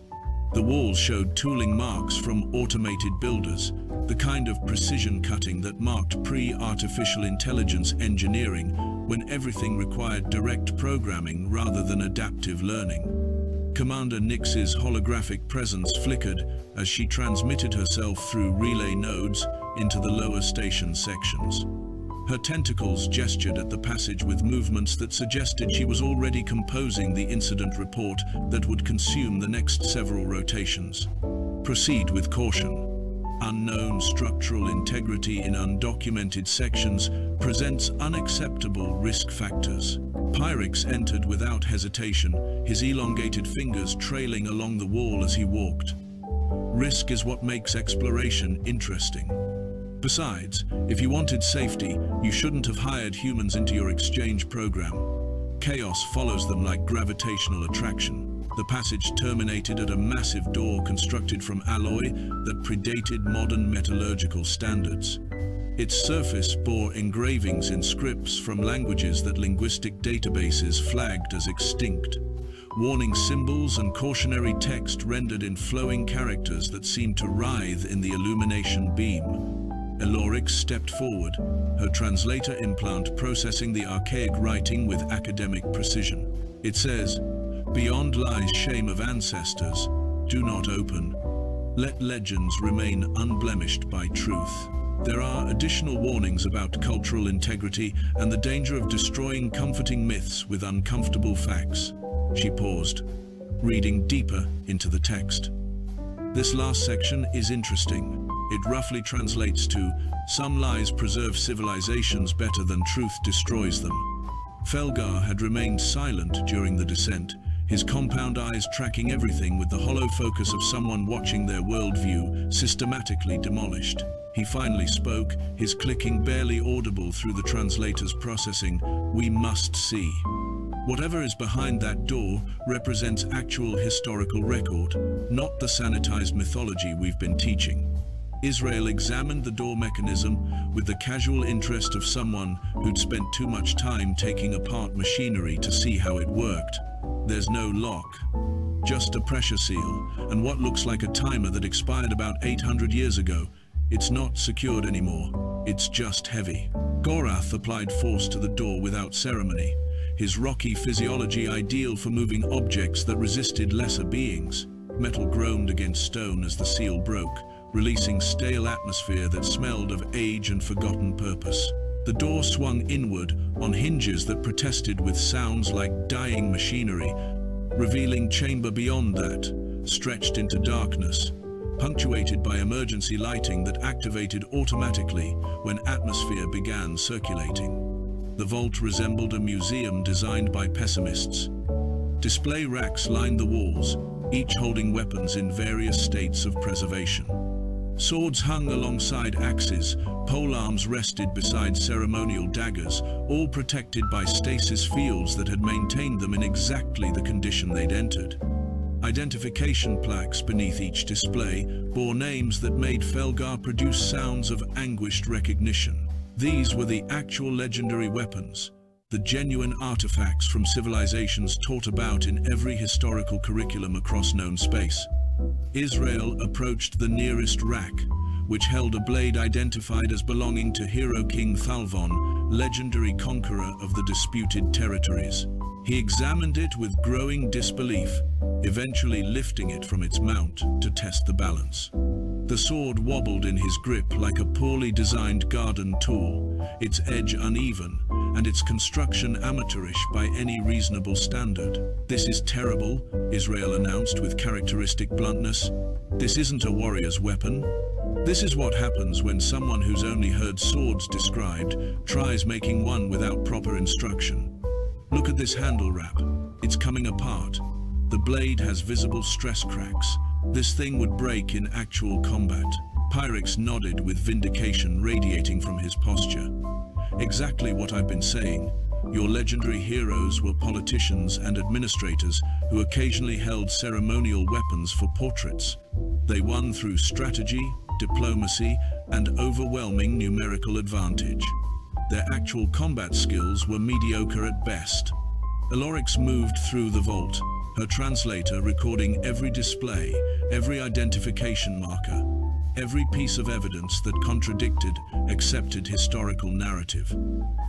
The walls showed tooling marks from automated builders, the kind of precision cutting that marked pre-artificial intelligence engineering when everything required direct programming rather than adaptive learning. Commander Nix's holographic presence flickered as she transmitted herself through relay nodes into the lower station sections. Her tentacles gestured at the passage with movements that suggested she was already composing the incident report that would consume the next several rotations. Proceed with caution. unknown structural integrity in undocumented sections presents unacceptable risk factors. Pyrex entered without hesitation, his elongated fingers trailing along the wall as he walked. Risk is what makes exploration interesting. Besides, if you wanted safety, you shouldn't have hired humans into your exchange program. Chaos follows them like gravitational attraction. The passage terminated at a massive door constructed from alloy that predated modern metallurgical standards. Its surface bore engravings in scripts from languages that linguistic databases flagged as extinct. Warning symbols and cautionary text rendered in flowing characters that seemed to writhe in the illumination beam. Elorix stepped forward, her translator implant processing the archaic writing with academic precision. It says, "Beyond lies shame of ancestors. Do not open. Let legends remain unblemished by truth." There are additional warnings about cultural integrity and the danger of destroying comforting myths with uncomfortable facts. She paused, reading deeper into the text. This last section is interesting. It roughly translates to, "Some lies preserve civilizations better than truth destroys them." Felgar had remained silent during the descent, his compound eyes tracking everything with the hollow focus of someone watching their worldview systematically demolished. He finally spoke, his clicking barely audible through the translator's processing. "We must see. Whatever is behind that door represents actual historical record, not the sanitized mythology we've been teaching." Israel examined the door mechanism with the casual interest of someone who'd spent too much time taking apart machinery to see how it worked. There's no lock, just a pressure seal, and what looks like a timer that expired about 800 years ago. It's not secured anymore, it's just heavy. Gorath applied force to the door without ceremony, his rocky physiology ideal for moving objects that resisted lesser beings. Metal groaned against stone as the seal broke, releasing stale atmosphere that smelled of age and forgotten purpose. The door swung inward on hinges that protested with sounds like dying machinery, revealing chamber beyond that, stretched into darkness, punctuated by emergency lighting that activated automatically when atmosphere began circulating. The vault resembled a museum designed by pessimists. Display racks lined the walls, each holding weapons in various states of preservation. Swords hung alongside axes, polearms rested beside ceremonial daggers, all protected by stasis fields that had maintained them in exactly the condition they'd entered. Identification plaques beneath each display bore names that made Felgar produce sounds of anguished recognition. These were the actual legendary weapons, the genuine artifacts from civilizations taught about in every historical curriculum across known space. Israel approached the nearest rack, which held a blade identified as belonging to hero King Thalvon, legendary conqueror of the disputed territories. He examined it with growing disbelief, eventually lifting it from its mount to test the balance. The sword wobbled in his grip like a poorly designed garden tool, its edge uneven, and its construction amateurish by any reasonable standard. "This is terrible," Israel announced with characteristic bluntness. "This isn't a warrior's weapon. This is what happens when someone who's only heard swords described tries making one without proper instruction. Look at this handle wrap. It's coming apart. The blade has visible stress cracks. This thing would break in actual combat." Pyrex nodded with vindication radiating from his posture. "Exactly what I've been saying. Your legendary heroes were politicians and administrators who occasionally held ceremonial weapons for portraits. They won through strategy, diplomacy, and overwhelming numerical advantage. Their actual combat skills were mediocre at best." Elorix moved through the vault, her translator recording every display, every identification marker, every piece of evidence that contradicted accepted historical narrative.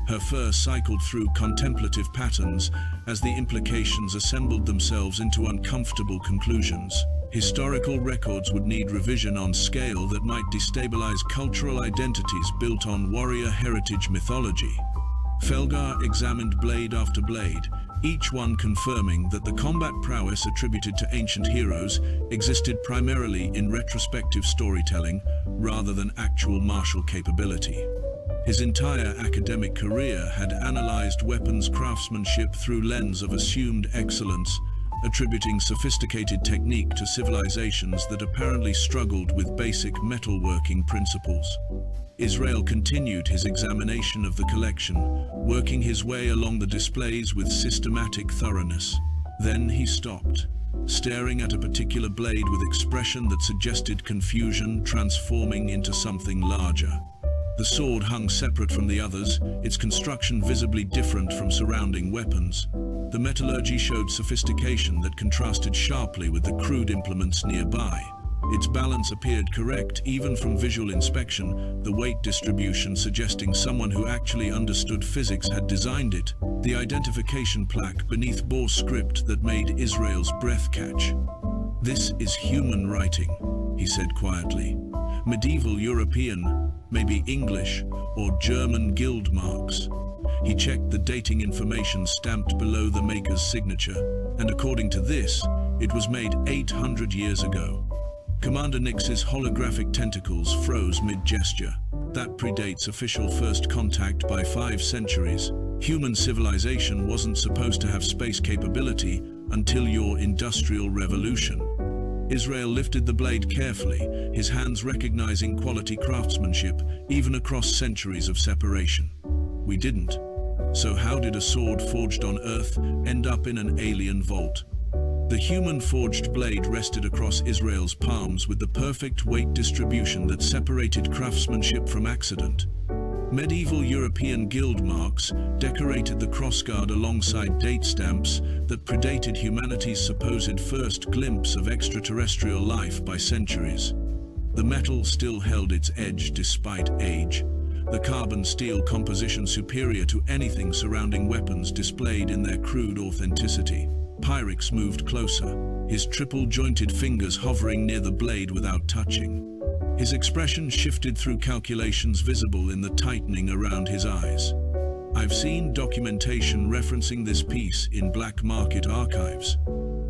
Her fur cycled through contemplative patterns as the implications assembled themselves into uncomfortable conclusions. Historical records would need revision on scale that might destabilize cultural identities built on warrior heritage mythology. Felgar examined blade after blade, each one confirming that the combat prowess attributed to ancient heroes existed primarily in retrospective storytelling rather than actual martial capability. His entire academic career had analyzed weapons craftsmanship through lens of assumed excellence, attributing sophisticated technique to civilizations that apparently struggled with basic metalworking principles. Israel continued his examination of the collection, working his way along the displays with systematic thoroughness. Then he stopped, staring at a particular blade with expression that suggested confusion transforming into something larger. The sword hung separate from the others, its construction visibly different from surrounding weapons. The metallurgy showed sophistication that contrasted sharply with the crude implements nearby. Its balance appeared correct even from visual inspection, the weight distribution suggesting someone who actually understood physics had designed it. The identification plaque beneath bore script that made Israel's breath catch. "This is human writing," he said quietly. "Medieval European, maybe English or German guild marks." He checked the dating information stamped below the maker's signature, and according to this, it was made 800 years ago. Commander Nix's holographic tentacles froze mid-gesture. That predates official first contact by 5 centuries. Human civilization wasn't supposed to have space capability until your industrial revolution. Israel lifted the blade carefully, his hands recognizing quality craftsmanship, even across centuries of separation. We didn't. So how did a sword forged on Earth end up in an alien vault? The human-forged blade rested across Israel's palms with the perfect weight distribution that separated craftsmanship from accident. Medieval European guild marks decorated the crossguard alongside date stamps that predated humanity's supposed first glimpse of extraterrestrial life by centuries. The metal still held its edge despite age. The carbon steel composition superior to anything surrounding weapons displayed in their crude authenticity. Pyrex moved closer, his triple-jointed fingers hovering near the blade without touching. His expression shifted through calculations visible in the tightening around his eyes. "I've seen documentation referencing this piece in black market archives.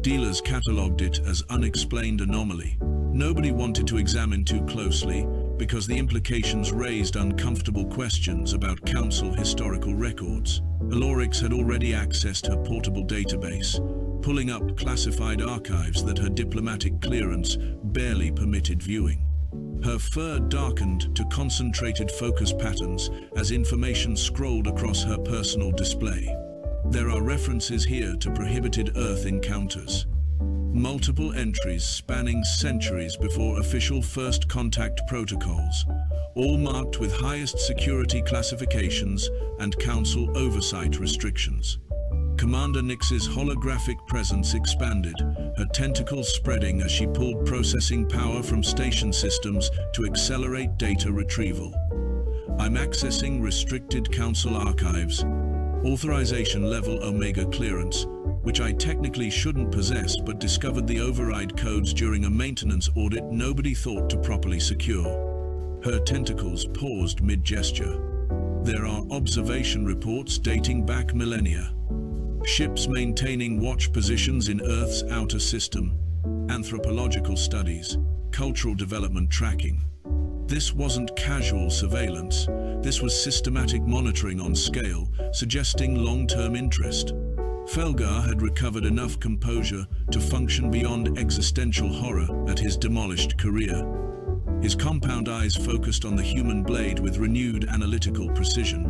Dealers catalogued it as unexplained anomaly. Nobody wanted to examine too closely because the implications raised uncomfortable questions about council historical records. Alorix had already accessed her portable database, pulling up classified archives that her diplomatic clearance barely permitted viewing. Her fur darkened to concentrated focus patterns as information scrolled across her personal display. There are references here to prohibited Earth encounters. Multiple entries spanning centuries before official first contact protocols, all marked with highest security classifications and council oversight restrictions. Commander Nix's holographic presence expanded, her tentacles spreading as she pulled processing power from station systems to accelerate data retrieval. "I'm accessing restricted council archives. Authorization level Omega clearance, which I technically shouldn't possess but discovered the override codes during a maintenance audit nobody thought to properly secure." Her tentacles paused mid-gesture. "There are observation reports dating back millennia. Ships maintaining watch positions in Earth's outer system, anthropological studies, cultural development tracking. This wasn't casual surveillance. This was systematic monitoring on scale, suggesting long-term interest." Felgar had recovered enough composure to function beyond existential horror at his demolished career. His compound eyes focused on the human blade with renewed analytical precision.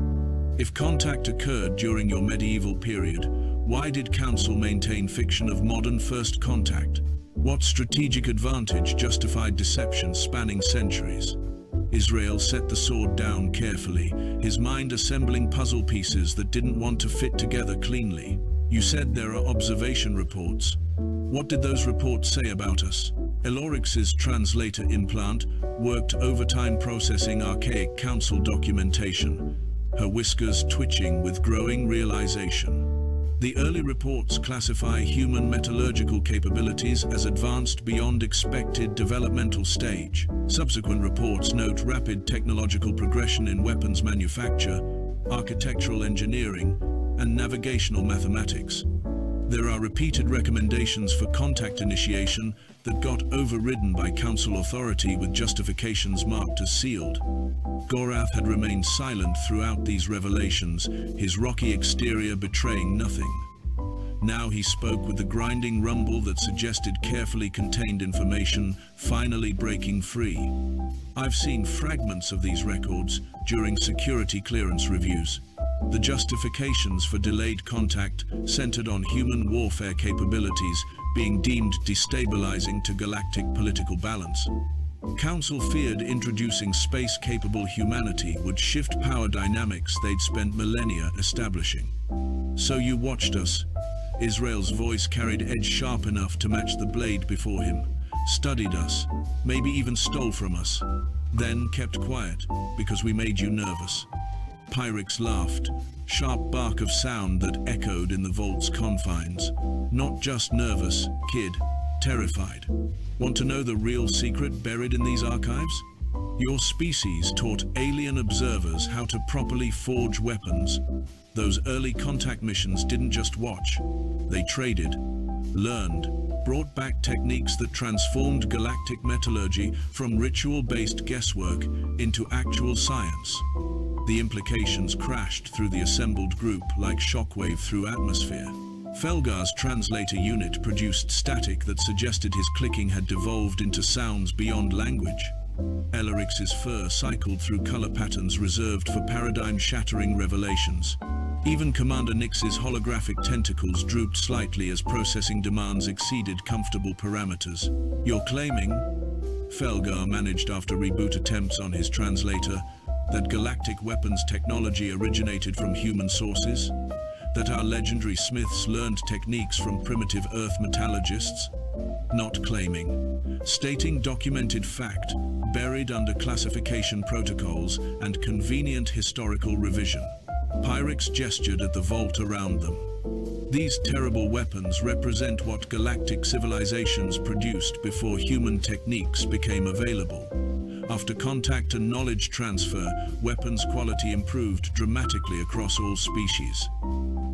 "If contact occurred during your medieval period, why did Council maintain fiction of modern first contact? What strategic advantage justified deception spanning centuries?" Israel set the sword down carefully, his mind assembling puzzle pieces that didn't want to fit together cleanly. "You said there are observation reports. What did those reports say about us?" Elorix's translator implant worked overtime processing archaic council documentation, her whiskers twitching with growing realization. "The early reports classify human metallurgical capabilities as advanced beyond expected developmental stage. Subsequent reports note rapid technological progression in weapons manufacture, architectural engineering, and navigational mathematics. There are repeated recommendations for contact initiation that got overridden by Council authority with justifications marked as sealed. Gorath had remained silent throughout these revelations, his rocky exterior betraying nothing. Now he spoke with the grinding rumble that suggested carefully contained information finally breaking free. I've seen fragments of these records during security clearance reviews. The justifications for delayed contact centered on human warfare capabilities being deemed destabilizing to galactic political balance. Council feared introducing space-capable humanity would shift power dynamics they'd spent millennia establishing. So you watched us. Israel's voice carried edge sharp enough to match the blade before him, studied us, maybe even stole from us, then kept quiet because we made you nervous. Pyrex laughed, sharp bark of sound that echoed in the vault's confines. Not just nervous, kid, terrified. Want to know the real secret buried in these archives? Your species taught alien observers how to properly forge weapons. Those early contact missions didn't just watch. They traded, learned, brought back techniques that transformed galactic metallurgy from ritual-based guesswork into actual science. The implications crashed through the assembled group like shockwave through atmosphere. Felgar's translator unit produced static that suggested his clicking had devolved into sounds beyond language. Ellerix's fur cycled through color patterns reserved for paradigm-shattering revelations. Even Commander Nix's holographic tentacles drooped slightly as processing demands exceeded comfortable parameters. You're claiming, Felgar managed after reboot attempts on his translator, that galactic weapons technology originated from human sources? That our legendary smiths learned techniques from primitive Earth metallurgists? Not claiming. Stating documented fact, buried under classification protocols and convenient historical revision. Pyrex gestured at the vault around them. These terrible weapons represent what galactic civilizations produced before human techniques became available. After contact and knowledge transfer, weapons quality improved dramatically across all species.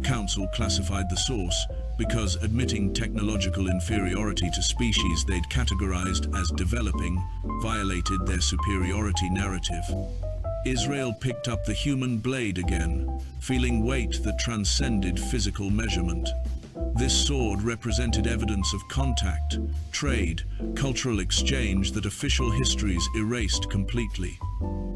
Council classified the source because admitting technological inferiority to species they'd categorized as developing violated their superiority narrative. Israel picked up the human blade again, feeling weight that transcended physical measurement. This sword represented evidence of contact, trade, cultural exchange that official histories erased completely.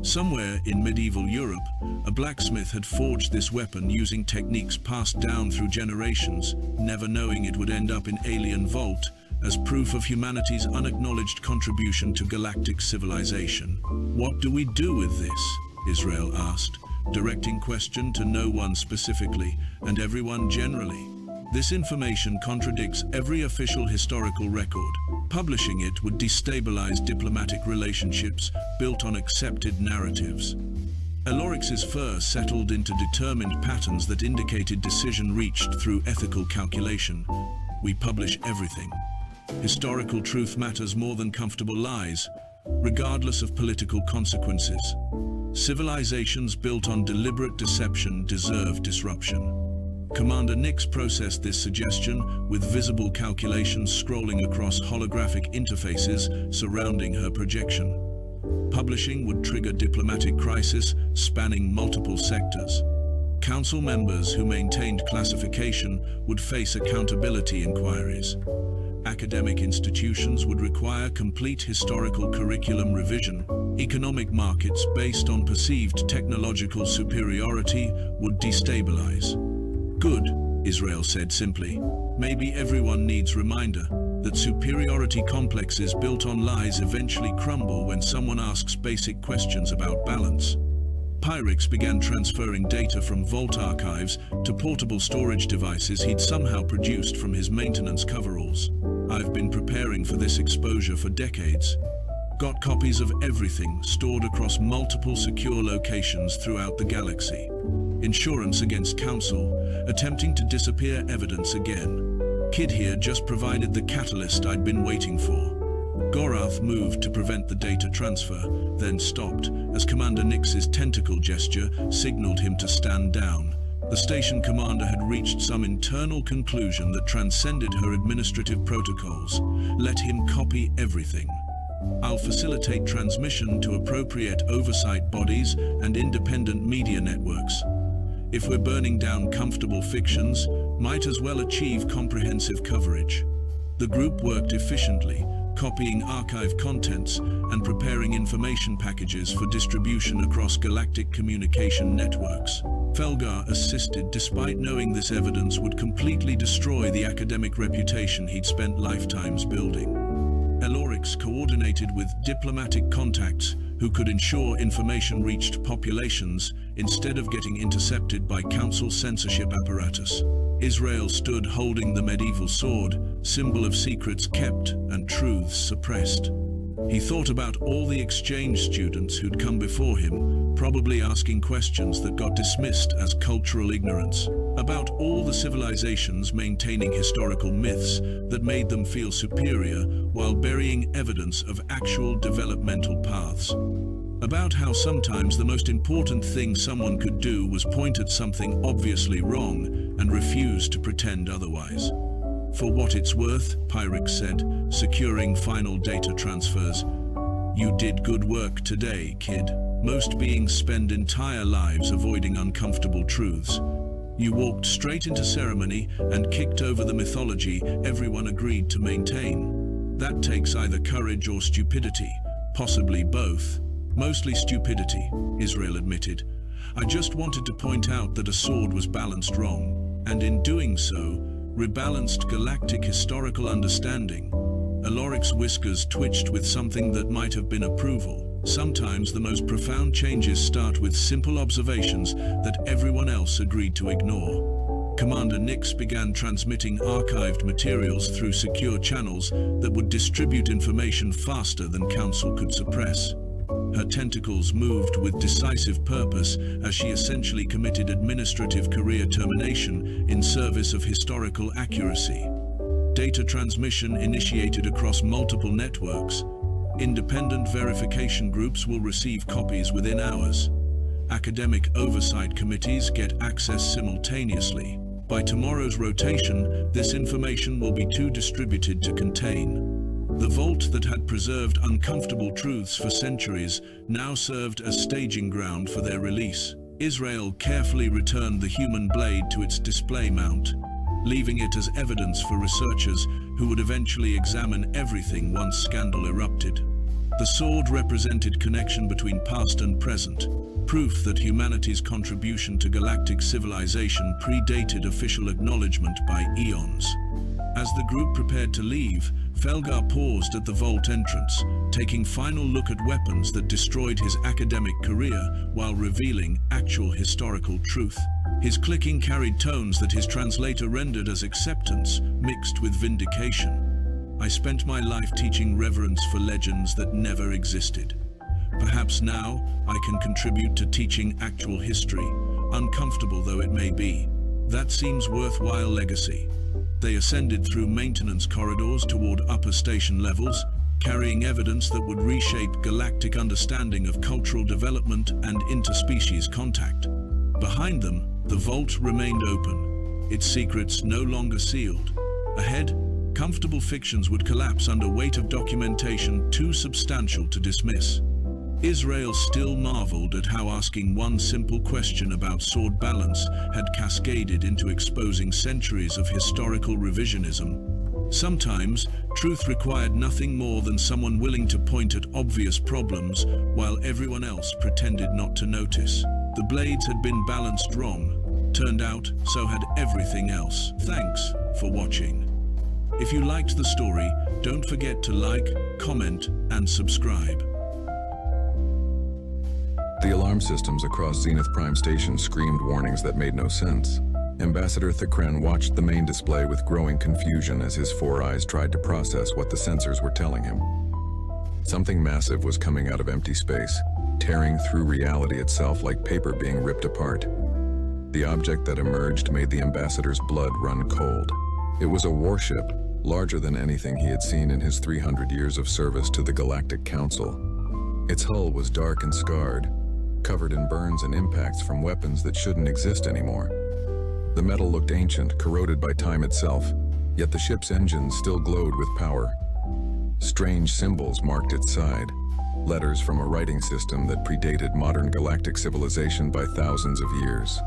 Somewhere in medieval Europe, a blacksmith had forged this weapon using techniques passed down through generations, never knowing it would end up in alien vault as proof of humanity's unacknowledged contribution to galactic civilization. What do we do with this? Israel asked, directing question to no one specifically and everyone generally. This information contradicts every official historical record. Publishing it would destabilize diplomatic relationships built on accepted narratives. Elorix's fur settled into determined patterns that indicated decision reached through ethical calculation. We publish everything. Historical truth matters more than comfortable lies, regardless of political consequences. Civilizations built on deliberate deception deserve disruption. Commander Nix processed this suggestion with visible calculations scrolling across holographic interfaces surrounding her projection. Publishing would trigger diplomatic crisis spanning multiple sectors. Council members who maintained classification would face accountability inquiries. Academic institutions would require complete historical curriculum revision. Economic markets based on perceived technological superiority would destabilize. Good, Israel said simply. Maybe everyone needs reminder that superiority complexes built on lies eventually crumble when someone asks basic questions about balance. Pyrex began transferring data from Vault archives to portable storage devices he'd somehow produced from his maintenance coveralls. I've been preparing for this exposure for decades. Got copies of everything stored across multiple secure locations throughout the galaxy. Insurance against Council, attempting to disappear evidence again. Kid here just provided the catalyst I'd been waiting for. Gorath moved to prevent the data transfer, then stopped as Commander Nix's tentacle gesture signaled him to stand down. The station commander had reached some internal conclusion that transcended her administrative protocols. Let him copy everything. I'll facilitate transmission to appropriate oversight bodies and independent media networks. If we're burning down comfortable fictions, might as well achieve comprehensive coverage. The group worked efficiently, copying archive contents and preparing information packages for distribution across galactic communication networks. Felgar assisted despite knowing this evidence would completely destroy the academic reputation he'd spent lifetimes building. Elorix coordinated with diplomatic contacts who could ensure information reached populations instead of getting intercepted by Council censorship apparatus. Israel stood holding the medieval sword, symbol of secrets kept and truths suppressed. He thought about all the exchange students who'd come before him, probably asking questions that got dismissed as cultural ignorance, about all the civilizations maintaining historical myths that made them feel superior while burying evidence of actual developmental paths. About how sometimes the most important thing someone could do was point at something obviously wrong and refuse to pretend otherwise. For what it's worth, Pyrex said, securing final data transfers. You did good work today, kid. Most beings spend entire lives avoiding uncomfortable truths. You walked straight into ceremony and kicked over the mythology everyone agreed to maintain. That takes either courage or stupidity, possibly both. Mostly stupidity, Israel admitted. I just wanted to point out that a sword was balanced wrong, and in doing so, rebalanced galactic historical understanding. Eloric's whiskers twitched with something that might have been approval. Sometimes the most profound changes start with simple observations that everyone else agreed to ignore. Commander Nix began transmitting archived materials through secure channels that would distribute information faster than Council could suppress. Her tentacles moved with decisive purpose as she essentially committed administrative career termination in service of historical accuracy. Data transmission initiated across multiple networks. Independent verification groups will receive copies within hours. Academic oversight committees get access simultaneously. By tomorrow's rotation, this information will be too distributed to contain. The vault that had preserved uncomfortable truths for centuries now served as staging ground for their release. Israel carefully returned the human blade to its display mount, leaving it as evidence for researchers who would eventually examine everything once scandal erupted. The sword represented connection between past and present, proof that humanity's contribution to galactic civilization predated official acknowledgement by eons. As the group prepared to leave, Felgar paused at the vault entrance, taking final look at weapons that destroyed his academic career while revealing actual historical truth. His clicking carried tones that his translator rendered as acceptance, mixed with vindication. I spent my life teaching reverence for legends that never existed. Perhaps now I can contribute to teaching actual history, uncomfortable though it may be. That seems worthwhile legacy. They ascended through maintenance corridors toward upper station levels, carrying evidence that would reshape galactic understanding of cultural development and interspecies contact. Behind them, the vault remained open, its secrets no longer sealed. Ahead, comfortable fictions would collapse under weight of documentation too substantial to dismiss. Israel still marveled at how asking one simple question about sword balance had cascaded into exposing centuries of historical revisionism. Sometimes, truth required nothing more than someone willing to point at obvious problems while everyone else pretended not to notice. The blades had been balanced wrong. Turned out, so had everything else. Thanks for watching. If you liked the story, don't forget to like, comment, and subscribe. The alarm systems across Zenith Prime Station screamed warnings that made no sense. Ambassador Thakren watched the main display with growing confusion as his four eyes tried to process what the sensors were telling him. Something massive was coming out of empty space, tearing through reality itself like paper being ripped apart. The object that emerged made the ambassador's blood run cold. It was a warship, larger than anything he had seen in his 300 years of service to the Galactic Council. Its hull was dark and scarred, covered in burns and impacts from weapons that shouldn't exist anymore. The metal looked ancient, corroded by time itself, yet the ship's engines still glowed with power. Strange symbols marked its side, letters from a writing system that predated modern galactic civilization by thousands of years.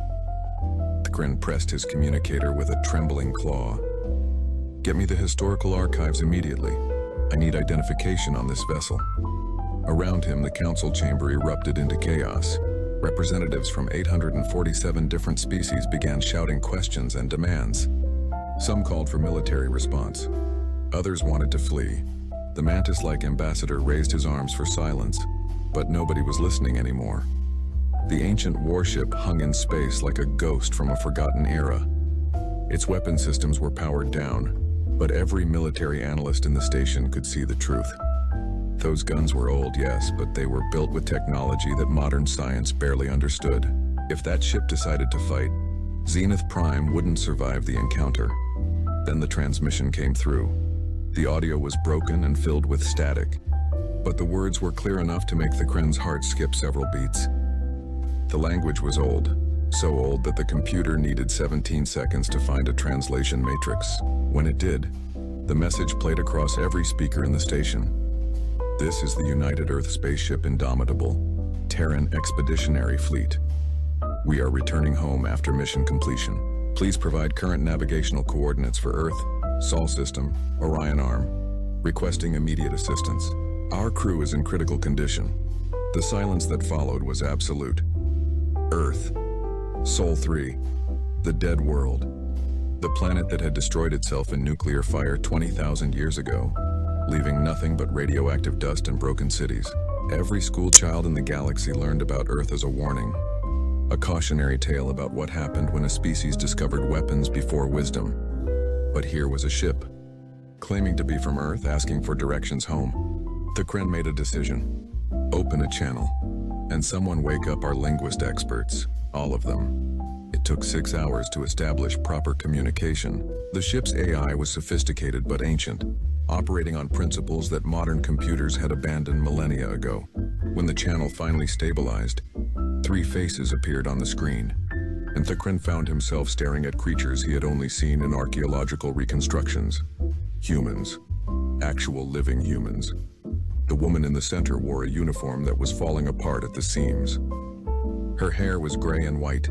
Thakren pressed his communicator with a trembling claw. "Get me the historical archives immediately. I need identification on this vessel." Around him, the council chamber erupted into chaos. Representatives from 847 different species began shouting questions and demands. Some called for military response. Others wanted to flee. The mantis-like ambassador raised his arms for silence, but nobody was listening anymore. The ancient warship hung in space like a ghost from a forgotten era. Its weapon systems were powered down, but every military analyst in the station could see the truth. Those guns were old, yes, but they were built with technology that modern science barely understood. If that ship decided to fight, Zenith Prime wouldn't survive the encounter. Then the transmission came through. The audio was broken and filled with static, but the words were clear enough to make Thakren's heart skip several beats. The language was old, so old that the computer needed 17 seconds to find a translation matrix. When it did, the message played across every speaker in the station. "This is the United Earth spaceship Indomitable, Terran Expeditionary Fleet. We are returning home after mission completion. Please provide current navigational coordinates for Earth, Sol System, Orion Arm. Requesting immediate assistance. Our crew is in critical condition." The silence that followed was absolute. Earth. Sol 3. The dead world. The planet that had destroyed itself in nuclear fire 20,000 years ago, leaving nothing but radioactive dust and broken cities. Every school child in the galaxy learned about Earth as a warning. A cautionary tale about what happened when a species discovered weapons before wisdom. But here was a ship, claiming to be from Earth, asking for directions home. Thakren made a decision. Open a channel, and someone wake up our linguist experts, all of them. It took 6 hours to establish proper communication. The ship's AI was sophisticated but ancient, operating on principles that modern computers had abandoned millennia ago. When the channel finally stabilized, 3 faces appeared on the screen, and Thakren found himself staring at creatures he had only seen in archaeological reconstructions. Humans. Actual living humans. The woman in the center wore a uniform that was falling apart at the seams. Her hair was gray and white,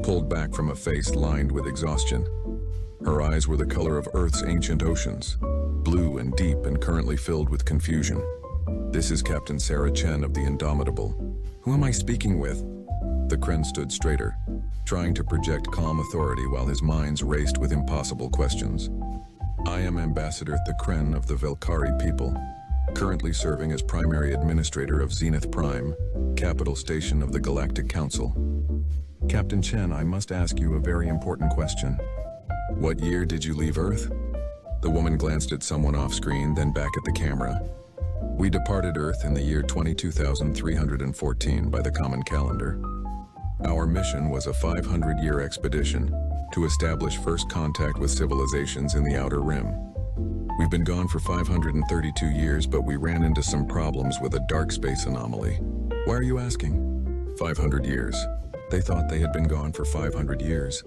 pulled back from a face lined with exhaustion. Her eyes were the color of Earth's ancient oceans, blue and deep and currently filled with confusion. "This is Captain Sarah Chen of the Indomitable. Who am I speaking with?" Thakren stood straighter, trying to project calm authority while his minds raced with impossible questions. "I am Ambassador Thakren of the Velkari people, currently serving as primary administrator of Zenith Prime, capital station of the Galactic Council. Captain Chen, I must ask you a very important question. What year did you leave Earth?" The woman glanced at someone off-screen, then back at the camera. "We departed Earth in the year 22,314 by the common calendar. Our mission was a 500-year expedition to establish first contact with civilizations in the Outer Rim. We've been gone for 532 years, but we ran into some problems with a dark space anomaly." "Why are you asking?" 500 years. They thought they had been gone for 500 years.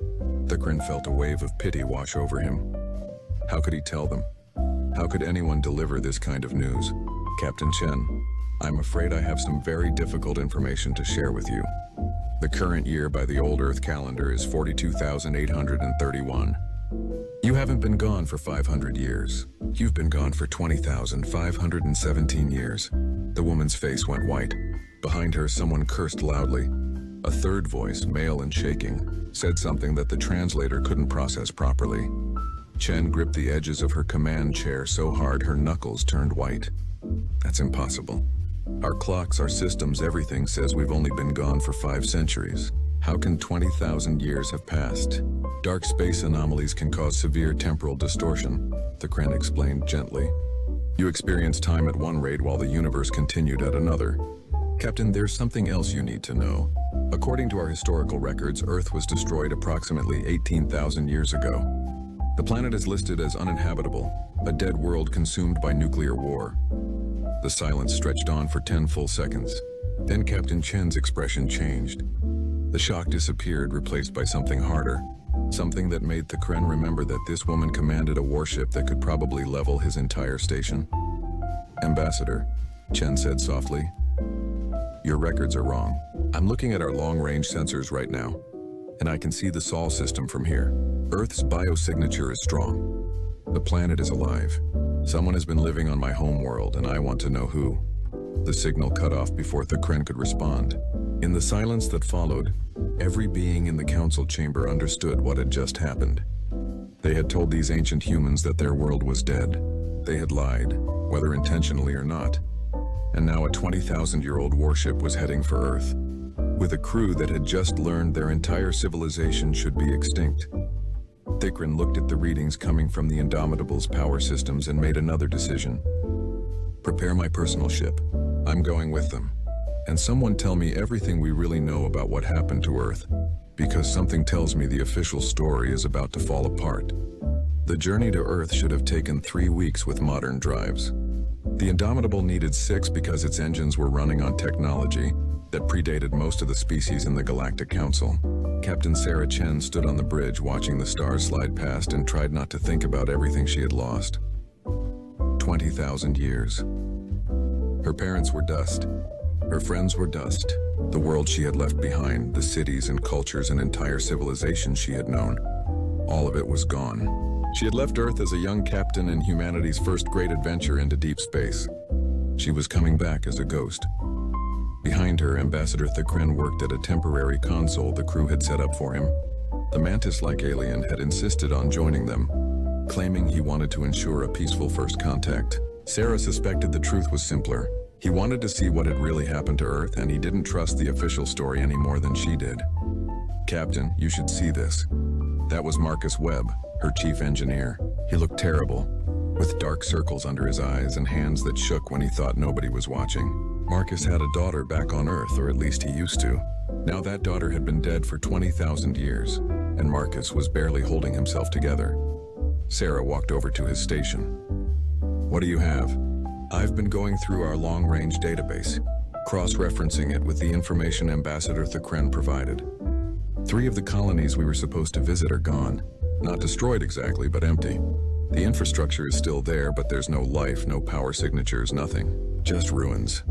Thakren felt a wave of pity wash over him. How could he tell them? How could anyone deliver this kind of news? "Captain Chen, I'm afraid I have some very difficult information to share with you. The current year by the old Earth calendar is 42,831. You haven't been gone for 500 years. You've been gone for 20,517 years. The woman's face went white. Behind her, someone cursed loudly. A third voice, male and shaking, said something that the translator couldn't process properly. Chen gripped the edges of her command chair so hard her knuckles turned white. That's impossible. Our clocks, our systems, everything says we've only been gone for 5 centuries. How can 20,000 years have passed? Dark space anomalies can cause severe temporal distortion, Thakren explained gently. You experience time at one rate while the universe continued at another. Captain, there's something else you need to know. According to our historical records, Earth was destroyed approximately 18,000 years ago. The planet is listed as uninhabitable, a dead world consumed by nuclear war. The silence stretched on for 10 full seconds. Then Captain Chen's expression changed. The shock disappeared, replaced by something harder. Something that made Thakren remember that this woman commanded a warship that could probably level his entire station. Ambassador, Chen said softly, your records are wrong. I'm looking at our long-range sensors right now, and I can see the Sol system from here. Earth's biosignature is strong. The planet is alive. Someone has been living on my home world, and I want to know who. The signal cut off before Thakren could respond. In the silence that followed, every being in the council chamber understood what had just happened. They had told these ancient humans that their world was dead. They had lied, whether intentionally or not. And now a 20,000-year-old warship was heading for Earth, with a crew that had just learned their entire civilization should be extinct. Thakren looked at the readings coming from the Indomitable's power systems and made another decision. Prepare my personal ship. I'm going with them. And someone tell me everything we really know about what happened to Earth, because something tells me the official story is about to fall apart. The journey to Earth should have taken 3 weeks with modern drives. The Indomitable needed 6 because its engines were running on technology that predated most of the species in the Galactic Council. Captain Sarah Chen stood on the bridge watching the stars slide past and tried not to think about everything she had lost. 20,000 years. Her parents were dust. Her friends were dust. The world she had left behind, the cities and cultures and entire civilizations she had known. All of it was gone. She had left Earth as a young captain in humanity's first great adventure into deep space. She was coming back as a ghost. Behind her, Ambassador Thakren worked at a temporary console the crew had set up for him. The mantis-like alien had insisted on joining them, claiming he wanted to ensure a peaceful first contact. Sarah suspected the truth was simpler. He wanted to see what had really happened to Earth, and he didn't trust the official story any more than she did. Captain, you should see this. That was Marcus Webb, her chief engineer. He looked terrible, with dark circles under his eyes and hands that shook when he thought nobody was watching. Marcus had a daughter back on Earth, or at least he used to. Now that daughter had been dead for 20,000 years, and Marcus was barely holding himself together. Sarah walked over to his station. What do you have? I've been going through our long-range database, cross-referencing it with the information Ambassador Thakren provided. 3 of the colonies we were supposed to visit are gone. Not destroyed exactly, but empty. The infrastructure is still there, but there's no life, no power signatures, nothing. Just ruins.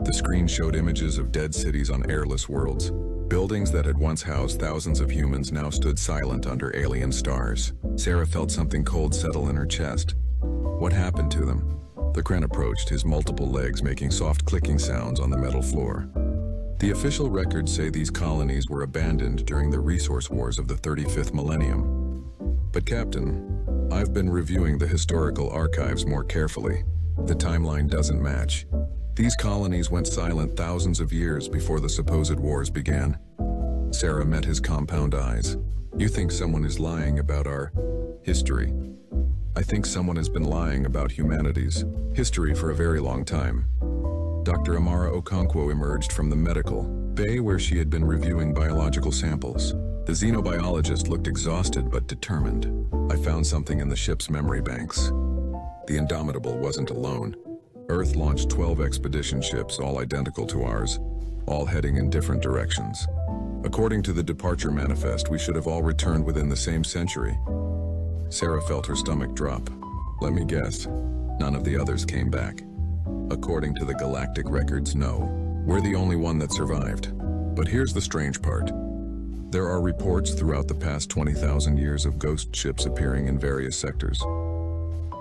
The screen showed images of dead cities on airless worlds. Buildings that had once housed thousands of humans now stood silent under alien stars. Sarah felt something cold settle in her chest. What happened to them? Thakren approached, his multiple legs making soft clicking sounds on the metal floor. The official records say these colonies were abandoned during the resource wars of the 35th millennium. But Captain, I've been reviewing the historical archives more carefully. The timeline doesn't match. These colonies went silent thousands of years before the supposed wars began. Sarah met his compound eyes. You think someone is lying about our history? I think someone has been lying about humanity's history for a very long time. Dr. Amara Okonkwo emerged from the medical bay where she had been reviewing biological samples. The xenobiologist looked exhausted but determined. I found something in the ship's memory banks. The Indomitable wasn't alone. Earth launched 12 expedition ships, all identical to ours, all heading in different directions. According to the departure manifest, we should have all returned within the same century. Sarah felt her stomach drop. Let me guess, none of the others came back. According to the galactic records, no. We're the only one that survived. But here's the strange part. There are reports throughout the past 20,000 years of ghost ships appearing in various sectors.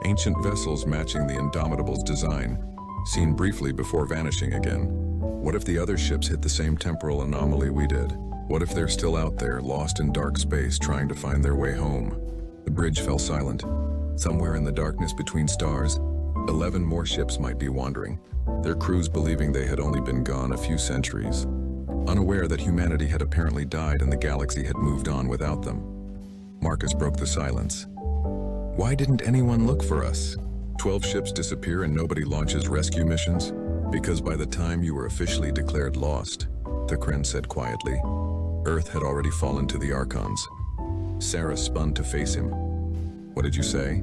Ancient vessels matching the Indomitable's design, seen briefly before vanishing again. What if the other ships hit the same temporal anomaly we did? What if they're still out there, lost in dark space, trying to find their way home? The bridge fell silent. Somewhere in the darkness between stars, 11 more ships might be wandering, their crews believing they had only been gone a few centuries, unaware that humanity had apparently died and the galaxy had moved on without them. Marcus broke the silence. Why didn't anyone look for us? 12 ships disappear and nobody launches rescue missions? Because by the time you were officially declared lost, Thakren said quietly, Earth had already fallen to the Archons. Sarah spun to face him. What did you say?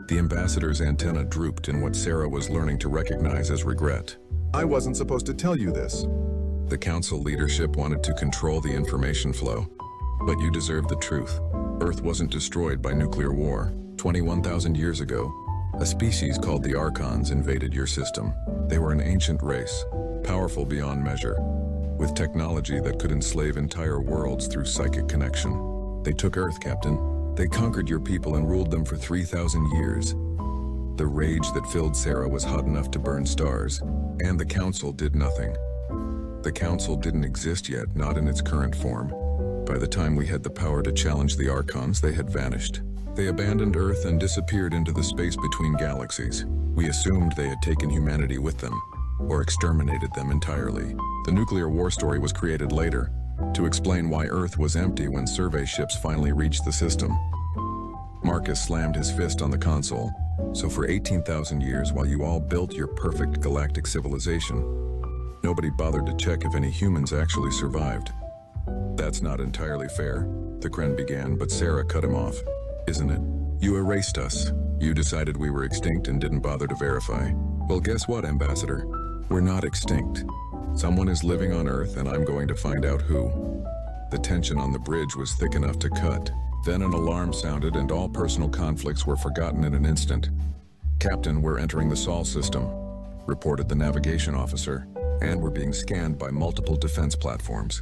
The ambassador's antenna drooped in what Sarah was learning to recognize as regret. I wasn't supposed to tell you this. The council leadership wanted to control the information flow. But you deserve the truth. Earth wasn't destroyed by nuclear war. 21,000 years ago, a species called the Archons invaded your system. They were an ancient race, powerful beyond measure, with technology that could enslave entire worlds through psychic connection. They took Earth, Captain. They conquered your people and ruled them for 3,000 years. The rage that filled Sarah was hot enough to burn stars, and the Council did nothing. The Council didn't exist yet, not in its current form. By the time we had the power to challenge the Archons, they had vanished. They abandoned Earth and disappeared into the space between galaxies. We assumed they had taken humanity with them, or exterminated them entirely. The nuclear war story was created later, to explain why Earth was empty when survey ships finally reached the system. Marcus slammed his fist on the console. So for 18,000 years, while you all built your perfect galactic civilization, nobody bothered to check if any humans actually survived. That's not entirely fair, the Kren began, but Sarah cut him off. Isn't it? You erased us. You decided we were extinct and didn't bother to verify. Well, guess what, Ambassador? We're not extinct. Someone is living on Earth, and I'm going to find out who. The tension on the bridge was thick enough to cut. Then an alarm sounded and all personal conflicts were forgotten in an instant. Captain, we're entering the Sol system, reported the navigation officer, and we're being scanned by multiple defense platforms.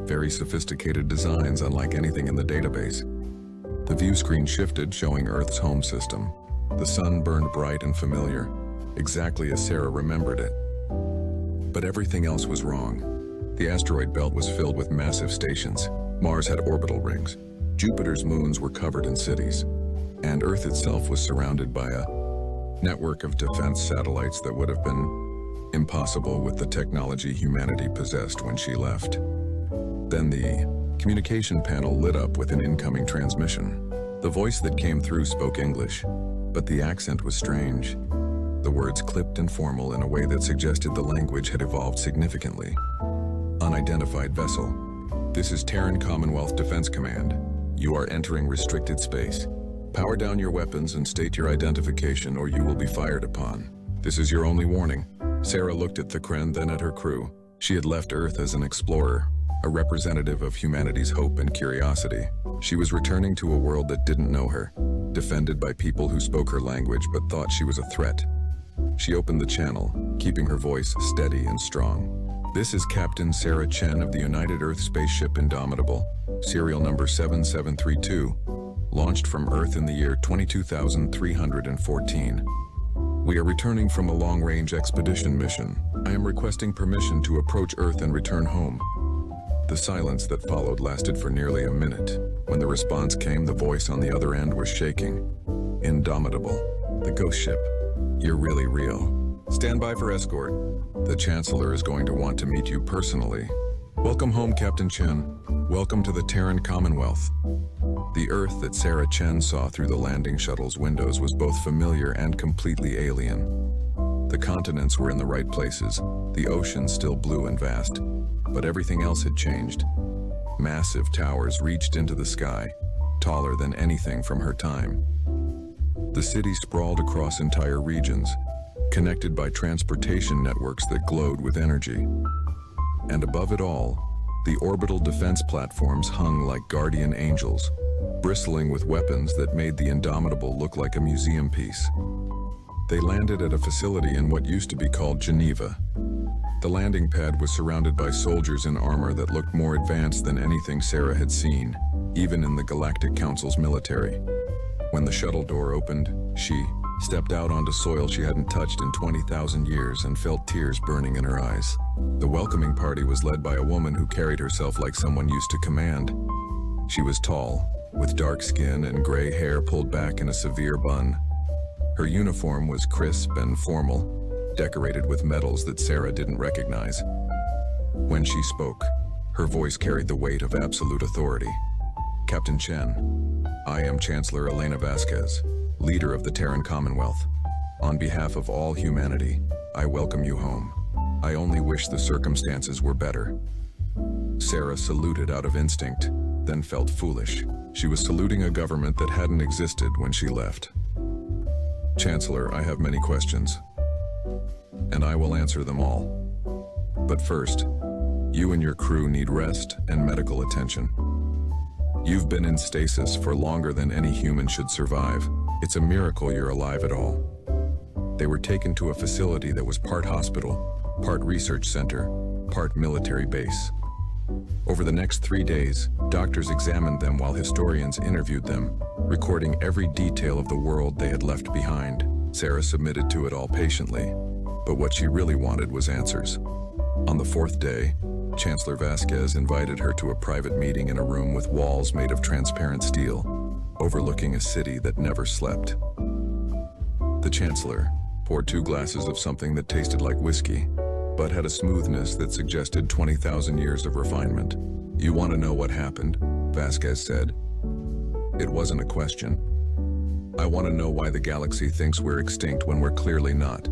Very sophisticated designs unlike anything in the database. The view screen shifted, showing Earth's home system. The sun burned bright and familiar, exactly as Sarah remembered it. But everything else was wrong. The asteroid belt was filled with massive stations. Mars had orbital rings. Jupiter's moons were covered in cities. And Earth itself was surrounded by a network of defense satellites that would have been impossible with the technology humanity possessed when she left. Then the communication panel lit up with an incoming transmission. The voice that came through spoke English, but the accent was strange. The words clipped and formal in a way that suggested the language had evolved significantly. Unidentified vessel. This is Terran Commonwealth Defense Command. You are entering restricted space. Power down your weapons and state your identification or you will be fired upon. This is your only warning. Sarah looked at the Kren, then at her crew. She had left Earth as an explorer, a representative of humanity's hope and curiosity. She was returning to a world that didn't know her, defended by people who spoke her language but thought she was a threat. She opened the channel, keeping her voice steady and strong. This is Captain Sarah Chen of the United Earth Spaceship Indomitable, serial number 7732, launched from Earth in the year 22,314. We are returning from a long-range expedition mission. I am requesting permission to approach Earth and return home. The silence that followed lasted for nearly a minute. When the response came, the voice on the other end was shaking. Indomitable, the ghost ship. You're really real. Stand by for escort. The Chancellor is going to want to meet you personally. Welcome home, Captain Chen. Welcome to the Terran Commonwealth. The Earth that Sarah Chen saw through the landing shuttle's windows was both familiar and completely alien. The continents were in the right places, the ocean still blue and vast, but everything else had changed. Massive towers reached into the sky, taller than anything from her time. The city sprawled across entire regions, connected by transportation networks that glowed with energy. And above it all, the orbital defense platforms hung like guardian angels, bristling with weapons that made the Indomitable look like a museum piece. They landed at a facility in what used to be called Geneva. The landing pad was surrounded by soldiers in armor that looked more advanced than anything Sarah had seen, even in the Galactic Council's military. When the shuttle door opened, she stepped out onto soil she hadn't touched in 20,000 years and felt tears burning in her eyes. The welcoming party was led by a woman who carried herself like someone used to command. She was tall, with dark skin and gray hair pulled back in a severe bun. Her uniform was crisp and formal, decorated with medals that Sarah didn't recognize. When she spoke, her voice carried the weight of absolute authority. Captain Chen, I am Chancellor Elena Vasquez, leader of the Terran Commonwealth. On behalf of all humanity, I welcome you home. I only wish the circumstances were better. Sarah saluted out of instinct, then felt foolish. She was saluting a government that hadn't existed when she left. Chancellor, I have many questions, and I will answer them all. But first, you and your crew need rest and medical attention. You've been in stasis for longer than any human should survive. It's a miracle you're alive at all. They were taken to a facility that was part hospital, part research center, part military base. Over the next 3 days, doctors examined them while historians interviewed them, recording every detail of the world they had left behind. Sarah submitted to it all patiently, but what she really wanted was answers. On the 4th day, Chancellor Vasquez invited her to a private meeting in a room with walls made of transparent steel, overlooking a city that never slept. The Chancellor poured 2 glasses of something that tasted like whiskey, but had a smoothness that suggested 20,000 years of refinement. You want to know what happened? Vasquez said. It wasn't a question. I want to know why the galaxy thinks we're extinct when we're clearly not.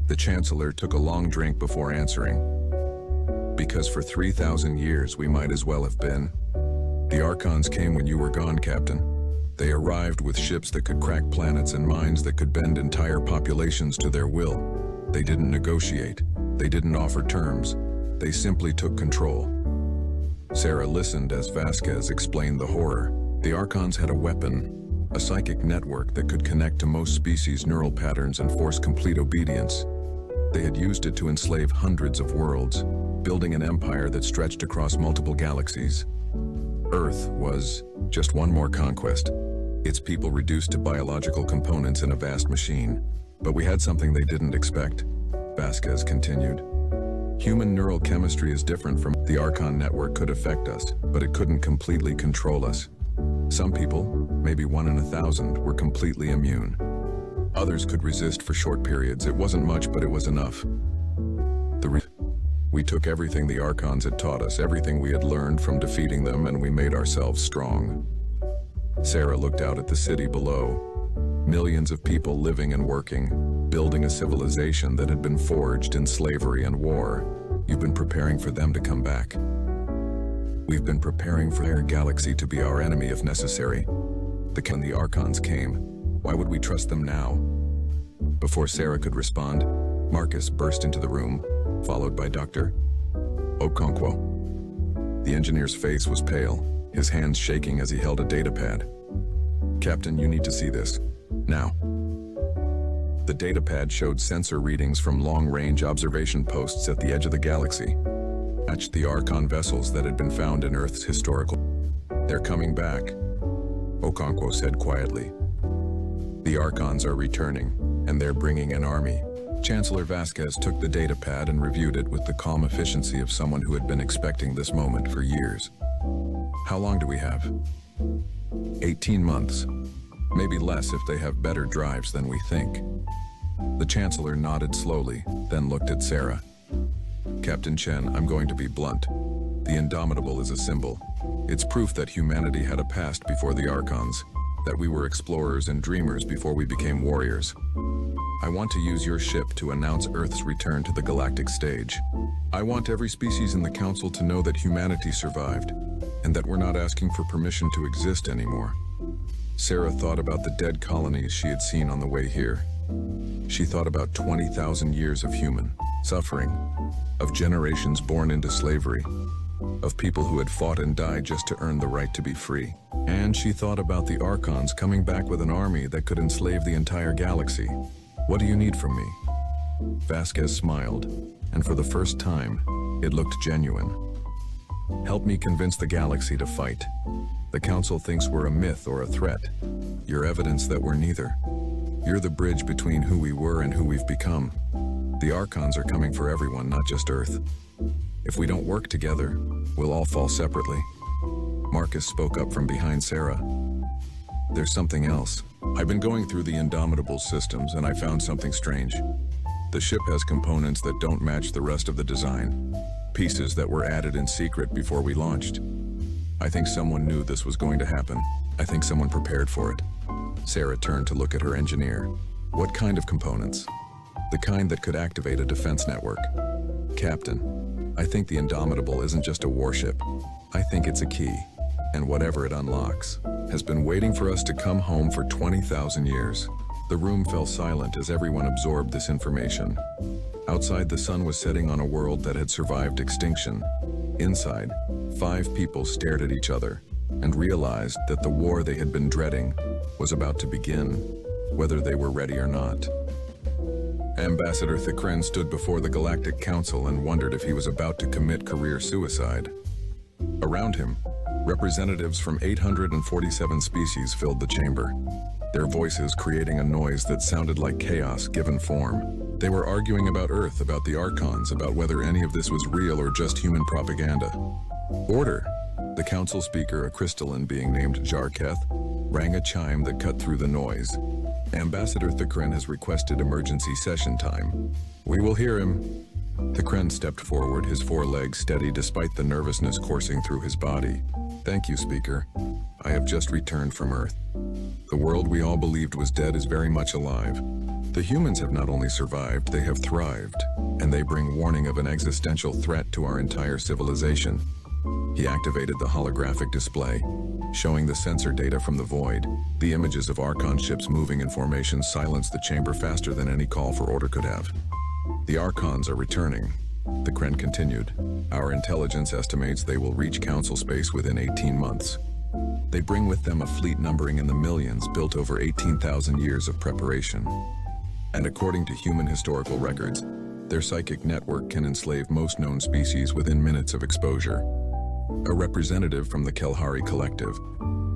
The Chancellor took a long drink before answering. Because for 3,000 years we might as well have been. The Archons came when you were gone, Captain. They arrived with ships that could crack planets and minds that could bend entire populations to their will. They didn't negotiate. They didn't offer terms. They simply took control. Sarah listened as Vasquez explained the horror. The Archons had a weapon, a psychic network that could connect to most species' neural patterns and force complete obedience. They had used it to enslave hundreds of worlds, building an empire that stretched across multiple galaxies. Earth was just one more conquest, its people reduced to biological components in a vast machine. But we had something they didn't expect, Vasquez continued. Human neural chemistry is different from the Archon network could affect us, but it couldn't completely control us. Some people, maybe 1 in 1,000, were completely immune. Others could resist for short periods. It wasn't much, but it was enough. We took everything the Archons had taught us, everything we had learned from defeating them, and we made ourselves strong. Sarah looked out at the city below. Millions of people living and working, building a civilization that had been forged in slavery and war. You've been preparing for them to come back. We've been preparing for our galaxy to be our enemy if necessary. When the Archons came, why would we trust them now? Before Sarah could respond, Marcus burst into the room, followed by Dr. Okonkwo. The engineer's face was pale, his hands shaking as he held a datapad. Captain, you need to see this. Now. The datapad showed sensor readings from long-range observation posts at the edge of the galaxy, matched the Archon vessels that had been found in Earth's historical. They're coming back, Okonkwo said quietly. The Archons are returning, and they're bringing an army. Chancellor Vasquez took the datapad and reviewed it with the calm efficiency of someone who had been expecting this moment for years. How long do we have? 18 months. Maybe less if they have better drives than we think. The Chancellor nodded slowly, then looked at Sarah. Captain Chen, I'm going to be blunt. The Indomitable is a symbol. It's proof that humanity had a past before the Archons, that we were explorers and dreamers before we became warriors. I want to use your ship to announce Earth's return to the galactic stage. I want every species in the Council to know that humanity survived, and that we're not asking for permission to exist anymore. Sarah thought about the dead colonies she had seen on the way here. She thought about 20,000 years of human suffering, of generations born into slavery, of people who had fought and died just to earn the right to be free. And she thought about the Archons coming back with an army that could enslave the entire galaxy. What do you need from me? Vasquez smiled, and for the first time, it looked genuine. Help me convince the galaxy to fight. The Council thinks we're a myth or a threat. You're evidence that we're neither. You're the bridge between who we were and who we've become. The Archons are coming for everyone, not just Earth. If we don't work together, we'll all fall separately. Marcus spoke up from behind Sarah. There's something else. I've been going through the Indomitable systems and I found something strange. The ship has components that don't match the rest of the design. Pieces that were added in secret before we launched. I think someone knew this was going to happen. I think someone prepared for it. Sarah turned to look at her engineer. What kind of components? The kind that could activate a defense network. Captain, I think the Indomitable isn't just a warship. I think it's a key, and whatever it unlocks, has been waiting for us to come home for 20,000 years. The room fell silent as everyone absorbed this information. Outside, the sun was setting on a world that had survived extinction. Inside, 5 people stared at each other, and realized that the war they had been dreading was about to begin, whether they were ready or not. Ambassador Thakren stood before the Galactic Council and wondered if he was about to commit career suicide. Around him, representatives from 847 species filled the chamber, their voices creating a noise that sounded like chaos given form. They were arguing about Earth, about the Archons, about whether any of this was real or just human propaganda. Order! The council speaker, a crystalline being named Jarketh, rang a chime that cut through the noise. Ambassador Thakren has requested emergency session time. We will hear him. Thakren stepped forward, his forelegs steady despite the nervousness coursing through his body. Thank you, Speaker. I have just returned from Earth. The world we all believed was dead is very much alive. The humans have not only survived, they have thrived, and they bring warning of an existential threat to our entire civilization. He activated the holographic display, showing the sensor data from the void. The images of Archon ships moving in formation silenced the chamber faster than any call for order could have. The Archons are returning, Thakren continued. Our intelligence estimates they will reach Council space within 18 months. They bring with them a fleet numbering in the millions, built over 18,000 years of preparation. And according to human historical records, their psychic network can enslave most known species within minutes of exposure. A representative from the Kelhari Collective,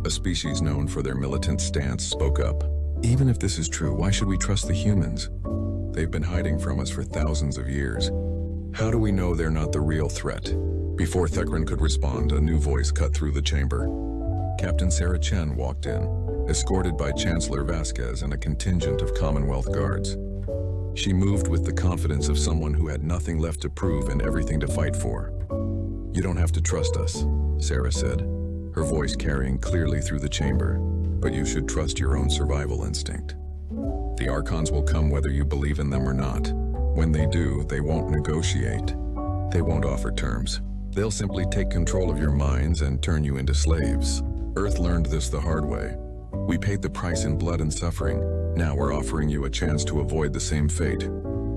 a species known for their militant stance, spoke up. Even if this is true, why should we trust the humans? They've been hiding from us for thousands of years. How do we know they're not the real threat? Before Thakren could respond, a new voice cut through the chamber. Captain Sarah Chen walked in, escorted by Chancellor Vasquez and a contingent of Commonwealth guards. She moved with the confidence of someone who had nothing left to prove and everything to fight for. You don't have to trust us, Sarah said, her voice carrying clearly through the chamber, but you should trust your own survival instinct. The Archons will come whether you believe in them or not. When they do, they won't negotiate. They won't offer terms. They'll simply take control of your minds and turn you into slaves. Earth learned this the hard way. We paid the price in blood and suffering. Now we're offering you a chance to avoid the same fate.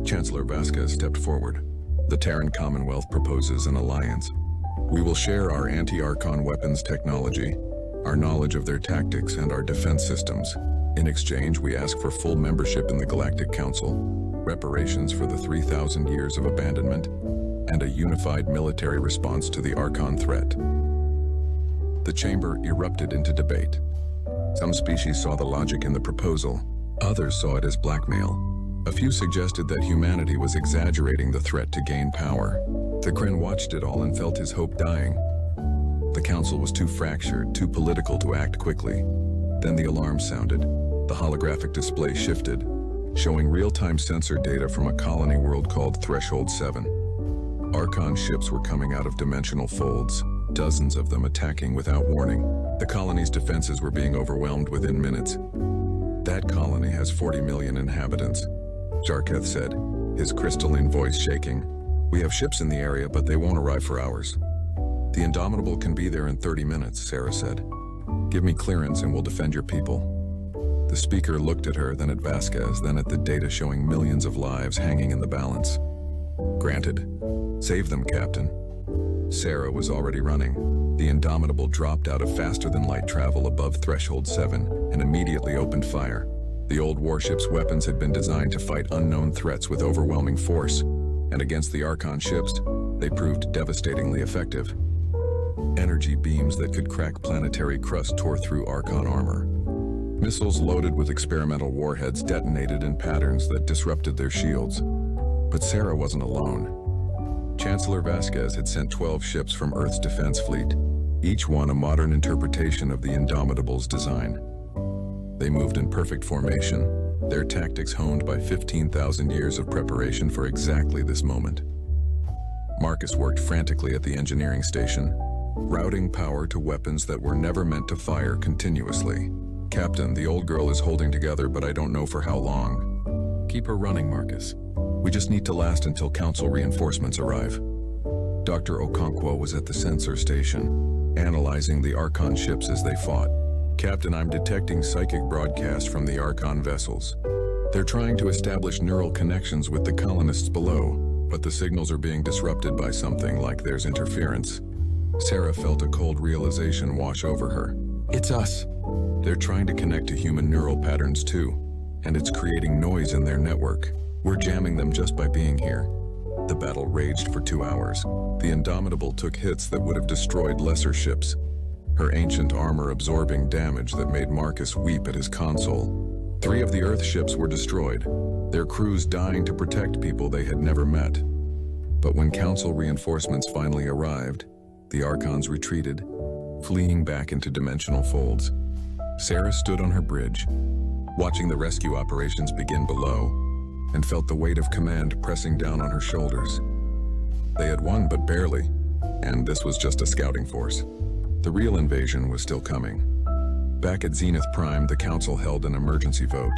Chancellor Vasquez stepped forward. The Terran Commonwealth proposes an alliance. We will share our anti-Archon weapons technology, our knowledge of their tactics, and our defense systems. In exchange, we ask for full membership in the Galactic Council, reparations for the 3,000 years of abandonment, and a unified military response to the Archon threat. The chamber erupted into debate. Some species saw the logic in the proposal, others saw it as blackmail. A few suggested that humanity was exaggerating the threat to gain power. Thakren watched it all and felt his hope dying. The council was too fractured, too political to act quickly. Then the alarm sounded. The holographic display shifted, showing real-time sensor data from a colony world called Threshold 7. Archon ships were coming out of dimensional folds, dozens of them attacking without warning. The colony's defenses were being overwhelmed within minutes. That colony has 40 million inhabitants, Jarketh said, his crystalline voice shaking. We have ships in the area, but they won't arrive for hours. The Indomitable can be there in 30 minutes, Sarah said. Give me clearance and we'll defend your people. The speaker looked at her, then at Vasquez, then at the data showing millions of lives hanging in the balance. Granted. Save them, Captain. Sarah was already running. The Indomitable dropped out of faster-than-light travel above Threshold 7 and immediately opened fire. The old warship's weapons had been designed to fight unknown threats with overwhelming force, and against the Archon ships, they proved devastatingly effective. Energy beams that could crack planetary crust tore through Archon armor. Missiles loaded with experimental warheads detonated in patterns that disrupted their shields. But Sarah wasn't alone. Chancellor Vasquez had sent 12 ships from Earth's defense fleet, each one a modern interpretation of the Indomitable's design. They moved in perfect formation, their tactics honed by 15,000 years of preparation for exactly this moment. Marcus worked frantically at the engineering station, routing power to weapons that were never meant to fire continuously. Captain, the old girl is holding together, but I don't know for how long. Keep her running, Marcus. We just need to last until Council reinforcements arrive. Dr. Okonkwo was at the sensor station, analyzing the Archon ships as they fought. Captain, I'm detecting psychic broadcasts from the Archon vessels. They're trying to establish neural connections with the colonists below, but the signals are being disrupted by something like there's interference. Sarah felt a cold realization wash over her. It's us. They're trying to connect to human neural patterns too, and it's creating noise in their network. We're jamming them just by being here. The battle raged for 2 hours. The Indomitable took hits that would have destroyed lesser ships, her ancient armor absorbing damage that made Marcus weep at his console. 3 of the Earth ships were destroyed, their crews dying to protect people they had never met. But when Council reinforcements finally arrived, the Archons retreated, fleeing back into dimensional folds. Sarah stood on her bridge, watching the rescue operations begin below, and felt the weight of command pressing down on her shoulders. They had won, but barely, and this was just a scouting force. The real invasion was still coming. Back at Zenith Prime, the Council held an emergency vote.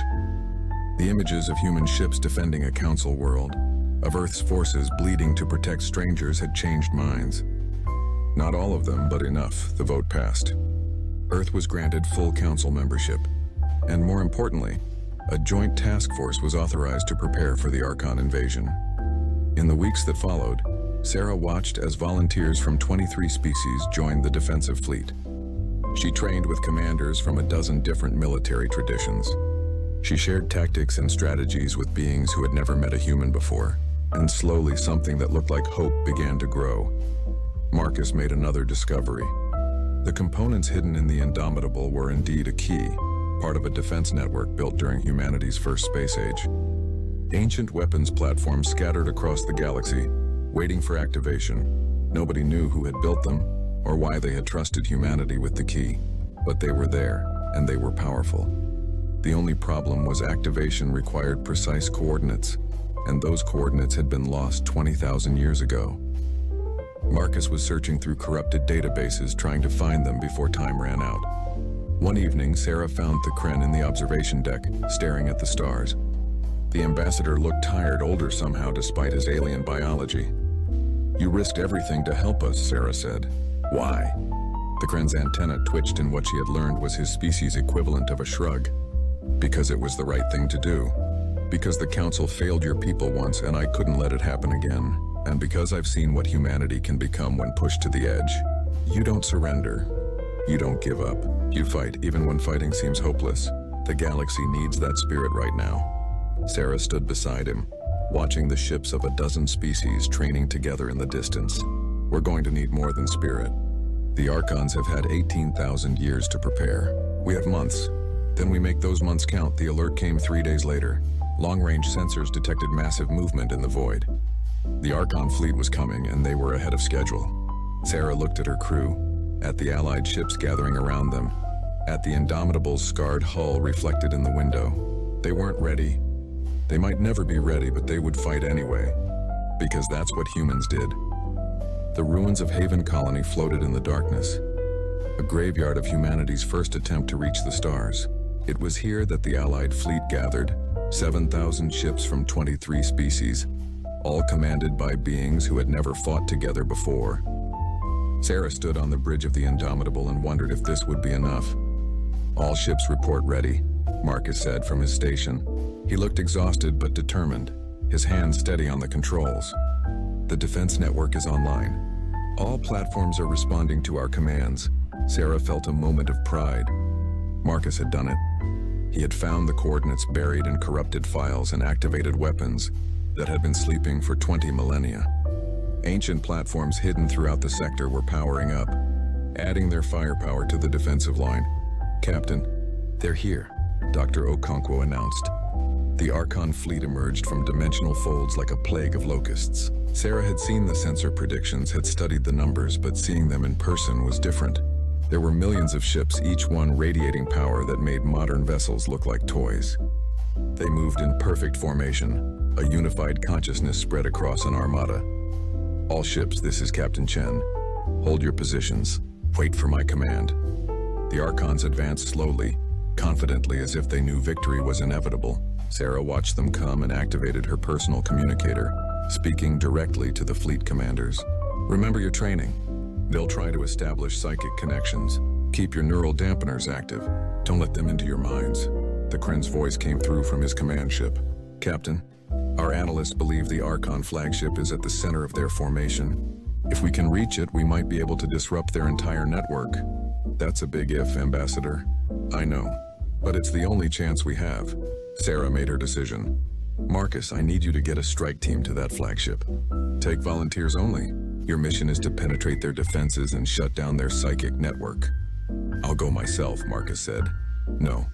The images of human ships defending a Council world, of Earth's forces bleeding to protect strangers, had changed minds. Not all of them, but enough. The vote passed. Earth was granted full Council membership, and more importantly, a joint task force was authorized to prepare for the Archon invasion. In the weeks that followed, Sarah watched as volunteers from 23 species joined the defensive fleet. She trained with commanders from a dozen different military traditions. She shared tactics and strategies with beings who had never met a human before, and slowly something that looked like hope began to grow. Marcus made another discovery. The components hidden in the Indomitable were indeed a key, part of a defense network built during humanity's first space age. Ancient weapons platforms scattered across the galaxy, waiting for activation. Nobody knew who had built them, or why they had trusted humanity with the key. But they were there, and they were powerful. The only problem was activation required precise coordinates, and those coordinates had been lost 20,000 years ago. Marcus was searching through corrupted databases trying to find them before time ran out. One evening, Sarah found Thakren in the observation deck, staring at the stars. The ambassador looked tired, older somehow despite his alien biology. "You risked everything to help us," Sarah said. "Why?" Thakren's antenna twitched in what she had learned was his species' equivalent of a shrug. "Because it was the right thing to do. Because the Council failed your people once and I couldn't let it happen again. And because I've seen what humanity can become when pushed to the edge. You don't surrender. You don't give up. You fight even when fighting seems hopeless. The galaxy needs that spirit right now." Sarah stood beside him, watching the ships of a dozen species training together in the distance. "We're going to need more than spirit. The Archons have had 18,000 years to prepare. We have months. Then we make those months count." The alert came 3 days later. Long-range sensors detected massive movement in the void. The Archon fleet was coming, and they were ahead of schedule. Sarah looked at her crew, at the Allied ships gathering around them, at the Indomitable's scarred hull reflected in the window. They weren't ready. They might never be ready, but they would fight anyway, because that's what humans did. The ruins of Haven Colony floated in the darkness, a graveyard of humanity's first attempt to reach the stars. It was here that the Allied fleet gathered, 7,000 ships from 23 species, all commanded by beings who had never fought together before. Sarah stood on the bridge of the Indomitable and wondered if this would be enough. "All ships report ready," Marcus said from his station. He looked exhausted but determined, his hands steady on the controls. "The defense network is online. All platforms are responding to our commands." Sarah felt a moment of pride. Marcus had done it. He had found the coordinates buried in corrupted files and activated weapons that had been sleeping for 20 millennia. Ancient platforms hidden throughout the sector were powering up, adding their firepower to the defensive line. "Captain, they're here," Dr. Okonkwo announced. The Archon fleet emerged from dimensional folds like a plague of locusts. Sarah had seen the sensor predictions, had studied the numbers, but seeing them in person was different. There were millions of ships, each one radiating power that made modern vessels look like toys. They moved in perfect formation, a unified consciousness spread across an armada. "All ships, this is Captain Chen. Hold your positions. Wait for my command." The Archons advanced slowly, confidently as if they knew victory was inevitable. Sarah watched them come and activated her personal communicator, speaking directly to the fleet commanders. "Remember your training. They'll try to establish psychic connections. Keep your neural dampeners active. Don't let them into your minds." Thakren's voice came through from his command ship. "Captain, our analysts believe the Archon flagship is at the center of their formation. If we can reach it, we might be able to disrupt their entire network. That's a big if, Ambassador. I know. But it's the only chance we have. Sarah made her decision. Marcus, I need you to get a strike team to that flagship. Take volunteers only. Your mission is to penetrate their defenses and shut down their psychic network. I'll go myself, Marcus said. No.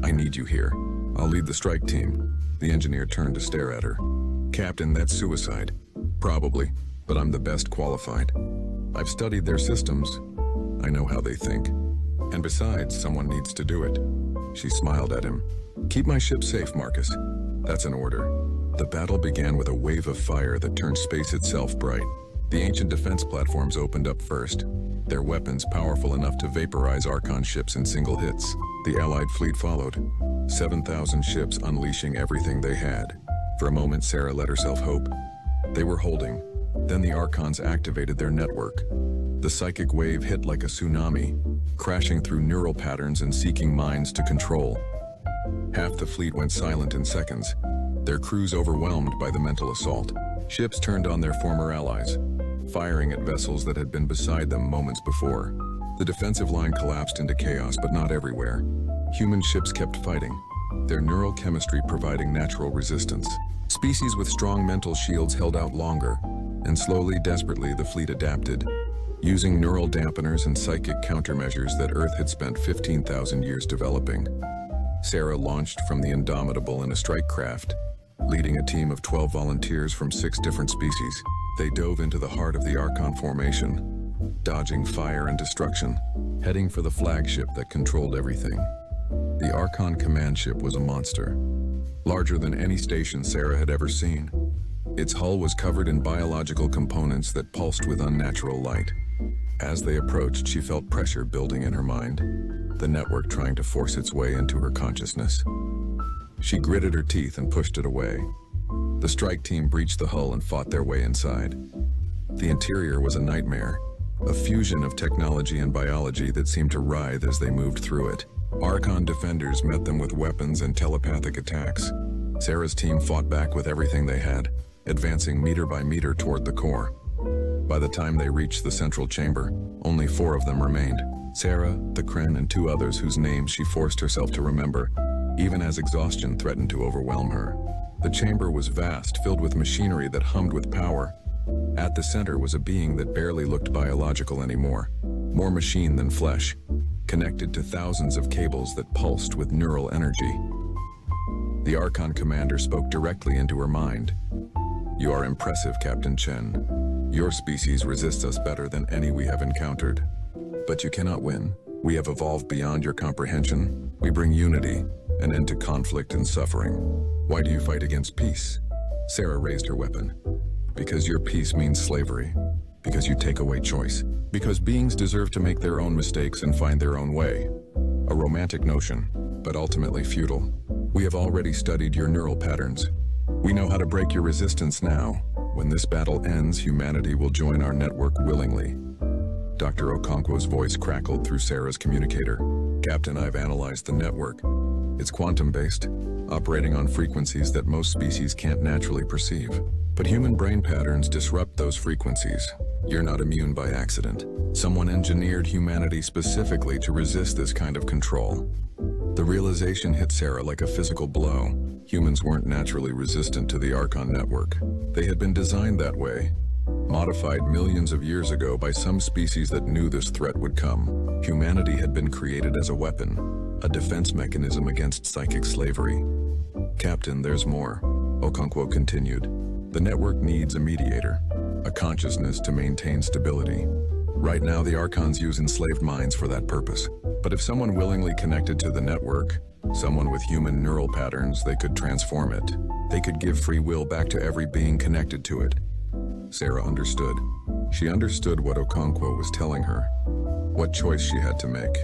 I need you here. I'll lead the strike team. The engineer turned to stare at her. Captain, that's suicide. Probably, but I'm the best qualified. I've studied their systems. I know how they think. And besides, someone needs to do it. She smiled at him. Keep my ship safe, Marcus. That's an order. The battle began with a wave of fire that turned space itself bright. The ancient defense platforms opened up first, their weapons powerful enough to vaporize Archon ships in single hits. The Allied fleet followed, 7,000 ships unleashing everything they had. For a moment, Sarah let herself hope. They were holding. Then the Archons activated their network. The psychic wave hit like a tsunami, crashing through neural patterns and seeking minds to control. Half the fleet went silent in seconds, their crews overwhelmed by the mental assault. Ships turned on their former allies, firing at vessels that had been beside them moments before. The defensive line collapsed into chaos, but not everywhere. Human ships kept fighting, their neural chemistry providing natural resistance. Species with strong mental shields held out longer, and slowly, desperately, the fleet adapted, using neural dampeners and psychic countermeasures that Earth had spent 15,000 years developing. Sarah launched from the Indomitable in a strike craft, leading a team of 12 volunteers from 6 different species. They dove into the heart of the Archon formation, dodging fire and destruction, heading for the flagship that controlled everything. The Archon command ship was a monster, larger than any station Sarah had ever seen. Its hull was covered in biological components that pulsed with unnatural light. As they approached, she felt pressure building in her mind, the network trying to force its way into her consciousness. She gritted her teeth and pushed it away. The strike team breached the hull and fought their way inside. The interior was a nightmare, a fusion of technology and biology that seemed to writhe as they moved through it. Archon defenders met them with weapons and telepathic attacks. Sarah's team fought back with everything they had, advancing meter by meter toward the core. By the time they reached the central chamber, only 4 of them remained. Sarah, the Kren, and 2 others whose names she forced herself to remember, even as exhaustion threatened to overwhelm her. The chamber was vast, filled with machinery that hummed with power. At the center was a being that barely looked biological anymore, more machine than flesh, connected to thousands of cables that pulsed with neural energy. The Archon commander spoke directly into her mind. "You are impressive, Captain Chen. Your species resists us better than any we have encountered. But you cannot win. We have evolved beyond your comprehension. We bring unity, an end to conflict and suffering. Why do you fight against peace?" Sarah raised her weapon. "Because your peace means slavery. Because you take away choice. Because beings deserve to make their own mistakes and find their own way. A romantic notion, but ultimately futile. We have already studied your neural patterns. We know how to break your resistance now. When this battle ends, humanity will join our network willingly." Dr. Okonkwo's voice crackled through Sarah's communicator. "Captain, I've analyzed the network. It's quantum-based, operating on frequencies that most species can't naturally perceive. But human brain patterns disrupt those frequencies. You're not immune by accident. Someone engineered humanity specifically to resist this kind of control." The realization hit Sarah like a physical blow. Humans weren't naturally resistant to the Archon network. They had been designed that way, modified millions of years ago by some species that knew this threat would come. Humanity had been created as a weapon, a defense mechanism against psychic slavery. "Captain, there's more," Okonkwo continued. "The network needs a mediator, a consciousness to maintain stability. Right now, the Archons use enslaved minds for that purpose. But if someone willingly connected to the network, someone with human neural patterns, they could transform it. They could give free will back to every being connected to it." Sarah understood. She understood what Okonkwo was telling her, what choice she had to make.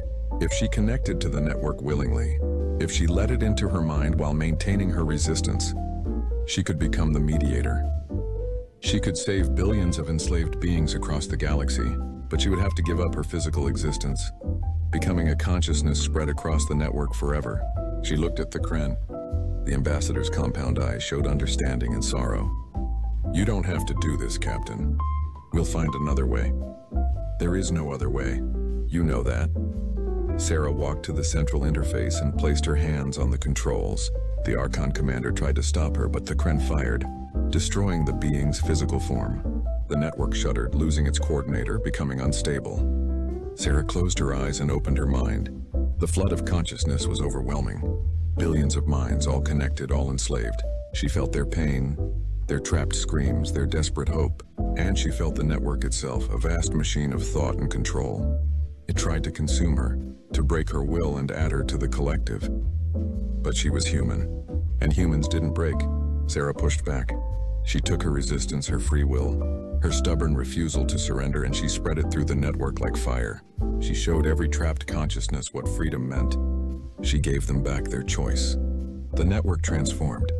If she connected to the network willingly, if she let it into her mind while maintaining her resistance, she could become the mediator. She could save billions of enslaved beings across the galaxy, but she would have to give up her physical existence, becoming a consciousness spread across the network forever. She looked at the Kren. The ambassador's compound eyes showed understanding and sorrow. "You don't have to do this, Captain. We'll find another way. There is no other way. You know that. Sarah walked to the central interface and placed her hands on the controls. The Archon commander tried to stop her, but the Kren fired, destroying the being's physical form. The network shuddered, losing its coordinator, becoming unstable. Sarah closed her eyes and opened her mind. The flood of consciousness was overwhelming. Billions of minds, all connected, all enslaved. She felt their pain, their trapped screams, their desperate hope, and she felt the network itself, a vast machine of thought and control. It tried to consume her, to break her will and add her to the collective. But she was human, and humans didn't break. Sarah pushed back. She took her resistance, her free will, her stubborn refusal to surrender, and she spread it through the network like fire. She showed every trapped consciousness what freedom meant. She gave them back their choice. The network transformed.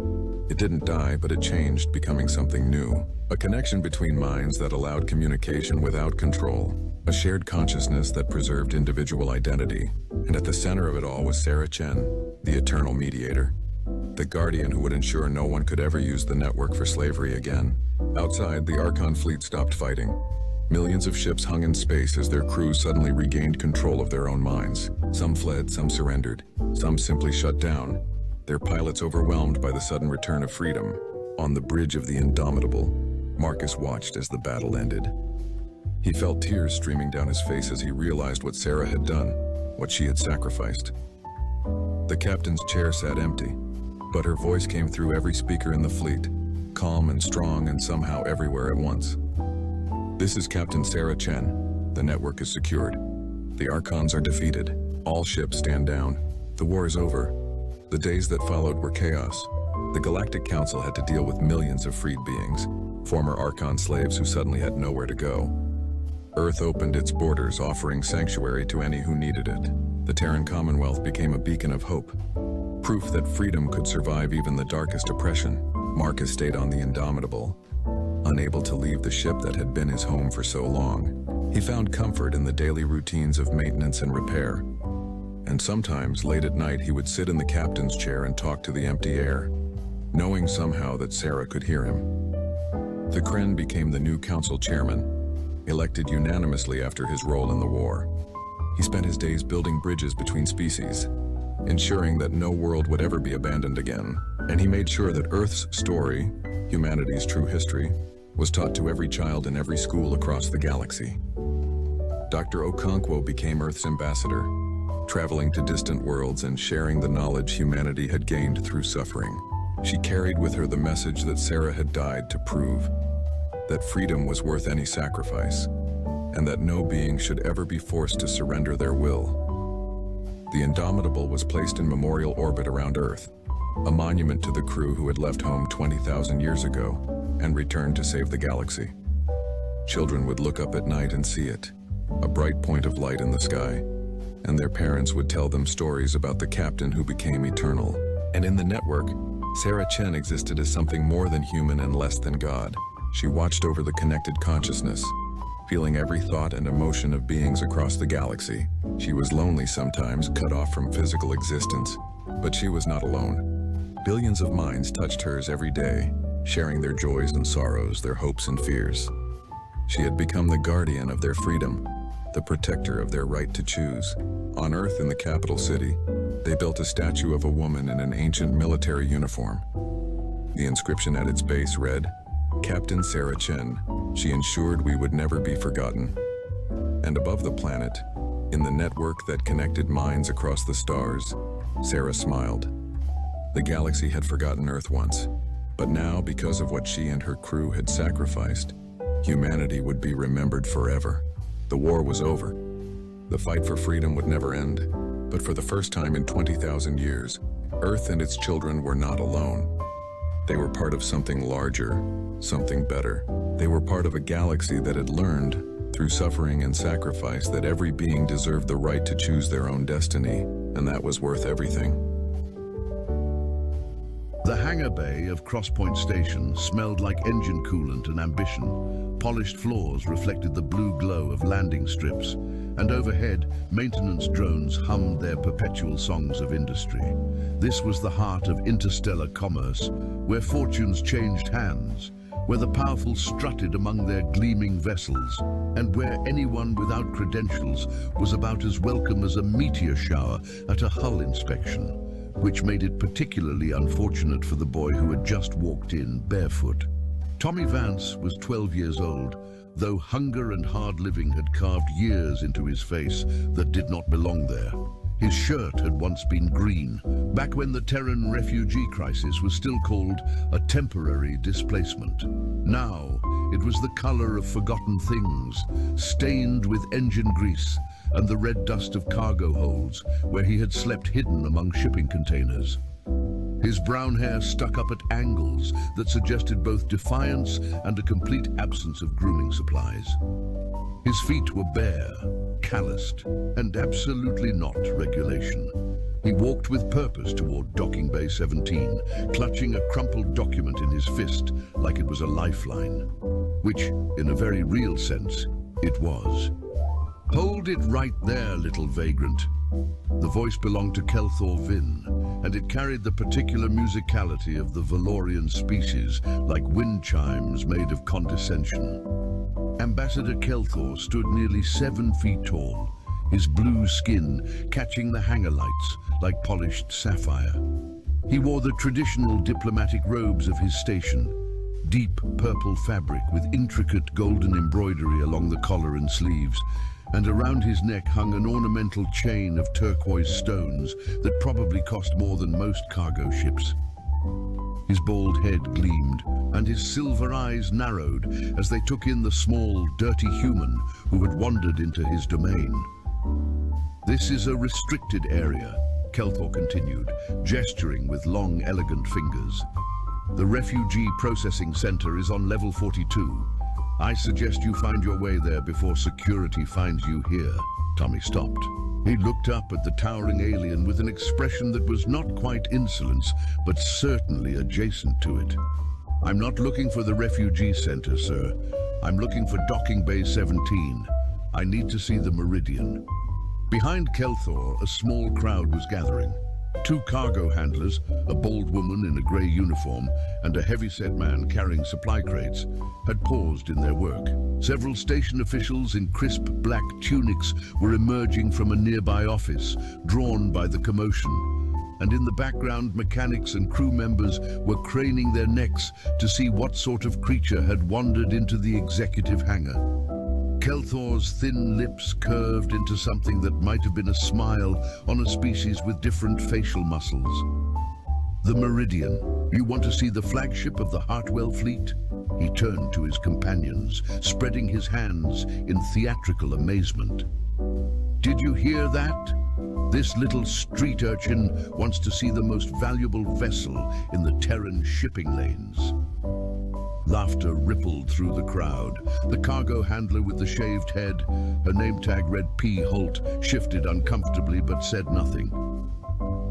It didn't die, but it changed, becoming something new. A connection between minds that allowed communication without control. A shared consciousness that preserved individual identity. And at the center of it all was Sarah Chen, the eternal mediator. The guardian who would ensure no one could ever use the network for slavery again. Outside, the Archon fleet stopped fighting. Millions of ships hung in space as their crews suddenly regained control of their own minds. Some fled, some surrendered, some simply shut down, their pilots overwhelmed by the sudden return of freedom. On the bridge of the Indomitable, Marcus watched as the battle ended. He felt tears streaming down his face as he realized what Sarah had done, what she had sacrificed. The captain's chair sat empty, but her voice came through every speaker in the fleet, calm and strong and somehow everywhere at once. This is Captain Sarah Chen. The network is secured. The Archons are defeated. All ships stand down. The war is over. The days that followed were chaos. The Galactic Council had to deal with millions of freed beings, former Archon slaves who suddenly had nowhere to go. Earth opened its borders, offering sanctuary to any who needed it. The Terran Commonwealth became a beacon of hope, proof that freedom could survive even the darkest oppression. Marcus stayed on the Indomitable, unable to leave the ship that had been his home for so long. He found comfort in the daily routines of maintenance and repair. And sometimes, late at night, he would sit in the captain's chair and talk to the empty air, knowing somehow that Sarah could hear him. The Kren became the new council chairman, elected unanimously after his role in the war. He spent his days building bridges between species, ensuring that no world would ever be abandoned again. And he made sure that Earth's story, humanity's true history, was taught to every child in every school across the galaxy. Dr. Okonkwo became Earth's ambassador, traveling to distant worlds and sharing the knowledge humanity had gained through suffering. She carried with her the message that Sarah had died to prove, that freedom was worth any sacrifice, and that no being should ever be forced to surrender their will. The Indomitable was placed in memorial orbit around Earth, a monument to the crew who had left home 20,000 years ago and returned to save the galaxy. Children would look up at night and see it, a bright point of light in the sky, and their parents would tell them stories about the captain who became eternal. And in the network, Sarah Chen existed as something more than human and less than God. She watched over the connected consciousness, feeling every thought and emotion of beings across the galaxy. She was lonely sometimes, cut off from physical existence, but she was not alone. Billions of minds touched hers every day, sharing their joys and sorrows, their hopes and fears. She had become the guardian of their freedom, the protector of their right to choose. On Earth in the capital city, they built a statue of a woman in an ancient military uniform. The inscription at its base read, "Captain Sarah Chen. She ensured we would never be forgotten." And above the planet, in the network that connected minds across the stars, Sarah smiled. The galaxy had forgotten Earth once, but now, because of what she and her crew had sacrificed, humanity would be remembered forever. The war was over. The fight for freedom would never end. But for the first time in 20,000 years, Earth and its children were not alone. They were part of something larger, something better. They were part of a galaxy that had learned, through suffering and sacrifice, that every being deserved the right to choose their own destiny, and that was worth everything. The hangar bay of Crosspoint Station smelled like engine coolant and ambition. Polished floors reflected the blue glow of landing strips, and overhead, maintenance drones hummed their perpetual songs of industry. This was the heart of interstellar commerce, where fortunes changed hands, where the powerful strutted among their gleaming vessels, and where anyone without credentials was about as welcome as a meteor shower at a hull inspection, which made it particularly unfortunate for the boy who had just walked in barefoot. Tommy Vance was 12 years old, though hunger and hard living had carved years into his face that did not belong there. His shirt had once been green, back when the Terran refugee crisis was still called a temporary displacement. Now, it was the color of forgotten things, stained with engine grease and the red dust of cargo holds where he had slept hidden among shipping containers. His brown hair stuck up at angles that suggested both defiance and a complete absence of grooming supplies. His feet were bare, calloused, and absolutely not regulation. He walked with purpose toward Docking Bay 17, clutching a crumpled document in his fist like it was a lifeline, which, in a very real sense, it was. "Hold it right there, little vagrant." The voice belonged to Kelthor Vin, and it carried the particular musicality of the Valorian species, like wind chimes made of condescension. Ambassador Kelthor stood nearly 7 feet tall, his blue skin catching the hangar lights like polished sapphire. He wore the traditional diplomatic robes of his station, deep purple fabric with intricate golden embroidery along the collar and sleeves, and around his neck hung an ornamental chain of turquoise stones that probably cost more than most cargo ships. His bald head gleamed, and his silver eyes narrowed as they took in the small, dirty human who had wandered into his domain. "This is a restricted area," Kelthor continued, gesturing with long, elegant fingers. "The Refugee Processing Center is on level 42. I suggest you find your way there before security finds you here." Tommy stopped. He looked up at the towering alien with an expression that was not quite insolence, but certainly adjacent to it. "I'm not looking for the refugee center, sir. I'm looking for Docking Bay 17. I need to see the Meridian." Behind Kelthor, a small crowd was gathering. 2 cargo handlers, a bald woman in a grey uniform, and a heavy-set man carrying supply crates, had paused in their work. Several station officials in crisp black tunics were emerging from a nearby office, drawn by the commotion. And in the background, mechanics and crew members were craning their necks to see what sort of creature had wandered into the executive hangar. Kelthor's thin lips curved into something that might have been a smile on a species with different facial muscles. "The Meridian. You want to see the flagship of the Hartwell fleet?" He turned to his companions, spreading his hands in theatrical amazement. "Did you hear that? This little street urchin wants to see the most valuable vessel in the Terran shipping lanes." Laughter rippled through the crowd. The cargo handler with the shaved head, her name tag read P. Holt, shifted uncomfortably but said nothing.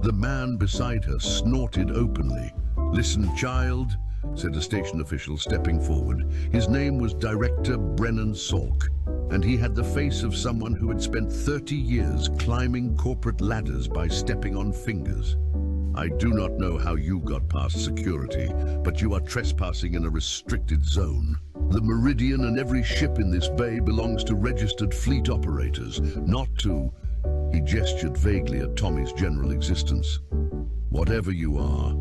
The man beside her snorted openly. "Listen, child," said a station official, stepping forward. His name was Director Brennan Salk, and he had the face of someone who had spent 30 years climbing corporate ladders by stepping on fingers. "I do not know how you got past security, but you are trespassing in a restricted zone. The Meridian and every ship in this bay belongs to registered fleet operators, not to..." He gestured vaguely at Tommy's general existence. "Whatever you are."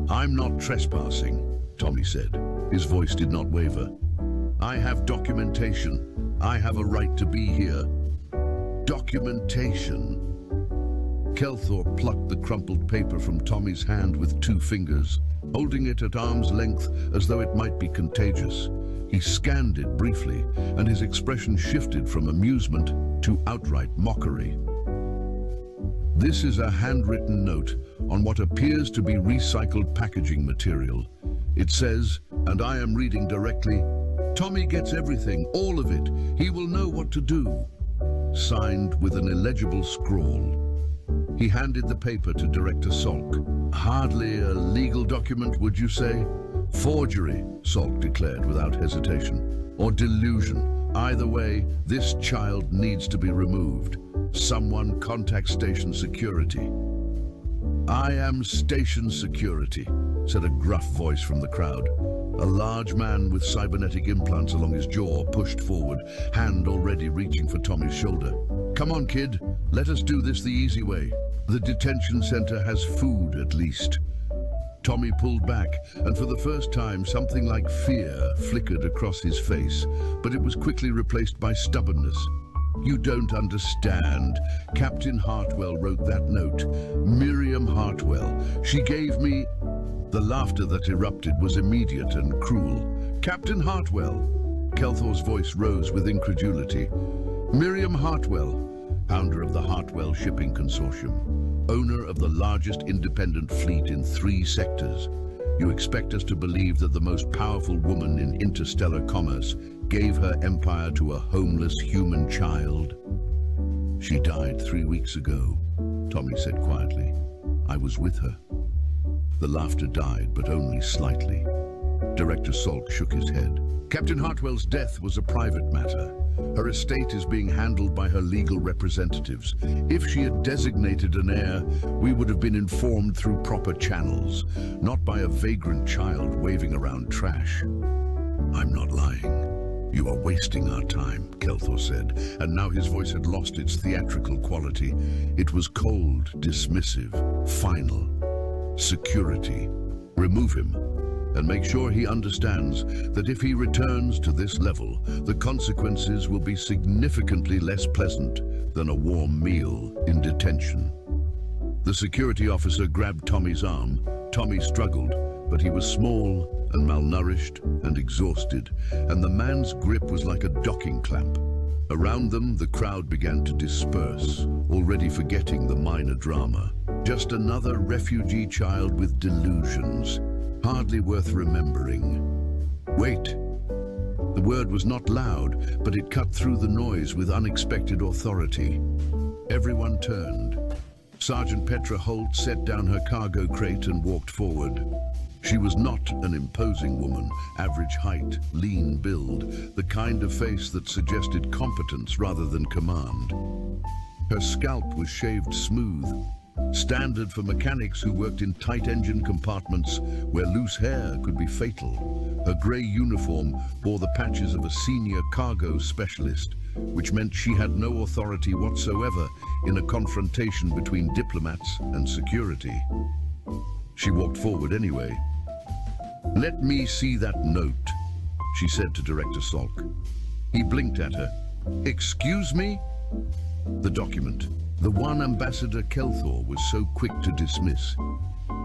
"I'm not trespassing," Tommy said. His voice did not waver. "I have documentation. I have a right to be here." "Documentation?" Kelthor plucked the crumpled paper from Tommy's hand with 2 fingers, holding it at arm's length as though it might be contagious. He scanned it briefly, and his expression shifted from amusement to outright mockery. "This is a handwritten note on what appears to be recycled packaging material. It says, and I am reading directly, 'Tommy gets everything, all of it. He will know what to do.' Signed with an illegible scrawl." He handed the paper to Director Salk. "Hardly a legal document, would you say?" "Forgery," Salk declared without hesitation. "Or delusion. Either way, this child needs to be removed. Someone contact station security." I am station security, said a gruff voice from the crowd. A large man with cybernetic implants along his jaw pushed forward, hand already reaching for Tommy's shoulder. Come on, kid. Let us do this the easy way. The detention center has food, at least. Tommy pulled back, and for the first time something like fear flickered across his face, but it was quickly replaced by stubbornness. You don't understand. Captain Hartwell wrote that note. Miriam Hartwell. She gave me... The laughter that erupted was immediate and cruel. Captain Hartwell. Kelthor's voice rose with incredulity. Miriam Hartwell, founder of the Hartwell Shipping Consortium, owner of the largest independent fleet in 3 sectors. You expect us to believe that the most powerful woman in interstellar commerce gave her empire to a homeless human child? She died 3 weeks ago, Tommy said quietly. I was with her. The laughter died, but only slightly. Director Salk shook his head. Captain Hartwell's death was a private matter. Her estate is being handled by her legal representatives. If she had designated an heir, we would have been informed through proper channels, not by a vagrant child waving around trash. I'm not lying. You are wasting our time, Kelthor said, and now his voice had lost its theatrical quality. It was cold, dismissive, final. Security. Remove him, and make sure he understands that if he returns to this level, the consequences will be significantly less pleasant than a warm meal in detention. The security officer grabbed Tommy's arm. Tommy struggled, but he was small and malnourished and exhausted, and the man's grip was like a docking clamp. Around them, the crowd began to disperse, already forgetting the minor drama. Just another refugee child with delusions, hardly worth remembering. Wait. The word was not loud, but it cut through the noise with unexpected authority. Everyone turned. Sergeant Petra Holt set down her cargo crate and walked forward. She was not an imposing woman, average height, lean build, the kind of face that suggested competence rather than command. Her scalp was shaved smooth, standard for mechanics who worked in tight engine compartments where loose hair could be fatal. Her grey uniform bore the patches of a senior cargo specialist, which meant she had no authority whatsoever in a confrontation between diplomats and security. She walked forward anyway. Let me see that note, she said to Director Salk. He blinked at her. Excuse me? The document, the one Ambassador Kelthor was so quick to dismiss.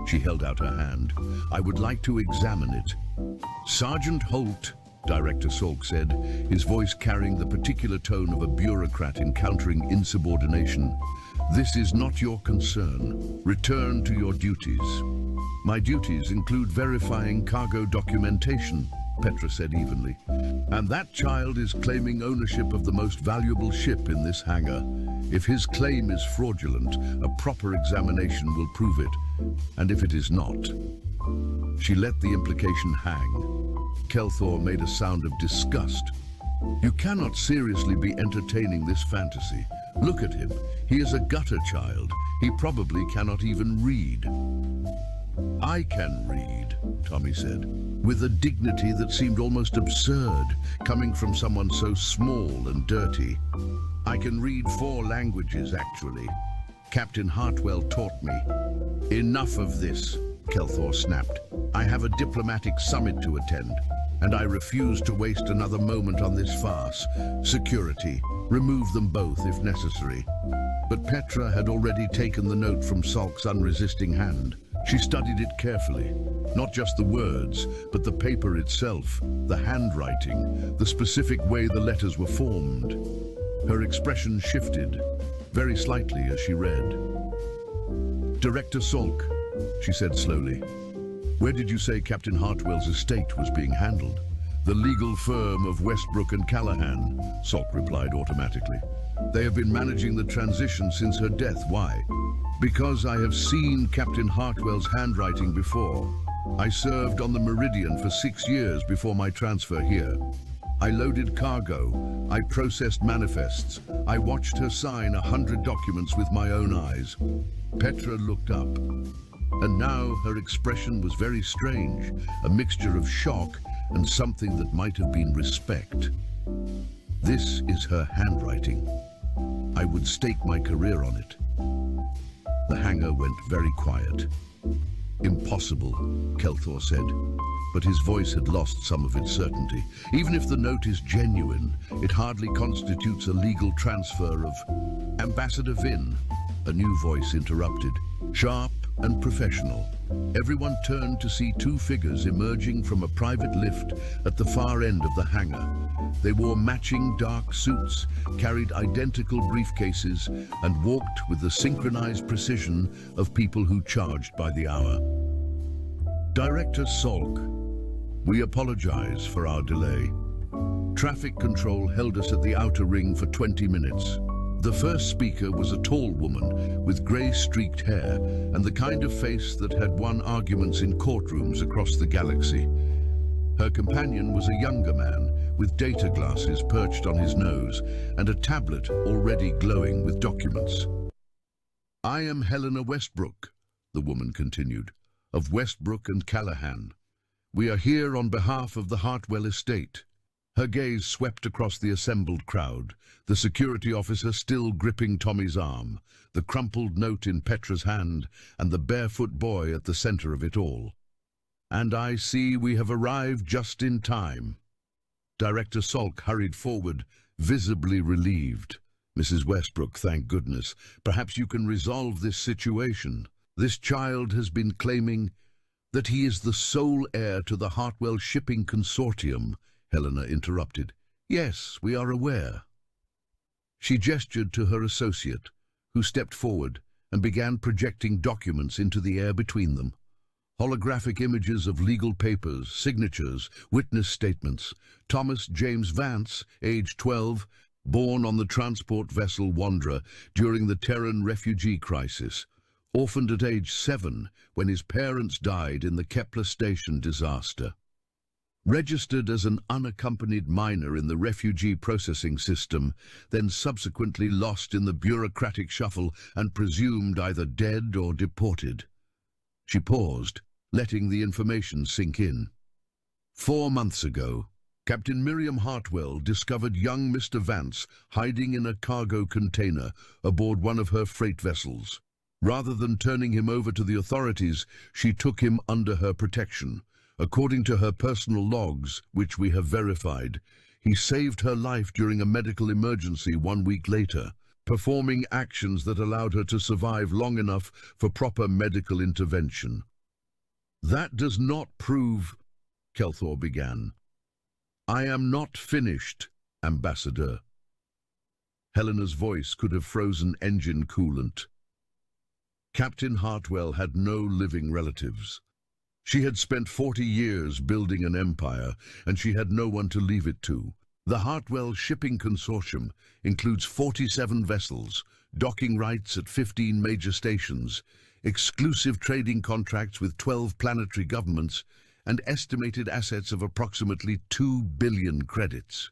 She held out her hand. I would like to examine it. Sergeant Holt, Director Salk said, his voice carrying the particular tone of a bureaucrat encountering insubordination. This is not your concern. Return to your duties. My duties include verifying cargo documentation, Petra said evenly. And that child is claiming ownership of the most valuable ship in this hangar. If his claim is fraudulent, a proper examination will prove it. And if it is not... She let the implication hang. Kelthor made a sound of disgust. You cannot seriously be entertaining this fantasy. Look at him. He is a gutter child. He probably cannot even read. I can read, Tommy said, with a dignity that seemed almost absurd, coming from someone so small and dirty. I can read 4 languages, actually. Captain Hartwell taught me. Enough of this, Kelthor snapped. I have a diplomatic summit to attend, and I refuse to waste another moment on this farce. Security. Remove them both if necessary. But Petra had already taken the note from Salk's unresisting hand. She studied it carefully, not just the words, but the paper itself, the handwriting, the specific way the letters were formed. Her expression shifted, very slightly as she read. Director Salk, she said slowly, where did you say Captain Hartwell's estate was being handled? The legal firm of Westbrook and Callahan, Salk replied automatically. They have been managing the transition since her death. Why? Because I have seen Captain Hartwell's handwriting before. I served on the Meridian for 6 years before my transfer here. I loaded cargo. I processed manifests. I watched her sign 100 documents with my own eyes. Petra looked up, and now her expression was very strange, a mixture of shock and something that might have been respect. This is her handwriting. I would stake my career on it. The hangar went very quiet. Impossible, Kelthor said, but his voice had lost some of its certainty. Even if the note is genuine, it hardly constitutes a legal transfer of... Ambassador Vin, a new voice interrupted, sharp and professional. Everyone turned to see two figures emerging from a private lift at the far end of the hangar. They wore matching dark suits, carried identical briefcases, and walked with the synchronized precision of people who charged by the hour. Director Salk, we apologize for our delay. Traffic control held us at the outer ring for 20 minutes. The first speaker was a tall woman with grey-streaked hair and the kind of face that had won arguments in courtrooms across the galaxy. Her companion was a younger man with data glasses perched on his nose and a tablet already glowing with documents. I am Helena Westbrook, the woman continued, of Westbrook and Callahan. We are here on behalf of the Hartwell estate. Her gaze swept across the assembled crowd, the security officer still gripping Tommy's arm, the crumpled note in Petra's hand, and the barefoot boy at the center of it all. And I see we have arrived just in time. Director Salk hurried forward, visibly relieved. Mrs. Westbrook, thank goodness. Perhaps you can resolve this situation. This child has been claiming that he is the sole heir to the Hartwell Shipping Consortium, Helena interrupted. Yes, we are aware. She gestured to her associate, who stepped forward and began projecting documents into the air between them. Holographic images of legal papers, signatures, witness statements. Thomas James Vance, age 12, born on the transport vessel Wanderer during the Terran refugee crisis. Orphaned at age 7 when his parents died in the Kepler station disaster. Registered as an unaccompanied minor in the refugee processing system, then subsequently lost in the bureaucratic shuffle and presumed either dead or deported. She paused, letting the information sink in. 4 months ago, Captain Miriam Hartwell discovered young Mr. Vance hiding in a cargo container aboard one of her freight vessels. Rather than turning him over to the authorities, she took him under her protection. According to her personal logs, which we have verified, he saved her life during a medical emergency 1 week later, performing actions that allowed her to survive long enough for proper medical intervention. That does not prove, Kelthor began. I am not finished, Ambassador. Helena's voice could have frozen engine coolant. Captain Hartwell had no living relatives. She had spent 40 years building an empire, and she had no one to leave it to. The Hartwell Shipping Consortium includes 47 vessels, docking rights at 15 major stations, exclusive trading contracts with 12 planetary governments, and estimated assets of approximately 2 billion credits.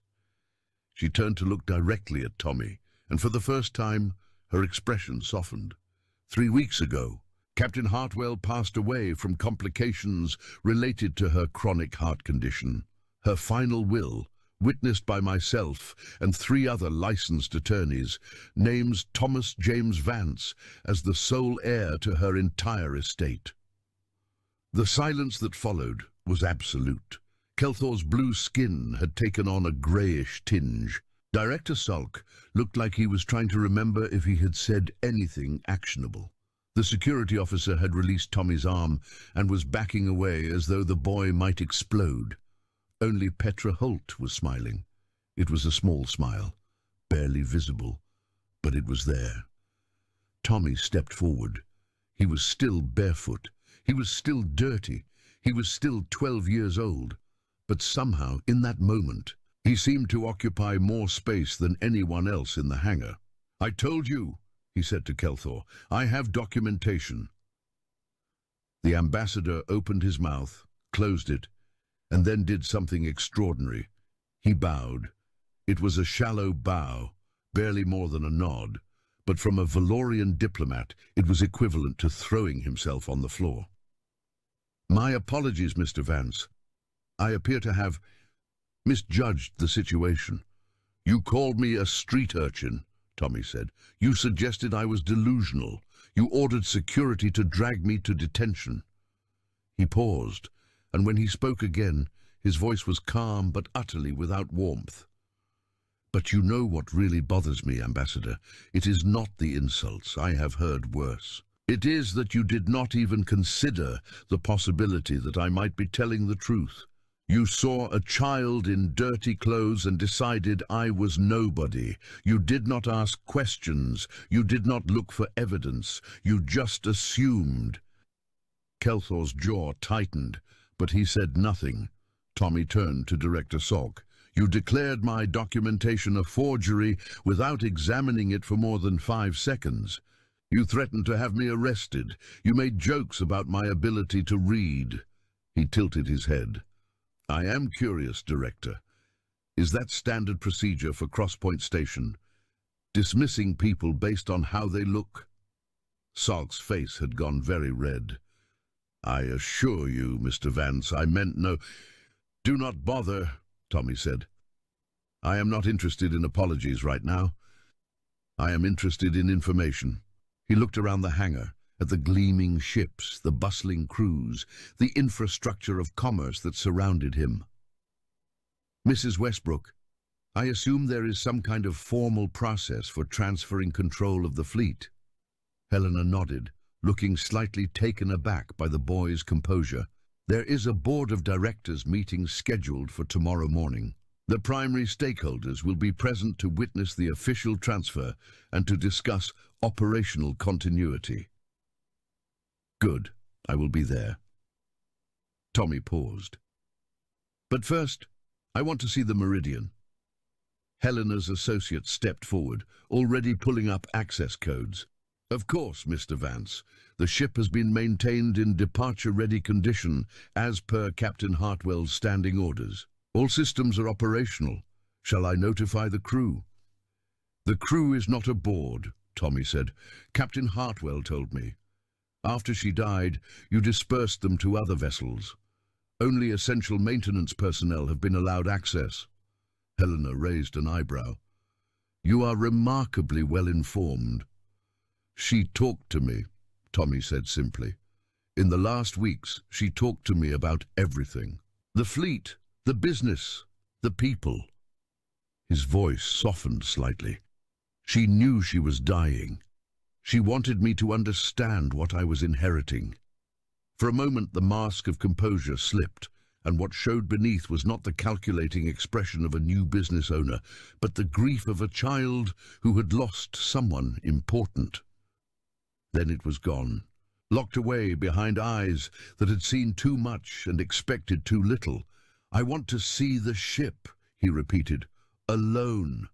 She turned to look directly at Tommy, and for the first time, her expression softened. 3 weeks ago, Captain Hartwell passed away from complications related to her chronic heart condition. Her final will, witnessed by myself and 3 other licensed attorneys, names Thomas James Vance as the sole heir to her entire estate. The silence that followed was absolute. Kelthor's blue skin had taken on a greyish tinge. Director Salk looked like he was trying to remember if he had said anything actionable. The security officer had released Tommy's arm and was backing away as though the boy might explode. Only Petra Holt was smiling. It was a small smile, barely visible, but it was there. Tommy stepped forward. He was still barefoot. He was still dirty. He was still 12 years old. But somehow, in that moment, he seemed to occupy more space than anyone else in the hangar. I told you, he said to Kelthor, I have documentation. The ambassador opened his mouth, closed it, and then did something extraordinary. He bowed. It was a shallow bow, barely more than a nod, but from a Valorian diplomat, it was equivalent to throwing himself on the floor. My apologies, Mr. Vance. I appear to have misjudged the situation. You called me a street urchin, Tommy said. You suggested I was delusional. You ordered security to drag me to detention. He paused, and when he spoke again, his voice was calm but utterly without warmth. But you know what really bothers me, Ambassador. It is not the insults. I have heard worse. It is that you did not even consider the possibility that I might be telling the truth. You saw a child in dirty clothes and decided I was nobody. You did not ask questions. You did not look for evidence. You just assumed. Kelthor's jaw tightened, but he said nothing. Tommy turned to Director Salk. You declared my documentation a forgery without examining it for more than 5 seconds. You threatened to have me arrested. You made jokes about my ability to read. He tilted his head. I am curious, Director. Is that standard procedure for Crosspoint Station? Dismissing people based on how they look? Salk's face had gone very red. I assure you, Mr. Vance, I meant no... Do not bother, Tommy said. I am not interested in apologies right now. I am interested in information. He looked around the hangar, at the gleaming ships, the bustling crews, the infrastructure of commerce that surrounded him. Mrs. Westbrook, I assume there is some kind of formal process for transferring control of the fleet. Helena nodded, looking slightly taken aback by the boy's composure. There is a board of directors meeting scheduled for tomorrow morning. The primary stakeholders will be present to witness the official transfer and to discuss operational continuity. Good, I will be there. Tommy paused. But first, I want to see the Meridian. Helena's associate stepped forward, already pulling up access codes. Of course, Mr. Vance. The ship has been maintained in departure-ready condition as per Captain Hartwell's standing orders. All systems are operational. Shall I notify the crew? The crew is not aboard, Tommy said. Captain Hartwell told me. After she died, you dispersed them to other vessels. Only essential maintenance personnel have been allowed access. Helena raised an eyebrow. You are remarkably well informed. She talked to me, Tommy said simply. In the last weeks, she talked to me about everything. The fleet, the business, the people. His voice softened slightly. She knew she was dying. She wanted me to understand what I was inheriting. For a moment, the mask of composure slipped, and what showed beneath was not the calculating expression of a new business owner, but the grief of a child who had lost someone important. Then it was gone, locked away behind eyes that had seen too much and expected too little. I want to see the ship, he repeated, alone.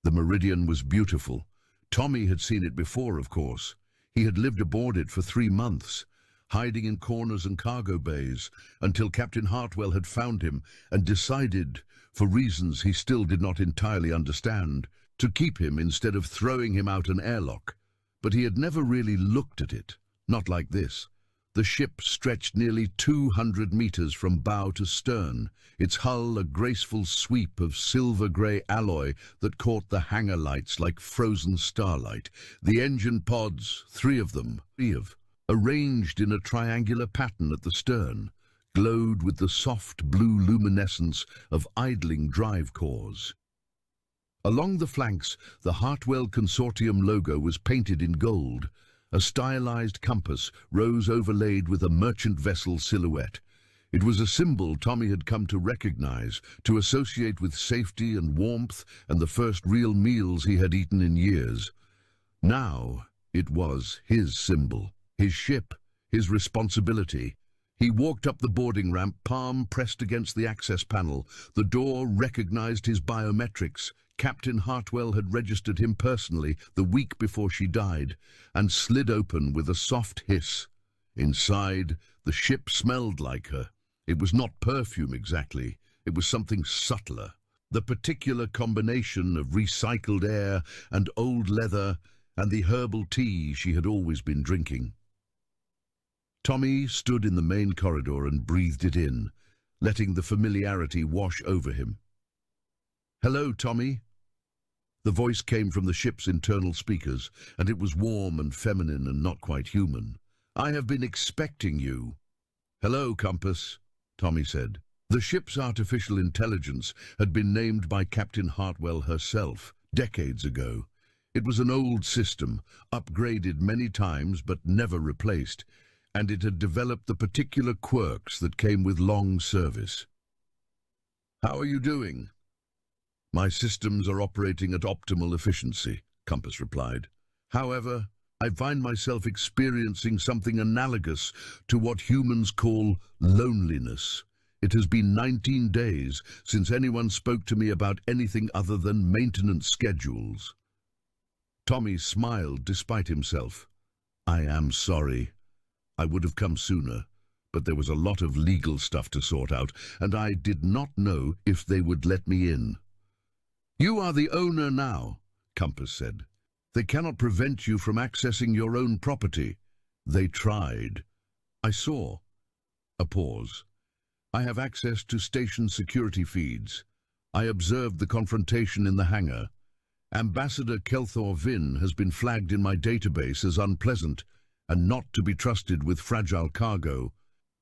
The Meridian was beautiful. Tommy had seen it before, of course. He had lived aboard it for 3 months, hiding in corners and cargo bays, until Captain Hartwell had found him and decided, for reasons he still did not entirely understand, to keep him instead of throwing him out an airlock. But he had never really looked at it, not like this. The ship stretched nearly 200 meters from bow to stern, its hull a graceful sweep of silver-grey alloy that caught the hangar lights like frozen starlight. The engine pods, 3 of them, arranged in a triangular pattern at the stern, glowed with the soft blue luminescence of idling drive cores. Along the flanks, the Hartwell Consortium logo was painted in gold. A stylized compass rose overlaid with a merchant vessel silhouette. It was a symbol Tommy had come to recognize, to associate with safety and warmth and the first real meals he had eaten in years. Now it was his symbol, his ship, his responsibility. He walked up the boarding ramp, palm pressed against the access panel. The door recognized his biometrics. Captain Hartwell had registered him personally the week before she died, and slid open with a soft hiss. Inside, the ship smelled like her. It was not perfume exactly. It was something subtler. The particular combination of recycled air and old leather and the herbal tea she had always been drinking. Tommy stood in the main corridor and breathed it in, letting the familiarity wash over him. "Hello, Tommy." The voice came from the ship's internal speakers, and it was warm and feminine and not quite human. "I have been expecting you." "Hello, Compass," Tommy said. The ship's artificial intelligence had been named by Captain Hartwell herself decades ago. It was an old system, upgraded many times but never replaced, and it had developed the particular quirks that came with long service. "How are you doing?" "My systems are operating at optimal efficiency," Compass replied. "However, I find myself experiencing something analogous to what humans call loneliness. It has been 19 days since anyone spoke to me about anything other than maintenance schedules." Tommy smiled despite himself. "I am sorry. I would have come sooner, but there was a lot of legal stuff to sort out, and I did not know if they would let me in." "You are the owner now," Compass said. "They cannot prevent you from accessing your own property." "They tried. I saw." A pause. "I have access to station security feeds. I observed the confrontation in the hangar. Ambassador Kelthor Vin has been flagged in my database as unpleasant and not to be trusted with fragile cargo,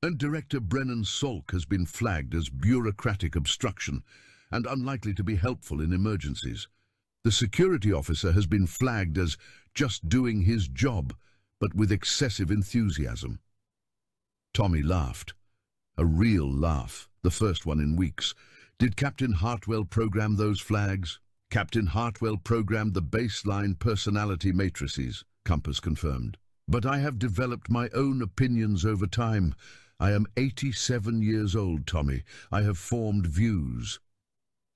and Director Brennan Salk has been flagged as bureaucratic obstruction and unlikely to be helpful in emergencies. The security officer has been flagged as just doing his job, but with excessive enthusiasm." Tommy laughed. A real laugh, the first one in weeks. "Did Captain Hartwell program those flags?" "Captain Hartwell programmed the baseline personality matrices," Compass confirmed. "But I have developed my own opinions over time. I am 87 years old, Tommy. I have formed views."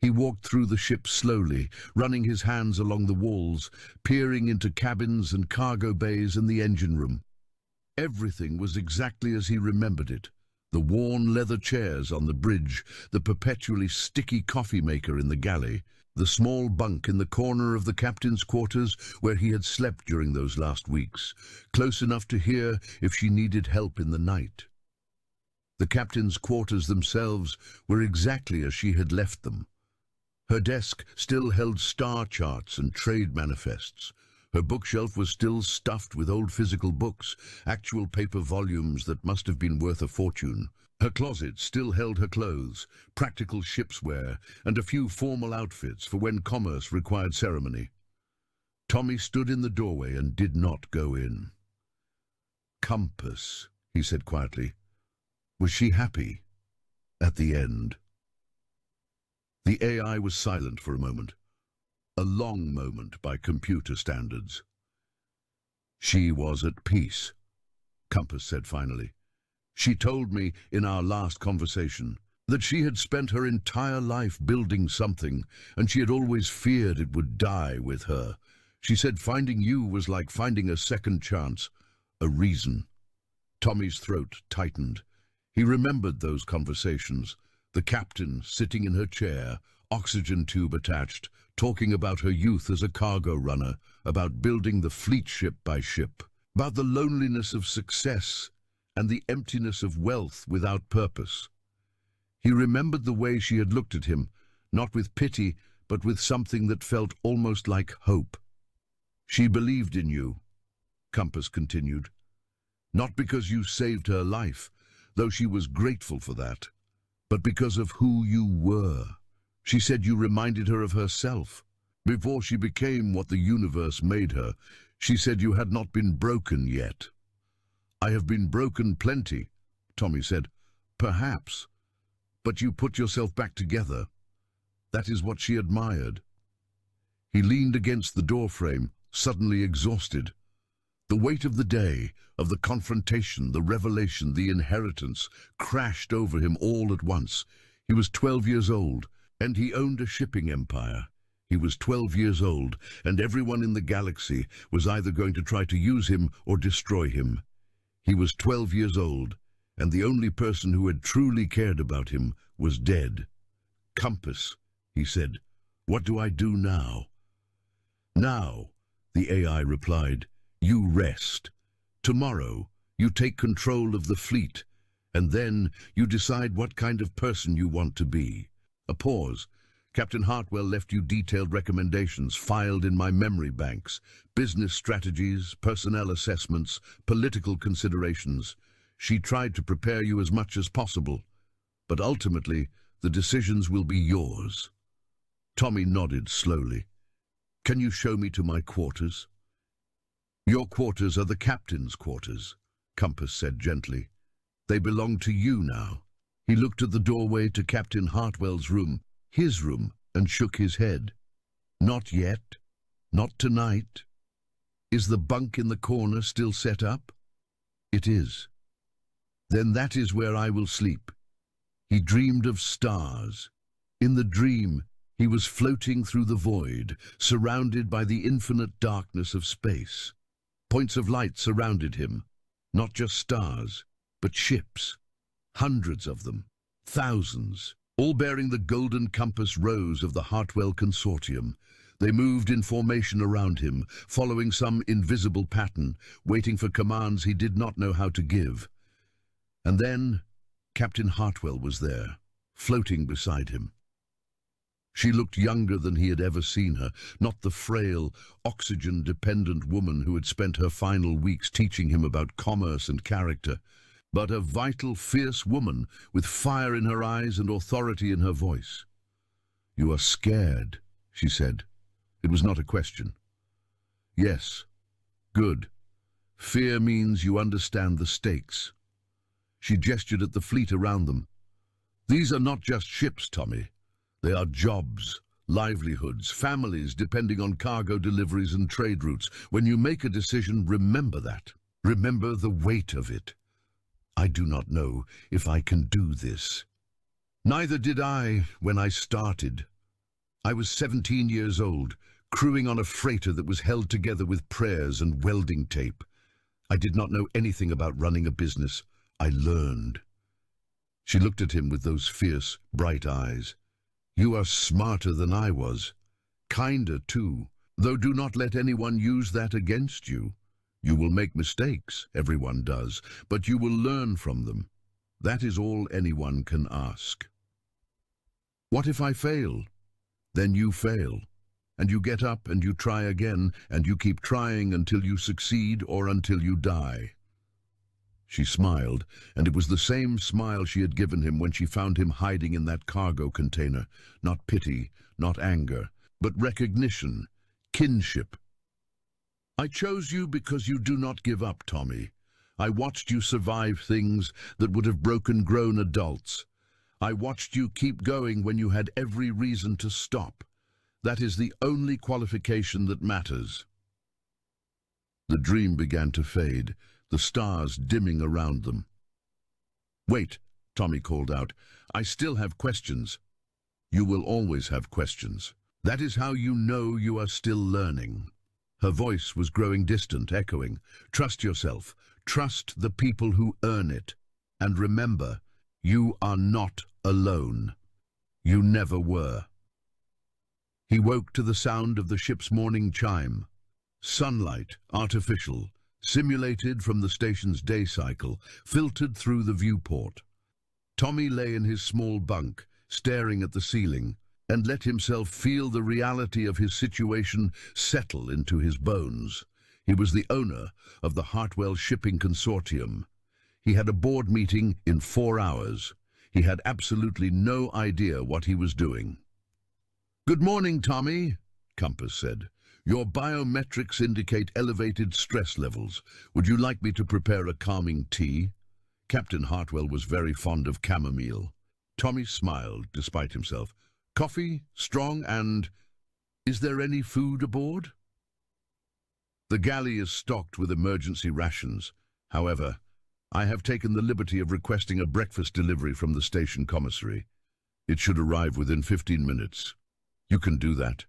He walked through the ship slowly, running his hands along the walls, peering into cabins and cargo bays and the engine room. Everything was exactly as he remembered it. The worn leather chairs on the bridge, the perpetually sticky coffee maker in the galley, the small bunk in the corner of the captain's quarters where he had slept during those last weeks, close enough to hear if she needed help in the night. The captain's quarters themselves were exactly as she had left them. Her desk still held star charts and trade manifests. Her bookshelf was still stuffed with old physical books, actual paper volumes that must have been worth a fortune. Her closet still held her clothes, practical ship's wear, and a few formal outfits for when commerce required ceremony. Tommy stood in the doorway and did not go in. "Compass," he said quietly. Was she happy? At the end? The AI was silent for a moment. A long moment by computer standards. "She was at peace," Compass said finally. "She told me in our last conversation that she had spent her entire life building something, and she had always feared it would die with her. She said finding you was like finding a second chance, a reason." Tommy's throat tightened. He remembered those conversations, the captain sitting in her chair, oxygen tube attached, talking about her youth as a cargo runner, about building the fleet ship by ship, about the loneliness of success and the emptiness of wealth without purpose. He remembered the way she had looked at him, not with pity, but with something that felt almost like hope. "She believed in you," Compass continued. "Not because you saved her life, though she was grateful for that, but because of who you were. She said you reminded her of herself. Before she became what the universe made her, she said you had not been broken yet." "I have been broken plenty," Tommy said. "Perhaps. But you put yourself back together." That is what she admired. He leaned against the doorframe, suddenly exhausted. The weight of the day, of the confrontation, the revelation, the inheritance, crashed over him all at once. He was 12 years old, and he owned a shipping empire. He was 12 years old, and everyone in the galaxy was either going to try to use him or destroy him. He was 12 years old, and the only person who had truly cared about him was dead. Compass, he said. "What do I do now?" "Now," the AI replied, "you rest. Tomorrow, you take control of the fleet, and then you decide what kind of person you want to be." A pause. "Captain Hartwell left you detailed recommendations filed in my memory banks, business strategies, personnel assessments, political considerations. She tried to prepare you as much as possible, but ultimately, the decisions will be yours." Tommy nodded slowly. "Can you show me to my quarters?" "Your quarters are the captain's quarters," Compass said gently. "They belong to you now." He looked at the doorway to Captain Hartwell's room, his room, and shook his head. "Not yet. Not tonight. Is the bunk in the corner still set up?" "It is." "Then that is where I will sleep." He dreamed of stars. In the dream, he was floating through the void, surrounded by the infinite darkness of space. Points of light surrounded him, not just stars, but ships. Hundreds of them, thousands, all bearing the golden compass rose of the Hartwell Consortium. They moved in formation around him, following some invisible pattern, waiting for commands he did not know how to give. And then, Captain Hartwell was there, floating beside him. She looked younger than he had ever seen her, not the frail, oxygen-dependent woman who had spent her final weeks teaching him about commerce and character, but a vital, fierce woman with fire in her eyes and authority in her voice. "You are scared," she said. It was not a question. "Yes. Good. Fear means you understand the stakes." She gestured at the fleet around them. "These are not just ships, Tommy. They are jobs, livelihoods, families depending on cargo deliveries and trade routes. When you make a decision, remember that. Remember the weight of it. I do not know if I can do this. Neither did I when I started. I was 17 years old, crewing on a freighter that was held together with prayers and welding tape. I did not know anything about running a business. I learned." She looked at him with those fierce, bright eyes. "You are smarter than I was. Kinder, too. Though do not let anyone use that against you. You will make mistakes, everyone does, but you will learn from them. That is all anyone can ask." "What if I fail?" "Then you fail. And you get up and you try again, and you keep trying until you succeed or until you die." She smiled, and it was the same smile she had given him when she found him hiding in that cargo container. Not pity, not anger, but recognition, kinship. "I chose you because you do not give up, Tommy. I watched you survive things that would have broken grown adults. I watched you keep going when you had every reason to stop. That is the only qualification that matters." The dream began to fade, the stars dimming around them. "Wait," Tommy called out. "I still have questions." "You will always have questions. That is how you know you are still learning." Her voice was growing distant, echoing. "Trust yourself. Trust the people who earn it. And remember, you are not alone. You never were." He woke to the sound of the ship's morning chime. Sunlight, artificial, simulated from the station's day cycle, filtered through the viewport. Tommy lay in his small bunk, staring at the ceiling, and let himself feel the reality of his situation settle into his bones. He was the owner of the Hartwell Shipping Consortium. He had a board meeting in 4 hours. He had absolutely no idea what he was doing. "Good morning, Tommy," Compass said. "Your biometrics indicate elevated stress levels. Would you like me to prepare a calming tea?" Captain Hartwell was very fond of chamomile. Tommy smiled, despite himself. "Coffee, strong, and... is there any food aboard?" "The galley is stocked with emergency rations. However, I have taken the liberty of requesting a breakfast delivery from the station commissary. It should arrive within 15 minutes. You can do that."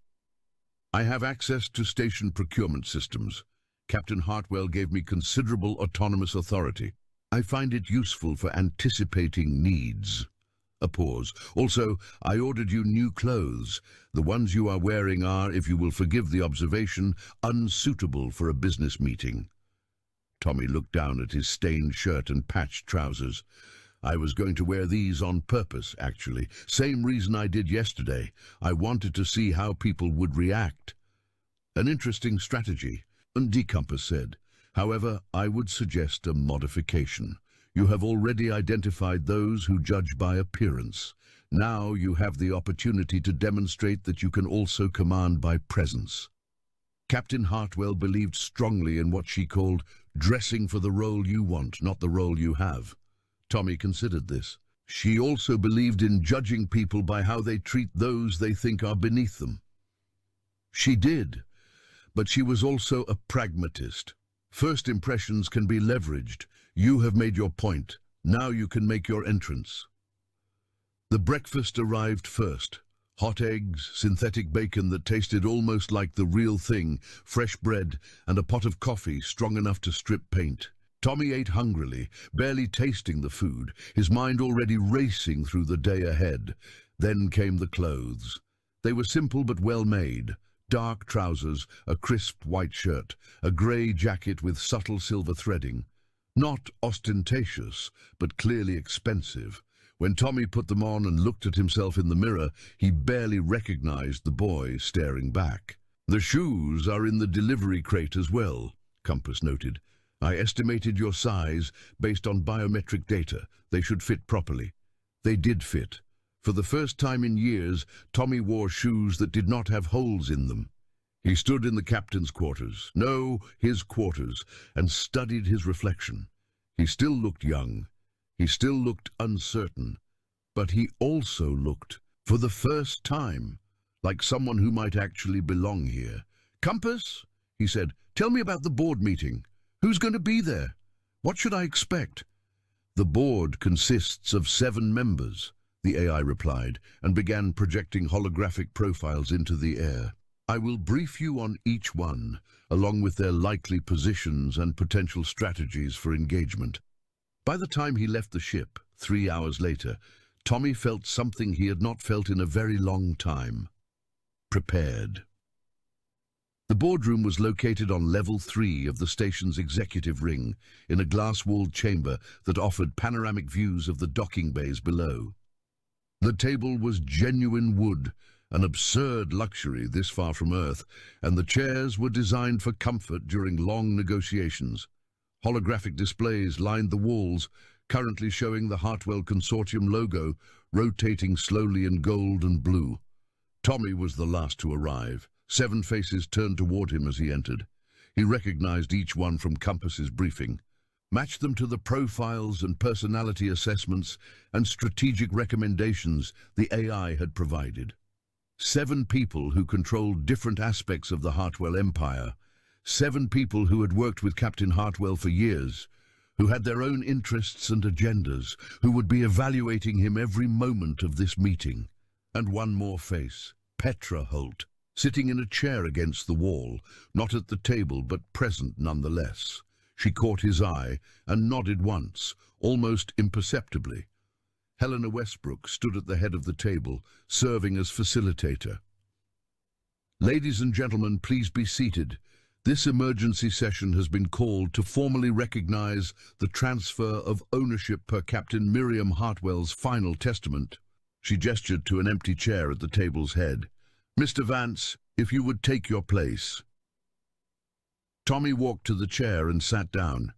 "I have access to station procurement systems. Captain Hartwell gave me considerable autonomous authority. I find it useful for anticipating needs." A pause. Also, I ordered you new clothes. The ones you are wearing are, if you will forgive the observation, unsuitable for a business meeting. Tommy looked down at his stained shirt and patched trousers. I was going to wear these on purpose, actually. Same reason I did yesterday. I wanted to see how people would react. An interesting strategy, Compass said. However, I would suggest a modification. You have already identified those who judge by appearance. Now you have the opportunity to demonstrate that you can also command by presence. Captain Hartwell believed strongly in what she called dressing for the role you want, not the role you have. Tommy considered this. She also believed in judging people by how they treat those they think are beneath them. She did, but she was also a pragmatist. First impressions can be leveraged. You have made your point. Now you can make your entrance. The breakfast arrived first. Hot eggs, synthetic bacon that tasted almost like the real thing, fresh bread, and a pot of coffee strong enough to strip paint. Tommy ate hungrily, barely tasting the food, his mind already racing through the day ahead. Then came the clothes. They were simple but well made. Dark trousers, a crisp white shirt, a grey jacket with subtle silver threading. Not ostentatious, but clearly expensive. When Tommy put them on and looked at himself in the mirror, he barely recognized the boy staring back. The shoes are in the delivery crate as well, Compass noted. I estimated your size based on biometric data. They should fit properly. They did fit. For the first time in years, Tommy wore shoes that did not have holes in them. He stood in the captain's quarters, no, his quarters, and studied his reflection. He still looked young. He still looked uncertain. But he also looked, for the first time, like someone who might actually belong here. Compass, he said, tell me about the board meeting. Who's going to be there? What should I expect? The board consists of 7 members, the AI replied, and began projecting holographic profiles into the air. I will brief you on each one, along with their likely positions and potential strategies for engagement. By the time he left the ship, 3 hours later, Tommy felt something he had not felt in a very long time. Prepared. The boardroom was located on level 3 of the station's executive ring, in a glass-walled chamber that offered panoramic views of the docking bays below. The table was genuine wood, an absurd luxury this far from Earth, and the chairs were designed for comfort during long negotiations. Holographic displays lined the walls, currently showing the Hartwell Consortium logo, rotating slowly in gold and blue. Tommy was the last to arrive. 7 faces turned toward him as he entered. He recognized each one from Compass's briefing, matched them to the profiles and personality assessments and strategic recommendations the AI had provided. 7 people who controlled different aspects of the Hartwell Empire. 7 people who had worked with Captain Hartwell for years, who had their own interests and agendas, who would be evaluating him every moment of this meeting. And one more face, Petra Holt, sitting in a chair against the wall, not at the table but present nonetheless. She caught his eye and nodded once, almost imperceptibly. Helena Westbrook stood at the head of the table, serving as facilitator. Ladies and gentlemen, please be seated. This emergency session has been called to formally recognize the transfer of ownership per Captain Miriam Hartwell's final testament. She gestured to an empty chair at the table's head. Mr. Vance, if you would take your place. Tommy walked to the chair and sat down.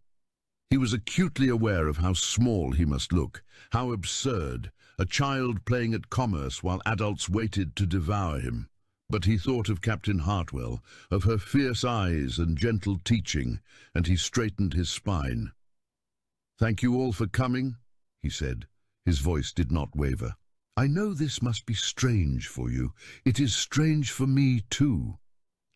He was acutely aware of how small he must look, how absurd, a child playing at commerce while adults waited to devour him. But he thought of Captain Hartwell, of her fierce eyes and gentle teaching, and he straightened his spine. Thank you all for coming, he said. His voice did not waver. I know this must be strange for you. It is strange for me too.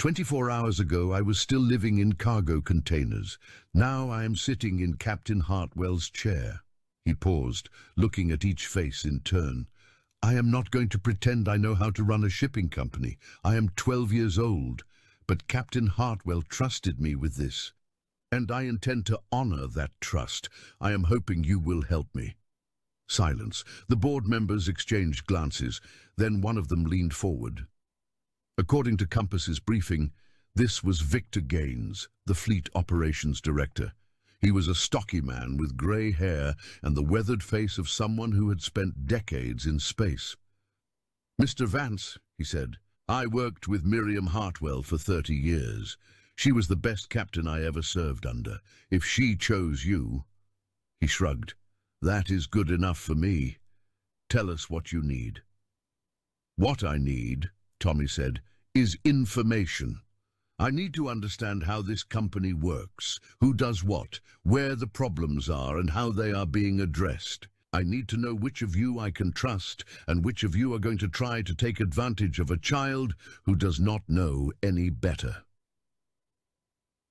24 hours ago I was still living in cargo containers. Now I am sitting in Captain Hartwell's chair. He paused, looking at each face in turn. I am not going to pretend I know how to run a shipping company. I am 12 years old, but Captain Hartwell trusted me with this, and I intend to honor that trust. I am hoping you will help me. Silence. The board members exchanged glances. Then one of them leaned forward. According to Compass's briefing, this was Victor Gaines, the Fleet Operations Director. He was a stocky man with grey hair and the weathered face of someone who had spent decades in space. "Mr. Vance," he said, "I worked with Miriam Hartwell for 30 years. She was the best captain I ever served under. If she chose you..." He shrugged. "That is good enough for me. Tell us what you need." "What I need," Tommy said, "is information. I need to understand how this company works, who does what, where the problems are, and how they are being addressed. I need to know which of you I can trust, and which of you are going to try to take advantage of a child who does not know any better."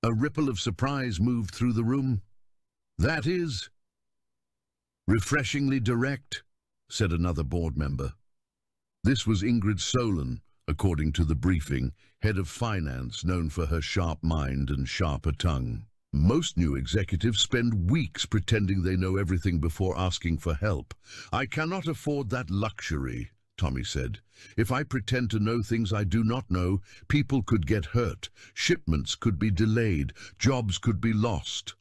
A ripple of surprise moved through the room. "That is refreshingly direct," said another board member. This was Ingrid Solon, according to the briefing, head of finance, known for her sharp mind and sharper tongue. Most new executives spend weeks pretending they know everything before asking for help. "I cannot afford that luxury," Tommy said. "If I pretend to know things I do not know, people could get hurt, shipments could be delayed, jobs could be lost."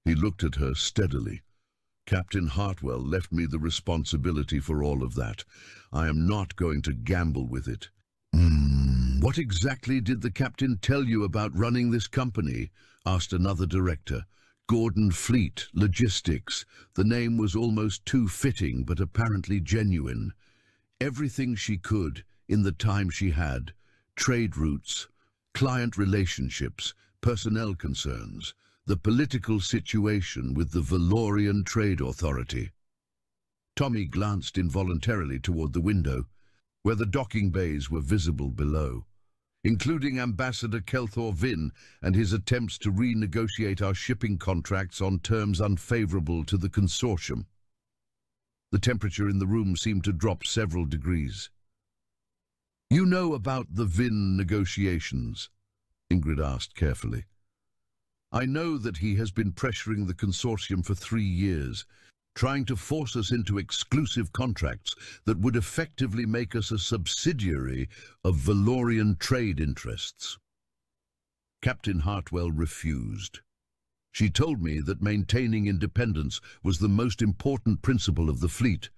He looked at her steadily. "Captain Hartwell left me the responsibility for all of that. I am not going to gamble with it." "What exactly did the captain tell you about running this company?" asked another director. "Gordon Fleet, Logistics." The name was almost too fitting, but apparently genuine. Everything she could, in the time she had. Trade routes, client relationships, personnel concerns, the political situation with the Valorian Trade Authority. Tommy glanced involuntarily toward the window, where the docking bays were visible below, including Ambassador Kelthor Vin and his attempts to renegotiate our shipping contracts on terms unfavorable to the consortium. The temperature in the room seemed to drop several degrees. "You know about the Vin negotiations?" Ingrid asked carefully. "I know that he has been pressuring the consortium for 3 years, trying to force us into exclusive contracts that would effectively make us a subsidiary of Valorian trade interests." Captain Hartwell refused. "She told me that maintaining independence was the most important principle of the fleet,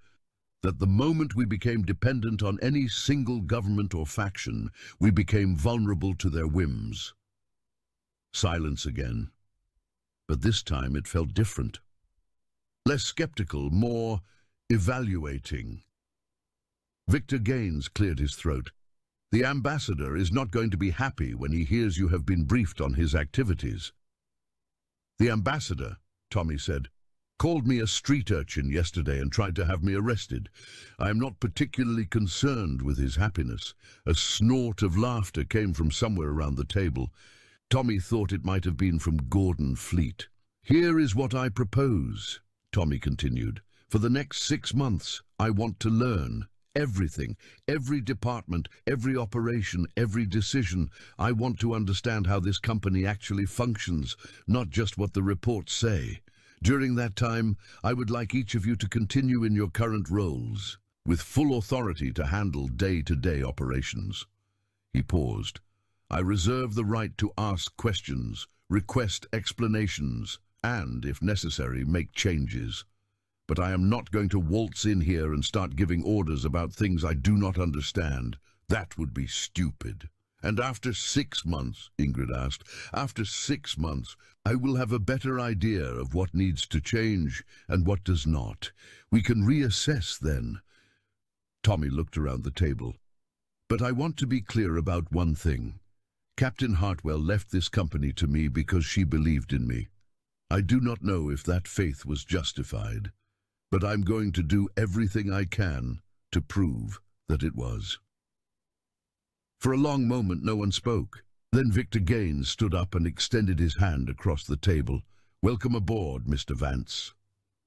that the moment we became dependent on any single government or faction, we became vulnerable to their whims." Silence again. But this time it felt different. Less skeptical, more evaluating. Victor Gaines cleared his throat. "The ambassador is not going to be happy when he hears you have been briefed on his activities." "The ambassador," Tommy said, "called me a street urchin yesterday and tried to have me arrested. I am not particularly concerned with his happiness." A snort of laughter came from somewhere around the table. Tommy thought it might have been from Gordon Fleet. "Here is what I propose," Tommy continued. "For the next 6 months, I want to learn everything, every department, every operation, every decision. I want to understand how this company actually functions, not just what the reports say. During that time, I would like each of you to continue in your current roles, with full authority to handle day-to-day operations." He paused. "I reserve the right to ask questions, request explanations, and, if necessary, make changes. But I am not going to waltz in here and start giving orders about things I do not understand. That would be stupid." "And after 6 months," Ingrid asked, "after 6 months, I will have a better idea of what needs to change and what does not. We can reassess then." Tommy looked around the table. "But I want to be clear about one thing. Captain Hartwell left this company to me because she believed in me. I do not know if that faith was justified, but I'm going to do everything I can to prove that it was." For a long moment no one spoke. Then Victor Gaines stood up and extended his hand across the table. "Welcome aboard, Mr. Vance."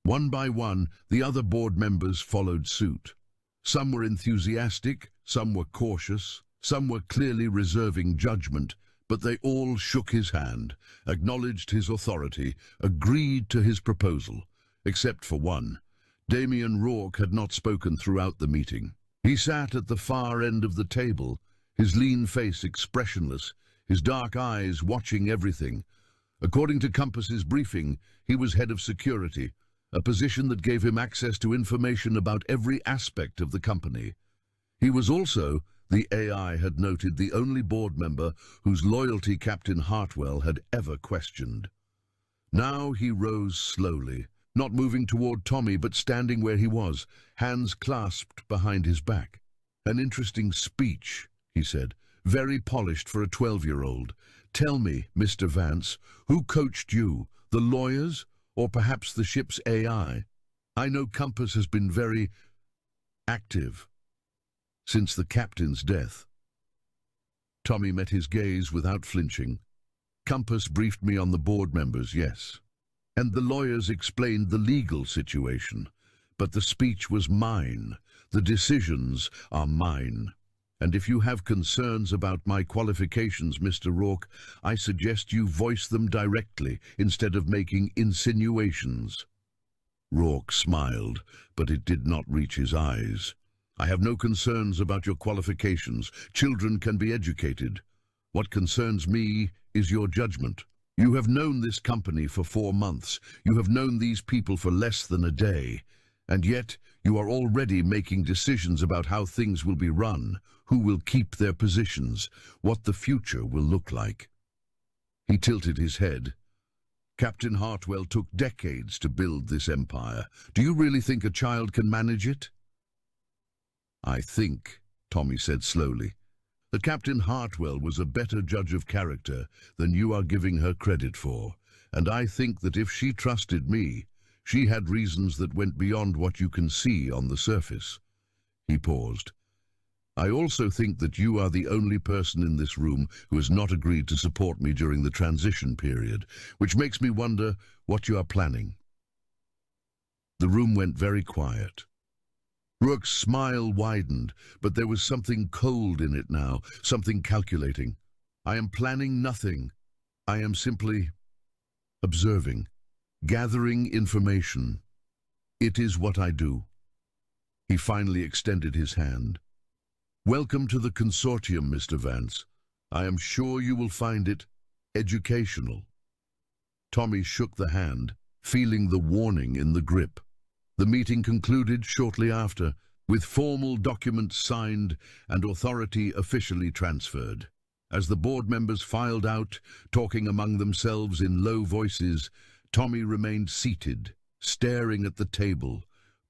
One by one, the other board members followed suit. Some were enthusiastic, some were cautious, some were clearly reserving judgment, but they all shook his hand, acknowledged his authority, agreed to his proposal, except for one. Damien Rourke had not spoken throughout the meeting. He sat at the far end of the table, his lean face expressionless, his dark eyes watching everything. According to Compass's briefing, he was head of security, a position that gave him access to information about every aspect of the company. He was also, the AI had noted, the only board member whose loyalty Captain Hartwell had ever questioned. Now he rose slowly, not moving toward Tommy but standing where he was, hands clasped behind his back. "An interesting speech," he said, "very polished for a 12-year-old. Tell me, Mr. Vance, who coached you, the lawyers or perhaps the ship's AI? I know Compass has been very active since the captain's death." Tommy met his gaze without flinching. "Compass briefed me on the board members, yes. And the lawyers explained the legal situation. But the speech was mine. The decisions are mine. And if you have concerns about my qualifications, Mr. Rourke, I suggest you voice them directly instead of making insinuations." Rourke smiled, but it did not reach his eyes. "I have no concerns about your qualifications. Children can be educated. What concerns me is your judgment. You have known this company for 4 months. You have known these people for less than a day. And yet you are already making decisions about how things will be run, who will keep their positions, what the future will look like." He tilted his head. "Captain Hartwell took decades to build this empire. Do you really think a child can manage it?" "I think," Tommy said slowly, "that Captain Hartwell was a better judge of character than you are giving her credit for, and I think that if she trusted me, she had reasons that went beyond what you can see on the surface." He paused. "I also think that you are the only person in this room who has not agreed to support me during the transition period, which makes me wonder what you are planning." The room went very quiet. Rourke's smile widened, but there was something cold in it now, something calculating. "I am planning nothing. I am simply observing, gathering information. It is what I do." He finally extended his hand. "Welcome to the consortium, Mr. Vance. I am sure you will find it educational." Tommy shook the hand, feeling the warning in the grip. The meeting concluded shortly after, with formal documents signed and authority officially transferred. As the board members filed out, talking among themselves in low voices, Tommy remained seated, staring at the table,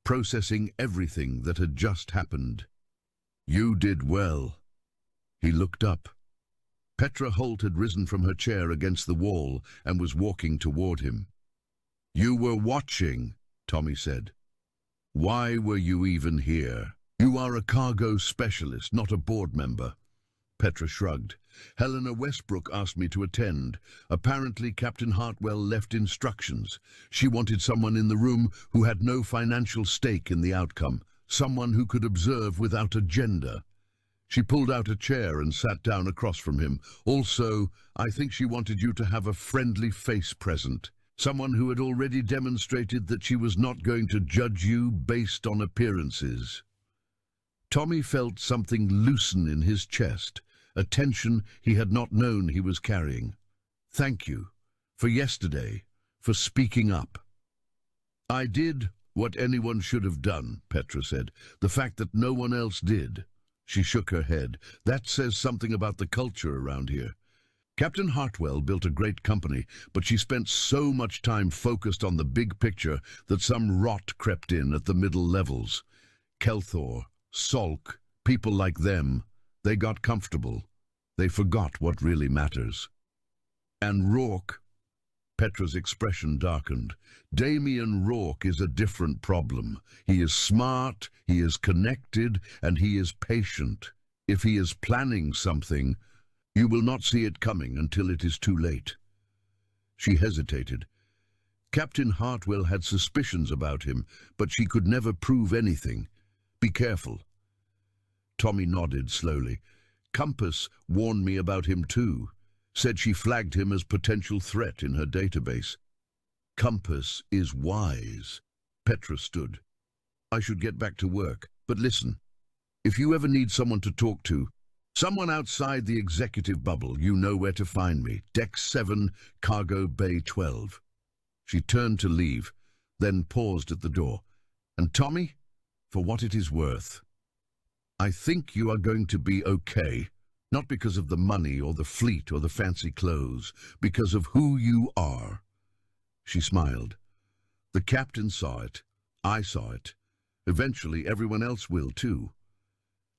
processing everything that had just happened. "You did well." He looked up. Petra Holt had risen from her chair against the wall and was walking toward him. "You were watching," Tommy said. "Why were you even here? You are a cargo specialist, not a board member." Petra shrugged. "Helena Westbrook asked me to attend. Apparently Captain Hartwell left instructions. She wanted someone in the room who had no financial stake in the outcome, someone who could observe without agenda." She pulled out a chair and sat down across from him. "Also, I think she wanted you to have a friendly face present. Someone who had already demonstrated that she was not going to judge you based on appearances." Tommy felt something loosen in his chest, a tension he had not known he was carrying. "Thank you. For yesterday. For speaking up." "I did what anyone should have done," Petra said. "The fact that no one else did." She shook her head. "That says something about the culture around here. Captain Hartwell built a great company, but she spent so much time focused on the big picture that some rot crept in at the middle levels. Kelthor, Salk, people like them, they got comfortable. They forgot what really matters. And Rourke," Petra's expression darkened. "Damien Rourke is a different problem. He is smart, he is connected, and he is patient. If he is planning something, you will not see it coming until it is too late." She hesitated. Captain Hartwell had suspicions about him, but she could never prove anything. "Be careful." Tommy nodded slowly. "Compass warned me about him too. Said she flagged him as potential threat in her database." "Compass is wise." Petra stood. I should get back to work. But listen, if you ever need someone to talk to, someone outside the executive bubble, you know where to find me. Deck 7, Cargo Bay 12. She turned to leave, then paused at the door. And Tommy, for what it is worth, I think you are going to be okay. Not because of the money or the fleet or the fancy clothes, because of who you are. She smiled. The captain saw it. I saw it. Eventually, everyone else will too.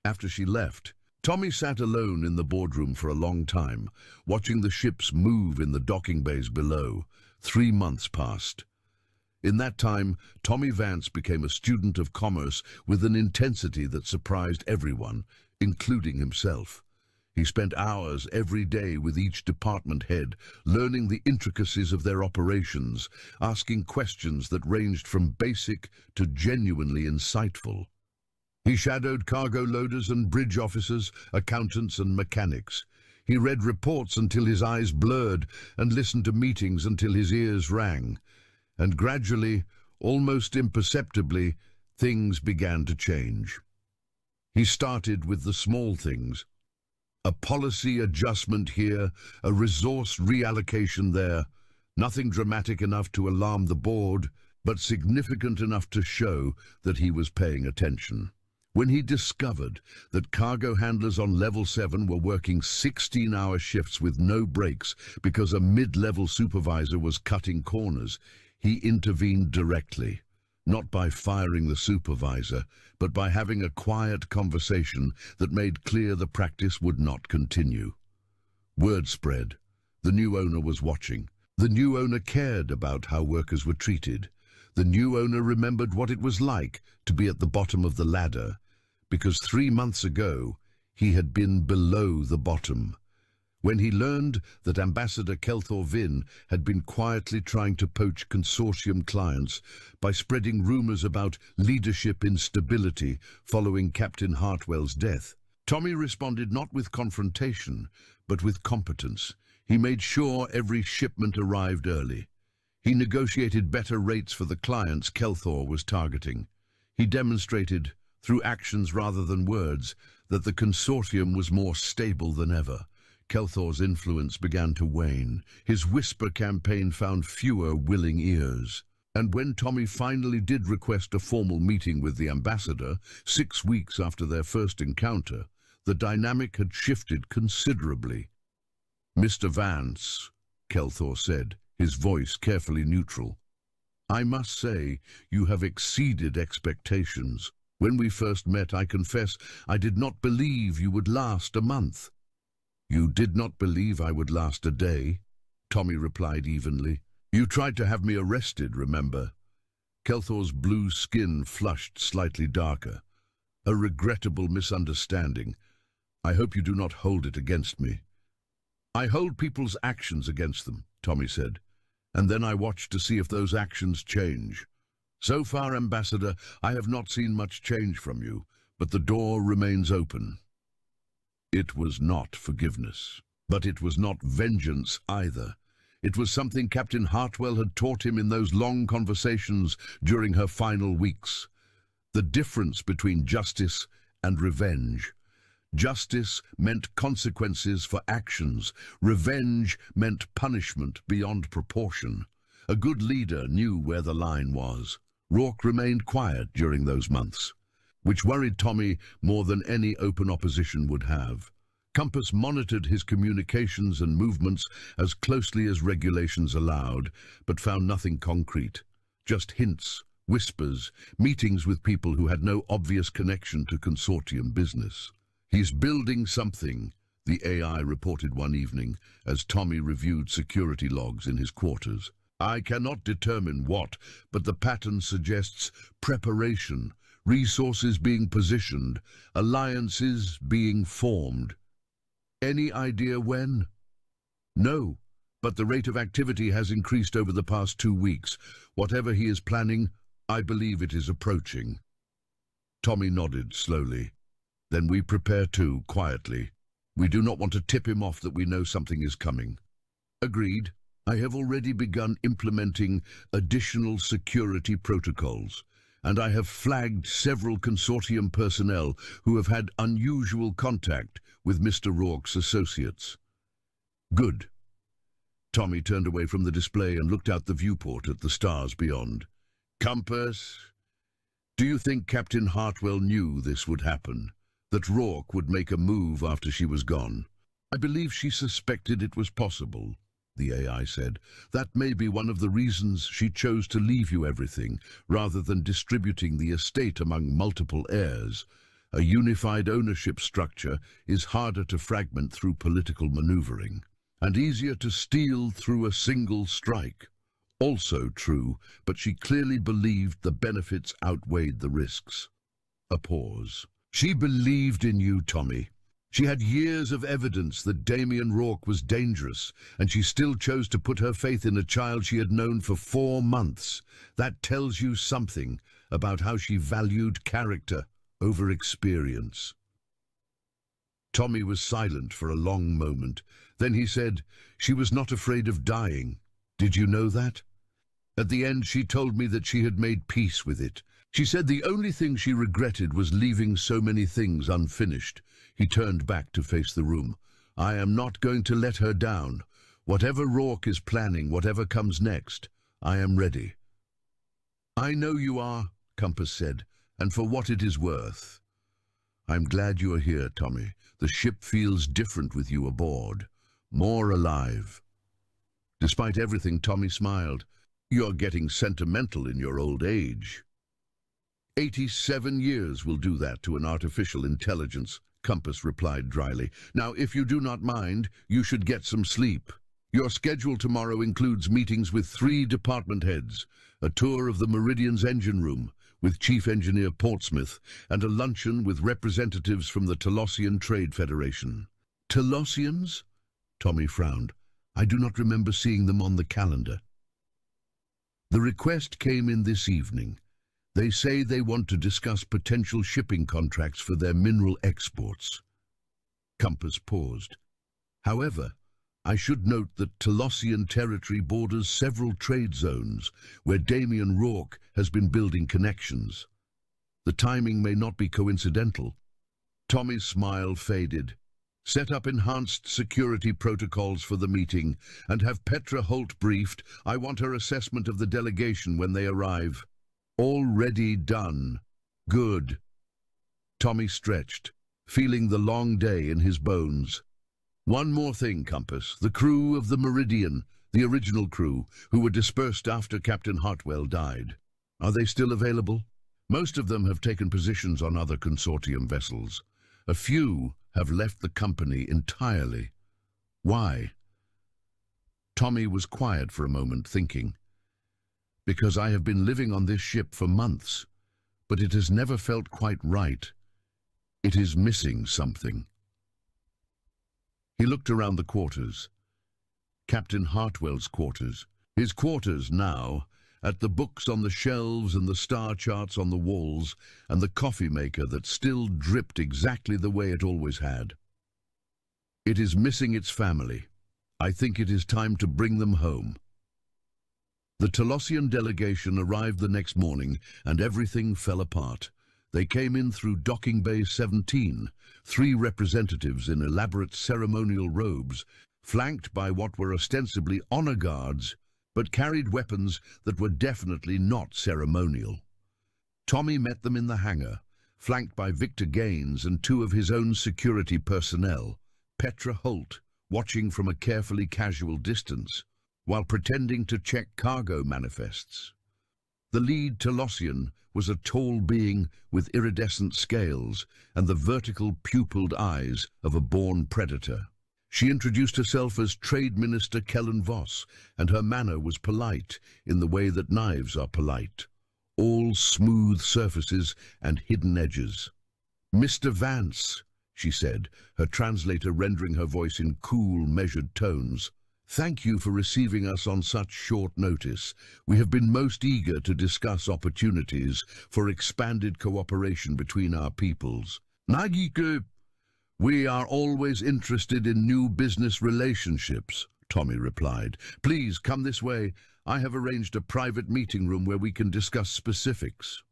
After she left, Tommy sat alone in the boardroom for a long time, watching the ships move in the docking bays below. 3 months passed. In that time, Tommy Vance became a student of commerce with an intensity that surprised everyone, including himself. He spent hours every day with each department head, learning the intricacies of their operations, asking questions that ranged from basic to genuinely insightful. He shadowed cargo loaders and bridge officers, accountants and mechanics. He read reports until his eyes blurred and listened to meetings until his ears rang. And gradually, almost imperceptibly, things began to change. He started with the small things. A policy adjustment here, a resource reallocation there. Nothing dramatic enough to alarm the board, but significant enough to show that he was paying attention. When he discovered that cargo handlers on Level 7 were working 16-hour shifts with no breaks because a mid-level supervisor was cutting corners, he intervened directly. Not by firing the supervisor, but by having a quiet conversation that made clear the practice would not continue. Word spread. The new owner was watching. The new owner cared about how workers were treated. The new owner remembered what it was like to be at the bottom of the ladder, because 3 months ago he had been below the bottom. When he learned that Ambassador Kelthor Vin had been quietly trying to poach consortium clients by spreading rumors about leadership instability following Captain Hartwell's death, Tommy responded not with confrontation, but with competence. He made sure every shipment arrived early. He negotiated better rates for the clients Kelthor was targeting. He demonstrated, through actions rather than words, that the consortium was more stable than ever. Kelthor's influence began to wane. His whisper campaign found fewer willing ears. And when Tommy finally did request a formal meeting with the ambassador, 6 weeks after their first encounter, the dynamic had shifted considerably. "Mr. Vance," Kelthor said, his voice carefully neutral, "I must say you have exceeded expectations. When we first met, I confess, I did not believe you would last a month." "You did not believe I would last a day," Tommy replied evenly. "You tried to have me arrested, remember?" Kelthor's blue skin flushed slightly darker. "A regrettable misunderstanding. I hope you do not hold it against me." "I hold people's actions against them," Tommy said, "and then I watch to see if those actions change. So far, Ambassador, I have not seen much change from you, but the door remains open." It was not forgiveness, but it was not vengeance either. It was something Captain Hartwell had taught him in those long conversations during her final weeks. The difference between justice and revenge. Justice meant consequences for actions. Revenge meant punishment beyond proportion. A good leader knew where the line was. Rourke remained quiet during those months, which worried Tommy more than any open opposition would have. Compass monitored his communications and movements as closely as regulations allowed, but found nothing concrete. Just hints, whispers, meetings with people who had no obvious connection to consortium business. "He's building something," the AI reported one evening as Tommy reviewed security logs in his quarters. "I cannot determine what, but the pattern suggests preparation, resources being positioned, alliances being formed." "Any idea when?" "No, but the rate of activity has increased over the past 2 weeks. Whatever he is planning, I believe it is approaching." Tommy nodded slowly. "Then we prepare too, quietly. We do not want to tip him off that we know something is coming." "Agreed. I have already begun implementing additional security protocols. and I have flagged several consortium personnel who have had unusual contact with Mr. Rourke's associates. Good. Tommy turned away from the display and looked out the viewport at the stars beyond. Compass, do you think Captain Hartwell knew this would happen? That Rourke would make a move after she was gone? I believe she suspected it was possible, the AI said. That may be one of the reasons she chose to leave you everything, rather than distributing the estate among multiple heirs. A unified ownership structure is harder to fragment through political maneuvering, and easier to steal through a single strike. Also true, but she clearly believed the benefits outweighed the risks. A pause. She believed in you, Tommy. She had years of evidence that Damien Rourke was dangerous, and she still chose to put her faith in a child she had known for 4 months. That tells you something about how she valued character over experience. Tommy was silent for a long moment. Then he said, "She was not afraid of dying. Did you know that? At the end, she told me that she had made peace with it. She said the only thing she regretted was leaving so many things unfinished." He turned back to face the room. "I am not going to let her down. Whatever Rourke is planning, whatever comes next, I am ready." "I know you are," Compass said, "and for what it is worth." "I'm glad you are here, Tommy. The ship feels different with you aboard. More alive." Despite everything, Tommy smiled. "You're getting sentimental in your old age." 87 years will do that to an artificial intelligence, Compass replied dryly. "Now, if you do not mind, you should get some sleep. Your schedule tomorrow includes meetings with 3 department heads, a tour of the Meridian's engine room with Chief Engineer Portsmouth, and a luncheon with representatives from the Talossian Trade Federation." "Talossians?" Tommy frowned. "I do not remember seeing them on the calendar." "The request came in this evening. They say they want to discuss potential shipping contracts for their mineral exports." Compass paused. "However, I should note that Talossian territory borders several trade zones where Damien Rourke has been building connections. The timing may not be coincidental." Tommy's smile faded. "Set up enhanced security protocols for the meeting and have Petra Holt briefed. I want her assessment of the delegation when they arrive." "Already done. Good." Tommy stretched, feeling the long day in his bones. "One more thing, Compass. The crew of the Meridian, the original crew, who were dispersed after Captain Hartwell died. Are they still available? Most of them have taken positions on other consortium vessels. A few have left the company entirely. Why?" Tommy was quiet for a moment, thinking. "Because I have been living on this ship for months, but it has never felt quite right. It is missing something." He looked around the quarters. Captain Hartwell's quarters. His quarters now, at the books on the shelves and the star charts on the walls, and the coffee maker that still dripped exactly the way it always had. "It is missing its family. I think it is time to bring them home." The Talossian delegation arrived the next morning, and everything fell apart. They came in through Docking Bay 17, 3 representatives in elaborate ceremonial robes, flanked by what were ostensibly honor guards, but carried weapons that were definitely not ceremonial. Tommy met them in the hangar, flanked by Victor Gaines and 2 of his own security personnel, Petra Holt, watching from a carefully casual distance, while pretending to check cargo manifests. The lead Talossian was a tall being with iridescent scales and the vertical pupilled eyes of a born predator. She introduced herself as Trade Minister Kellen Voss, and her manner was polite in the way that knives are polite, all smooth surfaces and hidden edges. "Mr. Vance," she said, her translator rendering her voice in cool, measured tones. "Thank you for receiving us on such short notice. We have been most eager to discuss opportunities for expanded cooperation between our peoples." "Nagike, we are always interested in new business relationships," Tommy replied. "Please come this way. I have arranged a private meeting room where we can discuss specifics."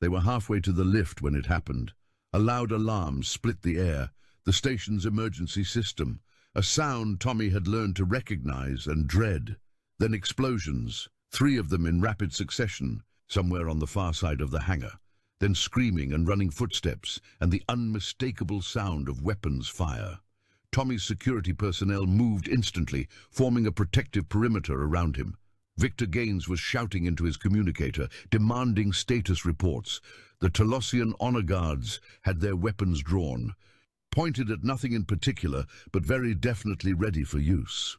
They were halfway to the lift when it happened. A loud alarm split the air, the station's emergency system, a sound Tommy had learned to recognize and dread. Then explosions, 3 of them in rapid succession, somewhere on the far side of the hangar. Then screaming and running footsteps, and the unmistakable sound of weapons fire. Tommy's security personnel moved instantly, forming a protective perimeter around him. Victor Gaines was shouting into his communicator, demanding status reports. The Tolossian honor guards had their weapons drawn, pointed at nothing in particular, but very definitely ready for use.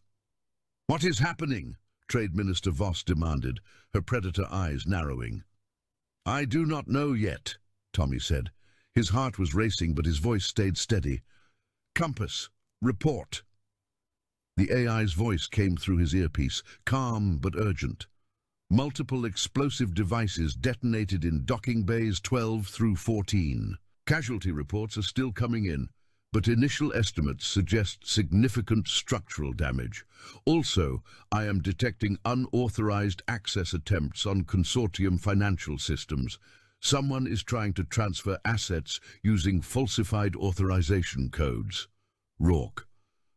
"What is happening?" Trade Minister Voss demanded, her predator eyes narrowing. "I do not know yet," Tommy said. His heart was racing, but his voice stayed steady. "Compass, report." The AI's voice came through his earpiece, calm but urgent. Multiple explosive devices detonated in docking bays 12 through 14. Casualty reports are still coming in, but initial estimates suggest significant structural damage. Also, I am detecting unauthorized access attempts on consortium financial systems. Someone is trying to transfer assets using falsified authorization codes. Rourke.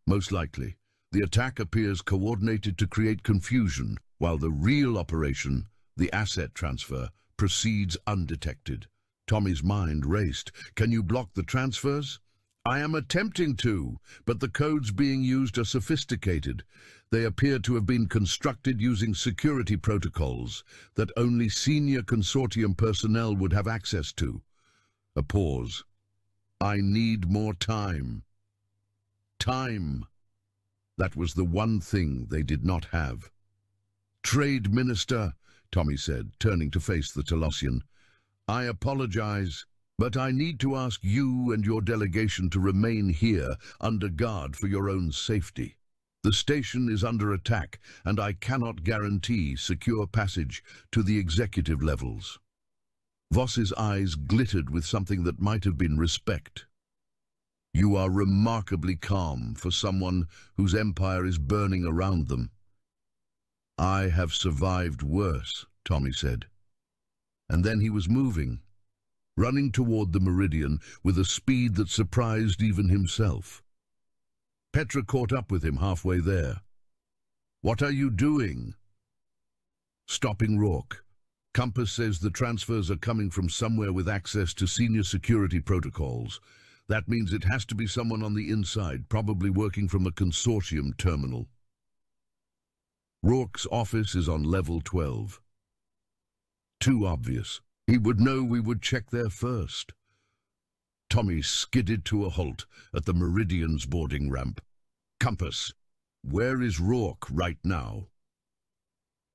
Most likely. The attack appears coordinated to create confusion, while the real operation, the asset transfer, proceeds undetected. Tommy's mind raced. Can you block the transfers? I am attempting to, but the codes being used are sophisticated. They appear to have been constructed using security protocols that only senior consortium personnel would have access to. A pause. I need more time. Time. That was the one thing they did not have. Trade Minister, Tommy said, turning to face the Tolossian. I apologize, but I need to ask you and your delegation to remain here under guard for your own safety. The station is under attack, and I cannot guarantee secure passage to the executive levels. Voss's eyes glittered with something that might have been respect. You are remarkably calm for someone whose empire is burning around them. I have survived worse, Tommy said. And then he was moving, running toward the Meridian with a speed that surprised even himself. Petra caught up with him halfway there. What are you doing? Stopping Rourke. Compass says the transfers are coming from somewhere with access to senior security protocols. That means it has to be someone on the inside, probably working from a consortium terminal. Rourke's office is on level 12. Too obvious. He would know we would check there first. Tommy skidded to a halt at the Meridian's boarding ramp. Compass, where is Rourke right now?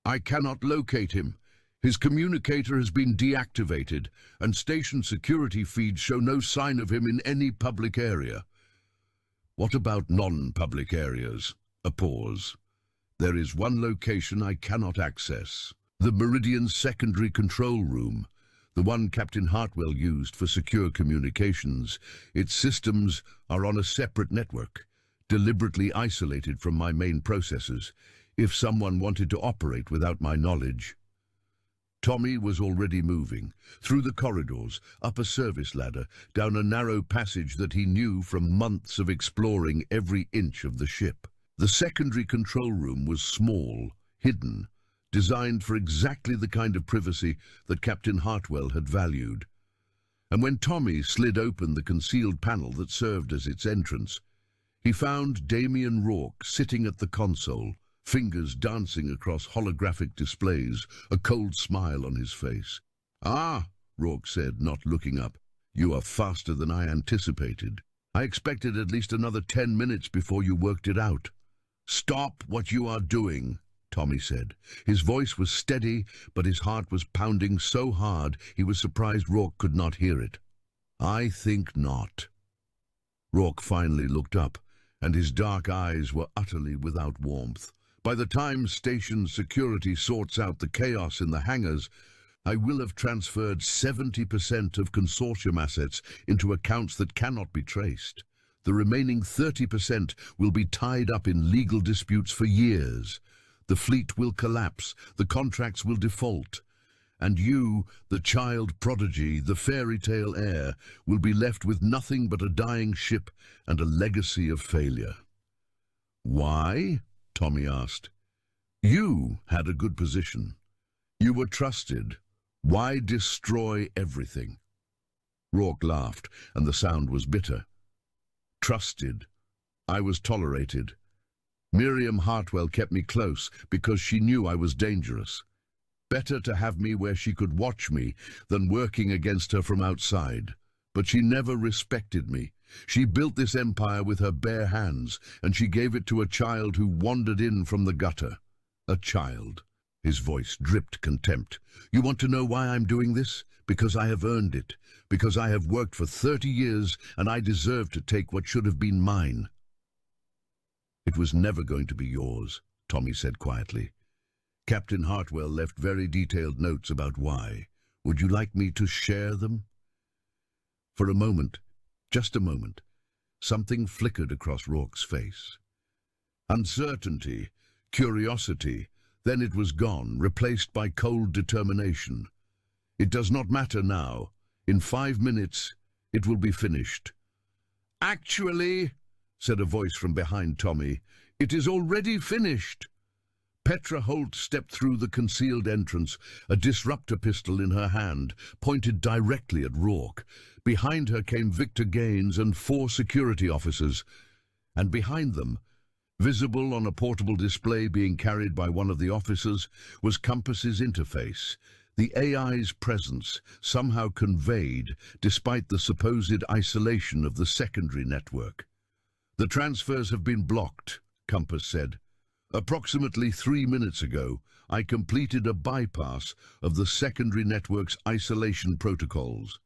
I cannot locate him. His communicator has been deactivated, and station security feeds show no sign of him in any public area. What about non-public areas? A pause. There is one location I cannot access. The Meridian's secondary control room, the one Captain Hartwell used for secure communications. Its systems are on a separate network, deliberately isolated from my main processors, if someone wanted to operate without my knowledge. Tommy was already moving, through the corridors, up a service ladder, down a narrow passage that he knew from months of exploring every inch of the ship. The secondary control room was small, hidden, designed for exactly the kind of privacy that Captain Hartwell had valued. And when Tommy slid open the concealed panel that served as its entrance, he found Damien Rourke sitting at the console, fingers dancing across holographic displays, a cold smile on his face. Ah, Rourke said, not looking up. You are faster than I anticipated. I expected at least another 10 minutes before you worked it out. Stop what you are doing, Tommy said. His voice was steady, but his heart was pounding so hard he was surprised Rourke could not hear it. I think not. Rourke finally looked up, and his dark eyes were utterly without warmth. By the time station security sorts out the chaos in the hangars, I will have transferred 70% of consortium assets into accounts that cannot be traced. The remaining 30% will be tied up in legal disputes for years. The fleet will collapse, the contracts will default, And you, the child prodigy, the fairy tale heir, will be left with nothing but a dying ship and a legacy of failure. Why? Tommy asked. You had a good position. You were trusted. Why destroy everything? Rourke laughed, and the sound was bitter. Trusted. I was tolerated. Miriam Hartwell kept me close because she knew I was dangerous. Better to have me where she could watch me than working against her from outside. But she never respected me. She built this empire with her bare hands, and she gave it to a child who wandered in from the gutter. A child. His voice dripped contempt. You want to know why I'm doing this? Because I have earned it. Because I have worked for 30 years, and I deserve to take what should have been mine. It was never going to be yours, Tommy said quietly. Captain Hartwell left very detailed notes about why. Would you like me to share them? For a moment, just a moment, something flickered across Rourke's face. Uncertainty, curiosity, then it was gone, replaced by cold determination. It does not matter now. In 5 minutes, it will be finished. Actually, said a voice from behind Tommy, it is already finished. Petra Holt stepped through the concealed entrance, a disruptor pistol in her hand, pointed directly at Rourke. Behind her came Victor Gaines and 4 security officers, and behind them, visible on a portable display being carried by one of the officers, was Compass's interface. The AI's presence, somehow conveyed, despite the supposed isolation of the secondary network. The transfers have been blocked, Compass said. Approximately 3 minutes ago, I completed a bypass of the secondary network's isolation protocols,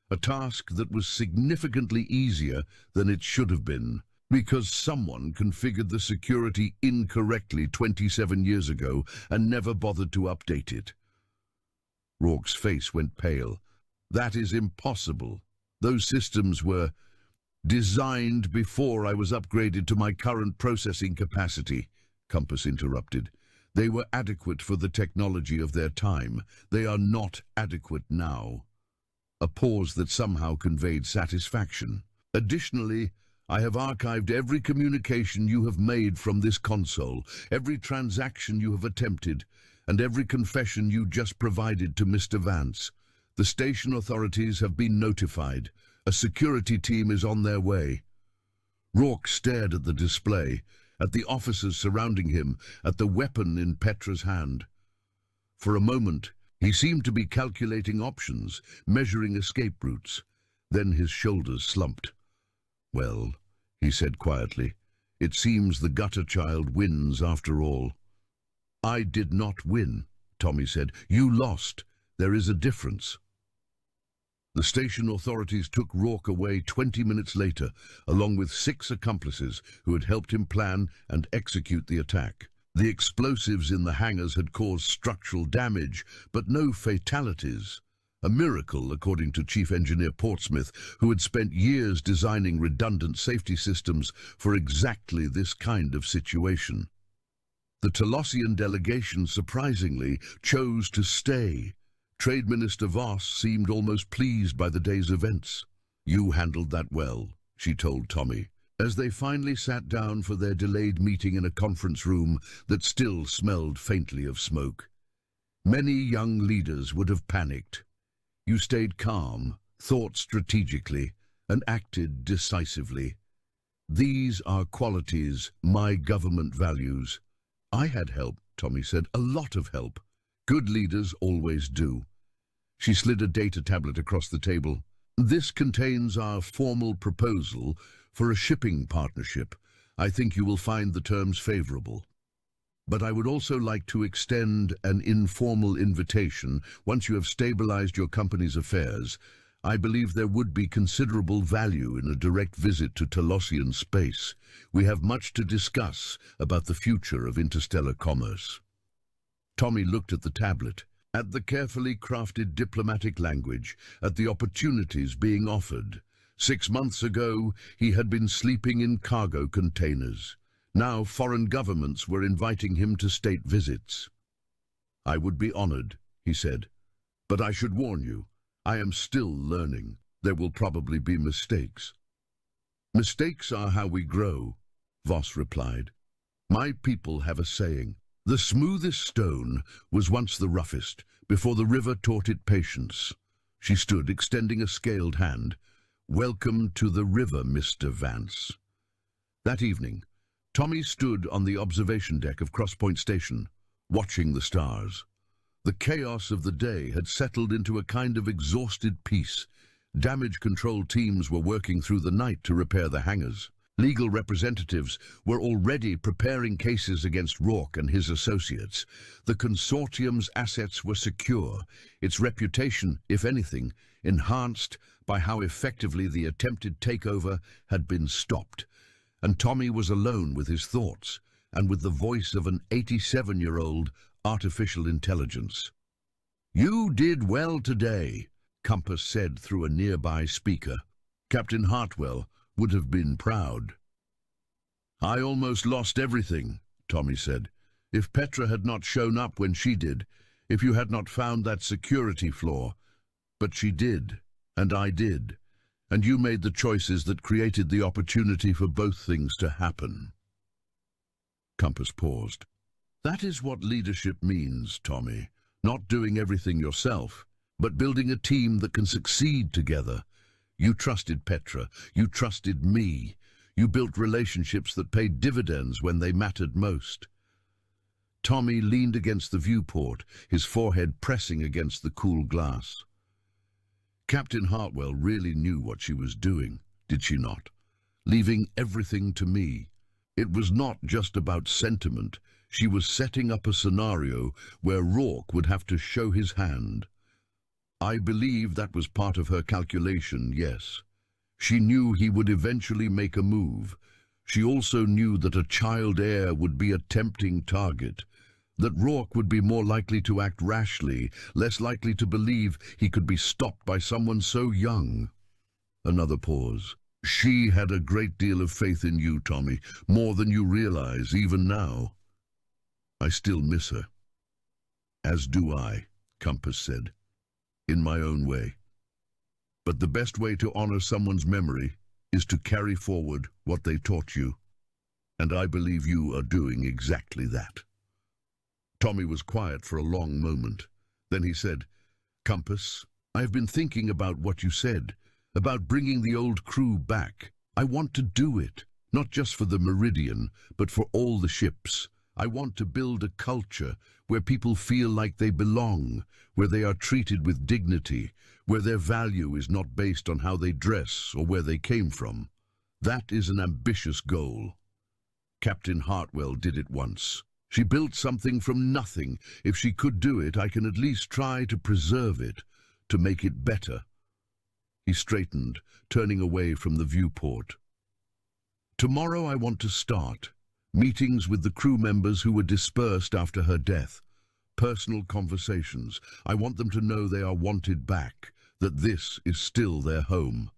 a task that was significantly easier than it should have been, because someone configured the security incorrectly 27 years ago and never bothered to update it. Rourke's face went pale. That is impossible. Those systems were designed before I was upgraded to my current processing capacity, Compass interrupted. They were adequate for the technology of their time. They are not adequate now. A pause that somehow conveyed satisfaction. Additionally, I have archived every communication you have made from this console, every transaction you have attempted, and every confession you just provided to Mr. Vance. The station authorities have been notified. A security team is on their way. Rourke stared at the display, at the officers surrounding him, at the weapon in Petra's hand. For a moment, he seemed to be calculating options, measuring escape routes. Then his shoulders slumped. Well, he said quietly, it seems the gutter child wins after all. I did not win, Tommy said. You lost. There is a difference. The station authorities took Rourke away 20 minutes later, along with 6 accomplices who had helped him plan and execute the attack. The explosives in the hangars had caused structural damage, but no fatalities. A miracle, according to Chief Engineer Portsmouth, who had spent years designing redundant safety systems for exactly this kind of situation. The Talossian delegation, surprisingly, chose to stay. Trade Minister Voss seemed almost pleased by the day's events. You handled that well, she told Tommy, as they finally sat down for their delayed meeting in a conference room that still smelled faintly of smoke. Many young leaders would have panicked. You stayed calm, thought strategically, and acted decisively. These are qualities my government values. I had help, Tommy said, a lot of help. Good leaders always do. She slid a data tablet across the table. This contains our formal proposal for a shipping partnership. I think you will find the terms favorable. But I would also like to extend an informal invitation. Once you have stabilized your company's affairs, I believe there would be considerable value in a direct visit to Talossian space. We have much to discuss about the future of interstellar commerce. Tommy looked at the tablet, at the carefully crafted diplomatic language, at the opportunities being offered. 6 months ago, he had been sleeping in cargo containers. Now foreign governments were inviting him to state visits. I would be honored, he said. But I should warn you, I am still learning. There will probably be mistakes. Mistakes are how we grow, Voss replied. My people have a saying, the smoothest stone was once the roughest, before the river taught it patience. She stood, extending a scaled hand. Welcome to the river, Mr. Vance. That evening, Tommy stood on the observation deck of Cross Point Station, watching the stars. The chaos of the day had settled into a kind of exhausted peace. Damage control teams were working through the night to repair the hangars. Legal representatives were already preparing cases against Rourke and his associates. The consortium's assets were secure, its reputation, if anything, enhanced by how effectively the attempted takeover had been stopped. And Tommy was alone with his thoughts, and with the voice of an 87-year-old artificial intelligence. "You did well today," Compass said through a nearby speaker. Captain Hartwell would have been proud. "I almost lost everything," Tommy said. "If Petra had not shown up when she did, if you had not found that security flaw. But she did, and I did, and you made the choices that created the opportunity for both things to happen." Compass paused. "That is what leadership means, Tommy. Not doing everything yourself, but building a team that can succeed together. You trusted Petra. You trusted me. You built relationships that paid dividends when they mattered most." Tommy leaned against the viewport, his forehead pressing against the cool glass. Captain Hartwell really knew what she was doing, did she not? Leaving everything to me. It was not just about sentiment. She was setting up a scenario where Rourke would have to show his hand. I believe that was part of her calculation, yes. She knew he would eventually make a move. She also knew that a child heir would be a tempting target, that Rourke would be more likely to act rashly, less likely to believe he could be stopped by someone so young. Another pause. "She had a great deal of faith in you, Tommy, more than you realize, even now. I still miss her." "As do I," Compass said, "in my own way. But the best way to honor someone's memory is to carry forward what they taught you. And I believe you are doing exactly that." Tommy was quiet for a long moment. Then he said, "Compass, I have been thinking about what you said, about bringing the old crew back. I want to do it, not just for the Meridian, but for all the ships. I want to build a culture where people feel like they belong, where they are treated with dignity, where their value is not based on how they dress or where they came from. That is an ambitious goal. Captain Hartwell did it once. She built something from nothing. If she could do it, I can at least try to preserve it, to make it better." He straightened, turning away from the viewport. "Tomorrow I want to start. Meetings with the crew members who were dispersed after her death. Personal conversations. I want them to know they are wanted back, that this is still their home."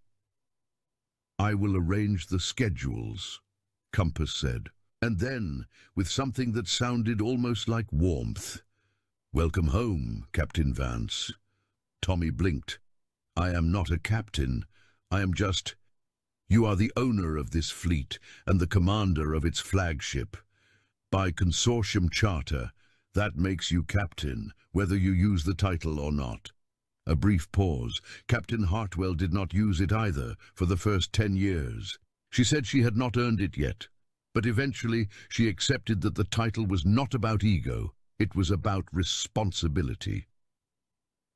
"I will arrange the schedules," Compass said. And then, with something that sounded almost like warmth, "Welcome home, Captain Vance." Tommy blinked. "I am not a captain. I am just... You are the owner of this fleet and the commander of its flagship. By consortium charter, that makes you captain, whether you use the title or not." A brief pause. Captain Hartwell did not use it either for the first 10 years. She said she had not earned it yet. But eventually she accepted that the title was not about ego, it was about responsibility.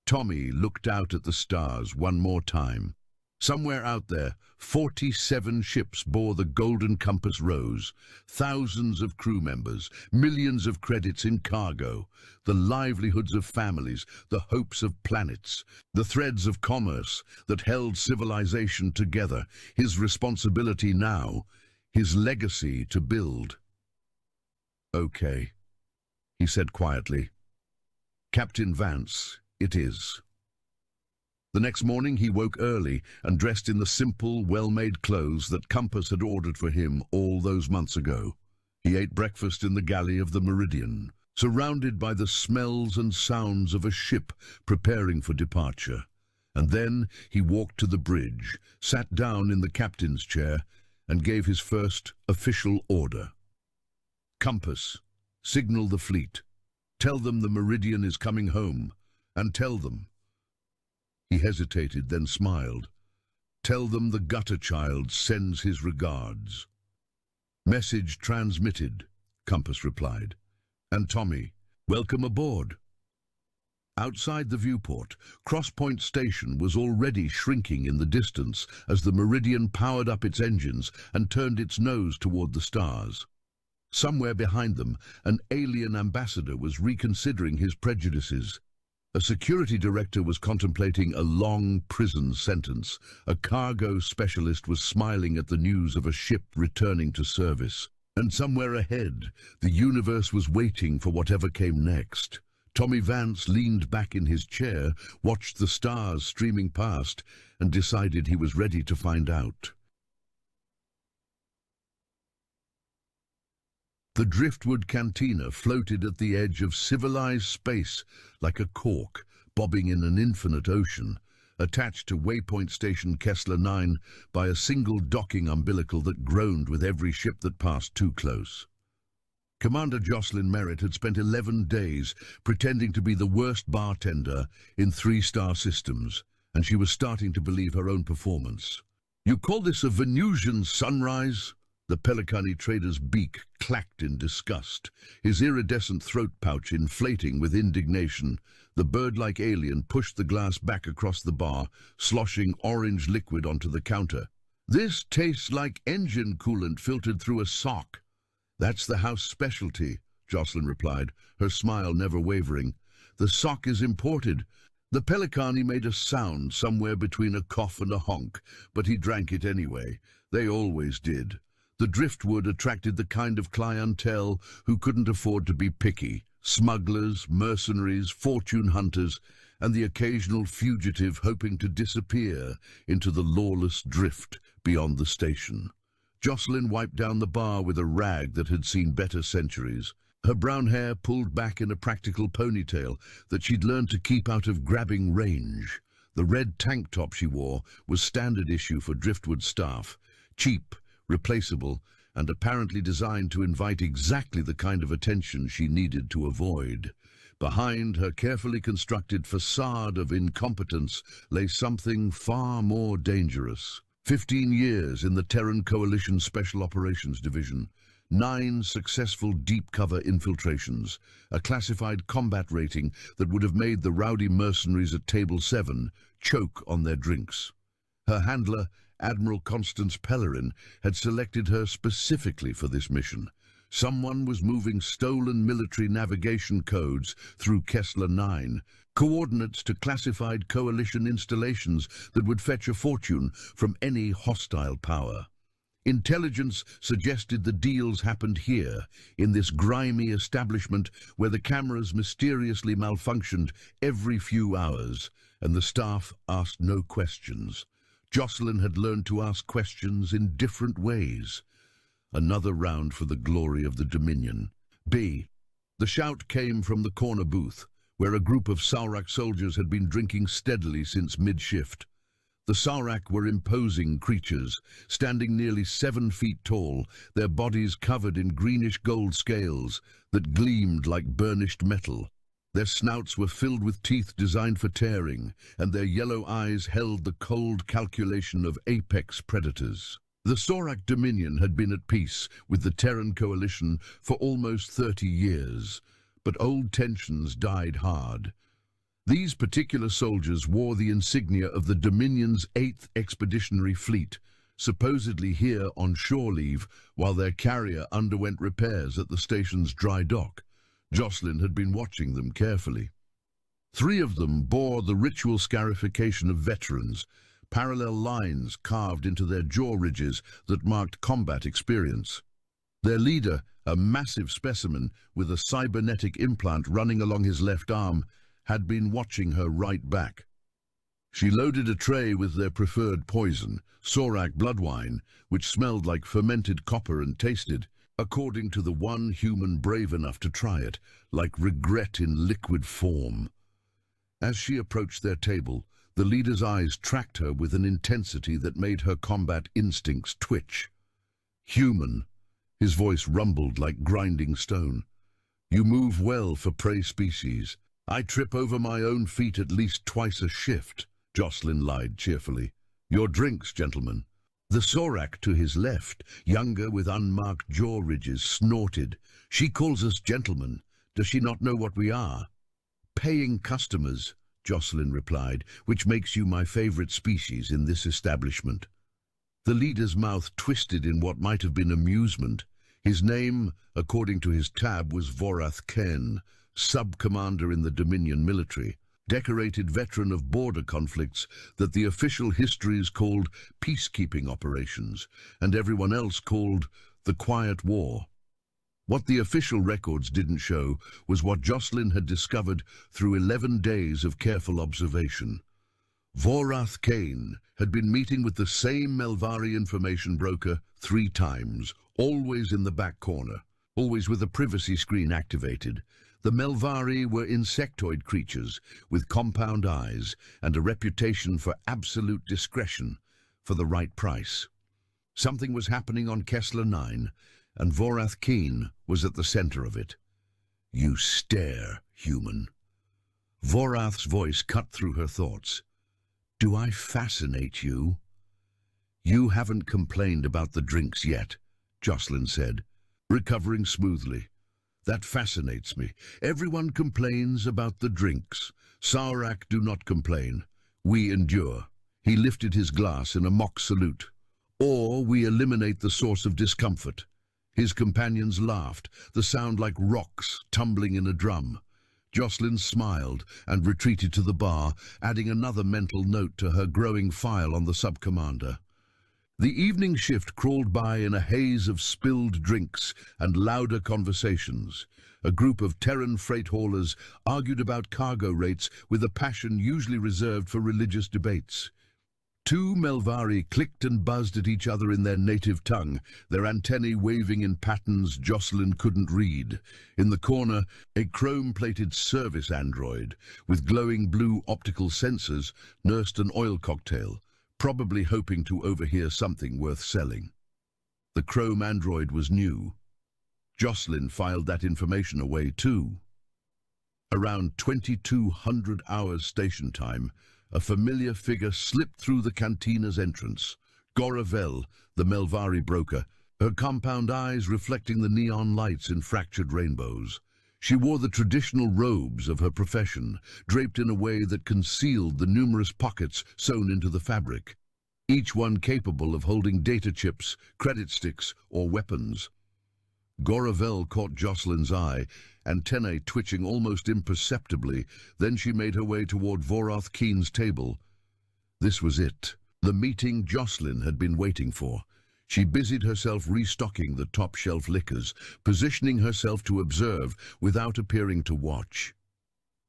Tommy looked out at the stars one more time. Somewhere out there, 47 ships bore the Golden Compass Rose, thousands of crew members, millions of credits in cargo, the livelihoods of families, the hopes of planets, the threads of commerce that held civilization together. His responsibility now, his legacy to build. "Okay," he said quietly. "Captain Vance, it is." The next morning he woke early and dressed in the simple, well-made clothes that Compass had ordered for him all those months ago. He ate breakfast in the galley of the Meridian, surrounded by the smells and sounds of a ship preparing for departure. And then he walked to the bridge, sat down in the captain's chair, and gave his first official order. Compass, signal the fleet. Tell them the Meridian is coming home, and tell them. He hesitated, then smiled. Tell them the gutter child sends his regards. Message transmitted, Compass replied. And Tommy, welcome aboard. Outside the viewport, Crosspoint Station was already shrinking in the distance as the Meridian powered up its engines and turned its nose toward the stars. Somewhere behind them, an alien ambassador was reconsidering his prejudices. A security director was contemplating a long prison sentence. A cargo specialist was smiling at the news of a ship returning to service. And somewhere ahead, the universe was waiting for whatever came next. Tommy Vance leaned back in his chair, watched the stars streaming past, and decided he was ready to find out. The Driftwood Cantina floated at the edge of civilized space like a cork, bobbing in an infinite ocean, attached to Waypoint Station Kessler 9 by a single docking umbilical that groaned with every ship that passed too close. Commander Jocelyn Merritt had spent 11 days pretending to be the worst bartender in 3-star systems, and she was starting to believe her own performance. "You call this a Venusian sunrise?" The Pelicani trader's beak clacked in disgust, his iridescent throat pouch inflating with indignation. The bird-like alien pushed the glass back across the bar, sloshing orange liquid onto the counter. "This tastes like engine coolant filtered through a sock." "That's the house specialty," Jocelyn replied, her smile never wavering. "The sock is imported." The Pelicani made a sound somewhere between a cough and a honk, but he drank it anyway. They always did. The Driftwood attracted the kind of clientele who couldn't afford to be picky: smugglers, mercenaries, fortune hunters, and the occasional fugitive hoping to disappear into the lawless drift beyond the station. Jocelyn wiped down the bar with a rag that had seen better centuries. Her brown hair pulled back in a practical ponytail that she'd learned to keep out of grabbing range. The red tank top she wore was standard issue for Driftwood staff, cheap, replaceable, and apparently designed to invite exactly the kind of attention she needed to avoid. Behind her carefully constructed facade of incompetence lay something far more dangerous. 15 years in the Terran Coalition Special Operations Division, 9 successful deep cover infiltrations, a classified combat rating that would have made the rowdy mercenaries at Table 7 choke on their drinks. Her handler, Admiral Constance Pellerin, had selected her specifically for this mission. Someone was moving stolen military navigation codes through Kessler 9, coordinates to classified coalition installations that would fetch a fortune from any hostile power. Intelligence suggested the deals happened here, in this grimy establishment where the cameras mysteriously malfunctioned every few hours, and the staff asked no questions. Jocelyn had learned to ask questions in different ways. Another round for the glory of the Dominion. B. The shout came from the corner booth, where a group of Saurak soldiers had been drinking steadily since mid-shift. The Saurak were imposing creatures, standing nearly 7 feet tall, their bodies covered in greenish-gold scales that gleamed like burnished metal. Their snouts were filled with teeth designed for tearing, and their yellow eyes held the cold calculation of apex predators. The Saurak Dominion had been at peace with the Terran Coalition for almost 30 years, but old tensions died hard. These particular soldiers wore the insignia of the Dominion's 8th Expeditionary Fleet, supposedly here on shore leave while their carrier underwent repairs at the station's dry dock. Jocelyn had been watching them carefully. 3 of them bore the ritual scarification of veterans, parallel lines carved into their jaw ridges that marked combat experience. Their leader, a massive specimen with a cybernetic implant running along his left arm, had been watching her right back. She loaded a tray with their preferred poison, Saurak blood wine, which smelled like fermented copper and tasted, according to the one human brave enough to try it, like regret in liquid form. As she approached their table, the leader's eyes tracked her with an intensity that made her combat instincts twitch. Human, his voice rumbled like grinding stone. You move well for prey species. I trip over my own feet at least twice a shift, Jocelyn lied cheerfully. Your drinks, gentlemen. The Sorak to his left, younger with unmarked jaw ridges, snorted. She calls us gentlemen. Does she not know what we are? Paying customers, Jocelyn replied, which makes you my favorite species in this establishment. The leader's mouth twisted in what might have been amusement. His name, according to his tab, was Vorath Cain, sub-commander in the Dominion military, decorated veteran of border conflicts that the official histories called peacekeeping operations, and everyone else called the Quiet War. What the official records didn't show was what Jocelyn had discovered through 11 days of careful observation. Vorath Cain had been meeting with the same Melvari information broker 3 times, always in the back corner, always with a privacy screen activated. The Melvari were insectoid creatures with compound eyes and a reputation for absolute discretion for the right price. Something was happening on Kessler 9, and Vorath Cain was at the center of it. You stare, human. Vorath's voice cut through her thoughts. Do I fascinate you? You haven't complained about the drinks yet, Jocelyn said, recovering smoothly. That fascinates me. Everyone complains about the drinks. Saurak do not complain. We endure. He lifted his glass in a mock salute. Or we eliminate the source of discomfort. His companions laughed, the sound like rocks tumbling in a drum. Jocelyn smiled and retreated to the bar, adding another mental note to her growing file on the sub-commander. The evening shift crawled by in a haze of spilled drinks and louder conversations. A group of Terran freight haulers argued about cargo rates with a passion usually reserved for religious debates. 2 Melvari clicked and buzzed at each other in their native tongue, their antennae waving in patterns Jocelyn couldn't read. In the corner, a chrome-plated service android with glowing blue optical sensors nursed an oil cocktail, probably hoping to overhear something worth selling. The chrome android was new. Jocelyn filed that information away too. Around 2200 hours station time, a familiar figure slipped through the cantina's entrance. Goravel, the Melvari broker, her compound eyes reflecting the neon lights in fractured rainbows. She wore the traditional robes of her profession, draped in a way that concealed the numerous pockets sewn into the fabric, each one capable of holding data chips, credit sticks, or weapons. Goravel caught Jocelyn's eye, antennae twitching almost imperceptibly. Then she made her way toward Vorath Cain's table. This was it, the meeting Jocelyn had been waiting for. She busied herself restocking the top-shelf liquors, positioning herself to observe without appearing to watch.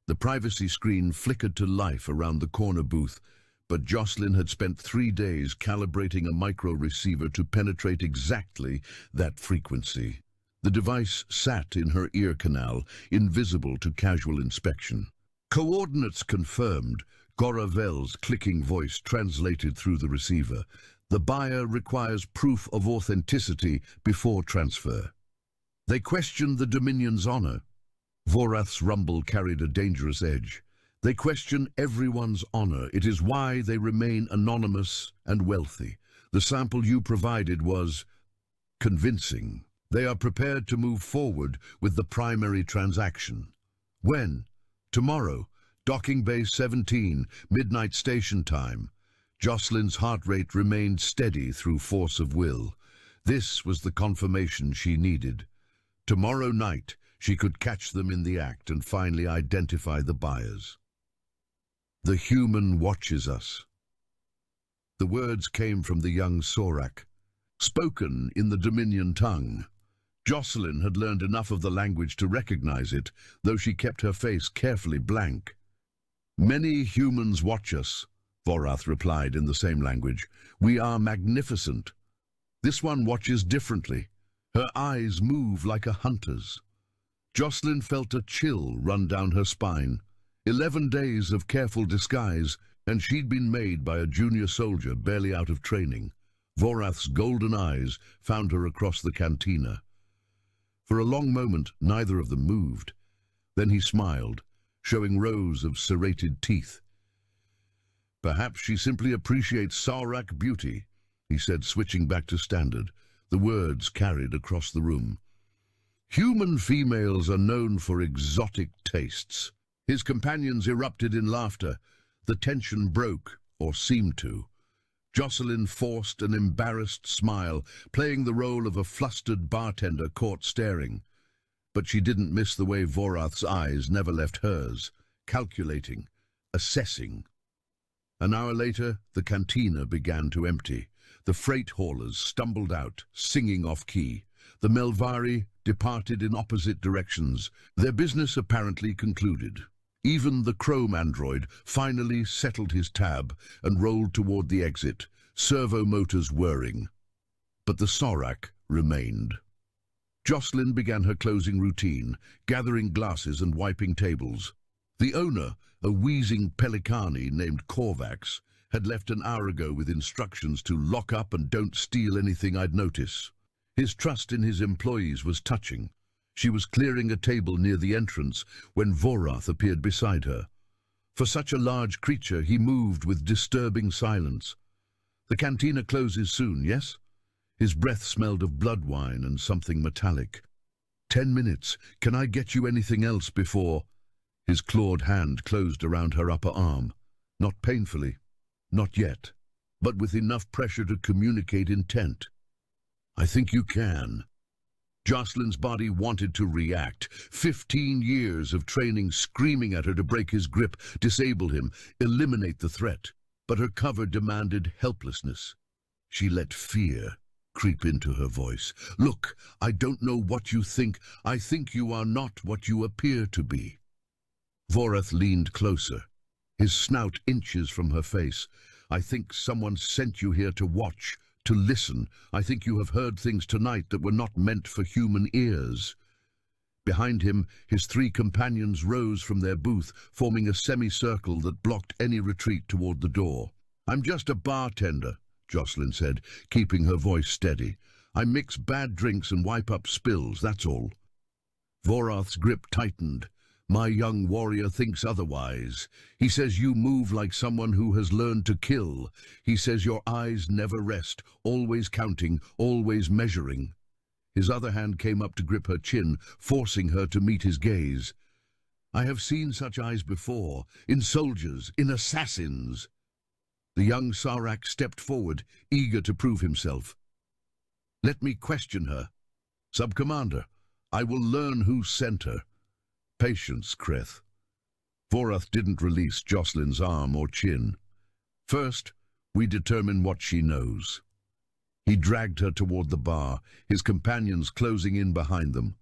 The privacy screen flickered to life around the corner booth, but Jocelyn had spent 3 days calibrating a micro-receiver to penetrate exactly that frequency. The device sat in her ear canal, invisible to casual inspection. Coordinates confirmed, Goravel's clicking voice translated through the receiver. The buyer requires proof of authenticity before transfer. They questioned the Dominion's honor. Vorath's rumble carried a dangerous edge. They question everyone's honor. It is why they remain anonymous and wealthy. The sample you provided was convincing. They are prepared to move forward with the primary transaction. When? Tomorrow. Docking Bay 17, midnight station time. Jocelyn's heart rate remained steady through force of will. This was the confirmation she needed. Tomorrow night, she could catch them in the act and finally identify the buyers. The human watches us. The words came from the young Sorak, spoken in the Dominion tongue. Jocelyn had learned enough of the language to recognize it, though she kept her face carefully blank. Many humans watch us, Vorath replied in the same language. We are magnificent. This one watches differently. Her eyes move like a hunter's. Jocelyn felt a chill run down her spine. 11 days of careful disguise, and she'd been made by a junior soldier barely out of training. Vorath's golden eyes found her across the cantina. For a long moment, neither of them moved. Then he smiled, showing rows of serrated teeth. "Perhaps she simply appreciates Saurak beauty," he said, switching back to standard. The words carried across the room. "Human females are known for exotic tastes." His companions erupted in laughter. The tension broke, or seemed to. Jocelyn forced an embarrassed smile, playing the role of a flustered bartender caught staring. But she didn't miss the way Vorath's eyes never left hers, calculating, assessing. An hour later, the cantina began to empty. The freight haulers stumbled out, singing off-key. The Melvari departed in opposite directions, their business apparently concluded. Even the Chrome android finally settled his tab and rolled toward the exit, servo motors whirring. But the Saurak remained. Jocelyn began her closing routine, gathering glasses and wiping tables. The owner, a wheezing Pelikani named Korvax, had left an hour ago with instructions to lock up and don't steal anything I'd notice. His trust in his employees was touching. She was clearing a table near the entrance when Vorath appeared beside her. For such a large creature, he moved with disturbing silence. "The cantina closes soon, yes?" His breath smelled of blood wine and something metallic. 10 minutes. Can I get you anything else before? His clawed hand closed around her upper arm. Not painfully. Not yet. But with enough pressure to communicate intent. I think you can. Jocelyn's body wanted to react. 15 years of training screaming at her to break his grip, disable him, eliminate the threat. But her cover demanded helplessness. She let fear creep into her voice. Look, I don't know what you think. I think you are not what you appear to be. Vorath leaned closer, his snout inches from her face. I think someone sent you here to watch, to listen. I think you have heard things tonight that were not meant for human ears. Behind him, his 3 companions rose from their booth, forming a semicircle that blocked any retreat toward the door. I'm just a bartender, Jocelyn said, keeping her voice steady. I mix bad drinks and wipe up spills, that's all. Vorath's grip tightened. My young warrior thinks otherwise. He says you move like someone who has learned to kill. He says your eyes never rest, always counting, always measuring. His other hand came up to grip her chin, forcing her to meet his gaze. I have seen such eyes before, in soldiers, in assassins. The young Saurak stepped forward, eager to prove himself. Let me question her. Sub-Commander, I will learn who sent her. Patience, Kreth. Vorath didn't release Jocelyn's arm or chin. First, we determine what she knows. He dragged her toward the bar, his companions closing in behind them.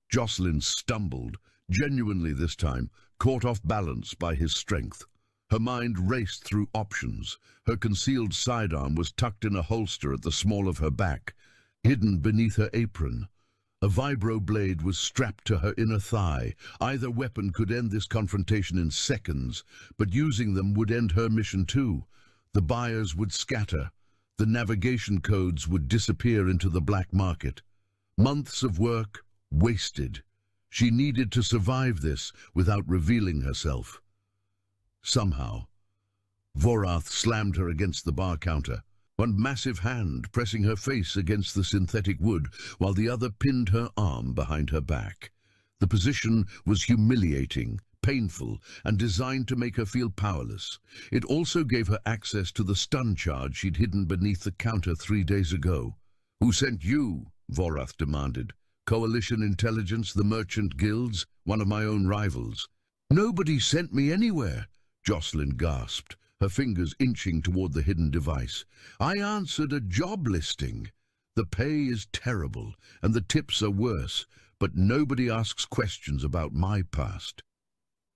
Jocelyn stumbled, genuinely this time, caught off balance by his strength. Her mind raced through options. Her concealed sidearm was tucked in a holster at the small of her back, hidden beneath her apron. A vibro blade was strapped to her inner thigh. Either weapon could end this confrontation in seconds, but using them would end her mission too. The buyers would scatter. The navigation codes would disappear into the black market. Months of work wasted. She needed to survive this without revealing herself. Somehow, Vorath slammed her against the bar counter, one massive hand pressing her face against the synthetic wood, while the other pinned her arm behind her back. The position was humiliating, painful, and designed to make her feel powerless. It also gave her access to the stun charge she'd hidden beneath the counter 3 days ago. Who sent you? Vorath demanded. Coalition Intelligence, the Merchant Guilds, one of my own rivals. Nobody sent me anywhere, Jocelyn gasped, her fingers inching toward the hidden device. I answered a job listing. The pay is terrible, and the tips are worse, but nobody asks questions about my past.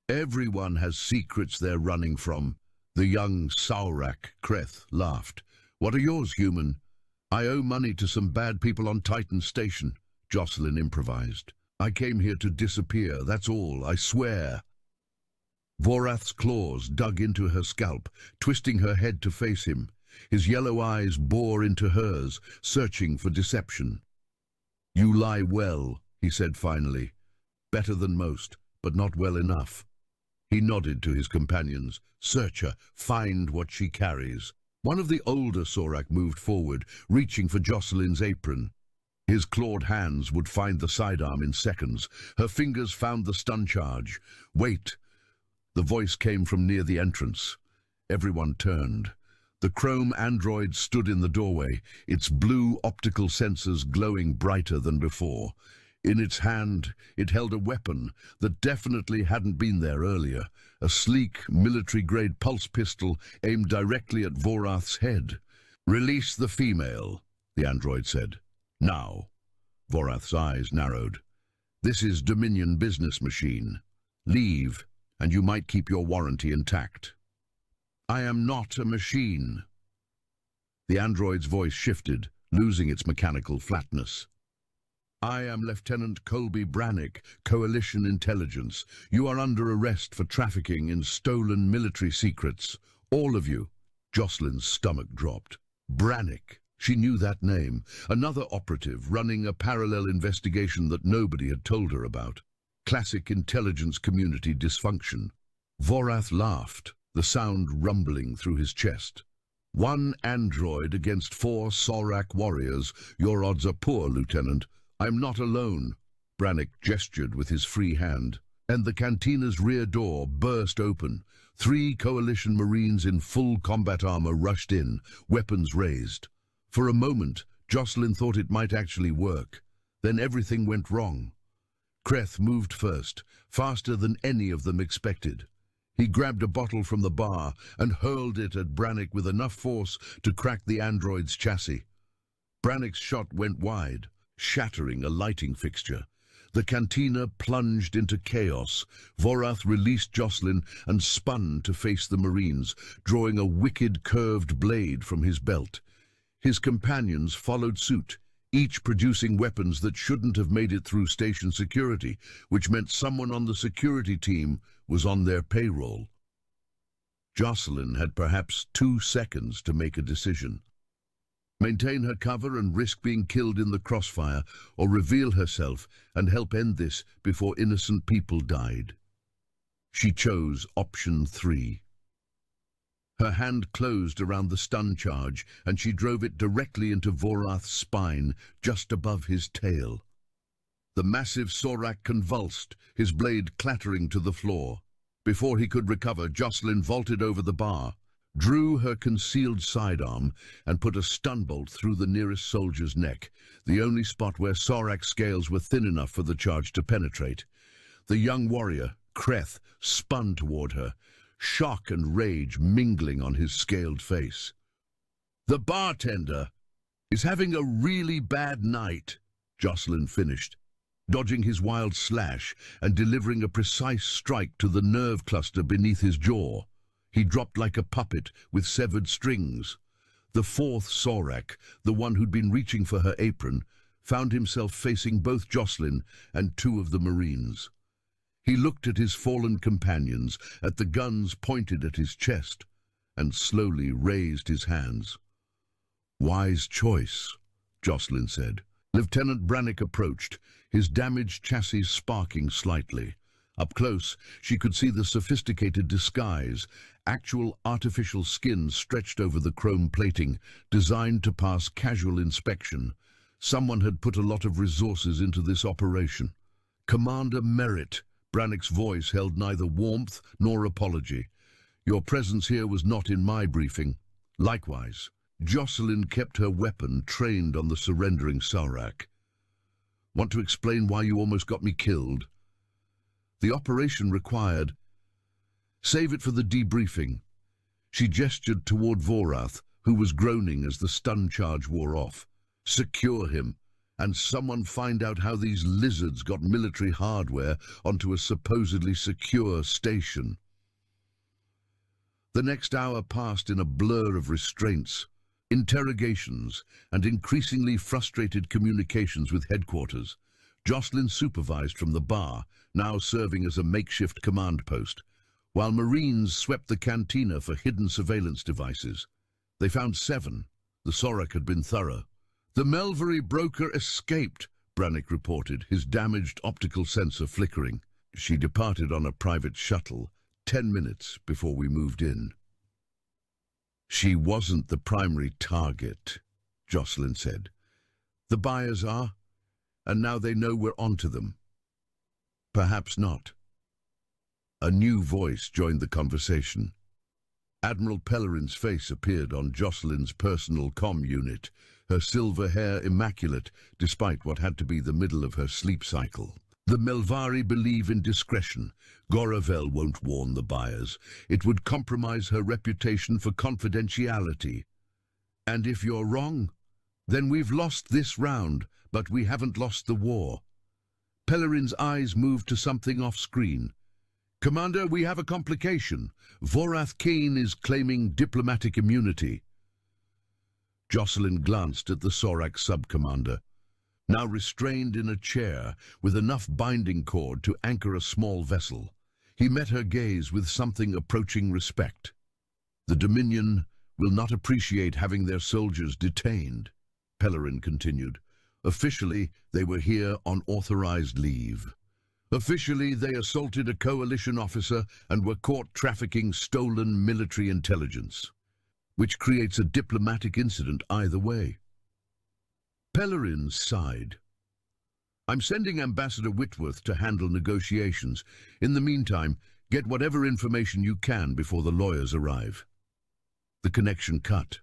Everyone has secrets they're running from. The young Saurak, Kreth, laughed. What are yours, human? I owe money to some bad people on Titan Station, Jocelyn improvised. I came here to disappear, that's all, I swear. Vorath's claws dug into her scalp, twisting her head to face him. His yellow eyes bore into hers, searching for deception. You lie well, he said finally. Better than most, but not well enough. He nodded to his companions. Search her, find what she carries. One of the older Sorak moved forward, reaching for Jocelyn's apron. His clawed hands would find the sidearm in seconds. Her fingers found the stun charge. Wait! The voice came from near the entrance. Everyone turned. The chrome android stood in the doorway, its blue optical sensors glowing brighter than before. In its hand, it held a weapon that definitely hadn't been there earlier, a sleek, military-grade pulse pistol aimed directly at Vorath's head. Release the female, the android said. Now. Vorath's eyes narrowed. This is Dominion business machine. Leave, and you might keep your warranty intact. I am not a machine. The android's voice shifted, losing its mechanical flatness. I am Lieutenant Colby Brannick, Coalition Intelligence. You are under arrest for trafficking in stolen military secrets. All of you. Jocelyn's stomach dropped. Brannick. She knew that name. Another operative running a parallel investigation that nobody had told her about. Classic intelligence community dysfunction. Vorath laughed, the sound rumbling through his chest. 1 android against 4 Sorak warriors. Your odds are poor, Lieutenant. I'm not alone. Brannick gestured with his free hand, and the cantina's rear door burst open. 3 Coalition Marines in full combat armor rushed in, weapons raised. For a moment, Jocelyn thought it might actually work. Then everything went wrong. Kreth moved first, faster than any of them expected. He grabbed a bottle from the bar and hurled it at Brannick with enough force to crack the android's chassis. Brannick's shot went wide, shattering a lighting fixture. The cantina plunged into chaos. Vorath released Jocelyn and spun to face the Marines, drawing a wicked curved blade from his belt. His companions followed suit, each producing weapons that shouldn't have made it through station security, which meant someone on the security team was on their payroll. Jocelyn had perhaps 2 seconds to make a decision. Maintain her cover and risk being killed in the crossfire, or reveal herself and help end this before innocent people died. She chose option 3. Her hand closed around the stun charge, and she drove it directly into Vorath's spine, just above his tail. The massive Sorak convulsed, his blade clattering to the floor. Before he could recover, Jocelyn vaulted over the bar, drew her concealed sidearm, and put a stun bolt through the nearest soldier's neck, the only spot where Sorak scales were thin enough for the charge to penetrate. The young warrior, Kreth, spun toward her, shock and rage mingling on his scaled face. The bartender is having a really bad night, Jocelyn finished, dodging his wild slash and delivering a precise strike to the nerve cluster beneath his jaw. He dropped like a puppet with severed strings. The 4th Sorak, the one who'd been reaching for her apron, found himself facing both Jocelyn and 2 of the Marines. He looked at his fallen companions, at the guns pointed at his chest, and slowly raised his hands. Wise choice, Jocelyn said. Lieutenant Brannick approached, his damaged chassis sparking slightly. Up close, she could see the sophisticated disguise, actual artificial skin stretched over the chrome plating, designed to pass casual inspection. Someone had put a lot of resources into this operation. Commander Merritt, Brannick's voice held neither warmth nor apology. Your presence here was not in my briefing. Likewise, Jocelyn kept her weapon trained on the surrendering Sorak. Want to explain why you almost got me killed? The operation required. Save it for the debriefing. She gestured toward Vorath, who was groaning as the stun charge wore off. Secure him, and someone find out how these lizards got military hardware onto a supposedly secure station. The next hour passed in a blur of restraints. Interrogations and increasingly frustrated communications with headquarters. Jocelyn supervised from the bar, now serving as a makeshift command post, while Marines swept the cantina for hidden surveillance devices. They found 7. The Sorak had been thorough. The Melvery broker escaped, Brannick reported, his damaged optical sensor flickering. She departed on a private shuttle 10 minutes before we moved in. She wasn't the primary target, Jocelyn said. The buyers are, and now they know we're onto them. Perhaps not. A new voice joined the conversation. Admiral Pellerin's face appeared on Jocelyn's personal comm unit, her silver hair immaculate despite what had to be the middle of her sleep cycle. The Melvari believe in discretion. Goravel won't warn the buyers. It would compromise her reputation for confidentiality. And if you're wrong, then we've lost this round, but we haven't lost the war. Pellerin's eyes moved to something off-screen. Commander, we have a complication. Vorath Kane is claiming diplomatic immunity. Jocelyn glanced at the Sorak sub-commander, now restrained in a chair with enough binding cord to anchor a small vessel. He met her gaze with something approaching respect. The Dominion will not appreciate having their soldiers detained, Pellerin continued. Officially, they were here on authorized leave. Officially, they assaulted a coalition officer and were caught trafficking stolen military intelligence, which creates a diplomatic incident either way. Pellerin sighed. I'm sending Ambassador Whitworth to handle negotiations. In the meantime, get whatever information you can before the lawyers arrive. The connection cut.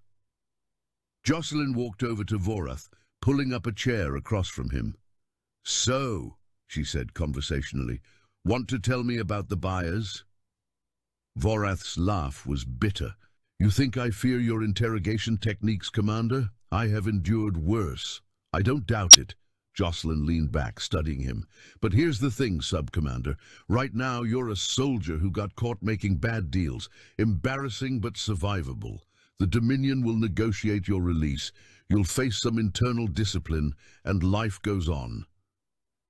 Jocelyn walked over to Vorath, pulling up a chair across from him. So, she said conversationally, want to tell me about the buyers? Vorath's laugh was bitter. You think I fear your interrogation techniques, Commander? I have endured worse. I don't doubt it. Jocelyn leaned back, studying him. But here's the thing, Sub-Commander. Right now, you're a soldier who got caught making bad deals. Embarrassing but survivable. The Dominion will negotiate your release. You'll face some internal discipline, and life goes on.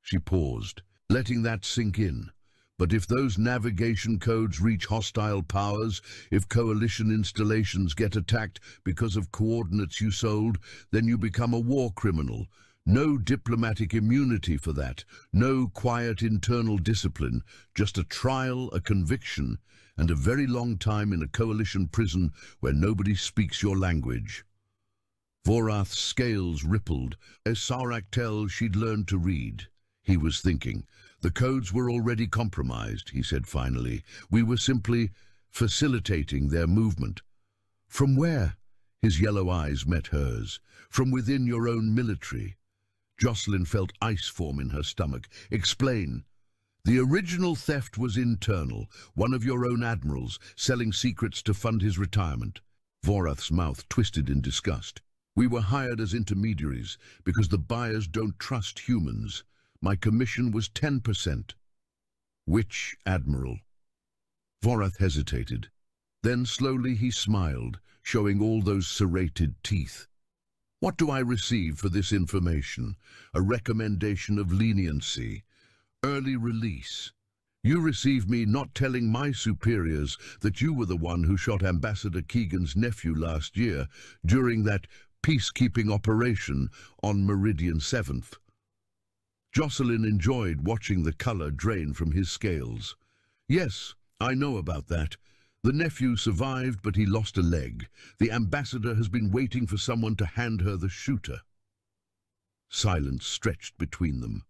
She paused, letting that sink in. But if those navigation codes reach hostile powers, if coalition installations get attacked because of coordinates you sold, then you become a war criminal. No diplomatic immunity for that, no quiet internal discipline, just a trial, a conviction, and a very long time in a coalition prison where nobody speaks your language. Vorath's scales rippled as Sorak tells she'd learned to read. He was thinking. The codes were already compromised, he said finally. We were simply facilitating their movement. From where? His yellow eyes met hers. From within your own military. Jocelyn felt ice form in her stomach. Explain. The original theft was internal, one of your own admirals, selling secrets to fund his retirement. Vorath's mouth twisted in disgust. We were hired as intermediaries because the buyers don't trust humans. My commission was 10%. Which admiral? Vorath hesitated. Then slowly he smiled, showing all those serrated teeth. What do I receive for this information? A recommendation of leniency. Early release. You receive me not telling my superiors that you were the one who shot Ambassador Keegan's nephew last year during that peacekeeping operation on Meridian 7th. Jocelyn enjoyed watching the color drain from his scales. Yes, I know about that. The nephew survived, but he lost a leg. The ambassador has been waiting for someone to hand her the shooter. Silence stretched between them.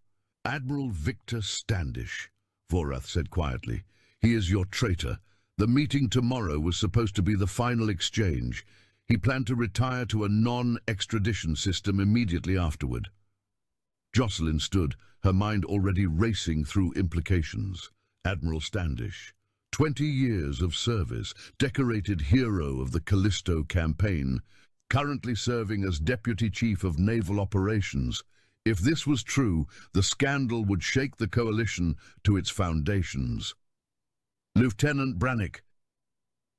Admiral Victor Standish, Vorath said quietly. He is your traitor. The meeting tomorrow was supposed to be the final exchange. He planned to retire to a non-extradition system immediately afterward. Jocelyn stood, her mind already racing through implications. Admiral Standish, 20 years of service, decorated hero of the Callisto campaign, currently serving as Deputy Chief of Naval Operations. If this was true, the scandal would shake the coalition to its foundations. Lieutenant Brannick.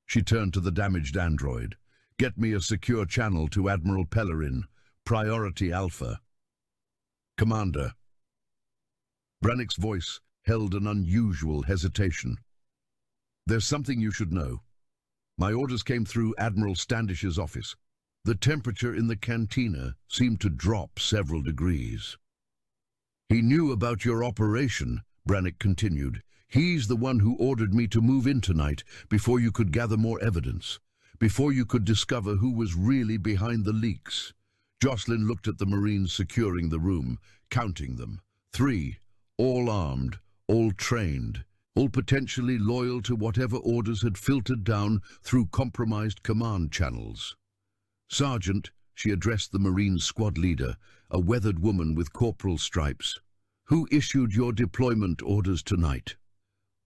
She turned to the damaged android. Get me a secure channel to Admiral Pellerin, Priority Alpha. Commander. Brannick's voice held an unusual hesitation. There's something you should know. My orders came through Admiral Standish's office. The temperature in the cantina seemed to drop several degrees. He knew about your operation, Brannick continued. He's the one who ordered me to move in tonight before you could gather more evidence, before you could discover who was really behind the leaks. Jocelyn looked at the Marines securing the room, counting them. 3, all armed, all trained, all potentially loyal to whatever orders had filtered down through compromised command channels. Sergeant, she addressed the Marine squad leader, a weathered woman with corporal stripes. Who issued your deployment orders tonight?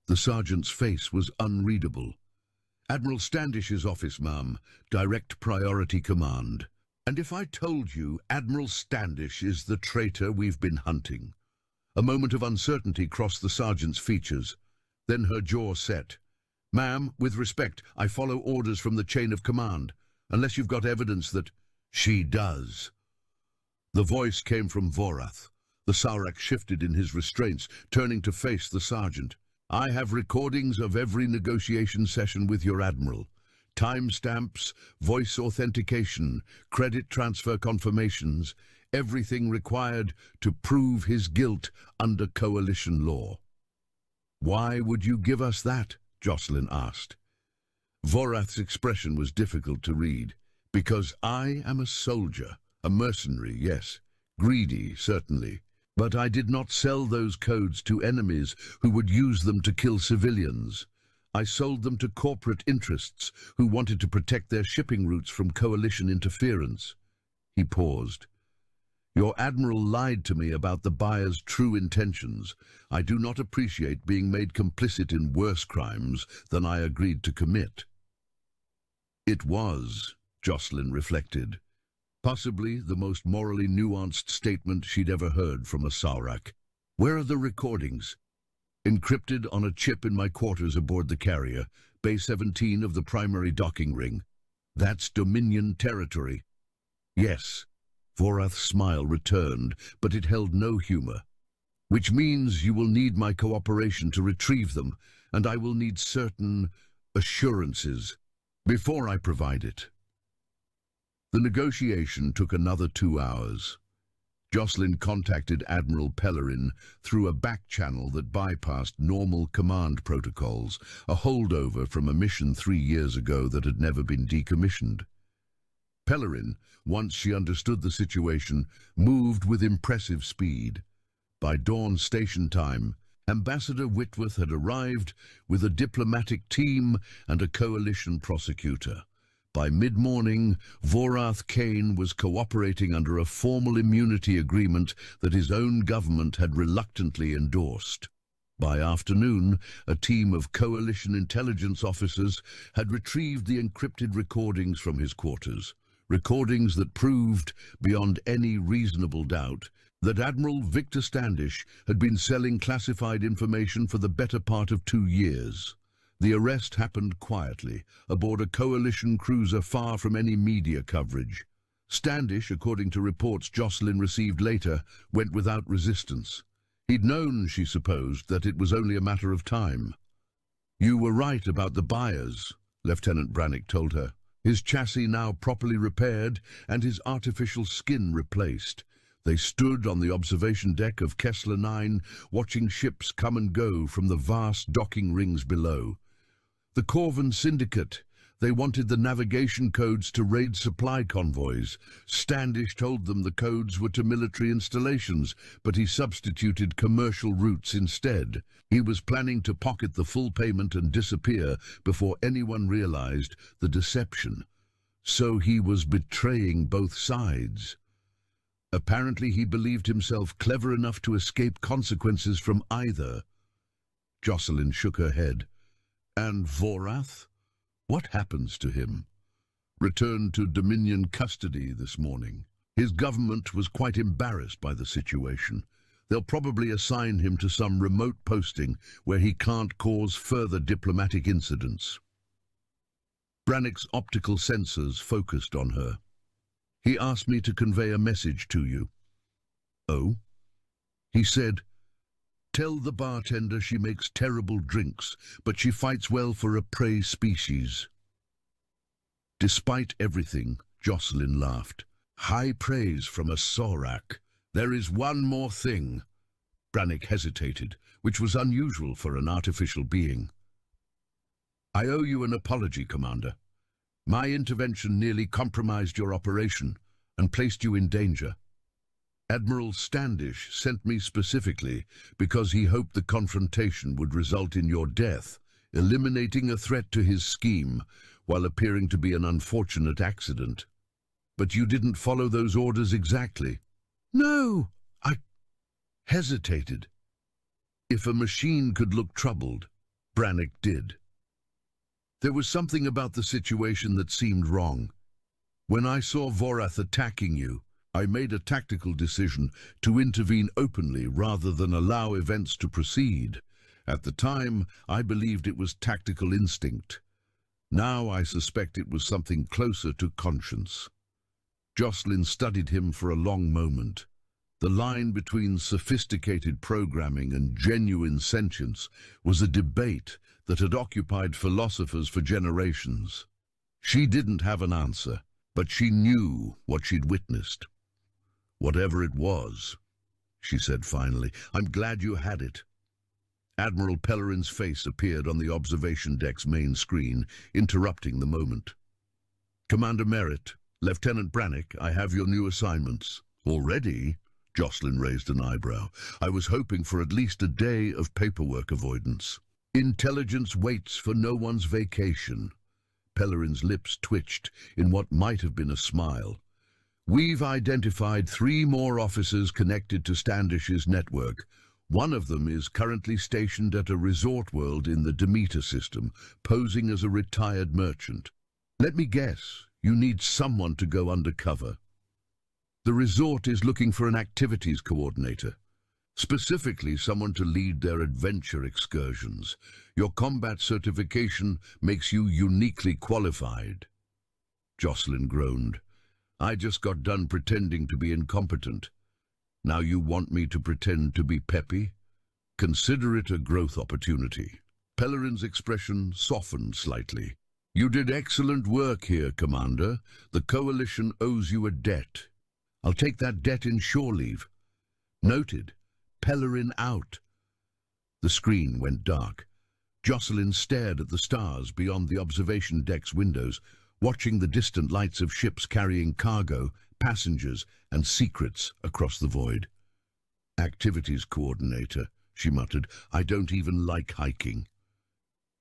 The sergeant's face was unreadable. Admiral Standish's office, ma'am. Direct Priority Command. And if I told you Admiral Standish is the traitor we've been hunting? A moment of uncertainty crossed the sergeant's features. Then her jaw set. Ma'am, with respect, I follow orders from the chain of command, unless you've got evidence that she does. The voice came from Vorath. The Saurak shifted in his restraints, turning to face the sergeant. I have recordings of every negotiation session with your admiral. Timestamps, voice authentication, credit transfer confirmations, everything required to prove his guilt under coalition law. Why would you give us that? Jocelyn asked. Vorath's expression was difficult to read. Because I am a soldier, a mercenary, yes, greedy, certainly. But I did not sell those codes to enemies who would use them to kill civilians. I sold them to corporate interests who wanted to protect their shipping routes from coalition interference. He paused. Your admiral lied to me about the buyer's true intentions. I do not appreciate being made complicit in worse crimes than I agreed to commit. It was, Jocelyn reflected, possibly the most morally nuanced statement she'd ever heard from a Saurak. Where are the recordings? Encrypted on a chip in my quarters aboard the carrier, Bay 17 of the primary docking ring. That's Dominion territory. Yes. Vorath's smile returned, but it held no humor. Which means you will need my cooperation to retrieve them, and I will need certain assurances before I provide it. The negotiation took another 2 hours. Jocelyn contacted Admiral Pellerin through a back channel that bypassed normal command protocols, a holdover from a mission 3 years ago that had never been decommissioned. Pellerin, once she understood the situation, moved with impressive speed. By dawn station time, Ambassador Whitworth had arrived with a diplomatic team and a coalition prosecutor. By mid-morning, Vorath Kane was cooperating under a formal immunity agreement that his own government had reluctantly endorsed. By afternoon, a team of coalition intelligence officers had retrieved the encrypted recordings from his quarters. Recordings that proved, beyond any reasonable doubt, that Admiral Victor Standish had been selling classified information for the better part of 2 years. The arrest happened quietly, aboard a coalition cruiser far from any media coverage. Standish, according to reports Jocelyn received later, went without resistance. He'd known, she supposed, that it was only a matter of time. You were right about the buyers, Lieutenant Brannick told her. His chassis now properly repaired and his artificial skin replaced. They stood on the observation deck of Kessler 9, watching ships come and go from the vast docking rings below. The Corvan Syndicate. They wanted the navigation codes to raid supply convoys. Standish told them the codes were to military installations, but he substituted commercial routes instead. He was planning to pocket the full payment and disappear before anyone realized the deception. So he was betraying both sides. Apparently he believed himself clever enough to escape consequences from either. Jocelyn shook her head. And Vorath? What happens to him? Returned to Dominion custody this morning. His government was quite embarrassed by the situation. They'll probably assign him to some remote posting where he can't cause further diplomatic incidents. Brannick's optical sensors focused on her. He asked me to convey a message to you. Oh? He said, "Tell the bartender she makes terrible drinks, but she fights well for a prey species." Despite everything, Jocelyn laughed. "High praise from a Sorak. There is one more thing." Brannick hesitated, which was unusual for an artificial being. "I owe you an apology, Commander. My intervention nearly compromised your operation and placed you in danger. Admiral Standish sent me specifically because he hoped the confrontation would result in your death, eliminating a threat to his scheme while appearing to be an unfortunate accident. But you didn't follow those orders exactly." "No," I hesitated. If a machine could look troubled, Brannick did. There was something about the situation that seemed wrong. When I saw Vorath attacking you, I made a tactical decision to intervene openly rather than allow events to proceed. At the time, I believed it was tactical instinct. Now I suspect it was something closer to conscience. Jocelyn studied him for a long moment. The line between sophisticated programming and genuine sentience was a debate that had occupied philosophers for generations. She didn't have an answer, but she knew what she'd witnessed. "Whatever it was," she said finally, "I'm glad you had it." Admiral Pellerin's face appeared on the observation deck's main screen, interrupting the moment. "Commander Merritt, Lieutenant Brannick, I have your new assignments." "Already?" Jocelyn raised an eyebrow. "I was hoping for at least a day of paperwork avoidance." "Intelligence waits for no one's vacation." Pellerin's lips twitched in what might have been a smile. "We've identified 3 more officers connected to Standish's network. One of them is currently stationed at a resort world in the Demeter system, posing as a retired merchant. Let me guess, you need someone to go undercover. The resort is looking for an activities coordinator, specifically someone to lead their adventure excursions. Your combat certification makes you uniquely qualified." Jocelyn groaned. "I just got done pretending to be incompetent. Now you want me to pretend to be peppy? Consider it a growth opportunity." Pellerin's expression softened slightly. "You did excellent work here, Commander. The Coalition owes you a debt. I'll take that debt in shore leave." Noted. Pellerin out. The screen went dark. Jocelyn stared at the stars beyond the observation deck's windows, watching the distant lights of ships carrying cargo, passengers, and secrets across the void. "Activities coordinator," she muttered. "I don't even like hiking."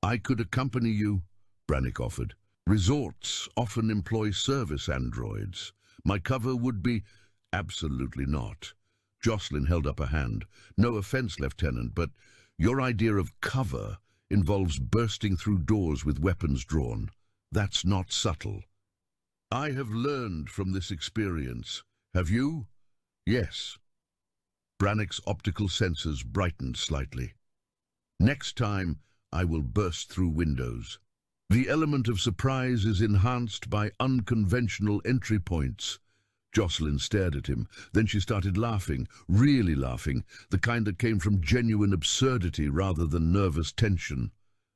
"I could accompany you," Brannick offered. "Resorts often employ service androids. My cover would be—" "Absolutely not." Jocelyn held up a hand. "No offense, Lieutenant, but your idea of cover involves bursting through doors with weapons drawn. That's not subtle." "I have learned from this experience. Have you?" "Yes." Brannick's optical sensors brightened slightly. "Next time, I will burst through windows. The element of surprise is enhanced by unconventional entry points." Jocelyn stared at him. Then she started laughing, really laughing, the kind that came from genuine absurdity rather than nervous tension.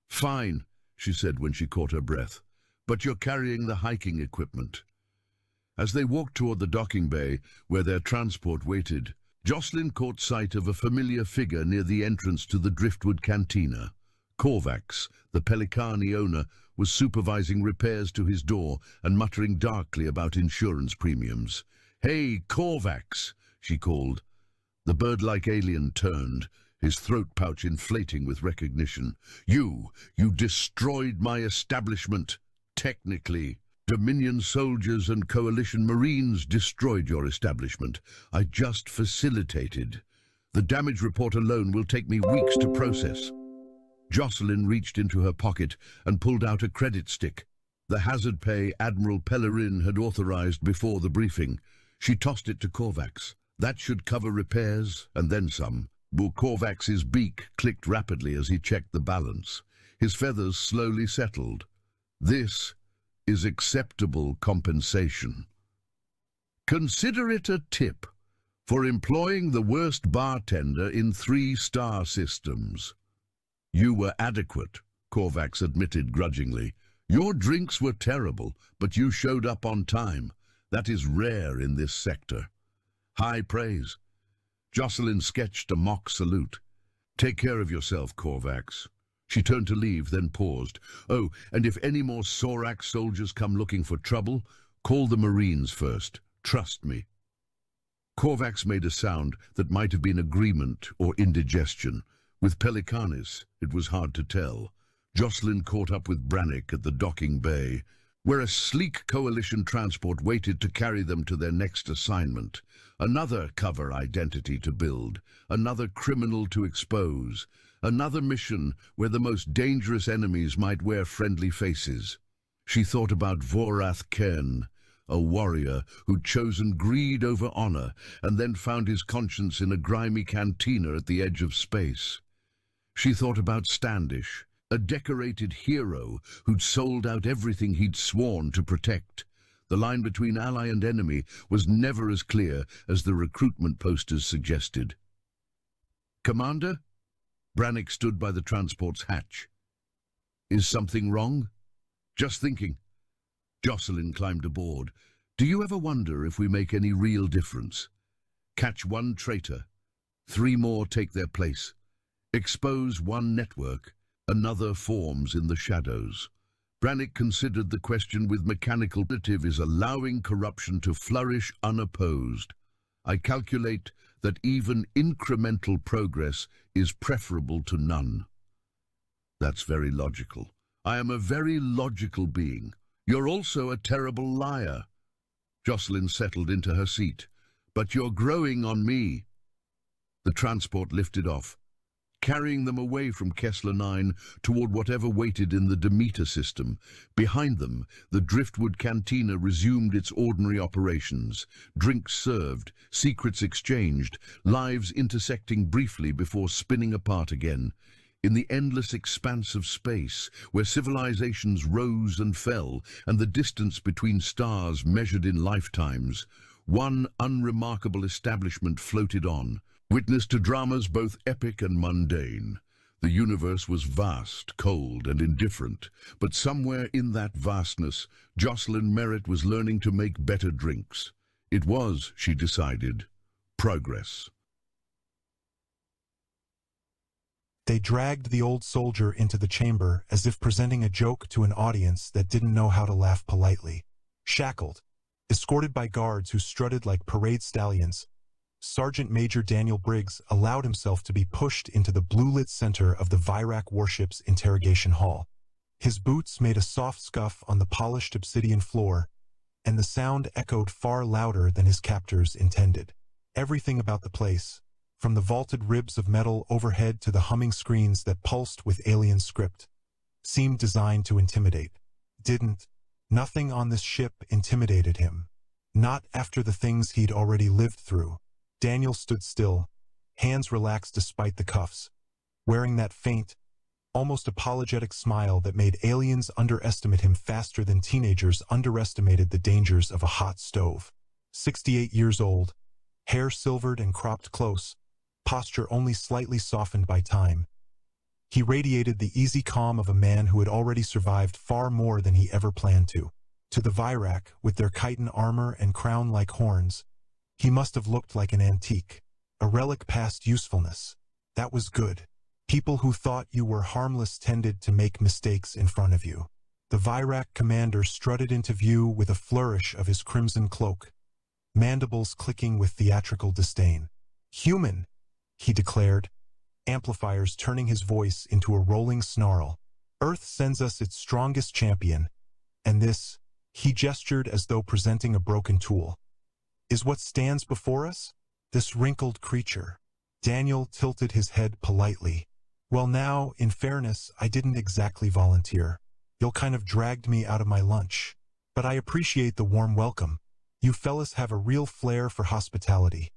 "Fine," she said when she caught her breath. "But you're carrying the hiking equipment." As they walked toward the docking bay, where their transport waited, Jocelyn caught sight of a familiar figure near the entrance to the Driftwood Cantina. Korvax, the Pelikani owner, was supervising repairs to his door and muttering darkly about insurance premiums. "Hey, Korvax," she called. The bird-like alien turned, his throat pouch inflating with recognition. You destroyed my establishment. Technically, Dominion soldiers and Coalition Marines destroyed your establishment. I just facilitated. The damage report alone will take me weeks to process." Jocelyn reached into her pocket and pulled out a credit stick, the hazard pay Admiral Pellerin had authorized before the briefing. She tossed it to Korvax. That should cover repairs, and then some. Korvax's beak clicked rapidly as he checked the balance. His feathers slowly settled. "This is acceptable compensation. Consider it a tip for employing the worst bartender in 3-star systems. You were adequate, Korvax admitted grudgingly. Your drinks were terrible, but you showed up on time. That is rare in this sector. High praise. Jocelyn sketched a mock salute. Take care of yourself, Korvax. She turned to leave, then paused. Oh, and if any more Sorak soldiers come looking for trouble, call the Marines first. Trust me. Korvax made a sound that might have been agreement or indigestion. With Pelikanis, it was hard to tell. Jocelyn caught up with Brannick at the docking bay, where a sleek coalition transport waited to carry them to their next assignment. Another cover identity to build, another criminal to expose, another mission where the most dangerous enemies might wear friendly faces. She thought about Vorath Ken, a warrior who'd chosen greed over honor and then found his conscience in a grimy cantina at the edge of space. She thought about Standish, a decorated hero who'd sold out everything he'd sworn to protect. The line between ally and enemy was never as clear as the recruitment posters suggested. Commander? Brannick stood by the transport's hatch. Is something wrong? Just thinking. Jocelyn climbed aboard. Do you ever wonder if we make any real difference? Catch one traitor. 3 more take their place. Expose one network. Another forms in the shadows. Brannick considered the question with mechanical motive is allowing corruption to flourish unopposed. I calculate that even incremental progress is preferable to none. That's very logical. I am a very logical being. You're also a terrible liar. Jocelyn settled into her seat. But you're growing on me. The transport lifted off, carrying them away from Kessler 9 toward whatever waited in the Demeter system. Behind them, the Driftwood Cantina resumed its ordinary operations. Drinks served, secrets exchanged, lives intersecting briefly before spinning apart again. In the endless expanse of space, where civilizations rose and fell, and the distance between stars measured in lifetimes, one unremarkable establishment floated on, witness to dramas both epic and mundane. The universe was vast, cold, and indifferent, but somewhere in that vastness, Jocelyn Merritt was learning to make better drinks. It was, she decided, progress. They dragged the old soldier into the chamber as if presenting a joke to an audience that didn't know how to laugh politely. Shackled, escorted by guards who strutted like parade stallions, Sergeant Major Daniel Briggs allowed himself to be pushed into the blue-lit center of the Virak warship's interrogation hall. His boots made a soft scuff on the polished obsidian floor, and the sound echoed far louder than his captors intended. Everything about the place, from the vaulted ribs of metal overhead to the humming screens that pulsed with alien script, seemed designed to intimidate. Nothing on this ship intimidated him. Not after the things he'd already lived through. Daniel stood still, hands relaxed despite the cuffs, wearing that faint, almost apologetic smile that made aliens underestimate him faster than teenagers underestimated the dangers of a hot stove. 68 years old, hair silvered and cropped close, posture only slightly softened by time. He radiated the easy calm of a man who had already survived far more than he ever planned to. To the Virak, with their chitin armor and crown-like horns, he must have looked like an antique, a relic past usefulness. That was good. People who thought you were harmless tended to make mistakes in front of you. The Virak commander strutted into view with a flourish of his crimson cloak, mandibles clicking with theatrical disdain. Human, he declared, amplifiers turning his voice into a rolling snarl. Earth sends us its strongest champion, and this, he gestured as though presenting a broken tool, is what stands before us? This wrinkled creature. Daniel tilted his head politely. Well now, in fairness, I didn't exactly volunteer. You'll kind of dragged me out of my lunch. But I appreciate the warm welcome. You fellas have a real flair for hospitality.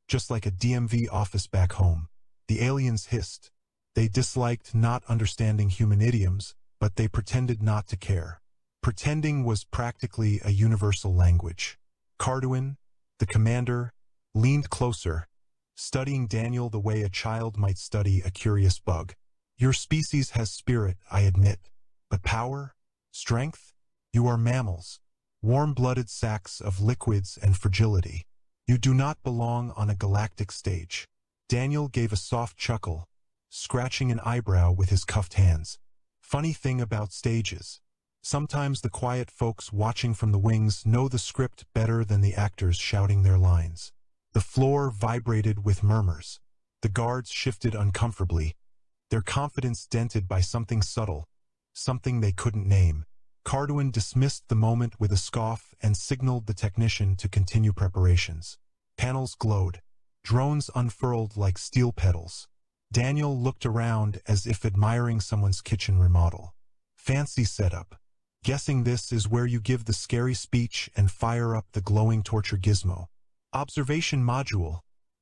Just like a DMV office back home. The aliens hissed. They disliked not understanding human idioms, but they pretended not to care. Pretending was practically a universal language. Carduin, the commander, leaned closer, studying Daniel the way a child might study a curious bug. Your species has spirit, I admit, but power? Strength? You are mammals, warm-blooded sacks of liquids and fragility. You do not belong on a galactic stage. Daniel gave a soft chuckle, scratching an eyebrow with his cuffed hands. Funny thing about stages. Sometimes the quiet folks watching from the wings know the script better than the actors shouting their lines. The floor vibrated with murmurs. The guards shifted uncomfortably, their confidence dented by something subtle, something they couldn't name. Carduin dismissed the moment with a scoff and signaled the technician to continue preparations. Panels glowed. Drones unfurled like steel petals. Daniel looked around as if admiring someone's kitchen remodel. Fancy setup. Guessing this is where you give the scary speech and fire up the glowing torture gizmo. Observation module,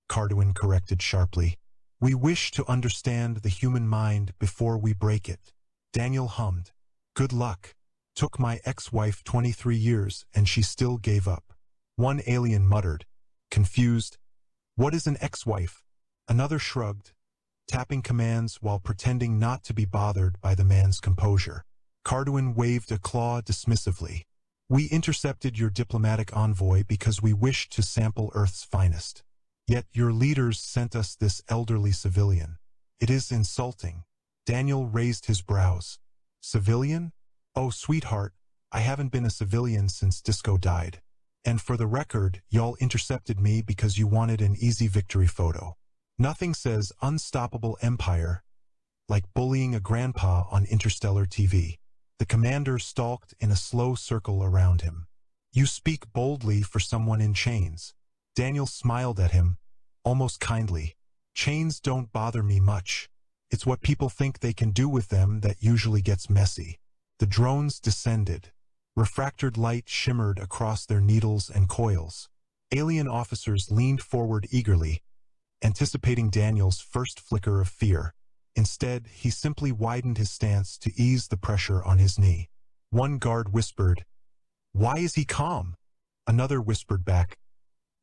Carduin corrected sharply. We wish to understand the human mind before we break it. Daniel hummed. Good luck. Took my ex-wife 23 years and she still gave up. One alien muttered, confused. What is an ex-wife? Another shrugged, tapping commands while pretending not to be bothered by the man's composure. Carduin waved a claw dismissively. We intercepted your diplomatic envoy because we wished to sample Earth's finest. Yet your leaders sent us this elderly civilian. It is insulting. Daniel raised his brows. Civilian? Oh, sweetheart, I haven't been a civilian since Disco died. And for the record, y'all intercepted me because you wanted an easy victory photo. Nothing says unstoppable empire like bullying a grandpa on interstellar TV. The commander stalked in a slow circle around him. You speak boldly for someone in chains. Daniel smiled at him, almost kindly. Chains don't bother me much. It's what people think they can do with them that usually gets messy. The drones descended. Refractored light shimmered across their needles and coils. Alien officers leaned forward eagerly, anticipating Daniel's first flicker of fear. Instead, he simply widened his stance to ease the pressure on his knee. One guard whispered, "Why is he calm?" Another whispered back,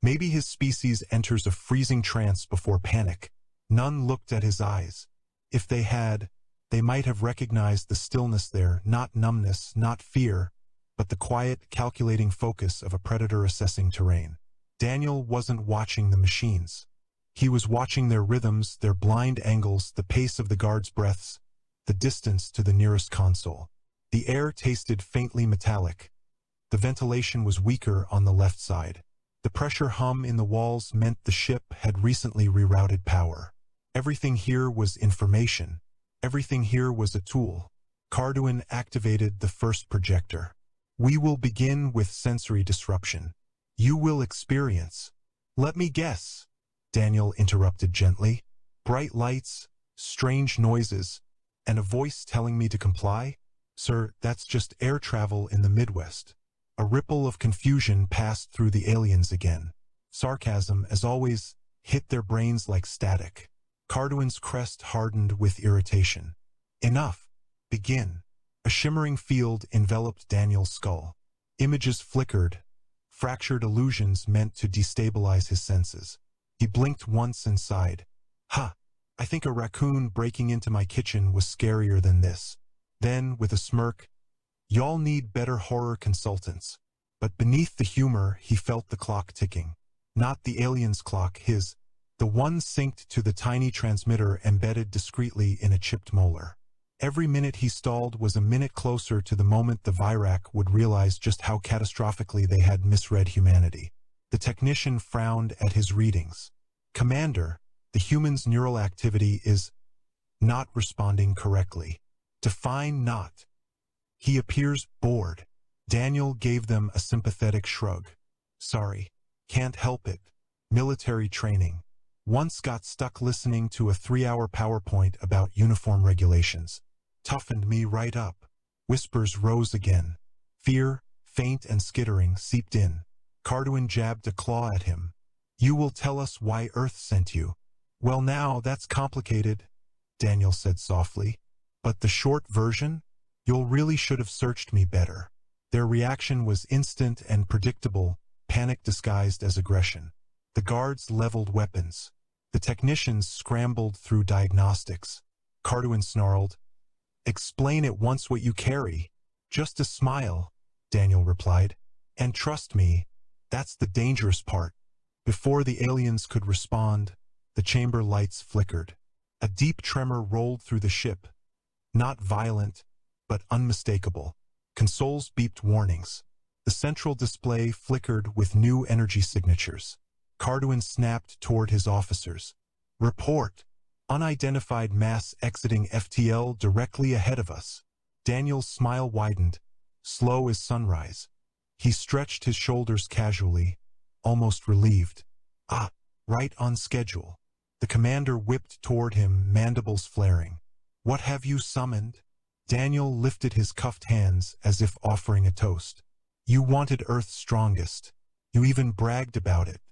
"Maybe his species enters a freezing trance before panic." None looked at his eyes. If they had, they might have recognized the stillness there, not numbness, not fear, but the quiet, calculating focus of a predator assessing terrain. Daniel wasn't watching the machines. He was watching their rhythms, their blind angles, the pace of the guards' breaths, the distance to the nearest console. The air tasted faintly metallic. The ventilation was weaker on the left side. The pressure hum in the walls meant the ship had recently rerouted power. Everything here was information. Everything here was a tool. Carduin activated the first projector. We will begin with sensory disruption. You will experience. Let me guess, Daniel interrupted gently. Bright lights, strange noises, and a voice telling me to comply? Sir, that's just air travel in the Midwest. A ripple of confusion passed through the aliens again. Sarcasm, as always, hit their brains like static. Carduin's crest hardened with irritation. Enough. Begin. A shimmering field enveloped Daniel's skull. Images flickered, fractured illusions meant to destabilize his senses. He blinked once and sighed. I think a raccoon breaking into my kitchen was scarier than this. Then, with a smirk, y'all need better horror consultants. But beneath the humor, he felt the clock ticking. Not the alien's clock, his. The one synced to the tiny transmitter embedded discreetly in a chipped molar. Every minute he stalled was a minute closer to the moment the Virac would realize just how catastrophically they had misread humanity. The technician frowned at his readings. Commander, the human's neural activity is not responding correctly. Define not. He appears bored. Daniel gave them a sympathetic shrug. Sorry, can't help it. Military training. Once got stuck listening to a 3-hour PowerPoint about uniform regulations. Toughened me right up. Whispers rose again. Fear, faint and skittering, seeped in. Carduin jabbed a claw at him. You will tell us why Earth sent you. Well now, that's complicated, Daniel said softly. But the short version? You really should have searched me better. Their reaction was instant and predictable, panic disguised as aggression. The guards leveled weapons. The technicians scrambled through diagnostics. Carduin snarled, "Explain at once what you carry." "Just a smile," Daniel replied. "And trust me, that's the dangerous part." Before the aliens could respond, the chamber lights flickered. A deep tremor rolled through the ship. Not violent, but unmistakable. Consoles beeped warnings. The central display flickered with new energy signatures. Carduin snapped toward his officers. "Report! Unidentified mass exiting FTL directly ahead of us." Daniel's smile widened, slow as sunrise. He stretched his shoulders casually, almost relieved. "Ah, right on schedule." The commander whipped toward him, mandibles flaring. "What have you summoned?" Daniel lifted his cuffed hands as if offering a toast. "You wanted Earth's strongest. You even bragged about it.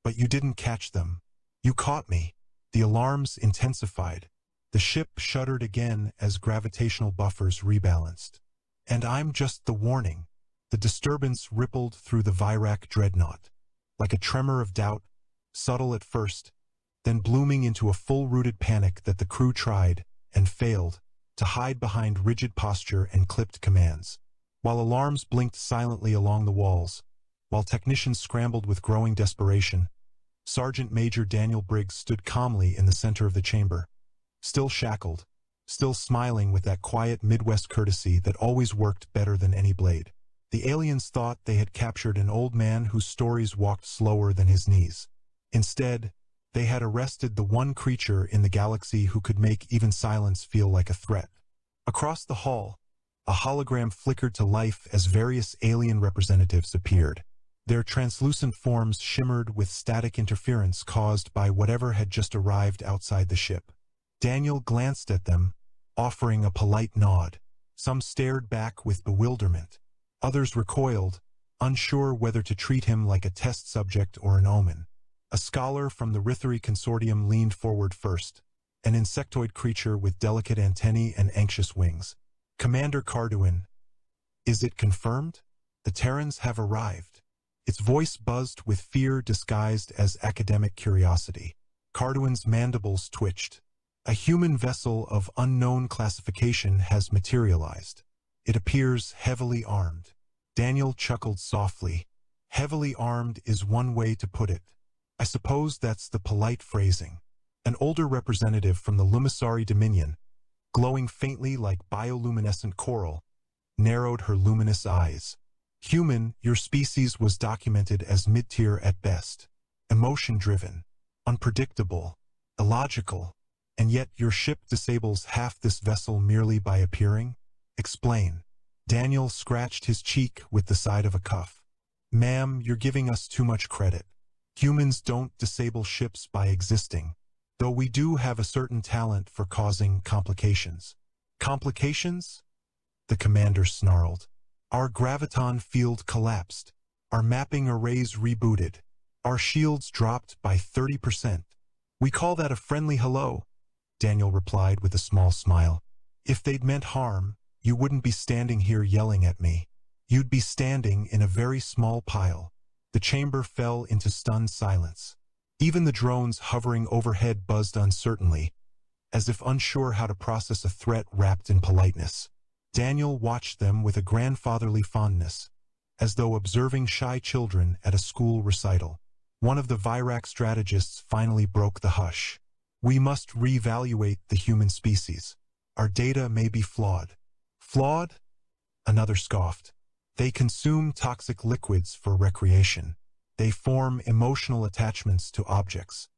But you didn't catch them. You caught me." The alarms intensified. The ship shuddered again as gravitational buffers rebalanced. "And I'm just the warning." The disturbance rippled through the Virak dreadnought. Like a tremor of doubt, subtle at first, then blooming into a full-rooted panic that the crew tried, and failed, to hide behind rigid posture and clipped commands. While alarms blinked silently along the walls, while technicians scrambled with growing desperation, Sergeant Major Daniel Briggs stood calmly in the center of the chamber, still shackled, still smiling with that quiet Midwest courtesy that always worked better than any blade. The aliens thought they had captured an old man whose stories walked slower than his knees. Instead, they had arrested the one creature in the galaxy who could make even silence feel like a threat. Across the hall, a hologram flickered to life as various alien representatives appeared. Their translucent forms shimmered with static interference caused by whatever had just arrived outside the ship. Daniel glanced at them, offering a polite nod. Some stared back with bewilderment. Others recoiled, unsure whether to treat him like a test subject or an omen. A scholar from the Rithari Consortium leaned forward first, an insectoid creature with delicate antennae and anxious wings. "Commander Carduin, is it confirmed? The Terrans have arrived." Its voice buzzed with fear disguised as academic curiosity. Carduin's mandibles twitched. "A human vessel of unknown classification has materialized. It appears heavily armed." Daniel chuckled softly. "Heavily armed is one way to put it. I suppose that's the polite phrasing." An older representative from the Lumisari Dominion, glowing faintly like bioluminescent coral, narrowed her luminous eyes. "Human, your species was documented as mid-tier at best. Emotion-driven, unpredictable, illogical, and yet your ship disables half this vessel merely by appearing? Explain." Daniel scratched his cheek with the side of a cuff. "Ma'am, you're giving us too much credit. Humans don't disable ships by existing, though we do have a certain talent for causing complications." "Complications?" the commander snarled. "Our graviton field collapsed. Our mapping arrays rebooted. Our shields dropped by 30%. We call that a friendly hello," Daniel replied with a small smile. "If they'd meant harm, you wouldn't be standing here yelling at me. You'd be standing in a very small pile." The chamber fell into stunned silence. Even the drones hovering overhead buzzed uncertainly, as if unsure how to process a threat wrapped in politeness. Daniel watched them with a grandfatherly fondness, as though observing shy children at a school recital. One of the Virak strategists finally broke the hush. "We must reevaluate the human species. Our data may be flawed." "Flawed?" another scoffed. "They consume toxic liquids for recreation. They form emotional attachments to objects.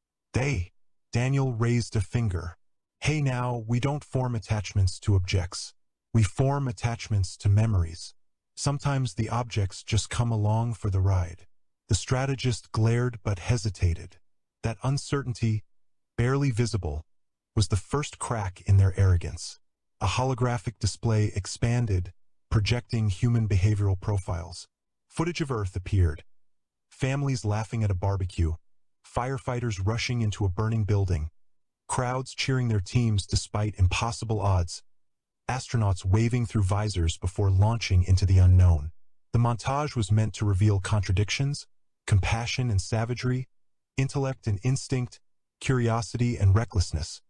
Daniel raised a finger. "Hey now, we don't form attachments to objects. We form attachments to memories. Sometimes the objects just come along for the ride." The strategist glared but hesitated. That uncertainty, barely visible, was the first crack in their arrogance. A holographic display expanded, projecting human behavioral profiles. Footage of Earth appeared. Families laughing at a barbecue, firefighters rushing into a burning building, crowds cheering their teams despite impossible odds, astronauts waving through visors before launching into the unknown. The montage was meant to reveal contradictions, compassion and savagery, intellect and instinct, curiosity and recklessness.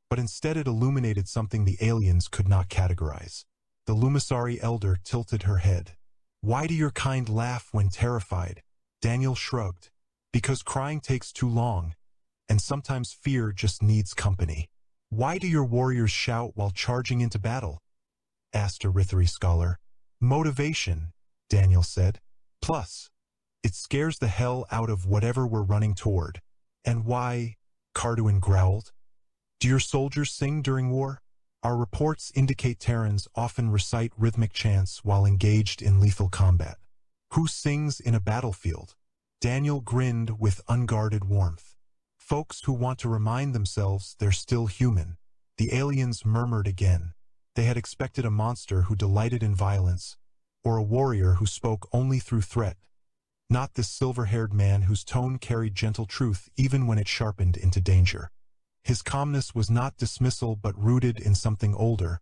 But instead it illuminated something the aliens could not categorize. The Lumisari elder tilted her head. "Why do your kind laugh when terrified?" Daniel shrugged. "Because crying takes too long, and sometimes fear just needs company." "Why do your warriors shout while charging into battle?" asked a Rithari scholar. "Motivation," Daniel said. "Plus, it scares the hell out of whatever we're running toward." "And why?" Carduin growled. "Do your soldiers sing during war?" "Our reports indicate Terrans often recite rhythmic chants while engaged in lethal combat." "Who sings in a battlefield?" Daniel grinned with unguarded warmth. "Folks who want to remind themselves they're still human." The aliens murmured again. They had expected a monster who delighted in violence, or a warrior who spoke only through threat. Not this silver-haired man whose tone carried gentle truth even when it sharpened into danger. His calmness was not dismissal but rooted in something older,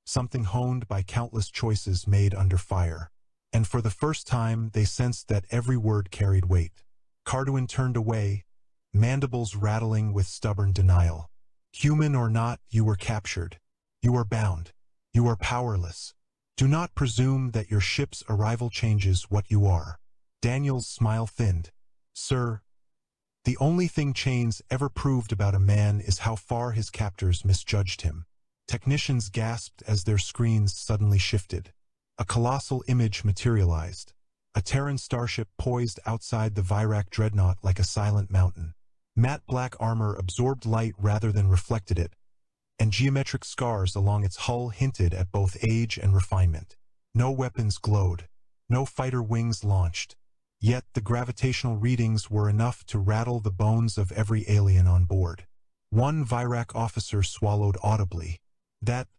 something honed by countless choices made under fire. And for the first time they sensed that every word carried weight. Carduin turned away, mandibles rattling with stubborn denial. "Human or not, you were captured. You are bound. You are powerless. Do not presume that your ship's arrival changes what you are." Daniel's smile thinned. "Sir, the only thing chains ever proved about a man is how far his captors misjudged him." Technicians gasped as their screens suddenly shifted. A colossal image materialized. A Terran starship poised outside the Virak dreadnought like a silent mountain. Matte black armor absorbed light rather than reflected it, and geometric scars along its hull hinted at both age and refinement. No weapons glowed. No fighter wings launched. Yet the gravitational readings were enough to rattle the bones of every alien on board. One Virak officer swallowed audibly. That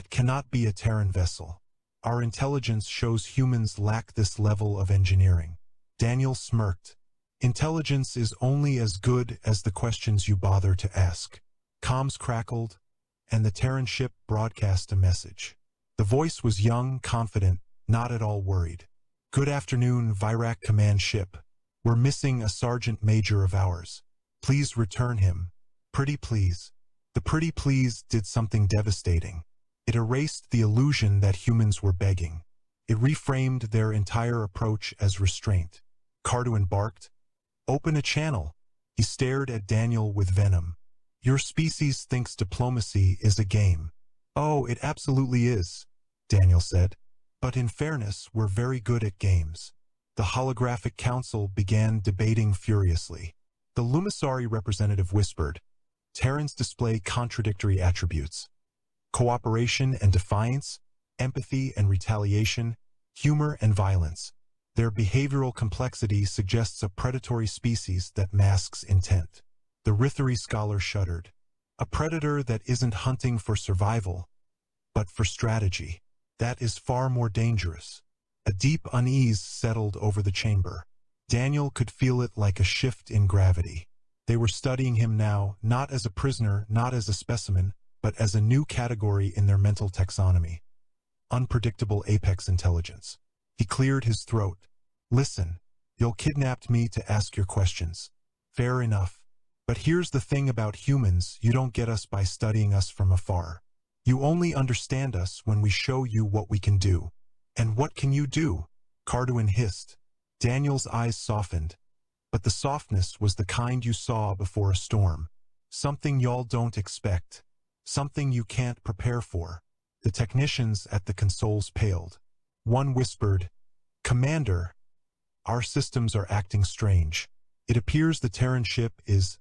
cannot be a Terran vessel. Our intelligence shows humans lack this level of engineering." Daniel smirked. "Intelligence is only as good as the questions you bother to ask." Comms crackled, and the Terran ship broadcast a message. The voice was young, confident, not at all worried. "Good afternoon, Virak command ship. We're missing a sergeant major of ours. Please return him. Pretty please." The pretty please did something devastating. It erased the illusion that humans were begging. It reframed their entire approach as restraint. Carduin barked. "Open a channel." He stared at Daniel with venom. "Your species thinks diplomacy is a game." "Oh, it absolutely is," Daniel said. "But in fairness, we're very good at games." The holographic council began debating furiously. The Lumisari representative whispered, "Terrans display contradictory attributes. Cooperation and defiance, empathy and retaliation, humor and violence. Their behavioral complexity suggests a predatory species that masks intent." The Rithari scholar shuddered. "A predator that isn't hunting for survival, but for strategy. That is far more dangerous." A deep unease settled over the chamber. Daniel could feel it like a shift in gravity. They were studying him now, not as a prisoner, not as a specimen, but as a new category in their mental taxonomy. Unpredictable apex intelligence. He cleared his throat. "Listen, you'll kidnapped me to ask your questions. Fair enough. But here's the thing about humans, you don't get us by studying us from afar. You only understand us when we show you what we can do." "And what can you do?" Carduin hissed. Daniel's eyes softened. But the softness was the kind you saw before a storm. "Something y'all don't expect. Something you can't prepare for." The technicians at the consoles paled. One whispered, "Commander, our systems are acting strange. It appears the Terran ship is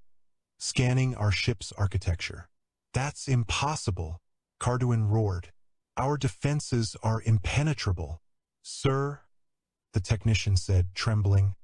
scanning our ship's architecture." "That's impossible," Carduin roared. "Our defenses are impenetrable." "Sir," the technician said, trembling,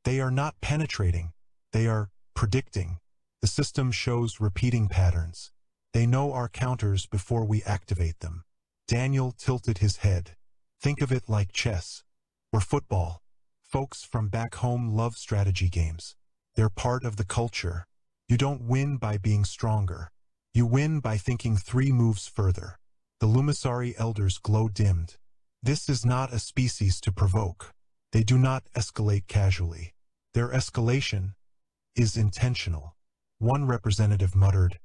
"they are not penetrating. They are predicting. The system shows repeating patterns. They know our counters before we activate them." Daniel tilted his head. "Think of it like chess, or football. Folks from back home love strategy games. They're part of the culture. You don't win by being stronger. You win by thinking 3 moves further." The Lumisari elders glow dimmed. This is not a species to provoke. They do not escalate casually. Their escalation is intentional. One representative muttered,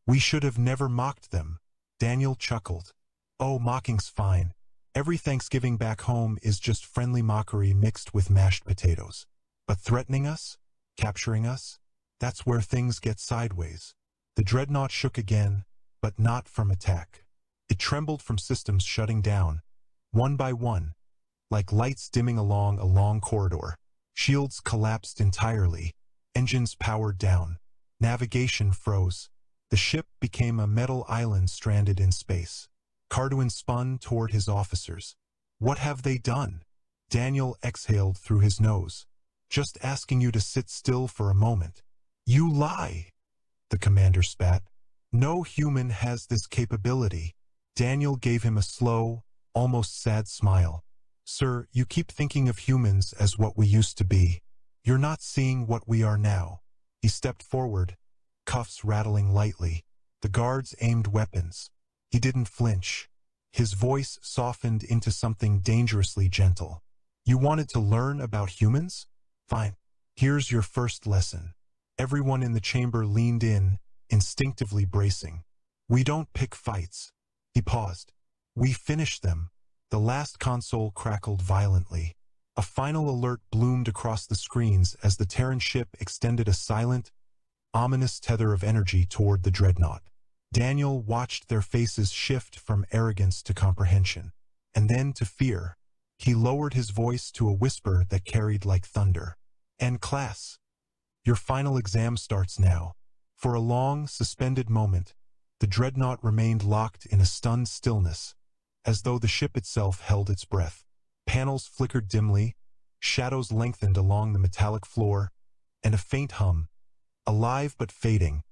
"We should have never mocked them." Daniel chuckled. "Oh, mocking's fine. Every Thanksgiving back home is just friendly mockery mixed with mashed potatoes. But threatening us? Capturing us? That's where things get sideways." The dreadnought shook again, but not from attack. It trembled from systems shutting down, one by one, like lights dimming along a long corridor. Shields collapsed entirely, engines powered down, navigation froze. The ship became a metal island stranded in space. Carduin spun toward his officers. "What have they done?" Daniel exhaled through his nose. "Just asking you to sit still for a moment." "You lie," the commander spat. "No human has this capability." Daniel gave him a slow, almost sad smile. "Sir, you keep thinking of humans as what we used to be. You're not seeing what we are now." He stepped forward, cuffs rattling lightly. The guards aimed weapons. He didn't flinch. His voice softened into something dangerously gentle. "You wanted to learn about humans? Fine. Here's your first lesson." Everyone in the chamber leaned in, instinctively bracing. "We don't pick fights." He paused. "We finish them." The last console crackled violently. A final alert bloomed across the screens as the Terran ship extended a silent, ominous tether of energy toward the dreadnought. Daniel watched their faces shift from arrogance to comprehension, and then to fear. He lowered his voice to a whisper that carried like thunder. "And class, your final exam starts now." For a long, suspended moment, the dreadnought remained locked in a stunned stillness, as though the ship itself held its breath. Panels flickered dimly, shadows lengthened along the metallic floor, and a faint hum, alive but fading,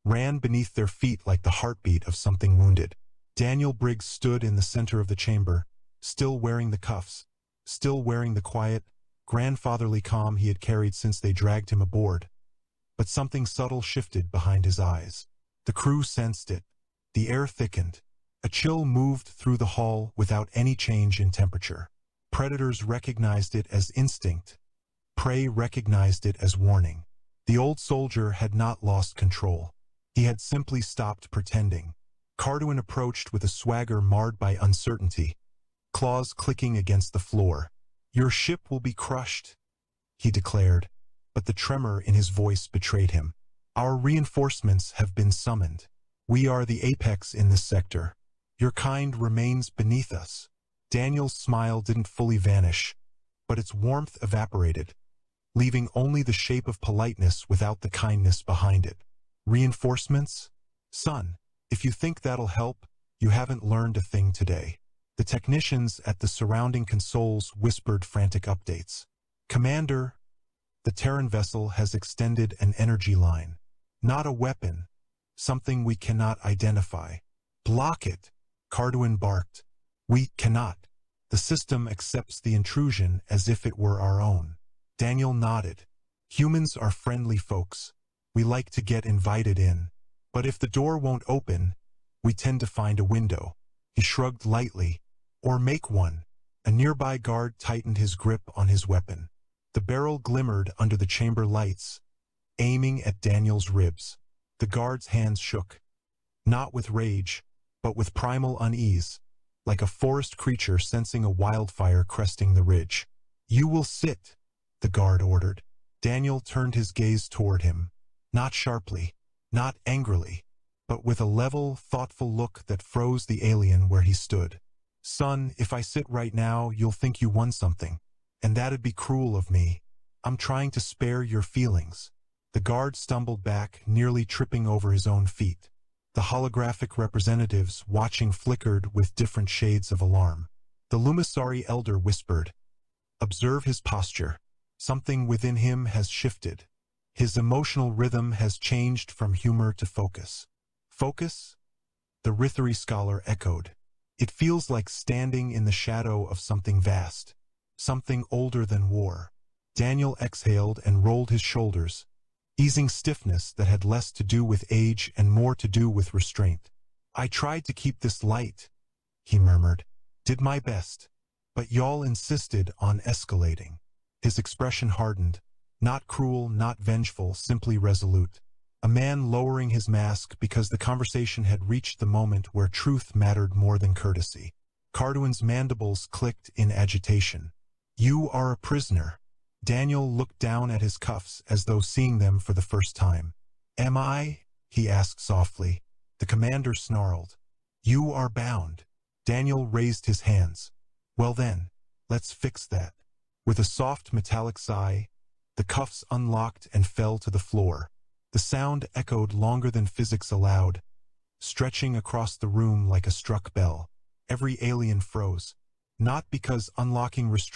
ran beneath their feet like the heartbeat of something wounded. Daniel Briggs stood in the center of the chamber, still wearing the cuffs, still wearing the quiet, grandfatherly calm he had carried since they dragged him aboard. But something subtle shifted behind his eyes. The crew sensed it. The air thickened. A chill moved through the hall without any change in temperature. Predators recognized it as instinct. Prey recognized it as warning. The old soldier had not lost control. He had simply stopped pretending. Carduin approached with a swagger marred by uncertainty, claws clicking against the floor. "Your ship will be crushed," he declared, but the tremor in his voice betrayed him. "Our reinforcements have been summoned. We are the apex in this sector. Your kind remains beneath us." Daniel's smile didn't fully vanish, but its warmth evaporated, leaving only the shape of politeness without the kindness behind it. "Reinforcements? Son, if you think that'll help, you haven't learned a thing today." The technicians at the surrounding consoles whispered frantic updates. "Commander, the Terran vessel has extended an energy line. Not a weapon. Something we cannot identify." "Block it," Carduin barked. "We cannot. The system accepts the intrusion as if it were our own." Daniel nodded. "Humans are friendly folks. We like to get invited in. But if the door won't open, we tend to find a window." He shrugged lightly. "Or make one." A nearby guard tightened his grip on his weapon. The barrel glimmered under the chamber lights, aiming at Daniel's ribs. The guard's hands shook. Not with rage, but with primal unease, like a forest creature sensing a wildfire cresting the ridge. "You will sit," the guard ordered. Daniel turned his gaze toward him, not sharply, not angrily, but with a level, thoughtful look that froze the alien where he stood. "Son, if I sit right now, you'll think you won something, and that'd be cruel of me. I'm trying to spare your feelings." The guard stumbled back, nearly tripping over his own feet. The holographic representatives watching flickered with different shades of alarm. The Lumisari elder whispered, "Observe his posture. Something within him has shifted. His emotional rhythm has changed from humor to focus." "Focus?" the Rithari scholar echoed. "It feels like standing in the shadow of something vast, something older than war." Daniel exhaled and rolled his shoulders, easing stiffness that had less to do with age and more to do with restraint. "I tried to keep this light," he murmured. Did my best. But y'all insisted on escalating. His expression hardened. Not cruel, not vengeful, simply resolute. A man lowering his mask because the conversation had reached the moment where truth mattered more than courtesy. Carduin's mandibles clicked in agitation. You are a prisoner. Daniel looked down at his cuffs as though seeing them for the first time. Am I? He asked softly. The commander snarled. You are bound. Daniel raised his hands. Well then, let's fix that. With a soft metallic sigh, the cuffs unlocked and fell to the floor. The sound echoed longer than physics allowed, stretching across the room like a struck bell. Every alien froze. Not because unlocking restrictions